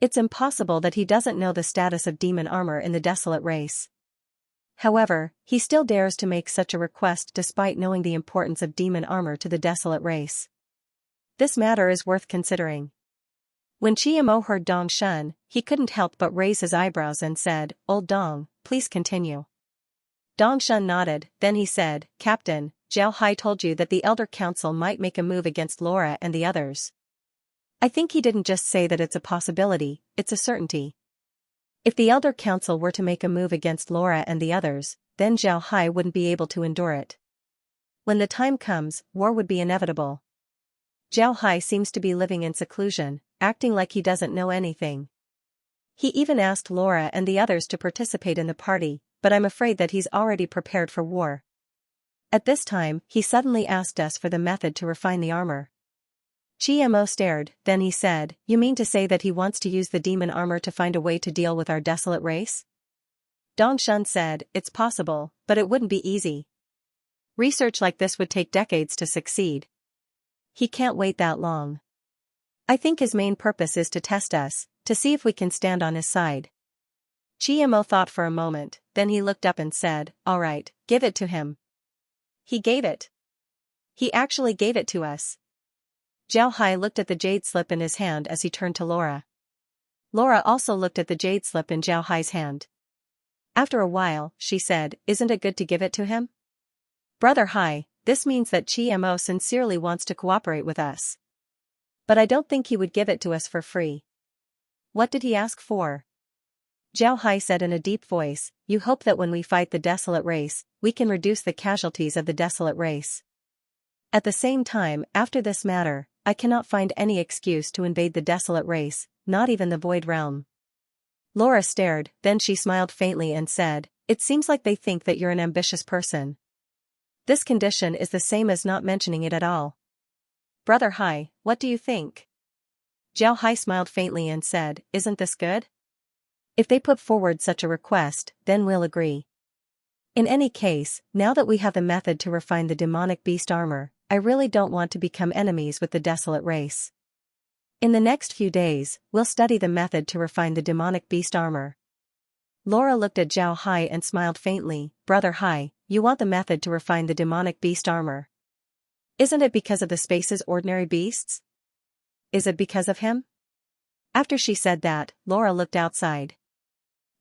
It's impossible that he doesn't know the status of demon armor in the desolate race. However, he still dares to make such a request despite knowing the importance of demon armor to the desolate race. This matter is worth considering." When Qi Mo heard Dong Shun, he couldn't help but raise his eyebrows and said, "Old Dong, please continue." Dong Shun nodded, then he said, "Captain, Zhao Hai told you that the Elder Council might make a move against Laura and the others. I think he didn't just say that it's a possibility, it's a certainty. If the Elder Council were to make a move against Laura and the others, then Zhao Hai wouldn't be able to endure it. When the time comes, war would be inevitable. Zhao Hai seems to be living in seclusion, acting like he doesn't know anything. He even asked Laura and the others to participate in the party, but I'm afraid that he's already prepared for war. At this time, he suddenly asked us for the method to refine the armor. Xianxia stared, then he said, "You mean to say that he wants to use the demon armor to find a way to deal with our desolate race?" Dongshun said, "It's possible, but it wouldn't be easy. Research like this would take decades to succeed. He can't wait that long. I think his main purpose is to test us, to see if we can stand on his side." Xianxia thought for a moment, then he looked up and said, "All right, give it to him." He gave it. He actually gave it to us. Zhao Hai looked at the jade slip in his hand as he turned to Laura. Laura also looked at the jade slip in Zhao Hai's hand. After a while, she said, "Isn't it good to give it to him? Brother Hai, this means that Xianxia sincerely wants to cooperate with us. But I don't think he would give it to us for free." "What did he ask for?" Zhao Hai said in a deep voice, "You hope that when we fight the desolate race, we can reduce the casualties of the desolate race. At the same time, after this matter, I cannot find any excuse to invade the desolate race, not even the void realm." Laura stared, then she smiled faintly and said, "It seems like they think that you're an ambitious person. This condition is the same as not mentioning it at all. Brother Hai, what do you think?" Zhao Hai smiled faintly and said, "Isn't this good? If they put forward such a request, then we'll agree. In any case, now that we have the method to refine the demonic beast armor, I really don't want to become enemies with the desolate race. In the next few days, we'll study the method to refine the demonic beast armor." Laura looked at Zhao Hai and smiled faintly, "Brother Hai, you want the method to refine the demonic beast armor? Isn't it because of the space's ordinary beasts? Is it because of him?" After she said that, Laura looked outside.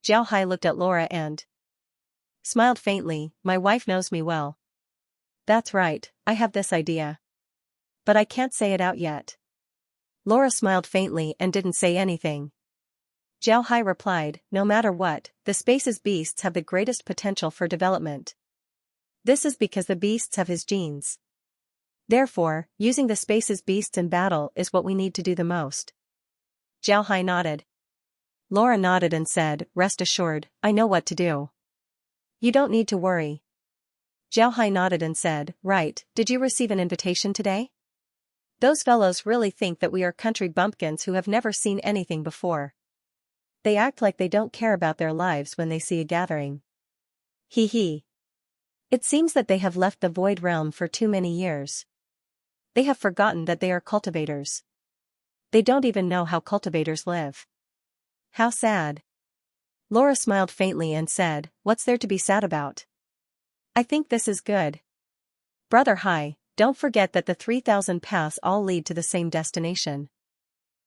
Zhao Hai looked at Laura and smiled faintly, "My wife knows me well. That's right, I have this idea. But I can't say it out yet." Laura smiled faintly and didn't say anything. Zhao Hai replied, "No matter what, the space's beasts have the greatest potential for development. This is because the beasts have his genes. Therefore, using the space's beasts in battle is what we need to do the most." Zhao Hai nodded. Laura nodded and said, "Rest assured, I know what to do. You don't need to worry." Zhao Hai nodded and said, "Right, did you receive an invitation today? Those fellows really think that we are country bumpkins who have never seen anything before. They act like they don't care about their lives when they see a gathering. Hee hee. It seems that they have left the void realm for too many years. They have forgotten that they are cultivators. They don't even know how cultivators live. How sad." Laura smiled faintly and said, "What's there to be sad about? I think this is good. Brother Hai, don't forget that the 3,000 paths all lead to the same destination.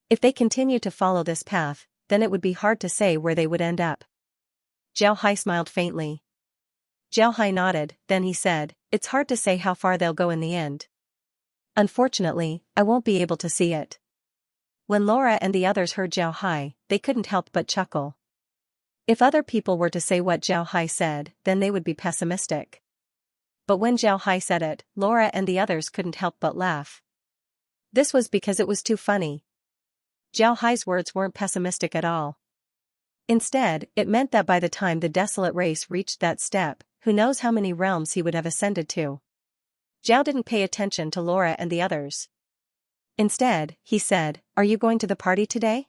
If they continue to follow this path, then it would be hard to say where they would end up." Zhao Hai smiled faintly. Zhao Hai nodded, then he said, "It's hard to say how far they'll go in the end. Unfortunately, I won't be able to see it." When Laura and the others heard Zhao Hai, they couldn't help but chuckle. If other people were to say what Zhao Hai said, then they would be pessimistic. But when Zhao Hai said it, Laura and the others couldn't help but laugh. This was because it was too funny. Zhao Hai's words weren't pessimistic at all. Instead, it meant that by the time the desolate race reached that step, who knows how many realms he would have ascended to. Zhao didn't pay attention to Laura and the others. Instead, he said, "Are you going to the party today?"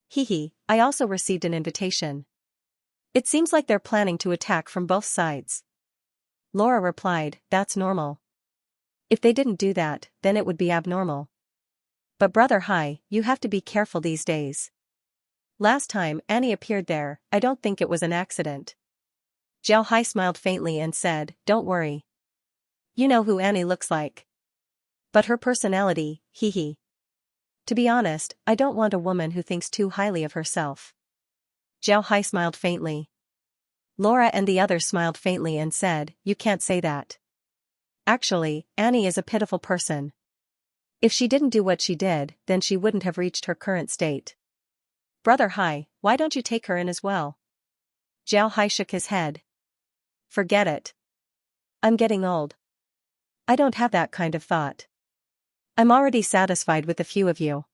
"Hee hee, I also received an invitation. It seems like they're planning to attack from both sides." Laura replied, "That's normal. If they didn't do that, then it would be abnormal. But Brother Hai, you have to be careful these days. Last time Annie appeared there, I don't think it was an accident." Zhao Hai smiled faintly and said, "Don't worry. You know who Annie looks like. But her personality, hee hee. To be honest, I don't want a woman who thinks too highly of herself." Zhao Hai smiled faintly. Laura and the others smiled faintly and said, "You can't say that. Actually, Annie is a pitiful person. If she didn't do what she did, then she wouldn't have reached her current state. Brother Hai, why don't you take her in as well? Zhao Hai shook his head. Forget it. I'm getting old. I don't have that kind of thought. I'm already satisfied with a few of you.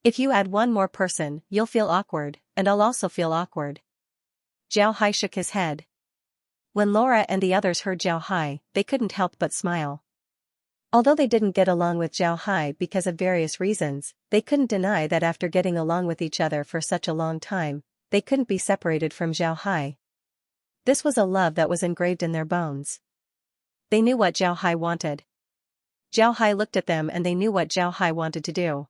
If you add one more person, you'll feel awkward, and I'll also feel awkward. Zhao Hai shook his head. When Laura and the others heard Zhao Hai, they couldn't help but smile. Although they didn't get along with Zhao Hai because of various reasons, they couldn't deny that after getting along with each other for such a long time, they couldn't be separated from Zhao Hai. This was a love that was engraved in their bones. They knew what Zhao Hai wanted. Zhao Hai looked at them and they knew what Zhao Hai wanted to do.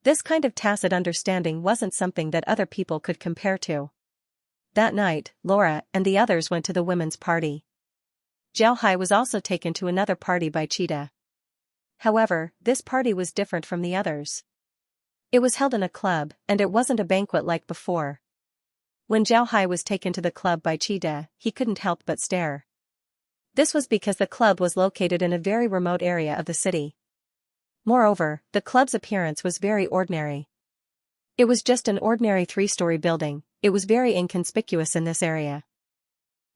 This kind of tacit understanding wasn't something that other people could compare to. That night, Laura and the others went to the women's party. Zhao Hai was also taken to another party by Cheetah. However, this party was different from the others. It was held in a club, and it wasn't a banquet like before. When Zhao Hai was taken to the club by Cheetah, he couldn't help but stare. This was because the club was located in a very remote area of the city. Moreover, the club's appearance was very ordinary. It was just an ordinary 3-story building. It was very inconspicuous in this area.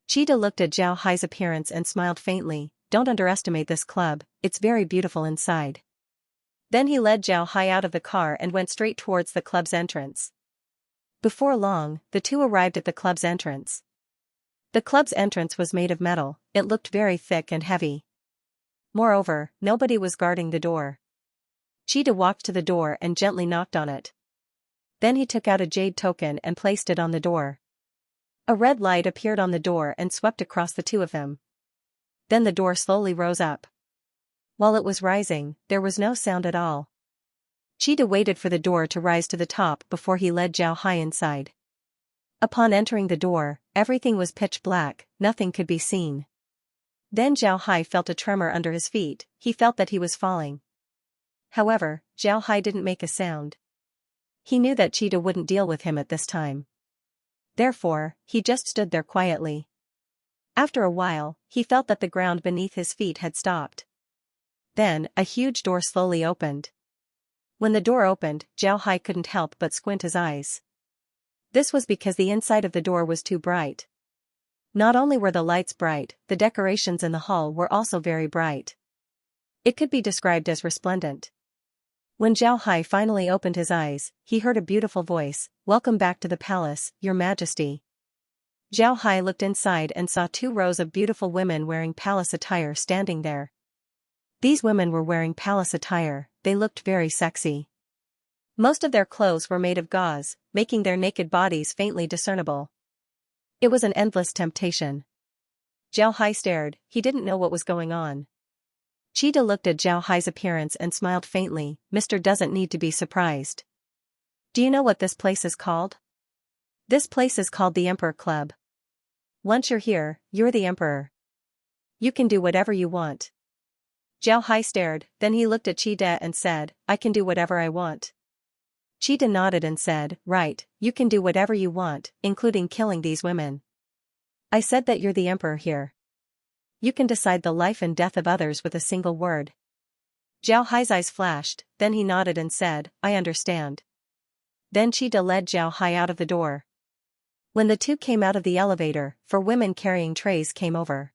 Cheetah looked at Zhao Hai's appearance and smiled faintly. Don't underestimate this club, it's very beautiful inside. Then he led Zhao Hai out of the car and went straight towards the club's entrance. Before long, the two arrived at the club's entrance. The club's entrance was made of metal, it looked very thick and heavy. Moreover, nobody was guarding the door. Cheetah walked to the door and gently knocked on it. Then he took out a jade token and placed it on the door. A red light appeared on the door and swept across the two of them. Then the door slowly rose up. While it was rising, there was no sound at all. Cheetah waited for the door to rise to the top before he led Zhao Hai inside. Upon entering the door, everything was pitch black, nothing could be seen. Then Zhao Hai felt a tremor under his feet, he felt that he was falling. However, Zhao Hai didn't make a sound. He knew that Cheetah wouldn't deal with him at this time. Therefore, he just stood there quietly. After a while, he felt that the ground beneath his feet had stopped. Then, a huge door slowly opened. When the door opened, Zhao Hai couldn't help but squint his eyes. This was because the inside of the door was too bright. Not only were the lights bright, the decorations in the hall were also very bright. It could be described as resplendent. When Zhao Hai finally opened his eyes, he heard a beautiful voice, "Welcome back to the palace, Your Majesty." Zhao Hai looked inside and saw 2 rows of beautiful women wearing palace attire standing there. These women were wearing palace attire, they looked very sexy. Most of their clothes were made of gauze, making their naked bodies faintly discernible. It was an endless temptation. Zhao Hai stared, he didn't know what was going on. Cheetah looked at Zhao Hai's appearance and smiled faintly. Mr. doesn't need to be surprised. Do you know what this place is called? This place is called the Emperor Club. Once you're here, you're the Emperor. You can do whatever you want. Zhao Hai stared, then he looked at Cheetah and said, I can do whatever I want. Cheetah nodded and said, right, you can do whatever you want, including killing these women. I said that you're the Emperor here. You can decide the life and death of others with a single word. Zhao Hai's eyes flashed, then he nodded and said, I understand. Then Cheetah led Zhao Hai out of the door. When the two came out of the elevator, 4 women carrying trays came over.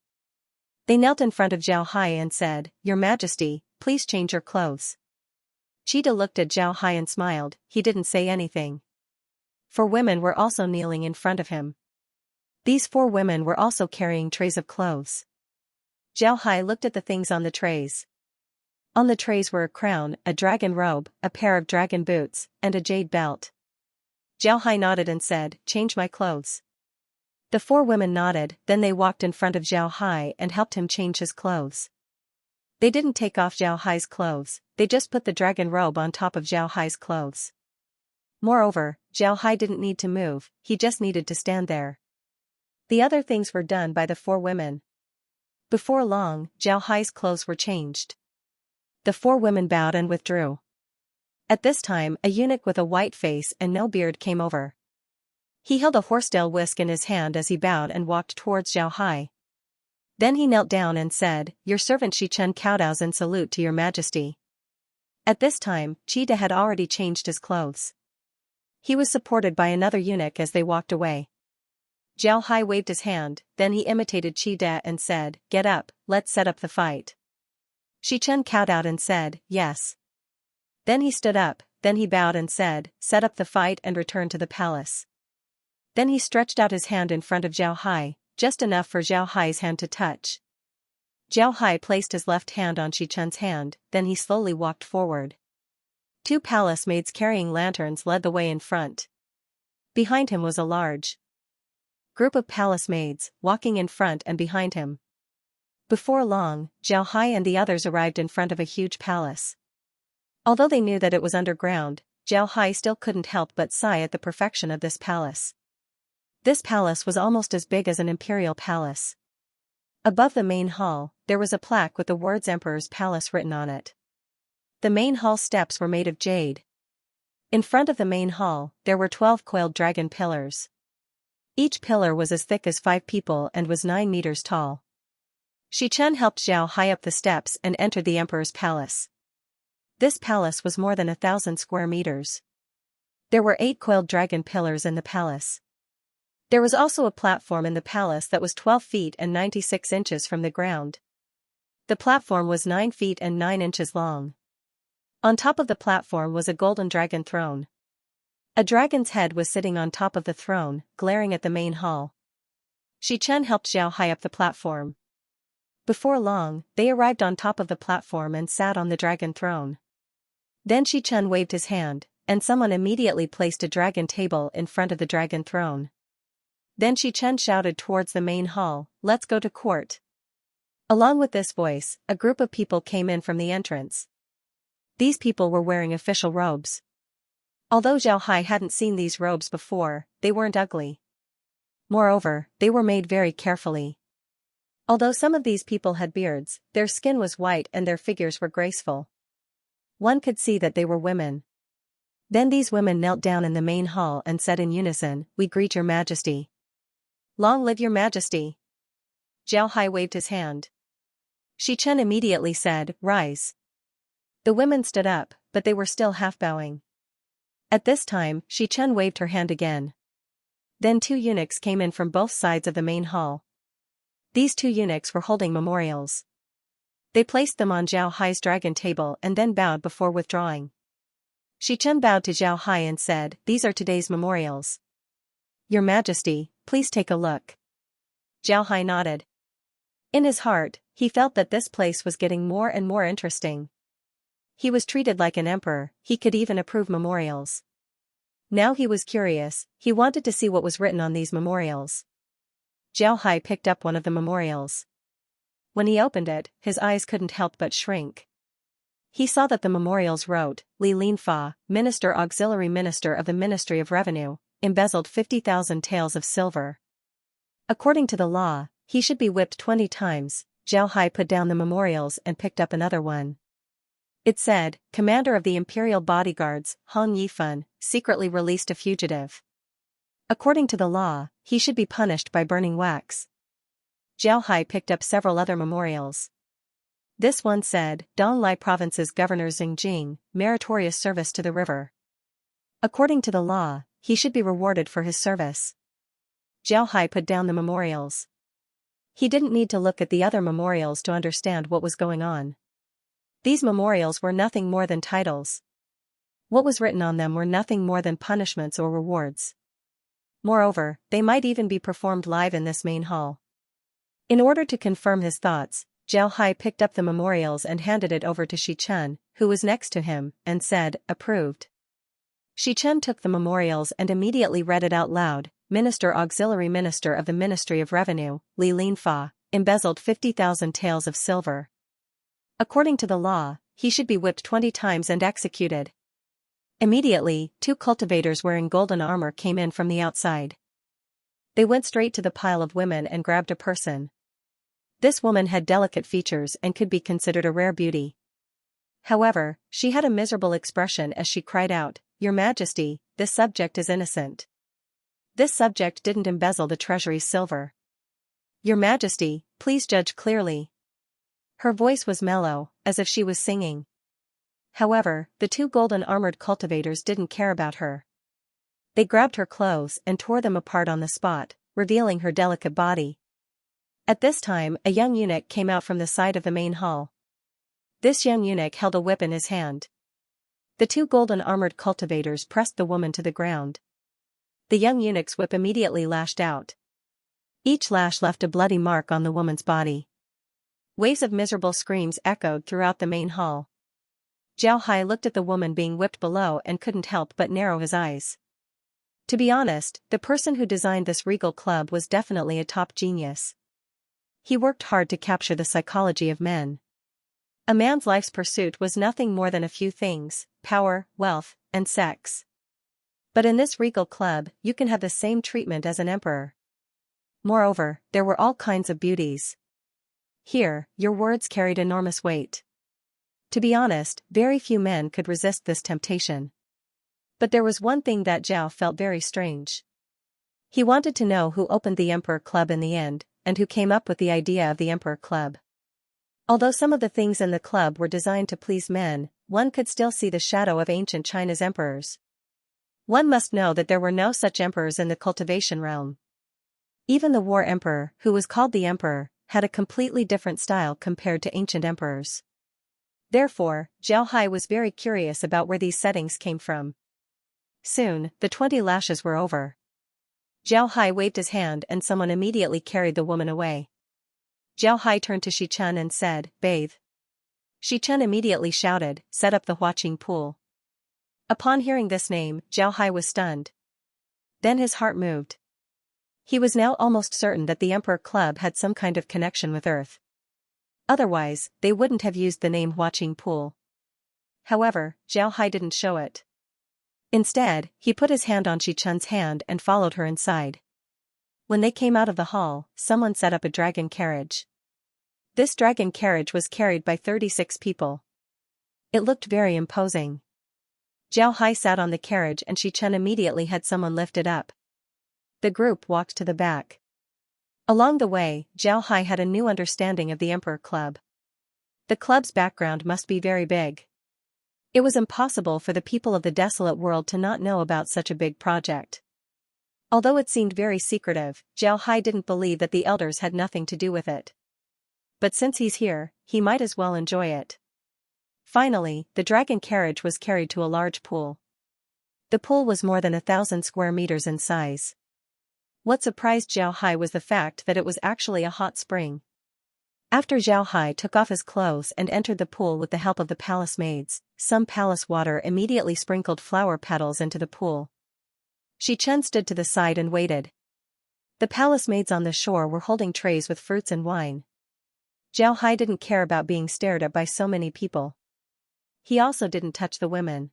They knelt in front of Zhao Hai and said, Your Majesty, please change your clothes. Cheetah looked at Zhao Hai and smiled, he didn't say anything. 4 women were also kneeling in front of him. These 4 women were also carrying trays of clothes. Zhao Hai looked at the things on the trays. On the trays were a crown, a dragon robe, a pair of dragon boots, and a jade belt. Zhao Hai nodded and said, Change my clothes. The 4 women nodded, then they walked in front of Zhao Hai and helped him change his clothes. They didn't take off Zhao Hai's clothes, they just put the dragon robe on top of Zhao Hai's clothes. Moreover, Zhao Hai didn't need to move, he just needed to stand there. The other things were done by the 4 women. Before long, Zhao Hai's clothes were changed. The 4 women bowed and withdrew. At this time, a eunuch with a white face and no beard came over. He held a horsetail whisk in his hand as he bowed and walked towards Zhao Hai. Then he knelt down and said, Your servant Shi-chun kowtows in salute to your majesty. At this time, Cheetah had already changed his clothes. He was supported by another eunuch as they walked away. Zhao Hai waved his hand, then he imitated Qi De and said, "Get up, let's set up the fight." Shi Chen cowed out and said, "Yes." Then he stood up, then he bowed and said, "Set up the fight and return to the palace." Then he stretched out his hand in front of Zhao Hai, just enough for Zhao Hai's hand to touch. Zhao Hai placed his left hand on Shi Chen's hand, then he slowly walked forward. Two palace maids carrying lanterns led the way in front. Behind him was a large group of palace maids, walking in front and behind him. Before long, Zhao Hai and the others arrived in front of a huge palace. Although they knew that it was underground, Zhao Hai still couldn't help but sigh at the perfection of this palace. This palace was almost as big as an imperial palace. Above the main hall, there was a plaque with the words Emperor's Palace written on it. The main hall steps were made of jade. In front of the main hall, there were 12 coiled dragon pillars. Each pillar was as thick as 5 people and was 9 meters tall. Shi Chen helped Zhao Hai up the steps and entered the Emperor's Palace. This palace was more than 1,000 square meters. There were 8 coiled dragon pillars in the palace. There was also a platform in the palace that was 12 feet and 96 inches from the ground. The platform was 9 feet and 9 inches long. On top of the platform was a golden dragon throne. A dragon's head was sitting on top of the throne, glaring at the main hall. Shi Chen helped Zhao Hai up the platform. Before long, they arrived on top of the platform and sat on the dragon throne. Then Shi Chen waved his hand, and someone immediately placed a dragon table in front of the dragon throne. Then Shi Chen shouted towards the main hall, "Let's go to court." Along with this voice, a group of people came in from the entrance. These people were wearing official robes. Although Zhao Hai hadn't seen these robes before, they weren't ugly. Moreover, they were made very carefully. Although some of these people had beards, their skin was white and their figures were graceful. One could see that they were women. Then these women knelt down in the main hall and said in unison, "We greet your majesty." "Long live your majesty." Zhao Hai waved his hand. Shi Chen immediately said, "Rise." The women stood up, but they were still half bowing. At this time, Shi Chen waved her hand again. Then 2 eunuchs came in from both sides of the main hall. These 2 eunuchs were holding memorials. They placed them on Zhao Hai's dragon table and then bowed before withdrawing. Shi Chen bowed to Zhao Hai and said, "These are today's memorials. Your Majesty, please take a look." Zhao Hai nodded. In his heart, he felt that this place was getting more and more interesting. He was treated like an emperor, he could even approve memorials. Now he was curious, he wanted to see what was written on these memorials. Zhao Hai picked up one of the memorials. When he opened it, his eyes couldn't help but shrink. He saw that the memorials wrote, "Li Linfa, Minister Auxiliary Minister of the Ministry of Revenue, embezzled 50,000 taels of silver." According to the law, he should be whipped 20 times. Zhao Hai put down the memorials and picked up another one. It said, "Commander of the Imperial Bodyguards, Hong Yifan, secretly released a fugitive." According to the law, he should be punished by burning wax. Zhao Hai picked up several other memorials. This one said, "Donglai Province's Governor Xingjing, meritorious service to the river." According to the law, he should be rewarded for his service. Zhao Hai put down the memorials. He didn't need to look at the other memorials to understand what was going on. These memorials were nothing more than titles. What was written on them were nothing more than punishments or rewards. Moreover, they might even be performed live in this main hall. In order to confirm his thoughts, Zhao Hai picked up the memorials and handed it over to Shi Chen, who was next to him, and said, "Approved." Shi Chen took the memorials and immediately read it out loud. "Minister Auxiliary Minister of the Ministry of Revenue, Li Linfa, embezzled 50,000 taels of silver." According to the law, he should be whipped 20 times and executed. Immediately, 2 cultivators wearing golden armor came in from the outside. They went straight to the pile of women and grabbed a person. This woman had delicate features and could be considered a rare beauty. However, she had a miserable expression as she cried out, "Your Majesty, this subject is innocent. This subject didn't embezzle the treasury's silver. Your Majesty, please judge clearly." Her voice was mellow, as if she was singing. However, the 2 golden-armored cultivators didn't care about her. They grabbed her clothes and tore them apart on the spot, revealing her delicate body. At this time, a young eunuch came out from the side of the main hall. This young eunuch held a whip in his hand. The two golden armored cultivators pressed the woman to the ground. The young eunuch's whip immediately lashed out. Each lash left a bloody mark on the woman's body. Waves of miserable screams echoed throughout the main hall. Zhao Hai looked at the woman being whipped below and couldn't help but narrow his eyes. To be honest, the person who designed this regal club was definitely a top genius. He worked hard to capture the psychology of men. A man's life's pursuit was nothing more than a few things: power, wealth, and sex. But in this regal club, you can have the same treatment as an emperor. Moreover, there were all kinds of beauties. Here, your words carried enormous weight. To be honest, very few men could resist this temptation. But there was one thing that Zhao felt very strange. He wanted to know who opened the Emperor Club in the end, and who came up with the idea of the Emperor Club. Although some of the things in the club were designed to please men, one could still see the shadow of ancient China's emperors. One must know that there were no such emperors in the cultivation realm. Even the war emperor, who was called the emperor, had a completely different style compared to ancient emperors. Therefore, Zhao Hai was very curious about where these settings came from. Soon, the 20 lashes were over. Zhao Hai waved his hand and someone immediately carried the woman away. Zhao Hai turned to Xichen and said, "Bathe." Xichen immediately shouted, "Set up the Huaqing pool." Upon hearing this name, Zhao Hai was stunned. Then his heart moved. He was now almost certain that the Emperor Club had some kind of connection with Earth. Otherwise, they wouldn't have used the name Huaqing pool. However, Zhao Hai didn't show it. Instead, he put his hand on Xichen's hand and followed her inside. When they came out of the hall, someone set up a dragon carriage. This dragon carriage was carried by 36 people. It looked very imposing. Zhao Hai sat on the carriage and Xichen immediately had someone lift it up. The group walked to the back. Along the way, Zhao Hai had a new understanding of the Emperor Club. The club's background must be very big. It was impossible for the people of the desolate world to not know about such a big project. Although it seemed very secretive, Zhao Hai didn't believe that the elders had nothing to do with it. But since he's here, he might as well enjoy it. Finally, the dragon carriage was carried to a large pool. The pool was more than 1,000 square meters in size. What surprised Zhao Hai was the fact that it was actually a hot spring. After Zhao Hai took off his clothes and entered the pool with the help of the palace maids, some palace water immediately sprinkled flower petals into the pool. Xichen stood to the side and waited. The palace maids on the shore were holding trays with fruits and wine. Zhao Hai didn't care about being stared at by so many people. He also didn't touch the women.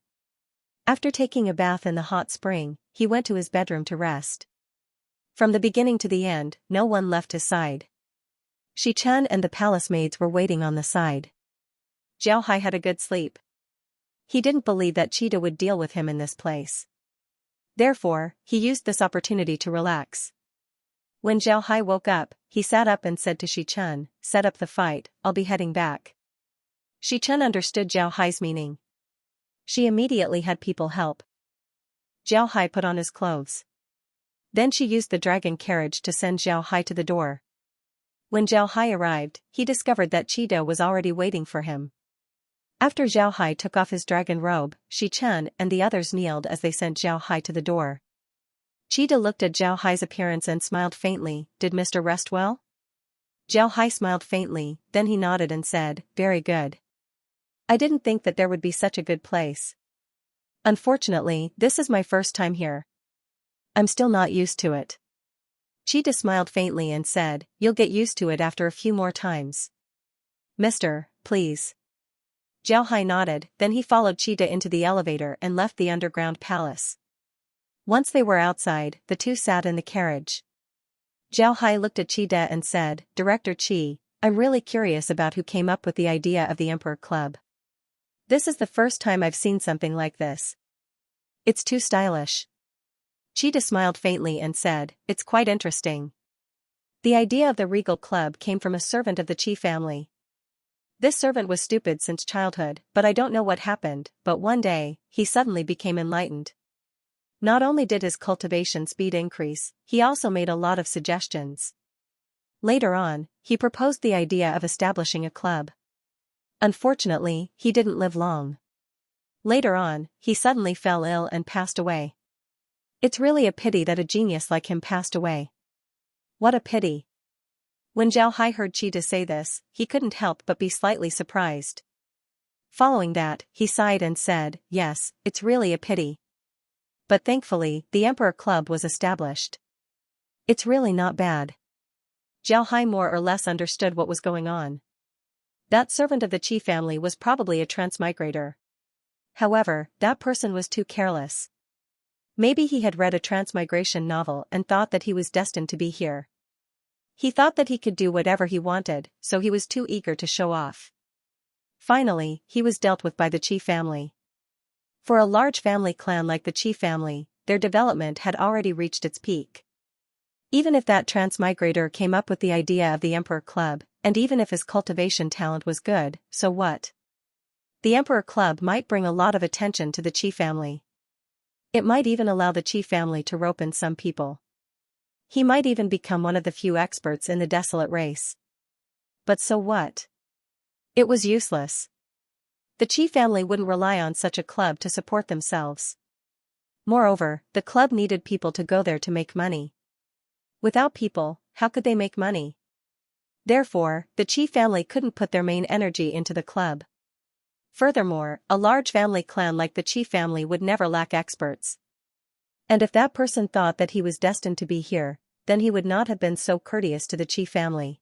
After taking a bath in the hot spring, he went to his bedroom to rest. From the beginning to the end, no one left his side. Xichen and the palace maids were waiting on the side. Zhao Hai had a good sleep. He didn't believe that Cheetah would deal with him in this place. Therefore, he used this opportunity to relax. When Zhao Hai woke up, he sat up and said to Xichen, "Set up the fight, I'll be heading back." Xichen understood Zhao Hai's meaning. She immediately had people help. Zhao Hai put on his clothes. Then she used the dragon carriage to send Zhao Hai to the door. When Zhao Hai arrived, he discovered that Cheetah was already waiting for him. After Zhao Hai took off his dragon robe, Xichen and the others kneeled as they sent Zhao Hai to the door. Cheetah looked at Zhao Hai's appearance and smiled faintly. "Did Mr. rest well?" Zhao Hai smiled faintly, then he nodded and said, "Very good. I didn't think that there would be such a good place. Unfortunately, this is my first time here. I'm still not used to it." Cheetah smiled faintly and said, "You'll get used to it after a few more times. Mister, please." Zhao Hai nodded, then he followed Cheetah into the elevator and left the underground palace. Once they were outside, the two sat in the carriage. Zhao Hai looked at Cheetah and said, "Director Chi, I'm really curious about who came up with the idea of the Emperor Club. This is the first time I've seen something like this. It's too stylish." Cheetah smiled faintly and said, "It's quite interesting. The idea of the Regal Club came from a servant of the Chi family. This servant was stupid since childhood, but I don't know what happened, but one day, he suddenly became enlightened. Not only did his cultivation speed increase, he also made a lot of suggestions. Later on, he proposed the idea of establishing a club. Unfortunately, he didn't live long. Later on, he suddenly fell ill and passed away. It's really a pity that a genius like him passed away. What a pity. When Zhao Hai heard Qida say this, he couldn't help but be slightly surprised. Following that, he sighed and said, yes, it's really a pity. But thankfully, the Emperor Club was established. It's really not bad. Zhao Hai more or less understood what was going on. That servant of the Qi family was probably a transmigrator. However, that person was too careless. Maybe he had read a transmigration novel and thought that he was destined to be here. He thought that he could do whatever he wanted, so he was too eager to show off. Finally, he was dealt with by the Qi family. For a large family clan like the Qi family, their development had already reached its peak. Even if that transmigrator came up with the idea of the Emperor Club, and even if his cultivation talent was good, so what? The Emperor Club might bring a lot of attention to the Qi family. It might even allow the Qi family to rope in some people. He might even become one of the few experts in the desolate race. But so what? It was useless. The Qi family wouldn't rely on such a club to support themselves. Moreover, the club needed people to go there to make money. Without people, how could they make money? Therefore, the Qi family couldn't put their main energy into the club. Furthermore, a large family clan like the Qi family would never lack experts. And if that person thought that he was destined to be here, then he would not have been so courteous to the Qi family.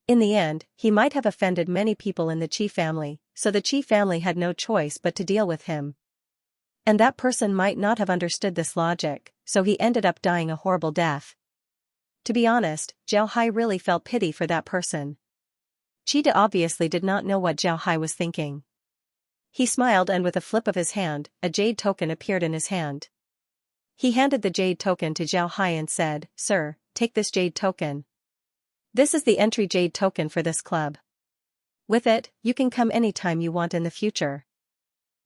In the end, he might have offended many people in the Qi family, so the Qi family had no choice but to deal with him. And that person might not have understood this logic, so he ended up dying a horrible death. To be honest, Zhao Hai really felt pity for that person. Qida obviously did not know what Zhao Hai was thinking. He smiled and with a flip of his hand, a jade token appeared in his hand. He handed the jade token to Zhao Hai and said, "Sir, take this jade token. This is the entry jade token for this club. With it, you can come anytime you want in the future."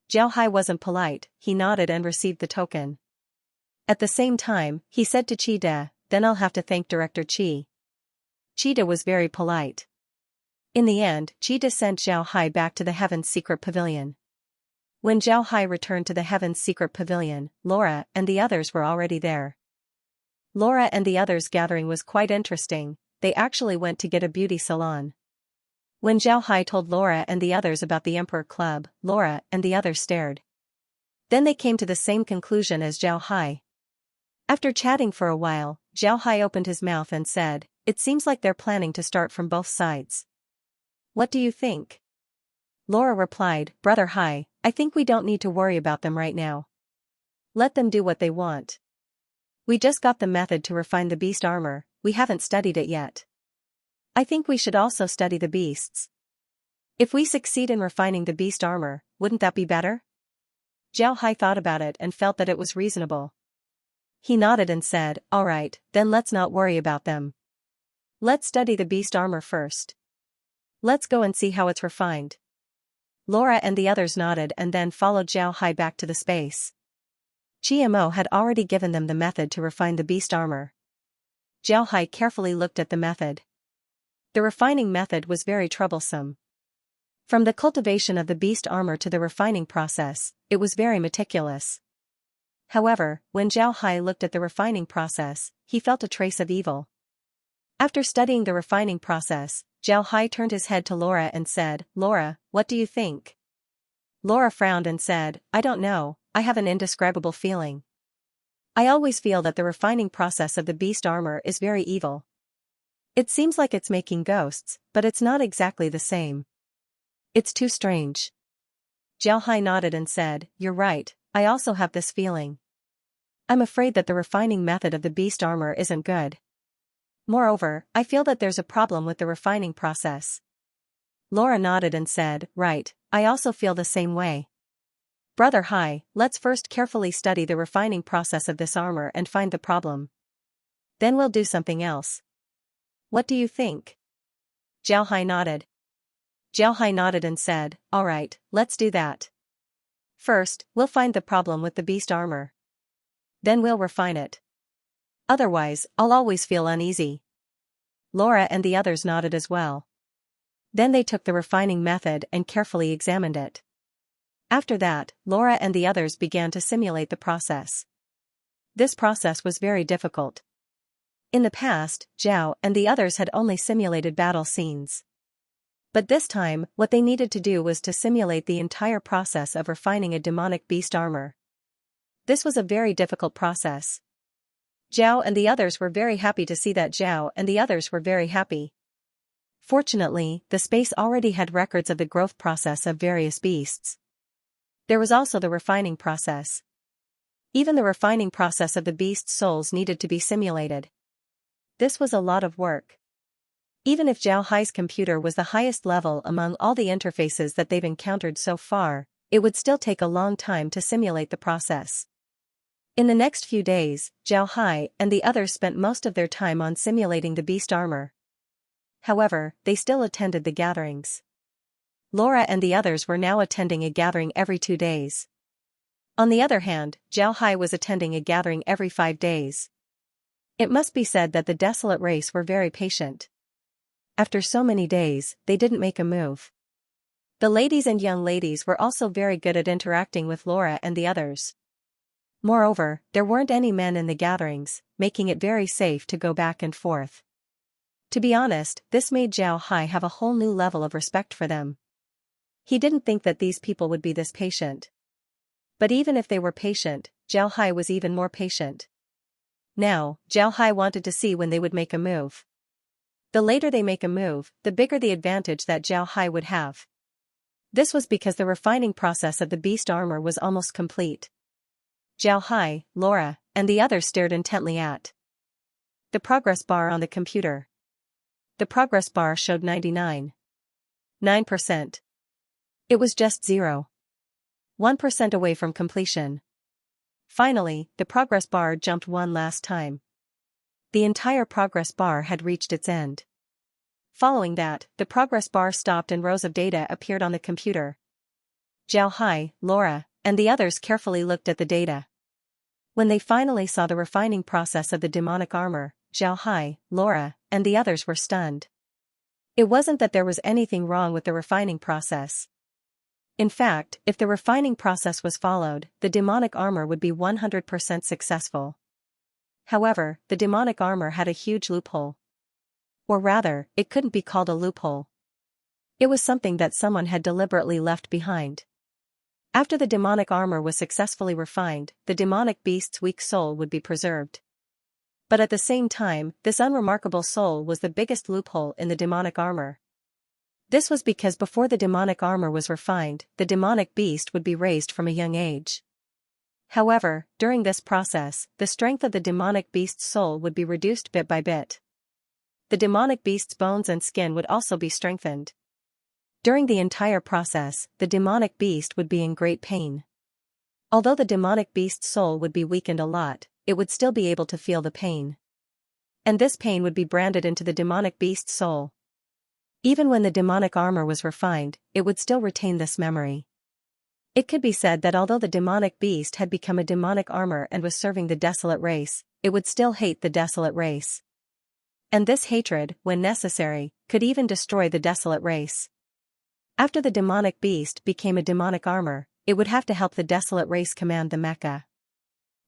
Zhao Hai wasn't polite, he nodded and received the token. At the same time, he said to Qida, "Then I'll have to thank Director Qi." Qida was very polite. In the end, Qida sent Zhao Hai back to the Heaven's Secret Pavilion. When Zhao Hai returned to the Heaven's Secret Pavilion, Laura and the others were already there. Laura and the others' gathering was quite interesting, they actually went to get a beauty salon. When Zhao Hai told Laura and the others about the Emperor Club, Laura and the others stared. Then they came to the same conclusion as Zhao Hai. After chatting for a while, Zhao Hai opened his mouth and said, "It seems like they're planning to start from both sides. What do you think?" Laura replied, "Brother Hai, I think we don't need to worry about them right now. Let them do what they want. We just got the method to refine the beast armor, we haven't studied it yet. I think we should also study the beasts. If we succeed in refining the beast armor, wouldn't that be better?" Zhao Hai thought about it and felt that it was reasonable. He nodded and said, "All right, then let's not worry about them. Let's study the beast armor first. Let's go and see how it's refined." Laura and the others nodded and then followed Zhao Hai back to the space. GMO had already given them the method to refine the beast armor. Zhao Hai carefully looked at the method. The refining method was very troublesome. From the cultivation of the beast armor to the refining process, it was very meticulous. However, when Zhao Hai looked at the refining process, he felt a trace of evil. After studying the refining process, Zhao Hai turned his head to Laura and said, "Laura, what do you think?" Laura frowned and said, "I don't know, I have an indescribable feeling. I always feel that the refining process of the beast armor is very evil. It seems like it's making ghosts, but it's not exactly the same. It's too strange." Zhao Hai nodded and said, "You're right, I also have this feeling. I'm afraid that the refining method of the beast armor isn't good. Moreover, I feel that there's a problem with the refining process." Laura nodded and said, "Right, I also feel the same way. Brother Hai, let's first carefully study the refining process of this armor and find the problem. Then we'll do something else. What do you think?" Zhao Hai nodded. Zhao Hai nodded and said, "All right, let's do that. First, we'll find the problem with the beast armor. Then we'll refine it. Otherwise, I'll always feel uneasy. Laura and the others nodded as well. Then they took the refining method and carefully examined it. After that, Laura and the others began to simulate the process. This process was very difficult. In the past, Zhao and the others had only simulated battle scenes. But this time, what they needed to do was to simulate the entire process of refining a demonic beast armor. This was a very difficult process. Zhao and the others were very happy to see that Zhao and the others were very happy. Fortunately, the space already had records of the growth process of various beasts. There was also the refining process. Even the refining process of the beast's souls needed to be simulated. This was a lot of work. Even if Zhao Hai's computer was the highest level among all the interfaces that they've encountered so far, it would still take a long time to simulate the process. In the next few days, Zhao Hai and the others spent most of their time on simulating the beast armor. However, they still attended the gatherings. Laura and the others were now attending a gathering every 2 days. On the other hand, Zhao Hai was attending a gathering every 5 days. It must be said that the desolate race were very patient. After so many days, they didn't make a move. The ladies and young ladies were also very good at interacting with Laura and the others. Moreover, there weren't any men in the gatherings, making it very safe to go back and forth. To be honest, this made Zhao Hai have a whole new level of respect for them. He didn't think that these people would be this patient. But even if they were patient, Zhao Hai was even more patient. Now, Zhao Hai wanted to see when they would make a move. The later they make a move, the bigger the advantage that Zhao Hai would have. This was because the refining process of the beast armor was almost complete. Zhao Hai, Laura, and the others stared intently at the progress bar on the computer. The progress bar showed 99.9%. It was just 0.1% away from completion. Finally, the progress bar jumped one last time. The entire progress bar had reached its end. Following that, the progress bar stopped and rows of data appeared on the computer. Zhao Hai, Laura, and the others carefully looked at the data. When they finally saw the refining process of the demonic armor, Zhao Hai, Laura, and the others were stunned. It wasn't that there was anything wrong with the refining process. In fact, if the refining process was followed, the demonic armor would be 100% successful. However, the demonic armor had a huge loophole. Or rather, it couldn't be called a loophole. It was something that someone had deliberately left behind. After the demonic armor was successfully refined, the demonic beast's weak soul would be preserved. But at the same time, this unremarkable soul was the biggest loophole in the demonic armor. This was because before the demonic armor was refined, the demonic beast would be raised from a young age. However, during this process, the strength of the demonic beast's soul would be reduced bit by bit. The demonic beast's bones and skin would also be strengthened. During the entire process, the demonic beast would be in great pain. Although the demonic beast's soul would be weakened a lot, it would still be able to feel the pain. And this pain would be branded into the demonic beast's soul. Even when the demonic armor was refined, it would still retain this memory. It could be said that although the demonic beast had become a demonic armor and was serving the desolate race, it would still hate the desolate race. And this hatred, when necessary, could even destroy the desolate race. After the demonic beast became a demonic armor, it would have to help the desolate race command the mecha.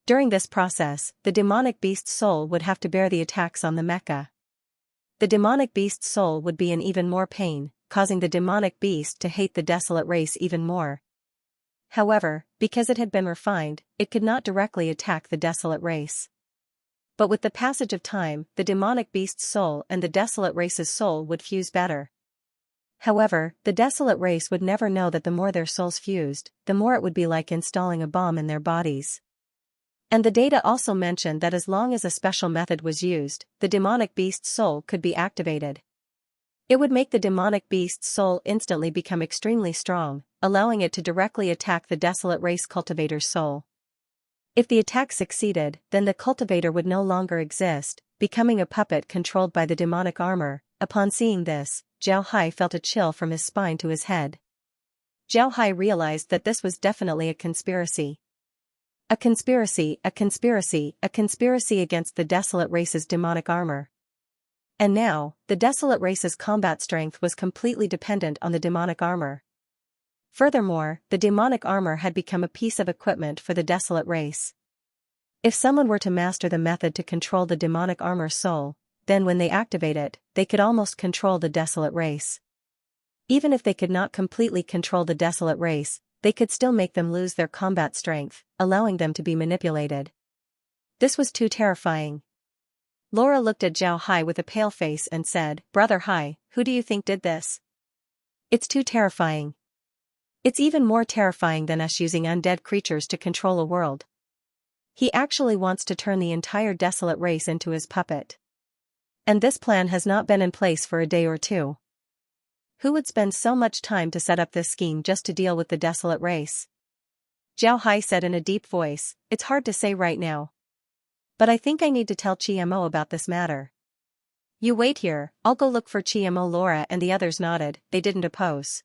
During this process, the demonic beast's soul would have to bear the attacks on the mecha. The demonic beast's soul would be in even more pain, causing the demonic beast to hate the desolate race even more. However, because it had been refined, it could not directly attack the desolate race. But with the passage of time, the demonic beast's soul and the desolate race's soul would fuse better. However, the desolate race would never know that the more their souls fused, the more it would be like installing a bomb in their bodies. And the data also mentioned that as long as a special method was used, the demonic beast's soul could be activated. It would make the demonic beast's soul instantly become extremely strong, allowing it to directly attack the desolate race cultivator's soul. If the attack succeeded, then the cultivator would no longer exist, becoming a puppet controlled by the demonic armor. Upon seeing this, Zhao Hai felt a chill from his spine to his head. Zhao Hai realized that this was definitely a conspiracy. A conspiracy, a conspiracy, a conspiracy against the desolate race's demonic armor. And now, the desolate race's combat strength was completely dependent on the demonic armor. Furthermore, the demonic armor had become a piece of equipment for the desolate race. If someone were to master the method to control the demonic armor's soul, then when they activate it, they could almost control the desolate race. Even if they could not completely control the desolate race, they could still make them lose their combat strength, allowing them to be manipulated. This was too terrifying. Laura looked at Zhao Hai with a pale face and said, "Brother Hai, who do you think did this? It's too terrifying. It's even more terrifying than us using undead creatures to control a world. He actually wants to turn the entire desolate race into his puppet. And this plan has not been in place for a day or two. Who would spend so much time to set up this scheme just to deal with the desolate race?" Zhao Hai said in a deep voice, "It's hard to say right now. But I think I need to tell Chiemo about this matter. You wait here, I'll go look for Chiemo." Laura and the others nodded, they didn't oppose.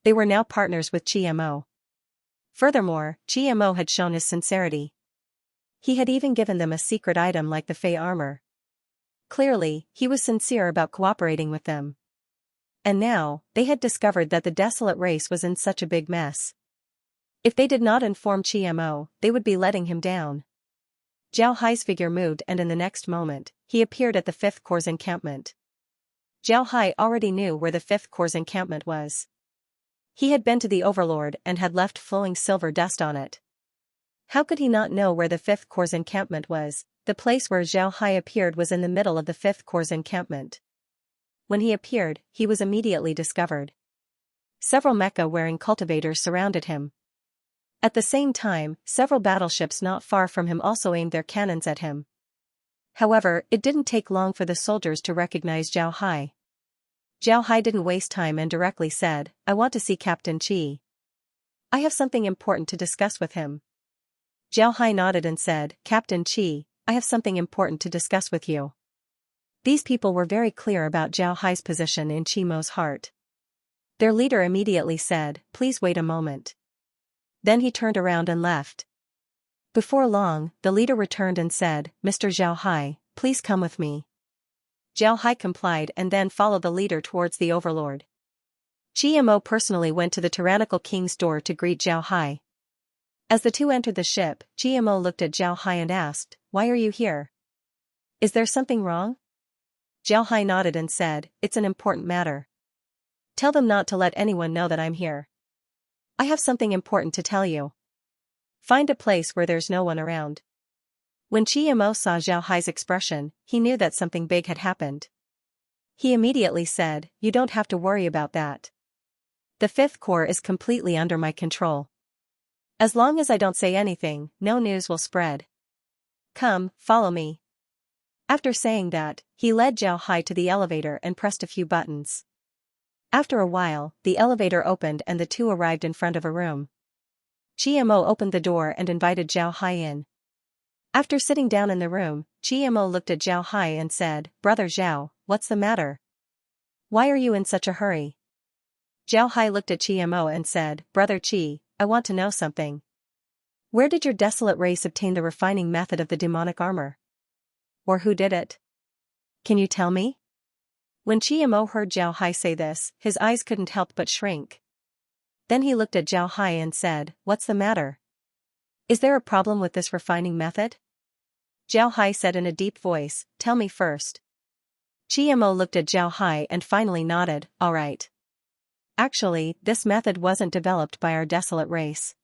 They were now partners with Chiemo. Furthermore, Chiemo had shown his sincerity. He had even given them a secret item like the Fey armor. Clearly, he was sincere about cooperating with them. And now, they had discovered that the desolate race was in such a big mess. If they did not inform Chiemo, they would be letting him down. Zhao Hai's figure moved and in the next moment, he appeared at the 5th Corps encampment. Zhao Hai already knew where the 5th Corps encampment was. He had been to the Overlord and had left flowing silver dust on it. How could he not know where the 5th Corps encampment was? The place where Zhao Hai appeared was in the middle of the 5th Corps encampment. When he appeared, he was immediately discovered. Several mecha-wearing cultivators surrounded him. At the same time, several battleships not far from him also aimed their cannons at him. However, it didn't take long for the soldiers to recognize Zhao Hai. Zhao Hai didn't waste time and directly said, "I want to see Captain Qi. I have something important to discuss with him." Zhao Hai nodded and said, "Captain Qi, I have something important to discuss with you." These people were very clear about Zhao Hai's position in Chimeo's heart. Their leader immediately said, "Please wait a moment." Then he turned around and left. Before long, the leader returned and said, "Mr. Zhao Hai, please come with me." Zhao Hai complied and then followed the leader towards the Overlord. Chiemo personally went to the tyrannical king's door to greet Zhao Hai. As the two entered the ship, Chiemo looked at Zhao Hai and asked, "Why are you here? Is there something wrong?" Zhao Hai nodded and said, "It's an important matter. Tell them not to let anyone know that I'm here. I have something important to tell you. Find a place where there's no one around." When Chiemo saw Zhao Hai's expression, he knew that something big had happened. He immediately said, "You don't have to worry about that. The 5th Corps is completely under my control. As long as I don't say anything, no news will spread. Come, follow me." After saying that, he led Zhao Hai to the elevator and pressed a few buttons. After a while, the elevator opened and the two arrived in front of a room. Chiemo opened the door and invited Zhao Hai in. After sitting down in the room, Chiemo looked at Zhao Hai and said, "Brother Zhao, what's the matter? Why are you in such a hurry?" Zhao Hai looked at Chiemo and said, "Brother Qi, I want to know something. Where did your desolate race obtain the refining method of the demonic armor? Or who did it? Can you tell me?" When Chiemo heard Zhao Hai say this, his eyes couldn't help but shrink. Then he looked at Zhao Hai and said, "What's the matter? Is there a problem with this refining method?" Zhao Hai said in a deep voice, "Tell me first." Chiemo looked at Zhao Hai and finally nodded, "All right. Actually, this method wasn't developed by our desolate race.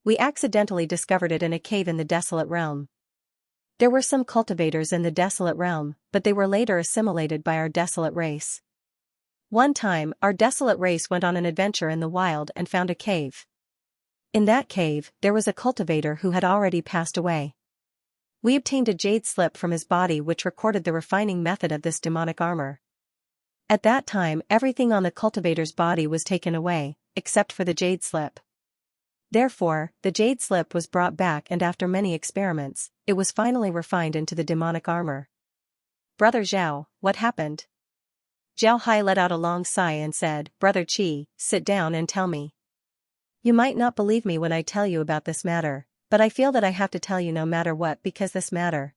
We accidentally discovered it in a cave in the desolate realm. There were some cultivators in the desolate realm, but they were later assimilated by our desolate race. One time, our desolate race went on an adventure in the wild and found a cave. In that cave, there was a cultivator who had already passed away. We obtained a jade slip from his body which recorded the refining method of this demonic armor. At that time, everything on the cultivator's body was taken away, except for the jade slip. Therefore, the jade slip was brought back and after many experiments, it was finally refined into the demonic armor. Brother Zhao, what happened? Zhao Hai let out a long sigh and said, "Brother Qi, sit down and tell me. You might not believe me when I tell you about this matter, but I feel that I have to tell you no matter what because this matter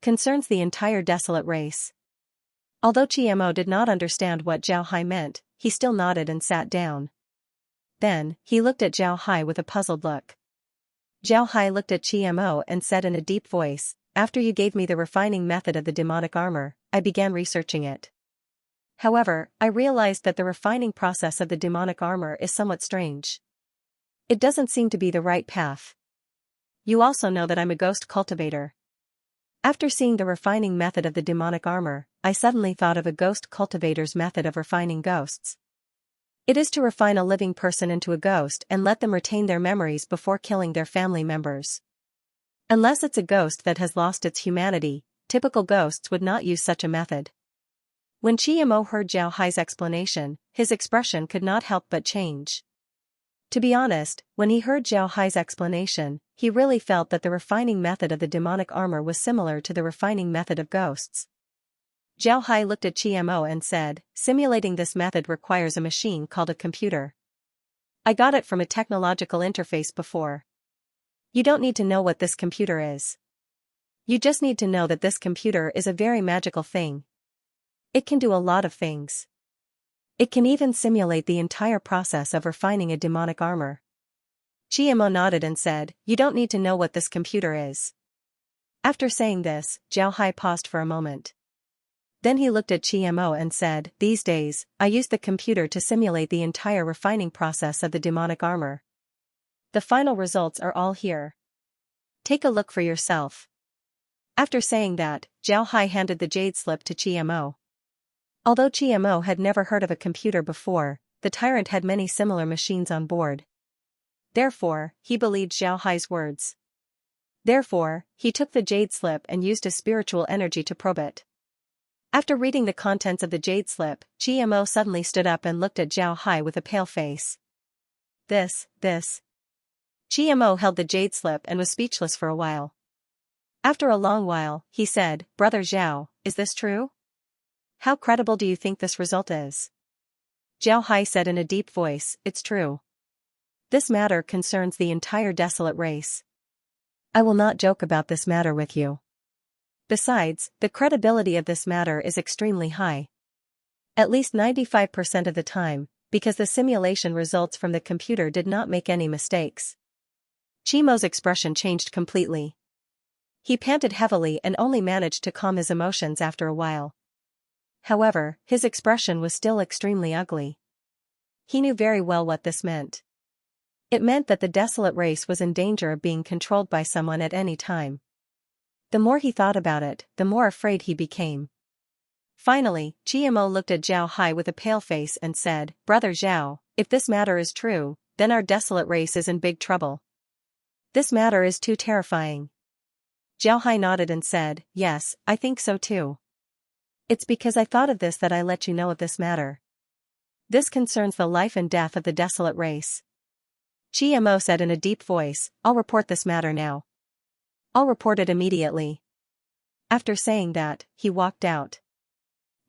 concerns the entire desolate race. Although Qiamo did not understand what Zhao Hai meant, he still nodded and sat down. Then, he looked at Zhao Hai with a puzzled look. Zhao Hai looked at Qiamo and said in a deep voice, "After you gave me the refining method of the demonic armor, I began researching it. However, I realized that the refining process of the demonic armor is somewhat strange. It doesn't seem to be the right path. You also know that I'm a ghost cultivator. After seeing the refining method of the demonic armor, I suddenly thought of a ghost cultivator's method of refining ghosts. It is to refine a living person into a ghost and let them retain their memories before killing their family members. Unless it's a ghost that has lost its humanity, typical ghosts would not use such a method." When Qiamo heard Zhao Hai's explanation, his expression could not help but change. To be honest, when he heard Zhao Hai's explanation, he really felt that the refining method of the demonic armor was similar to the refining method of ghosts. Zhao Hai looked at Qiamo and said, "Simulating this method requires a machine called a computer. I got it from a technological interface before. You don't need to know what this computer is. You just need to know that this computer is a very magical thing. It can do a lot of things. It can even simulate the entire process of refining a demonic armor." Qiamo nodded and said, "You don't need to know what this computer is." After saying this, Zhao Hai paused for a moment. Then he looked at Qiamo and said, "These days, I use the computer to simulate the entire refining process of the demonic armor. The final results are all here. Take a look for yourself." After saying that, Zhao Hai handed the jade slip to Qiamo. Although Qiamo had never heard of a computer before, the tyrant had many similar machines on board. Therefore, he believed Zhao Hai's words. Therefore, he took the jade slip and used his spiritual energy to probe it. After reading the contents of the jade slip, Qiamo suddenly stood up and looked at Zhao Hai with a pale face. This. Qiamo held the jade slip and was speechless for a while. After a long while, he said, "Brother Zhao, is this true? How credible do you think this result is?" Zhao Hai said in a deep voice, "It's true. This matter concerns the entire desolate race. I will not joke about this matter with you. Besides, the credibility of this matter is extremely high. At least 95% of the time, because the simulation results from the computer did not make any mistakes." Qiamo's expression changed completely. He panted heavily and only managed to calm his emotions after a while. However, his expression was still extremely ugly. He knew very well what this meant. It meant that the desolate race was in danger of being controlled by someone at any time. The more he thought about it, the more afraid he became. Finally, Qiamo looked at Zhao Hai with a pale face and said, "Brother Zhao, if this matter is true, then our desolate race is in big trouble. This matter is too terrifying." Zhao Hai nodded and said, "Yes, I think so too. It's because I thought of this that I let you know of this matter. This concerns the life and death of the desolate race." Qiamo said in a deep voice, "I'll report this matter now. I'll report it immediately." After saying that, he walked out.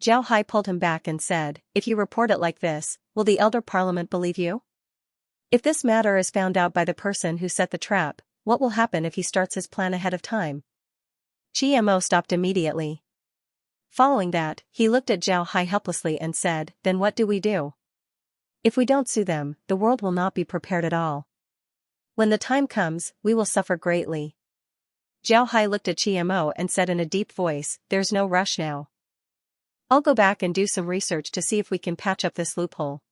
Zhao Hai pulled him back and said, "If you report it like this, will the Elder Parliament believe you? If this matter is found out by the person who set the trap, what will happen if he starts his plan ahead of time?" Qiamo stopped immediately. Following that, he looked at Zhao Hai helplessly and said, "Then what do we do? If we don't sue them, the world will not be prepared at all. When the time comes, we will suffer greatly." Zhao Hai looked at Qiamo and said in a deep voice, "There's no rush now. I'll go back and do some research to see if we can patch up this loophole.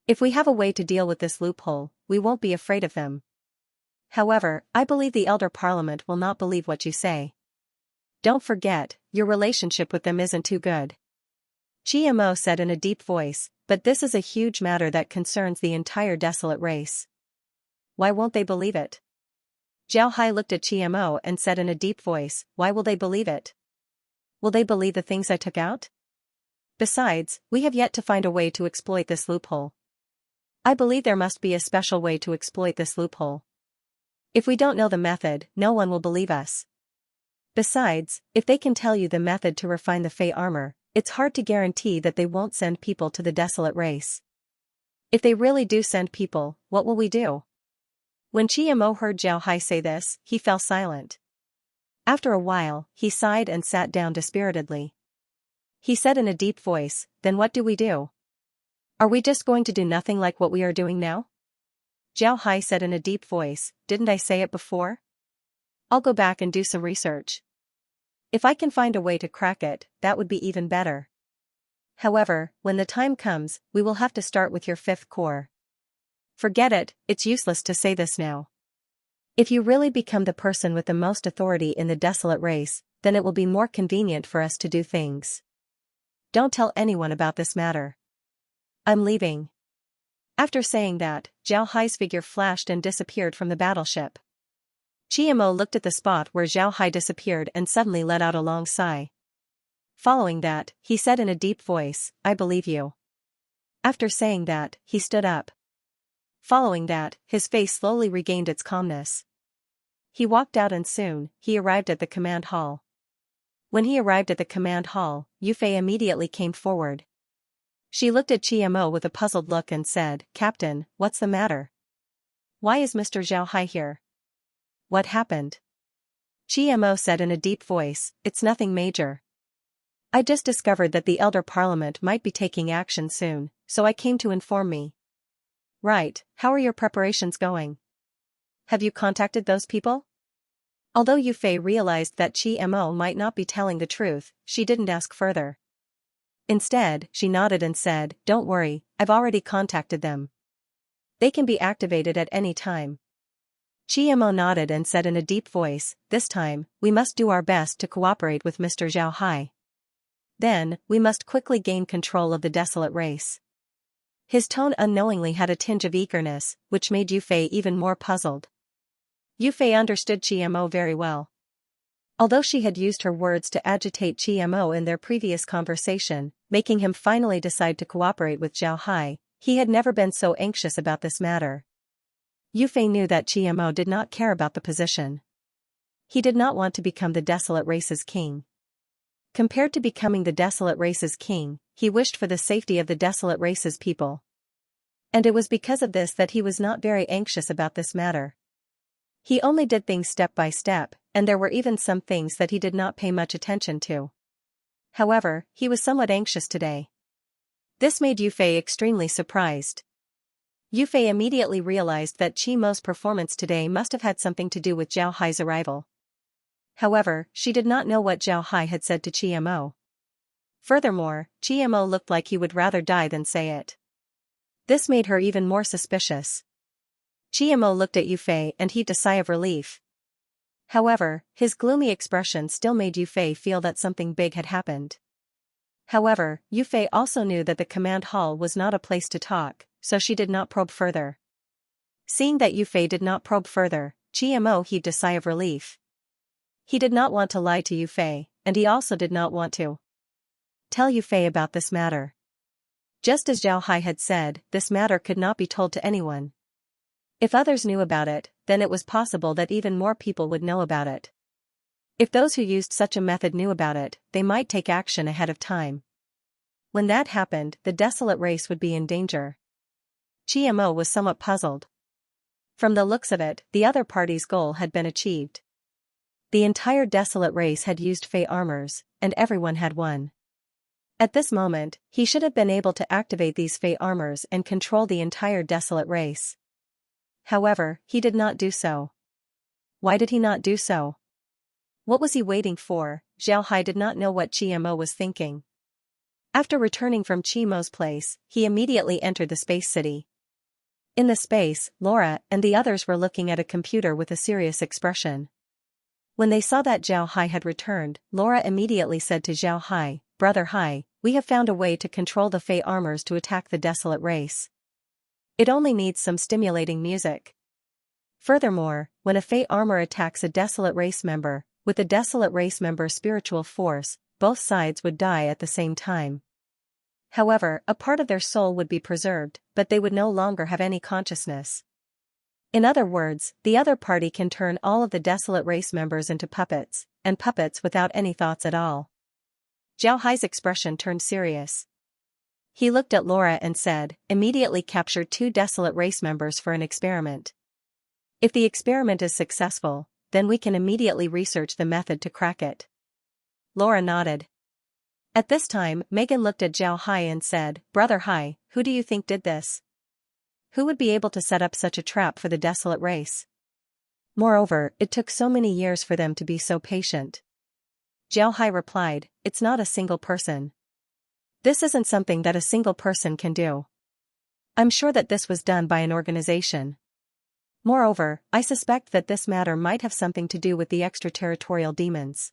If we have a way to deal with this loophole, we won't be afraid of them. However, I believe the Elder Parliament will not believe what you say. Don't forget, your relationship with them isn't too good." Qiamo said in a deep voice, "But this is a huge matter that concerns the entire desolate race. Why won't they believe it?" Zhao Hai looked at Qiamo and said in a deep voice, "Why will they believe it? Will they believe the things I took out? Besides, we have yet to find a way to exploit this loophole. I believe there must be a special way to exploit this loophole. If we don't know the method, no one will believe us. Besides, if they can tell you the method to refine the Fey armor, it's hard to guarantee that they won't send people to the desolate race. If they really do send people, what will we do? When Chiemo heard Zhao Hai say this, he fell silent. After a while, he sighed and sat down dispiritedly. He said in a deep voice, "Then what do we do? Are we just going to do nothing like what we are doing now?" Zhao Hai said in a deep voice, "Didn't I say it before? I'll go back and do some research. If I can find a way to crack it, that would be even better. However, when the time comes, we will have to start with your fifth core. Forget it, it's useless to say this now. If you really become the person with the most authority in the desolate race, then it will be more convenient for us to do things. Don't tell anyone about this matter. I'm leaving." After saying that, Zhao Hai's figure flashed and disappeared from the battleship. Chiemo looked at the spot where Zhao Hai disappeared and suddenly let out a long sigh. Following that, he said in a deep voice, "I believe you." After saying that, he stood up. Following that, his face slowly regained its calmness. He walked out and soon, he arrived at the command hall. When he arrived at the command hall, Yufei immediately came forward. She looked at Chiemo with a puzzled look and said, "Captain, what's the matter? Why is Mr. Zhao Hai here? What happened?" Chiemo said in a deep voice, "It's nothing major. I just discovered that the Elder Parliament might be taking action soon, so I came to inform me." "Right, how are your preparations going? Have you contacted those people?" Although Yufei realized that Chiemo might not be telling the truth, she didn't ask further. Instead, she nodded and said, "Don't worry, I've already contacted them. They can be activated at any time." Chiemo nodded and said in a deep voice, "This time, we must do our best to cooperate with Mr. Zhao Hai. Then, we must quickly gain control of the desolate race." His tone unknowingly had a tinge of eagerness, which made Yufei even more puzzled. Yufei understood Chiemo very well. Although she had used her words to agitate Chiemo in their previous conversation, making him finally decide to cooperate with Zhao Hai, he had never been so anxious about this matter. Yufei knew that Chiemo did not care about the position. He did not want to become the desolate race's king. Compared to becoming the desolate race's king, he wished for the safety of the desolate race's people. And it was because of this that he was not very anxious about this matter. He only did things step by step, and there were even some things that he did not pay much attention to. However, he was somewhat anxious today. This made Yufei extremely surprised. Yufei immediately realized that Chiemo's performance today must have had something to do with Zhao Hai's arrival. However, she did not know what Zhao Hai had said to Chiemo. Furthermore, Chiemo looked like he would rather die than say it. This made her even more suspicious. Chiemo looked at Yufei and heaved a sigh of relief. However, his gloomy expression still made Yufei feel that something big had happened. However, Yufei also knew that the command hall was not a place to talk, so she did not probe further. Seeing that Yufei did not probe further, Chiemo heaved a sigh of relief. He did not want to lie to Yufei, and he also did not want to tell Yufei about this matter. Just as Zhao Hai had said, this matter could not be told to anyone. If others knew about it, then it was possible that even more people would know about it. If those who used such a method knew about it, they might take action ahead of time. When that happened, the desolate race would be in danger. Chiemo was somewhat puzzled. From the looks of it, the other party's goal had been achieved. The entire desolate race had used Fey armors, and everyone had one. At this moment, he should have been able to activate these Fey armors and control the entire desolate race. However, he did not do so. Why did he not do so? What was he waiting for? Zhao Hai did not know what Chiemo was thinking. After returning from Chiemo's place, he immediately entered the space city. In the space, Laura and the others were looking at a computer with a serious expression. When they saw that Zhao Hai had returned, Laura immediately said to Zhao Hai, "Brother Hai, we have found a way to control the Fey armors to attack the desolate race. It only needs some stimulating music." Furthermore, when a Fey armor attacks a desolate race member, with the desolate race member's spiritual force, both sides would die at the same time. However, a part of their soul would be preserved, but they would no longer have any consciousness. In other words, the other party can turn all of the desolate race members into puppets, and puppets without any thoughts at all. Zhao Hai's expression turned serious. He looked at Laura and said, "Immediately capture 2 desolate race members for an experiment." If the experiment is successful, then we can immediately research the method to crack it. Laura nodded. At this time, Megan looked at Zhao Hai and said, Brother Hai, who do you think did this? Who would be able to set up such a trap for the desolate race? Moreover, it took so many years for them to be so patient. Zhao Hai replied, It's not a single person. This isn't something that a single person can do. I'm sure that this was done by an organization. Moreover, I suspect that this matter might have something to do with the extraterritorial demons.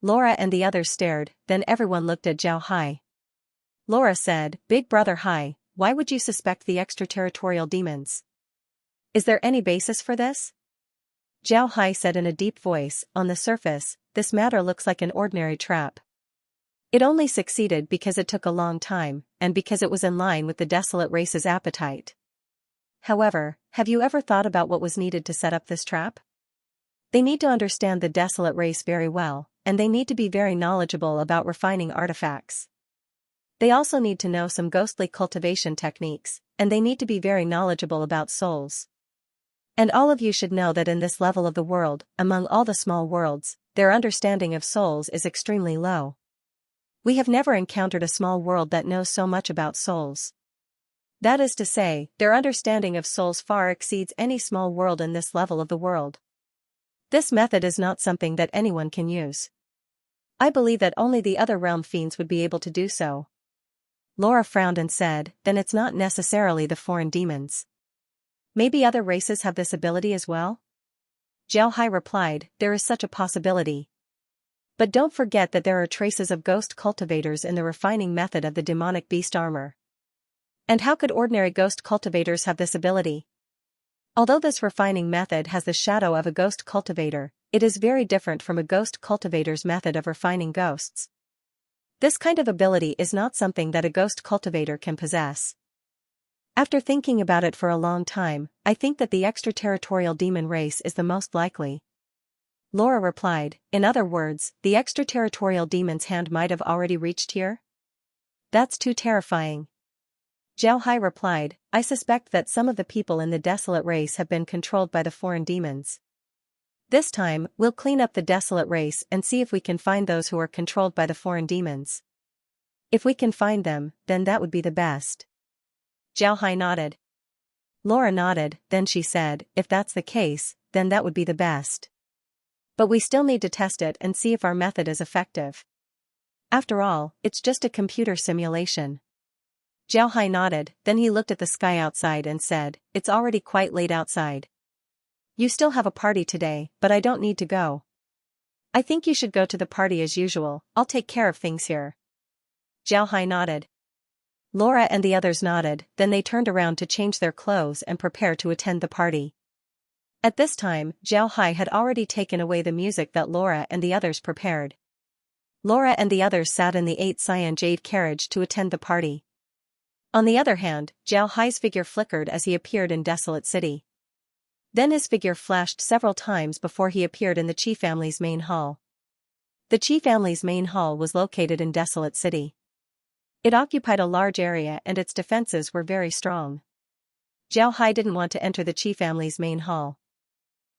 Laura and the others stared, then everyone looked at Zhao Hai. Laura said, Big Brother Hai, why would you suspect the extraterritorial demons? Is there any basis for this? Zhao Hai said in a deep voice, On the surface, this matter looks like an ordinary trap. It only succeeded because it took a long time, and because it was in line with the desolate race's appetite. However, have you ever thought about what was needed to set up this trap? They need to understand the desolate race very well, and they need to be very knowledgeable about refining artifacts. They also need to know some ghostly cultivation techniques, and they need to be very knowledgeable about souls. And all of you should know that in this level of the world, among all the small worlds, their understanding of souls is extremely low. We have never encountered a small world that knows so much about souls. That is to say, their understanding of souls far exceeds any small world in this level of the world. This method is not something that anyone can use. I believe that only the other realm fiends would be able to do so. Laura frowned and said, Then it's not necessarily the foreign demons. Maybe other races have this ability as well? Zhao Hai replied, There is such a possibility. But don't forget that there are traces of ghost cultivators in the refining method of the demonic beast armor. And how could ordinary ghost cultivators have this ability? Although this refining method has the shadow of a ghost cultivator, it is very different from a ghost cultivator's method of refining ghosts. This kind of ability is not something that a ghost cultivator can possess. After thinking about it for a long time, I think that the extraterritorial demon race is the most likely. Laura replied, In other words, the extraterritorial demon's hand might have already reached here? That's too terrifying. Zhao Hai replied, I suspect that some of the people in the desolate race have been controlled by the foreign demons. This time, we'll clean up the desolate race and see if we can find those who are controlled by the foreign demons. If we can find them, then that would be the best. Zhao Hai nodded. Laura nodded, then she said, If that's the case, then that would be the best. But we still need to test it and see if our method is effective. After all, it's just a computer simulation. Zhao Hai nodded, then he looked at the sky outside and said, It's already quite late outside. You still have a party today, but I don't need to go. I think you should go to the party as usual, I'll take care of things here. Zhao Hai nodded. Laura and the others nodded, then they turned around to change their clothes and prepare to attend the party. At this time, Zhao Hai had already taken away the music that Laura and the others prepared. Laura and the others sat in the 8 cyan jade carriage to attend the party. On the other hand, Zhao Hai's figure flickered as he appeared in Desolate City. Then his figure flashed several times before he appeared in the Qi family's main hall. The Qi family's main hall was located in Desolate City. It occupied a large area and its defenses were very strong. Zhao Hai didn't want to enter the Qi family's main hall.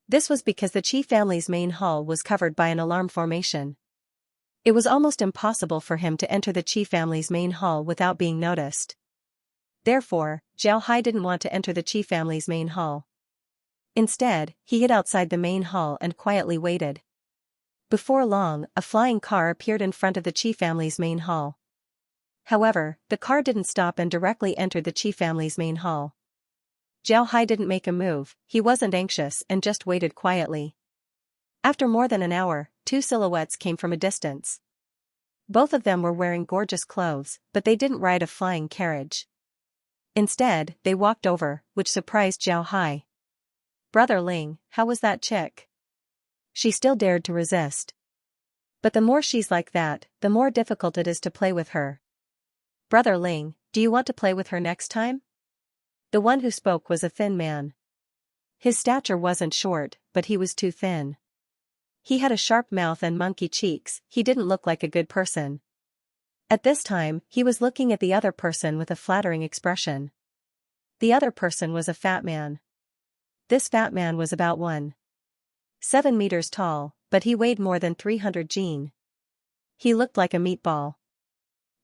This was because the Qi family's main hall was covered by an alarm formation. It was almost impossible for him to enter the Qi family's main hall without being noticed. Therefore, Zhao Hai didn't want to enter the Qi family's main hall. Instead, he hid outside the main hall and quietly waited. Before long, a flying car appeared in front of the Qi family's main hall. However, the car didn't stop and directly entered the Qi family's main hall. Zhao Hai didn't make a move, he wasn't anxious and just waited quietly. After more than an hour, 2 silhouettes came from a distance. Both of them were wearing gorgeous clothes, but they didn't ride a flying carriage. Instead, they walked over, which surprised Zhao Hai. Brother Ling, how was that chick? She still dared to resist. But the more she's like that, the more difficult it is to play with her. Brother Ling, do you want to play with her next time? The one who spoke was a thin man. His stature wasn't short, but he was too thin. He had a sharp mouth and monkey cheeks, he didn't look like a good person. At this time, he was looking at the other person with a flattering expression. The other person was a fat man. This fat man was about 1.7 meters tall, but he weighed more than 300 Jin. He looked like a meatball.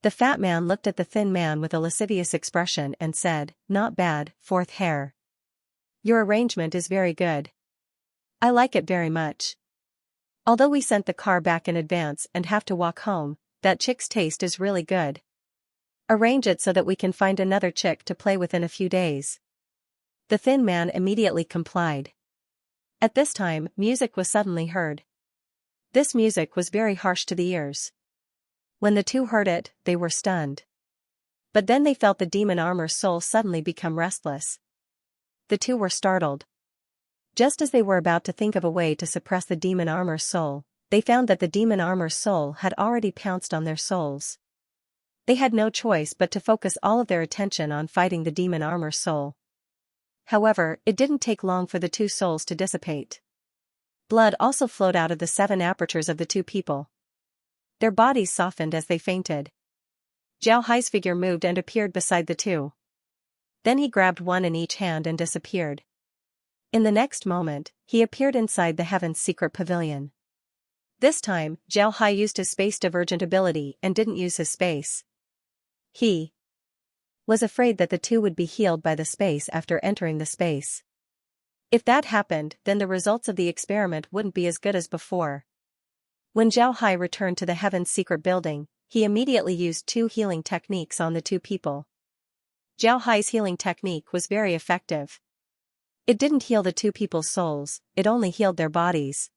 The fat man looked at the thin man with a lascivious expression and said, "Not bad, fourth hair. Your arrangement is very good. I like it very much. Although we sent the car back in advance and have to walk home, that chick's taste is really good. Arrange it so that we can find another chick to play with in a few days." The thin man immediately complied. At this time, music was suddenly heard. This music was very harsh to the ears. When the two heard it, they were stunned. But then they felt the demon armor's soul suddenly become restless. The two were startled. Just as they were about to think of a way to suppress the demon armor's soul, they found that the demon armor's soul had already pounced on their souls. They had no choice but to focus all of their attention on fighting the demon armor's soul. However, it didn't take long for the two souls to dissipate. Blood also flowed out of the 7 apertures of the two people. Their bodies softened as they fainted. Zhao Hai's figure moved and appeared beside the two. Then he grabbed one in each hand and disappeared. In the next moment, he appeared inside the Heaven's secret pavilion. This time, Zhao Hai used his space divergent ability and didn't use his space. He was afraid that the two would be healed by the space after entering the space. If that happened, then the results of the experiment wouldn't be as good as before. When Zhao Hai returned to the Heaven's secret building, he immediately used 2 healing techniques on the two people. Zhao Hai's healing technique was very effective. It didn't heal the two people's souls, it only healed their bodies.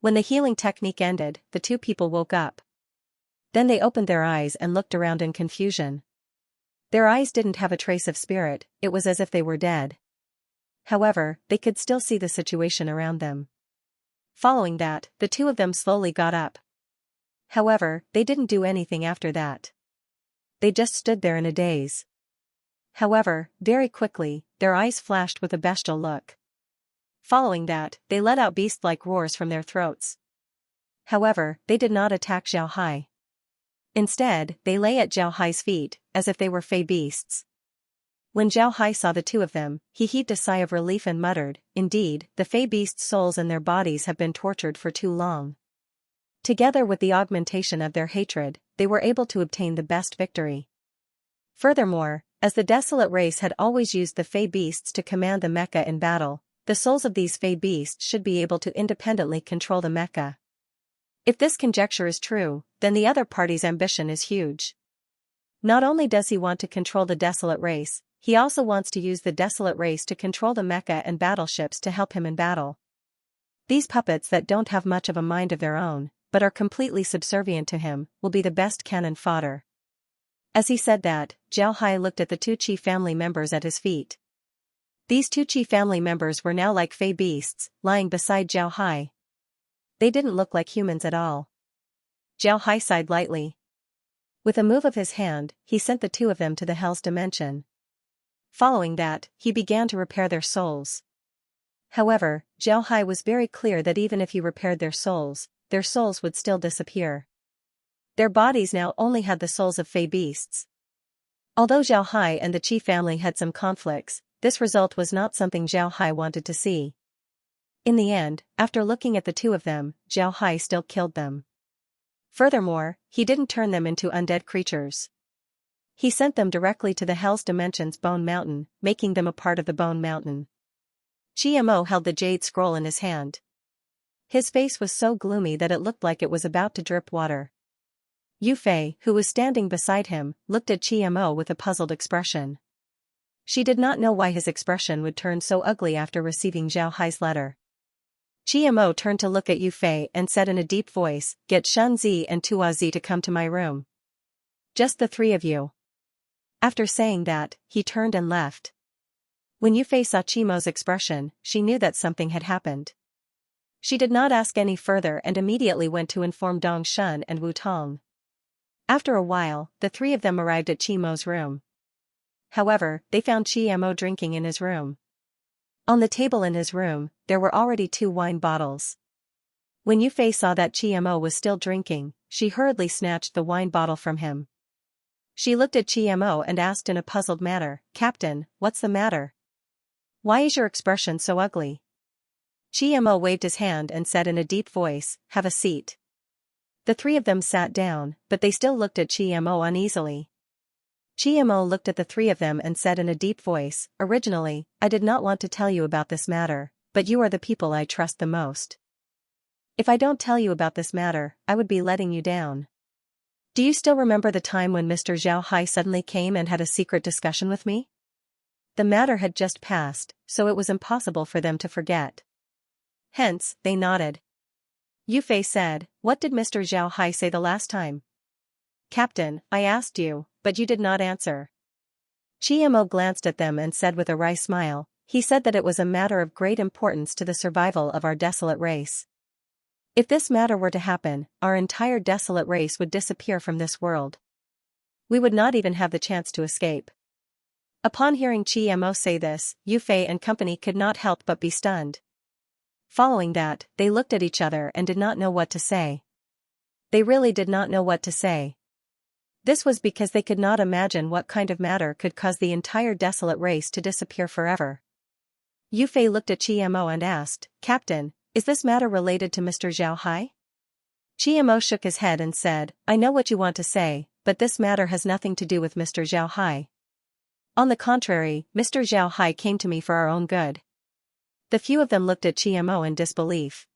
When the healing technique ended, the two people woke up. Then they opened their eyes and looked around in confusion. Their eyes didn't have a trace of spirit, it was as if they were dead. However, they could still see the situation around them. Following that, the two of them slowly got up. However, they didn't do anything after that. They just stood there in a daze. However, very quickly, their eyes flashed with a bestial look. Following that, they let out beast-like roars from their throats. However, they did not attack Zhao Hai. Instead, they lay at Zhao Hai's feet, as if they were fey beasts. When Zhao Hai saw the two of them, he heaved a sigh of relief and muttered, "Indeed, the fey beasts' souls and their bodies have been tortured for too long." Together with the augmentation of their hatred, they were able to obtain the best victory. Furthermore, as the desolate race had always used the fey beasts to command the mecha in battle, the souls of these fey beasts should be able to independently control the mecha. If this conjecture is true, then the other party's ambition is huge. Not only does he want to control the desolate race, he also wants to use the desolate race to control the mecha and battleships to help him in battle. These puppets that don't have much of a mind of their own, but are completely subservient to him, will be the best cannon fodder. As he said that, Zhao Hai looked at the 2 Qi family members at his feet. These 2 Qi family members were now like fey beasts, lying beside Zhao Hai. They didn't look like humans at all. Zhao Hai sighed lightly. With a move of his hand, he sent the 2 of them to the Hell's dimension. Following that, he began to repair their souls. However, Zhao Hai was very clear that even if he repaired their souls would still disappear. Their bodies now only had the souls of fey beasts. Although Zhao Hai and the Qi family had some conflicts, this result was not something Zhao Hai wanted to see. In the end, after looking at the 2 of them, Zhao Hai still killed them. Furthermore, he didn't turn them into undead creatures. He sent them directly to the Hell's Dimension's Bone Mountain, making them a part of the Bone Mountain. Mo held the jade scroll in his hand. His face was so gloomy that it looked like it was about to drip water. Yu Fei, who was standing beside him, looked at Mo with a puzzled expression. She did not know why his expression would turn so ugly after receiving Zhao Hai's letter. Mo turned to look at Yu Fei and said in a deep voice, "Get Shun Zi and Tua Zi to come to my room. Just the 3 of you." After saying that, he turned and left. When Yu Fei saw Mo's expression, she knew that something had happened. She did not ask any further and immediately went to inform Dong Shun and Wu Tong. After a while, the 3 of them arrived at Mo's room. However, they found Mo drinking in his room. On the table in his room, there were already 2 wine bottles. When Yu Fei saw that Mo was still drinking, she hurriedly snatched the wine bottle from him. She looked at Mo and asked in a puzzled manner, "Captain, what's the matter?" Why is your expression so ugly? Xianxia waved his hand and said in a deep voice, "Have a seat." The three of them sat down, but they still looked at Xianxia uneasily. Xianxia looked at the three of them and said in a deep voice, "Originally, I did not want to tell you about this matter, but you are the people I trust the most. If I don't tell you about this matter, I would be letting you down. Do you still remember the time when Mr. Zhao Hai suddenly came and had a secret discussion with me?" The matter had just passed, so it was impossible for them to forget. Hence, they nodded. Yu Fei said, "What did Mr. Zhao Hai say the last time?" "Captain, I asked you, but you did not answer." Xianxia glanced at them and said with a wry smile, "He said that it was a matter of great importance to the survival of our desolate race. If this matter were to happen, our entire desolate race would disappear from this world. We would not even have the chance to escape." Upon hearing Xianxia say this, Yu Fei and company could not help but be stunned. Following that, they looked at each other and did not know what to say. They really did not know what to say. This was because they could not imagine what kind of matter could cause the entire desolate race to disappear forever. Yu Fei looked at Xianxia and asked, "Captain, is this matter related to Mr. Zhao Hai?" Xianxia shook his head and said, "I know what you want to say, but this matter has nothing to do with Mr. Zhao Hai. On the contrary, Mr. Zhao Hai came to me for our own good." The few of them looked at Xianxia in disbelief.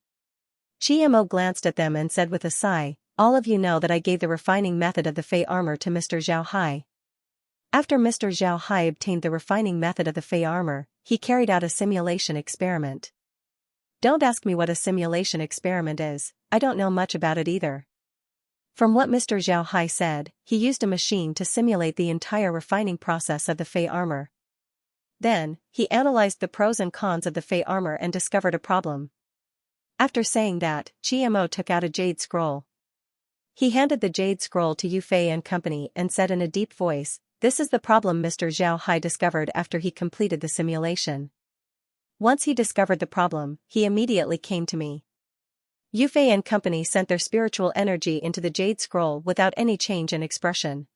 Xianxia glanced at them and said with a sigh, "All of you know that I gave the refining method of the Fey armor to Mr. Zhao Hai. After Mr. Zhao Hai obtained the refining method of the Fey armor, he carried out a simulation experiment. Don't ask me what a simulation experiment is, I don't know much about it either. From what Mr. Zhao Hai said, he used a machine to simulate the entire refining process of the Fey armor. Then, he analyzed the pros and cons of the Fey armor and discovered a problem." After saying that, Xianxia took out a jade scroll. He handed the jade scroll to Yu Fei and company and said in a deep voice, "This is the problem Mr. Zhao Hai discovered after he completed the simulation. Once he discovered the problem, he immediately came to me." Yu Fei and company sent their spiritual energy into the jade scroll without any change in expression.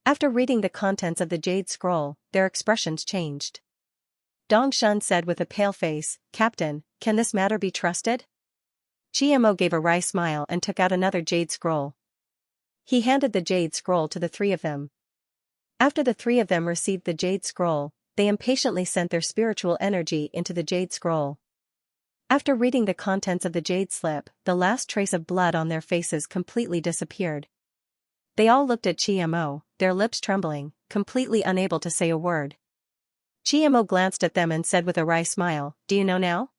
After reading the contents of the jade scroll, their expressions changed. Dong Shun said with a pale face, "Captain, can this matter be trusted?" Xianxia gave a wry smile and took out another jade scroll. He handed the jade scroll to the three of them. After the three of them received the jade scroll, they impatiently sent their spiritual energy into the jade scroll. After reading the contents of the jade slip, the last trace of blood on their faces completely disappeared. They all looked at Xianxia, their lips trembling, completely unable to say a word. Xianxia glanced at them and said with a wry smile, "Do you know now?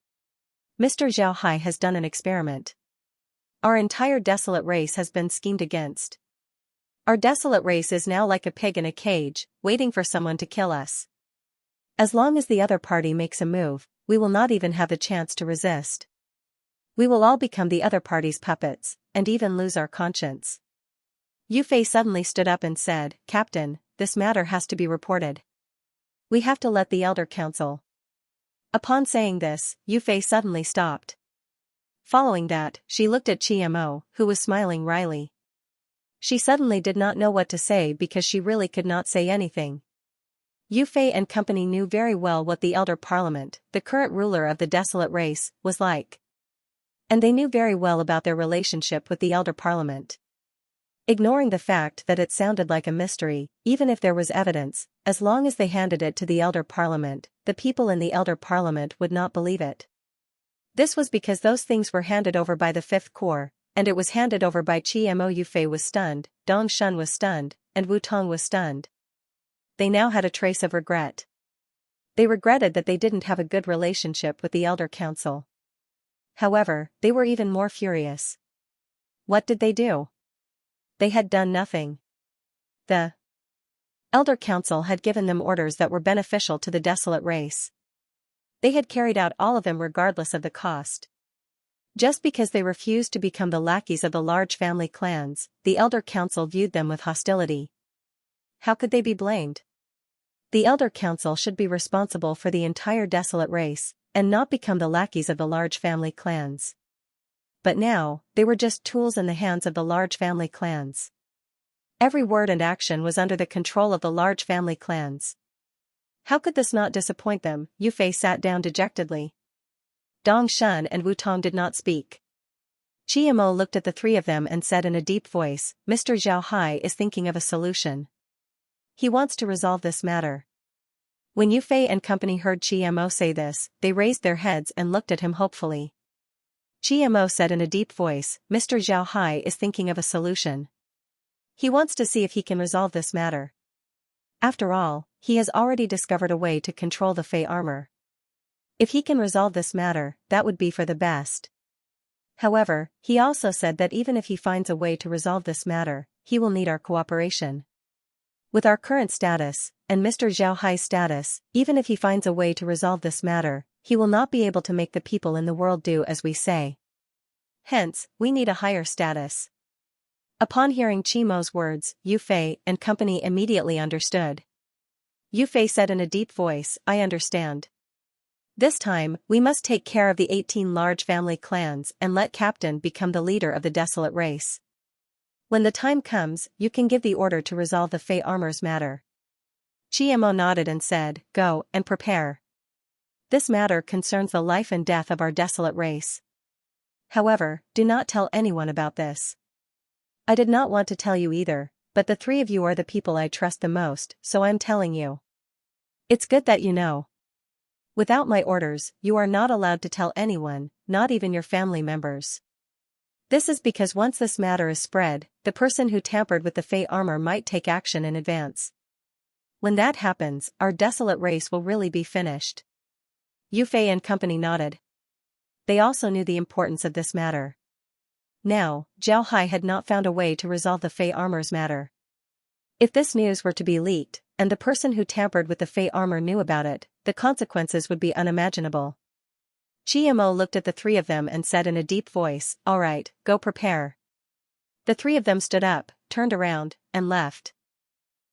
Mr. Zhao Hai has done an experiment. Our entire desolate race has been schemed against. Our desolate race is now like a pig in a cage, waiting for someone to kill us. As long as the other party makes a move, we will not even have the chance to resist. We will all become the other party's puppets, and even lose our conscience." Yu Fei suddenly stood up and said, "Captain, this matter has to be reported. We have to let the Elder Council." Upon saying this, Yu Fei suddenly stopped. Following that, she looked at Xianxia, who was smiling wryly. She suddenly did not know what to say because she really could not say anything. Yu Fei and company knew very well what the Elder Parliament, the current ruler of the desolate race, was like. And they knew very well about their relationship with the Elder Parliament. Ignoring the fact that it sounded like a mystery, even if there was evidence, as long as they handed it to the Elder Parliament, the people in the Elder Parliament would not believe it. This was because those things were handed over by the Fifth Corps, and it was handed over by Xianxia. Yu Fei was stunned, Dong Shun was stunned, and Wu Tong was stunned. They now had a trace of regret. They regretted that they didn't have a good relationship with the Elder Council. However, they were even more furious. What did they do? They had done nothing. The Elder Council had given them orders that were beneficial to the desolate race. They had carried out all of them regardless of the cost. Just because they refused to become the lackeys of the large family clans, the Elder Council viewed them with hostility. How could they be blamed? The Elder Council should be responsible for the entire desolate race, and not become the lackeys of the large family clans. But now, they were just tools in the hands of the large family clans. Every word and action was under the control of the large family clans. How could this not disappoint them? Yu Fei sat down dejectedly. Dong Shun and Wu Tong did not speak. Chiemo looked at the three of them and said in a deep voice, Mr. Zhao Hai is thinking of a solution. He wants to resolve this matter. When Yu Fei and company heard Chiemo say this, they raised their heads and looked at him hopefully. Chiemo said in a deep voice, Mr. Zhao Hai is thinking of a solution. He wants to see if he can resolve this matter. After all, he has already discovered a way to control the Fey armor. If he can resolve this matter, that would be for the best. However, he also said that even if he finds a way to resolve this matter, he will need our cooperation. With our current status, and Mr. Zhao Hai's status, even if he finds a way to resolve this matter, he will not be able to make the people in the world do as we say. Hence, we need a higher status. Upon hearing Chimo's words, Yu Fei and company immediately understood. Yu Fei said in a deep voice, I understand. This time, we must take care of the 18 large family clans and let Captain become the leader of the desolate race. When the time comes, you can give the order to resolve the Fey armor's matter. Chiemo nodded and said, Go and prepare. This matter concerns the life and death of our desolate race. However, do not tell anyone about this. I did not want to tell you either, but the three of you are the people I trust the most, so I'm telling you. It's good that you know. Without my orders, you are not allowed to tell anyone, not even your family members. This is because once this matter is spread, the person who tampered with the Fey armor might take action in advance. When that happens, our desolate race will really be finished. Yu Fei and company nodded. They also knew the importance of this matter. Now, Zhao Hai had not found a way to resolve the Fey armor's matter. If this news were to be leaked, and the person who tampered with the Fey armor knew about it, the consequences would be unimaginable. Chiemo looked at the three of them and said in a deep voice, All right, go prepare. The three of them stood up, turned around, and left.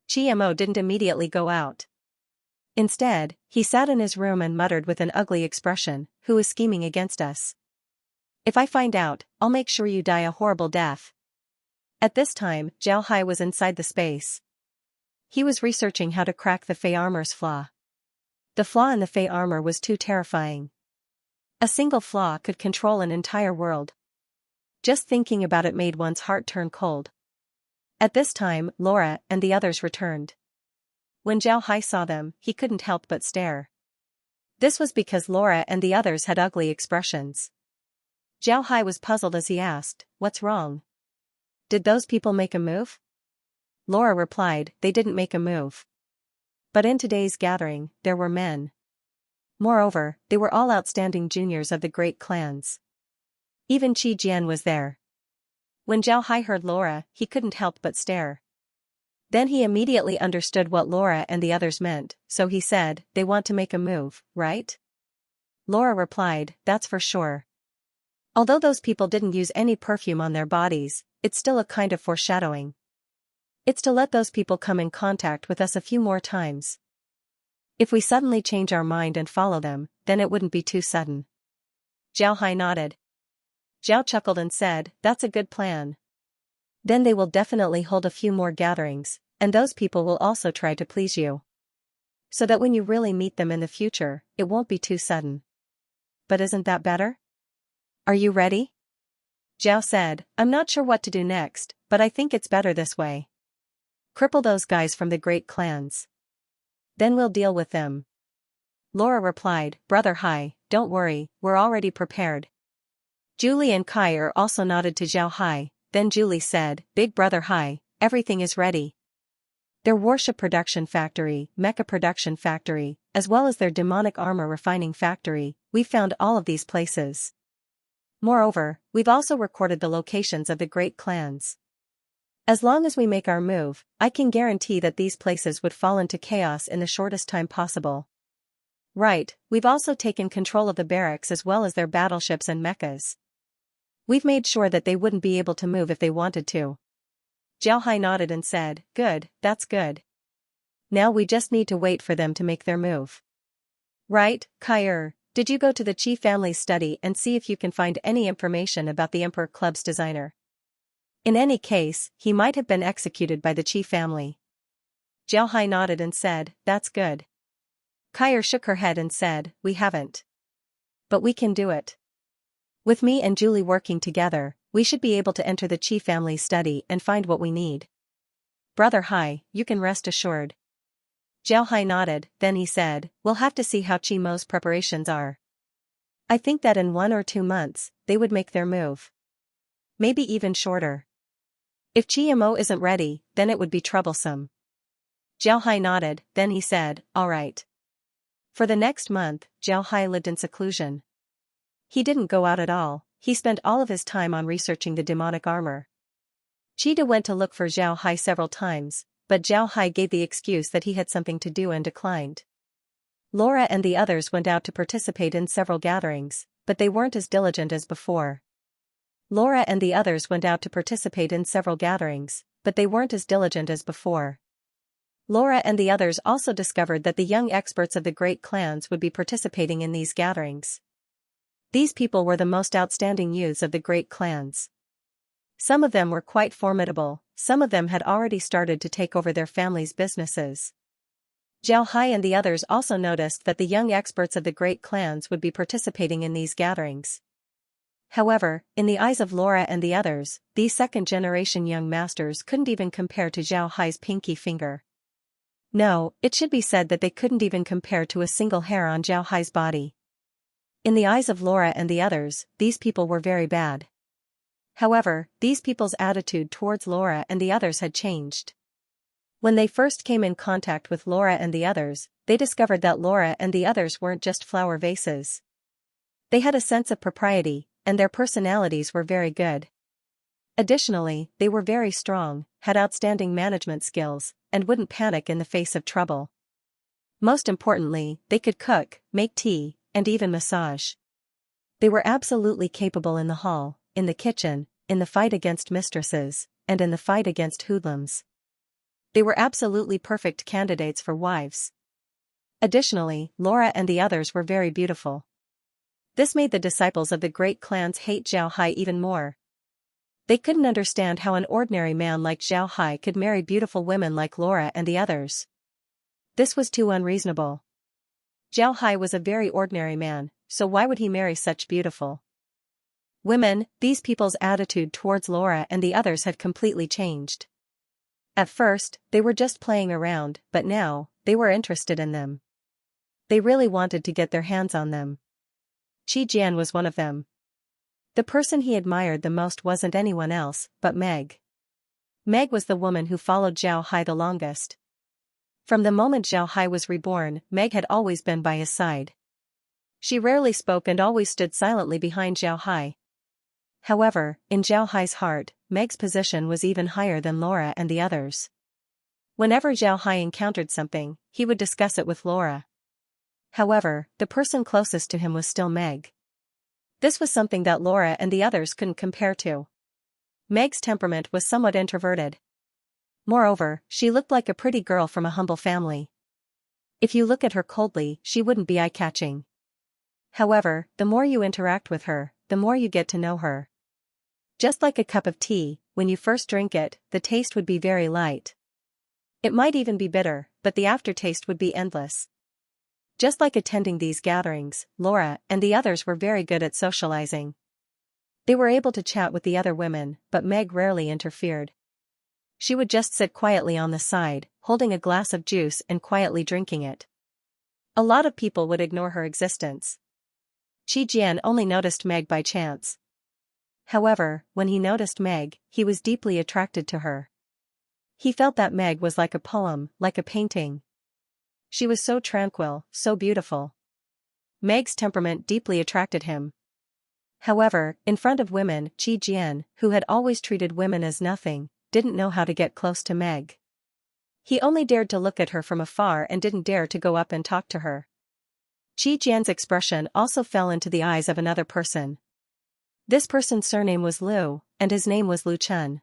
Chiemo didn't immediately go out. Instead, he sat in his room and muttered with an ugly expression, Who is scheming against us? If I find out, I'll make sure you die a horrible death. At this time, Zhao Hai was inside the space. He was researching how to crack the Fey armor's flaw. The flaw in the Fey armor was too terrifying. A single flaw could control an entire world. Just thinking about it made one's heart turn cold. At this time, Laura and the others returned. When Zhao Hai saw them, he couldn't help but stare. This was because Laura and the others had ugly expressions. Zhao Hai was puzzled as he asked, What's wrong? Did those people make a move? Laura replied, They didn't make a move. But in today's gathering, there were men. Moreover, they were all outstanding juniors of the great clans. Even Qi Jian was there. When Zhao Hai heard Laura, he couldn't help but stare. Then he immediately understood what Laura and the others meant, so he said, They want to make a move, right? Laura replied, That's for sure. Although those people didn't use any perfume on their bodies, it's still a kind of foreshadowing. It's to let those people come in contact with us a few more times. If we suddenly change our mind and follow them, then it wouldn't be too sudden. Zhao Hai nodded. Zhao chuckled and said, That's a good plan. Then they will definitely hold a few more gatherings, and those people will also try to please you. So that when you really meet them in the future, it won't be too sudden. But isn't that better? Are you ready? Zhao said, I'm not sure what to do next, but I think it's better this way. Cripple those guys from the great clans. Then we'll deal with them. Laura replied, Brother Hai, don't worry, we're already prepared. Julie and Kai also nodded to Zhao Hai, then Julie said, Big Brother Hai, everything is ready. Their warship production factory, mecha production factory, as well as their demonic armor refining factory, we found all of these places. Moreover, we've also recorded the locations of the great clans. As long as we make our move, I can guarantee that these places would fall into chaos in the shortest time possible. Right, we've also taken control of the barracks as well as their battleships and mechas. We've made sure that they wouldn't be able to move if they wanted to. Zhao Hai nodded and said, Good, that's good. Now we just need to wait for them to make their move. Right, Kai, did you go to the Qi family's study and see if you can find any information about the Emperor Club's designer? In any case, he might have been executed by the Qi family. Zhao Hai nodded and said, That's good. Kyer shook her head and said, we haven't. But we can do it. With me and Julie working together, we should be able to enter the Qi family's study and find what we need. Brother Hai, you can rest assured. Zhao Hai nodded, then he said, we'll have to see how Qi Mo's preparations are. I think that in 1 or 2 months, they would make their move. Maybe even shorter. If Qi Mo isn't ready, then it would be troublesome. Zhao Hai nodded, then he said, all right. For the next month, Zhao Hai lived in seclusion. He didn't go out at all, he spent all of his time on researching the demonic armor. Cheetah went to look for Zhao Hai several times, but Zhao Hai gave the excuse that he had something to do and declined. Laura and the others went out to participate in several gatherings, but they weren't as diligent as before. Laura and the others went out to participate in several gatherings, but they weren't as diligent as before. Laura and the others also discovered that the young experts of the great clans would be participating in these gatherings. These people were the most outstanding youths of the great clans. Some of them were quite formidable, some of them had already started to take over their families' businesses. Zhao Hai and the others also noticed that the young experts of the great clans would be participating in these gatherings. However, in the eyes of Laura and the others, these second-generation young masters couldn't even compare to Zhao Hai's pinky finger. No, it should be said that they couldn't even compare to a single hair on Zhao Hai's body. In the eyes of Laura and the others, these people were very bad. However, these people's attitude towards Laura and the others had changed. When they first came in contact with Laura and the others, they discovered that Laura and the others weren't just flower vases. They had a sense of propriety, and their personalities were very good. Additionally, they were very strong, had outstanding management skills, and wouldn't panic in the face of trouble. Most importantly, they could cook, make tea, and even massage. They were absolutely capable in the hall, in the kitchen, in the fight against mistresses, and in the fight against hoodlums. They were absolutely perfect candidates for wives. Additionally, Laura and the others were very beautiful. This made the disciples of the great clans hate Zhao Hai even more. They couldn't understand how an ordinary man like Zhao Hai could marry beautiful women like Laura and the others. This was too unreasonable. Zhao Hai was a very ordinary man, so why would he marry such beautiful women? These people's attitude towards Laura and the others had completely changed. At first, they were just playing around, but now, they were interested in them. They really wanted to get their hands on them. Qi Jian was one of them. The person he admired the most wasn't anyone else, but Meg. Meg was the woman who followed Zhao Hai the longest. From the moment Zhao Hai was reborn, Meg had always been by his side. She rarely spoke and always stood silently behind Zhao Hai. However, in Zhao Hai's heart, Meg's position was even higher than Laura and the others. Whenever Zhao Hai encountered something, he would discuss it with Laura. However, the person closest to him was still Meg. This was something that Laura and the others couldn't compare to. Meg's temperament was somewhat introverted. Moreover, she looked like a pretty girl from a humble family. If you look at her coldly, she wouldn't be eye-catching. However, the more you interact with her, the more you get to know her. Just like a cup of tea, when you first drink it, the taste would be very light. It might even be bitter, but the aftertaste would be endless. Just like attending these gatherings, Laura and the others were very good at socializing. They were able to chat with the other women, but Meg rarely interfered. She would just sit quietly on the side, holding a glass of juice and quietly drinking it. A lot of people would ignore her existence. Qi Jian only noticed Meg by chance. However, when he noticed Meg, he was deeply attracted to her. He felt that Meg was like a poem, like a painting. She was so tranquil, so beautiful. Meg's temperament deeply attracted him. However, in front of women, Qi Jian, who had always treated women as nothing, didn't know how to get close to Meg. He only dared to look at her from afar and didn't dare to go up and talk to her. Qi Jian's expression also fell into the eyes of another person. This person's surname was Liu, and his name was Liu Chun.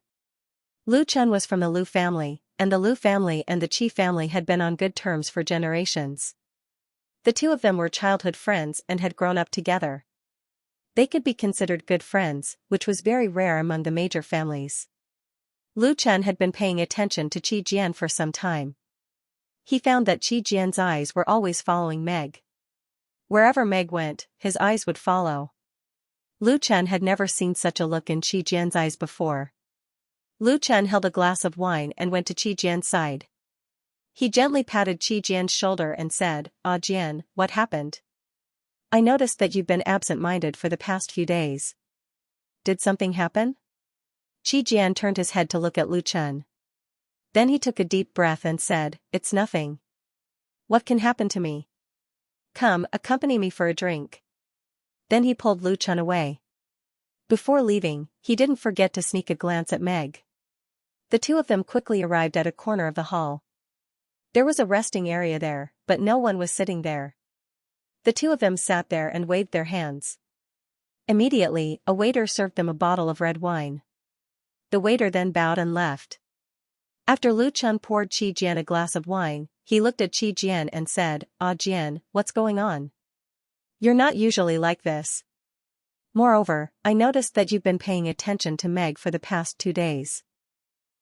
Liu Chun was from the Liu family, and the Liu family and the Qi family had been on good terms for generations. The two of them were childhood friends and had grown up together. They could be considered good friends, which was very rare among the major families. Liu Chun had been paying attention to Qi Jian for some time. He found that Qi Jian's eyes were always following Meg. Wherever Meg went, his eyes would follow. Lu Chen had never seen such a look in Qi Jian's eyes before. Lu Chen held a glass of wine and went to Qi Jian's side. He gently patted Qi Jian's shoulder and said, "Ah Jian, what happened? I noticed that you've been absent-minded for the past few days. Did something happen?" Qi Jian turned his head to look at Lu Chen. Then he took a deep breath and said, "It's nothing. What can happen to me? Come, accompany me for a drink." Then he pulled Lu Chen away. Before leaving, he didn't forget to sneak a glance at Meg. The two of them quickly arrived at a corner of the hall. There was a resting area there, but no one was sitting there. The two of them sat there and waved their hands. Immediately, a waiter served them a bottle of red wine. The waiter then bowed and left. After Lu Chen poured Qi Jian a glass of wine, he looked at Qi Jian and said, "Ah Jian, what's going on? You're not usually like this. Moreover, I noticed that you've been paying attention to Meg for the past 2 days.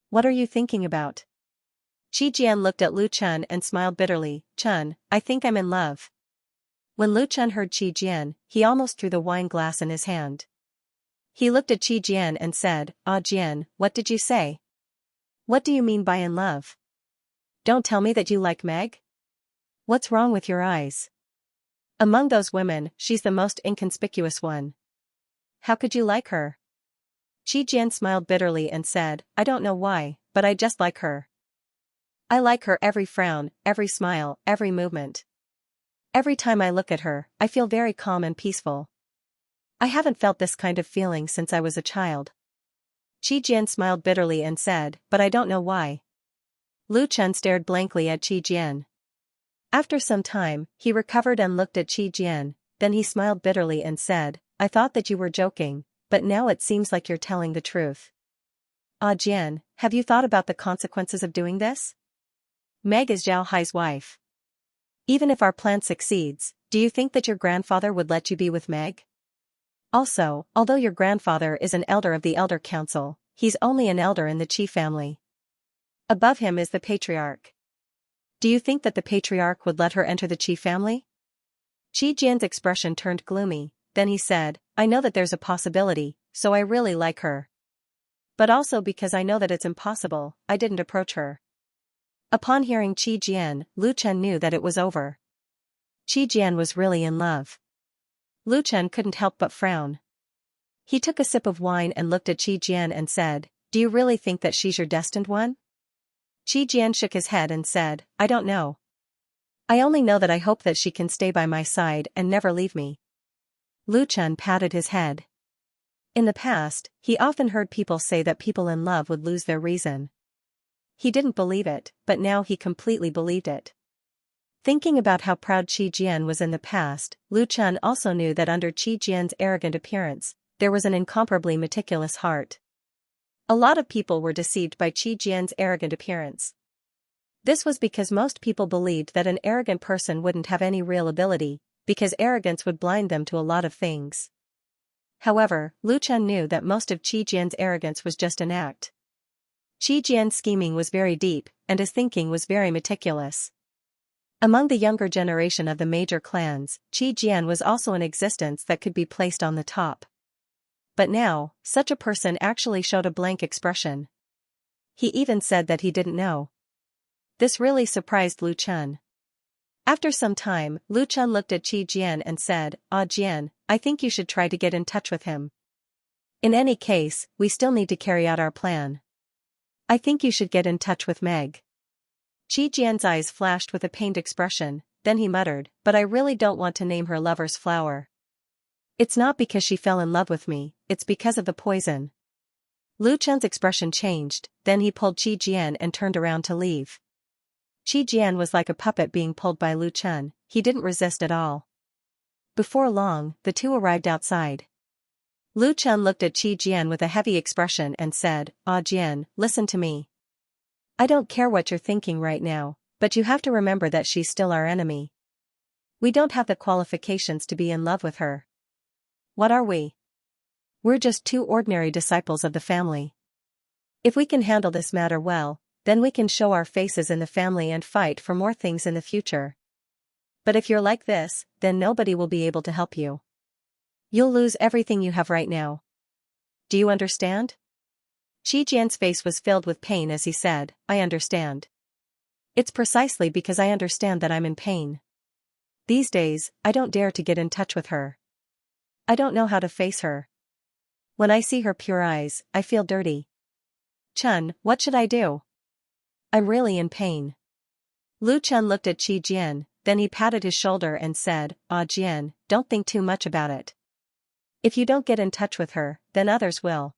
What are you thinking about?" Qi Jian looked at Lu Chen and smiled bitterly. "Chen, I think I'm in love." When Lu Chen heard Qi Jian, he almost threw the wine glass in his hand. He looked at Qi Jian and said, "Ah Jian, what did you say? What do you mean by in love? Don't tell me that you like Meg? What's wrong with your eyes? Among those women, she's the most inconspicuous one. How could you like her?" Qi Jian smiled bitterly and said, "I don't know why, but I just like her. I like her every frown, every smile, every movement. Every time I look at her, I feel very calm and peaceful. I haven't felt this kind of feeling since I was a child." Qi Jian smiled bitterly and said, "But I don't know why." Lu Chen stared blankly at Qi Jian. After some time, he recovered and looked at Qi Jian, then he smiled bitterly and said, "I thought that you were joking, but now it seems like you're telling the truth. Ah Jian, have you thought about the consequences of doing this? Meg is Zhao Hai's wife. Even if our plan succeeds, do you think that your grandfather would let you be with Meg? Also, although your grandfather is an elder of the Elder Council, he's only an elder in the Qi family. Above him is the patriarch. Do you think that the patriarch would let her enter the Qi family?" Qi Jian's expression turned gloomy, then he said, "I know that there's a possibility, so I really like her. But also because I know that it's impossible, I didn't approach her." Upon hearing Qi Jian, Lu Chen knew that it was over. Qi Jian was really in love. Lu Chen couldn't help but frown. He took a sip of wine and looked at Qi Jian and said, "Do you really think that she's your destined one?" Qi Jian shook his head and said, "I don't know. I only know that I hope that she can stay by my side and never leave me." Lu Chen patted his head. In the past, he often heard people say that people in love would lose their reason. He didn't believe it, but now he completely believed it. Thinking about how proud Qi Jian was in the past, Lu Chen also knew that under Qi Jian's arrogant appearance, there was an incomparably meticulous heart. A lot of people were deceived by Qi Jian's arrogant appearance. This was because most people believed that an arrogant person wouldn't have any real ability, because arrogance would blind them to a lot of things. However, Lu Chen knew that most of Qi Jian's arrogance was just an act. Qi Jian's scheming was very deep, and his thinking was very meticulous. Among the younger generation of the major clans, Qi Jian was also an existence that could be placed on the top. But now, such a person actually showed a blank expression. He even said that he didn't know. This really surprised Lu Chen. After some time, Lu Chen looked at Qi Jian and said, "Ah Jian, I think you should try to get in touch with him. In any case, we still need to carry out our plan. I think you should get in touch with Meg." Qi Jian's eyes flashed with a pained expression, then he muttered, "But I really don't want to name her lover's flower. It's not because she fell in love with me, it's because of the poison." Lu Chen's expression changed, then he pulled Qi Jian and turned around to leave. Qi Jian was like a puppet being pulled by Lu Chen, he didn't resist at all. Before long, the two arrived outside. Lu Chen looked at Qi Jian with a heavy expression and said, "Ah Jian, listen to me. I don't care what you're thinking right now, but you have to remember that she's still our enemy. We don't have the qualifications to be in love with her. What are we? We're just 2 ordinary disciples of the family. If we can handle this matter well, Then we can show our faces in the family and fight for more things in the future. But if you're like this, then nobody will be able to help you. You'll lose everything you have right now. Do you understand? Qi Jian's face was filled with pain as he said, I understand. It's precisely because I understand that I'm in pain. These days, I don't dare to get in touch with her. I don't know how to face her. When I see her pure eyes, I feel dirty. Chun, what should I do? I'm really in pain. Lu Chun looked at Qi Jian, then he patted his shoulder and said, Ah Jian, don't think too much about it. If you don't get in touch with her, then others will.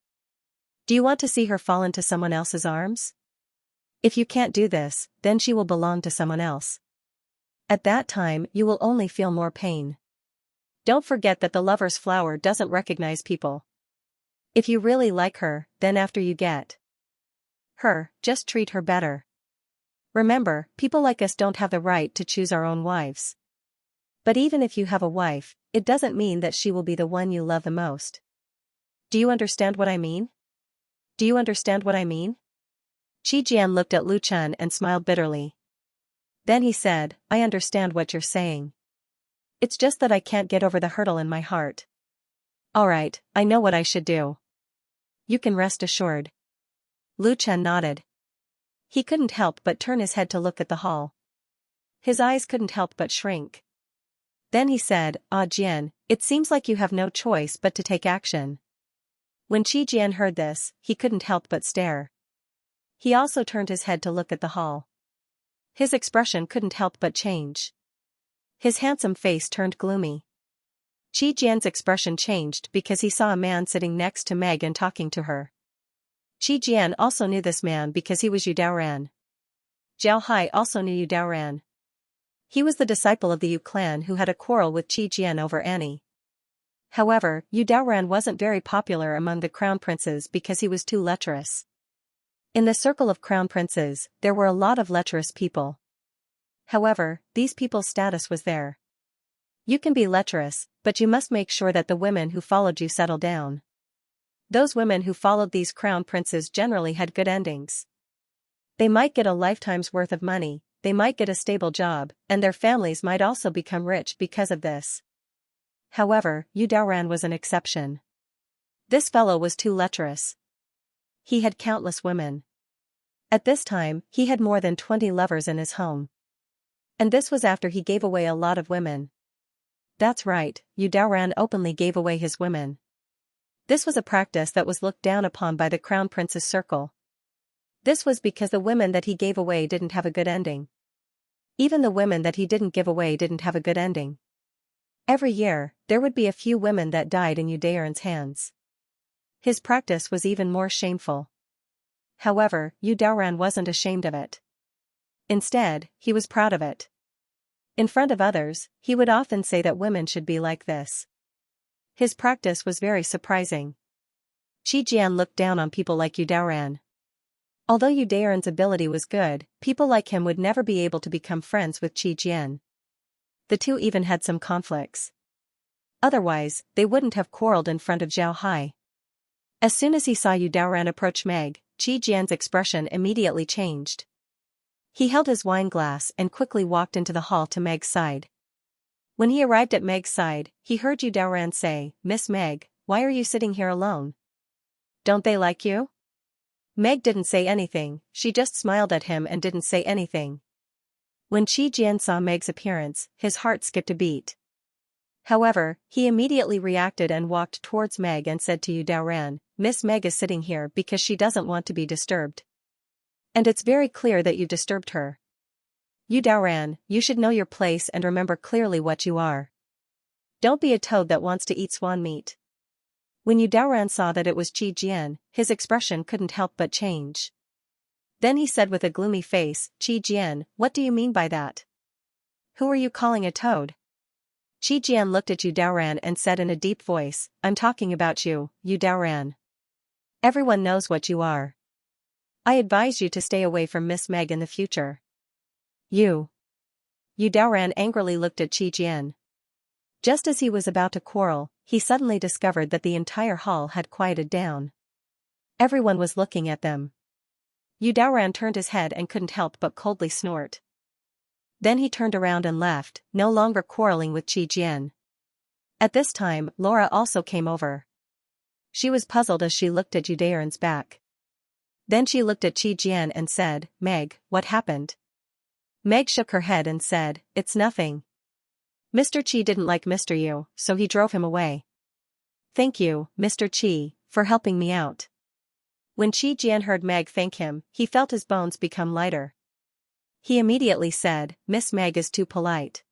Do you want to see her fall into someone else's arms? If you can't do this, then she will belong to someone else. At that time, you will only feel more pain. Don't forget that the lover's flower doesn't recognize people. If you really like her, then after you get her, just treat her better. Remember, people like us don't have the right to choose our own wives. But even if you have a wife, it doesn't mean that she will be the one you love the most. Do you understand what I mean? Do you understand what I mean? Qi Jian looked at Lu Chun and smiled bitterly. Then he said, I understand what you're saying. It's just that I can't get over the hurdle in my heart. Alright, I know what I should do. You can rest assured. Lu Chun nodded. He couldn't help but turn his head to look at the hall. His eyes couldn't help but shrink. Then he said, Ah Jian, it seems like you have no choice but to take action. When Qi Jian heard this, he couldn't help but stare. He also turned his head to look at the hall. His expression couldn't help but change. His handsome face turned gloomy. Qi Jian's expression changed because he saw a man sitting next to Meg and talking to her. Qi Jian also knew this man because he was Yu Daoran. Zhao Hai also knew Yu Daoran. He was the disciple of the Yu clan who had a quarrel with Qi Jian over Annie. However, Yu Daoran wasn't very popular among the crown princes because he was too lecherous. In the circle of crown princes, there were a lot of lecherous people. However, these people's status was there. You can be lecherous, but you must make sure that the women who followed you settle down. Those women who followed these crown princes generally had good endings. They might get a lifetime's worth of money, they might get a stable job, and their families might also become rich because of this. However, Yu Daoran was an exception. This fellow was too lecherous. He had countless women. At this time, he had more than 20 lovers in his home. And this was after he gave away a lot of women. That's right, Yu Daoran openly gave away his women. This was a practice that was looked down upon by the crown prince's circle. This was because the women that he gave away didn't have a good ending. Even the women that he didn't give away didn't have a good ending. Every year, there would be a few women that died in Yu Daoran's hands. His practice was even more shameful. However, Yu Daoran wasn't ashamed of it. Instead, he was proud of it. In front of others, he would often say that women should be like this. His practice was very surprising. Qi Jian looked down on people like Yu Daoran. Although Yu Daoran's ability was good, people like him would never be able to become friends with Qi Jian. The two even had some conflicts. Otherwise, they wouldn't have quarreled in front of Zhao Hai. As soon as he saw Yu Daoran approach Meg, Qi Jian's expression immediately changed. He held his wine glass and quickly walked into the hall to Meg's side. When he arrived at Meg's side, he heard Yu Daoran say, Miss Meg, why are you sitting here alone? Don't they like you? Meg didn't say anything, she just smiled at him and didn't say anything. When Qi Jian saw Meg's appearance, his heart skipped a beat. However, he immediately reacted and walked towards Meg and said to Yu Daoran, Miss Meg is sitting here because she doesn't want to be disturbed. And it's very clear that you disturbed her. Yu Daoran, you should know your place and remember clearly what you are. Don't be a toad that wants to eat swan meat. When Yu Daoran saw that it was Qi Jian, his expression couldn't help but change. Then he said with a gloomy face, Qi Jian, what do you mean by that? Who are you calling a toad? Qi Jian looked at Yu Daoran and said in a deep voice, I'm talking about you, Yu Daoran. Everyone knows what you are. I advise you to stay away from Miss Meg in the future. Yu Daoran angrily looked at Qi Jian. Just as he was about to quarrel, he suddenly discovered that the entire hall had quieted down. Everyone was looking at them. Yu Daoran turned his head and couldn't help but coldly snort. Then he turned around and left, no longer quarreling with Qi Jian. At this time, Laura also came over. She was puzzled as she looked at Yu Daoran's back. Then she looked at Qi Jian and said, "Meg, what happened?" Meg shook her head and said, "It's nothing. Mr. Qi didn't like Mr. Yu, so he drove him away. Thank you, Mr. Qi, for helping me out." When Qi Jian heard Meg thank him, he felt his bones become lighter. He immediately said, "Miss Meg is too polite.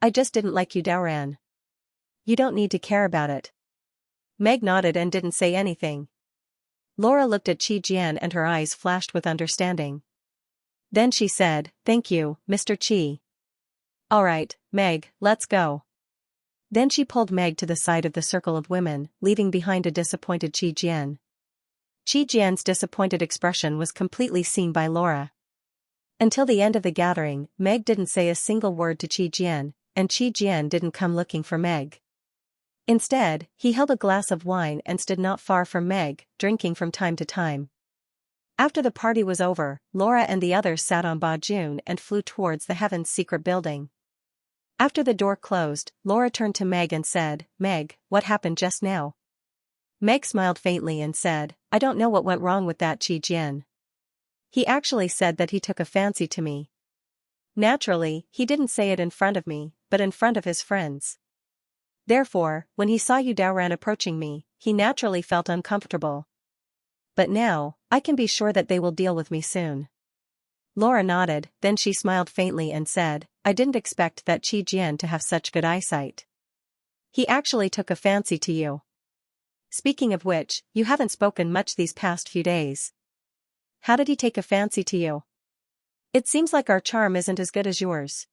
I just didn't like Yu Daoran. You don't need to care about it." Meg nodded and didn't say anything. Laura looked at Qi Jian and her eyes flashed with understanding. Then she said, "Thank you, Mr. Qi. Alright, Meg, let's go." Then she pulled Meg to the side of the circle of women, leaving behind a disappointed Qi Jian. Qi Jian's disappointed expression was completely seen by Laura. Until the end of the gathering, Meg didn't say a single word to Qi Jian, and Qi Jian didn't come looking for Meg. Instead, he held a glass of wine and stood not far from Meg, drinking from time to time. After the party was over, Laura and the others sat on Ba Jun and flew towards the Heaven's secret building. After the door closed, Laura turned to Meg and said, "Meg, what happened just now?" Meg smiled faintly and said, "I don't know what went wrong with that Qi Jian. He actually said that he took a fancy to me. Naturally, he didn't say it in front of me, but in front of his friends. Therefore, when he saw Yu Daoran approaching me, he naturally felt uncomfortable. But now, I can be sure that they will deal with me soon." Laura nodded, then she smiled faintly and said, "I didn't expect that Qi Jian to have such good eyesight. He actually took a fancy to you. Speaking of which, you haven't spoken much these past few days. How did he take a fancy to you? It seems like our charm isn't as good as yours."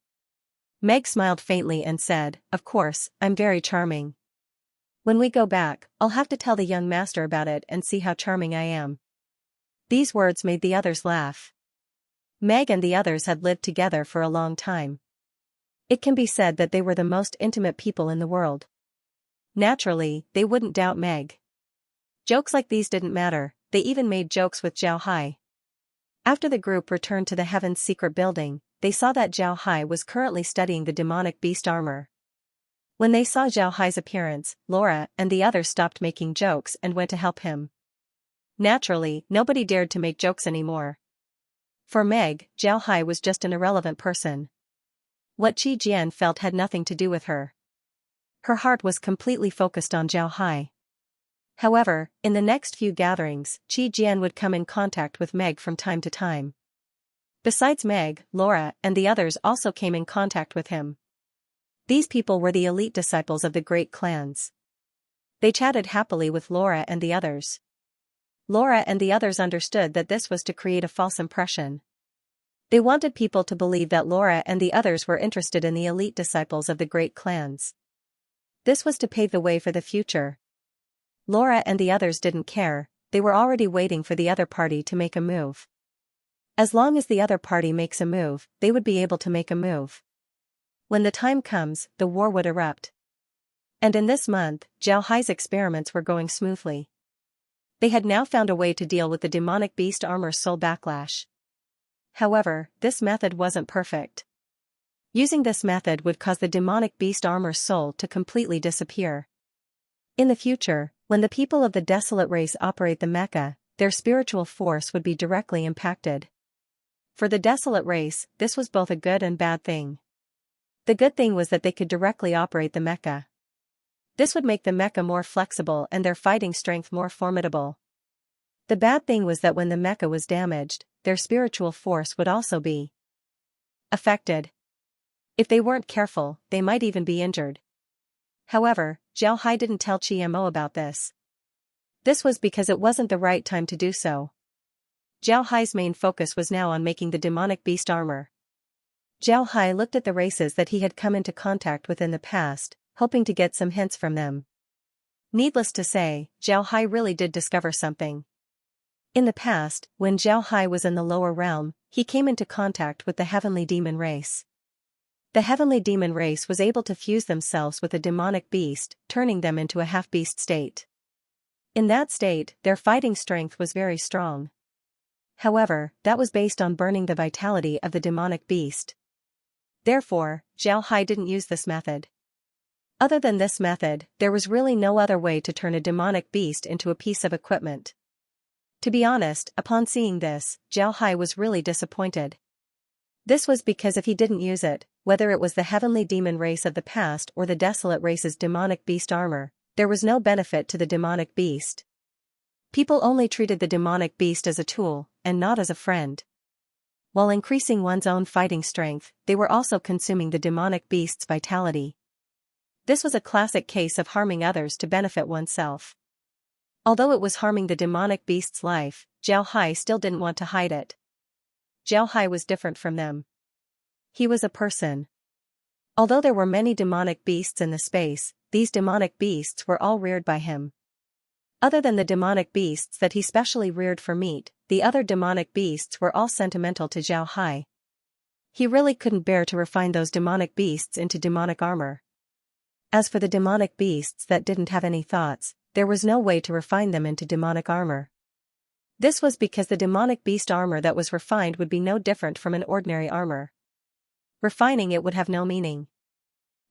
Meg smiled faintly and said, "Of course, I'm very charming. When we go back, I'll have to tell the young master about it and see how charming I am." These words made the others laugh. Meg and the others had lived together for a long time. It can be said that they were the most intimate people in the world. Naturally, they wouldn't doubt Meg. Jokes like these didn't matter, they even made jokes with Zhao Hai. After the group returned to the Heaven's secret building, they saw that Zhao Hai was currently studying the demonic beast armor. When they saw Zhao Hai's appearance, Laura and the others stopped making jokes and went to help him. Naturally, nobody dared to make jokes anymore. For Meg, Zhao Hai was just an irrelevant person. What Qi Jian felt had nothing to do with her. Her heart was completely focused on Zhao Hai. However, in the next few gatherings, Qi Jian would come in contact with Meg from time to time. Besides Meg, Laura and the others also came in contact with him. These people were the elite disciples of the great clans. They chatted happily with Laura and the others. Laura and the others understood that this was to create a false impression. They wanted people to believe that Laura and the others were interested in the elite disciples of the great clans. This was to pave the way for the future. Laura and the others didn't care, they were already waiting for the other party to make a move. As long as the other party makes a move, they would be able to make a move. When the time comes, the war would erupt. And in this month, Zhao Hai's experiments were going smoothly. They had now found a way to deal with the demonic beast armor's soul backlash. However, this method wasn't perfect. Using this method would cause the demonic beast armor's soul to completely disappear. In the future, when the people of the desolate race operate the mecha, their spiritual force would be directly impacted. For the desolate race, this was both a good and bad thing. The good thing was that they could directly operate the mecha. This would make the mecha more flexible and their fighting strength more formidable. The bad thing was that when the mecha was damaged, their spiritual force would also be affected. If they weren't careful, they might even be injured. However, Zhao Hai didn't tell Mo about this. This was because it wasn't the right time to do so. Zhao Hai's main focus was now on making the demonic beast armor. Zhao Hai looked at the races that he had come into contact with in the past, hoping to get some hints from them. Needless to say, Zhao Hai really did discover something. In the past, when Zhao Hai was in the lower realm, he came into contact with the heavenly demon race. The heavenly demon race was able to fuse themselves with a demonic beast, turning them into a half-beast state. In that state, their fighting strength was very strong. However, that was based on burning the vitality of the demonic beast. Therefore, Zhao Hai didn't use this method. Other than this method, there was really no other way to turn a demonic beast into a piece of equipment. To be honest, upon seeing this, Zhao Hai was really disappointed. This was because if he didn't use it, whether it was the heavenly demon race of the past or the desolate race's demonic beast armor, there was no benefit to the demonic beast. People only treated the demonic beast as a tool, and not as a friend. While increasing one's own fighting strength, they were also consuming the demonic beast's vitality. This was a classic case of harming others to benefit oneself. Although it was harming the demonic beast's life, Zhao Hai still didn't want to hide it. Zhao Hai was different from them. He was a person. Although there were many demonic beasts in the space, these demonic beasts were all reared by him. Other than the demonic beasts that he specially reared for meat, the other demonic beasts were all sentimental to Zhao Hai. He really couldn't bear to refine those demonic beasts into demonic armor. As for the demonic beasts that didn't have any thoughts, there was no way to refine them into demonic armor. This was because the demonic beast armor that was refined would be no different from an ordinary armor. Refining it would have no meaning.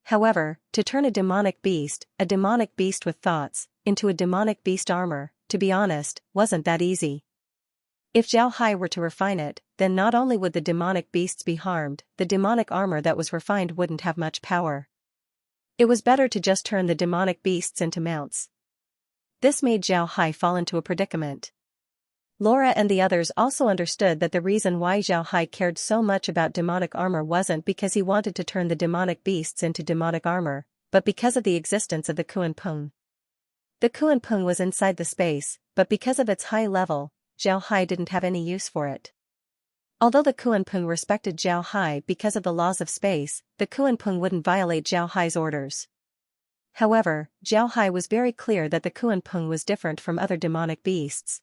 However, to turn a demonic beast with thoughts, into a demonic beast armor, to be honest, wasn't that easy. If Zhao Hai were to refine it, then not only would the demonic beasts be harmed, the demonic armor that was refined wouldn't have much power. It was better to just turn the demonic beasts into mounts. This made Zhao Hai fall into a predicament. Laura and the others also understood that the reason why Zhao Hai cared so much about demonic armor wasn't because he wanted to turn the demonic beasts into demonic armor, but because of the existence of the Kuan-Pung. The Kuan-Pung was inside the space, but because of its high level, Zhao Hai didn't have any use for it. Although the Kuan-Pung respected Zhao Hai because of the laws of space, the Kuan-Pung wouldn't violate Zhao Hai's orders. However, Zhao Hai was very clear that the Kuan-Pung was different from other demonic beasts.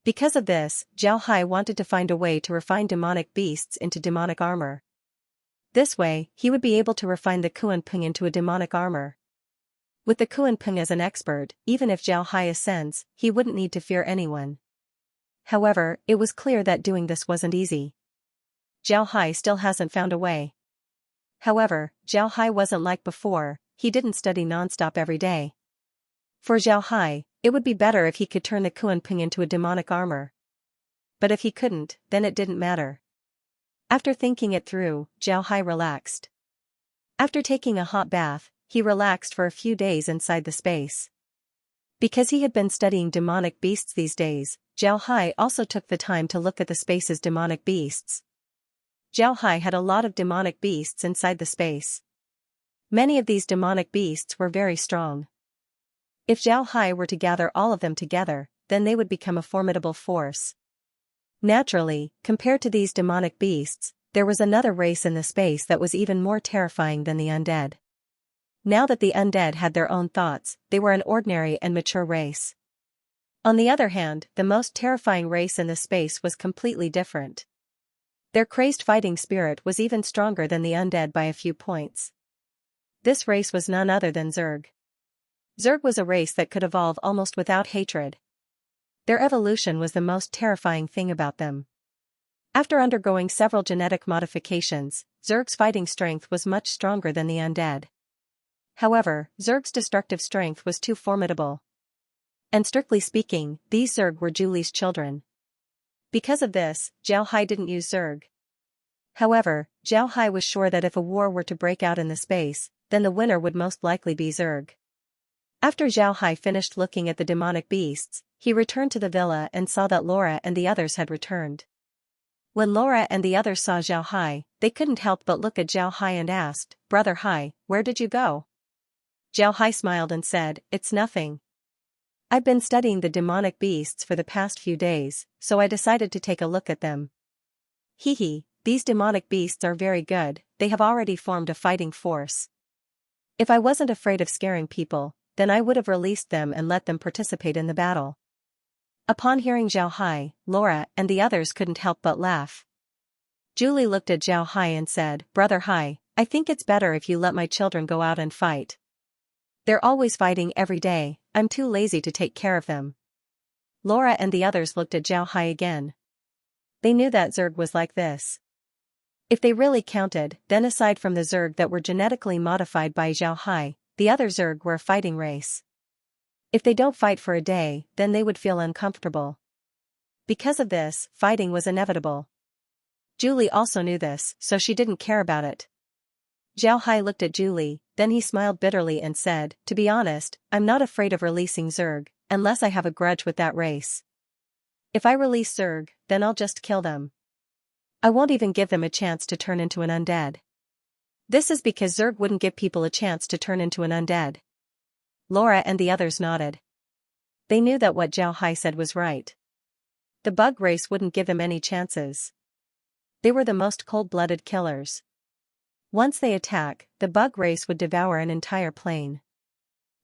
Because of this, Zhao Hai wanted to find a way to refine demonic beasts into demonic armor. This way, he would be able to refine the Kuan-Pung into a demonic armor. With the Kuan-Pung as an expert, even if Zhao Hai ascends, he wouldn't need to fear anyone. However, it was clear that doing this wasn't easy. Zhao Hai still hasn't found a way. However, Zhao Hai wasn't like before, he didn't study non-stop every day. For Zhao Hai, it would be better if he could turn the Kuan-Pung into a demonic armor. But if he couldn't, then it didn't matter. After thinking it through, Zhao Hai relaxed. After taking a hot bath, he relaxed for a few days inside the space. Because he had been studying demonic beasts these days, Zhao Hai also took the time to look at the space's demonic beasts. Zhao Hai had a lot of demonic beasts inside the space. Many of these demonic beasts were very strong. If Zhao Hai were to gather all of them together, then they would become a formidable force. Naturally, compared to these demonic beasts, there was another race in the space that was even more terrifying than the undead. Now that the undead had their own thoughts, they were an ordinary and mature race. On the other hand, the most terrifying race in the space was completely different. Their crazed fighting spirit was even stronger than the undead by a few points. This race was none other than Zerg. Zerg was a race that could evolve almost without hatred. Their evolution was the most terrifying thing about them. After undergoing several genetic modifications, Zerg's fighting strength was much stronger than the undead. However, Zerg's destructive strength was too formidable. And strictly speaking, these Zerg were Julie's children. Because of this, Zhao Hai didn't use Zerg. However, Zhao Hai was sure that if a war were to break out in the space, then the winner would most likely be Zerg. After Zhao Hai finished looking at the demonic beasts, he returned to the villa and saw that Laura and the others had returned. When Laura and the others saw Zhao Hai, they couldn't help but look at Zhao Hai and asked, "Brother Hai, where did you go?" Zhao Hai smiled and said, "It's nothing. I've been studying the demonic beasts for the past few days, so I decided to take a look at them. Hee, these demonic beasts are very good, they have already formed a fighting force. If I wasn't afraid of scaring people, then I would have released them and let them participate in the battle." Upon hearing Zhao Hai, Laura and the others couldn't help but laugh. Julie looked at Zhao Hai and said, "Brother Hai, I think it's better if you let my children go out and fight. They're always fighting every day, I'm too lazy to take care of them." Laura and the others looked at Zhao Hai again. They knew that Zerg was like this. If they really counted, then aside from the Zerg that were genetically modified by Xiaohai, the other Zerg were a fighting race. If they don't fight for a day, then they would feel uncomfortable. Because of this, fighting was inevitable. Julie also knew this, so she didn't care about it. Xiaohai looked at Julie, then he smiled bitterly and said, "To be honest, I'm not afraid of releasing Zerg, unless I have a grudge with that race. If I release Zerg, then I'll just kill them. I won't even give them a chance to turn into an undead." This is because Zerg wouldn't give people a chance to turn into an undead. Laura and the others nodded. They knew that what Xiaohai said was right. The bug race wouldn't give them any chances. They were the most cold-blooded killers. Once they attack, the bug race would devour an entire plane.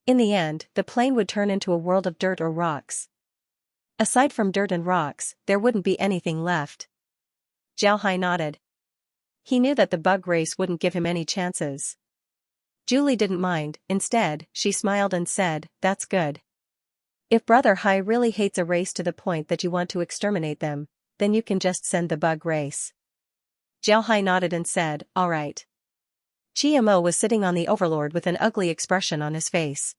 In the end, the plane would turn into a world of dirt or rocks. Aside from dirt and rocks, there wouldn't be anything left. Xiaohai nodded. He knew that the bug race wouldn't give him any chances. Julie didn't mind, instead, she smiled and said, "That's good. If Brother Hai really hates a race to the point that you want to exterminate them, then you can just send the bug race." Xiaohai nodded and said, "All right." Qiamo was sitting on the Overlord with an ugly expression on his face.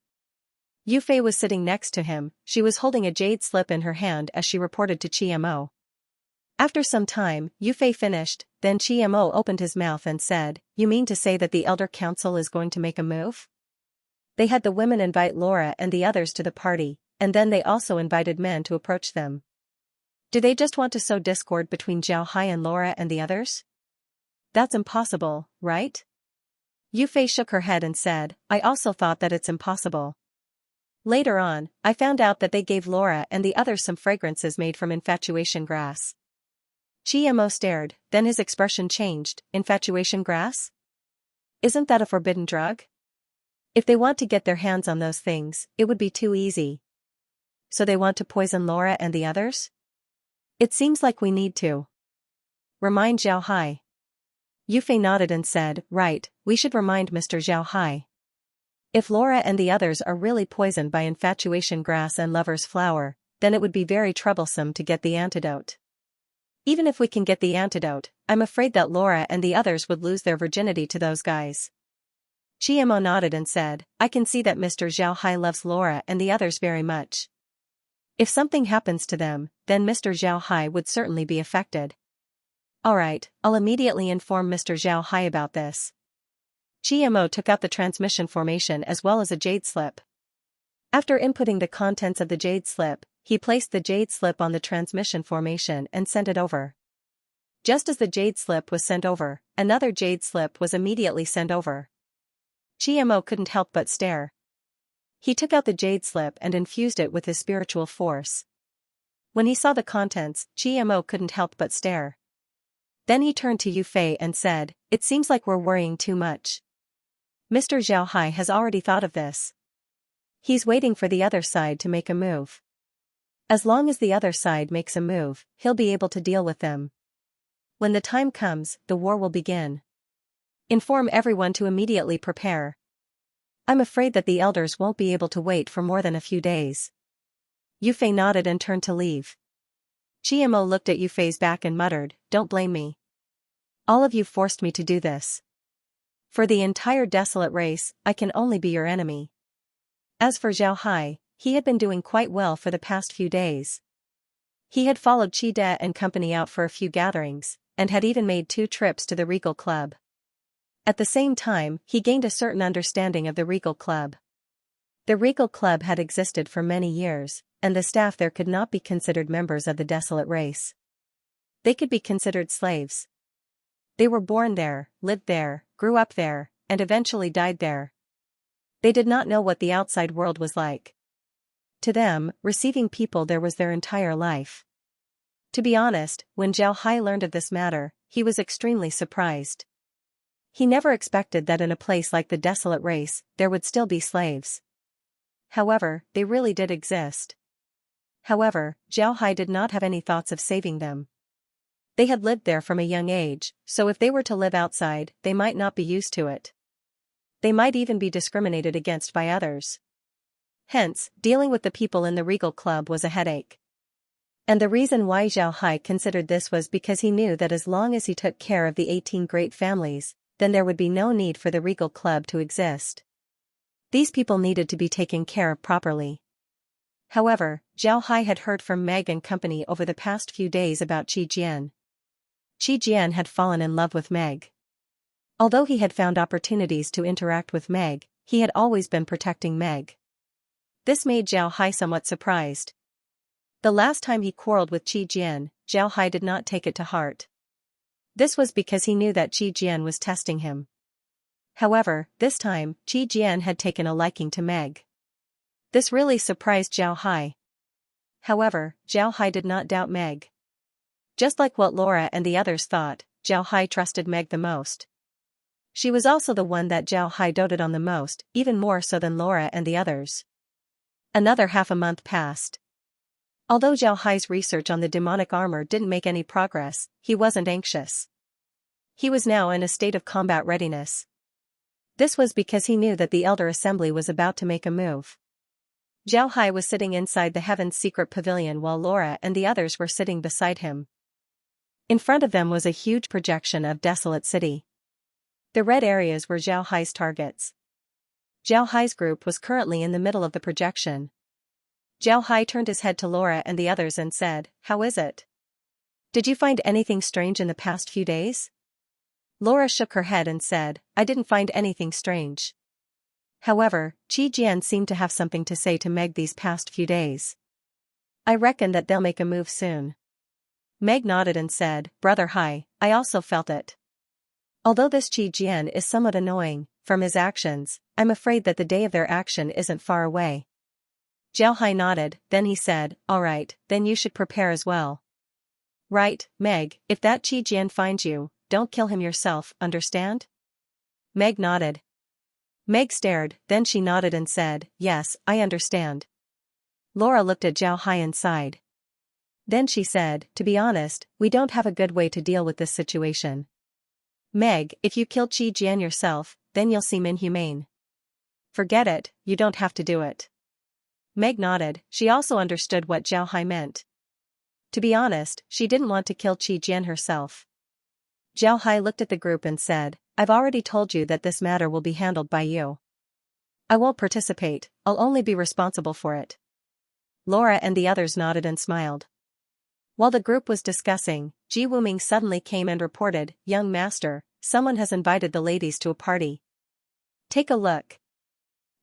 Yufei was sitting next to him, she was holding a jade slip in her hand as she reported to Qiamo. After some time, Yufei finished, then Qiamo opened his mouth and said, "You mean to say that the Elder Council is going to make a move?" They had the women invite Laura and the others to the party, and then they also invited men to approach them. Do they just want to sow discord between Xiaohai and Laura and the others? That's impossible, right? Yufei shook her head and said, "I also thought that it's impossible. Later on, I found out that they gave Laura and the others some fragrances made from infatuation grass." Qiamo stared, then his expression changed. Infatuation grass? Isn't that a forbidden drug? If they want to get their hands on those things, it would be too easy. So they want to poison Laura and the others? It seems like we need to remind Xiaohai. Yufei nodded and said, "Right, we should remind Mr. Xiaohai. If Laura and the others are really poisoned by infatuation grass and lover's flower, then it would be very troublesome to get the antidote. Even if we can get the antidote, I'm afraid that Laura and the others would lose their virginity to those guys." Qiamo nodded and said, "I can see that Mr. Xiaohai loves Laura and the others very much. If something happens to them, then Mr. Xiaohai would certainly be affected. Alright, I'll immediately inform Mr. Xiaohai about this." Qiamo took out the transmission formation as well as a jade slip. After inputting the contents of the jade slip, he placed the jade slip on the transmission formation and sent it over. Just as the jade slip was sent over, another jade slip was immediately sent over. Qiamo couldn't help but stare. He took out the jade slip and infused it with his spiritual force. When he saw the contents, Qiamo couldn't help but stare. Then he turned to Yufei and said, "It seems like we're worrying too much. Mr. Xiaohai has already thought of this. He's waiting for the other side to make a move. As long as the other side makes a move, he'll be able to deal with them. When the time comes, the war will begin. Inform everyone to immediately prepare. I'm afraid that the elders won't be able to wait for more than a few days." Yufei nodded and turned to leave. Qiamo looked at Yufei's back and muttered, "Don't blame me. All of you forced me to do this. For the entire desolate race, I can only be your enemy." As for Xiaohai, he had been doing quite well for the past few days. He had followed Qi De and company out for a few gatherings, and had even made 2 trips to the Regal Club. At the same time, he gained a certain understanding of the Regal Club. The Regal Club had existed for many years, and the staff there could not be considered members of the desolate race. They could be considered slaves. They were born there, lived there, grew up there, and eventually died there. They did not know what the outside world was like. To them, receiving people there was their entire life. To be honest, when Xiaohai learned of this matter, he was extremely surprised. He never expected that in a place like the desolate race, there would still be slaves. However, they really did exist. However, Xiaohai did not have any thoughts of saving them. They had lived there from a young age, so if they were to live outside, they might not be used to it. They might even be discriminated against by others. Hence, dealing with the people in the Regal Club was a headache. And the reason why Zhao Hai considered this was because he knew that as long as he took care of the 18 great families, then there would be no need for the regal club to exist. These people needed to be taken care of properly. However, Zhao Hai had heard from Meg and company over the past few days about Qi Jian. Qi Jian had fallen in love with Meg. Although he had found opportunities to interact with Meg, he had always been protecting Meg. This made Zhao Hai somewhat surprised. The last time he quarreled with Qi Jian, Zhao Hai did not take it to heart. This was because he knew that Qi Jian was testing him. However, this time, Qi Jian had taken a liking to Meg. This really surprised Zhao Hai. However, Zhao Hai did not doubt Meg. Just like what Laura and the others thought, Zhao Hai trusted Meg the most. She was also the one that Zhao Hai doted on the most, even more so than Laura and the others. Another half a month passed. Although Zhao Hai's research on the demonic armor didn't make any progress, he wasn't anxious. He was now in a state of combat readiness. This was because he knew that the Elder Assembly was about to make a move. Zhao Hai was sitting inside the Heaven's Secret Pavilion while Laura and the others were sitting beside him. In front of them was a huge projection of Desolate City. The red areas were Zhao Hai's targets. Zhao Hai's group was currently in the middle of the projection. Zhao Hai turned his head to Laura and the others and said, "How is it? Did you find anything strange in the past few days?" Laura shook her head and said, "I didn't find anything strange." However, Qi Jian seemed to have something to say to Meg these past few days. "I reckon that they'll make a move soon." Meg nodded and said, "Brother Hai, I also felt it. Although this Qi Jian is somewhat annoying, from his actions, I'm afraid that the day of their action isn't far away." Zhao Hai nodded, then he said, "All right, then you should prepare as well." "Right, Meg, if that Qi Jian finds you, don't kill him yourself, understand?" Meg nodded. Meg stared, then she nodded and said, "Yes, I understand." Laura looked at Zhao Hai and sighed. Then she said, "To be honest, we don't have a good way to deal with this situation. Meg, if you kill Qi Jian yourself, then you'll seem inhumane." "Forget it, you don't have to do it." Meg nodded, she also understood what Zhao Hai meant. To be honest, she didn't want to kill Qi Jian herself. Zhao Hai looked at the group and said, "I've already told you that this matter will be handled by you. I won't participate, I'll only be responsible for it." Laura and the others nodded and smiled. While the group was discussing, Ji Wuming suddenly came and reported, "Young master, someone has invited the ladies to a party. Take a look."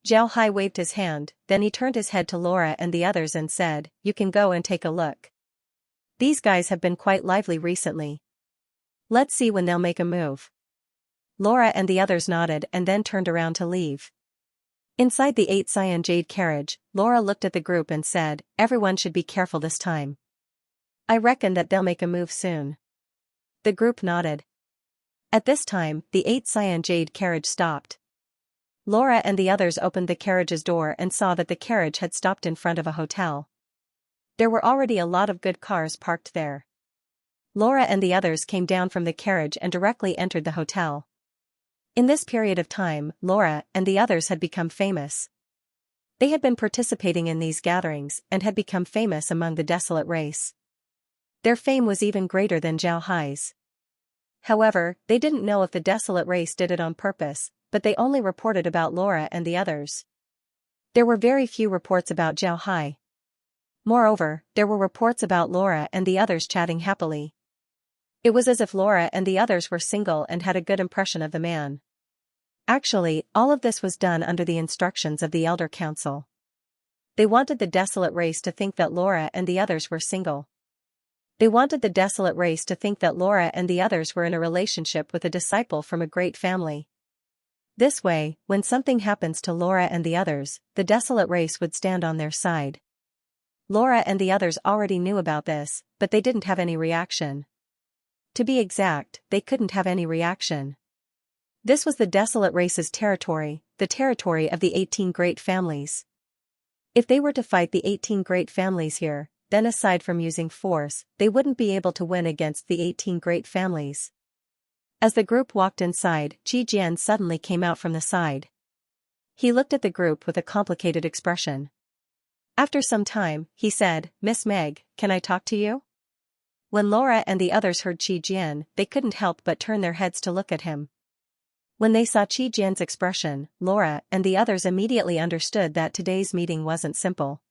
Zhao Hai waved his hand, then he turned his head to Laura and the others and said, "You can go and take a look. These guys have been quite lively recently. Let's see when they'll make a move." Laura and the others nodded and then turned around to leave. Inside the 8 cyan jade carriage, Laura looked at the group and said, "Everyone should be careful this time. I reckon that they'll make a move soon." The group nodded. At this time, the 8 cyan jade carriage stopped. Laura and the others opened the carriage's door and saw that the carriage had stopped in front of a hotel. There were already a lot of good cars parked there. Laura and the others came down from the carriage and directly entered the hotel. In this period of time, Laura and the others had become famous. They had been participating in these gatherings and had become famous among the desolate race. Their fame was even greater than Zhao Hai's. However, they didn't know if the desolate race did it on purpose, but they only reported about Laura and the others. There were very few reports about Zhao Hai. Moreover, there were reports about Laura and the others chatting happily. It was as if Laura and the others were single and had a good impression of the man. Actually, all of this was done under the instructions of the Elder Council. They wanted the desolate race to think that Laura and the others were single. They wanted the desolate race to think that Laura and the others were in a relationship with a disciple from a great family. This way, when something happens to Laura and the others, the desolate race would stand on their side. Laura and the others already knew about this, but they didn't have any reaction. To be exact, they couldn't have any reaction. This was the desolate race's territory, the territory of the 18 great families. If they were to fight the 18 great families here, then aside from using force, they wouldn't be able to win against the 18 great families. As the group walked inside, Qi Jian suddenly came out from the side. He looked at the group with a complicated expression. After some time, he said, Miss Meg, can I talk to you? When Laura and the others heard Qi Jian, they couldn't help but turn their heads to look at him. When they saw Qi Jian's expression, Laura and the others immediately understood that today's meeting wasn't simple.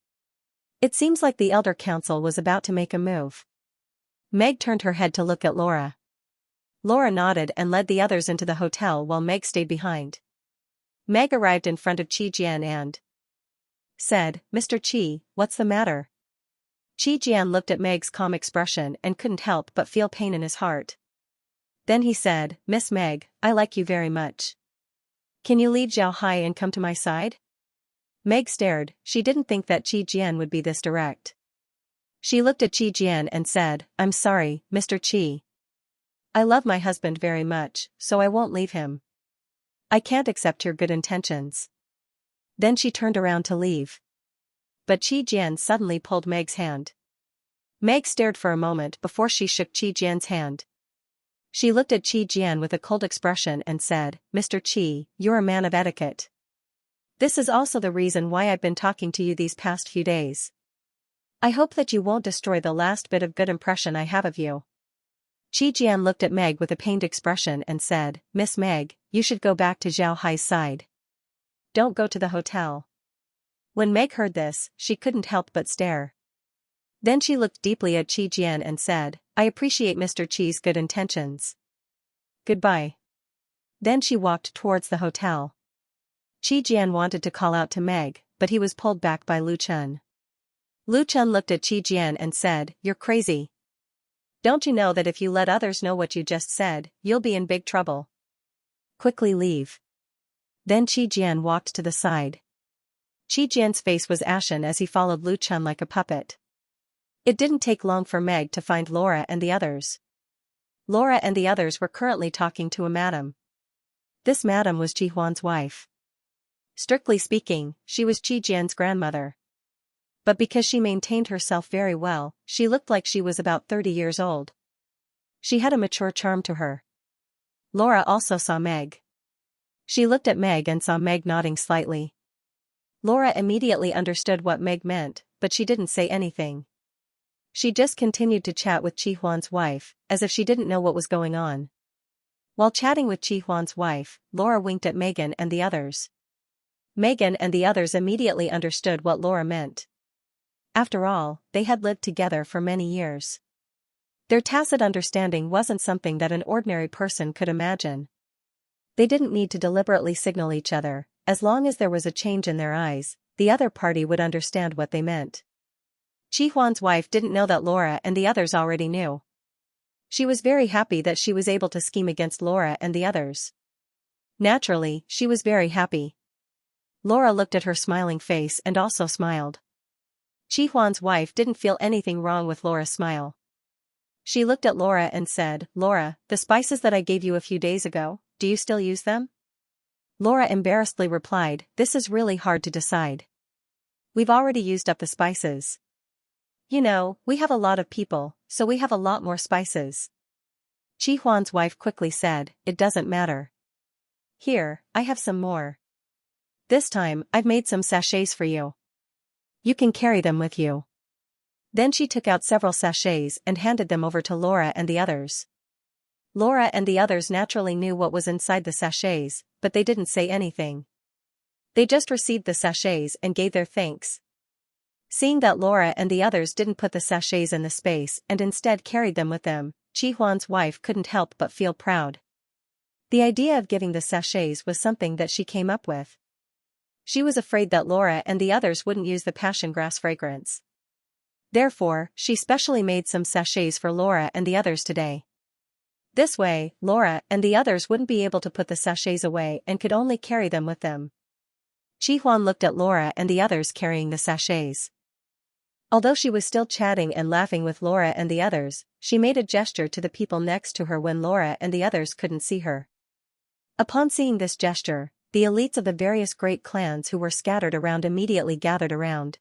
It seems like the Elder Council was about to make a move. Meg turned her head to look at Laura. Laura nodded and led the others into the hotel while Meg stayed behind. Meg arrived in front of Qi Jian and said, Mr. Qi, what's the matter? Qi Jian looked at Meg's calm expression and couldn't help but feel pain in his heart. Then he said, Miss Meg, I like you very much. Can you leave Xiaohai and come to my side? Meg stared, she didn't think that Qi Jian would be this direct. She looked at Qi Jian and said, I'm sorry, Mr. Qi. I love my husband very much, so I won't leave him. I can't accept your good intentions. Then she turned around to leave. But Qi Jian suddenly pulled Meg's hand. Meg stared for a moment before she shook Qi Jian's hand. She looked at Qi Jian with a cold expression and said, Mr. Qi, you're a man of etiquette. This is also the reason why I've been talking to you these past few days. I hope that you won't destroy the last bit of good impression I have of you. Qi Jian looked at Meg with a pained expression and said, Miss Meg, you should go back to Zhao Hai's side. Don't go to the hotel. When Meg heard this, she couldn't help but stare. Then she looked deeply at Qi Jian and said, I appreciate Mr. Qi's good intentions. Goodbye. Then she walked towards the hotel. Qi Jian wanted to call out to Meg, but he was pulled back by Lu Chun. Lu Chun looked at Qi Jian and said, You're crazy. Don't you know that if you let others know what you just said, you'll be in big trouble? Quickly leave. Then Qi Jian walked to the side. Qi Jian's face was ashen as he followed Lu Chun like a puppet. It didn't take long for Meg to find Laura and the others. Laura and the others were currently talking to a madam. This madam was Ji Huan's wife. Strictly speaking, she was Qi Jian's grandmother. But because she maintained herself very well, she looked like she was about 30 years old. She had a mature charm to her. Laura also saw Meg. She looked at Meg and saw Meg nodding slightly. Laura immediately understood what Meg meant, but she didn't say anything. She just continued to chat with Qi Huan's wife, as if she didn't know what was going on. While chatting with Qi Huan's wife, Laura winked at Megan and the others. Megan and the others immediately understood what Laura meant. After all, they had lived together for many years. Their tacit understanding wasn't something that an ordinary person could imagine. They didn't need to deliberately signal each other. As long as there was a change in their eyes, the other party would understand what they meant. Qi Huan's wife didn't know that Laura and the others already knew. She was very happy that she was able to scheme against Laura and the others. Naturally, she was very happy. Laura looked at her smiling face and also smiled. Qi Huan's wife didn't feel anything wrong with Laura's smile. She looked at Laura and said, Laura, the spices that I gave you a few days ago, do you still use them? Laura embarrassedly replied, This is really hard to decide. We've already used up the spices. You know, we have a lot of people, so we have a lot more spices. Qi Huan's wife quickly said, It doesn't matter. Here, I have some more. This time, I've made some sachets for you. You can carry them with you. Then she took out several sachets and handed them over to Laura and the others. Laura and the others naturally knew what was inside the sachets, but they didn't say anything. They just received the sachets and gave their thanks. Seeing that Laura and the others didn't put the sachets in the space and instead carried them with them, Qi Huan's wife couldn't help but feel proud. The idea of giving the sachets was something that she came up with. She was afraid that Laura and the others wouldn't use the passion grass fragrance. Therefore, she specially made some sachets for Laura and the others today. This way, Laura and the others wouldn't be able to put the sachets away and could only carry them with them. Qi Huan looked at Laura and the others carrying the sachets. Although she was still chatting and laughing with Laura and the others, she made a gesture to the people next to her when Laura and the others couldn't see her. Upon seeing this gesture, the elites of the various great clans who were scattered around immediately gathered around.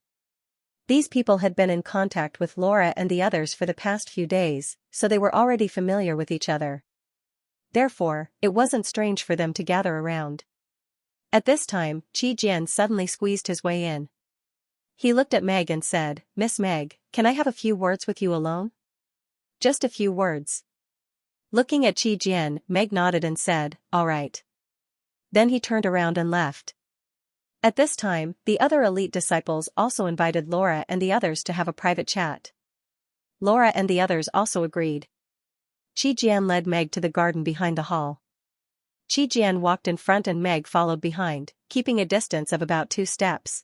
These people had been in contact with Laura and the others for the past few days, so they were already familiar with each other. Therefore, it wasn't strange for them to gather around. At this time, Qi Jian suddenly squeezed his way in. He looked at Meg and said, Miss Meg, can I have a few words with you alone? Just a few words. Looking at Qi Jian, Meg nodded and said, all right. Then he turned around and left. At this time, the other elite disciples also invited Laura and the others to have a private chat. Laura and the others also agreed. Qi Jian led Meg to the garden behind the hall. Qi Jian walked in front and Meg followed behind, keeping a distance of about 2 steps.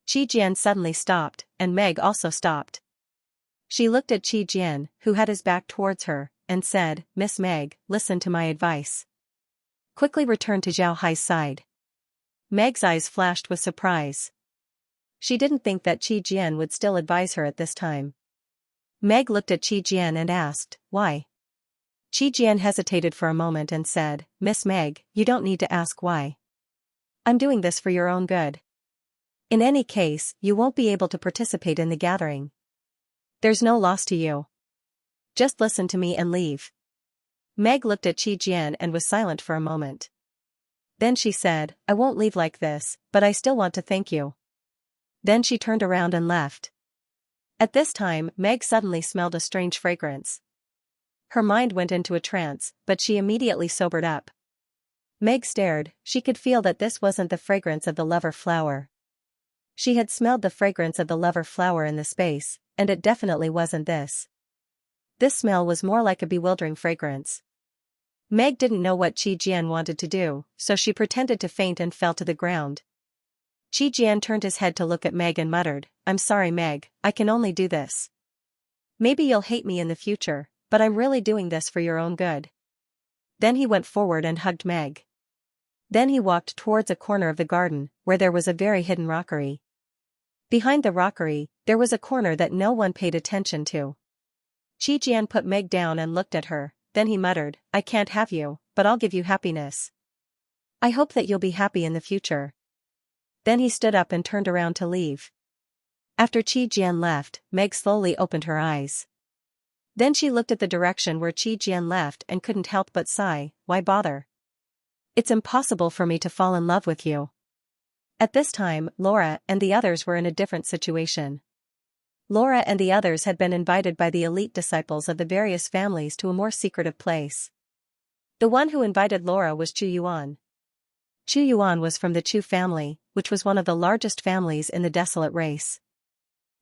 Qi Jian suddenly stopped, and Meg also stopped. She looked at Qi Jian, who had his back towards her, and said, Miss Meg, listen to my advice. Quickly return to Zhao Hai's side. Meg's eyes flashed with surprise. She didn't think that Qi Jian would still advise her at this time. Meg looked at Qi Jian and asked, why? Qi Jian hesitated for a moment and said, Miss Meg, you don't need to ask why. I'm doing this for your own good. In any case, you won't be able to participate in the gathering. There's no loss to you. Just listen to me and leave. Meg looked at Qi Jian and was silent for a moment. Then she said, I won't leave like this, but I still want to thank you. Then she turned around and left. At this time, Meg suddenly smelled a strange fragrance. Her mind went into a trance, but she immediately sobered up. Meg stared. She could feel that this wasn't the fragrance of the lover flower. She had smelled the fragrance of the lover flower in the space, and it definitely wasn't this. This smell was more like a bewildering fragrance. Meg didn't know what Qi Jian wanted to do, so she pretended to faint and fell to the ground. Qi Jian turned his head to look at Meg and muttered, I'm sorry Meg, I can only do this. Maybe you'll hate me in the future, but I'm really doing this for your own good. Then he went forward and hugged Meg. Then he walked towards a corner of the garden, where there was a very hidden rockery. Behind the rockery, there was a corner that no one paid attention to. Qi Jian put Meg down and looked at her, then he muttered, I can't have you, but I'll give you happiness. I hope that you'll be happy in the future. Then he stood up and turned around to leave. After Qi Jian left, Meg slowly opened her eyes. Then she looked at the direction where Qi Jian left and couldn't help but sigh, why bother? It's impossible for me to fall in love with you. At this time, Laura and the others were in a different situation. Laura and the others had been invited by the elite disciples of the various families to a more secretive place. The one who invited Laura was Chu Yuan. Chu Yuan was from the Chu family, which was one of the largest families in the desolate race.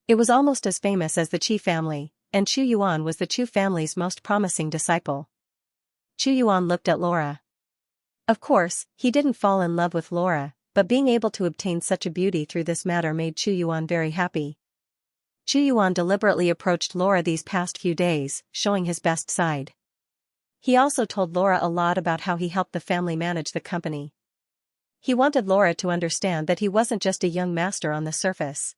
It was almost as famous as the Qi family, and Chu Yuan was the Chu family's most promising disciple. Chu Yuan looked at Laura. Of course, he didn't fall in love with Laura, but being able to obtain such a beauty through this matter made Chu Yuan very happy. Chu Yuan deliberately approached Laura these past few days, showing his best side. He also told Laura a lot about how he helped the family manage the company. He wanted Laura to understand that he wasn't just a young master on the surface.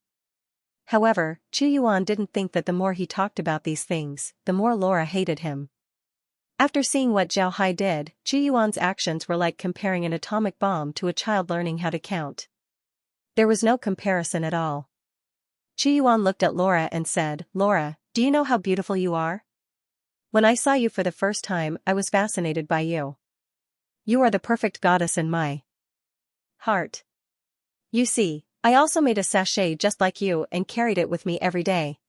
However, Chu Yuan didn't think that the more he talked about these things, the more Laura hated him. After seeing what Zhao Hai did, Chu Yuan's actions were like comparing an atomic bomb to a child learning how to count. There was no comparison at all. Chu Yuan looked at Laura and said, Laura, do you know how beautiful you are? When I saw you for the first time, I was fascinated by you. You are the perfect goddess in my heart. You see, I also made a sachet just like you and carried it with me every day.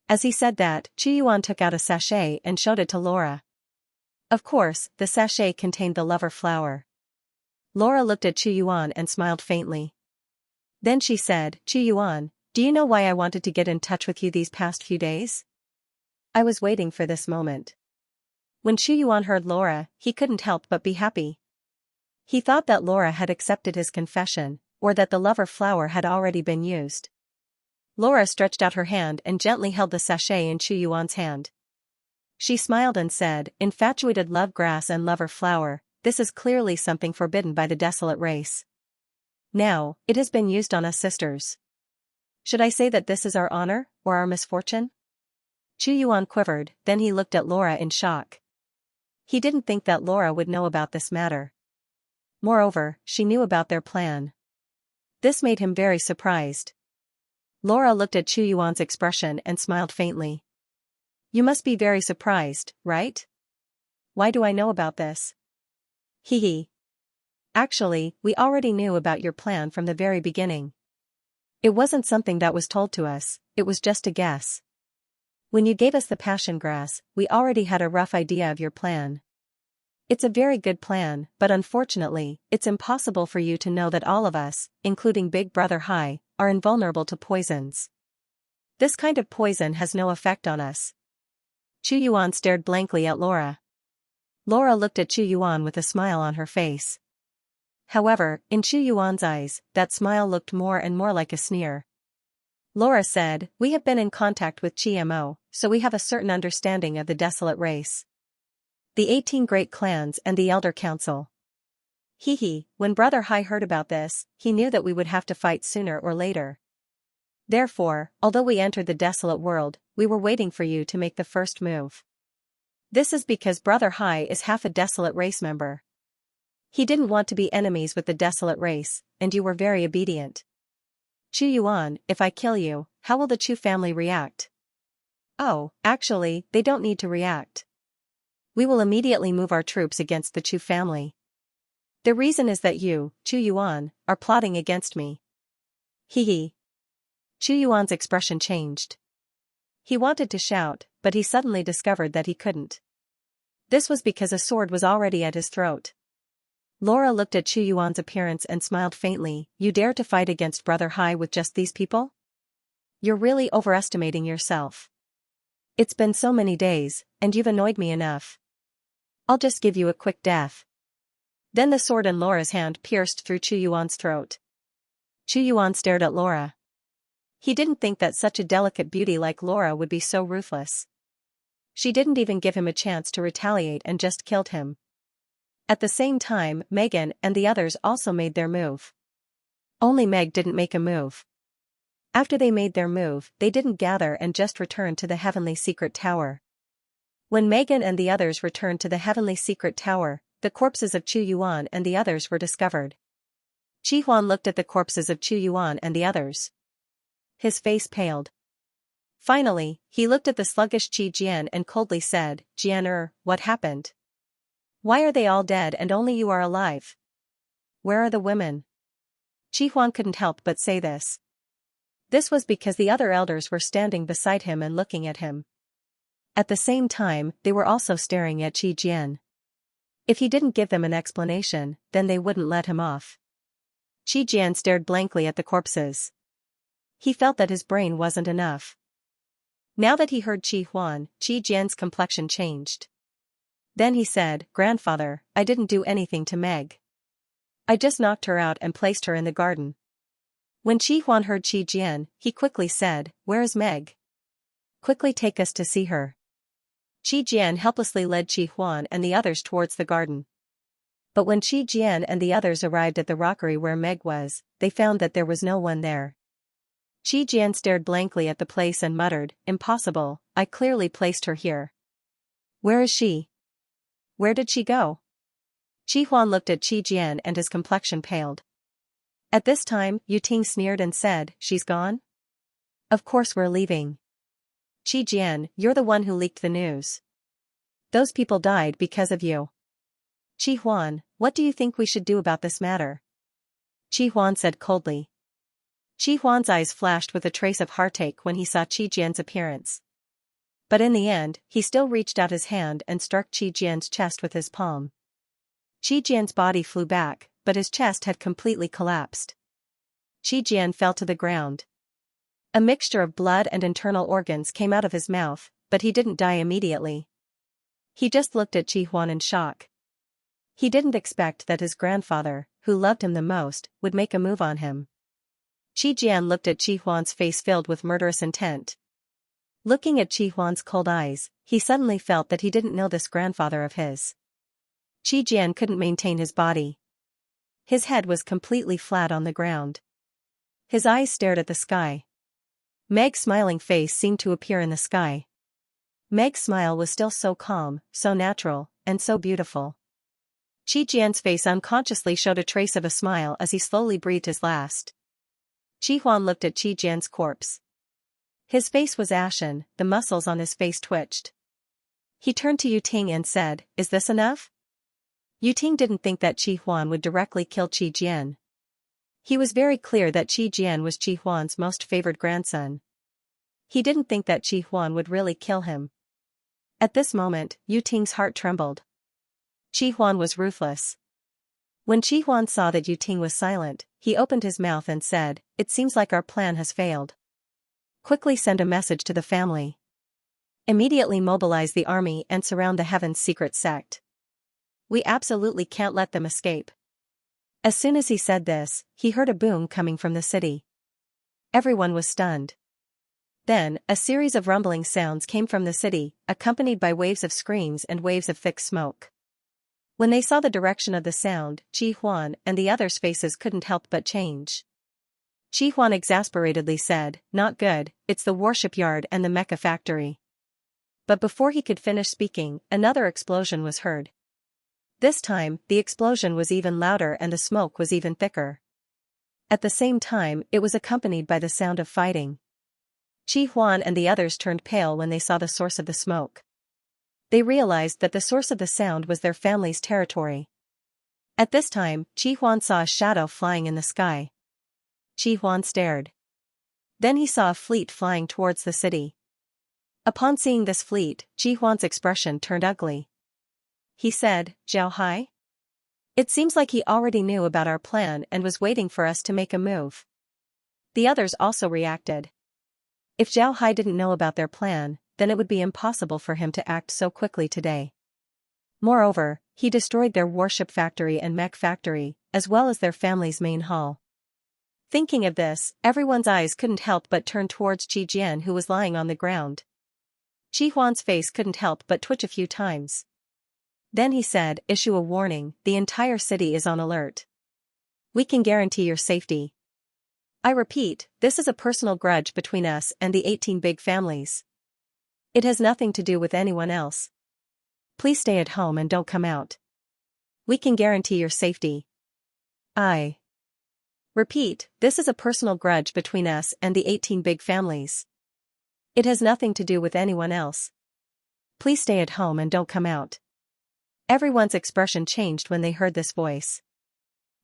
As he said that, Chu Yuan took out a sachet and showed it to Laura. Of course, the sachet contained the lover flower. Laura looked at Chu Yuan and smiled faintly. Then she said, Chu Yuan, do you know why I wanted to get in touch with you these past few days? I was waiting for this moment. When Chu Yuan heard Laura, he couldn't help but be happy. He thought that Laura had accepted his confession, or that the lover flower had already been used. Laura stretched out her hand and gently held the sachet in Chu Yuan's hand. She smiled and said, infatuated love grass and lover flower, this is clearly something forbidden by the desolate race. Now, it has been used on us sisters. Should I say that this is our honor, or our misfortune? Chu Yuan quivered, then he looked at Laura in shock. He didn't think that Laura would know about this matter. Moreover, she knew about their plan. This made him very surprised. Laura looked at Chu Yuan's expression and smiled faintly. You must be very surprised, right? Why do I know about this? Hee hee. Actually, we already knew about your plan from the very beginning. It wasn't something that was told to us, it was just a guess. When you gave us the passion grass, we already had a rough idea of your plan. It's a very good plan, but unfortunately, it's impossible for you to know that all of us, including Big Brother Hai, are invulnerable to poisons. This kind of poison has no effect on us. Chu Yuan stared blankly at Laura. Laura looked at Chu Yuan with a smile on her face. However, in Chu Yuan's eyes, that smile looked more and more like a sneer. Laura said, "We have been in contact with Mo, so we have a certain understanding of the desolate race. The 18 great clans and the Elder Council." When Brother Hai heard about this, he knew that we would have to fight sooner or later. Therefore, although we entered the desolate world, we were waiting for you to make the first move. This is because Brother Hai is half a desolate race member. He didn't want to be enemies with the desolate race, and you were very obedient. Chu Yuan, if I kill you, how will the Chu family react? Oh, actually, they don't need to react. We will immediately move our troops against the Chu family. The reason is that you, Chu Yuan, are plotting against me. Chu Yuan's expression changed. He wanted to shout, but he suddenly discovered that he couldn't. This was because a sword was already at his throat. Laura looked at Chu Yuan's appearance and smiled faintly. You dare to fight against Brother Hai with just these people? You're really overestimating yourself. It's been so many days, and you've annoyed me enough. I'll just give you a quick death. Then the sword in Laura's hand pierced through Chu Yuan's throat. Chu Yuan stared at Laura. He didn't think that such a delicate beauty like Laura would be so ruthless. She didn't even give him a chance to retaliate and just killed him. At the same time, Megan and the others also made their move. Only Meg didn't make a move. After they made their move, they didn't gather and just returned to the Heavenly Secret Tower. When Megan and the others returned to the Heavenly Secret Tower, the corpses of Chu Yuan and the others were discovered. Chi Huan looked at the corpses of Chu Yuan and the others. His face paled. Finally, he looked at the sluggish Qi Jian and coldly said, "Jian, what happened? Why are they all dead and only you are alive? Where are the women?" Chi Huan couldn't help but say this. This was because the other elders were standing beside him and looking at him. At the same time, they were also staring at Qi Jian. If he didn't give them an explanation, then they wouldn't let him off. Qi Jian stared blankly at the corpses. He felt that his brain wasn't enough. Now that he heard Qi Huan, Qi Jian's complexion changed. Then he said, "Grandfather, I didn't do anything to Meg. I just knocked her out and placed her in the garden." When Qi Huan heard Qi Jian, he quickly said, "Where is Meg? Quickly take us to see her." Qi Jian helplessly led Qi Huan and the others towards the garden. But when Qi Jian and the others arrived at the rockery where Meg was, they found that there was no one there. Qi Jian stared blankly at the place and muttered, "Impossible, I clearly placed her here. Where is she? Where did she go?" Qi Huan looked at Qi Jian and his complexion paled. At this time, Yu Ting sneered and said, "She's gone? Of course we're leaving. Qi Jian, you're the one who leaked the news. Those people died because of you. Qi Huan, what do you think we should do about this matter?" Qi Huan said coldly. Qi Huan's eyes flashed with a trace of heartache when he saw Qi Jian's appearance. But in the end, he still reached out his hand and struck Qi Jian's chest with his palm. Qi Jian's body flew back, but his chest had completely collapsed. Qi Jian fell to the ground. A mixture of blood and internal organs came out of his mouth, but he didn't die immediately. He just looked at Qi Huan in shock. He didn't expect that his grandfather, who loved him the most, would make a move on him. Qi Jian looked at Qi Huan's face filled with murderous intent. Looking at Qi Huan's cold eyes, he suddenly felt that he didn't know this grandfather of his. Qi Jian couldn't maintain his body. His head was completely flat on the ground. His eyes stared at the sky. Meg's smiling face seemed to appear in the sky. Meg's smile was still so calm, so natural, and so beautiful. Qi Jian's face unconsciously showed a trace of a smile as he slowly breathed his last. Qi Huan looked at Qi Jian's corpse. His face was ashen, the muscles on his face twitched. He turned to Yu Ting and said, "Is this enough?" Yu Ting didn't think that Qi Huan would directly kill Qi Jian. He was very clear that Qi Jian was Qi Huan's most favored grandson. He didn't think that Qi Huan would really kill him. At this moment, Yu Ting's heart trembled. Qi Huan was ruthless. When Qi Huan saw that Yu Ting was silent, he opened his mouth and said, "It seems like our plan has failed. Quickly send a message to the family. Immediately mobilize the army and surround the Heaven's secret sect. We absolutely can't let them escape." As soon as he said this, he heard a boom coming from the city. Everyone was stunned. Then, a series of rumbling sounds came from the city, accompanied by waves of screams and waves of thick smoke. When they saw the direction of the sound, Qi Huan and the others' faces couldn't help but change. Qi Huan exasperatedly said, "Not good, it's the warship yard and the mecha factory." But before he could finish speaking, another explosion was heard. This time, the explosion was even louder and the smoke was even thicker. At the same time, it was accompanied by the sound of fighting. Qi Huan and the others turned pale when they saw the source of the smoke. They realized that the source of the sound was their family's territory. At this time, Qi Huan saw a shadow flying in the sky. Qi Huan stared. Then he saw a fleet flying towards the city. Upon seeing this fleet, Qi Huan's expression turned ugly. He said, "Zhao Hai?" It seems like he already knew about our plan and was waiting for us to make a move. The others also reacted. If Zhao Hai didn't know about their plan, then it would be impossible for him to act so quickly today. Moreover, he destroyed their warship factory and mech factory, as well as their family's main hall. Thinking of this, everyone's eyes couldn't help but turn towards Qi Jian, who was lying on the ground. Qi Huan's face couldn't help but twitch a few times. Then he said, "Issue a warning, the entire city is on alert. We can guarantee your safety. I repeat, this is a personal grudge between us and the 18 big families. It has nothing to do with anyone else. Please stay at home and don't come out. We can guarantee your safety. I repeat, this is a personal grudge between us and the 18 big families. It has nothing to do with anyone else. Please stay at home and don't come out." Everyone's expression changed when they heard this voice.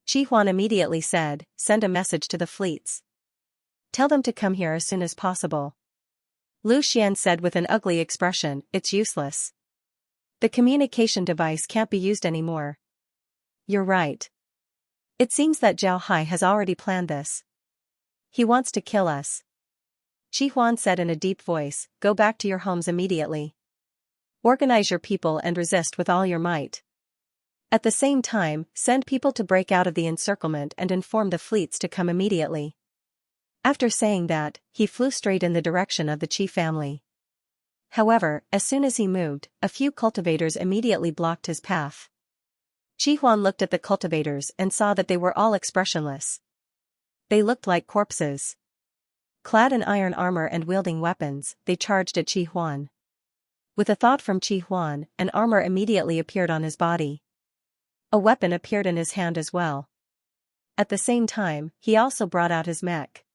Qi Huan immediately said, "Send a message to the fleets. Tell them to come here as soon as possible." Lu Xian said with an ugly expression, "It's useless. The communication device can't be used anymore." "You're right. It seems that Zhao Hai has already planned this. He wants to kill us." Qi Huan said in a deep voice, "Go back to your homes immediately. Organize your people and resist with all your might. At the same time, send people to break out of the encirclement and inform the fleets to come immediately." After saying that, he flew straight in the direction of the Qi family. However, as soon as he moved, a few cultivators immediately blocked his path. Qi Huan looked at the cultivators and saw that they were all expressionless. They looked like corpses. Clad in iron armor and wielding weapons, they charged at Qi Huan. With a thought from Qi Huan, an armor immediately appeared on his body. A weapon appeared in his hand as well. At the same time, he also brought out his mech.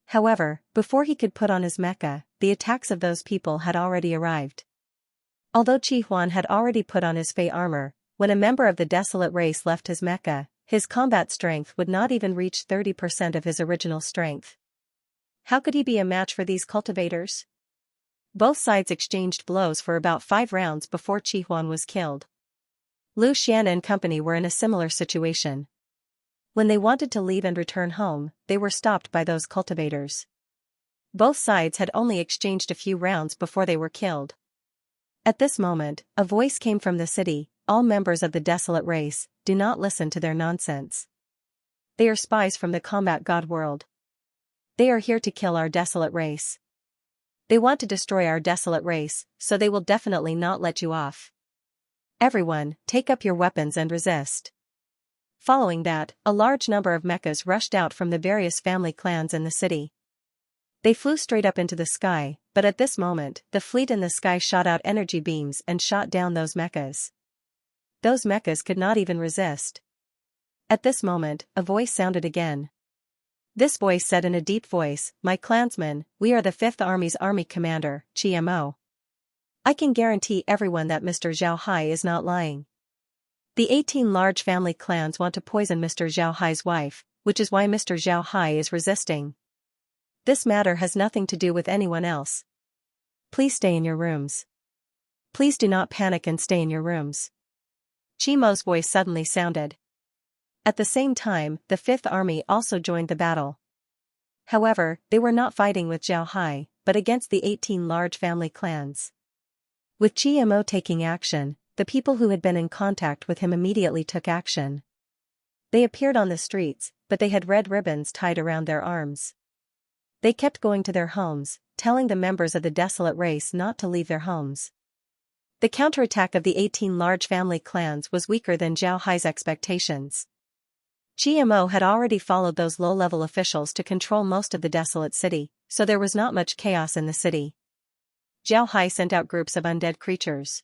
However, before he could put on his mecha, the attacks of those people had already arrived. Although Qi Huan had already put on his Fey armor, when a member of the desolate race left his mecha, his combat strength would not even reach 30% of his original strength. How could he be a match for these cultivators? Both sides exchanged blows for about 5 rounds before Qi Huan was killed. Lu Xian and company were in a similar situation. When they wanted to leave and return home, they were stopped by those cultivators. Both sides had only exchanged a few rounds before they were killed. At this moment, a voice came from the city, "All members of the desolate race, do not listen to their nonsense. They are spies from the combat god world. They are here to kill our desolate race. They want to destroy our desolate race, so they will definitely not let you off. Everyone, take up your weapons and resist." Following that, a large number of mechas rushed out from the various family clans in the city. They flew straight up into the sky, but at this moment, the fleet in the sky shot out energy beams and shot down those mechas. Those mechas could not even resist. At this moment, a voice sounded again. This voice said in a deep voice, "My clansmen, we are the 5th Army's army commander, Qi Mo. I can guarantee everyone that Mr. Zhao Hai is not lying. The 18 large family clans want to poison Mr. Zhao Hai's wife, which is why Mr. Zhao Hai is resisting. This matter has nothing to do with anyone else. Please stay in your rooms. Please do not panic and stay in your rooms. Qi Mo's voice suddenly sounded. At the same time, the Fifth Army also joined the battle. However, they were not fighting with Zhao Hai, but against the 18 large family clans. With Qi Mo taking action, the people who had been in contact with him immediately took action. They appeared on the streets, but they had red ribbons tied around their arms. They kept going to their homes, telling the members of the desolate race not to leave their homes. The counterattack of the 18 large family clans was weaker than Zhao Hai's expectations. Qi Mo had already followed those low-level officials to control most of the desolate city, so there was not much chaos in the city. Zhao Hai sent out groups of undead creatures.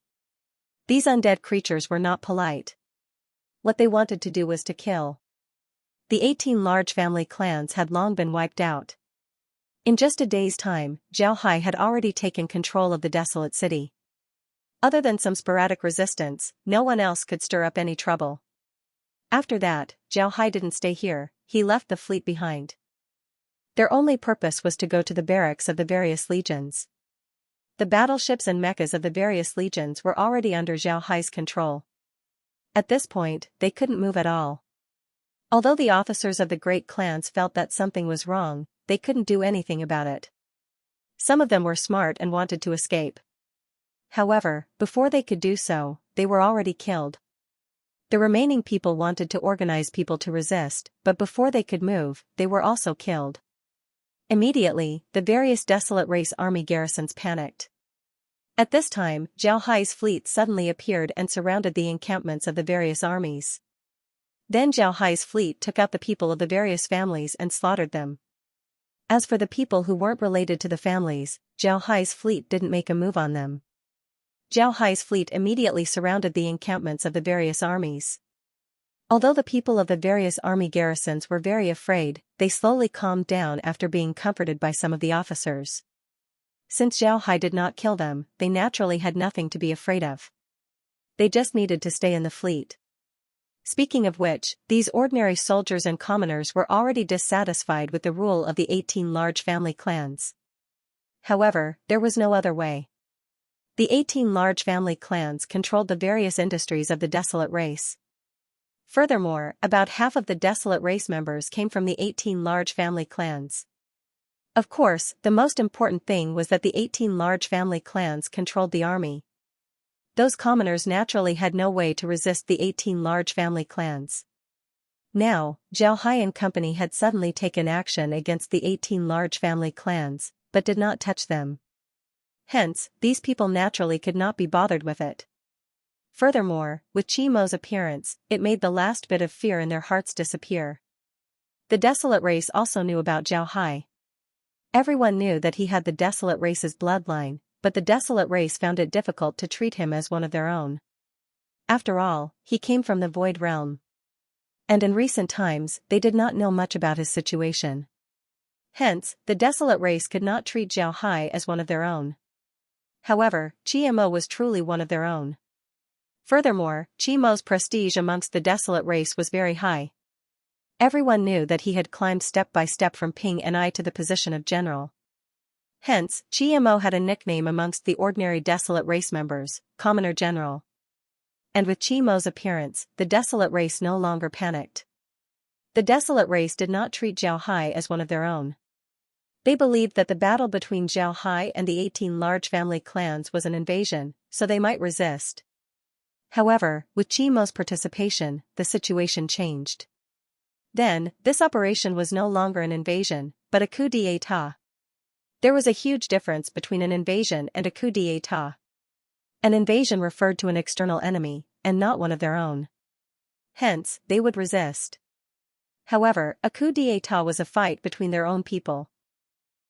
These undead creatures were not polite. What they wanted to do was to kill. The 18 large family clans had long been wiped out. In just a day's time, Zhao Hai had already taken control of the desolate city. Other than some sporadic resistance, no one else could stir up any trouble. After that, Zhao Hai didn't stay here, he left the fleet behind. Their only purpose was to go to the barracks of the various legions. The battleships and mechas of the various legions were already under Zhao Hai's control. At this point, they couldn't move at all. Although the officers of the great clans felt that something was wrong, they couldn't do anything about it. Some of them were smart and wanted to escape. However, before they could do so, they were already killed. The remaining people wanted to organize people to resist, but before they could move, they were also killed. Immediately, the various desolate race army garrisons panicked. At this time, Zhao Hai's fleet suddenly appeared and surrounded the encampments of the various armies. Then Zhao Hai's fleet took out the people of the various families and slaughtered them. As for the people who weren't related to the families, Zhao Hai's fleet didn't make a move on them. Zhao Hai's fleet immediately surrounded the encampments of the various armies. Although the people of the various army garrisons were very afraid, they slowly calmed down after being comforted by some of the officers. Since Zhao Hai did not kill them, they naturally had nothing to be afraid of. They just needed to stay in the fleet. Speaking of which, these ordinary soldiers and commoners were already dissatisfied with the rule of the 18 large family clans. However, there was no other way. The 18 large family clans controlled the various industries of the desolate race. Furthermore, about half of the desolate race members came from the 18 large family clans. Of course, the most important thing was that the 18 large family clans controlled the army. Those commoners naturally had no way to resist the 18 large family clans. Now, Zhao Hai and company had suddenly taken action against the 18 large family clans, but did not touch them. Hence, these people naturally could not be bothered with it. Furthermore, with Qi Mo's appearance, it made the last bit of fear in their hearts disappear. The desolate race also knew about Zhao Hai. Everyone knew that he had the desolate race's bloodline, but the desolate race found it difficult to treat him as one of their own. After all, he came from the Void Realm. And in recent times, they did not know much about his situation. Hence, the desolate race could not treat Zhao Hai as one of their own. However, Qi Mo was truly one of their own. Furthermore, Qi Mo's prestige amongst the desolate race was very high. Everyone knew that he had climbed step by step from Ping and I to the position of general. Hence, Qi Mo had a nickname amongst the ordinary desolate race members, Commoner General. And with Qi Mo's appearance, the desolate race no longer panicked. The desolate race did not treat Zhao Hai as one of their own. They believed that the battle between Zhao Hai and the 18 large family clans was an invasion, so they might resist. However, with Qi Mo's participation, the situation changed. Then, this operation was no longer an invasion, but a coup d'état. There was a huge difference between an invasion and a coup d'état. An invasion referred to an external enemy, and not one of their own. Hence, they would resist. However, a coup d'état was a fight between their own people.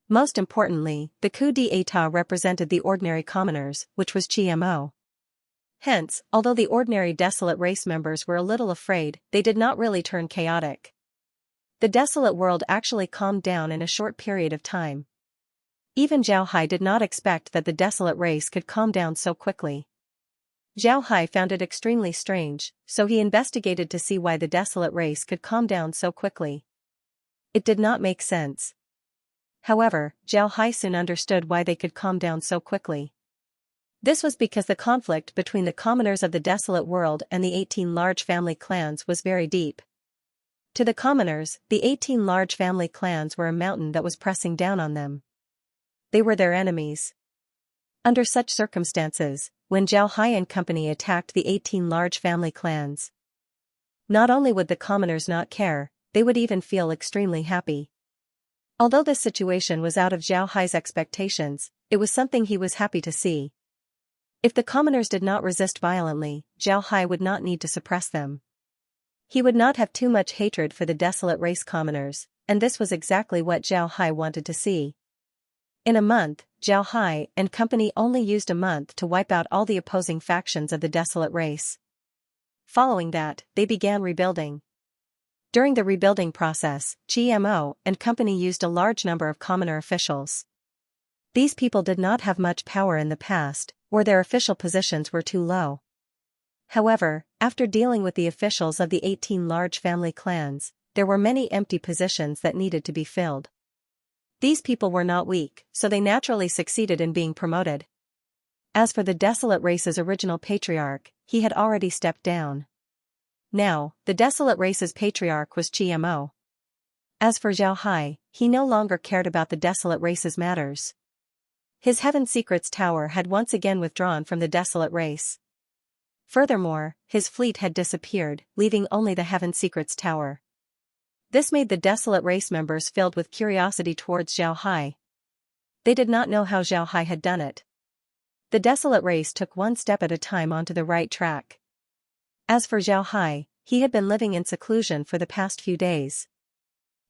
Most importantly, the coup d'état represented the ordinary commoners, which was Qi Mo. Hence, although the ordinary desolate race members were a little afraid, they did not really turn chaotic. The desolate world actually calmed down in a short period of time. Even Zhao Hai did not expect that the desolate race could calm down so quickly. Zhao Hai found it extremely strange, so he investigated to see why the desolate race could calm down so quickly. It did not make sense. However, Zhao Hai soon understood why they could calm down so quickly. This was because the conflict between the commoners of the desolate world and the 18 large family clans was very deep. To the commoners, the 18 large family clans were a mountain that was pressing down on them. They were their enemies. Under such circumstances, when Zhao Hai and company attacked the 18 large family clans, not only would the commoners not care, they would even feel extremely happy. Although this situation was out of Zhao Hai's expectations, it was something he was happy to see. If the commoners did not resist violently, Zhao Hai would not need to suppress them. He would not have too much hatred for the desolate race commoners, and this was exactly what Zhao Hai wanted to see. In a month, Zhao Hai and company only used a month to wipe out all the opposing factions of the desolate race. Following that, they began rebuilding. During the rebuilding process, GMO and company used a large number of commoner officials. These people did not have much power in the past, or their official positions were too low. However, after dealing with the officials of the 18 large family clans, there were many empty positions that needed to be filled. These people were not weak, so they naturally succeeded in being promoted. As for the desolate race's original patriarch, he had already stepped down. Now, the desolate race's patriarch was GMO. As for Zhao Hai, he no longer cared about the desolate race's matters. His Heaven Secrets Tower had once again withdrawn from the desolate race. Furthermore, his fleet had disappeared, leaving only the Heaven Secrets Tower. This made the desolate race members filled with curiosity towards Zhao Hai. They did not know how Zhao Hai had done it. The desolate race took one step at a time onto the right track. As for Zhao Hai, he had been living in seclusion for the past few days.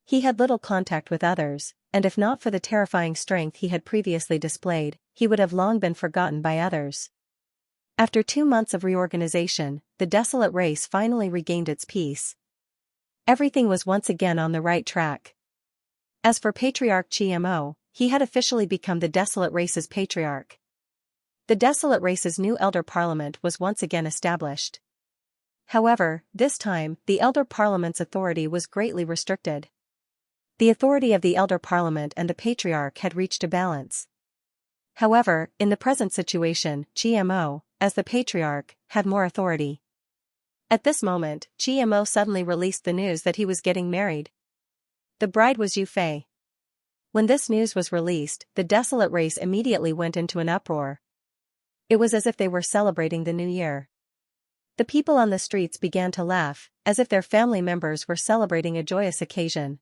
He had little contact with others, and if not for the terrifying strength he had previously displayed, he would have long been forgotten by others. After 2 months of reorganization, the desolate race finally regained its peace. Everything was once again on the right track. As for Patriarch GMO, he had officially become the desolate race's patriarch. The desolate race's new elder parliament was once again established. However, this time, the elder parliament's authority was greatly restricted. The authority of the elder parliament and the patriarch had reached a balance. However, in the present situation, GMO, as the patriarch, had more authority. At this moment, GMO suddenly released the news that he was getting married. The bride was Yu Fei. When this news was released, the desolate race immediately went into an uproar. It was as if they were celebrating the new year. The people on the streets began to laugh, as if their family members were celebrating a joyous occasion.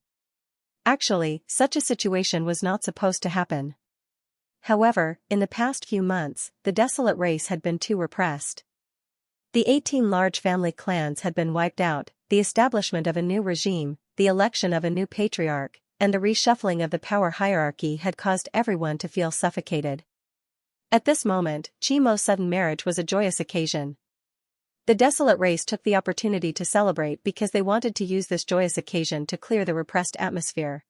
Actually, such a situation was not supposed to happen. However, in the past few months, the desolate race had been too repressed. The 18 large family clans had been wiped out, the establishment of a new regime, the election of a new patriarch, and the reshuffling of the power hierarchy had caused everyone to feel suffocated. At this moment, Chimo's sudden marriage was a joyous occasion. The desolate race took the opportunity to celebrate because they wanted to use this joyous occasion to clear the repressed atmosphere.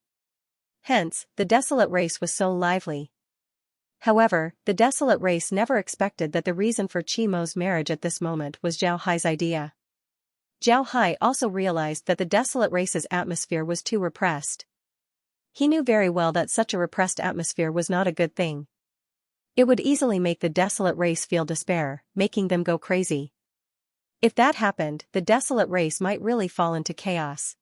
Hence, the desolate race was so lively. However, the desolate race never expected that the reason for Chimo's marriage at this moment was Zhao Hai's idea. Zhao Hai also realized that the desolate race's atmosphere was too repressed. He knew very well that such a repressed atmosphere was not a good thing. It would easily make the desolate race feel despair, making them go crazy. If that happened, the desolate race might really fall into chaos.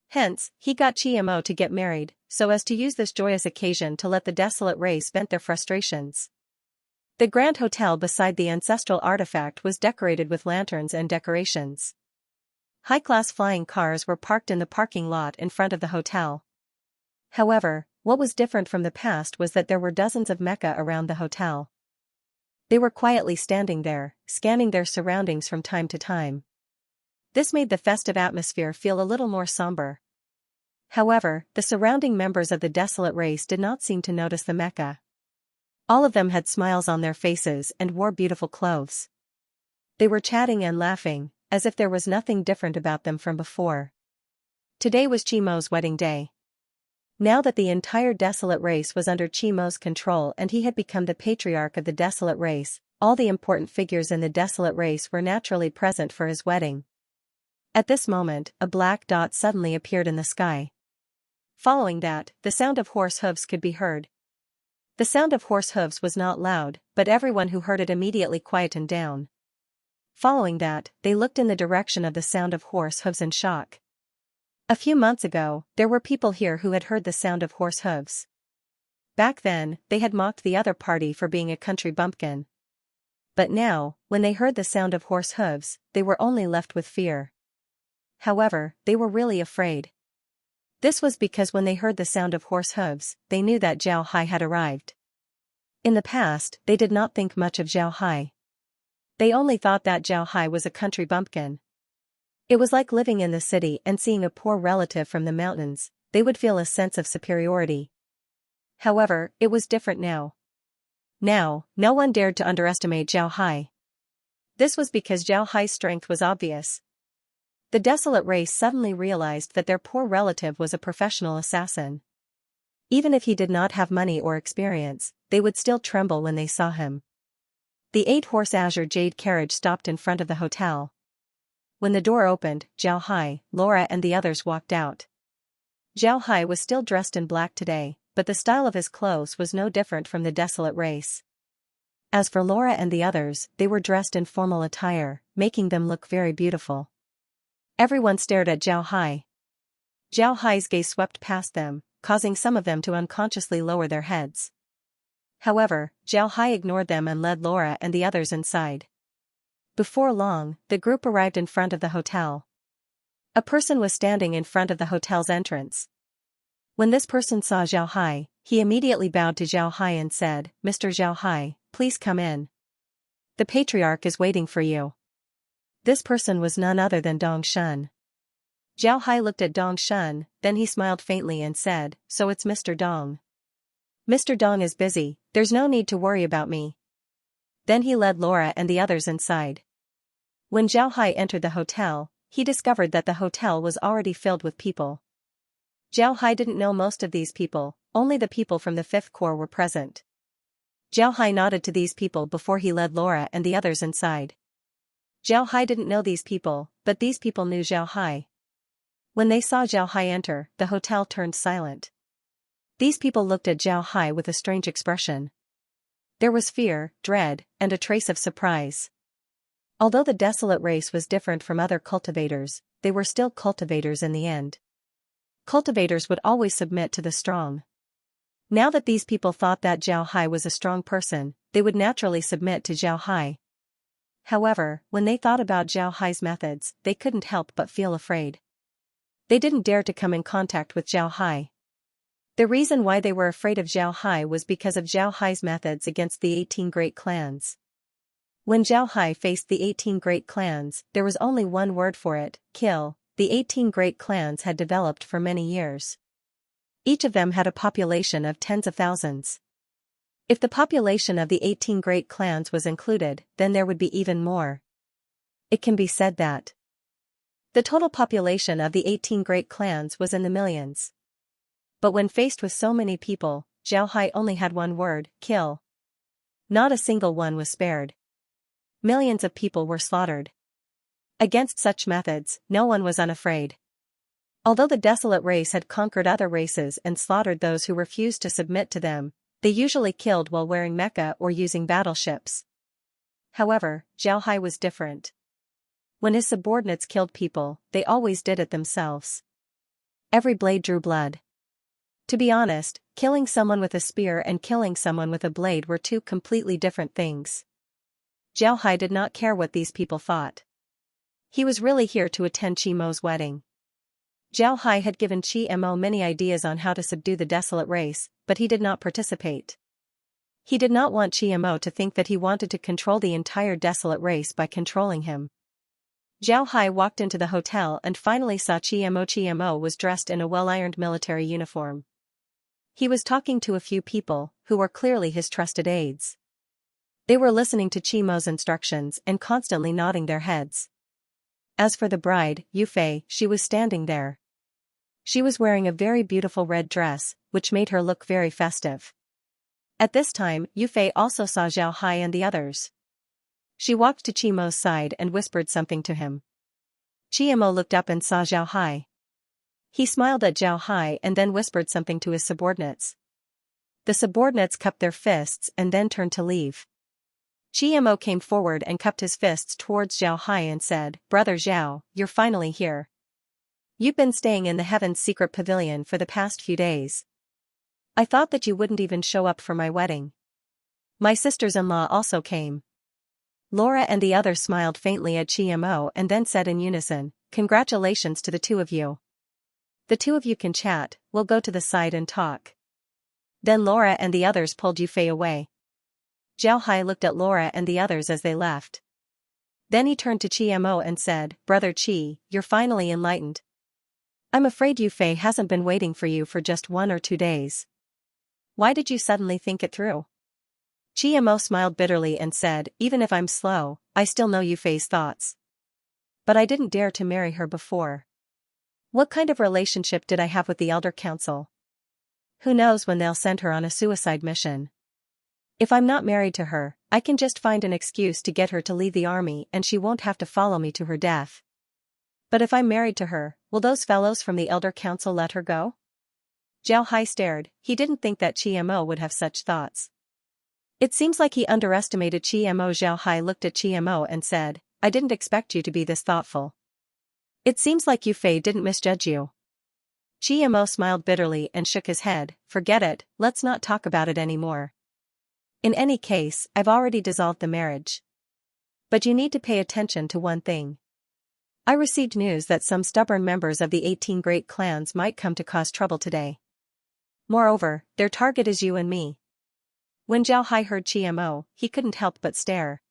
Hence, he got GMO to get married, so as to use this joyous occasion to let the desolate race vent their frustrations. The Grand Hotel beside the ancestral artifact was decorated with lanterns and decorations. High-class flying cars were parked in the parking lot in front of the hotel. However, what was different from the past was that there were dozens of mecha around the hotel. They were quietly standing there, scanning their surroundings from time to time. This made the festive atmosphere feel a little more somber. However, the surrounding members of the desolate race did not seem to notice the mecha. All of them had smiles on their faces and wore beautiful clothes. They were chatting and laughing, as if there was nothing different about them from before. Today was Chimo's wedding day. Now that the entire desolate race was under Chimo's control and he had become the patriarch of the desolate race, all the important figures in the desolate race were naturally present for his wedding. At this moment, a black dot suddenly appeared in the sky. Following that, the sound of horse hooves could be heard. The sound of horse hooves was not loud, but everyone who heard it immediately quietened down. Following that, they looked in the direction of the sound of horse hooves in shock. A few months ago, there were people here who had heard the sound of horse hooves. Back then, they had mocked the other party for being a country bumpkin. But now, when they heard the sound of horse hooves, they were only left with fear. However, they were really afraid. This was because when they heard the sound of horse hooves, they knew that Zhao Hai had arrived. In the past, they did not think much of Zhao Hai. They only thought that Zhao Hai was a country bumpkin. It was like living in the city and seeing a poor relative from the mountains, they would feel a sense of superiority. However, it was different now. Now, no one dared to underestimate Zhao Hai. This was because Zhao Hai's strength was obvious. The desolate race suddenly realized that their poor relative was a professional assassin. Even if he did not have money or experience, they would still tremble when they saw him. The 8-horse azure jade carriage stopped in front of the hotel. When the door opened, Zhao Hai, Laura and the others walked out. Zhao Hai was still dressed in black today, but the style of his clothes was no different from the desolate race. As for Laura and the others, they were dressed in formal attire, making them look very beautiful. Everyone stared at Zhao Hai. Zhao Hai's gaze swept past them, causing some of them to unconsciously lower their heads. However, Zhao Hai ignored them and led Laura and the others inside. Before long, the group arrived in front of the hotel. A person was standing in front of the hotel's entrance. When this person saw Zhao Hai, he immediately bowed to Zhao Hai and said, "Mr. Zhao Hai, please come in. The patriarch is waiting for you." This person was none other than Dong Shun. Zhao Hai looked at Dong Shun, then he smiled faintly and said, "So it's Mr. Dong. Mr. Dong is busy, there's no need to worry about me." Then he led Laura and the others inside. When Zhao Hai entered the hotel, he discovered that the hotel was already filled with people. Zhao Hai didn't know most of these people, only the people from the 5th Corps were present. Zhao Hai nodded to these people before he led Laura and the others inside. Zhao Hai didn't know these people, but these people knew Zhao Hai. When they saw Zhao Hai enter, the hotel turned silent. These people looked at Zhao Hai with a strange expression. There was fear, dread, and a trace of surprise. Although the desolate race was different from other cultivators, they were still cultivators in the end. Cultivators would always submit to the strong. Now that these people thought that Zhao Hai was a strong person, they would naturally submit to Zhao Hai. However, when they thought about Zhao Hai's methods, they couldn't help but feel afraid. They didn't dare to come in contact with Zhao Hai. The reason why they were afraid of Zhao Hai was because of Zhao Hai's methods against the 18 great clans. When Zhao Hai faced the 18 great clans, there was only one word for it: kill. The 18 great clans had developed for many years. Each of them had a population of tens of thousands. If the population of the 18 great clans was included, then there would be even more. It can be said that the total population of the 18 great clans was in the millions. But when faced with so many people, Zhao Hai only had one word: kill. Not a single one was spared. Millions of people were slaughtered. Against such methods, no one was unafraid. Although the desolate race had conquered other races and slaughtered those who refused to submit to them, they usually killed while wearing mecha or using battleships. However, Zhao Hai was different. When his subordinates killed people, they always did it themselves. Every blade drew blood. To be honest, killing someone with a spear and killing someone with a blade were two completely different things. Zhao Hai did not care what these people thought. He was really here to attend Qi Mo's wedding. Zhao Hai had given Qi Mo many ideas on how to subdue the desolate race, but he did not participate. He did not want Qi Mo to think that he wanted to control the entire desolate race by controlling him. Zhao Hai walked into the hotel and finally saw Qi Mo. Qi Mo was dressed in a well-ironed military uniform. He was talking to a few people, who were clearly his trusted aides. They were listening to Qi Mo's instructions and constantly nodding their heads. As for the bride, Yu Fei, she was standing there. She was wearing a very beautiful red dress, which made her look very festive. At this time, Yu Fei also saw Zhao Hai and the others. She walked to Qi Mo's side and whispered something to him. Qi Mo looked up and saw Zhao Hai. He smiled at Zhao Hai and then whispered something to his subordinates. The subordinates cupped their fists and then turned to leave. GMO came forward and cupped his fists towards Zhao Hai and said, "Brother Zhao, you're finally here. You've been staying in the Heaven's secret pavilion for the past few days. I thought that you wouldn't even show up for my wedding. My sisters-in-law also came." Laura and the others smiled faintly at GMO and then said in unison, "Congratulations to the two of you. The two of you can chat, we'll go to the side and talk." Then Laura and the others pulled Yufei away. Zhao Hai looked at Laura and the others as they left. Then he turned to GMO and said, "Brother Qi, you're finally enlightened. I'm afraid Yufei hasn't been waiting for you for just 1 or 2 days. Why did you suddenly think it through?" GMO smiled bitterly and said, "Even if I'm slow, I still know Yufei's thoughts. But I didn't dare to marry her before. What kind of relationship did I have with the Elder Council? Who knows when they'll send her on a suicide mission. If I'm not married to her, I can just find an excuse to get her to leave the army and she won't have to follow me to her death. But if I'm married to her, will those fellows from the Elder Council let her go?" Zhao Hai stared. He didn't think that GMO would have such thoughts. It seems like he underestimated GMO. Zhao Hai looked at GMO and said, "I didn't expect you to be this thoughtful. It seems like Yufei didn't misjudge you." GMO smiled bitterly and shook his head. "Forget it, let's not talk about it anymore. In any case, I've already dissolved the marriage. But you need to pay attention to one thing. I received news that some stubborn members of the 18 great clans might come to cause trouble today. Moreover, their target is you and me." When Zhao Hai heard GMO, he couldn't help but stare.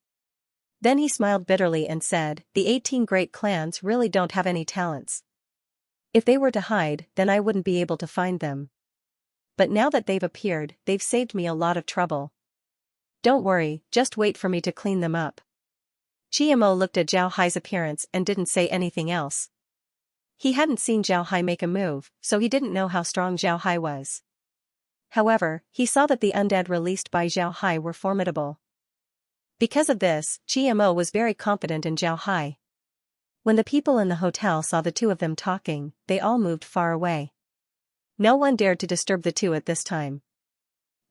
Then he smiled bitterly and said, "The 18 great clans really don't have any talents. If they were to hide, then I wouldn't be able to find them. But now that they've appeared, they've saved me a lot of trouble. Don't worry, just wait for me to clean them up." GMO looked at Zhao Hai's appearance and didn't say anything else. He hadn't seen Zhao Hai make a move, so he didn't know how strong Zhao Hai was. However, he saw that the undead released by Zhao Hai were formidable. Because of this, GMO was very confident in Zhao Hai. When the people in the hotel saw the two of them talking, they all moved far away. No one dared to disturb the two at this time.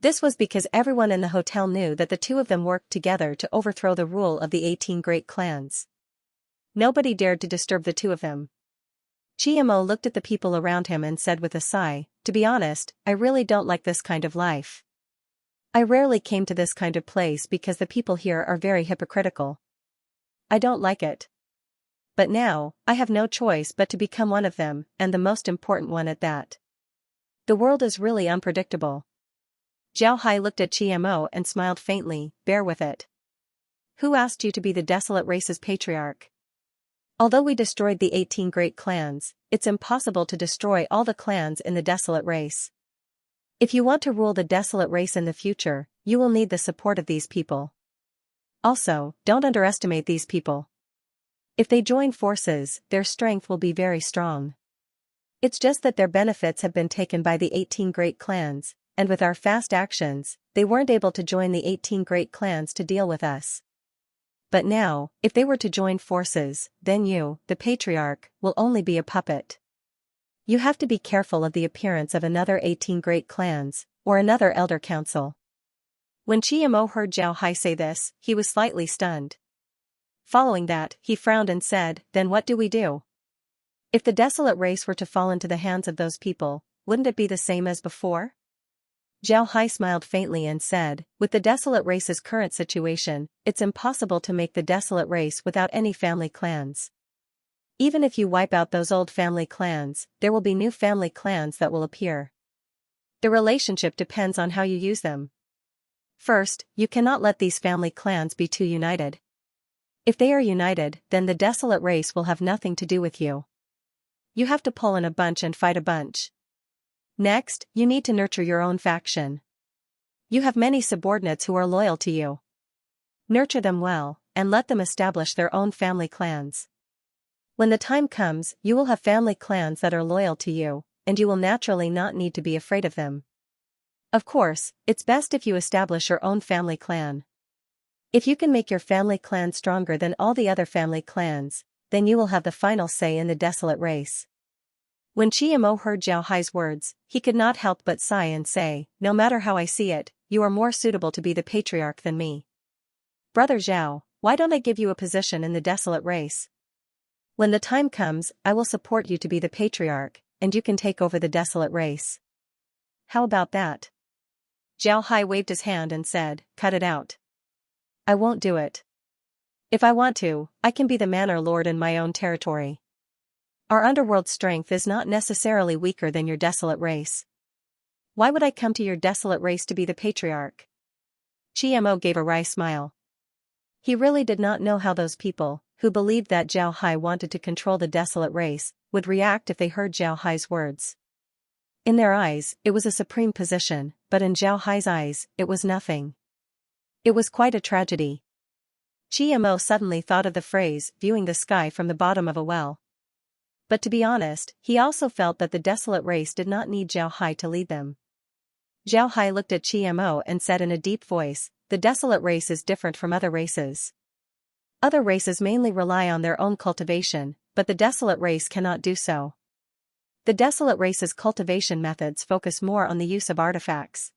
This was because everyone in the hotel knew that the two of them worked together to overthrow the rule of the 18 great clans. Nobody dared to disturb the two of them. GMO looked at the people around him and said with a sigh, "To be honest, I really don't like this kind of life. I rarely came to this kind of place because the people here are very hypocritical. I don't like it. But now, I have no choice but to become one of them, and the most important one at that. The world is really unpredictable." Zhao Hai looked at GMO and smiled faintly, "Bear with it. Who asked you to be the desolate race's patriarch? Although we destroyed the 18 great clans, it's impossible to destroy all the clans in the desolate race. If you want to rule the desolate race in the future, you will need the support of these people. Also, don't underestimate these people. If they join forces, their strength will be very strong. It's just that their benefits have been taken by the 18 great clans, and with our fast actions, they weren't able to join the 18 great clans to deal with us. But now, if they were to join forces, then you, the patriarch, will only be a puppet. You have to be careful of the appearance of another 18 great clans, or another elder council." When GMO heard Zhao Hai say this, he was slightly stunned. Following that, he frowned and said, "Then what do we do? If the desolate race were to fall into the hands of those people, wouldn't it be the same as before?" Zhao Hai smiled faintly and said, "With the desolate race's current situation, it's impossible to make the desolate race without any family clans. Even if you wipe out those old family clans, there will be new family clans that will appear. The relationship depends on how you use them. First, you cannot let these family clans be too united. If they are united, then the desolate race will have nothing to do with you. You have to pull in a bunch and fight a bunch. Next, you need to nurture your own faction. You have many subordinates who are loyal to you. Nurture them well, and let them establish their own family clans. When the time comes, you will have family clans that are loyal to you, and you will naturally not need to be afraid of them. Of course, it's best if you establish your own family clan. If you can make your family clan stronger than all the other family clans, then you will have the final say in the desolate race. When Chiemo heard Zhao Hai's words, he could not help but sigh and say, "No matter how I see it, you are more suitable to be the patriarch than me. Brother Zhao, why don't I give you a position in the desolate race? When the time comes, I will support you to be the patriarch, and you can take over the desolate race. How about that?" Zhao Hai waved his hand and said, "Cut it out. I won't do it. If I want to, I can be the manor lord in my own territory. Our underworld strength is not necessarily weaker than your desolate race. Why would I come to your desolate race to be the patriarch?" Chiemo gave a wry smile. He really did not know how those people, who believed that Zhao Hai wanted to control the desolate race, would react if they heard Zhao Hai's words. In their eyes, it was a supreme position, but in Zhao Hai's eyes, it was nothing. It was quite a tragedy. Chiemo suddenly thought of the phrase, viewing the sky from the bottom of a well. But to be honest, he also felt that the desolate race did not need Zhao Hai to lead them. Zhao Hai looked at Chiemo and said in a deep voice, "The desolate race is different from other races. Other races mainly rely on their own cultivation, but the desolate race cannot do so. The desolate race's cultivation methods focus more on the use of artifacts.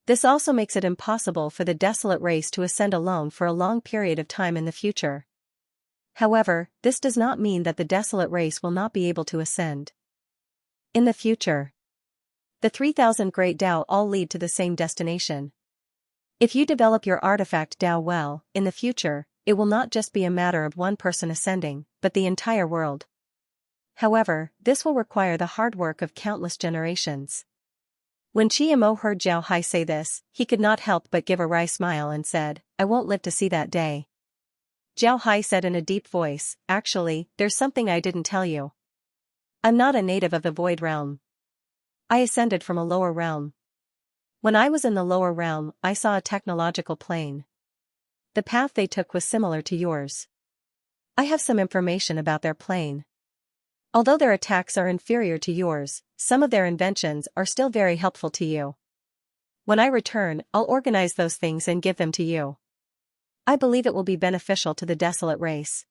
This also makes it impossible for the desolate race to ascend alone for a long period of time in the future. However, this does not mean that the desolate race will not be able to ascend in the future. The 3,000 great Dao all lead to the same destination. If you develop your artifact Dao well, in the future, it will not just be a matter of one person ascending, but the entire world. However, this will require the hard work of countless generations." When Chiemo heard Zhao Hai say this, he could not help but give a wry smile and said, "I won't live to see that day." Zhao Hai said in a deep voice, "Actually, there's something I didn't tell you. I'm not a native of the Void Realm. I ascended from a lower realm. When I was in the lower realm, I saw a technological plane. The path they took was similar to yours. I have some information about their plane. Although their attacks are inferior to yours, some of their inventions are still very helpful to you. When I return, I'll organize those things and give them to you. I believe it will be beneficial to the desolate race."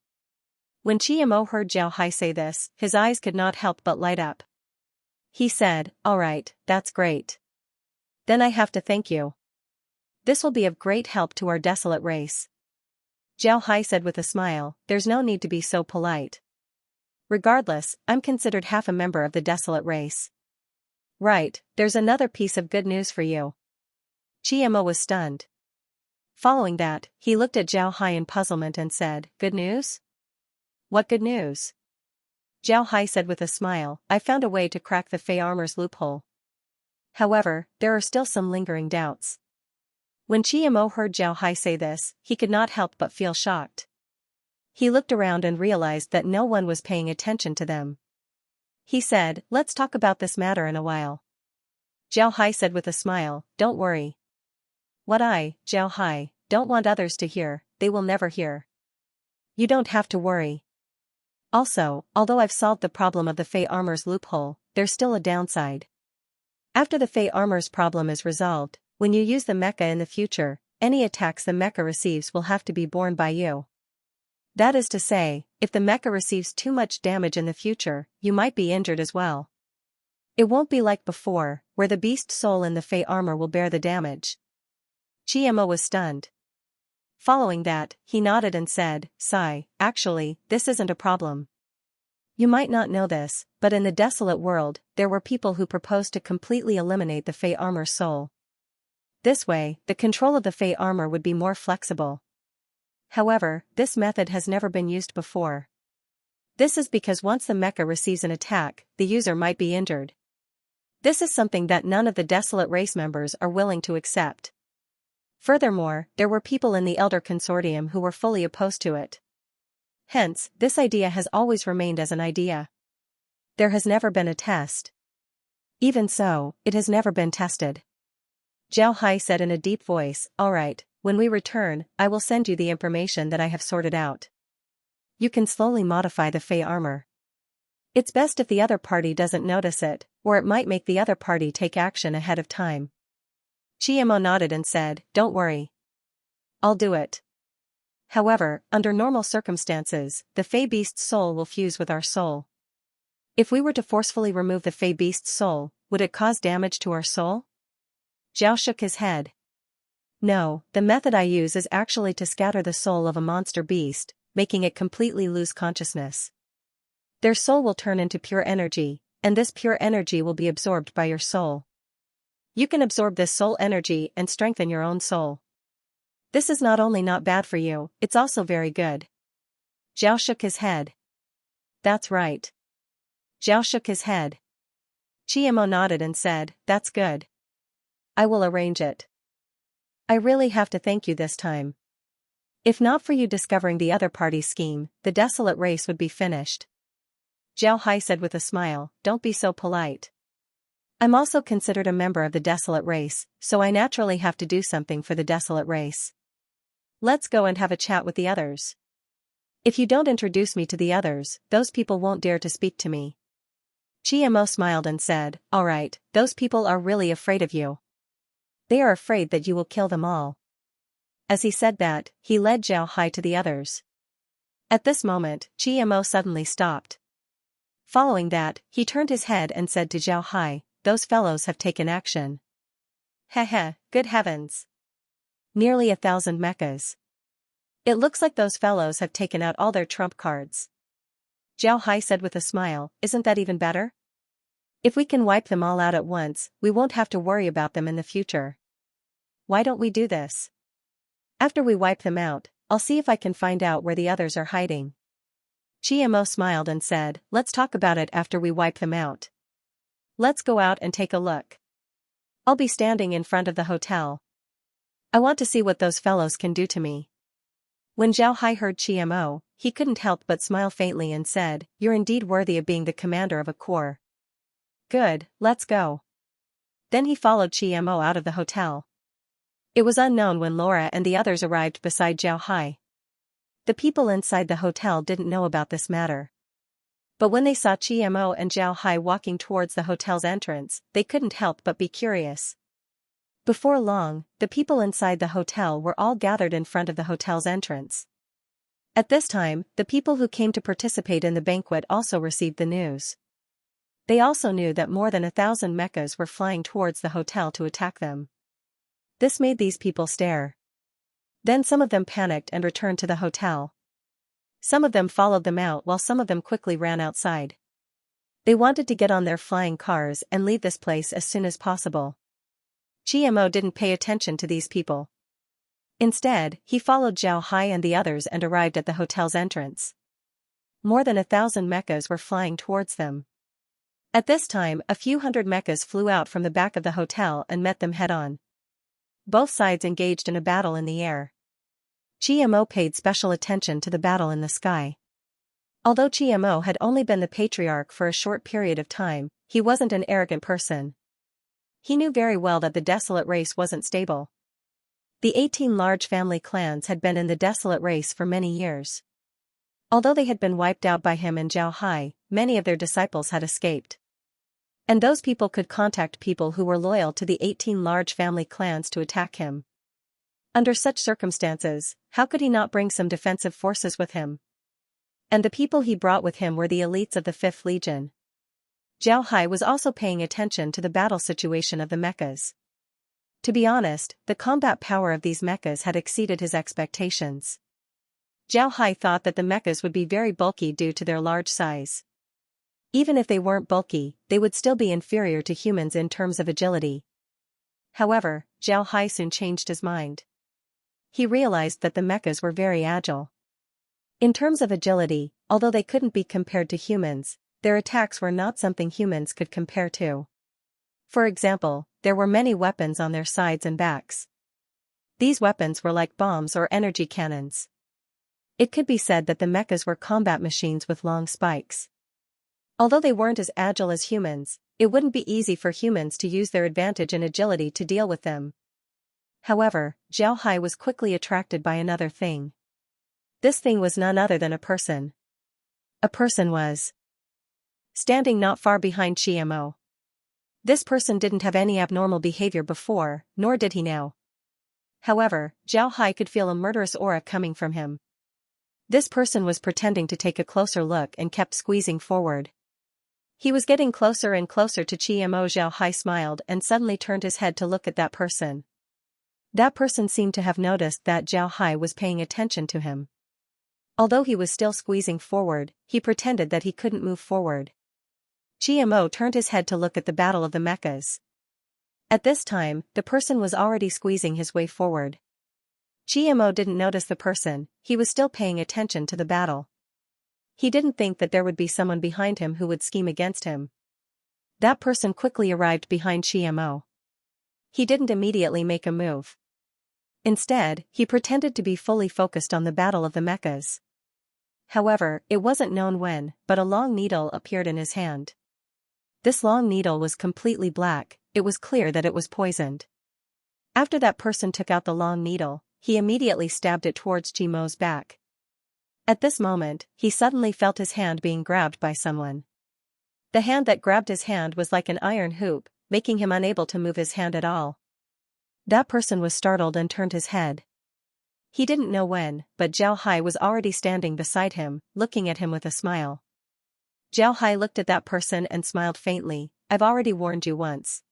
When Chiemo heard Zhao Hai say this, his eyes could not help but light up. He said, "All right, that's great. Then I have to thank you. This will be of great help to our desolate race." Zhao Hai said with a smile, "There's no need to be so polite. Regardless, I'm considered half a member of the desolate race." "Right, there's another piece of good news for you." Chiemo was stunned. Following that, he looked at Zhao Hai in puzzlement and said, "Good news? What good news?" Zhao Hai said with a smile, "I found a way to crack the Fey armor's loophole. However, there are still some lingering doubts." When Chiemo heard Zhao Hai say this, he could not help but feel shocked. He looked around and realized that no one was paying attention to them. He said, "Let's talk about this matter in a while." Zhao Hai said with a smile, "Don't worry. What I, Zhao Hai, don't want others to hear, they will never hear. You don't have to worry. Also, although I've solved the problem of the Fey armor's loophole, there's still a downside. After the Fey armor's problem is resolved, when you use the mecha in the future, any attacks the mecha receives will have to be borne by you. That is to say, if the mecha receives too much damage in the future, you might be injured as well. It won't be like before, where the beast soul in the Fey armor will bear the damage." Chiemo was stunned. Following that, he nodded and said, "Sigh, actually, this isn't a problem. You might not know this, but in the desolate world, there were people who proposed to completely eliminate the Fey armor's soul. This way, the control of the Fey armor would be more flexible. However, this method has never been used before. This is because once the mecha receives an attack, the user might be injured. This is something that none of the desolate race members are willing to accept. Furthermore, there were people in the Elder Consortium who were fully opposed to it. Hence, this idea has always remained as an idea. There has never been a test. Even so, it has never been tested." Zhao Hai said in a deep voice, "All right, when we return, I will send you the information that I have sorted out. You can slowly modify the Fey armor. It's best if the other party doesn't notice it, or it might make the other party take action ahead of time." Chiemo nodded and said, "Don't worry. I'll do it. However, under normal circumstances, the Fey beast's soul will fuse with our soul. If we were to forcefully remove the fey beast's soul, would it cause damage to our soul? Zhao shook his head. No, the method I use is actually to scatter the soul of a monster beast, making it completely lose consciousness. Their soul will turn into pure energy, and this pure energy will be absorbed by your soul. You can absorb this soul energy and strengthen your own soul. This is not only not bad for you, it's also very good. Zhao shook his head. That's right. Zhao shook his head. Qiamo nodded and said, that's good. I will arrange it. I really have to thank you this time. If not for you discovering the other party's scheme, the desolate race would be finished. Zhao Hai said with a smile, don't be so polite. I'm also considered a member of the desolate race, so I naturally have to do something for the desolate race. Let's go and have a chat with the others. If you don't introduce me to the others, those people won't dare to speak to me. Qiamo smiled and said, all right, those people are really afraid of you. They are afraid that you will kill them all. As he said that, he led Zhao Hai to the others. At this moment, Qiamo suddenly stopped. Following that, he turned his head and said to Zhao Hai, those fellows have taken action. Heh, good heavens. Nearly 1,000 mechas. It looks like those fellows have taken out all their trump cards. Zhao Hai said with a smile, isn't that even better? If we can wipe them all out at once, we won't have to worry about them in the future. Why don't we do this? After we wipe them out, I'll see if I can find out where the others are hiding. Qiamo smiled and said, let's talk about it after we wipe them out. Let's go out and take a look. I'll be standing in front of the hotel. I want to see what those fellows can do to me. When Zhao Hai heard Qiamo, he couldn't help but smile faintly and said, you're indeed worthy of being the commander of a corps. Good, let's go. Then he followed Qiamo out of the hotel. It was unknown when Laura and the others arrived beside Zhao Hai. The people inside the hotel didn't know about this matter. But when they saw Qiamo and Zhao Hai walking towards the hotel's entrance, they couldn't help but be curious. Before long, the people inside the hotel were all gathered in front of the hotel's entrance. At this time, the people who came to participate in the banquet also received the news. They also knew that more than 1,000 mechas were flying towards the hotel to attack them. This made these people stare. Then some of them panicked and returned to the hotel. Some of them followed them out while some of them quickly ran outside. They wanted to get on their flying cars and leave this place as soon as possible. Qiamo didn't pay attention to these people. Instead, he followed Zhao Hai and the others and arrived at the hotel's entrance. More than 1,000 mechas were flying towards them. At this time, a few hundred mechas flew out from the back of the hotel and met them head-on. Both sides engaged in a battle in the air. Qiamo paid special attention to the battle in the sky. Although Qiamo had only been the patriarch for a short period of time, he wasn't an arrogant person. He knew very well that the desolate race wasn't stable. The 18 large family clans had been in the desolate race for many years. Although they had been wiped out by him and Zhao Hai, many of their disciples had escaped. And those people could contact people who were loyal to the 18 large family clans to attack him. Under such circumstances, how could he not bring some defensive forces with him? And the people he brought with him were the elites of the 5th Legion. Zhao Hai was also paying attention to the battle situation of the mechas. To be honest, the combat power of these mechas had exceeded his expectations. Zhao Hai thought that the mechas would be very bulky due to their large size. Even if they weren't bulky, they would still be inferior to humans in terms of agility. However, Zhao Hai soon changed his mind. He realized that the mechas were very agile. In terms of agility, although they couldn't be compared to humans, their attacks were not something humans could compare to. For example, there were many weapons on their sides and backs. These weapons were like bombs or energy cannons. It could be said that the mechas were combat machines with long spikes. Although they weren't as agile as humans, it wouldn't be easy for humans to use their advantage in agility to deal with them. However, Zhao Hai was quickly attracted by another thing. This thing was none other than a person. A person was standing not far behind Qiamo. This person didn't have any abnormal behavior before, nor did he now. However, Zhao Hai could feel a murderous aura coming from him. This person was pretending to take a closer look and kept squeezing forward. He was getting closer and closer to Qiamo. Zhao Hai smiled and suddenly turned his head to look at that person. That person seemed to have noticed that Zhao Hai was paying attention to him. Although he was still squeezing forward, he pretended that he couldn't move forward. Qiamo turned his head to look at the battle of the mechas. At this time, the person was already squeezing his way forward. Qiamo didn't notice the person, he was still paying attention to the battle. He didn't think that there would be someone behind him who would scheme against him. That person quickly arrived behind Qiamo. He didn't immediately make a move. Instead, he pretended to be fully focused on the battle of the mechas. However, it wasn't known when, but a long needle appeared in his hand. This long needle was completely black, it was clear that it was poisoned. After that person took out the long needle, he immediately stabbed it towards Qiamo's back. At this moment, he suddenly felt his hand being grabbed by someone. The hand that grabbed his hand was like an iron hoop, making him unable to move his hand at all. That person was startled and turned his head. He didn't know when, but Zhao Hai was already standing beside him, looking at him with a smile. Zhao Hai looked at that person and smiled faintly. I've already warned you once.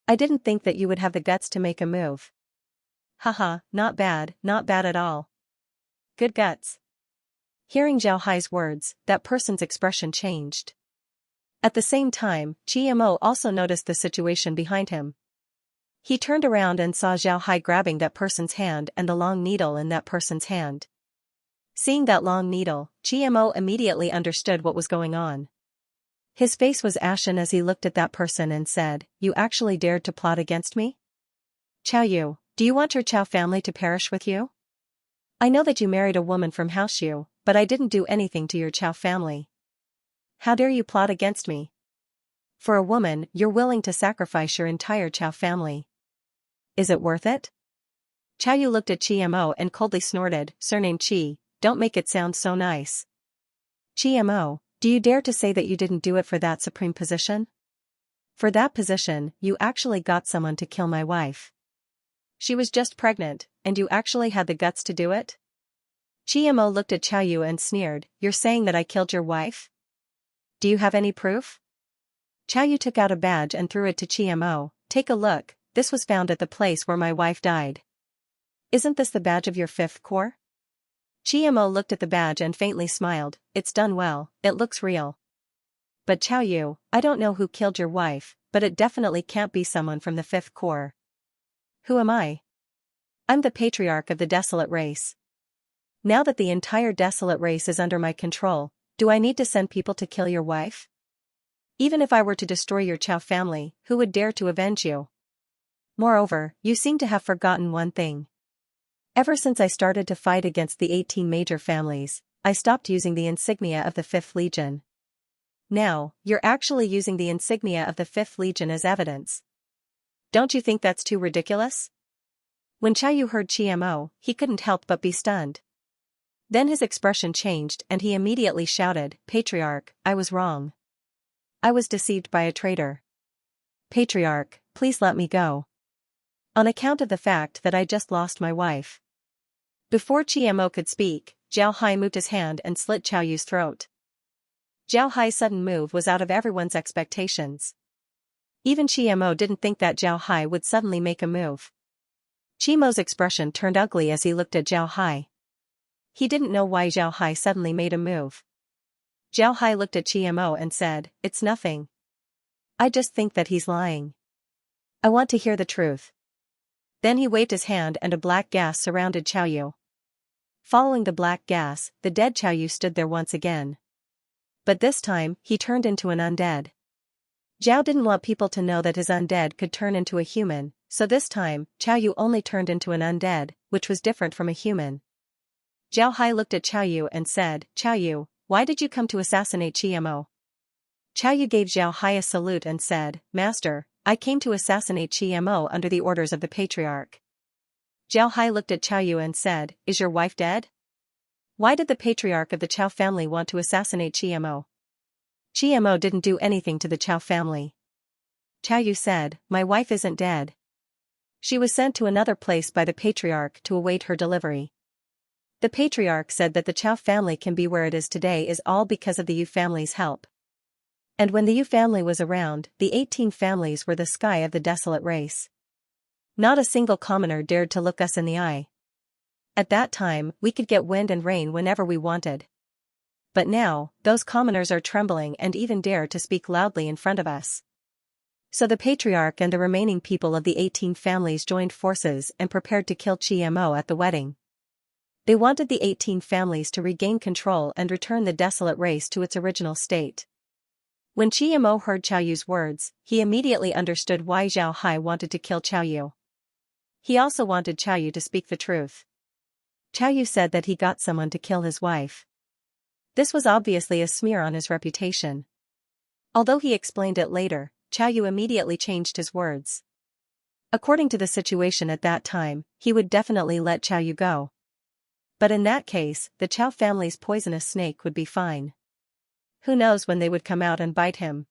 I didn't think that you would have the guts to make a move. Haha, not bad at all. Good guts. Hearing Zhao Hai's words, that person's expression changed. At the same time, Qiamo also noticed the situation behind him. He turned around and saw Zhao Hai grabbing that person's hand and the long needle in that person's hand. Seeing that long needle, Qiamo immediately understood what was going on. His face was ashen as he looked at that person and said, "You actually dared to plot against me? Chao Yu, do you want your Chao family to perish with you? I know that you married a woman from House Yu, but I didn't do anything to your Chao family. How dare you plot against me? For a woman, you're willing to sacrifice your entire Chao family. Is it worth it?" Chao Yu looked at Qiamo and coldly snorted, "Surname Qi, don't make it sound so nice. Qiamo, do you dare to say that you didn't do it for that supreme position? For that position, you actually got someone to kill my wife. She was just pregnant, and you actually had the guts to do it?" Qiamo looked at Chao Yu and sneered, "You're saying that I killed your wife? Do you have any proof?" Chao Yu took out a badge and threw it to Qiamo. "Take a look, this was found at the place where my wife died. Isn't this the badge of your 5th Corps?" Qiamo looked at the badge and faintly smiled, "It's done well, it looks real. But Chao Yu, I don't know who killed your wife, but it definitely can't be someone from the 5th Corps. Who am I? I'm the patriarch of the desolate race. Now that the entire desolate race is under my control, do I need to send people to kill your wife? Even if I were to destroy your Chao family, who would dare to avenge you? Moreover, you seem to have forgotten one thing. Ever since I started to fight against the 18 major families, I stopped using the insignia of the 5th Legion. Now, you're actually using the insignia of the 5th Legion as evidence. Don't you think that's too ridiculous?" When Chao Yu heard Qiamo, he couldn't help but be stunned. Then his expression changed and he immediately shouted, "Patriarch, I was wrong. I was deceived by a traitor. Patriarch, please let me go. On account of the fact that I just lost my wife." Before Qiamo could speak, Zhao Hai moved his hand and slit Chao Yu's throat. Zhao Hai's sudden move was out of everyone's expectations. Even Qiamo didn't think that Zhao Hai would suddenly make a move. Qiamo's expression turned ugly as he looked at Zhao Hai. He didn't know why Zhao Hai suddenly made a move. Zhao Hai looked at Qiamo and said, "It's nothing. I just think that he's lying. I want to hear the truth." Then he waved his hand and a black gas surrounded Chao Yu. Following the black gas, the dead Chao Yu stood there once again. But this time, he turned into an undead. Zhao didn't want people to know that his undead could turn into a human, so this time, Chao Yu only turned into an undead, which was different from a human. Zhao Hai looked at Chao Yu and said, "Chao Yu, why did you come to assassinate Qiamo?" Chao Yu gave Zhao Hai a salute and said, "Master, I came to assassinate Qiamo under the orders of the Patriarch." Zhao Hai looked at Chao Yu and said, "Is your wife dead? Why did the Patriarch of the Chao family want to assassinate Qiamo? Qiamo didn't do anything to the Chao family." Chao Yu said, "My wife isn't dead. She was sent to another place by the Patriarch to await her delivery. The Patriarch said that the Chao family can be where it is today is all because of the Yu family's help. And when the Yu family was around, the 18 families were the sky of the desolate race. Not a single commoner dared to look us in the eye. At that time, we could get wind and rain whenever we wanted. But now, those commoners are trembling and even dare to speak loudly in front of us. So the patriarch and the remaining people of the 18 families joined forces and prepared to kill Xianxia at the wedding. They wanted the 18 families to regain control and return the desolate race to its original state. When Xianxia heard Qiao Yu's words, he immediately understood why Zhao Hai wanted to kill Qiao Yu. He also wanted Qiao Yu to speak the truth. Qiao Yu said that he got someone to kill his wife. This was obviously a smear on his reputation. Although he explained it later, Qiao Yu immediately changed his words. According to the situation at that time, he would definitely let Qiao Yu go. But in that case, the Qiao family's poisonous snake would be fine. Who knows when they would come out and bite him.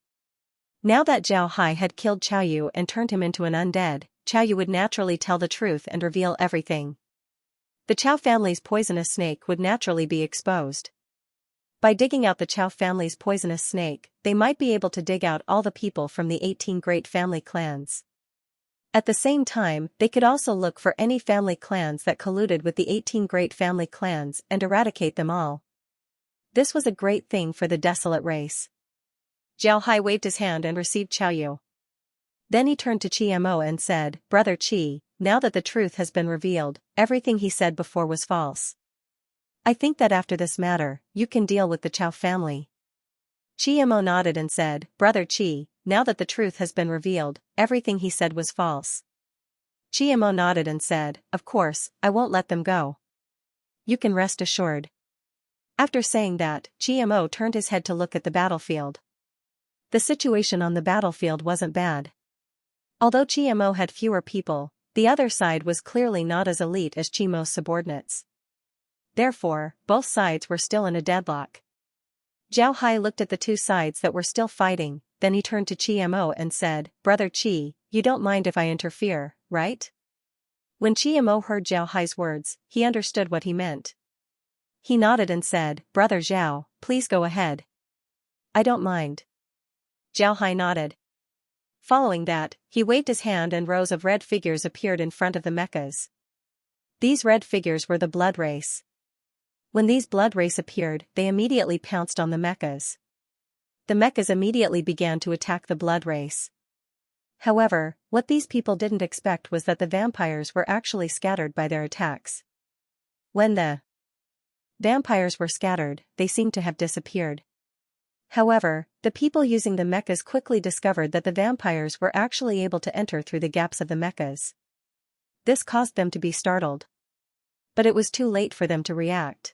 Now that Zhao Hai had killed Qiao Yu and turned him into an undead, Qiao Yu would naturally tell the truth and reveal everything. The Qiao family's poisonous snake would naturally be exposed. By digging out the Qiao family's poisonous snake, they might be able to dig out all the people from the 18 great family clans. At the same time, they could also look for any family clans that colluded with the 18 great family clans and eradicate them all. This was a great thing for the desolate race. Zhao Hai waved his hand and received Qiao Yu. Then he turned to Xianxia and said, "Brother Qi, now that the truth has been revealed, everything he said before was false. I think that after this matter, you can deal with the Qiao family." Xianxia nodded and said, "Brother Qi, now that the truth has been revealed, everything he said was false." Xianxia nodded and said, "Of course, I won't let them go. You can rest assured." After saying that, Xianxia turned his head to look at the battlefield. The situation on the battlefield wasn't bad. Although Xianxia had fewer people, the other side was clearly not as elite as Qimo's subordinates. Therefore, both sides were still in a deadlock. Zhao Hai looked at the two sides that were still fighting, then he turned to Xianxia and said, "Brother Qi, you don't mind if I interfere, right?" When Xianxia heard Zhao Hai's words, he understood what he meant. He nodded and said, "Brother Zhao, please go ahead." "I don't mind." Zhao Hai nodded. Following that, he waved his hand and rows of red figures appeared in front of the mechas. These red figures were the blood race. When these blood race appeared, they immediately pounced on the mechas. The mechas immediately began to attack the blood race. However, what these people didn't expect was that the vampires were actually scattered by their attacks. When the vampires were scattered, they seemed to have disappeared. However, the people using the mechas quickly discovered that the vampires were actually able to enter through the gaps of the mechas. This caused them to be startled. But it was too late for them to react.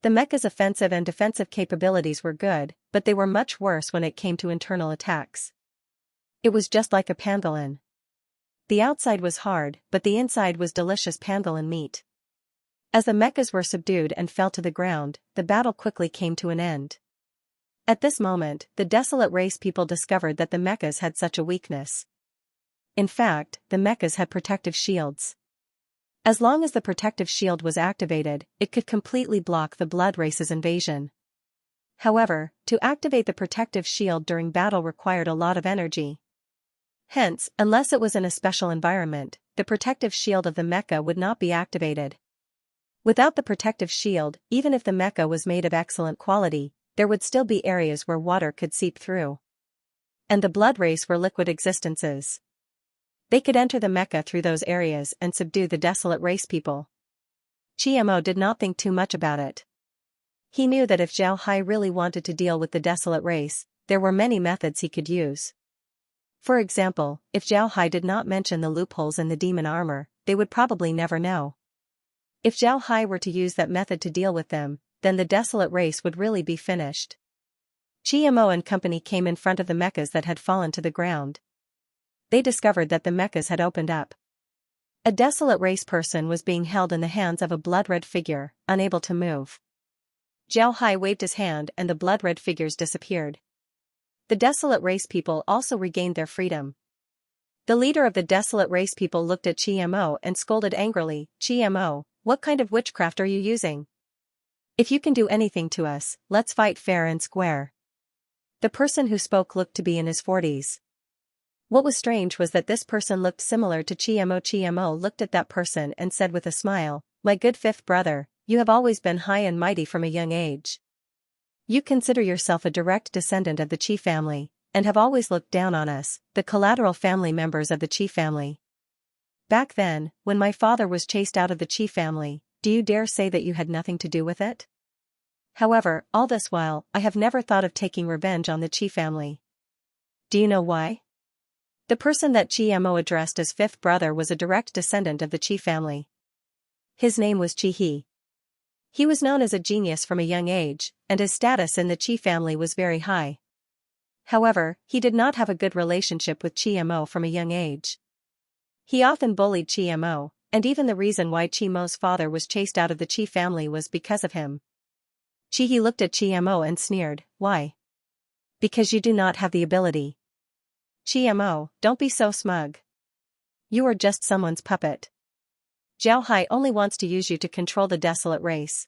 The mecha's offensive and defensive capabilities were good, but they were much worse when it came to internal attacks. It was just like a pangolin. The outside was hard, but the inside was delicious pangolin meat. As the mechas were subdued and fell to the ground, the battle quickly came to an end. At this moment, the desolate race people discovered that the mechas had such a weakness. In fact, the mechas had protective shields. As long as the protective shield was activated, it could completely block the blood race's invasion. However, to activate the protective shield during battle required a lot of energy. Hence, unless it was in a special environment, the protective shield of the mecha would not be activated. Without the protective shield, even if the mecha was made of excellent quality, there would still be areas where water could seep through. And the blood race were liquid existences. They could enter the mecha through those areas and subdue the desolate race people. Xianxia did not think too much about it. He knew that if Zhao Hai really wanted to deal with the desolate race, there were many methods he could use. For example, if Zhao Hai did not mention the loopholes in the demon armor, they would probably never know. If Zhao Hai were to use that method to deal with them, then the desolate race would really be finished. Xianxia and company came in front of the mechas that had fallen to the ground. They discovered that the mechas had opened up. A desolate race person was being held in the hands of a blood-red figure, unable to move. Zhao Hai waved his hand and the blood-red figures disappeared. The desolate race people also regained their freedom. The leader of the desolate race people looked at Xianxia and scolded angrily, "Xianxia, what kind of witchcraft are you using? If you can do anything to us, let's fight fair and square." The person who spoke looked to be in his 40s. What was strange was that this person looked similar to Xianxia. Xianxia looked at that person and said with a smile, "My good fifth brother, you have always been high and mighty from a young age. You consider yourself a direct descendant of the Qi family, and have always looked down on us, the collateral family members of the Qi family. Back then, when my father was chased out of the Qi family, do you dare say that you had nothing to do with it? However, all this while, I have never thought of taking revenge on the Qi family. Do you know why?" The person that Xianxia addressed as fifth brother was a direct descendant of the Qi family. His name was Qi He. He was known as a genius from a young age, and his status in the Qi family was very high. However, he did not have a good relationship with Xianxia from a young age. He often bullied Xianxia, and even the reason why Xianxia's father was chased out of the Qi family was because of him. Qi He looked at Xianxia and sneered, "Why? Because you do not have the ability. Xianxia, don't be so smug. You are just someone's puppet. Zhao Hai only wants to use you to control the desolate race.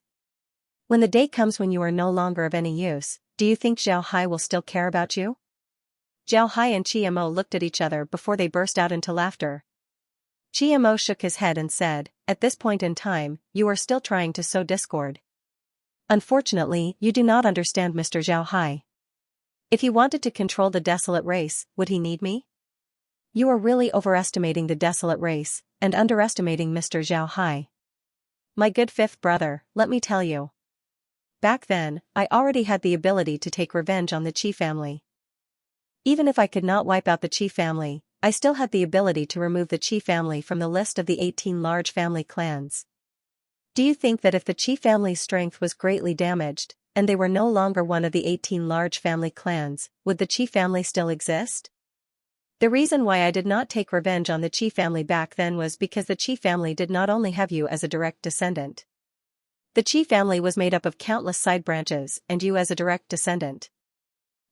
When the day comes when you are no longer of any use, do you think Zhao Hai will still care about you?" Zhao Hai and Xianxia looked at each other before they burst out into laughter. Xianxia shook his head and said, "At this point in time, you are still trying to sow discord. Unfortunately, you do not understand Mr. Zhao Hai. If he wanted to control the desolate race, would he need me? You are really overestimating the desolate race, and underestimating Mr. Zhao Hai. My good fifth brother, let me tell you. Back then, I already had the ability to take revenge on the Qi family. Even if I could not wipe out the Qi family, I still had the ability to remove the Qi family from the list of the 18 large family clans. Do you think that if the Qi family's strength was greatly damaged, and they were no longer one of the 18 large family clans, would the Qi family still exist? The reason why I did not take revenge on the Qi family back then was because the Qi family did not only have you as a direct descendant. The Qi family was made up of countless side branches and you as a direct descendant.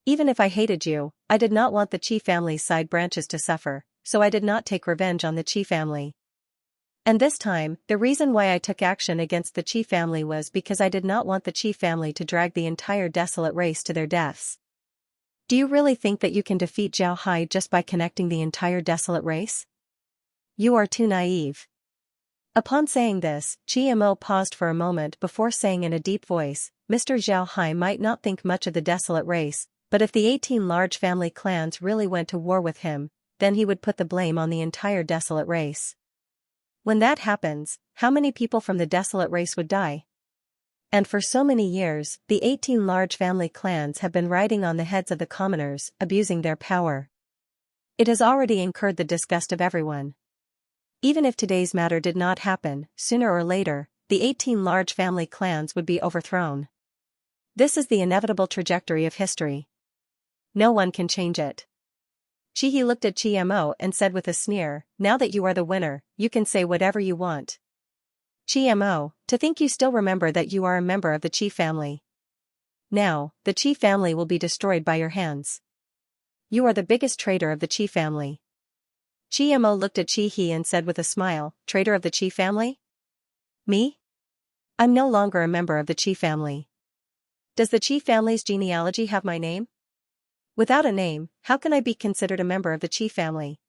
Even if I hated you, I did not want the Qi family's side branches to suffer, so I did not take revenge on the Qi family. And this time, the reason why I took action against the Qi family was because I did not want the Qi family to drag the entire desolate race to their deaths. Do you really think that you can defeat Zhao Hai just by connecting the entire desolate race? You are too naive. Upon saying this, Xianxia paused for a moment before saying in a deep voice, Mr. Zhao Hai might not think much of the desolate race, but if the 18 large family clans really went to war with him, then he would put the blame on the entire desolate race. When that happens, how many people from the desolate race would die? And for so many years, the 18 large family clans have been riding on the heads of the commoners, abusing their power. It has already incurred the disgust of everyone. Even if today's matter did not happen, sooner or later, the 18 large family clans would be overthrown. This is the inevitable trajectory of history. No one can change it. Qi He looked at Xianxia and said with a sneer, "Now that you are the winner, you can say whatever you want. Xianxia, to think you still remember that you are a member of the Qi family. Now, the Qi family will be destroyed by your hands. You are the biggest traitor of the Qi family." Xianxia looked at Qi He and said with a smile, "Traitor of the Qi family? Me? I'm no longer a member of the Qi family. Does the Qi family's genealogy have my name? Without a name, how can I be considered a member of the Qi family?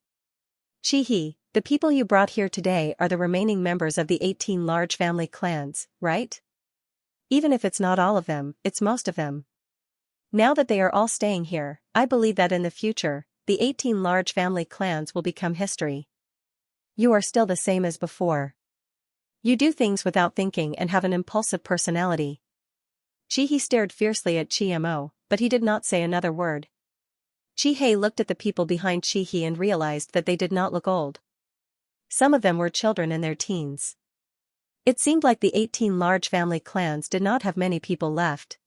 Qi He, the people you brought here today are the remaining members of the 18 large family clans, right? Even if it's not all of them, it's most of them. Now that they are all staying here, I believe that in the future, the 18 large family clans will become history. You are still the same as before. You do things without thinking and have an impulsive personality." Qi He stared fiercely at Xianxia, but he did not say another word. Qi He looked at the people behind Qi He and realized that they did not look old. Some of them were children in their teens. It seemed like the 18 large family clans did not have many people left.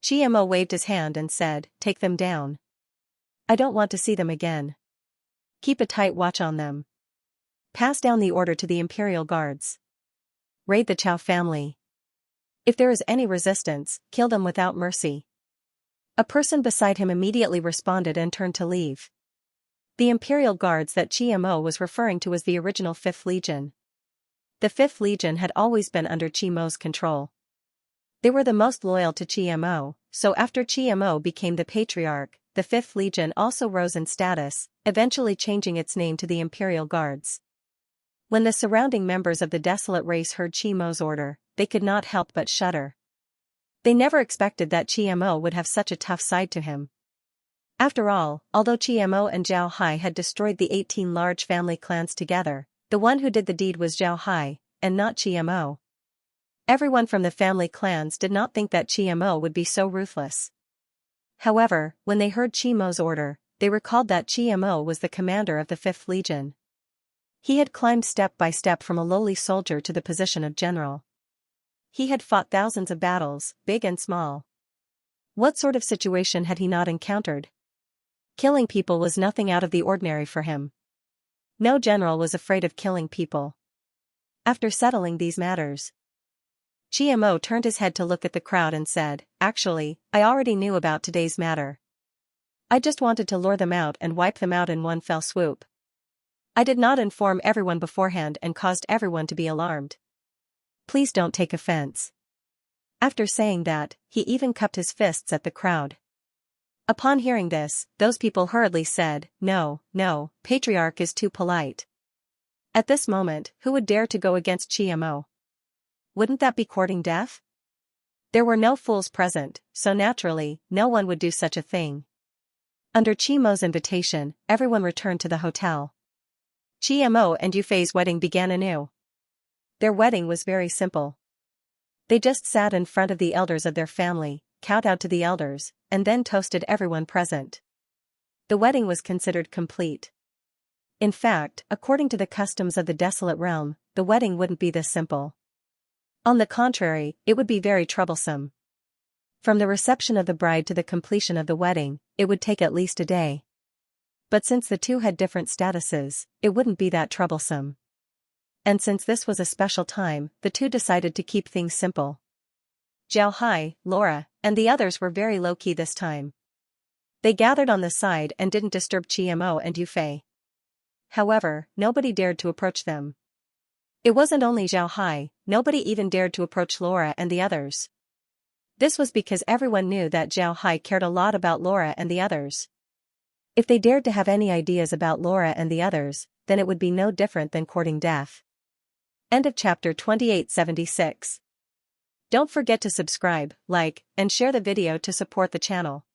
Xianxia waved his hand and said, "Take them down. I don't want to see them again. Keep a tight watch on them. Pass down the order to the Imperial Guards. Raid the Chao family. If there is any resistance, kill them without mercy." A person beside him immediately responded and turned to leave. The Imperial Guards that Xianxia was referring to was the original 5th Legion. The 5th Legion had always been under Xianxia's control. They were the most loyal to Xianxia, so after Qiamo became the Patriarch, the 5th Legion also rose in status, eventually changing its name to the Imperial Guards. When the surrounding members of the desolate race heard Qiamo's order, they could not help but shudder. They never expected that Qiamo would have such a tough side to him. After all, although Qiamo and Zhao Hai had destroyed the 18 large family clans together, the one who did the deed was Zhao Hai, and not Qiamo. Everyone from the family clans did not think that Qiamo would be so ruthless. However, when they heard Qiamo's order, they recalled that Qiamo was the commander of the 5th Legion. He had climbed step by step from a lowly soldier to the position of general. He had fought thousands of battles, big and small. What sort of situation had he not encountered? Killing people was nothing out of the ordinary for him. No general was afraid of killing people. After settling these matters, Qiamo turned his head to look at the crowd and said, "Actually, I already knew about today's matter. I just wanted to lure them out and wipe them out in one fell swoop. I did not inform everyone beforehand and caused everyone to be alarmed. Please don't take offense." After saying that, he even cupped his fists at the crowd. Upon hearing this, those people hurriedly said, "No, no, Patriarch is too polite." At this moment, who would dare to go against Qiamo? Wouldn't that be courting death? There were no fools present, so naturally, no one would do such a thing. Under Qiamo's invitation, everyone returned to the hotel. Qiamo and Yufei's wedding began anew. Their wedding was very simple. They just sat in front of the elders of their family, kowtowed to the elders, and then toasted everyone present. The wedding was considered complete. In fact, according to the customs of the desolate realm, the wedding wouldn't be this simple. On the contrary, it would be very troublesome. From the reception of the bride to the completion of the wedding, it would take at least a day. But since the two had different statuses, it wouldn't be that troublesome. And since this was a special time, the two decided to keep things simple. Zhao Hai, Laura, and the others were very low-key this time. They gathered on the side and didn't disturb Qiamo and Yufei. However, nobody dared to approach them. It wasn't only Zhao Hai, nobody even dared to approach Laura and the others. This was because everyone knew that Zhao Hai cared a lot about Laura and the others. If they dared to have any ideas about Laura and the others, then it would be no different than courting death. End of chapter 2876. Don't forget to subscribe, like, and share the video to support the channel.